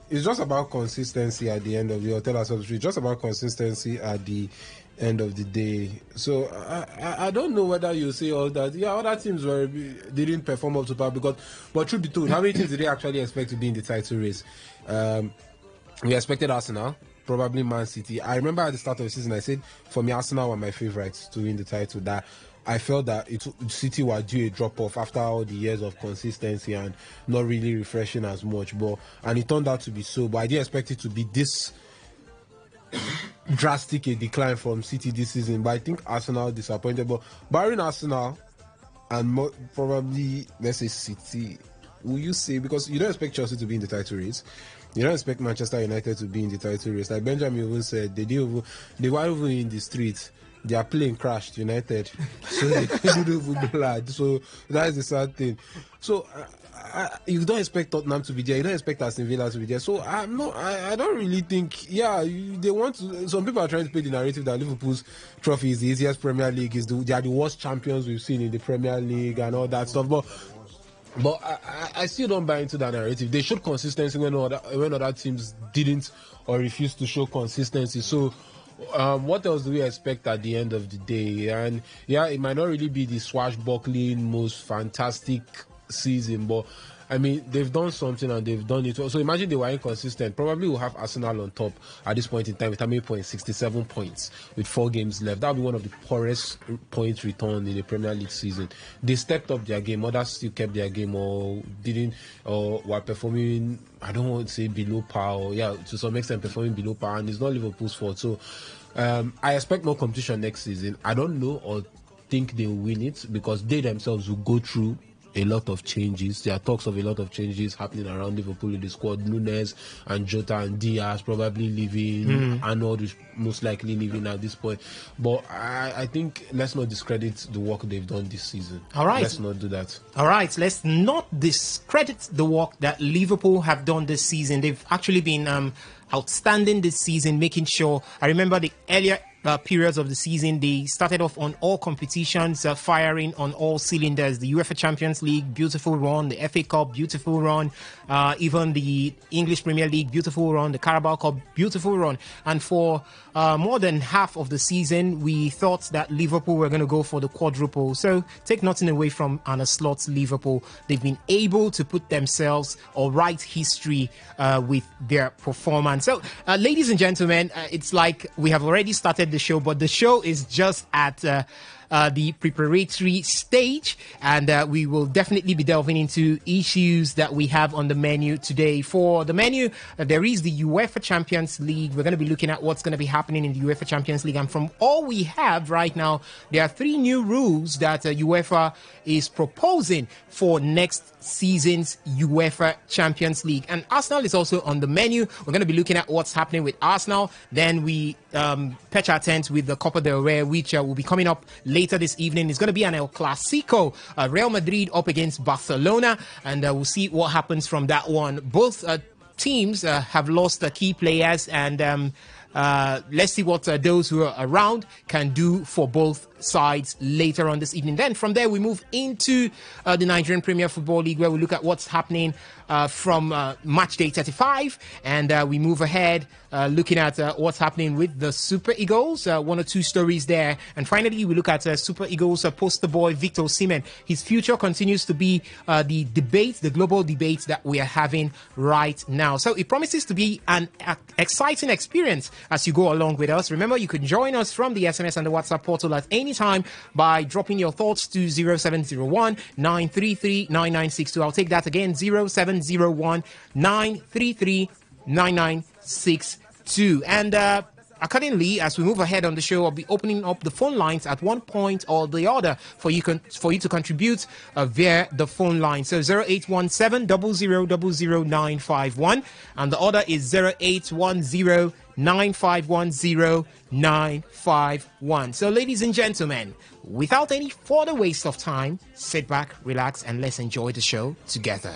It's just about consistency at the end of the day. Or tell ourselves the truth. It's just about consistency at the end of the day. So I don't know whether you say all that. Yeah, other teams didn't perform up to par but truth be told, how many teams did they actually expect to be in the title race? We expected Arsenal, probably Man City. I remember at the start of the season I said for me Arsenal were my favourites to win the title. That I felt that City were due a drop off after all the years of consistency and not really refreshing as much. And it turned out to be so. But I didn't expect it to be this drastic a decline from City this season. But I think Arsenal disappointed. But barring Arsenal and probably let's say City, will you say, because you don't expect Chelsea to be in the title race, you don't expect Manchester United to be in the title race. Like Benjamin even said, they were even in the streets. Their plane crashed, United, so they didn't even blood. So that is the sad thing. So you don't expect Tottenham to be there. You don't expect Aston Villa to be there. So I don't really think. Yeah, they want to. Some people are trying to play the narrative that Liverpool's trophy is the easiest Premier League. They are the worst champions we've seen in the Premier League and all that stuff. But I still don't buy into that narrative. They showed consistency when other teams didn't or refused to show consistency. So. What else do we expect at the end of the day? And yeah, it might not really be the swashbuckling, most fantastic season, but I mean, they've done something and they've done it well. So imagine they were inconsistent. Probably we'll have Arsenal on top at this point in time with how many points? 67 points with 4 games left. That would be one of the poorest points return in the Premier League season. They stepped up their game. Others still kept their game or didn't, or were performing, I don't want to say below par, or to some extent performing below par, and it's not Liverpool's fault. So I expect more competition next season. I don't know or think they will win it because they themselves will go through a lot of changes. There are talks of a lot of changes happening around Liverpool in the squad. Nunes and Jota and Diaz probably leaving. Arnold is most likely leaving at this point. But I think let's not discredit the work they've done this season. All right. Let's not do that. All right. Let's not discredit the work that Liverpool have done this season. They've actually been outstanding this season, making sure. I remember the earlier periods of the season, they started off on all competitions, firing on all cylinders. The UEFA Champions League, beautiful run. The FA Cup, beautiful run. Even the English Premier League, beautiful run. The Carabao Cup, beautiful run. And for more than half of the season, we thought that Liverpool were going to go for the quadruple. So take nothing away from Arne Slot's Liverpool. They've been able to put themselves or write history with their performance. So, ladies and gentlemen, it's like we have already started the show, but the show is just at the preparatory stage, and we will definitely be delving into issues that we have on the menu today. For the menu, there is the UEFA Champions League. We're going to be looking at what's going to be happening in the UEFA Champions League, and from all we have right now, there are 3 new rules that UEFA is proposing for next season's UEFA Champions League. And Arsenal is also on the menu. We're going to be looking at what's happening with Arsenal. Then we pitch our tent with the Copa del Rey, which will be coming up later this evening. It's going to be an El Clasico, Real Madrid up against Barcelona, and we'll see what happens from that one. Both teams have lost key players, and let's see what those who are around can do for both sides later on this evening. Then from there we move into the Nigerian Premier Football League, where we look at what's happening from match day 35, and we move ahead looking at what's happening with the Super Eagles, 1 or 2 stories there. And finally we look at Super Eagles poster boy Victor Osimhen. His future continues to be the debate, the global debate that we are having right now. So it promises to be an exciting experience as you go along with us. Remember, you can join us from the SMS and the WhatsApp portal at any time by dropping your thoughts to 0701 933 9962. I'll take that again, 0701 933 9962. And accordingly, as we move ahead on the show, I'll be opening up the phone lines at one point or the other for you to contribute via the phone line. So 0817 0000 951, and the other is 0810 9510 951. So, ladies and gentlemen, without any further waste of time, sit back, relax, and let's enjoy the show together.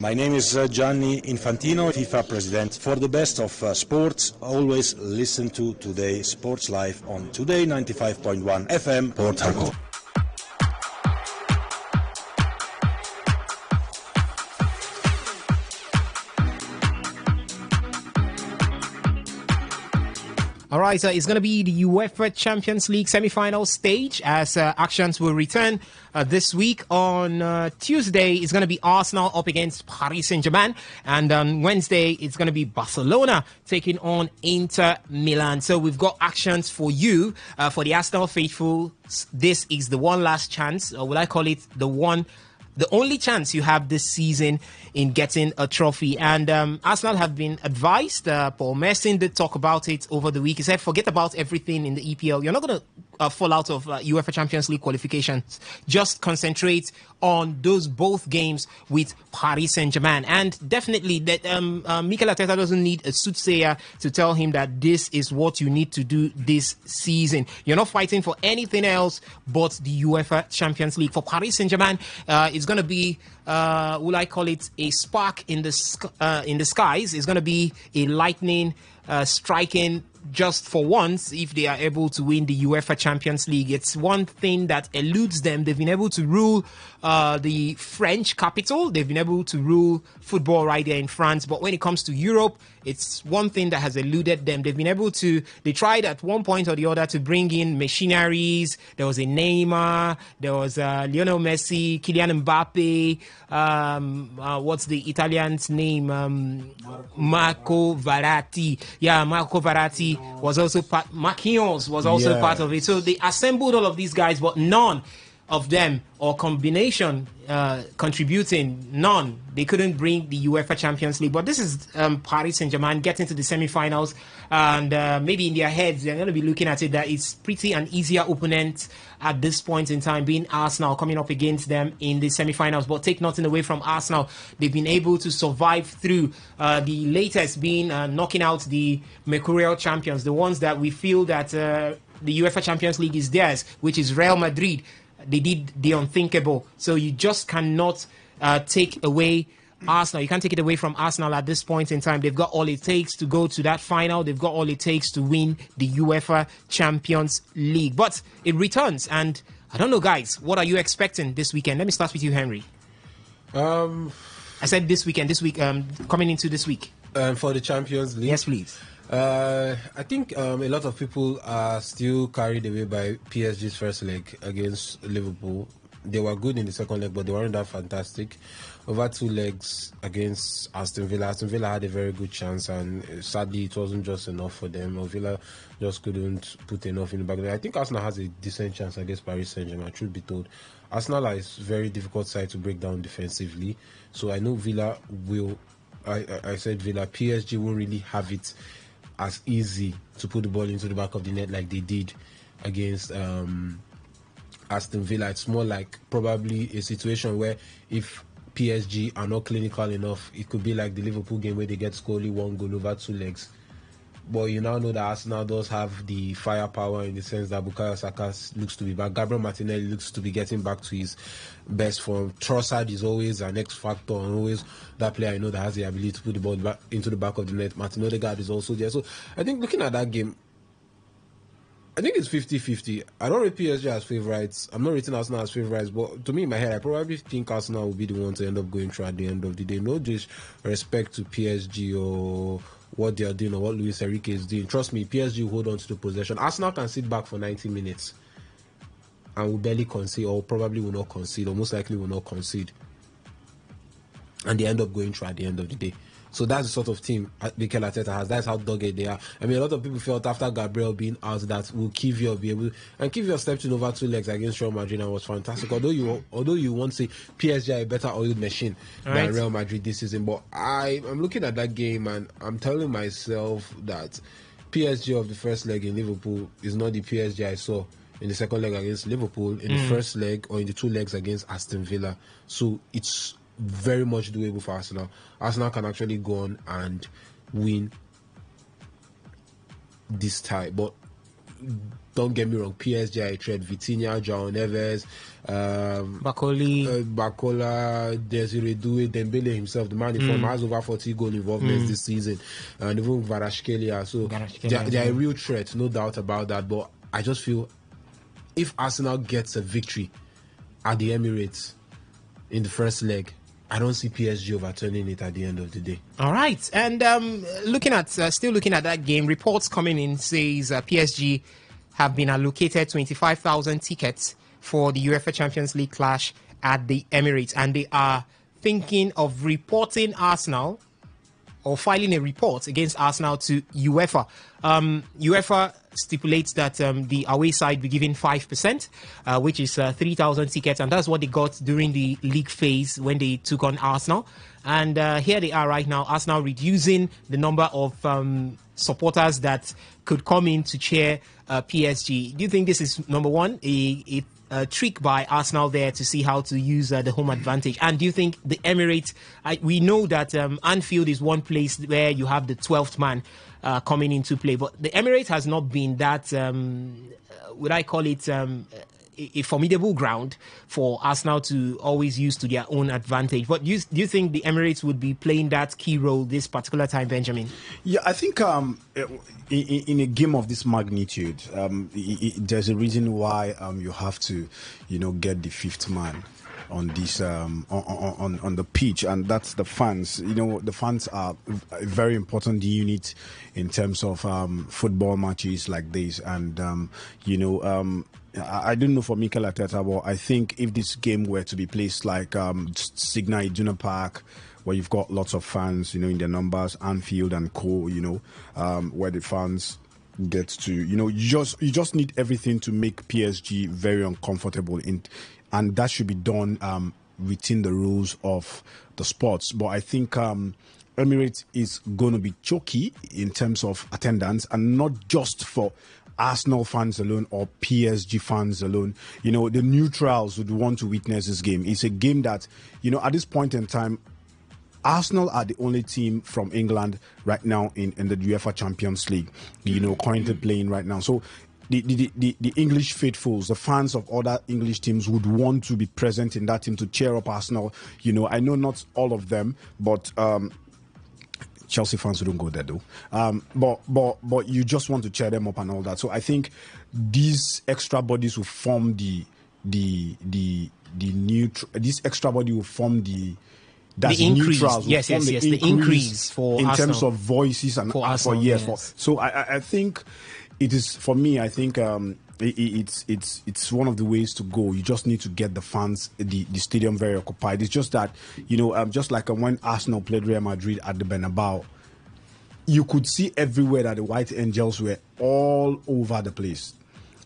My name is Gianni Infantino, FIFA president. For the best of sports, always listen to Today Sports Live on Today95.1 FM, Port Harcourt. All right, so it's going to be the UEFA Champions League semi-final stage as actions will return this week. On Tuesday, it's going to be Arsenal up against Paris Saint-Germain. And on Wednesday, it's going to be Barcelona taking on Inter Milan. So we've got actions for you, for the Arsenal faithful. This is the one last chance, or will I call it the only chance you have this season in getting a trophy. And Arsenal have been advised. Paul Merson did talk about it over the week. He said, forget about everything in the EPL. You're not going to fall out of UEFA Champions League qualifications. Just concentrate on those both games with Paris Saint-Germain. And definitely, that Mikel Arteta doesn't need a soothsayer to tell him that this is what you need to do this season. You're not fighting for anything else but the UEFA Champions League. For Paris Saint-Germain, it's going to be, will I call it, a spark in the skies. It's going to be a lightning striking just for once if they are able to win the UEFA Champions League. It's one thing that eludes them. They've been able to rule the French capital. They've been able to rule football right there in France. But when it comes to Europe, it's one thing that has eluded them. They've been able to, they tried at one point or the other to bring in machineries. There was a Neymar, there was Lionel Messi, Kylian Mbappe, what's the Italian's name? Marco Verratti. Yeah, Marco Verratti was also part, Marquinhos was also part of it. So they assembled all of these guys, but none of them or combination contributing, none. They couldn't bring the UEFA Champions League. But this is Paris Saint-Germain getting to the semi-finals, and maybe in their heads they're going to be looking at it that it's pretty an easier opponent at this point in time, being Arsenal coming up against them in the semi-finals. But take nothing away from Arsenal. They've been able to survive through the latest being knocking out the Mercurial champions, the ones that we feel that the UEFA Champions League is theirs, which is Real Madrid. They did the unthinkable. So you just cannot take away Arsenal. You can't take it away from Arsenal at this point in time. They've got all it takes to go to that final. They've got all it takes to win the UEFA Champions League. But it returns. And I don't know, guys, what are you expecting this weekend? Let me start with you, Henry. I said this weekend, coming into this week. For the Champions League? Yes, please. I think a lot of people are still carried away by PSG's first leg against Liverpool. They were good in the second leg, but they weren't that fantastic. Over 2 legs against Aston Villa. Aston Villa had a very good chance, and sadly, it wasn't just enough for them. Villa just couldn't put enough in the back. I think Arsenal has a decent chance against Paris Saint-Germain, truth be told. Arsenal is a very difficult side to break down defensively. So I know Villa will, I said Villa, PSG won't really have it as easy to put the ball into the back of the net like they did against Aston Villa. It's more like probably a situation where if PSG are not clinical enough, it could be like the Liverpool game where they get only 1 goal over 2 legs. But you now know that Arsenal does have the firepower in the sense that Bukayo Saka looks to be back. Gabriel Martinelli looks to be getting back to his best form. Trossard is always an X factor and always that player I know that has the ability to put the ball back into the back of the net. Martin Odegaard is also there. So I think looking at that game, I think it's 50-50. I don't rate PSG as favourites. I'm not rating Arsenal as favourites, but to me, in my head, I probably think Arsenal will be the one to end up going through at the end of the day. No disrespect to PSG or what they are doing or what Luis Enrique is doing. Trust me, PSG will hold on to the possession. Arsenal can sit back for 90 minutes and will barely concede, or probably will not concede, or most likely will not concede. And they end up going through at the end of the day. So that's the sort of team Mikel Arteta has. That's how dogged they are. I mean, a lot of people felt after Gabriel being out that will Kivior be able, and Kivior stepped in over 2 legs against Real Madrid and was fantastic. Although you want to say PSG are a better oiled machine than Real Madrid this season, but I'm looking at that game and I'm telling myself that PSG of the first leg in Liverpool is not the PSG I saw in the second leg against Liverpool, in the first leg or in the 2 legs against Aston Villa. So it's very much doable for Arsenal. Arsenal can actually go on and win this tie. But don't get me wrong, PSG, I trade Vitinha, João Neves, Bakola, Desiree Doué, Dembele himself, the man in form, has over 40 goal involvements this season, and even Kvaratskhelia. So they're a real threat, no doubt about that. But I just feel if Arsenal gets a victory at the Emirates in the first leg, I don't see PSG overturning it at the end of the day. All right, and still looking at that game, reports coming in says PSG have been allocated 25,000 tickets for the UEFA Champions League clash at the Emirates, and they are thinking of reporting Arsenal or filing a report against Arsenal to UEFA. UEFA stipulates that the away side be given 5%, which is 3,000 tickets, and that's what they got during the league phase when they took on Arsenal. And here they are right now, Arsenal reducing the number of supporters that could come in to cheer PSG. Do you think this is, number one, a trick by Arsenal there to see how to use the home advantage? And do you think the Emirates, we know that Anfield is one place where you have the 12th man coming into play, but the Emirates has not been that, would I call it, a formidable ground for Arsenal to always use to their own advantage. But do you think the Emirates would be playing that key role this particular time, Benjamin? Yeah, I think in a game of this magnitude, there's a reason why you have to, get the fifth man on this on the pitch, and that's the fans. The fans are a very important unit in terms of football matches like this, and I don't know for Mikel Arteta, but I think if this game were to be placed like Signal Iduna Park, where you've got lots of fans, in their numbers, Anfield and co, where the fans get to, you just need everything to make PSG very uncomfortable, and that should be done within the rules of the sports. But I think Emirates is going to be choky in terms of attendance, and not just for Arsenal fans alone or PSG fans alone. The neutrals would want to witness this game. It's a game that, at this point in time, Arsenal are the only team from England right now in the UEFA Champions League, currently playing right now. So the English faithfuls, the fans of other English teams would want to be present in that team to cheer up Arsenal. I know not all of them, but Chelsea fans wouldn't go there though. But you just want to cheer them up and all that. So I think these extra bodies will form the extra body will form the increase. Neutrals. Yes, the increase for in Arsenal. terms of voices and for Arsenal, yes. So I think it is, for me, I think it's one of the ways to go. You just need to get the fans, the stadium very occupied. It's just that, just like when Arsenal played Real Madrid at the Bernabeu, you could see everywhere that the White Angels were all over the place.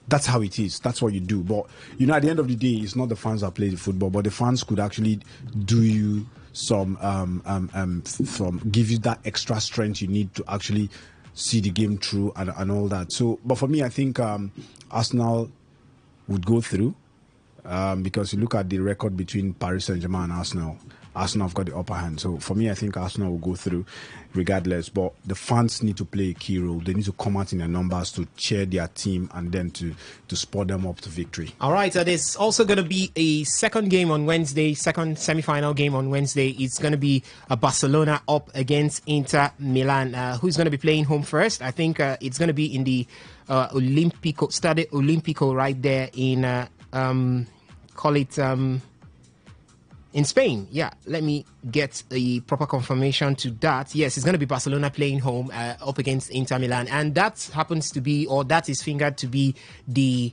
That's how it is. That's what you do. But, at the end of the day, it's not the fans that play the football, but the fans could actually do you some give you that extra strength you need to actually see the game through and all that. So, but for me, I think Arsenal would go through because you look at the record between Paris Saint-Germain and Arsenal. Arsenal have got the upper hand. So for me, I think Arsenal will go through regardless. But the fans need to play a key role. They need to come out in their numbers to cheer their team and then to spur them up to victory. All right. There's also going to be a second game on Wednesday, second semi-final game on Wednesday. It's going to be Barcelona up against Inter Milan. Who's going to be playing home first? I think it's going to be in the Stadio Olimpico right there in, in Spain. Yeah, let me get a proper confirmation to that. Yes, it's going to be Barcelona playing home up against Inter Milan. And that happens to be, or that is fingered to be the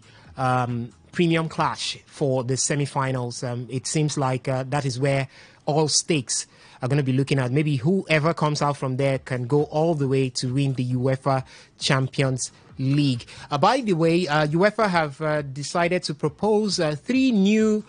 premium clash for the semi-finals. It seems like that is where all stakes are going to be looking at. Maybe whoever comes out from there can go all the way to win the UEFA Champions League. By the way, UEFA have decided to propose 3 new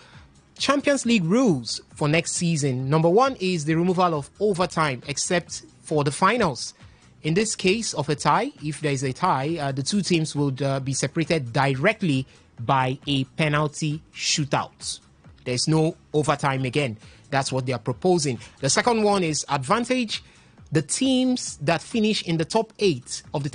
Champions League rules for next season. Number 1 is the removal of overtime, except for the finals. In this case of a tie, if there is a tie, the 2 teams would be separated directly by a penalty shootout. There's no overtime again. That's what they are proposing. The second one is advantage. The teams that finish in the top 8 of the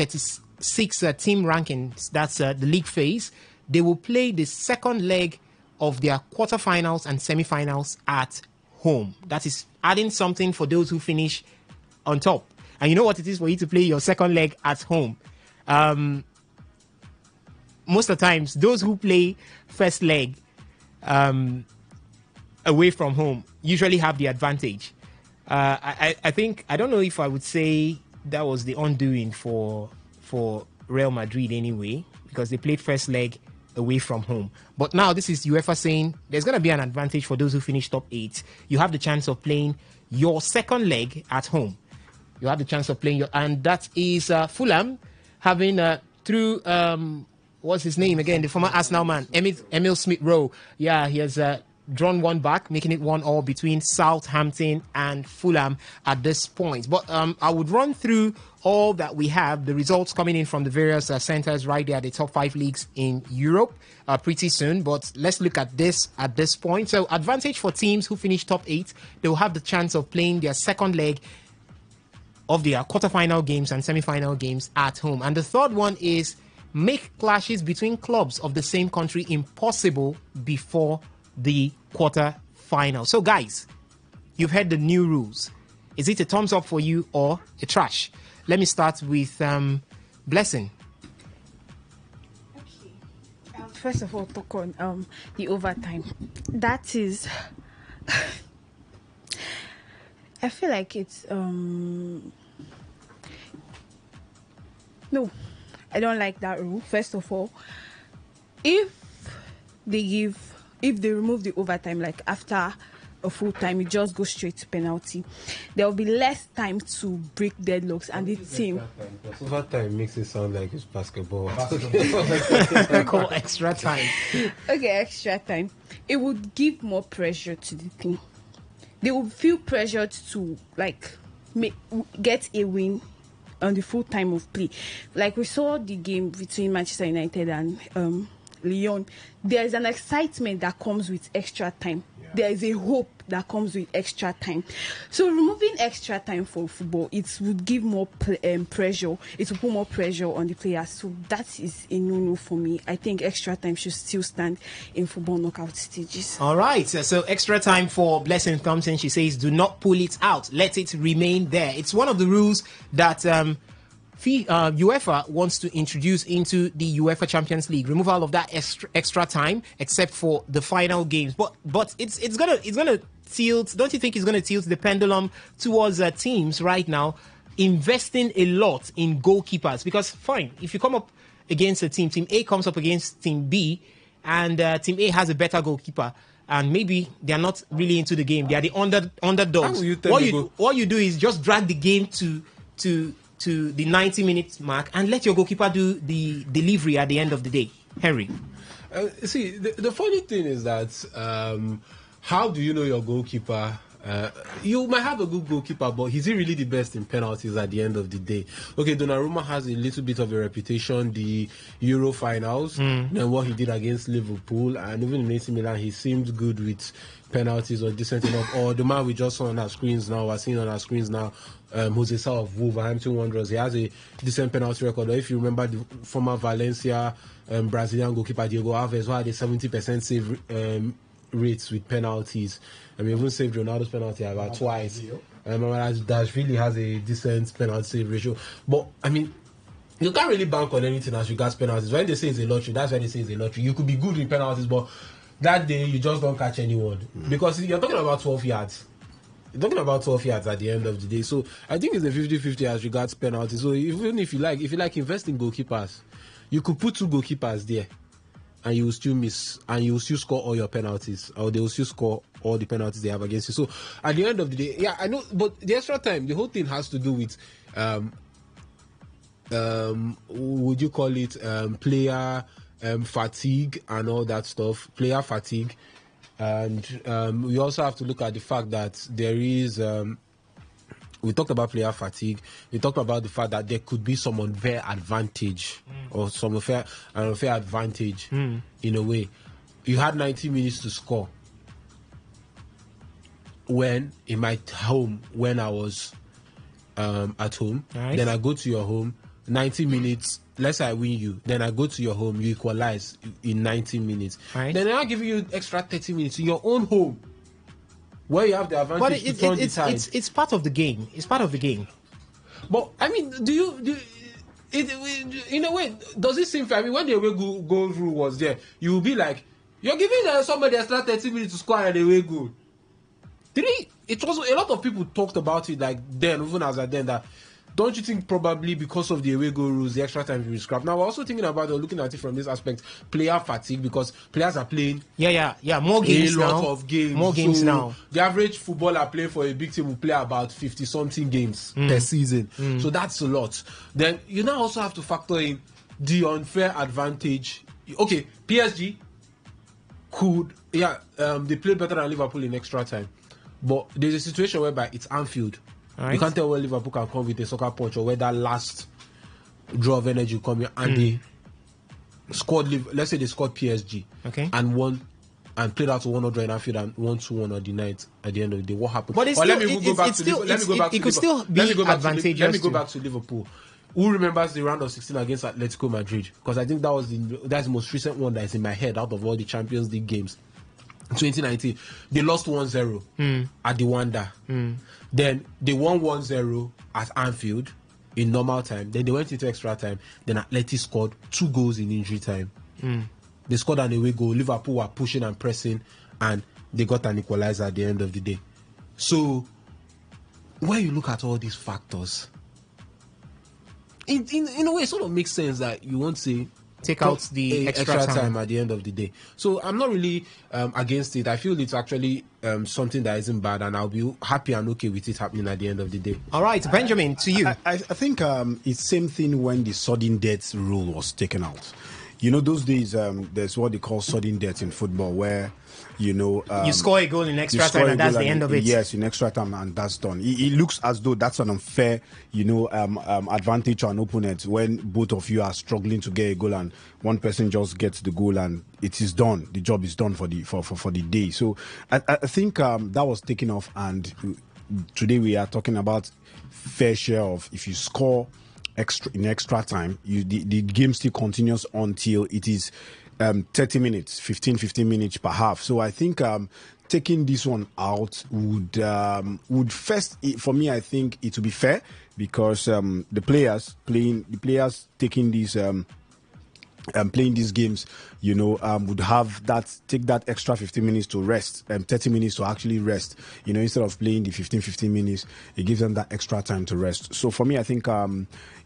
six team rankings, that's the league phase, they will play the second leg of their quarterfinals and semifinals at home. That is adding something for those who finish on top. And you know what it is for you to play your second leg at home? Most of the times, those who play first leg away from home usually have the advantage. I think, I don't know if I would say that was the undoing for Real Madrid anyway, because they played first leg away from home. But now this is UEFA saying there's going to be an advantage for those who finish top 8. You have the chance of playing your second leg at home. You have the chance of playing and that is Fulham having through what's his name again, the former Arsenal man, Emil Smith-Rowe. Yeah, he has drawn one back, making it 1-1 between Southampton and Fulham at this point. But I would run through all that we have, the results coming in from the various centers right there, the top 5 leagues in Europe pretty soon. But let's look at this at this point. So advantage for teams who finish top 8, they will have the chance of playing their second leg of their quarterfinal games and semi-final games at home. And the third one is make clashes between clubs of the same country impossible before the quarter-final. So guys, you've heard the new rules. Is it a thumbs up for you or a trash? Let me start with Blessing. Okay. First of all, talk on the overtime. That is... I feel like it's... No, I don't like that rule. First of all, if they remove the overtime, like after a full time, it just goes straight to penalty, there will be less time to break deadlocks, and the team. Overtime makes it sound like it's basketball. Call extra time. Okay, extra time. It would give more pressure to the team. They will feel pressured to get a win on the full time of play. Like we saw the game between Manchester United and Lyon. There is an excitement that comes with extra time. Yeah. There is a hope that comes with extra time. So removing extra time for football, it would give more pressure. It will put more pressure on the players. So that is a no-no for me. I think extra time should still stand in football knockout stages. All right. So extra time for Blessing Thompson. She says, do not pull it out. Let it remain there. It's one of the rules that UEFA wants to introduce into the UEFA Champions League. Removal of that extra time, except for the final games. But it's gonna tilt. Don't you think it's gonna tilt the pendulum towards teams right now investing a lot in goalkeepers? Because fine, if you come up against a team A comes up against Team B, and Team A has a better goalkeeper, and maybe they are not really into the game. They are the underdogs. What you do is just drag the game to the 90-minute mark and let your goalkeeper do the delivery at the end of the day. Henry. See, the funny thing is that how do you know your goalkeeper? You might have a good goalkeeper, but is he really the best in penalties at the end of the day? Okay, Donnarumma has a little bit of a reputation, the Euro finals, and what he did against Liverpool, and even in AC Milan, he seemed good with penalties or decent enough. Or the man we just saw on our screens now, we're seeing on our screens now, Jose Sa of Wolverhampton Wanderers. He has a decent penalty record. Or if you remember the former Valencia Brazilian goalkeeper Diego Alves, who had a 70% save rates with penalties. I mean, even saved Ronaldo's penalty about twice. Dash really has a decent penalty save ratio. But I mean, you can't really bank on anything as regards penalties. When they say it's a lottery, that's when they say it's a lottery. You could be good in penalties, but that day you just don't catch anyone. Because you're talking about 12 yards. You're talking about 12 yards at the end of the day. So I think it's a 50-50 as regards penalties. So even if you like invest in goalkeepers, you could put 2 goalkeepers there, and you will still miss, and you will still score all your penalties, or they will still score all the penalties they have against you. So at the end of the day, yeah, I know, but the extra time, the whole thing has to do with would you call it player fatigue and all that stuff, player fatigue. And we also have to look at the fact that there is we talked about player fatigue. We talked about the fact that there could be some unfair advantage or some unfair advantage in a way. You had 90 minutes to score when in my home, when I was at home. Nice. Then I go to your home, 90 minutes. Let's say I win you, then I go to your home, you equalize in 90 minutes. Right. Then I'll give you extra 30 minutes in your own home, where you have the advantage to turn the tide. It's part of the game. It's part of the game. But I mean, in a way, does it seem fair? I mean, when the away goal rule was there, you will be like, you're giving somebody extra 30 minutes to score an away goal. It was a lot of people talked about it like then, even as then, that don't you think probably because of the away goal rules, the extra time will be scrapped? Now we're also thinking about looking at it from this aspect, player fatigue, because players are playing more games now. A lot of games. More games so now. The average footballer playing for a big team will play about 50-something games per season. So that's a lot. Then you now also have to factor in the unfair advantage. Okay, PSG could they played better than Liverpool in extra time, but there's a situation whereby it's Anfield. Right. You can't tell where Liverpool can come with a soccer punch or where that last draw of energy come in, and they scored. Let's say they scored PSG, and won and played out to 100 in Anfield and won 2-1 on the night. At the end of the day, what happened? But let me go back to Liverpool. Who remembers the round of 16 against Atletico Madrid? Because I think that's the most recent one that is in my head out of all the Champions League games. 2019, they lost 1-0 at the Wanda. Then they won 1-0 at Anfield in normal time. Then they went into extra time. Then Atleti scored 2 goals in injury time. They scored an away goal. Liverpool were pushing and pressing, and they got an equalizer at the end of the day. So when you look at all these factors, in a way, it sort of makes sense that you won't say take out the extra time at the end of the day. So I'm not really against it. I feel it's actually something that isn't bad, and I'll be happy and okay with it happening at the end of the day. All right, Benjamin, to you. I think it's same thing when the sudden death rule was taken out. You know, those days there's what they call sudden death in football, where you score a goal in extra time and that's the end of it. Yes, in extra time and that's done. It looks as though that's an unfair, advantage to an opponent when both of you are struggling to get a goal and one person just gets the goal and it is done. The job is done for the day. So I think that was taken off, and today we are talking about fair share of if you score extra time, the game still continues until it is 30 minutes, 15 minutes per half. So I think taking this one out would first, for me, I think it would be fair, because the players taking these playing these games, would have take that extra 15 minutes to rest, 30 minutes to actually rest, instead of playing the 15 minutes, it gives them that extra time to rest. So for me, I think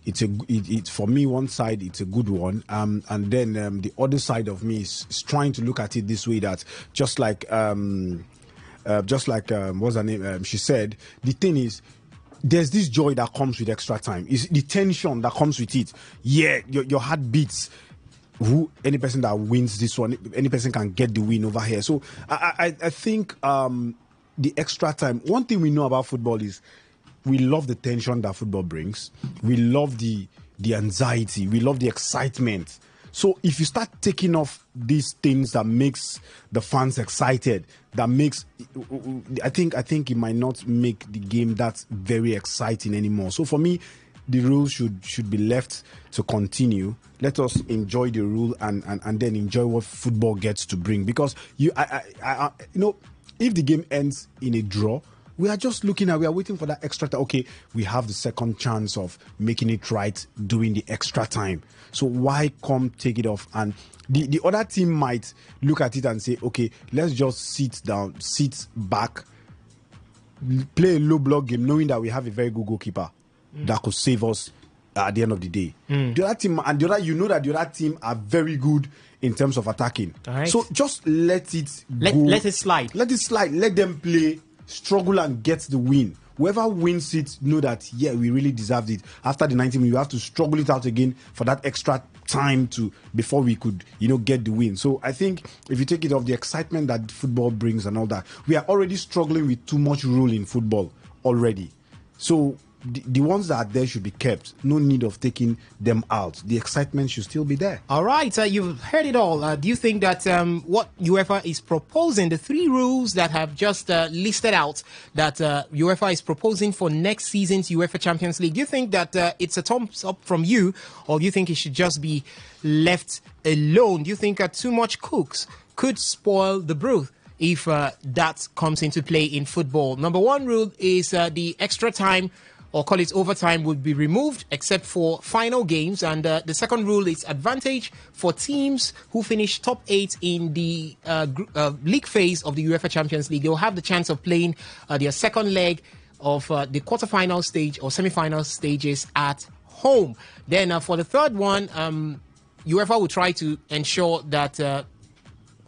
it's for me, one side, it's a good one. And then the other side of me is trying to look at it this way, that just like what's her name? She said, the thing is, there's this joy that comes with extra time. It's the tension that comes with it. Yeah, your heart beats. Any person that wins this one, any person can get the win over here. So I think the extra time. One thing we know about football is we love the tension that football brings. We love the anxiety. We love the excitement. So if you start taking off these things that makes the fans excited, that makes, I think it might not make the game that very exciting anymore. So for me, the rule should be left to continue. Let us enjoy the rule and then enjoy what football gets to bring. Because if the game ends in a draw, we are waiting for that extra time. Okay, we have the second chance of making it right during the extra time. So why come take it off? And the other team might look at it and say, okay, let's just sit down, sit back, play a low block game, knowing that we have a very good goalkeeper that could save us at the end of the day. The other team and the other team are very good in terms of attacking. Right. So just let it go. Let it slide. Let it slide. Let them play, struggle and get the win. Whoever wins it, know that we really deserved it. After the 90 minutes, you have to struggle it out again for that extra time before we could, get the win. So I think if you take it off, the excitement that football brings and all that, we are already struggling with too much rule in football already. So the ones that are there should be kept. No need of taking them out. The excitement should still be there. All right, you've heard it all. Do you think that what UEFA is proposing, the 3 rules that have just listed out that UEFA is proposing for next season's UEFA Champions League, do you think that it's a thumbs up from you, or do you think it should just be left alone? Do you think too much cooks could spoil the broth if that comes into play in football? Number 1 rule is the extra time, or call it overtime, would be removed except for final games. And the second rule is advantage for teams who finish top 8 in the league phase of the UEFA Champions League. They'll have the chance of playing their second leg of the quarterfinal stage or semi-final stages at home. Then for the third one, UEFA will try to ensure that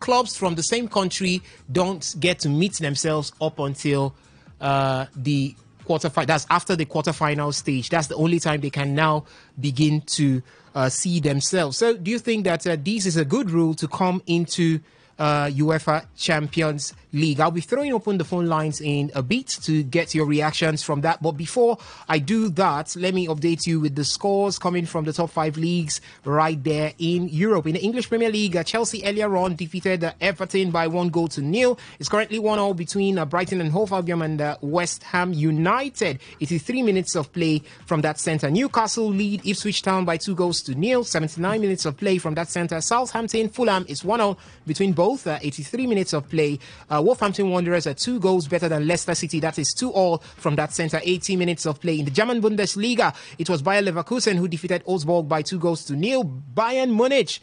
clubs from the same country don't get to meet themselves up until the quarterfinal. That's after the quarterfinal stage. That's the only time they can now begin to see themselves. So do you think that this is a good rule to come into UEFA Champions League? I'll be throwing open the phone lines in a bit to get your reactions from that. But before I do that, let me update you with the scores coming from the top 5 leagues right there in Europe. In the English Premier League, Chelsea earlier on defeated Everton by 1-0. It's currently 1-1 between Brighton and Hove Albion and West Ham United. 83 minutes of play from that centre. Newcastle lead Ipswich Town by 2-0. 79 minutes of play from that centre. Southampton, Fulham is 1-0 between both. 83 minutes of play. Wolverhampton Wanderers are 2 goals better than Leicester City. That is 2-2 from that centre. 80 minutes of play. In the German Bundesliga, it was Bayer Leverkusen who defeated Augsburg by 2-0. Bayern Munich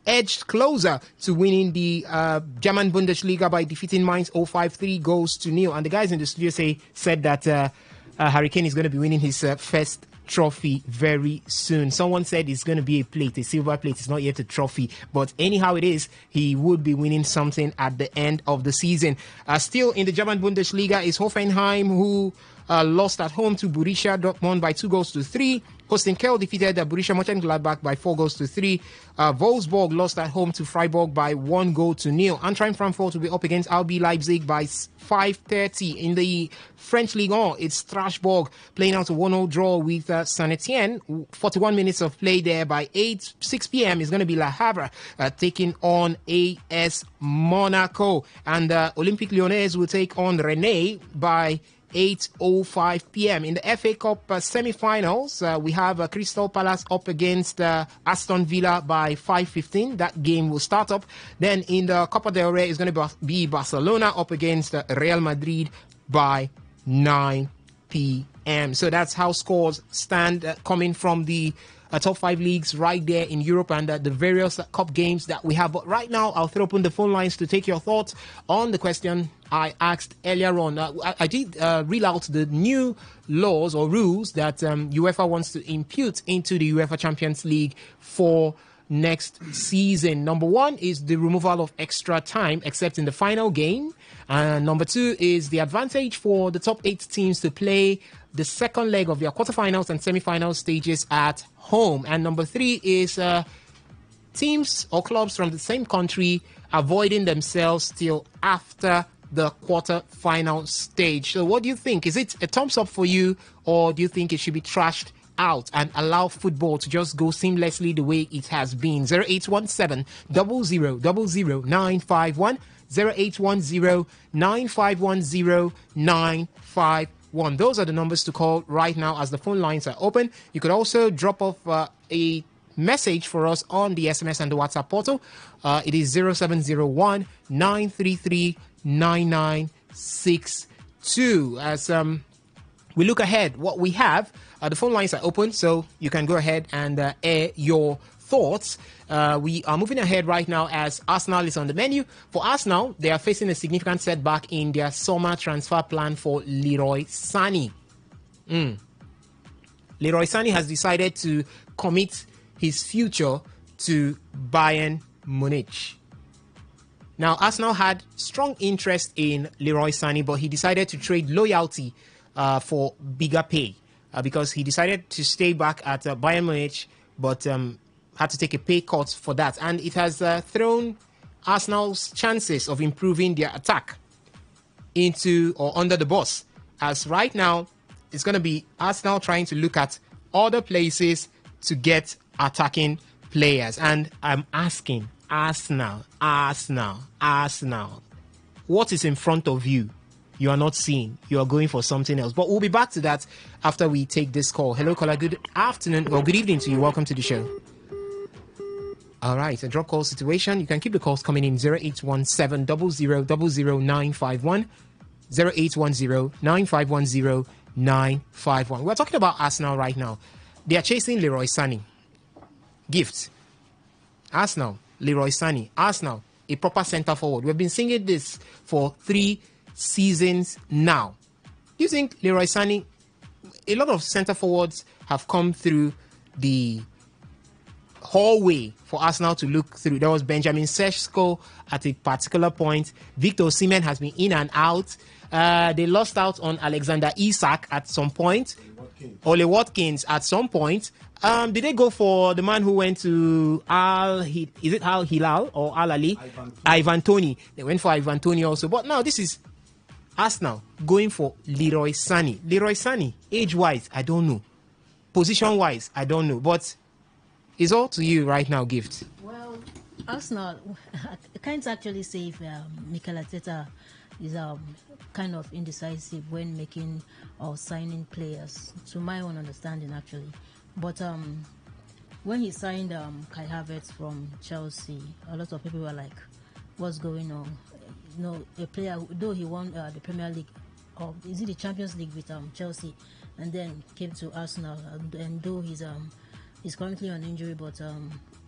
edged closer to winning the German Bundesliga by defeating Mainz 05 3-0. And the guys in the studio said that Harry Kane is going to be winning his first trophy very soon. Someone said it's going to be a silver plate. It's not yet a trophy, but anyhow it is, he would be winning something at the end of the season. Still in the German Bundesliga is Hoffenheim, who lost at home to Borussia Dortmund by 2-3. Holstein Kiel defeated Borussia Mönchengladbach by 4-3. Wolfsburg lost at home to Freiburg by 1-0. Eintracht Frankfurt will be up against RB Leipzig by 5:30. In the French Ligue 1, it's Strasbourg playing out a 1-0 draw with Saint-Etienne. 41 minutes of play there. By 6 p.m. is going to be Le Havre taking on AS Monaco. And Olympique Lyonnais will take on Rennes by 8:05 p.m. In the FA Cup semi-finals, we have Crystal Palace up against Aston Villa by 5:15. That game will start up. Then in the Copa del Rey is going to be Barcelona up against Real Madrid by 9 p.m. So that's how scores stand coming from the top 5 leagues right there in Europe and the various cup games that we have. But right now, I'll throw open the phone lines to take your thoughts on the question I asked earlier on. I did reel out the new laws or rules that UEFA wants to impute into the UEFA Champions League for next season. Number 1 is the removal of extra time, except in the final game. Number 2 is the advantage for the top 8 teams to play the second leg of their quarterfinals and semi-final stages at home. And number 3 is teams or clubs from the same country avoiding themselves till after the quarter-final stage. So what do you think? Is it a thumbs up for you, or do you think it should be trashed out and allow football to just go seamlessly the way it has been? 0817 00 951 0810 9510 951. Those are the numbers to call right now as the phone lines are open. You could also drop off a message for us on the SMS and the WhatsApp portal. It is 0701 933 9962. As we look ahead, what we have, the phone lines are open, so you can go ahead and air your thoughts. We are moving ahead right now as Arsenal is on the menu. For Arsenal, they are facing a significant setback in their summer transfer plan for Leroy Sané. Leroy Sané has decided to commit his future to Bayern Munich. Now, Arsenal had strong interest in Leroy Sané, but he decided to trade loyalty for bigger pay because he decided to stay back at Bayern Munich, but had to take a pay cut for that. And it has thrown Arsenal's chances of improving their attack into or under the bus, as right now it's going to be Arsenal trying to look at other places to get attacking players. And I'm asking Arsenal, what is in front of you? You are not seeing. You are going for something else. But we'll be back to that after we take this call. Hello, caller. Good afternoon. Well, good evening to you. Welcome to the show. All right, a drop call situation. You can keep the calls coming in 0817 00951, 0810 9510 951. We're talking about Arsenal right now. They are chasing Leroy Sané. Gift. Arsenal, Leroy Sané. Arsenal, a proper centre forward. We've been singing this for 3 seasons now. Do you think Leroy Sané, a lot of centre forwards have come through the hallway for Arsenal to look through? There was Benjamin Sesko at a particular point. Victor Osimhen has been in and out. They lost out on Alexander Isak at some point. Ole Watkins at some point. Did they go for the man who went to Al Hilal or Al Ali? Ivan Toney. They went for Ivan Toney also. But now this is Arsenal going for Leroy Sané. Leroy Sané, age-wise, I don't know. Position-wise, I don't know. But it's all to you right now, Gift. Well, Arsenal, I can't actually say if Mikel Arteta is kind of indecisive when making or signing players, to my own understanding, actually. But when he signed Kai Havertz from Chelsea, a lot of people were like, what's going on? You know, a player, though he won the Premier League, or is it the Champions League with Chelsea, and then came to Arsenal, and though he's currently on injury, but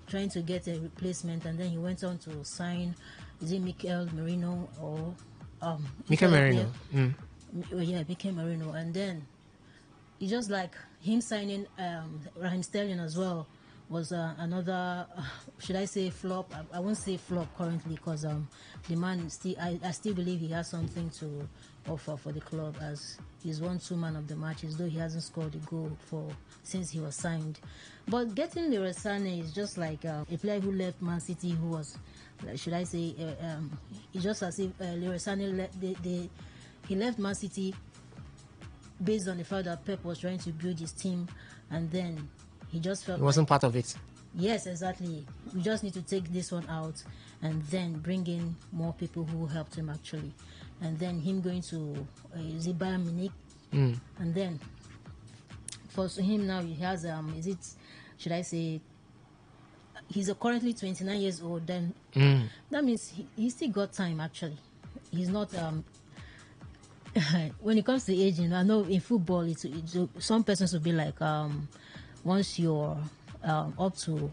trying to get a replacement, and then he went on to sign, is it Mikel Merino or Mikel Merino? Yeah, Mikel Merino, and then it's just like him signing Raheem Sterling as well was another, should I say flop? I won't say flop currently, because the man still, I still believe he has something to offer for the club, as he's won 2 man of the matches, though he hasn't scored a goal since he was signed. But getting Leroy Sané is just like a player who left Man City, who was, should I say, it's just as if Leroy Sané he left Man City based on the fact that Pep was trying to build his team, and then he just felt He wasn't part of it. Yes, exactly. We just need to take this one out and then bring in more people who helped him actually. And then him going to Bayern Munich, and then for him now he has should I say, he's currently 29 years old. Then that means he still got time actually. He's not when it comes to aging, I know in football it's some persons will be like once you're up to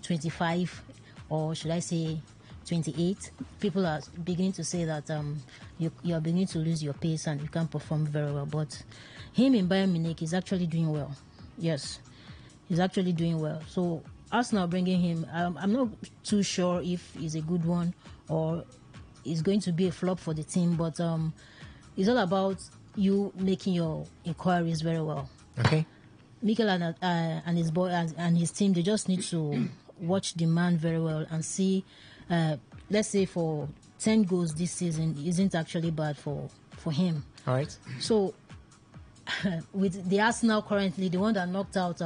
25, or should I say 28, people are beginning to say that you're beginning to lose your pace and you can't perform very well. But him in Bayern Munich is actually doing well. Yes, he's actually doing well. So Arsenal bringing him, I'm not too sure if he's a good one or it's going to be a flop for the team. But it's all about you making your inquiries very well. Okay. Mikel and his boy and his team, they just need to watch the man very well and see. Let's say for 10 goals this season isn't actually bad for him. All right. So with the Arsenal currently, the one that knocked out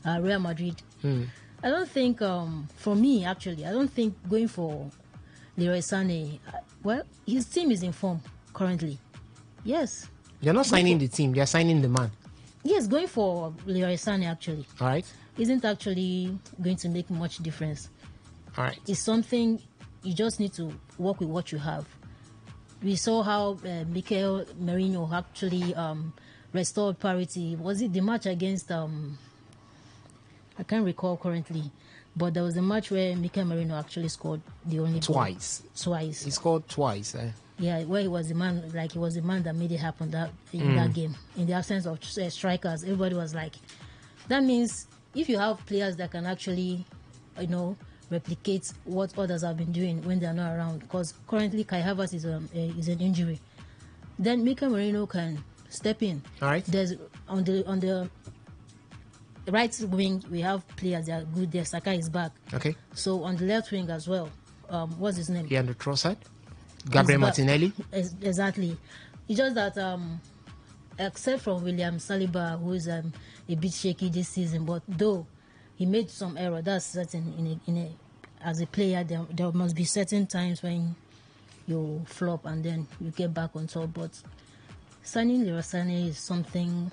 Real Madrid, I don't think, for me actually, I don't think going for Leroy Sané. Well, his team is in form currently. Yes. They're not signing the team; they're signing the man. Yes, going for Leroy Sané actually. All right. Isn't actually going to make much difference. All right. It's something you just need to work with what you have. We saw how Mikel Merino actually restored parity. Was it the match against I can't recall currently, but there was a match where Mikel Merino actually scored the only twice. Goal. Twice. He scored twice. Yeah, where he was the man, that made it happen in that game. In the absence of strikers, everybody was like, that means if you have players that can actually, replicate what others have been doing when they are not around. Because currently Kai Havertz is an injury. Then Mikel Merino can step in. All right. There's on the right wing we have players that are good there. Saka is back. Okay. So on the left wing as well, what's his name? Leandro Trossard. Gabriel Martinelli. Exactly. It's just that except from William Saliba, who is a bit shaky this season, but though he made some error, that's certain. As a player, there must be certain times when you flop and then you get back on top. But signing Leroy Sané is something.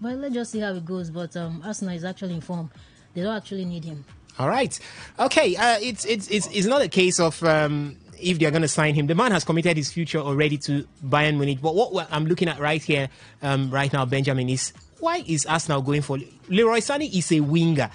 Well, let's just see how it goes. But Arsenal is actually in form. They don't actually need him. All right. Okay. It's not a case of if they're going to sign him. The man has committed his future already to Bayern Munich. But what I'm looking at right here, right now, Benjamin, is why is Arsenal going for Leroy Sané? Is a winger.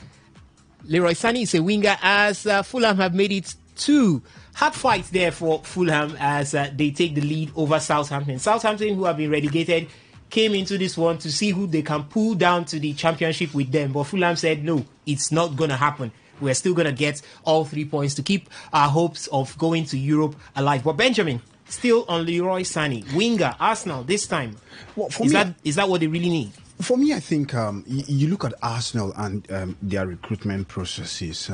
Leroy Sané is a winger, as Fulham have made it 2 hard fights there for Fulham as they take the lead over Southampton. Southampton, who have been relegated, came into this one to see who they can pull down to the championship with them. But Fulham said, no, it's not going to happen. We're still going to get all 3 points to keep our hopes of going to Europe alive. But Benjamin, still on Leroy Sané, winger, Arsenal this time. Well, is that what they really need? For me, I think you look at Arsenal and their recruitment processes.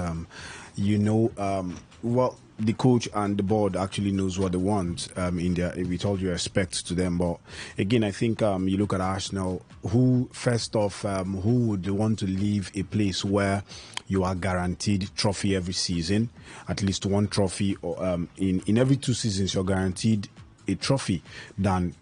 Well, the coach and the board actually knows what they want with all due respect to them. But again, I think you look at Arsenal, who would want to leave a place where you are guaranteed trophy every season, at least one trophy, or in every 2 seasons you're guaranteed a trophy, than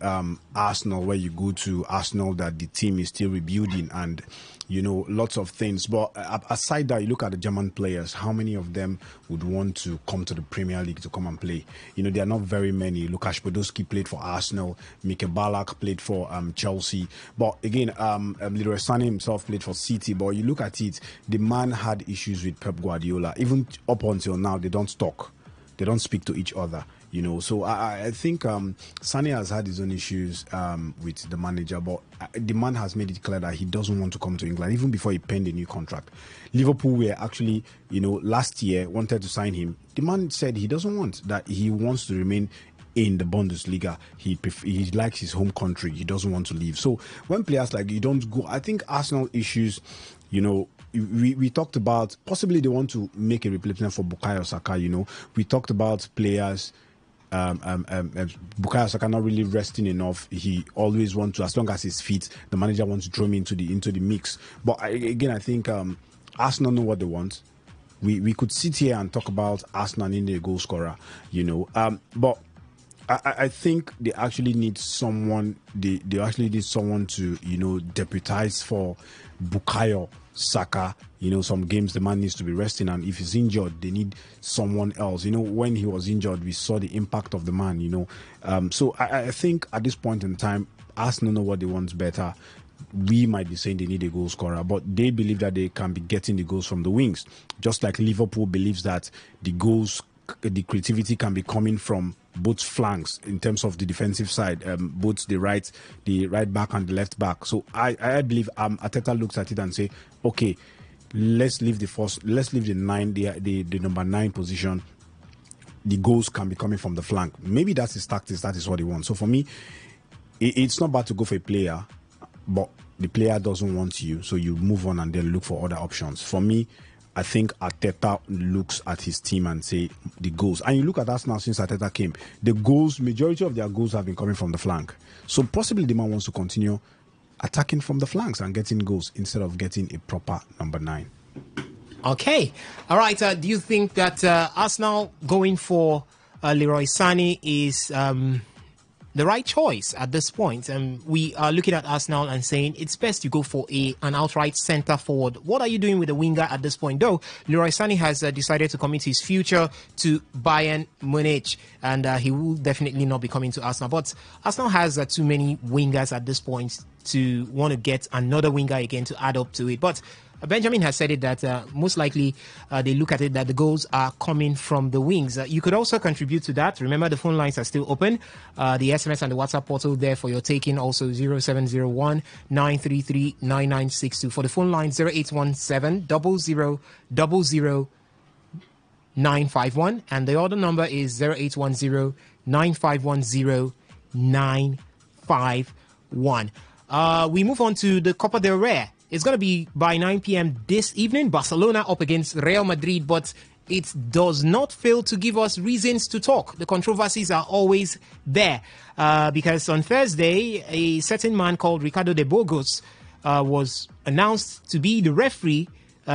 Arsenal, where you go to Arsenal that the team is still rebuilding and lots of things. But aside that, you look at the German players, how many of them would want to come to the Premier League to come and play? There are not very many. Lukasz Podolski played for Arsenal, Mike Ballack played for Chelsea, but again, Leroy Sané himself played for City. But you look at it, the man had issues with Pep Guardiola. Even up until now, they don't talk, they don't speak to each other. So I think Sané has had his own issues with the manager, but the man has made it clear that he doesn't want to come to England, even before he penned a new contract. Liverpool were actually, last year wanted to sign him. The man said he doesn't want that. He wants to remain in the Bundesliga. He likes his home country. He doesn't want to leave. So when players like you don't go, I think Arsenal issues, we talked about possibly they want to make a replacement for Bukayo Saka. We talked about players. Bukayo Saka not really resting enough. He always wants to, as long as he's fit, the manager wants to throw him into the mix. But I think Arsenal know what they want. We could sit here and talk about Arsenal needing a goal scorer, but I think they actually need someone. They actually need someone to deputize for Bukayo Saka. Some games the man needs to be resting, and if he's injured, they need someone else. When he was injured, we saw the impact of the man. So I think at this point in time, Arsenal know what they want better. We might be saying they need a goal scorer, but they believe that they can be getting the goals from the wings, just like Liverpool believes that the creativity can be coming from both flanks in terms of the defensive side, both the right back and the left back. So I believe Arteta looks at it and say, okay, let's leave the 9, the number 9 position. The goals can be coming from the flank. Maybe that's his tactics. That is what he wants. So for me, it's not bad to go for a player, but the player doesn't want you, so you move on and then look for other options. For me, I think Arteta looks at his team and say the goals. And you look at Arsenal since Arteta came, majority of their goals have been coming from the flank. So possibly the man wants to continue attacking from the flanks and getting goals instead of getting a proper number 9. Okay. All right. Do you think that Arsenal going for Leroy Sané is the right choice at this point? We are looking at Arsenal and saying it's best to go for an outright centre forward. What are you doing with the winger at this point? Though Leroy Sané has decided to commit his future to Bayern Munich, and he will definitely not be coming to Arsenal. But Arsenal has too many wingers at this point to want to get another winger again to add up to it. But Benjamin has said it that most likely they look at it that the goals are coming from the wings. You could also contribute to that. Remember, the phone lines are still open. The SMS and the WhatsApp portal there for your taking, also 0701 933 9962. For the phone line, 0817 0000 951. And the other number is 0810 9510 951. We move on to the Copa del Rey. It's going to be by 9 p.m. this evening. Barcelona up against Real Madrid, but it does not fail to give us reasons to talk. The controversies are always there because on Thursday, a certain man called Ricardo de Burgos was announced to be the referee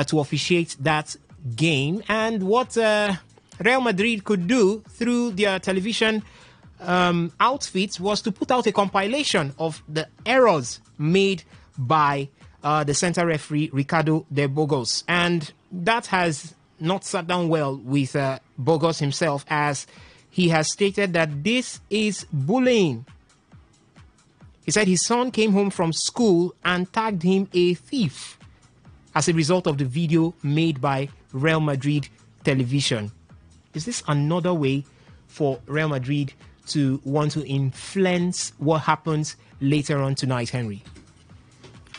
to officiate that game. And what Real Madrid could do through their television outfits was to put out a compilation of the errors made by the center referee Ricardo de Burgos. And that has not sat down well with Burgos himself, as he has stated that this is bullying. He said his son came home from school and tagged him a thief as a result of the video made by Real Madrid television. Is this another way for Real Madrid to want to influence what happens later on tonight, Henry?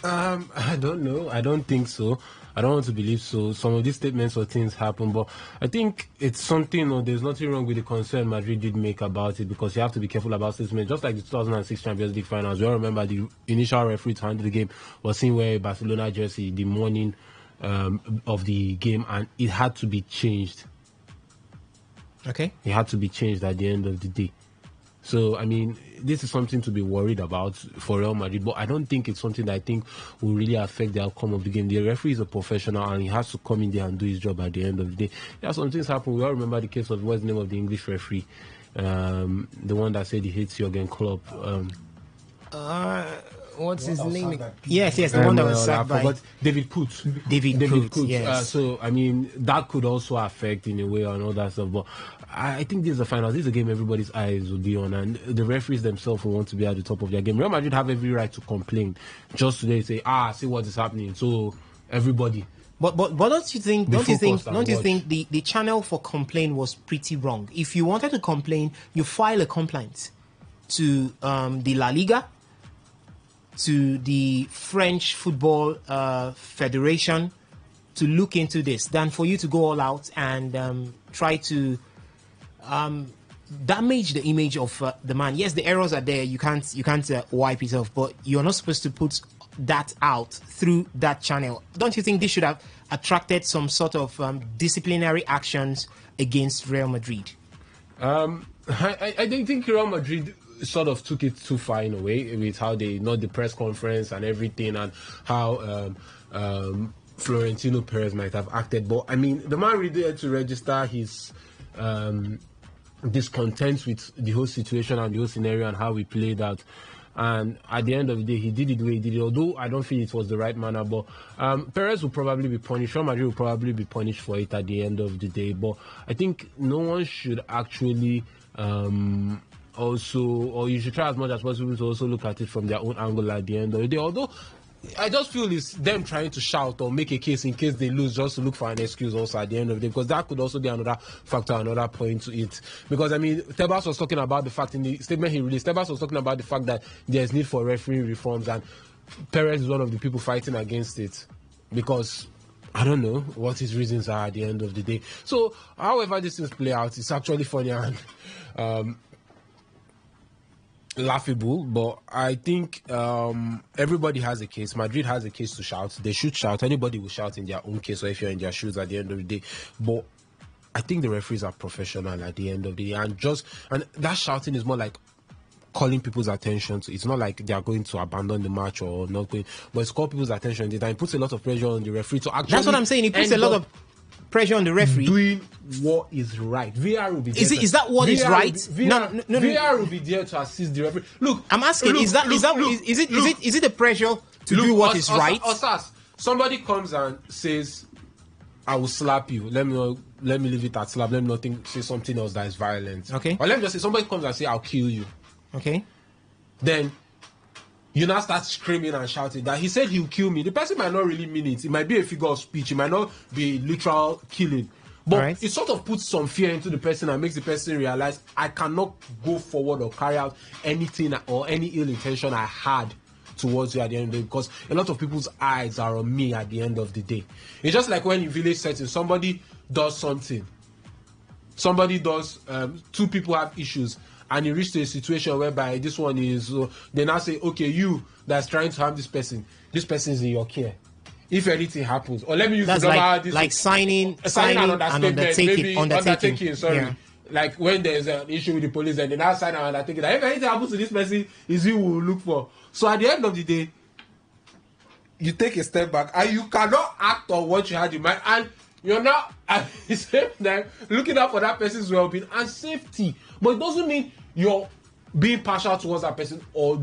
I don't know. I don't think so. I don't want to believe so. Some of these statements or things happen, but I think it's something, or there's nothing wrong with the concern Madrid did make about it, because you have to be careful about statements. Just like the 2006 Champions League finals, we all remember the initial referee to handle the game was seen wearing Barcelona jersey the morning of the game, and it had to be changed. Okay. It had to be changed at the end of the day. So, I mean, this is something to be worried about for Real Madrid, but I don't think it's something that I think will really affect the outcome of the game. The referee is a professional, and he has to come in there and do his job at the end of the day. Yeah, some things happen. We all remember the case of, what's the name of the English referee? The one that said he hates Jurgen Klopp. What's his name? Yes, the one that was sacked by David Putz. David Putz, yes. So, I mean, that could also affect in a way and all that stuff. But I think this is the finals. This is a game everybody's eyes will be on, and the referees themselves will want to be at the top of their game. Real Madrid have every right to complain. Just today say, see what is happening. So everybody. But don't you think the channel for complaint was pretty wrong? If you wanted to complain, you file a complaint to the La Liga, to the French Football Federation to look into this, than for you to go all out and try to damage the image of the man. Yes, the errors are there. You can't wipe it off, but you're not supposed to put that out through that channel. Don't you think this should have attracted some sort of disciplinary actions against Real Madrid? I don't think Real Madrid sort of took it too far in a way with how they the press conference and everything, and how Florentino Perez might have acted. But I mean, the man really had to register his discontent with the whole situation and the whole scenario and how we played out. And at the end of the day, he did it the way he did it, although I don't feel it was the right manner. But Perez will probably be punished. Real Madrid will probably be punished for it at the end of the day. But I think no one should actually or you should try as much as possible to also look at it from their own angle at the end of the day. Although I just feel it's them trying to shout or make a case in case they lose, just to look for an excuse also at the end of the day, because that could also be another factor, another point to it. Because I mean, Tebas was talking about the fact in the statement he released, Tebas was talking about the fact that there's need for referee reforms, and Perez is one of the people fighting against it because I don't know what his reasons are at the end of the day. So however these things play out, it's actually funny and laughable, but I think everybody has a case. Madrid has a case to shout. They should shout. Anybody will shout in their own case, or if you're in their shoes at the end of the day. But I think the referees are professional at the end of the day, and that shouting is more like calling people's attention to. It's not like they are going to abandon the match or not going, but it's call people's attention. It puts a lot of pressure on the referee to actually. That's what I'm saying. It puts a lot of pressure on the referee doing what is right. VR will be there. Is that what is right? No. VR will be there to assist the referee. Look, I'm asking. Is it a pressure to do what is right? Somebody comes and says, "I will slap you." Let me leave it at slap. Let me not say something else that is violent. Okay. Or let me just say somebody comes and say, "I'll kill you." Okay. Then you now start screaming and shouting that he said he'll kill me. The person might not really mean it. It might be a figure of speech. It might not be literal killing. But it sort of puts some fear into the person and makes the person realize I cannot go forward or carry out anything or any ill intention I had towards you at the end of the day, because a lot of people's eyes are on me at the end of the day. It's just like when in village settings, somebody does something. Two people have issues, and you reach to a situation whereby this one is, they now say, okay, you that's trying to harm this person is in your care. if anything happens, or let me use that's like signing an undertaking. Sorry. Yeah. Like when there's an issue with the police and they now sign an undertaking that if anything happens to this person, is who will look for. So at the end of the day, you take a step back and you cannot act on what you had in mind, and you're not at the same time looking out for that person's well-being and safety. But it doesn't mean you're being partial towards that person or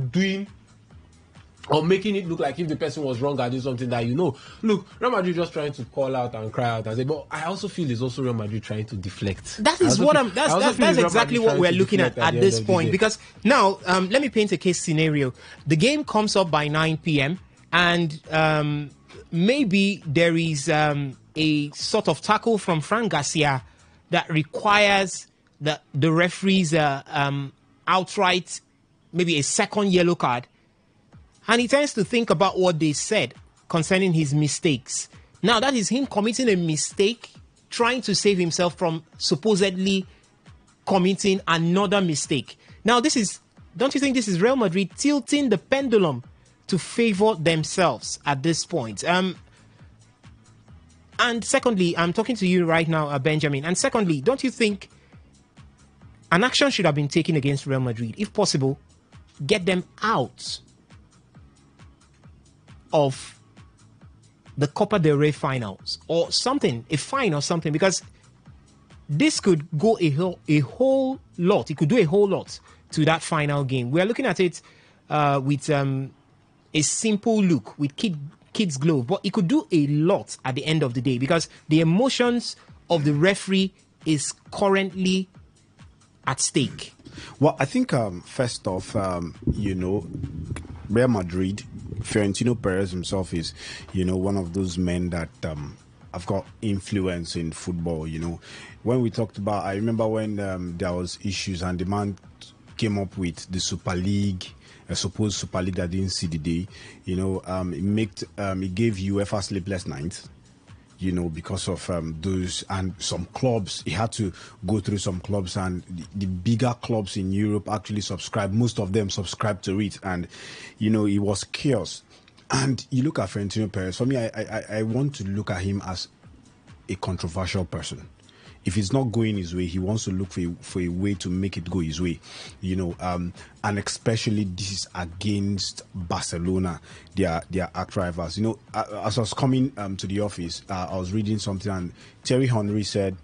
making it look like if the person was wrong and doing something that you know. Look, Real Madrid just trying to call out and cry out and say, but I also feel it's also Real Madrid trying to deflect. That's exactly what we're looking at this point. Because now, let me paint a case scenario. The game comes up by 9 p.m. and maybe there is a sort of tackle from Fran Garcia that requires the referee's outright, maybe a second yellow card. And he tends to think about what they said concerning his mistakes. Now, that is him committing a mistake, trying to save himself from supposedly committing another mistake. Now, don't you think this is Real Madrid tilting the pendulum to favor themselves at this point? And secondly, I'm talking to you right now, Benjamin. And secondly, don't you think an action should have been taken against Real Madrid? If possible, get them out of the Copa del Rey finals or something, a fine or something, because this could go a whole lot. It could do a whole lot to that final game. We are looking at it with a simple look, with kid's glove, but it could do a lot at the end of the day because the emotions of the referee is currently at stake. Well, I think first off, Real Madrid, Florentino Perez himself is, one of those men that have got influence in football. When we talked about, I remember when there was issues and the man came up with the Super League, a supposed Super League that didn't see the day. It gave UEFA sleepless nights. Because of those and some clubs, he had to go through some clubs, and the bigger clubs in Europe actually subscribed. Most of them subscribed to it, and it was chaos. And you look at Florentino Perez. For me, I want to look at him as a controversial person. If it's not going his way, he wants to look for a way to make it go his way, and especially this is against Barcelona, their arch rivals. As I was coming to the office, I was reading something, and Thierry Henry said,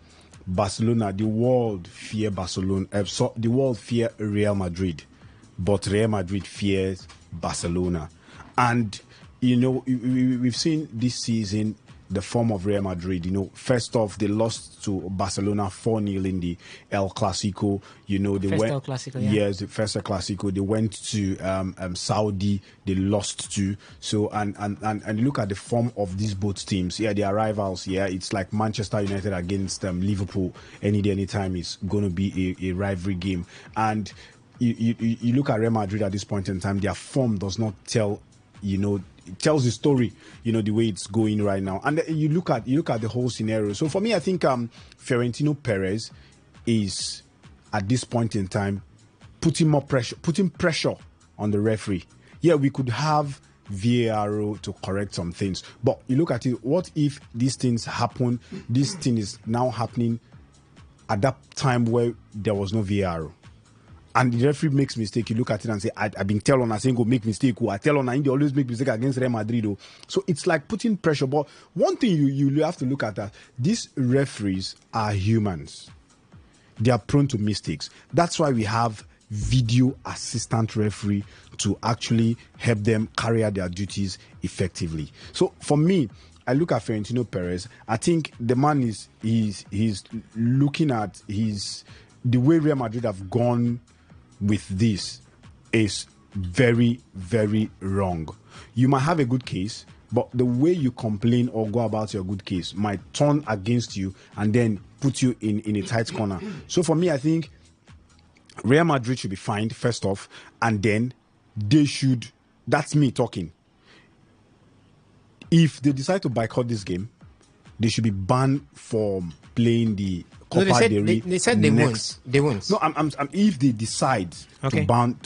Barcelona, the world fear Barcelona, the world fear Real Madrid, but Real Madrid fears Barcelona. And we've seen this season the form of Real Madrid. First off, they lost to Barcelona 4-0 in the El Clasico. El Clasico, yeah. Yes, the first El Clasico. They went to Saudi. They lost to. So and look at the form of these both teams. Yeah, they are rivals. Yeah, it's like Manchester United against Liverpool. Any day, anytime is going to be a rivalry game. And you look at Real Madrid at this point in time. Their form does not tell. It tells the story, the way it's going right now. And you look at the whole scenario. So for me, I think Florentino Perez is at this point in time putting pressure on the referee. Yeah, we could have VAR to correct some things, but you look at it. What if these things happen? This thing is now happening at that time where there was no VAR. And the referee makes mistake, you look at it and say, I've been telling on, I saying go make mistake. I tell on, they always make mistake against Real Madrid. So it's like putting pressure. But one thing you have to look at that these referees are humans. They are prone to mistakes. That's why we have video assistant referee to actually help them carry out their duties effectively. So for me, I look at Florentino Perez. I think the man he's looking at the way Real Madrid have gone with this is very, very wrong. You might have a good case, but the way you complain or go about your good case might turn against you and then put you in a tight corner. So for me, I think Real Madrid should be fined first off, and then they should, that's me talking, if they decide to boycott this game, they should be banned from playing the No, Copa they del Rey. they said they next. won't. They won't. No, I'm if they decide to ban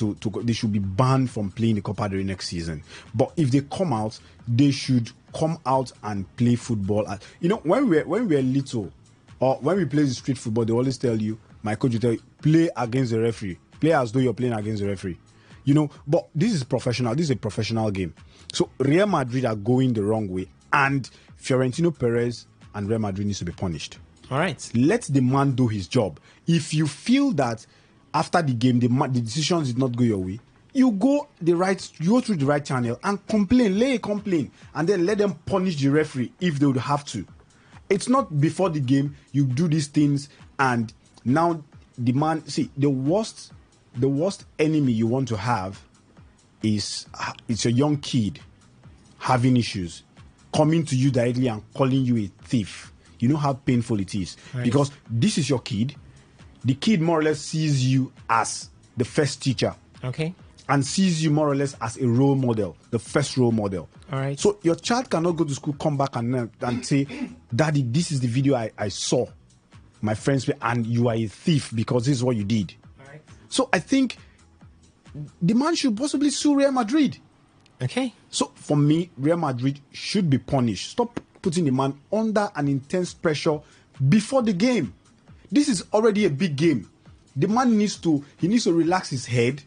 they should be banned from playing the Copa del Rey next season. But if they come out, they should come out and play football. You know, when we were little, or when we play the street football, they always tell you, my coach will tell you, play against the referee. Play as though you're playing against the referee. You know, but this is professional. This is a professional game. So Real Madrid are going the wrong way, and Fiorentino Perez and Real Madrid needs to be punished. All right. Let the man do his job. If you feel that after the game the decisions did not go your way, you go through the right channel and complain, lay a complaint, and then let them punish the referee if they would have to. It's not before the game you do these things and now the man. See, the worst enemy you want to have is it's a young kid having issues, coming to you directly and calling you a thief. You know how painful it is, right? Because this is your kid. The kid more or less sees you as the first teacher. Okay. And sees you more or less as a role model, the first role model. All right. So your child cannot go to school, come back and say, Daddy, this is the video I saw my friends, and you are a thief because this is what you did. All right. So I think the man should possibly sue Real Madrid. Okay. So for me, Real Madrid should be punished. Stop putting the man under an intense pressure before the game. This is already a big game. The man needs to relax his head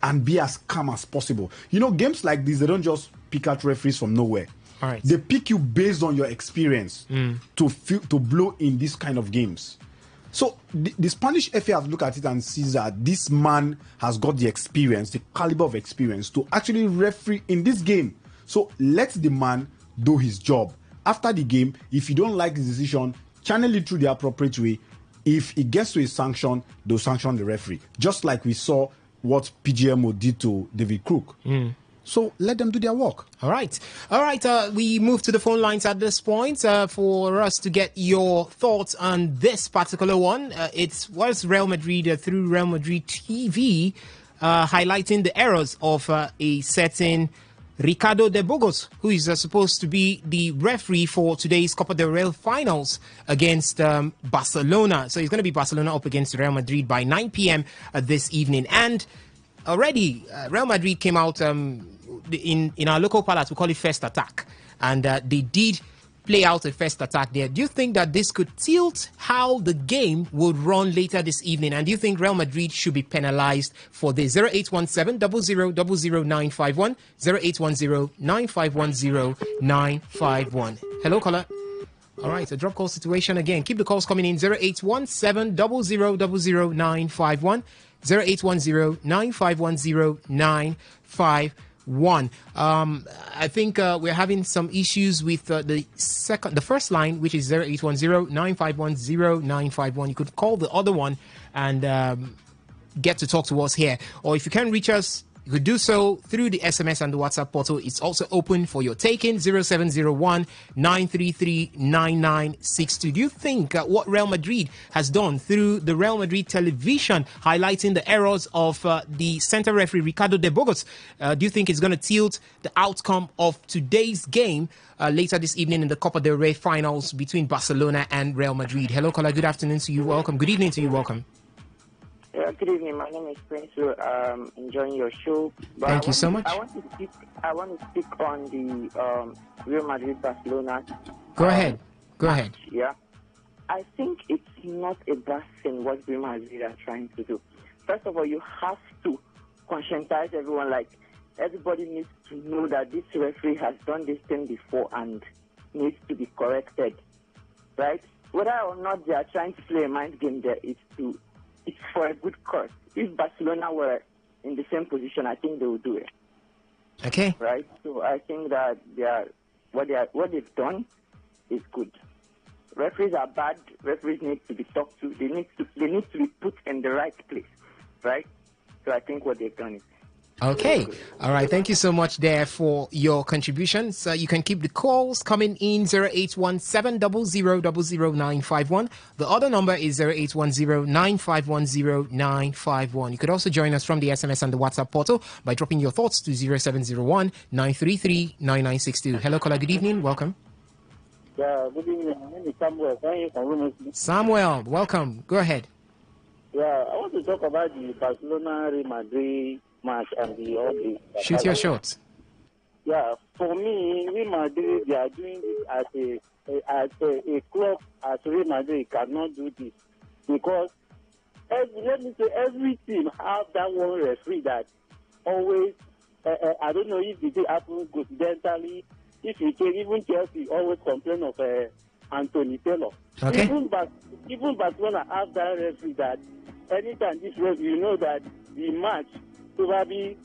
and be as calm as possible. You know, games like this, they don't just pick out referees from nowhere. All right. They pick you based on your experience to blow in this kind of games. So the Spanish FA has looked at it and sees that this man has got the experience, the caliber of experience to actually referee in this game. So let the man do his job. After the game, if you don't like the decision, channel it through the appropriate way. If it gets to a sanction, they'll sanction the referee. Just like we saw what PGMO did to David Crook. So let them do their work. All right. We move to the phone lines at this point for us to get your thoughts on this particular one. It was Real Madrid through Real Madrid TV highlighting the errors of a certain Ricardo de Burgos, who is supposed to be the referee for today's Copa del Rey finals against Barcelona. So it's going to be Barcelona up against Real Madrid by 9 p.m. This evening. And already, Real Madrid came out in our local palace, we call it first attack. And they did play out a first attack there. Do you think that this could tilt how the game would run later this evening? And do you think Real Madrid should be penalized for this? 0817 00 951 0810 9510 951. Hello, caller. All right, a drop call situation again. Keep the calls coming in. 0817 00 951 0810 9510 951. I think we're having some issues with the first line, which is 0810 9510 951. You could call the other one and get to talk to us here. Or if you can reach us, you could do so through the SMS and the WhatsApp portal. It's also open for your taking. 0701 933 9962. Do you think what Real Madrid has done through the Real Madrid television, highlighting the errors of the center referee Ricardo de Burgos, do you think it's going to tilt the outcome of today's game later this evening in the Copa del Rey finals between Barcelona and Real Madrid? Hello, caller. Good afternoon to you. Welcome. Good evening to you. Welcome. Good evening. My name is Prince. Enjoying your show. But Thank you so much. I want to speak on the Real Madrid Barcelona. Go ahead. Yeah, I think it's not a bad thing what Real Madrid are trying to do. First of all, you have to conscientize everyone. Like, everybody needs to know that this referee has done this thing before and needs to be corrected, right? Whether or not they are trying to play a mind game there, it's for a good cause. If Barcelona were in the same position, I think they would do it. Okay. Right? So I think that what they've done is good. Referees are bad. Referees need to be talked to. They need to be put in the right place. Right? So I think what they've done is okay. All right. Thank you so much there for your contributions. You can keep the calls coming in 0817 00 951. The other number is 0810 9510 951. You could also join us from the SMS and the WhatsApp portal by dropping your thoughts to 0701 933 9962. Hello, caller. Good evening. Welcome. Yeah, good evening. My name is Samuel. Samuel, welcome. Go ahead. Yeah, I want to talk about the Barcelona Real Madrid match and the other. Shoot your shot. Yeah, for me, Real Madrid, they are doing this as a club as Real Madrid cannot do this because every team have that one referee that always. I don't know if it happens coincidentally. If you take even Chelsea always complain of Anthony Taylor. Okay. Even Barcelona have that referee that anytime this referee, you know that the match probably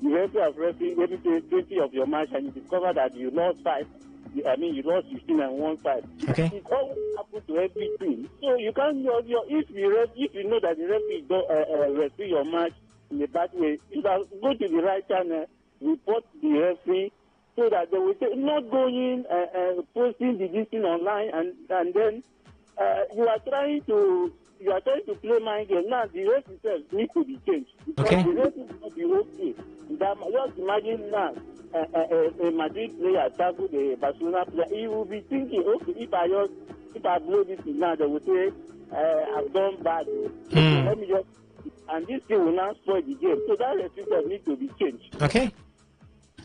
the referee has referee maybe 20 of your match and you discover that you lost 5. You lost 15 and 1 5. Okay. It always happens to every team. So you can't if you know that the referee don't referee your match in a bad way, you can go to the right channel, report the referee, so that they will say, not going posting the this thing online and then you are trying to play mind game. Now the rest itself needs to be changed. Because okay. The rest is not be okay. Just imagine now a Madrid player tackle the Barcelona player. He will be thinking, okay, if I blow this now, they will say I've done bad. Okay, let me just, and this thing will now spoil the game. So that restriction needs to be changed. Okay.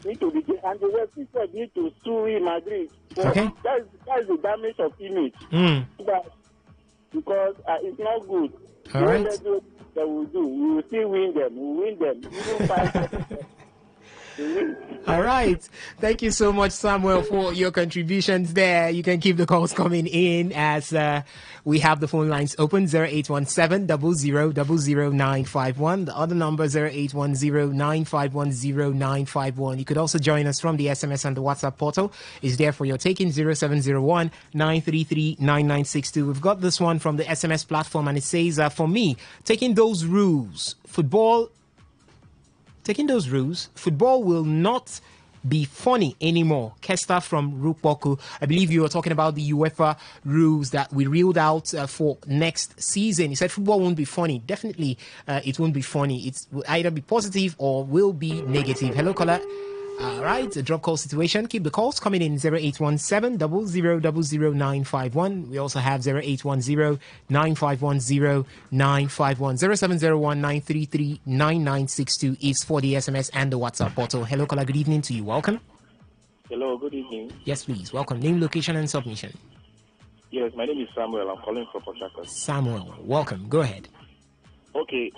Need to be changed. And the restriction need to sue Real Madrid. So okay. That's the damage of image. Because it's not good. All right. They will do. We will still win them. We will win them. Even 5. All right. Thank you so much, Samuel, for your contributions there. You can keep the calls coming in as we have the phone lines open 0817-0000-951. The other number 0810-951-0951. You could also join us from the SMS and the WhatsApp portal. Is there for your taking 0701-933-9962. We've got this one from the SMS platform and it says, for me, taking those rules will not be funny anymore. Kesta from Rupoku. I believe you were talking about the UEFA rules that we reeled out for next season. He said football won't be funny. Definitely, it won't be funny. It will either be positive or will be negative. Hello, caller. All right, a drop call situation. Keep the calls coming in 0817-0000-951. We also have 0810-951-0951. 0701-933-9962 is for the SMS and the WhatsApp portal. Hello, caller. Good evening to you. Welcome. Hello, good evening. Yes, please. Welcome. Name, location, and submission. Yes, my name is Samuel. I'm calling from Port Harcourt. Samuel, welcome. Go ahead. Okay,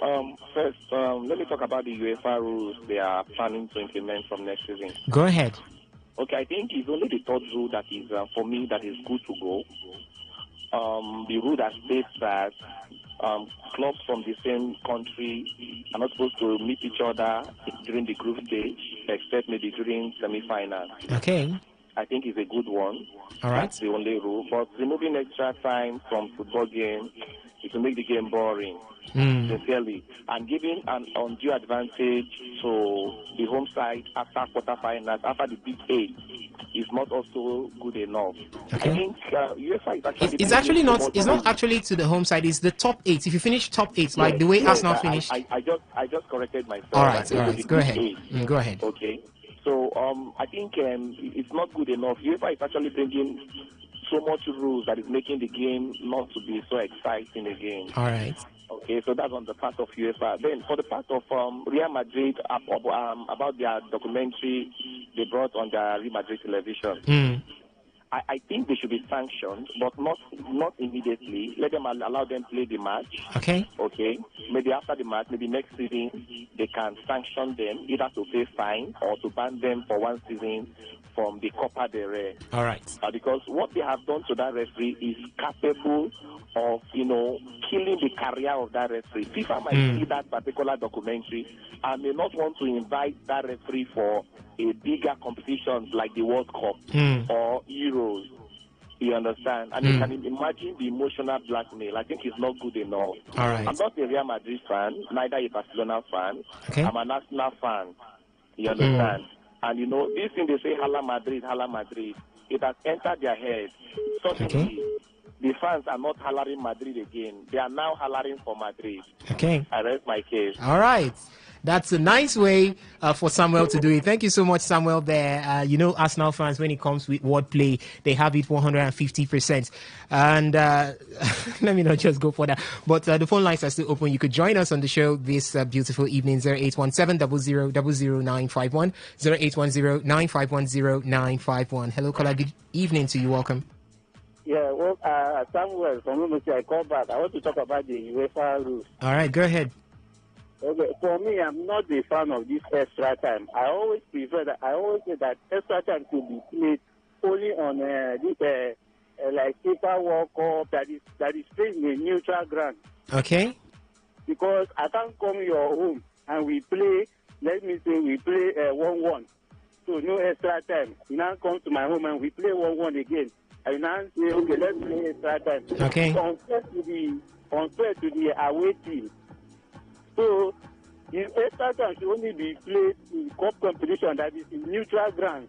first, let me talk about the UEFA rules they are planning to implement from next season. Go ahead. Okay, I think it's only the third rule that is, for me, that is good to go. The rule that states that clubs from the same country are not supposed to meet each other during the group stage, except maybe during semi-finals. Okay. I think it's a good one. All right. That's the only rule. But removing extra time from football game, it will make the game boring, sincerely. And giving an undue advantage to the home side after quarterfinals, after the Big 8, is not also good enough. Okay. I think UEFA is actually... It's actually not. It's not actually to the home side. It's the top 8. If you finish top 8, like the way Arsenal finished. I just corrected myself. All right. Go ahead. Go ahead. Okay. So I think it's not good enough. UEFA is actually bringing so much rules that is making the game not to be so exciting again. All right. Okay, so that's on the part of UEFA. Then for the part of Real Madrid, about their documentary they brought on their Real Madrid television. I think they should be sanctioned, but not immediately. Let them allow them play the match. Okay. Okay. Maybe after the match, maybe next season, they can sanction them, either to pay fine or to ban them for one season from the Copa del Rey. All right. Because what they have done to that referee is capable of, killing the career of that referee. FIFA might see that particular documentary and may not want to invite that referee for a bigger competitions like the World Cup or Euros. You understand? And you can imagine the emotional blackmail. I think it's not good enough. All right. I'm not a Real Madrid fan, neither a Barcelona fan. Okay. I'm an Arsenal fan. You understand? And this thing they say, Hala Madrid, it has entered their head. Suddenly, the fans are not hollering Madrid again. They are now hollering for Madrid. Okay. I rest my case. All right. That's a nice way for Samuel to do it. Thank you so much, Samuel, there. Arsenal fans, when it comes with wordplay, they have it 150%. And let me not just go for that. But the phone lines are still open. You could join us on the show this beautiful evening, 0817-000951, 0810-951-0951. Hello, caller. Good evening to you. Welcome. Yeah, well, Samuel from Umusi, I call back. I want to talk about the UEFA rules. All right, go ahead. Okay, for me, I'm not a fan of this extra time. I always prefer that. I always say that extra time should be played only on this like FIFA World Cup that is played in a neutral ground. Okay. Because I can't come to your home and we play. Let me say we play 1-1. So no extra time. You now come to my home and we play 1-1 again. And you now say, okay, let's play extra time. Okay. Unfair to the away team. So, the extra time should only be played in cup competition that is in neutral ground.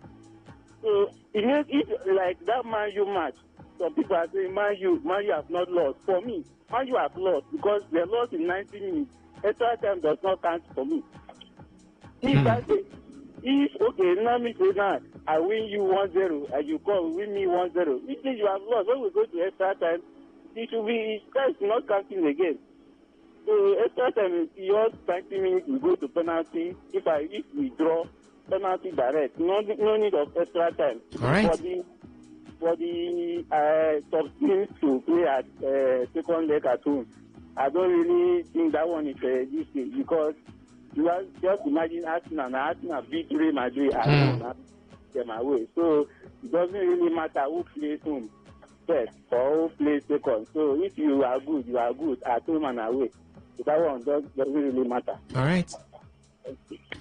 So, if like that Man U match, some people are saying Man U have not lost. For me, Man U have lost because they lost in 90 minutes. Extra time does not count for me. If now me say now, I win you 1-0 and you come win me 1-0. It means you have lost. When we go to extra time, it should be, it's not counting again. So extra time is yours 90 minutes, we go to penalty. If we draw, penalty direct. No need of extra time. All right. For the top teams to play at second leg at home, I don't really think that one is this thing because you just imagine Arsenal beat Real Madrid and them away. So it doesn't really matter who plays home first or who plays second. So if you are good at home and away. So that one doesn't really matter. All right.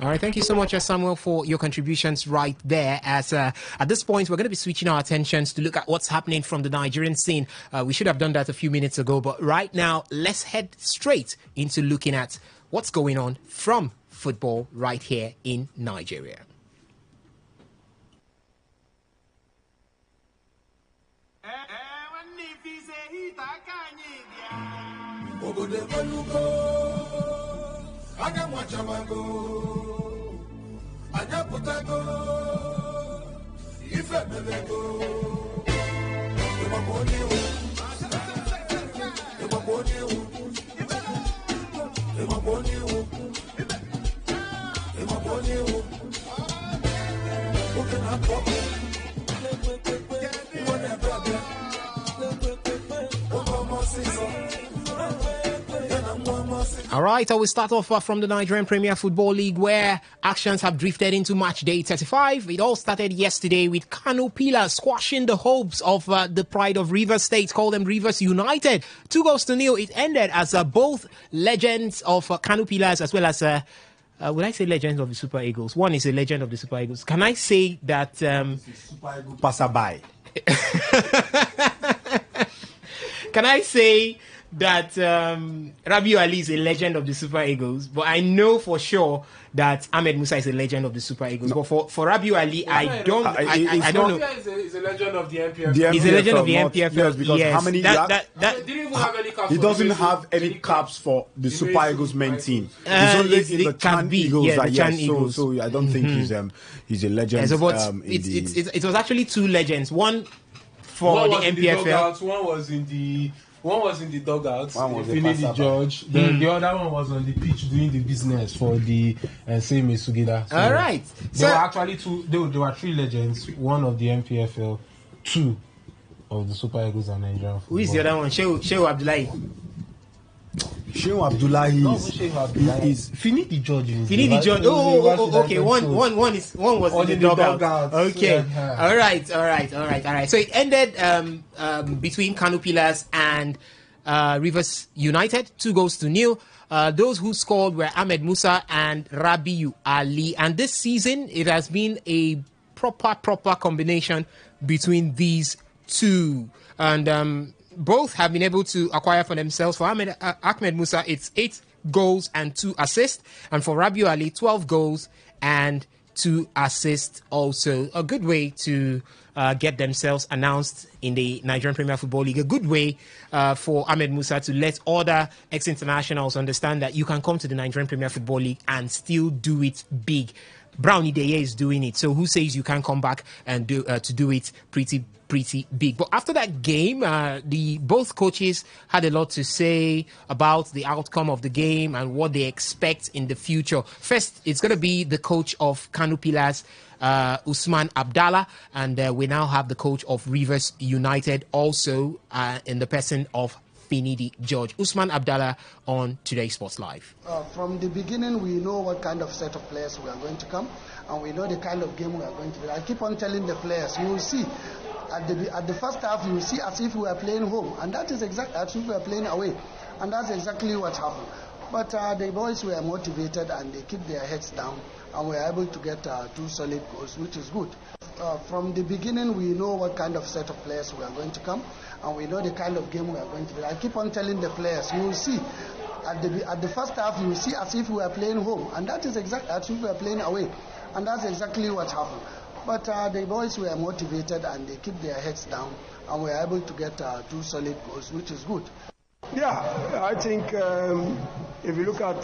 All right, thank you so much, Samuel, for your contributions right there. As at this point, we're going to be switching our attentions to look at what's happening from the Nigerian scene. We should have done that a few minutes ago, but right now, let's head straight into looking at what's going on from football right here in Nigeria. All right, I will start off from the Nigerian Premier Football League, where actions have drifted into match day 35. It all started yesterday with Kano Pillars squashing the hopes of the pride of Rivers State, call them Rivers United. 2-0. It ended as both legends of Kano Pillars as well as would I say legends of the Super Eagles? One is a legend of the Super Eagles. Can I say that Super Eagles passerby? Can I say that Rabiu Ali is a legend of the Super Eagles, but I know for sure that Ahmed Musa is a legend of the Super Eagles. No. But for Rabiu Ali, I don't know. He's a legend of the MPFL. He's a legend of the MPFL. Yes, because yes. How many? He doesn't have any caps for the Super Eagles main team. He's only in the Chan Eagles. Yeah, the Chan Eagles. So I don't think he's a legend. Yeah, so it was actually two legends. One for the MPFL. One was in the dugout, feeling the judge. Then the other one was on the pitch doing the business for the same Sugida. So all right. There were actually two. There were three legends. One of the MPFL, two of the Super Eagles and Nigerian football. Who is the other one? Shehu Abdullahi. Shehu Abdullahi is Fini the judge. Fini the judge. Okay. One was in the dugout. Okay. Yeah. All right. So it ended between Kano Pillars and Rivers United, 2-0. Those who scored were Ahmed Musa and Rabiu Ali. And this season, it has been a proper combination between these two. And both have been able to acquire for themselves. For Ahmed Musa, it's 8 goals and 2 assists. And for Rabiu Ali, 12 goals and 2 assists also. A good way to get themselves announced in the Nigerian Premier Football League. A good way for Ahmed Musa to let other ex-internationals understand that you can come to the Nigerian Premier Football League and still do it big. Brownie Deye is doing it. So who says you can't come back and do it pretty big? But after that game, both coaches had a lot to say about the outcome of the game and what they expect in the future. First, it's going to be the coach of Kano Pillars, Usman Abdallah, and we now have the coach of Rivers United also in the person of Finidi George. Usman Abdallah on Today's Sports Live. From the beginning, we know what kind of set of players we are going to come, and we know the kind of game we are going to play. I keep on telling the players, you will see at the first half, you will see as if we are playing home, and that is exactly as if we are playing away, and that's exactly what happened. But the boys were motivated and they keep their heads down, and we were able to get 2 solid goals, which is good. From the beginning, we know what kind of set of players we are going to come, and we know the kind of game we are going to play. I keep on telling the players, you will see at the first half, you will see as if we are playing home, and that is exactly as if we are playing away, and that's exactly what happened. But the boys were motivated and they keep their heads down, and we were able to get 2 solid goals, which is good. Yeah, I think if you look at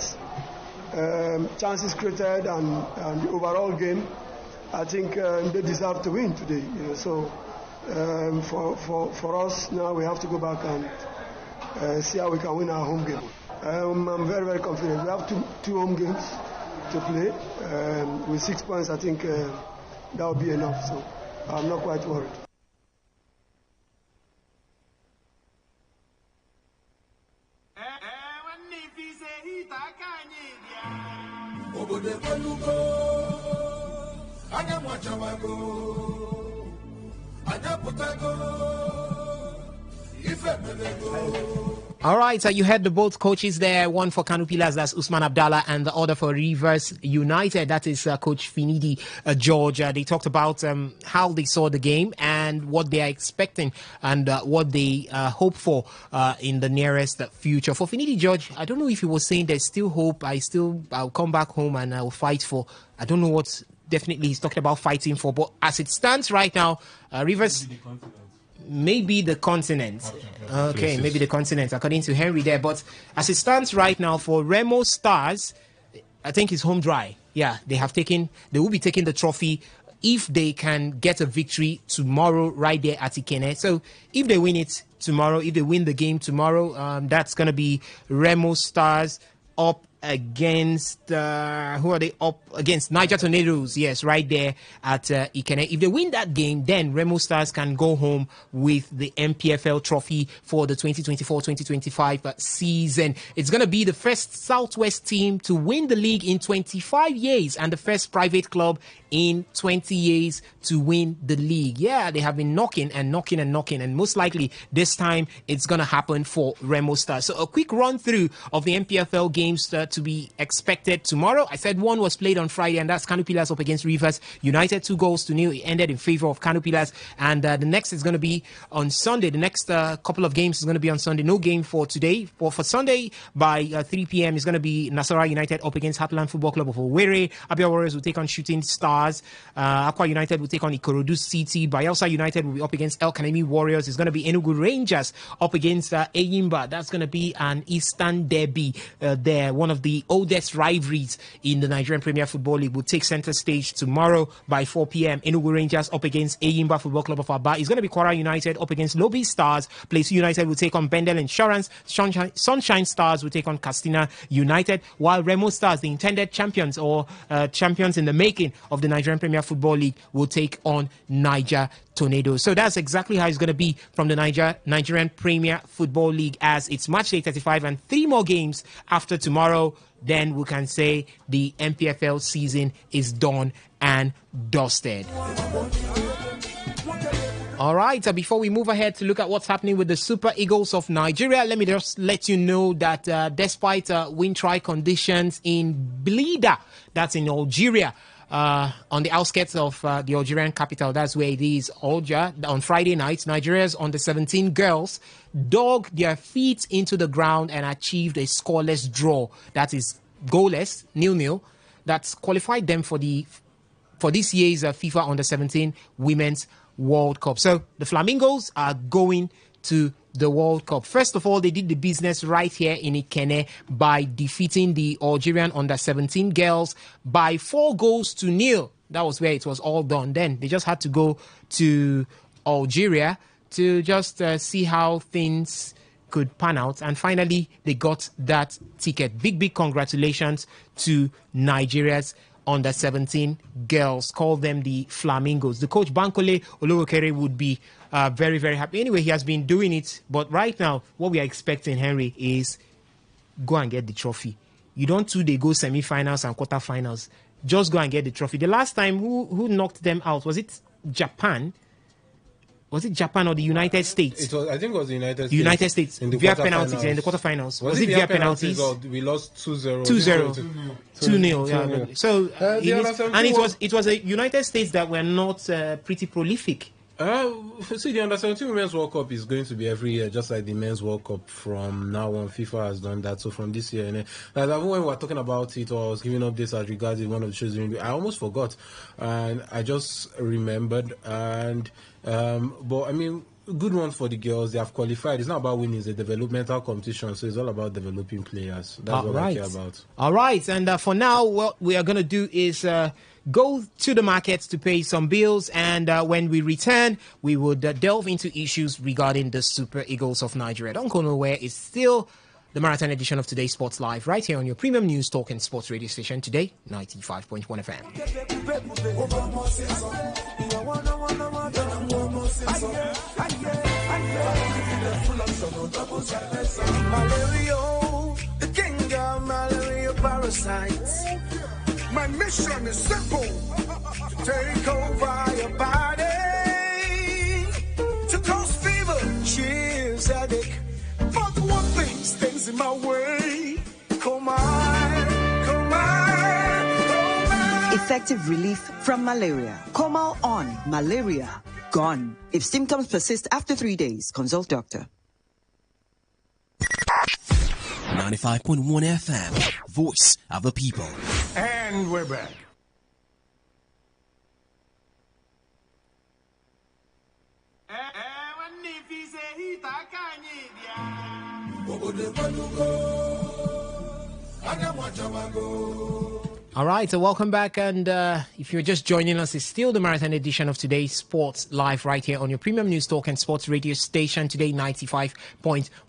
chances created and the overall game, I think they deserve to win today. So for us now, we have to go back and see how we can win our home game. I'm very, very confident. We have two home games to play. With 6 points, I think that will be enough. So I'm not quite worried. All right, so you heard the both coaches there, one for Kano Pillars, that's Usman Abdallah, and the other for Rivers United, that is Coach Finidi George. They talked about how they saw the game and what they are expecting and what they hope for in the nearest future. For Finidi George, I don't know if he was saying there's still hope, I'll come back home and I'll fight for, I don't know what definitely he's talking about fighting for, but as it stands right now, Rivers... Maybe the continent. Okay, maybe the continent, according to Henry there. But as it stands right now, for Remo Stars, I think it's home dry. Yeah, they will be taking the trophy if they can get a victory tomorrow right there at Ikene. So if they win it tomorrow, if they win the game tomorrow, that's going to be Remo Stars up against who are they up against? Niger Tornadoes, yes, right there at Ikene. If they win that game, then Remo Stars can go home with the MPFL trophy for the 2024-2025 season. It's going to be the first Southwest team to win the league in 25 years and the first private club in 20 years to win the league. Yeah, they have been knocking, and most likely this time it's going to happen for Remo Stars. So a quick run through of the MPFL games to be expected tomorrow. I said one was played on Friday, and that's Kano Pillars up against Rivers United, 2-0. It ended in favor of Kano Pillars, and the next is going to be on Sunday. The next couple of games is going to be on Sunday. No game for today. For Sunday by 3 p.m. is going to be Nasarawa United up against Heartland Football Club of Owerri. Abia Warriors will take on Shooting Stars. Aqua United will take on Ikorodu City. Bayelsa United will be up against El Kanemi Warriors. It's going to be Enugu Rangers up against Eyimba. That's going to be an Eastern derby there. One of the oldest rivalries in the Nigerian Premier Football League will take center stage tomorrow by 4 p.m. Enugu Rangers up against Eyimba Football Club of Aba. It's going to be Kwara United up against Lobi Stars. Plateau United will take on Bendel Insurance. Sunshine Stars will take on Castina United, while Remo Stars, the intended champions or champions in the making of the Nigerian Premier Football League, will take on Niger Tornadoes. So that's exactly how it's going to be from the Nigerian Premier Football League, as it's match day 35 and 3 more games after tomorrow. Then we can say the MPFL season is done and dusted. All right, before we move ahead to look at what's happening with the Super Eagles of Nigeria, let me just let you know that despite wind-dry conditions in Blida, that's in Algeria, on the outskirts of the Algerian capital, that's where it is, Alger, on Friday night, Nigeria's under 17 girls dug their feet into the ground and achieved a scoreless draw. That is goalless, 0-0. That's qualified them for the for this year's FIFA Under-17 Women's World Cup. So the Flamingos are going to the World Cup. First of all, they did the business right here in Ikene by defeating the Algerian Under-17 girls by 4-0. That was where it was all done. Then they just had to go to Algeria to just see how things could pan out. And finally, they got that ticket. Big congratulations to Nigeria's Under-17 girls. Call them the Flamingos. The coach, Bankole Olowokere, would be very, very happy. Anyway, he has been doing it. But right now, what we are expecting, Henry, is go and get the trophy. You don't they go semi-finals and quarter-finals. Just go and get the trophy. The last time, who knocked them out? Was it Japan? Was it Japan or the United States? I think it was the United States. United States. In the via penalties in the quarterfinals. Was it via penalties? We lost 2-0. 2-0. Yeah. So it was a United States that were not pretty prolific. See, the Under-17 Women's World Cup is going to be every year, just like the Men's World Cup from now on. FIFA has done that. So from this year, and when we were talking about it, or I was giving updates as regards one of the shows, I almost forgot, and I just remembered. And but I mean, good one for the girls. They have qualified. It's not about winning; it's a developmental competition. So it's all about developing players. That's what I care about. All right, and for now, what we are going to do is go to the markets to pay some bills, and when we return, we would delve into issues regarding the Super Eagles of Nigeria. Don't go nowhere. It's still the marathon edition of Today Sports Live, right here on your premium news talk and sports radio station, Today 95.1 FM. Malaria, the king of malaria parasites. My mission is simple: to take over your body, to cause fever, chills, headache. But one thing stays in my way. Come on. Effective relief from malaria. Comal on. Malaria gone. If symptoms persist after 3 days, consult doctor. 95.1 FM, voice of the people. And we're back. All right, so welcome back, and if you're just joining us, it's still the marathon edition of Today's Sports Live right here on your premium news talk and sports radio station, Today 95.1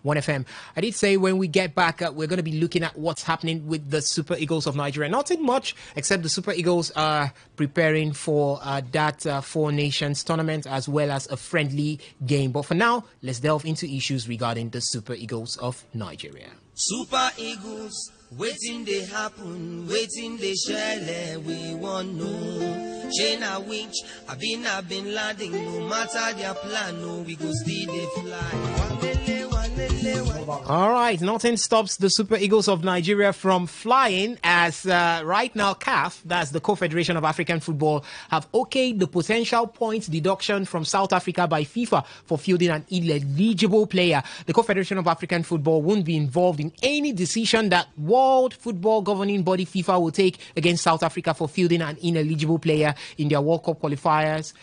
FM. I did say when we get back, we're going to be looking at what's happening with the Super Eagles of Nigeria. Nothing much, except the Super Eagles are preparing for that Four Nations tournament as well as a friendly game. But for now, let's delve into issues regarding the Super Eagles of Nigeria. Super Eagles, waiting they happen, waiting they share, we want no. China winch, I been landing, no matter their plan, no, we go still they fly. All right, nothing stops the Super Eagles of Nigeria from flying as right now CAF, that's the Confederation of African Football, have okayed the potential points deduction from South Africa by FIFA for fielding an ineligible player. The Confederation of African Football won't be involved in any decision that World Football Governing Body FIFA will take against South Africa for fielding an ineligible player in their World Cup qualifiers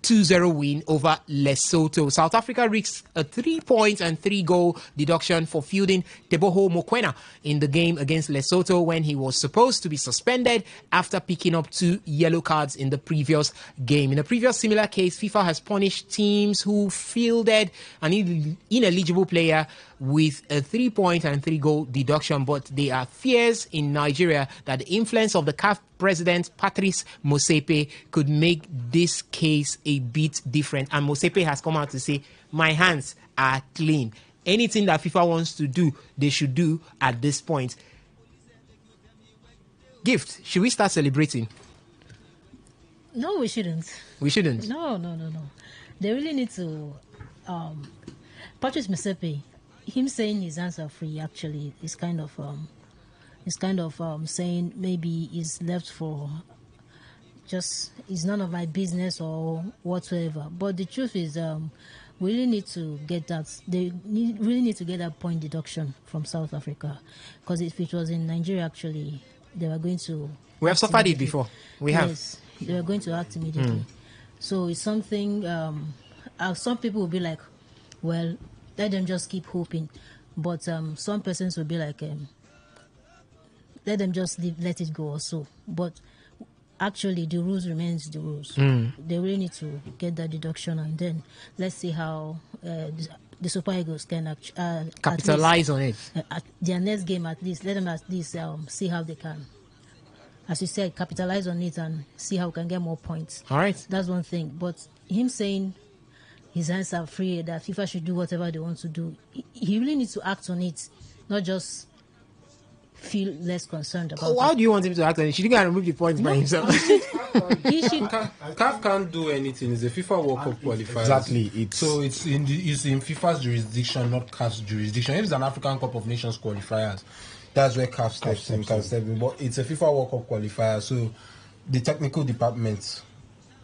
2-0 win over Lesotho. South Africa risked a 3-point and 3-goal deduction for fielding Teboho Mokoena in the game against Lesotho when he was supposed to be suspended after picking up 2 yellow cards in the previous game. In a previous similar case, FIFA has punished teams who fielded an ineligible player with a 3-point and 3-goal deduction, but there are fears in Nigeria that the influence of the CAF president Patrice Motsepe could make this case a bit different. And Motsepe has come out to say, my hands are clean. Anything that FIFA wants to do, they should do at this point. Gift, should we start celebrating? No, we shouldn't. We shouldn't? No. They really need to... Patrice Motsepe, him saying his hands are free actually is kind of saying maybe it's left for just it's none of my business or whatsoever. But the truth is we really need to get that. Really need to get that point deduction from South Africa, because if it was in Nigeria actually they were going to. We have suffered it before. We have. Yes, they were going to act immediately. So it's something. Some people will be like, "Well, let them just keep hoping," but some persons will be like, "Let them just let it go," also. But actually, the rules remains the rules. They really need to get that deduction, and then let's see how the Super Eagles can capitalize on it. At their next game, at least let them at least see how they can, as you said, capitalize on it and see how we can get more points. All right, that's one thing. But him saying his hands are free, that FIFA should do whatever they want to do, he really needs to act on it, not just feel less concerned about How do you want him to act on it? Should he go and remove the points by himself? CAF can't do anything. It's a FIFA World Cup qualifier. Exactly. So it's in FIFA's jurisdiction, not CAF's jurisdiction. If it's an African Cup of Nations qualifiers, that's where CAF steps in. But it's a FIFA World Cup qualifier, so the technical department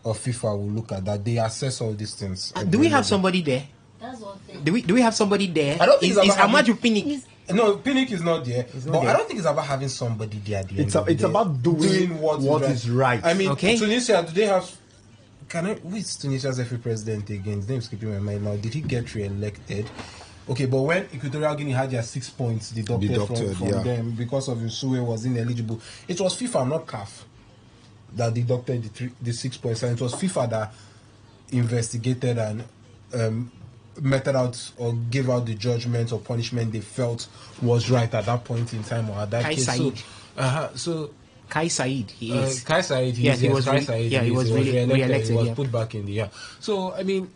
of FIFA will look at that. They assess all these things. Do we have somebody there? That's one thing. Do we have somebody there? I don't think is Amaju Pinnick? No, Pinnick is not there. But I don't think it's about having somebody there at the end of the day. It's about doing what is right. I mean, Tunisia, do they have... Who is Tunisia's FA president again? His name's skipping my mind now. Did he get re-elected? Okay, but when Equatorial Guinea had their 6 points deducted from them because of Yusue was ineligible, it was FIFA, not CAF, that deducted the 6 points. And it was FIFA that investigated and meted out or gave out the judgment or punishment they felt was right at that point in time or at that case. So Kai Said, he is. Kai Said, he was re-elected. He was put back in the year. So, I mean,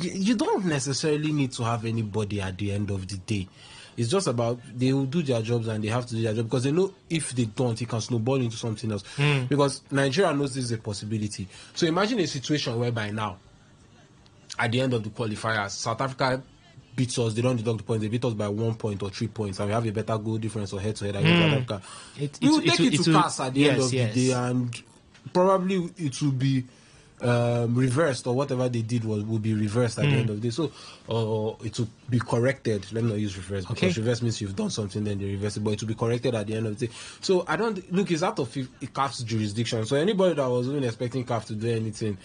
you don't necessarily need to have anybody at the end of the day. It's just about they will do their jobs and they have to do their job because they know if they don't, it can snowball into something else. Because Nigeria knows this is a possibility. So imagine a situation whereby now, at the end of the qualifiers, South Africa beats us, they don't deduct the points, they beat us by 1 point or 3 points, and we have a better goal difference or head-to-head against South Africa. We will take it to pass at the end of the day, and probably it will be reversed, or whatever they did will be reversed at the end of the day. So, it will be corrected. Let me not use reverse, because reverse means you've done something, then they reverse it, but it will be corrected at the end of the day. So, I don't look, it's out of CAF's jurisdiction. So, anybody that was even expecting CAF to do anything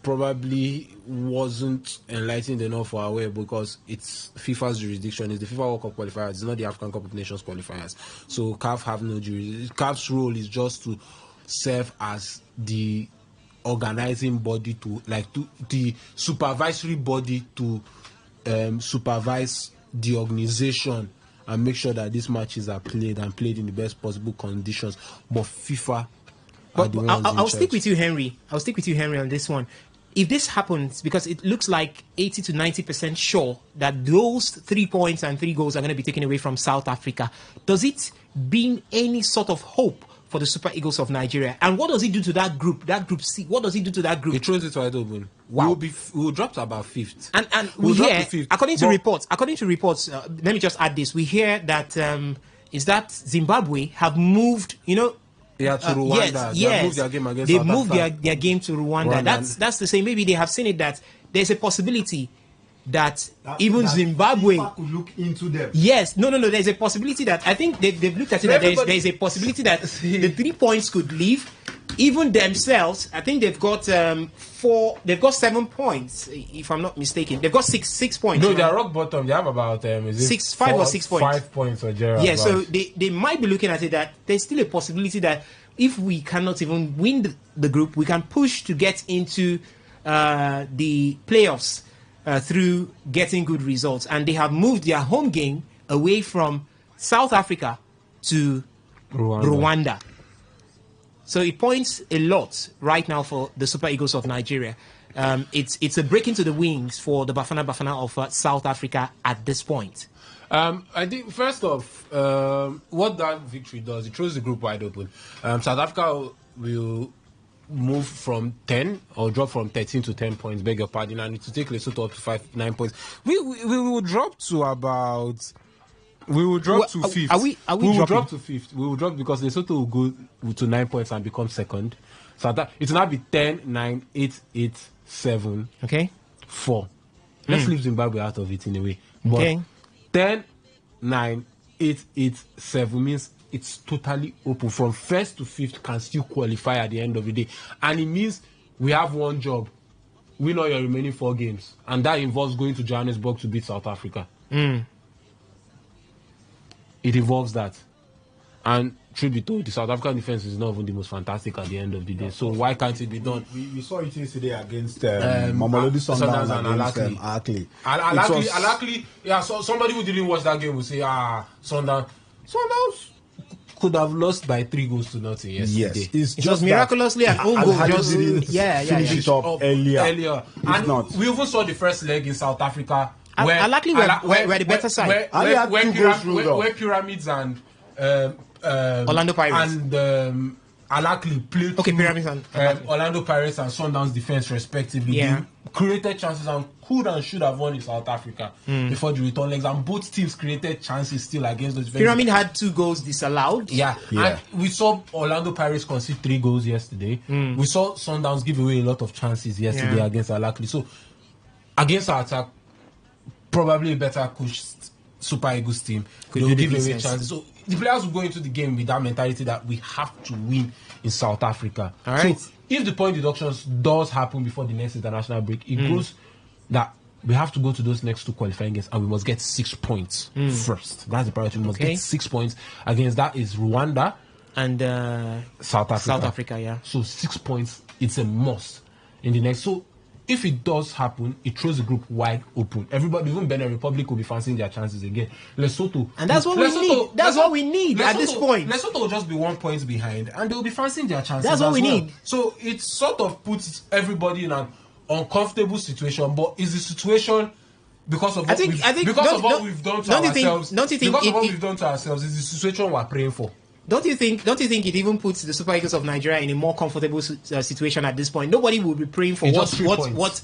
probably wasn't enlightened enough or aware, because it's FIFA's jurisdiction. It's the FIFA World Cup qualifiers. It's not the African Cup of Nations qualifiers. So CAF have no jurisdiction. CAF's role is just to serve as the organizing body to the supervisory body to supervise the organization and make sure that these matches are played and played in the best possible conditions. But FIFA. But I'll stick with you, Henry. I'll stick with you, Henry, on this one. If this happens, because it looks like 80 to 90% sure that those 3 points and 3 goals are going to be taken away from South Africa, does it bring any sort of hope for the Super Eagles of Nigeria? And what does it do to that group C? What does it do to that group? It throws it wide open. Wow. We will drop to about 5th. And we hear, according to reports, let me just add this. We hear that is that Zimbabwe have moved, to Rwanda. Yes. They've moved their game to Rwanda. That's the same. Maybe they have seen it that there's a possibility that even Zimbabwe could look into them. Yes. No. There's a possibility that I think they've looked at it. That there's a possibility that the 3 points could leave. Even themselves, I think they've got 7 points, if I'm not mistaken. They've got six points. No, they're rock bottom. They have about 5 or 6 points. 5 points or Gerald. Yeah, so they might be looking at it that there's still a possibility that if we cannot even win the group, we can push to get into the playoffs through getting good results. And they have moved their home game away from South Africa to Rwanda. So it points a lot right now for the Super Eagles of Nigeria. It's a break into the wings for the Bafana of South Africa at this point. I think, first off, what that victory does, it throws the group wide open. South Africa will move from 10 or drop from 13 to 10 points, beg your pardon, and it will take Lesotho up to 9 points. We will drop to about... We will drop to 5th. We will drop to 5th. We will drop because Lesotho will go to 9 points and become second. So that it will now be 10, 9, 8, 8, 7, 4. Let's leave Zimbabwe out of it in a way. But 10, 9, 8, 8, 7 means it's totally open. From first to fifth can still qualify at the end of the day. And it means we have one job. Win all your remaining 4 games. And that involves going to Johannesburg to beat South Africa. It involves that. And truth be told, the South African defense is not even the most fantastic at the end of the day. So why can't it be done? We saw it yesterday against Mamelodi Sundowns and Alakli. Alakli, yeah, so somebody who didn't watch that game will say, Sundowns could have lost by 3 goals to nothing yesterday. Yes, it was miraculously an own goal. Finish it up earlier. And we even saw the first leg in South Africa. Alakli were the better side. Where Pyramids and Orlando Pirates and Alakli played Pyramids and Orlando Pirates and Sundowns defense respectively. They created chances and could and should have won in South Africa before the return legs, and both teams created chances still against those. Pyramid had 2 goals disallowed. And we saw Orlando Pirates concede 3 goals yesterday. We saw Sundowns give away a lot of chances yesterday against Alakli. So against our attack, probably a better coached Super Eagles team will give away chances. So the players will go into the game with that mentality that we have to win in South Africa. All right. So if the point deductions does happen before the next international break, it goes that we have to go to those next 2 qualifying games and we must get 6 points first. That's the priority. We must get 6 points. Against that is Rwanda and South Africa. South Africa, So 6 points, it's a must in the next. So if it does happen, it throws the group wide open. Everybody, even Benin Republic, will be fancying their chances again. Lesotho, and that's what we need. That's what we need at this point. Lesotho will just be 1 point behind, and they will be fancying their chances. That's what we need. So it sort of puts everybody in an uncomfortable situation. But is the situation because of what we've done to ourselves? Don't you think because of what we've done to ourselves is the situation we're praying for? Don't you think it even puts the Super Eagles of Nigeria in a more comfortable situation at this point? Nobody will be praying for what wants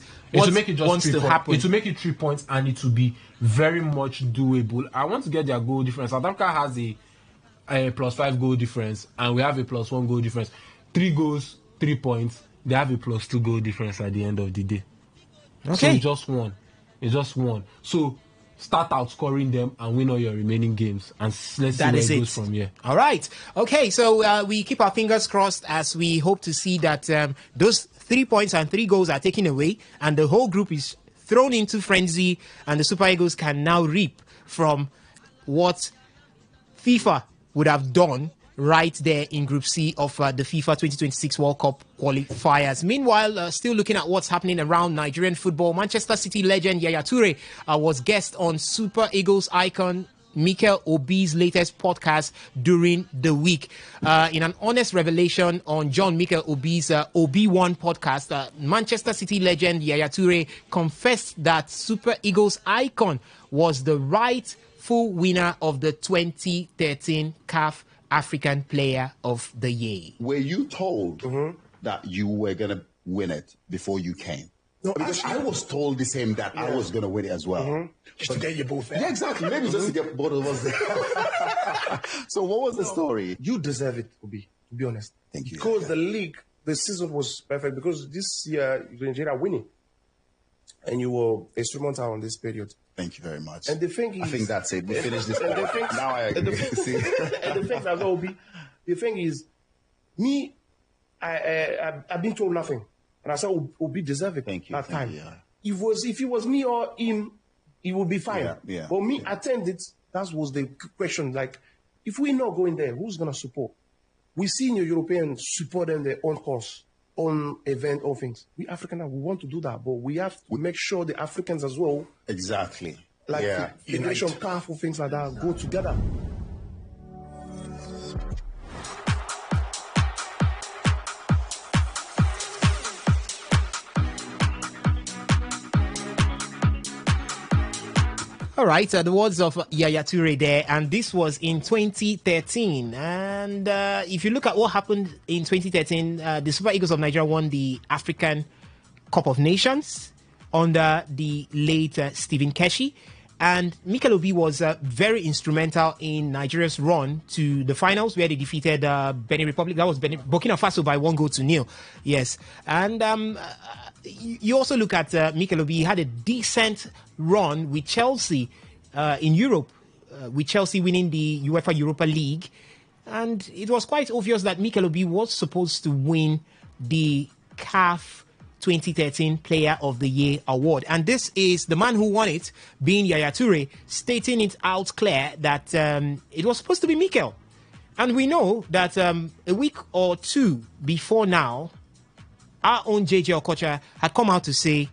to happen. It will make it 3 points, and it will be very much doable. I want to get their goal difference. South Africa has a +5 goal difference, and we have a +1 goal difference. 3 goals, 3 points. They have a +2 goal difference at the end of the day. Okay. So it's just one. So start outscoring them and win all your remaining games, and let's see where it goes from here. All right. Okay, so we keep our fingers crossed as we hope to see that those 3 points and 3 goals are taken away and the whole group is thrown into frenzy, and the Super Eagles can now reap from what FIFA would have done right there in Group C of the FIFA 2026 World Cup qualifiers. Meanwhile, still looking at what's happening around Nigerian football, Manchester City legend Yaya Toure was guest on Super Eagles icon Mikel Obi's latest podcast during the week. In an honest revelation on John Mikel Obi's Obi-Wan podcast, Manchester City legend Yaya Toure confessed that Super Eagles icon was the rightful winner of the 2013 CAF African Player of the Year. Were you told that you were going to win it before you came? No, because I was told the same that I was going to win it as well. Just to get you both there. Yeah, exactly. Maybe just to get both of us there. So what was the story? You deserve it, Obi, to be honest. Thank you. Because the league, the season was perfect, because this year, Nigeria winning. And you were instrumental on this period. Thank you very much. And the thing is, I think that's it. We finished this. Now I agree. And the thing as well, the thing is, me, I've been told nothing, and I said, Obi deserve it. Thank you. That time. Yeah. If it was me or him, it would be fine. Yeah. But me, attend it. That was the question. Like, if we're not going there, who's gonna support? We see your Europeans support them their own cause, own event, own things. We Africans, we want to do that, but we have to make sure the Africans as well. Exactly. Like Federation, powerful things like that go together. All right, the words of Yaya Toure there, and this was in 2013. And if you look at what happened in 2013, the Super Eagles of Nigeria won the African Cup of Nations under the late Stephen Keshi. And Mikel Obi was very instrumental in Nigeria's run to the finals, where they defeated Benin Republic. That was Burkina Faso by 1-0. Yes. And you also look at Mikel Obi. He had a decent run with Chelsea in Europe, with Chelsea winning the UEFA Europa League. And it was quite obvious that Mikel Obi was supposed to win the CAF 2013 Player of the Year award. And this is the man who won it, being Yaya Toure, stating it out clear that it was supposed to be Mikel. And we know that a week or two before now, our own JJ Okocha had come out to say,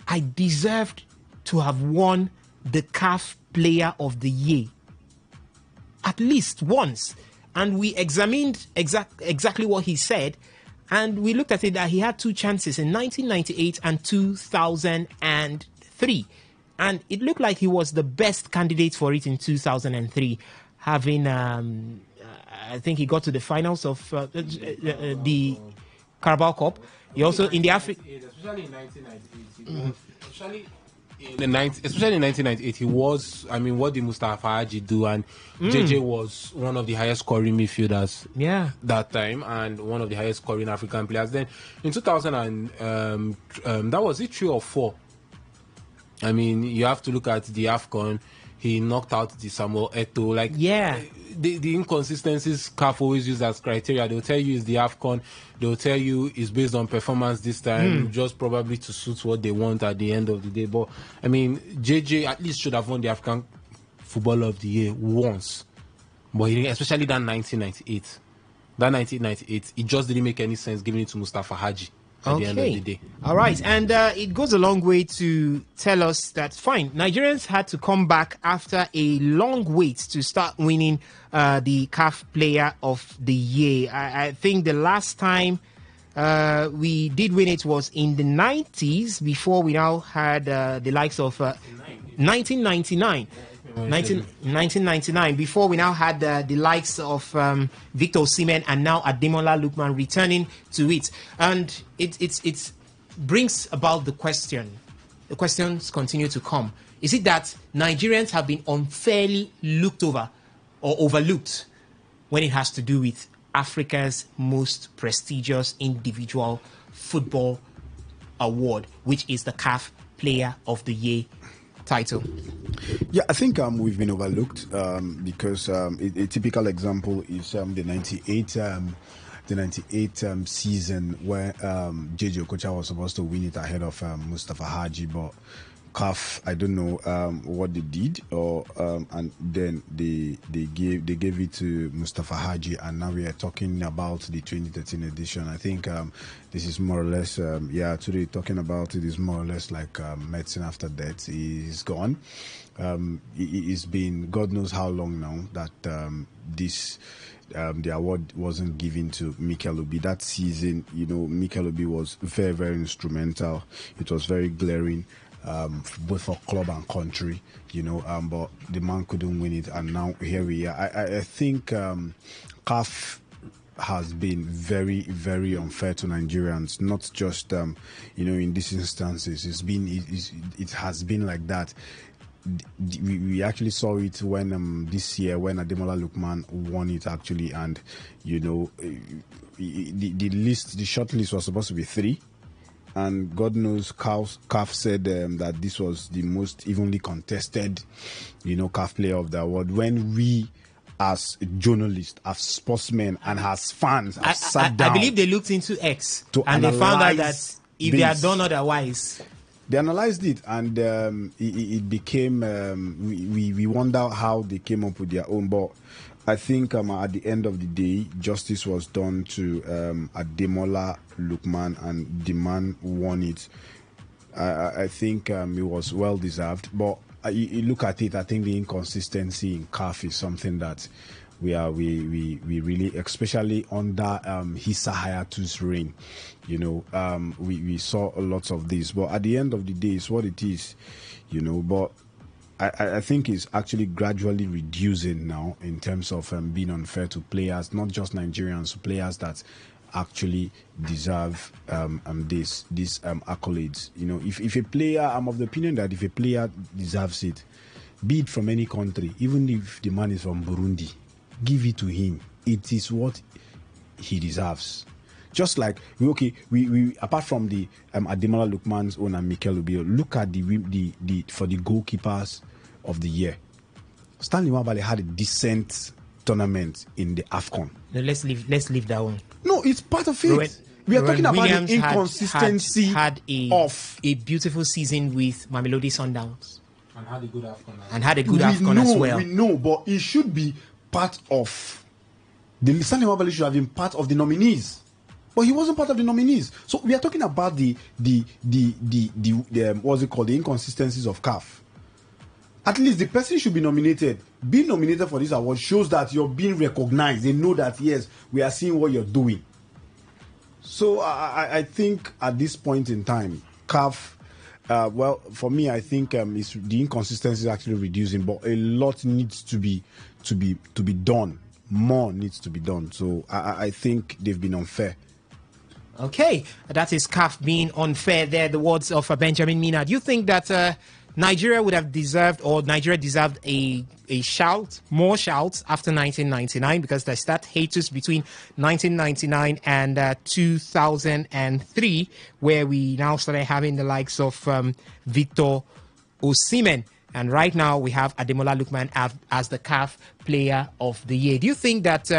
I deserved to have won the CAF Player of the Year at least once. And we examined exactly what he said, and we looked at it that he had two chances in 1998 and 2003. And it looked like he was the best candidate for it in 2003, having, I think he got to the finals of the Carabao Cup. He also in the Africa, especially in 1998, especially in 1998, he was. I mean, what did Mustafa Haji do? And JJ was one of the highest scoring midfielders. That time, and one of the highest scoring African players. Then in 2000, that was it, 3 or 4. I mean, you have to look at the AFCON. He knocked out the Samuel Eto'o. Like, the inconsistencies CAF always use as criteria. They'll tell you it's the AFCON. They'll tell you it's based on performance this time, just probably to suit what they want at the end of the day. But, I mean, JJ at least should have won the African Footballer of the Year once. But he, especially that 1998. That 1998, it just didn't make any sense giving it to Mustafa Haji. At the end of the day. All right. And it goes a long way to tell us that, fine, Nigerians had to come back after a long wait to start winning the CAF Player of the Year. I think the last time we did win it was in the 90s, before we now had the likes of 1999. 1999, before we now had the likes of Victor Osimhen and now Ademola Lookman returning to it. And it brings about the question. The questions continue to come. Is it that Nigerians have been unfairly looked over or overlooked when it has to do with Africa's most prestigious individual football award, which is the CAF Player of the Year title? Yeah, I think we've been overlooked because a typical example is the 98 season where JJ Okocha was supposed to win it ahead of Mustafa Haji, but CAF, I don't know what they did, or and then they gave it to Mustafa Haji, and now we are talking about the 2013 edition. I think this is more or less today talking about it is more or less like medicine after death. He's gone. It's been God knows how long now that the award wasn't given to Mikel Obi. That season, Mikel Obi was very, very instrumental. It was very glaring, both for club and country, but the man couldn't win it, and now here we are. I think CAF has been very, very unfair to Nigerians, not just in these instances. It has been like that. We actually saw it when this year when Ademola Lookman won it actually, and the short list was supposed to be 3, and God knows CAF said that this was the most evenly contested CAF Player of the Award, when we as journalists, as sportsmen, and as fans have sat down. I believe they looked into X and they found out that if they had done otherwise. They analyzed it, and it became, we wonder how they came up with their own. But I think at the end of the day, justice was done to Ademola Lookman, and the man won it. I think it was well deserved. But you look at it, I think the inconsistency in CAF is something that we really, especially under Hissa Hayatu's reign, we saw a lot of this. But at the end of the day, it's what it is, But I think it's actually gradually reducing now in terms of being unfair to players, not just Nigerians, players that actually deserve these accolades. If a player, I'm of the opinion that if a player deserves it, be it from any country, even if the man is from Burundi, give it to him. It is what he deserves. Just like we apart from the Ademola Lookman's own and Mikel Obi, look at the for the goalkeepers of the year. Stanley Nwabali had a decent tournament in the AFCON. No, let's leave that one. No, it's part of it. We are talking about Williams the inconsistency had of a beautiful season with Mamelodi Sundowns. And had a good AFCON. As well. We know, but it should be part of the Stanley Mabali should have been part of the nominees. But he wasn't part of the nominees. So we are talking about the what's it called? The inconsistencies of CAF. At least the person should be nominated. Being nominated for this award shows that you're being recognized. They know that, yes, we are seeing what you're doing. So I think at this point in time, CAF, well, for me, I think the inconsistency is actually reducing, but a lot needs to be done. More needs to be done. So I think they've been unfair. Okay, that is CAF being unfair there, the words of Benjamin Mina. Do you think that Nigeria would have deserved, or Nigeria deserved a shout, more shouts after 1999, because there's that hiatus between 1999 and 2003, where we now started having the likes of Victor Osimhen. And right now we have Ademola Lookman as the CAF Player of the Year. Do you think that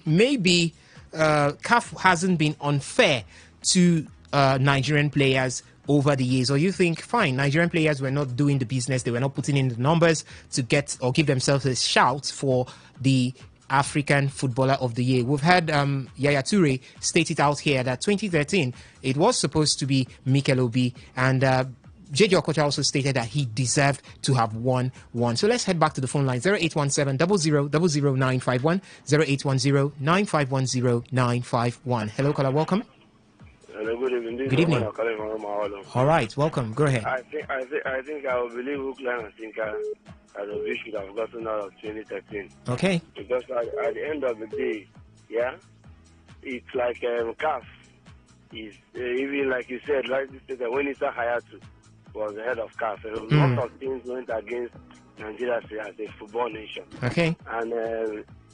maybe CAF hasn't been unfair to Nigerian players over the years, or you think, fine, Nigerian players were not doing the business, they were not putting in the numbers to get or give themselves a shout for the African Footballer of the Year? We've had Yaya Toure state it out here that 2013 it was supposed to be Mikel Obi, and JJ Okocha also stated that he deserved to have won one. So let's head back to the phone line. 0817 00 951 0810 9510 951. Hello, caller, welcome. Hello, good evening. Good evening. All right, welcome. Go ahead. I think I will believe Oakland and Sinker as a we should have gotten out of 2013. Okay. Because at the end of the day, yeah, it's like CAF is even like you said, like you said that when Issa Hayatu was the head of CAF, a lot of things went against Nigeria as a football nation. Okay. And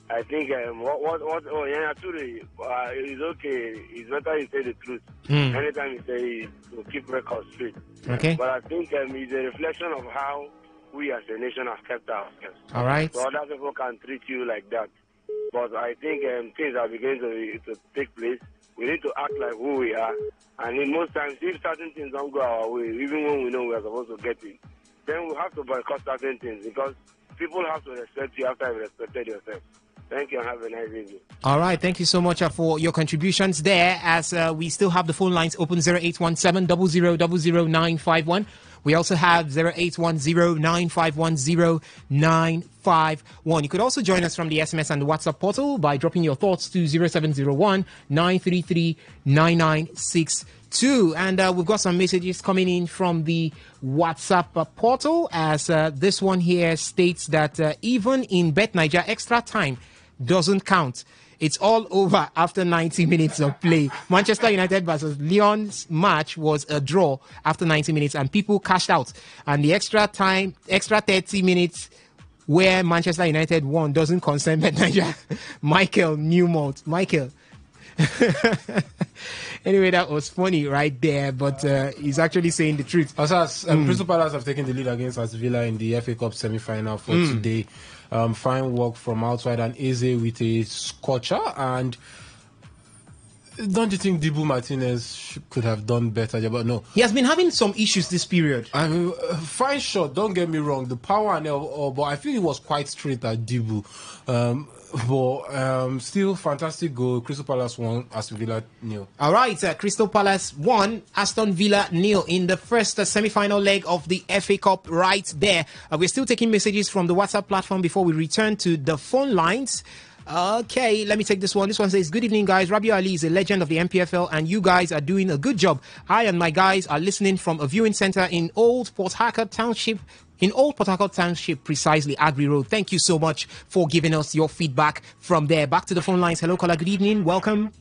I think Yaya Toure is okay. It's better you say the truth. Anytime you say we'll keep records straight. Okay. But I think it's a reflection of how we as a nation have kept ourselves. All right. So other people can treat you like that. But I think things are beginning to take place. We need to act like who we are. And in most times, if certain things don't go our way, even when we know we are supposed to get it, then we have to boycott certain things because people have to respect you after you've respected yourself. Thank you and have a nice evening. All right. Thank you so much for your contributions there, as we still have the phone lines open 0817 00 951. We also have 0810 9510 951. You could also join us from the SMS and the WhatsApp portal by dropping your thoughts to 0701 933 9962. And we've got some messages coming in from the WhatsApp portal, as this one here states that even in Bet Niger, extra time doesn't count. It's all over after 90 minutes of play. Manchester United versus Lyon's match was a draw after 90 minutes, and people cashed out. And the extra 30 minutes where Manchester United won doesn't concern Bet Niger. Michael Newmont. Michael. Anyway, that was funny right there, but he's actually saying the truth. Crystal Palace have taken the lead against Aston Villa in the FA Cup semi-final for today. Fine work from outside and Eze with a scorcher. And don't you think Dibu Martinez could have done better? But no, he has been having some issues this period. I mean, fine shot, don't get me wrong, the power and but I feel it was quite straight at Dibu. But still fantastic goal. Crystal Palace won, Aston Villa 0. All right, Crystal Palace won, Aston Villa 0 in the first semi-final leg of the FA Cup right there. We're still taking messages from the WhatsApp platform before we return to the phone lines. Okay, let me take this one. This one says, good evening, guys. Rabiu Ali is a legend of the MPFL, and you guys are doing a good job. I and my guys are listening from a viewing center in Old Port Harcourt Township, precisely, Agri Road. Thank you so much for giving us your feedback from there. Back to the phone lines. Hello, caller. Good evening. Welcome.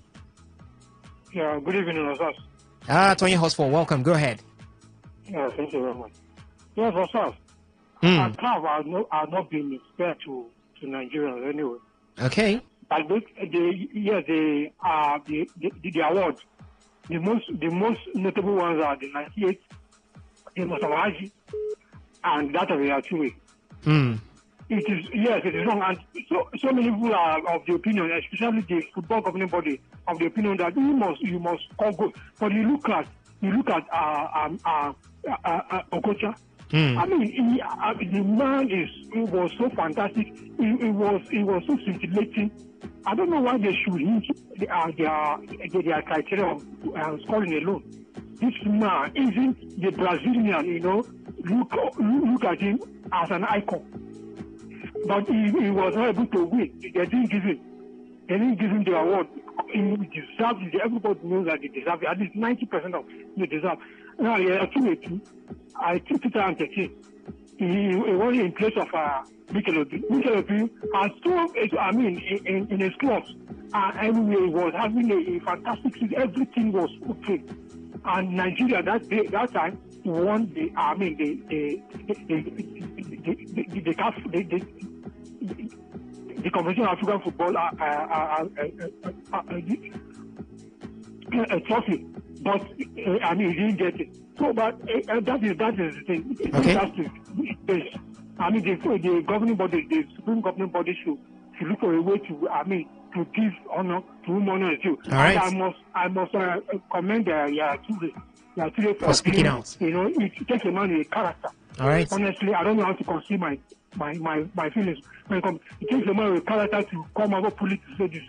Yeah, good evening, Osas. Tony Hosford, welcome. Go ahead. Yeah, thank you very much. Yes, Osas. I have not been fair to Nigerians anyway. Okay. But the award, the most notable ones are the 98, the Mosawaji, and that of the Aturi. It is wrong, and so many people are of the opinion, especially the football governing body, of the opinion that you must all go. But you look at Okocha. I mean, the man was so fantastic. It was so scintillating. I don't know why they should hinge their criteria of scoring alone. This man isn't the Brazilian, you know. Look at him as an icon. But he was not able to win. They didn't give him the award. He deserves it. Everybody knows that he deserves it. At least 90% of he deserves. Now, I think 2013, he was in place of Mikel Obi. Mikel Obi has in his clubs, everywhere he was having a fantastic season. Everything was okay. And Nigeria that time won the Confederation of African Football a trophy, but he didn't get it. So, but that is the thing. Okay. The governing body, the Supreme governing body should look for a way to give honor to whom honor is due. All right. And I must commend Yature for speaking out. You know, it takes a man with a character. All right. Honestly, I don't know how to conceal my feelings. It takes a man with character to come over politics like this.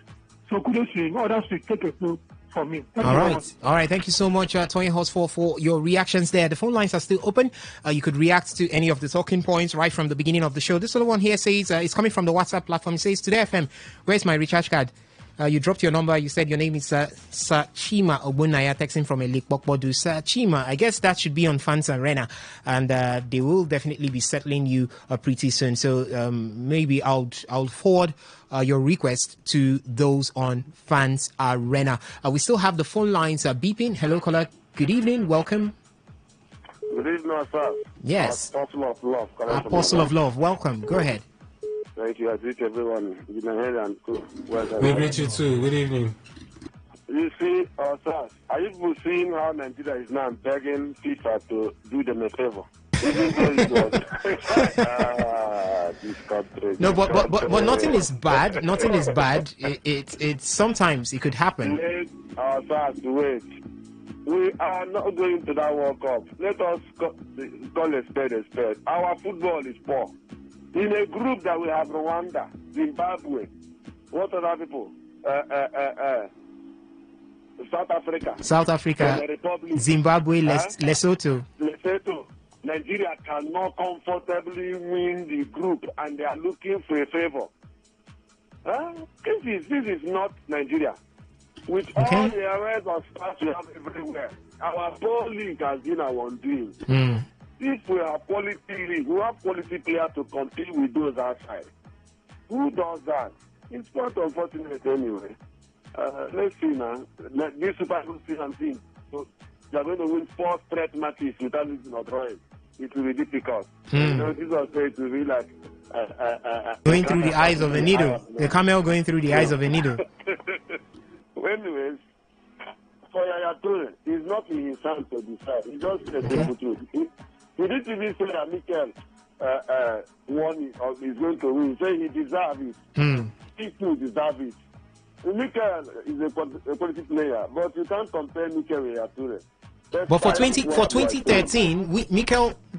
So kudos to him. Others to take a clue from me. All right. Thank you so much, Tony Hosford, for your reactions there. The phone lines are still open. You could react to any of the talking points right from the beginning of the show. This other one here says, it's coming from the WhatsApp platform. It says, Today FM, where's my recharge card? You dropped your number. You said your name is Sachima Obunaya, texting from Elekpokbodu. Sachima, I guess that should be on Fans Arena, and they will definitely be settling you pretty soon. So maybe I'll forward your request to those on Fans Arena. We still have the phone lines beeping. Hello, caller. Good evening. Welcome. Good evening, sir. Yes. Apostle of Love. Apostle of Love. Welcome. Go ahead. Thank you. I greet everyone. We greet you too. Good evening. You see, sir, are you seeing how Nigeria is now begging FIFA to do them a favor? This country. No, but nothing is bad. Nothing is bad. It sometimes it could happen. Let us wait. We are not going to that World Cup. Let us call a spade a spade. Our football is poor. In a group that we have Rwanda, Zimbabwe, what other people? South Africa, Zimbabwe, Lesotho. Nigeria cannot comfortably win the group, and they are looking for a favor. This is not Nigeria. With all the areas of stars we have everywhere, our ball league has been our undoing. If we have quality league, we have quality players to compete with those outside. Who does that? It's quite unfortunate anyway. Let's see now. This Super Eagles season team, so they are going to win 4 straight matches without losing or drawing. It will be difficult. You know, this was going to be like going through the eyes of a needle. The camel going through the eyes of a needle. Anyways, for Yaya Toure, it's not in his hands to decide. He just said the truth. He didn't even say that Mikel won it or is going to win. Say he deserves it. He too deserves it. Mikel is a quality player, but you can't compare Mikel with Yaya Toure. But for 2013,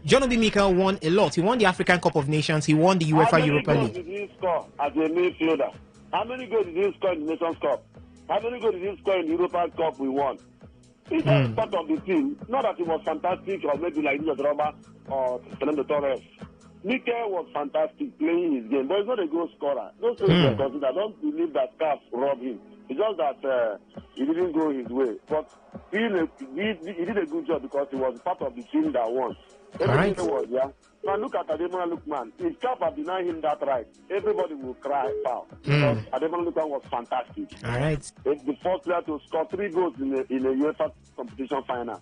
John Obi Mikel won a lot. He won the African Cup of Nations. He won the UEFA Europa League. How many goals did he score as a midfielder? How many goals did he score in the Nations Cup? How many goals did he score in the Europa Cup we won? He's not part of the team. Not that he was fantastic or maybe like Nicolas Roba or Fernando Torres. Mikel was fantastic playing his game, but he's not a goal scorer. Those things are considered. I don't believe that CAF robbed him. It's just that he didn't go his way. But he did a good job because he was part of the team that won. Everything was, Now look at Ademola Lookman. If CAF had denied him that right, everybody will cry foul. Because Ademola Lookman was fantastic. All right. It's the first player to score 3 goals in a UEFA competition final.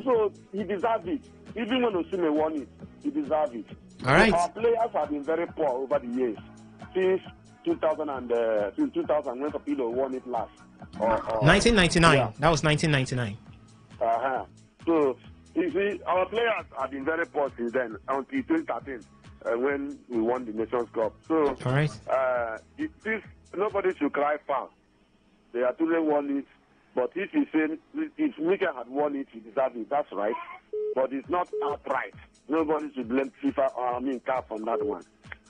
So he deserved it. Even when Osimhen won it, he deserved it. All right. Our players have been very poor over the years. Since 2000 when Capillo won it last. 1999. Yeah. That was 1999. So, you see, our players have been very poor since then, until 2013. when we won the Nations Cup. So, all right. Nobody should cry foul. They are truly won it. But if you say if Mikel had won it, he deserved it. That's right. But it's not outright. Nobody should blame FIFA CAF on that one.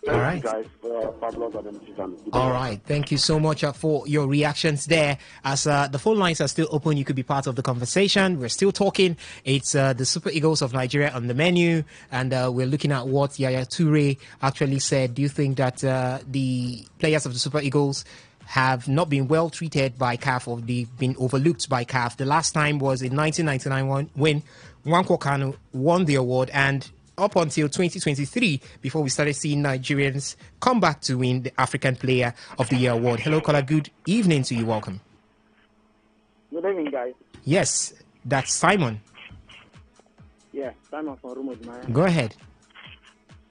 All right. Guys, all right. Thank you so much for your reactions there. As the phone lines are still open, you could be part of the conversation. We're still talking. It's the Super Eagles of Nigeria on the menu, and we're looking at what Yaya Toure actually said. Do you think that the players of the Super Eagles have not been well treated by CAF, or they've been overlooked by CAF? The last time was in 1999 when Nwankwo Kanu won the award, and up until 2023 before we started seeing Nigerians come back to win the African Player of the Year award. Hello, caller. Good evening to you. Welcome. Good evening, guys. Yes, that's Simon. Yeah, Simon from Rumor. Go ahead.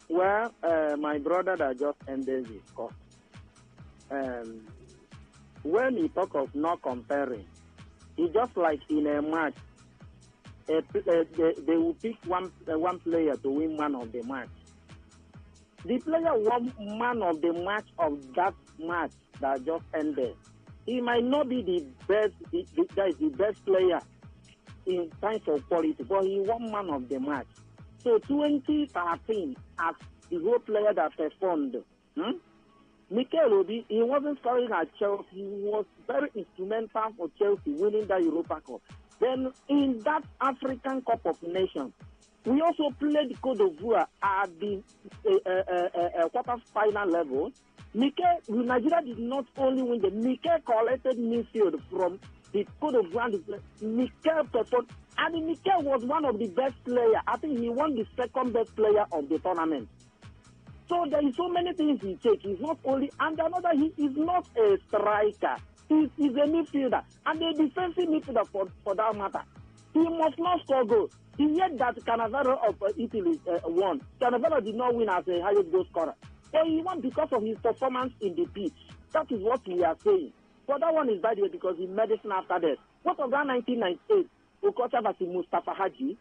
Well, my brother that just ended his course. When he talk of not comparing, it's just like in a match. They will pick one player to win man of the match. The player won man of the match of that match that just ended. He might not be the best, the best player in terms of quality, but he won man of the match. So 2013, as the whole player that performed, Mikel Obi, he wasn't scoring at Chelsea. He was very instrumental for Chelsea winning that Europa Cup. Then in that African Cup of Nations, we also played Côte d'Ivoire at the quarter-final level. Nigeria did not only win, Mikel collected midfield from the Côte d'Ivoire. Mikel performed, and Mikel was one of the best players. I think he won the second best player of the tournament. So there is so many things he takes. He's not only, and another, he is not a striker. He's a midfielder, and a defensive midfielder for that matter. He must not score goals. The year that Cannavaro of Italy won, Cannavaro did not win as a highest goal scorer. But he won because of his performance in the pitch. That is what we are saying. But that one is by the way because he medicine after that. What of that 1998 Okocha versus Mustafa Haji?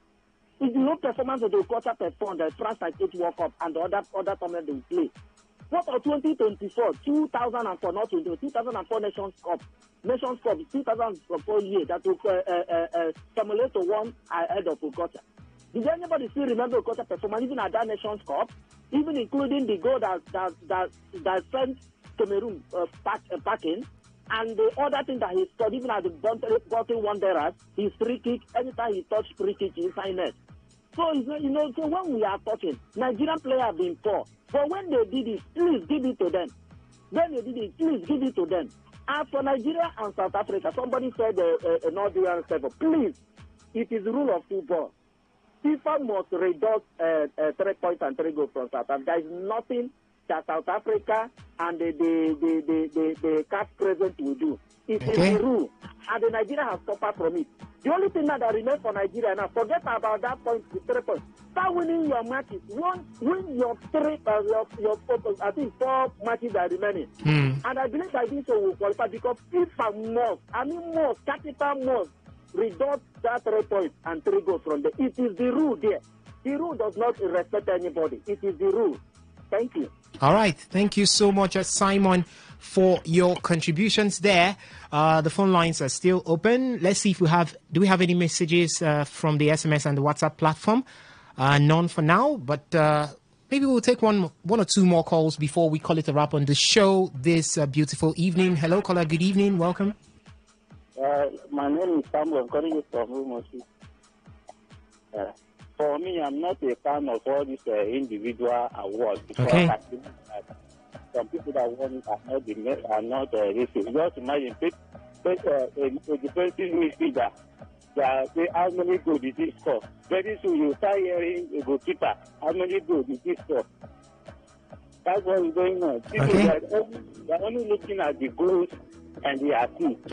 Is the whole performance of the Okocha performed the France 98 World Cup and the other tournament they play? What of 2024, 2004, not 2004 Nations Cup, 2004 year that took Samuel to one ahead of Okocha. Did anybody still remember Okocha performance even at that Nations Cup, even including the goal that sent Cameroon packing, and the other thing that he scored even at the bottom Wanderers, his free kick, anytime he touched free kick inside net. So, so when we are talking, Nigerian players have been poor. But when they did it, please give it to them. When they did it, please give it to them. As for Nigeria and South Africa, somebody said not doing favor. Please, it is the rule of football. FIFA must reduce 3 points and 3 goals from South Africa. There is nothing that South Africa and the CAF president will do. It is the rule. And the Nigeria has suffered from it. The only thing that remains for Nigeria now, forget about that point, the 3 points. Start winning your matches. Win your 3, I think 4 matches are remaining. And I believe that this will qualify because FIFA capital must reduce that 3 points and 3 goals from there. It is the rule there. The rule does not respect anybody. It is the rule. Thank you. All right. Thank you so much, Simon, for your contributions there. The phone lines are still open. Let's see if do we have any messages from the SMS and the WhatsApp platform? None for now, but maybe we'll take one or two more calls before we call it a wrap on the show this beautiful evening. Hello, caller. Good evening. Welcome. My name is Samuel. I'm calling you from Rumosi. For me, I'm not a fan of all these individual awards because I think some people that won it are not racist. Just imagine, take a defensive midfielder. Say how many goals did he score? Very soon you start hearing a goalkeeper. How many goals did he score? That's what is going on. People they're only looking at the goals and the assists.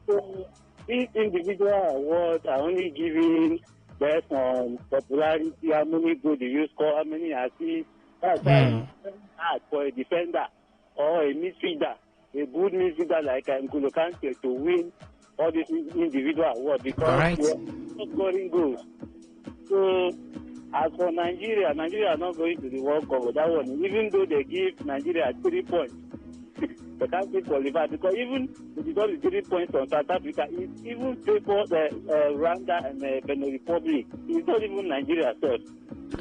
So these individual awards are only giving based on popularity, how many goals do you score, how many assists. That's why it's hard for a defender or a midfielder, a good midfielder like N'Golo Kante to win all these individual awards because they're not scoring goals. So As for Nigeria, Nigeria are not going to the World Cup with that one. Even though they give Nigeria 3 points, they can't still qualify because even if you got the 3 points on South Africa, it even favors Rwanda and Benin Republic. It's not even Nigeria itself.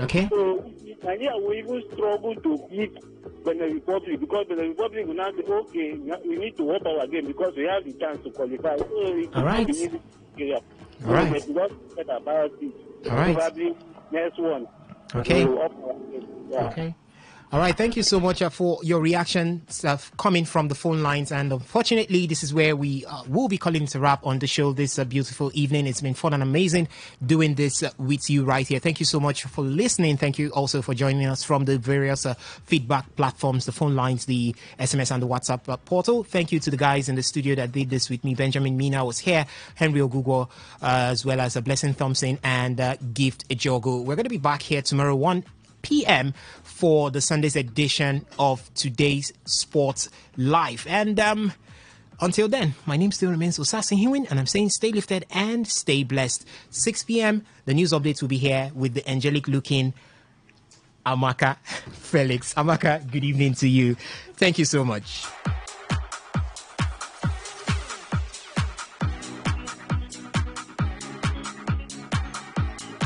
Okay. So Nigeria will even struggle to beat Benin Republic because Benin Republic will now say, okay, we need to work our game because we have the chance to qualify. So all right. All right. We don't forget about it. All right. Probably next one. Okay. Yeah. Okay. All right, thank you so much for your reaction coming from the phone lines. And unfortunately, this is where we will be calling to wrap on the show this beautiful evening. It's been fun and amazing doing this with you right here. Thank you so much for listening. Thank you also for joining us from the various feedback platforms, the phone lines, the SMS and the WhatsApp portal. Thank you to the guys in the studio that did this with me. Benjamin Mina was here, Henry Ogugo, as well as Blessing Thompson and Gift Ejogo. We're going to be back here tomorrow, 1 p.m. for the Sunday's edition of Today's Sports Live. And until then, my name still remains Osasin Hiwin, and I'm saying stay lifted and stay blessed. 6 p.m., the news updates will be here with the angelic-looking Amaka Felix. Amaka, good evening to you. Thank you so much.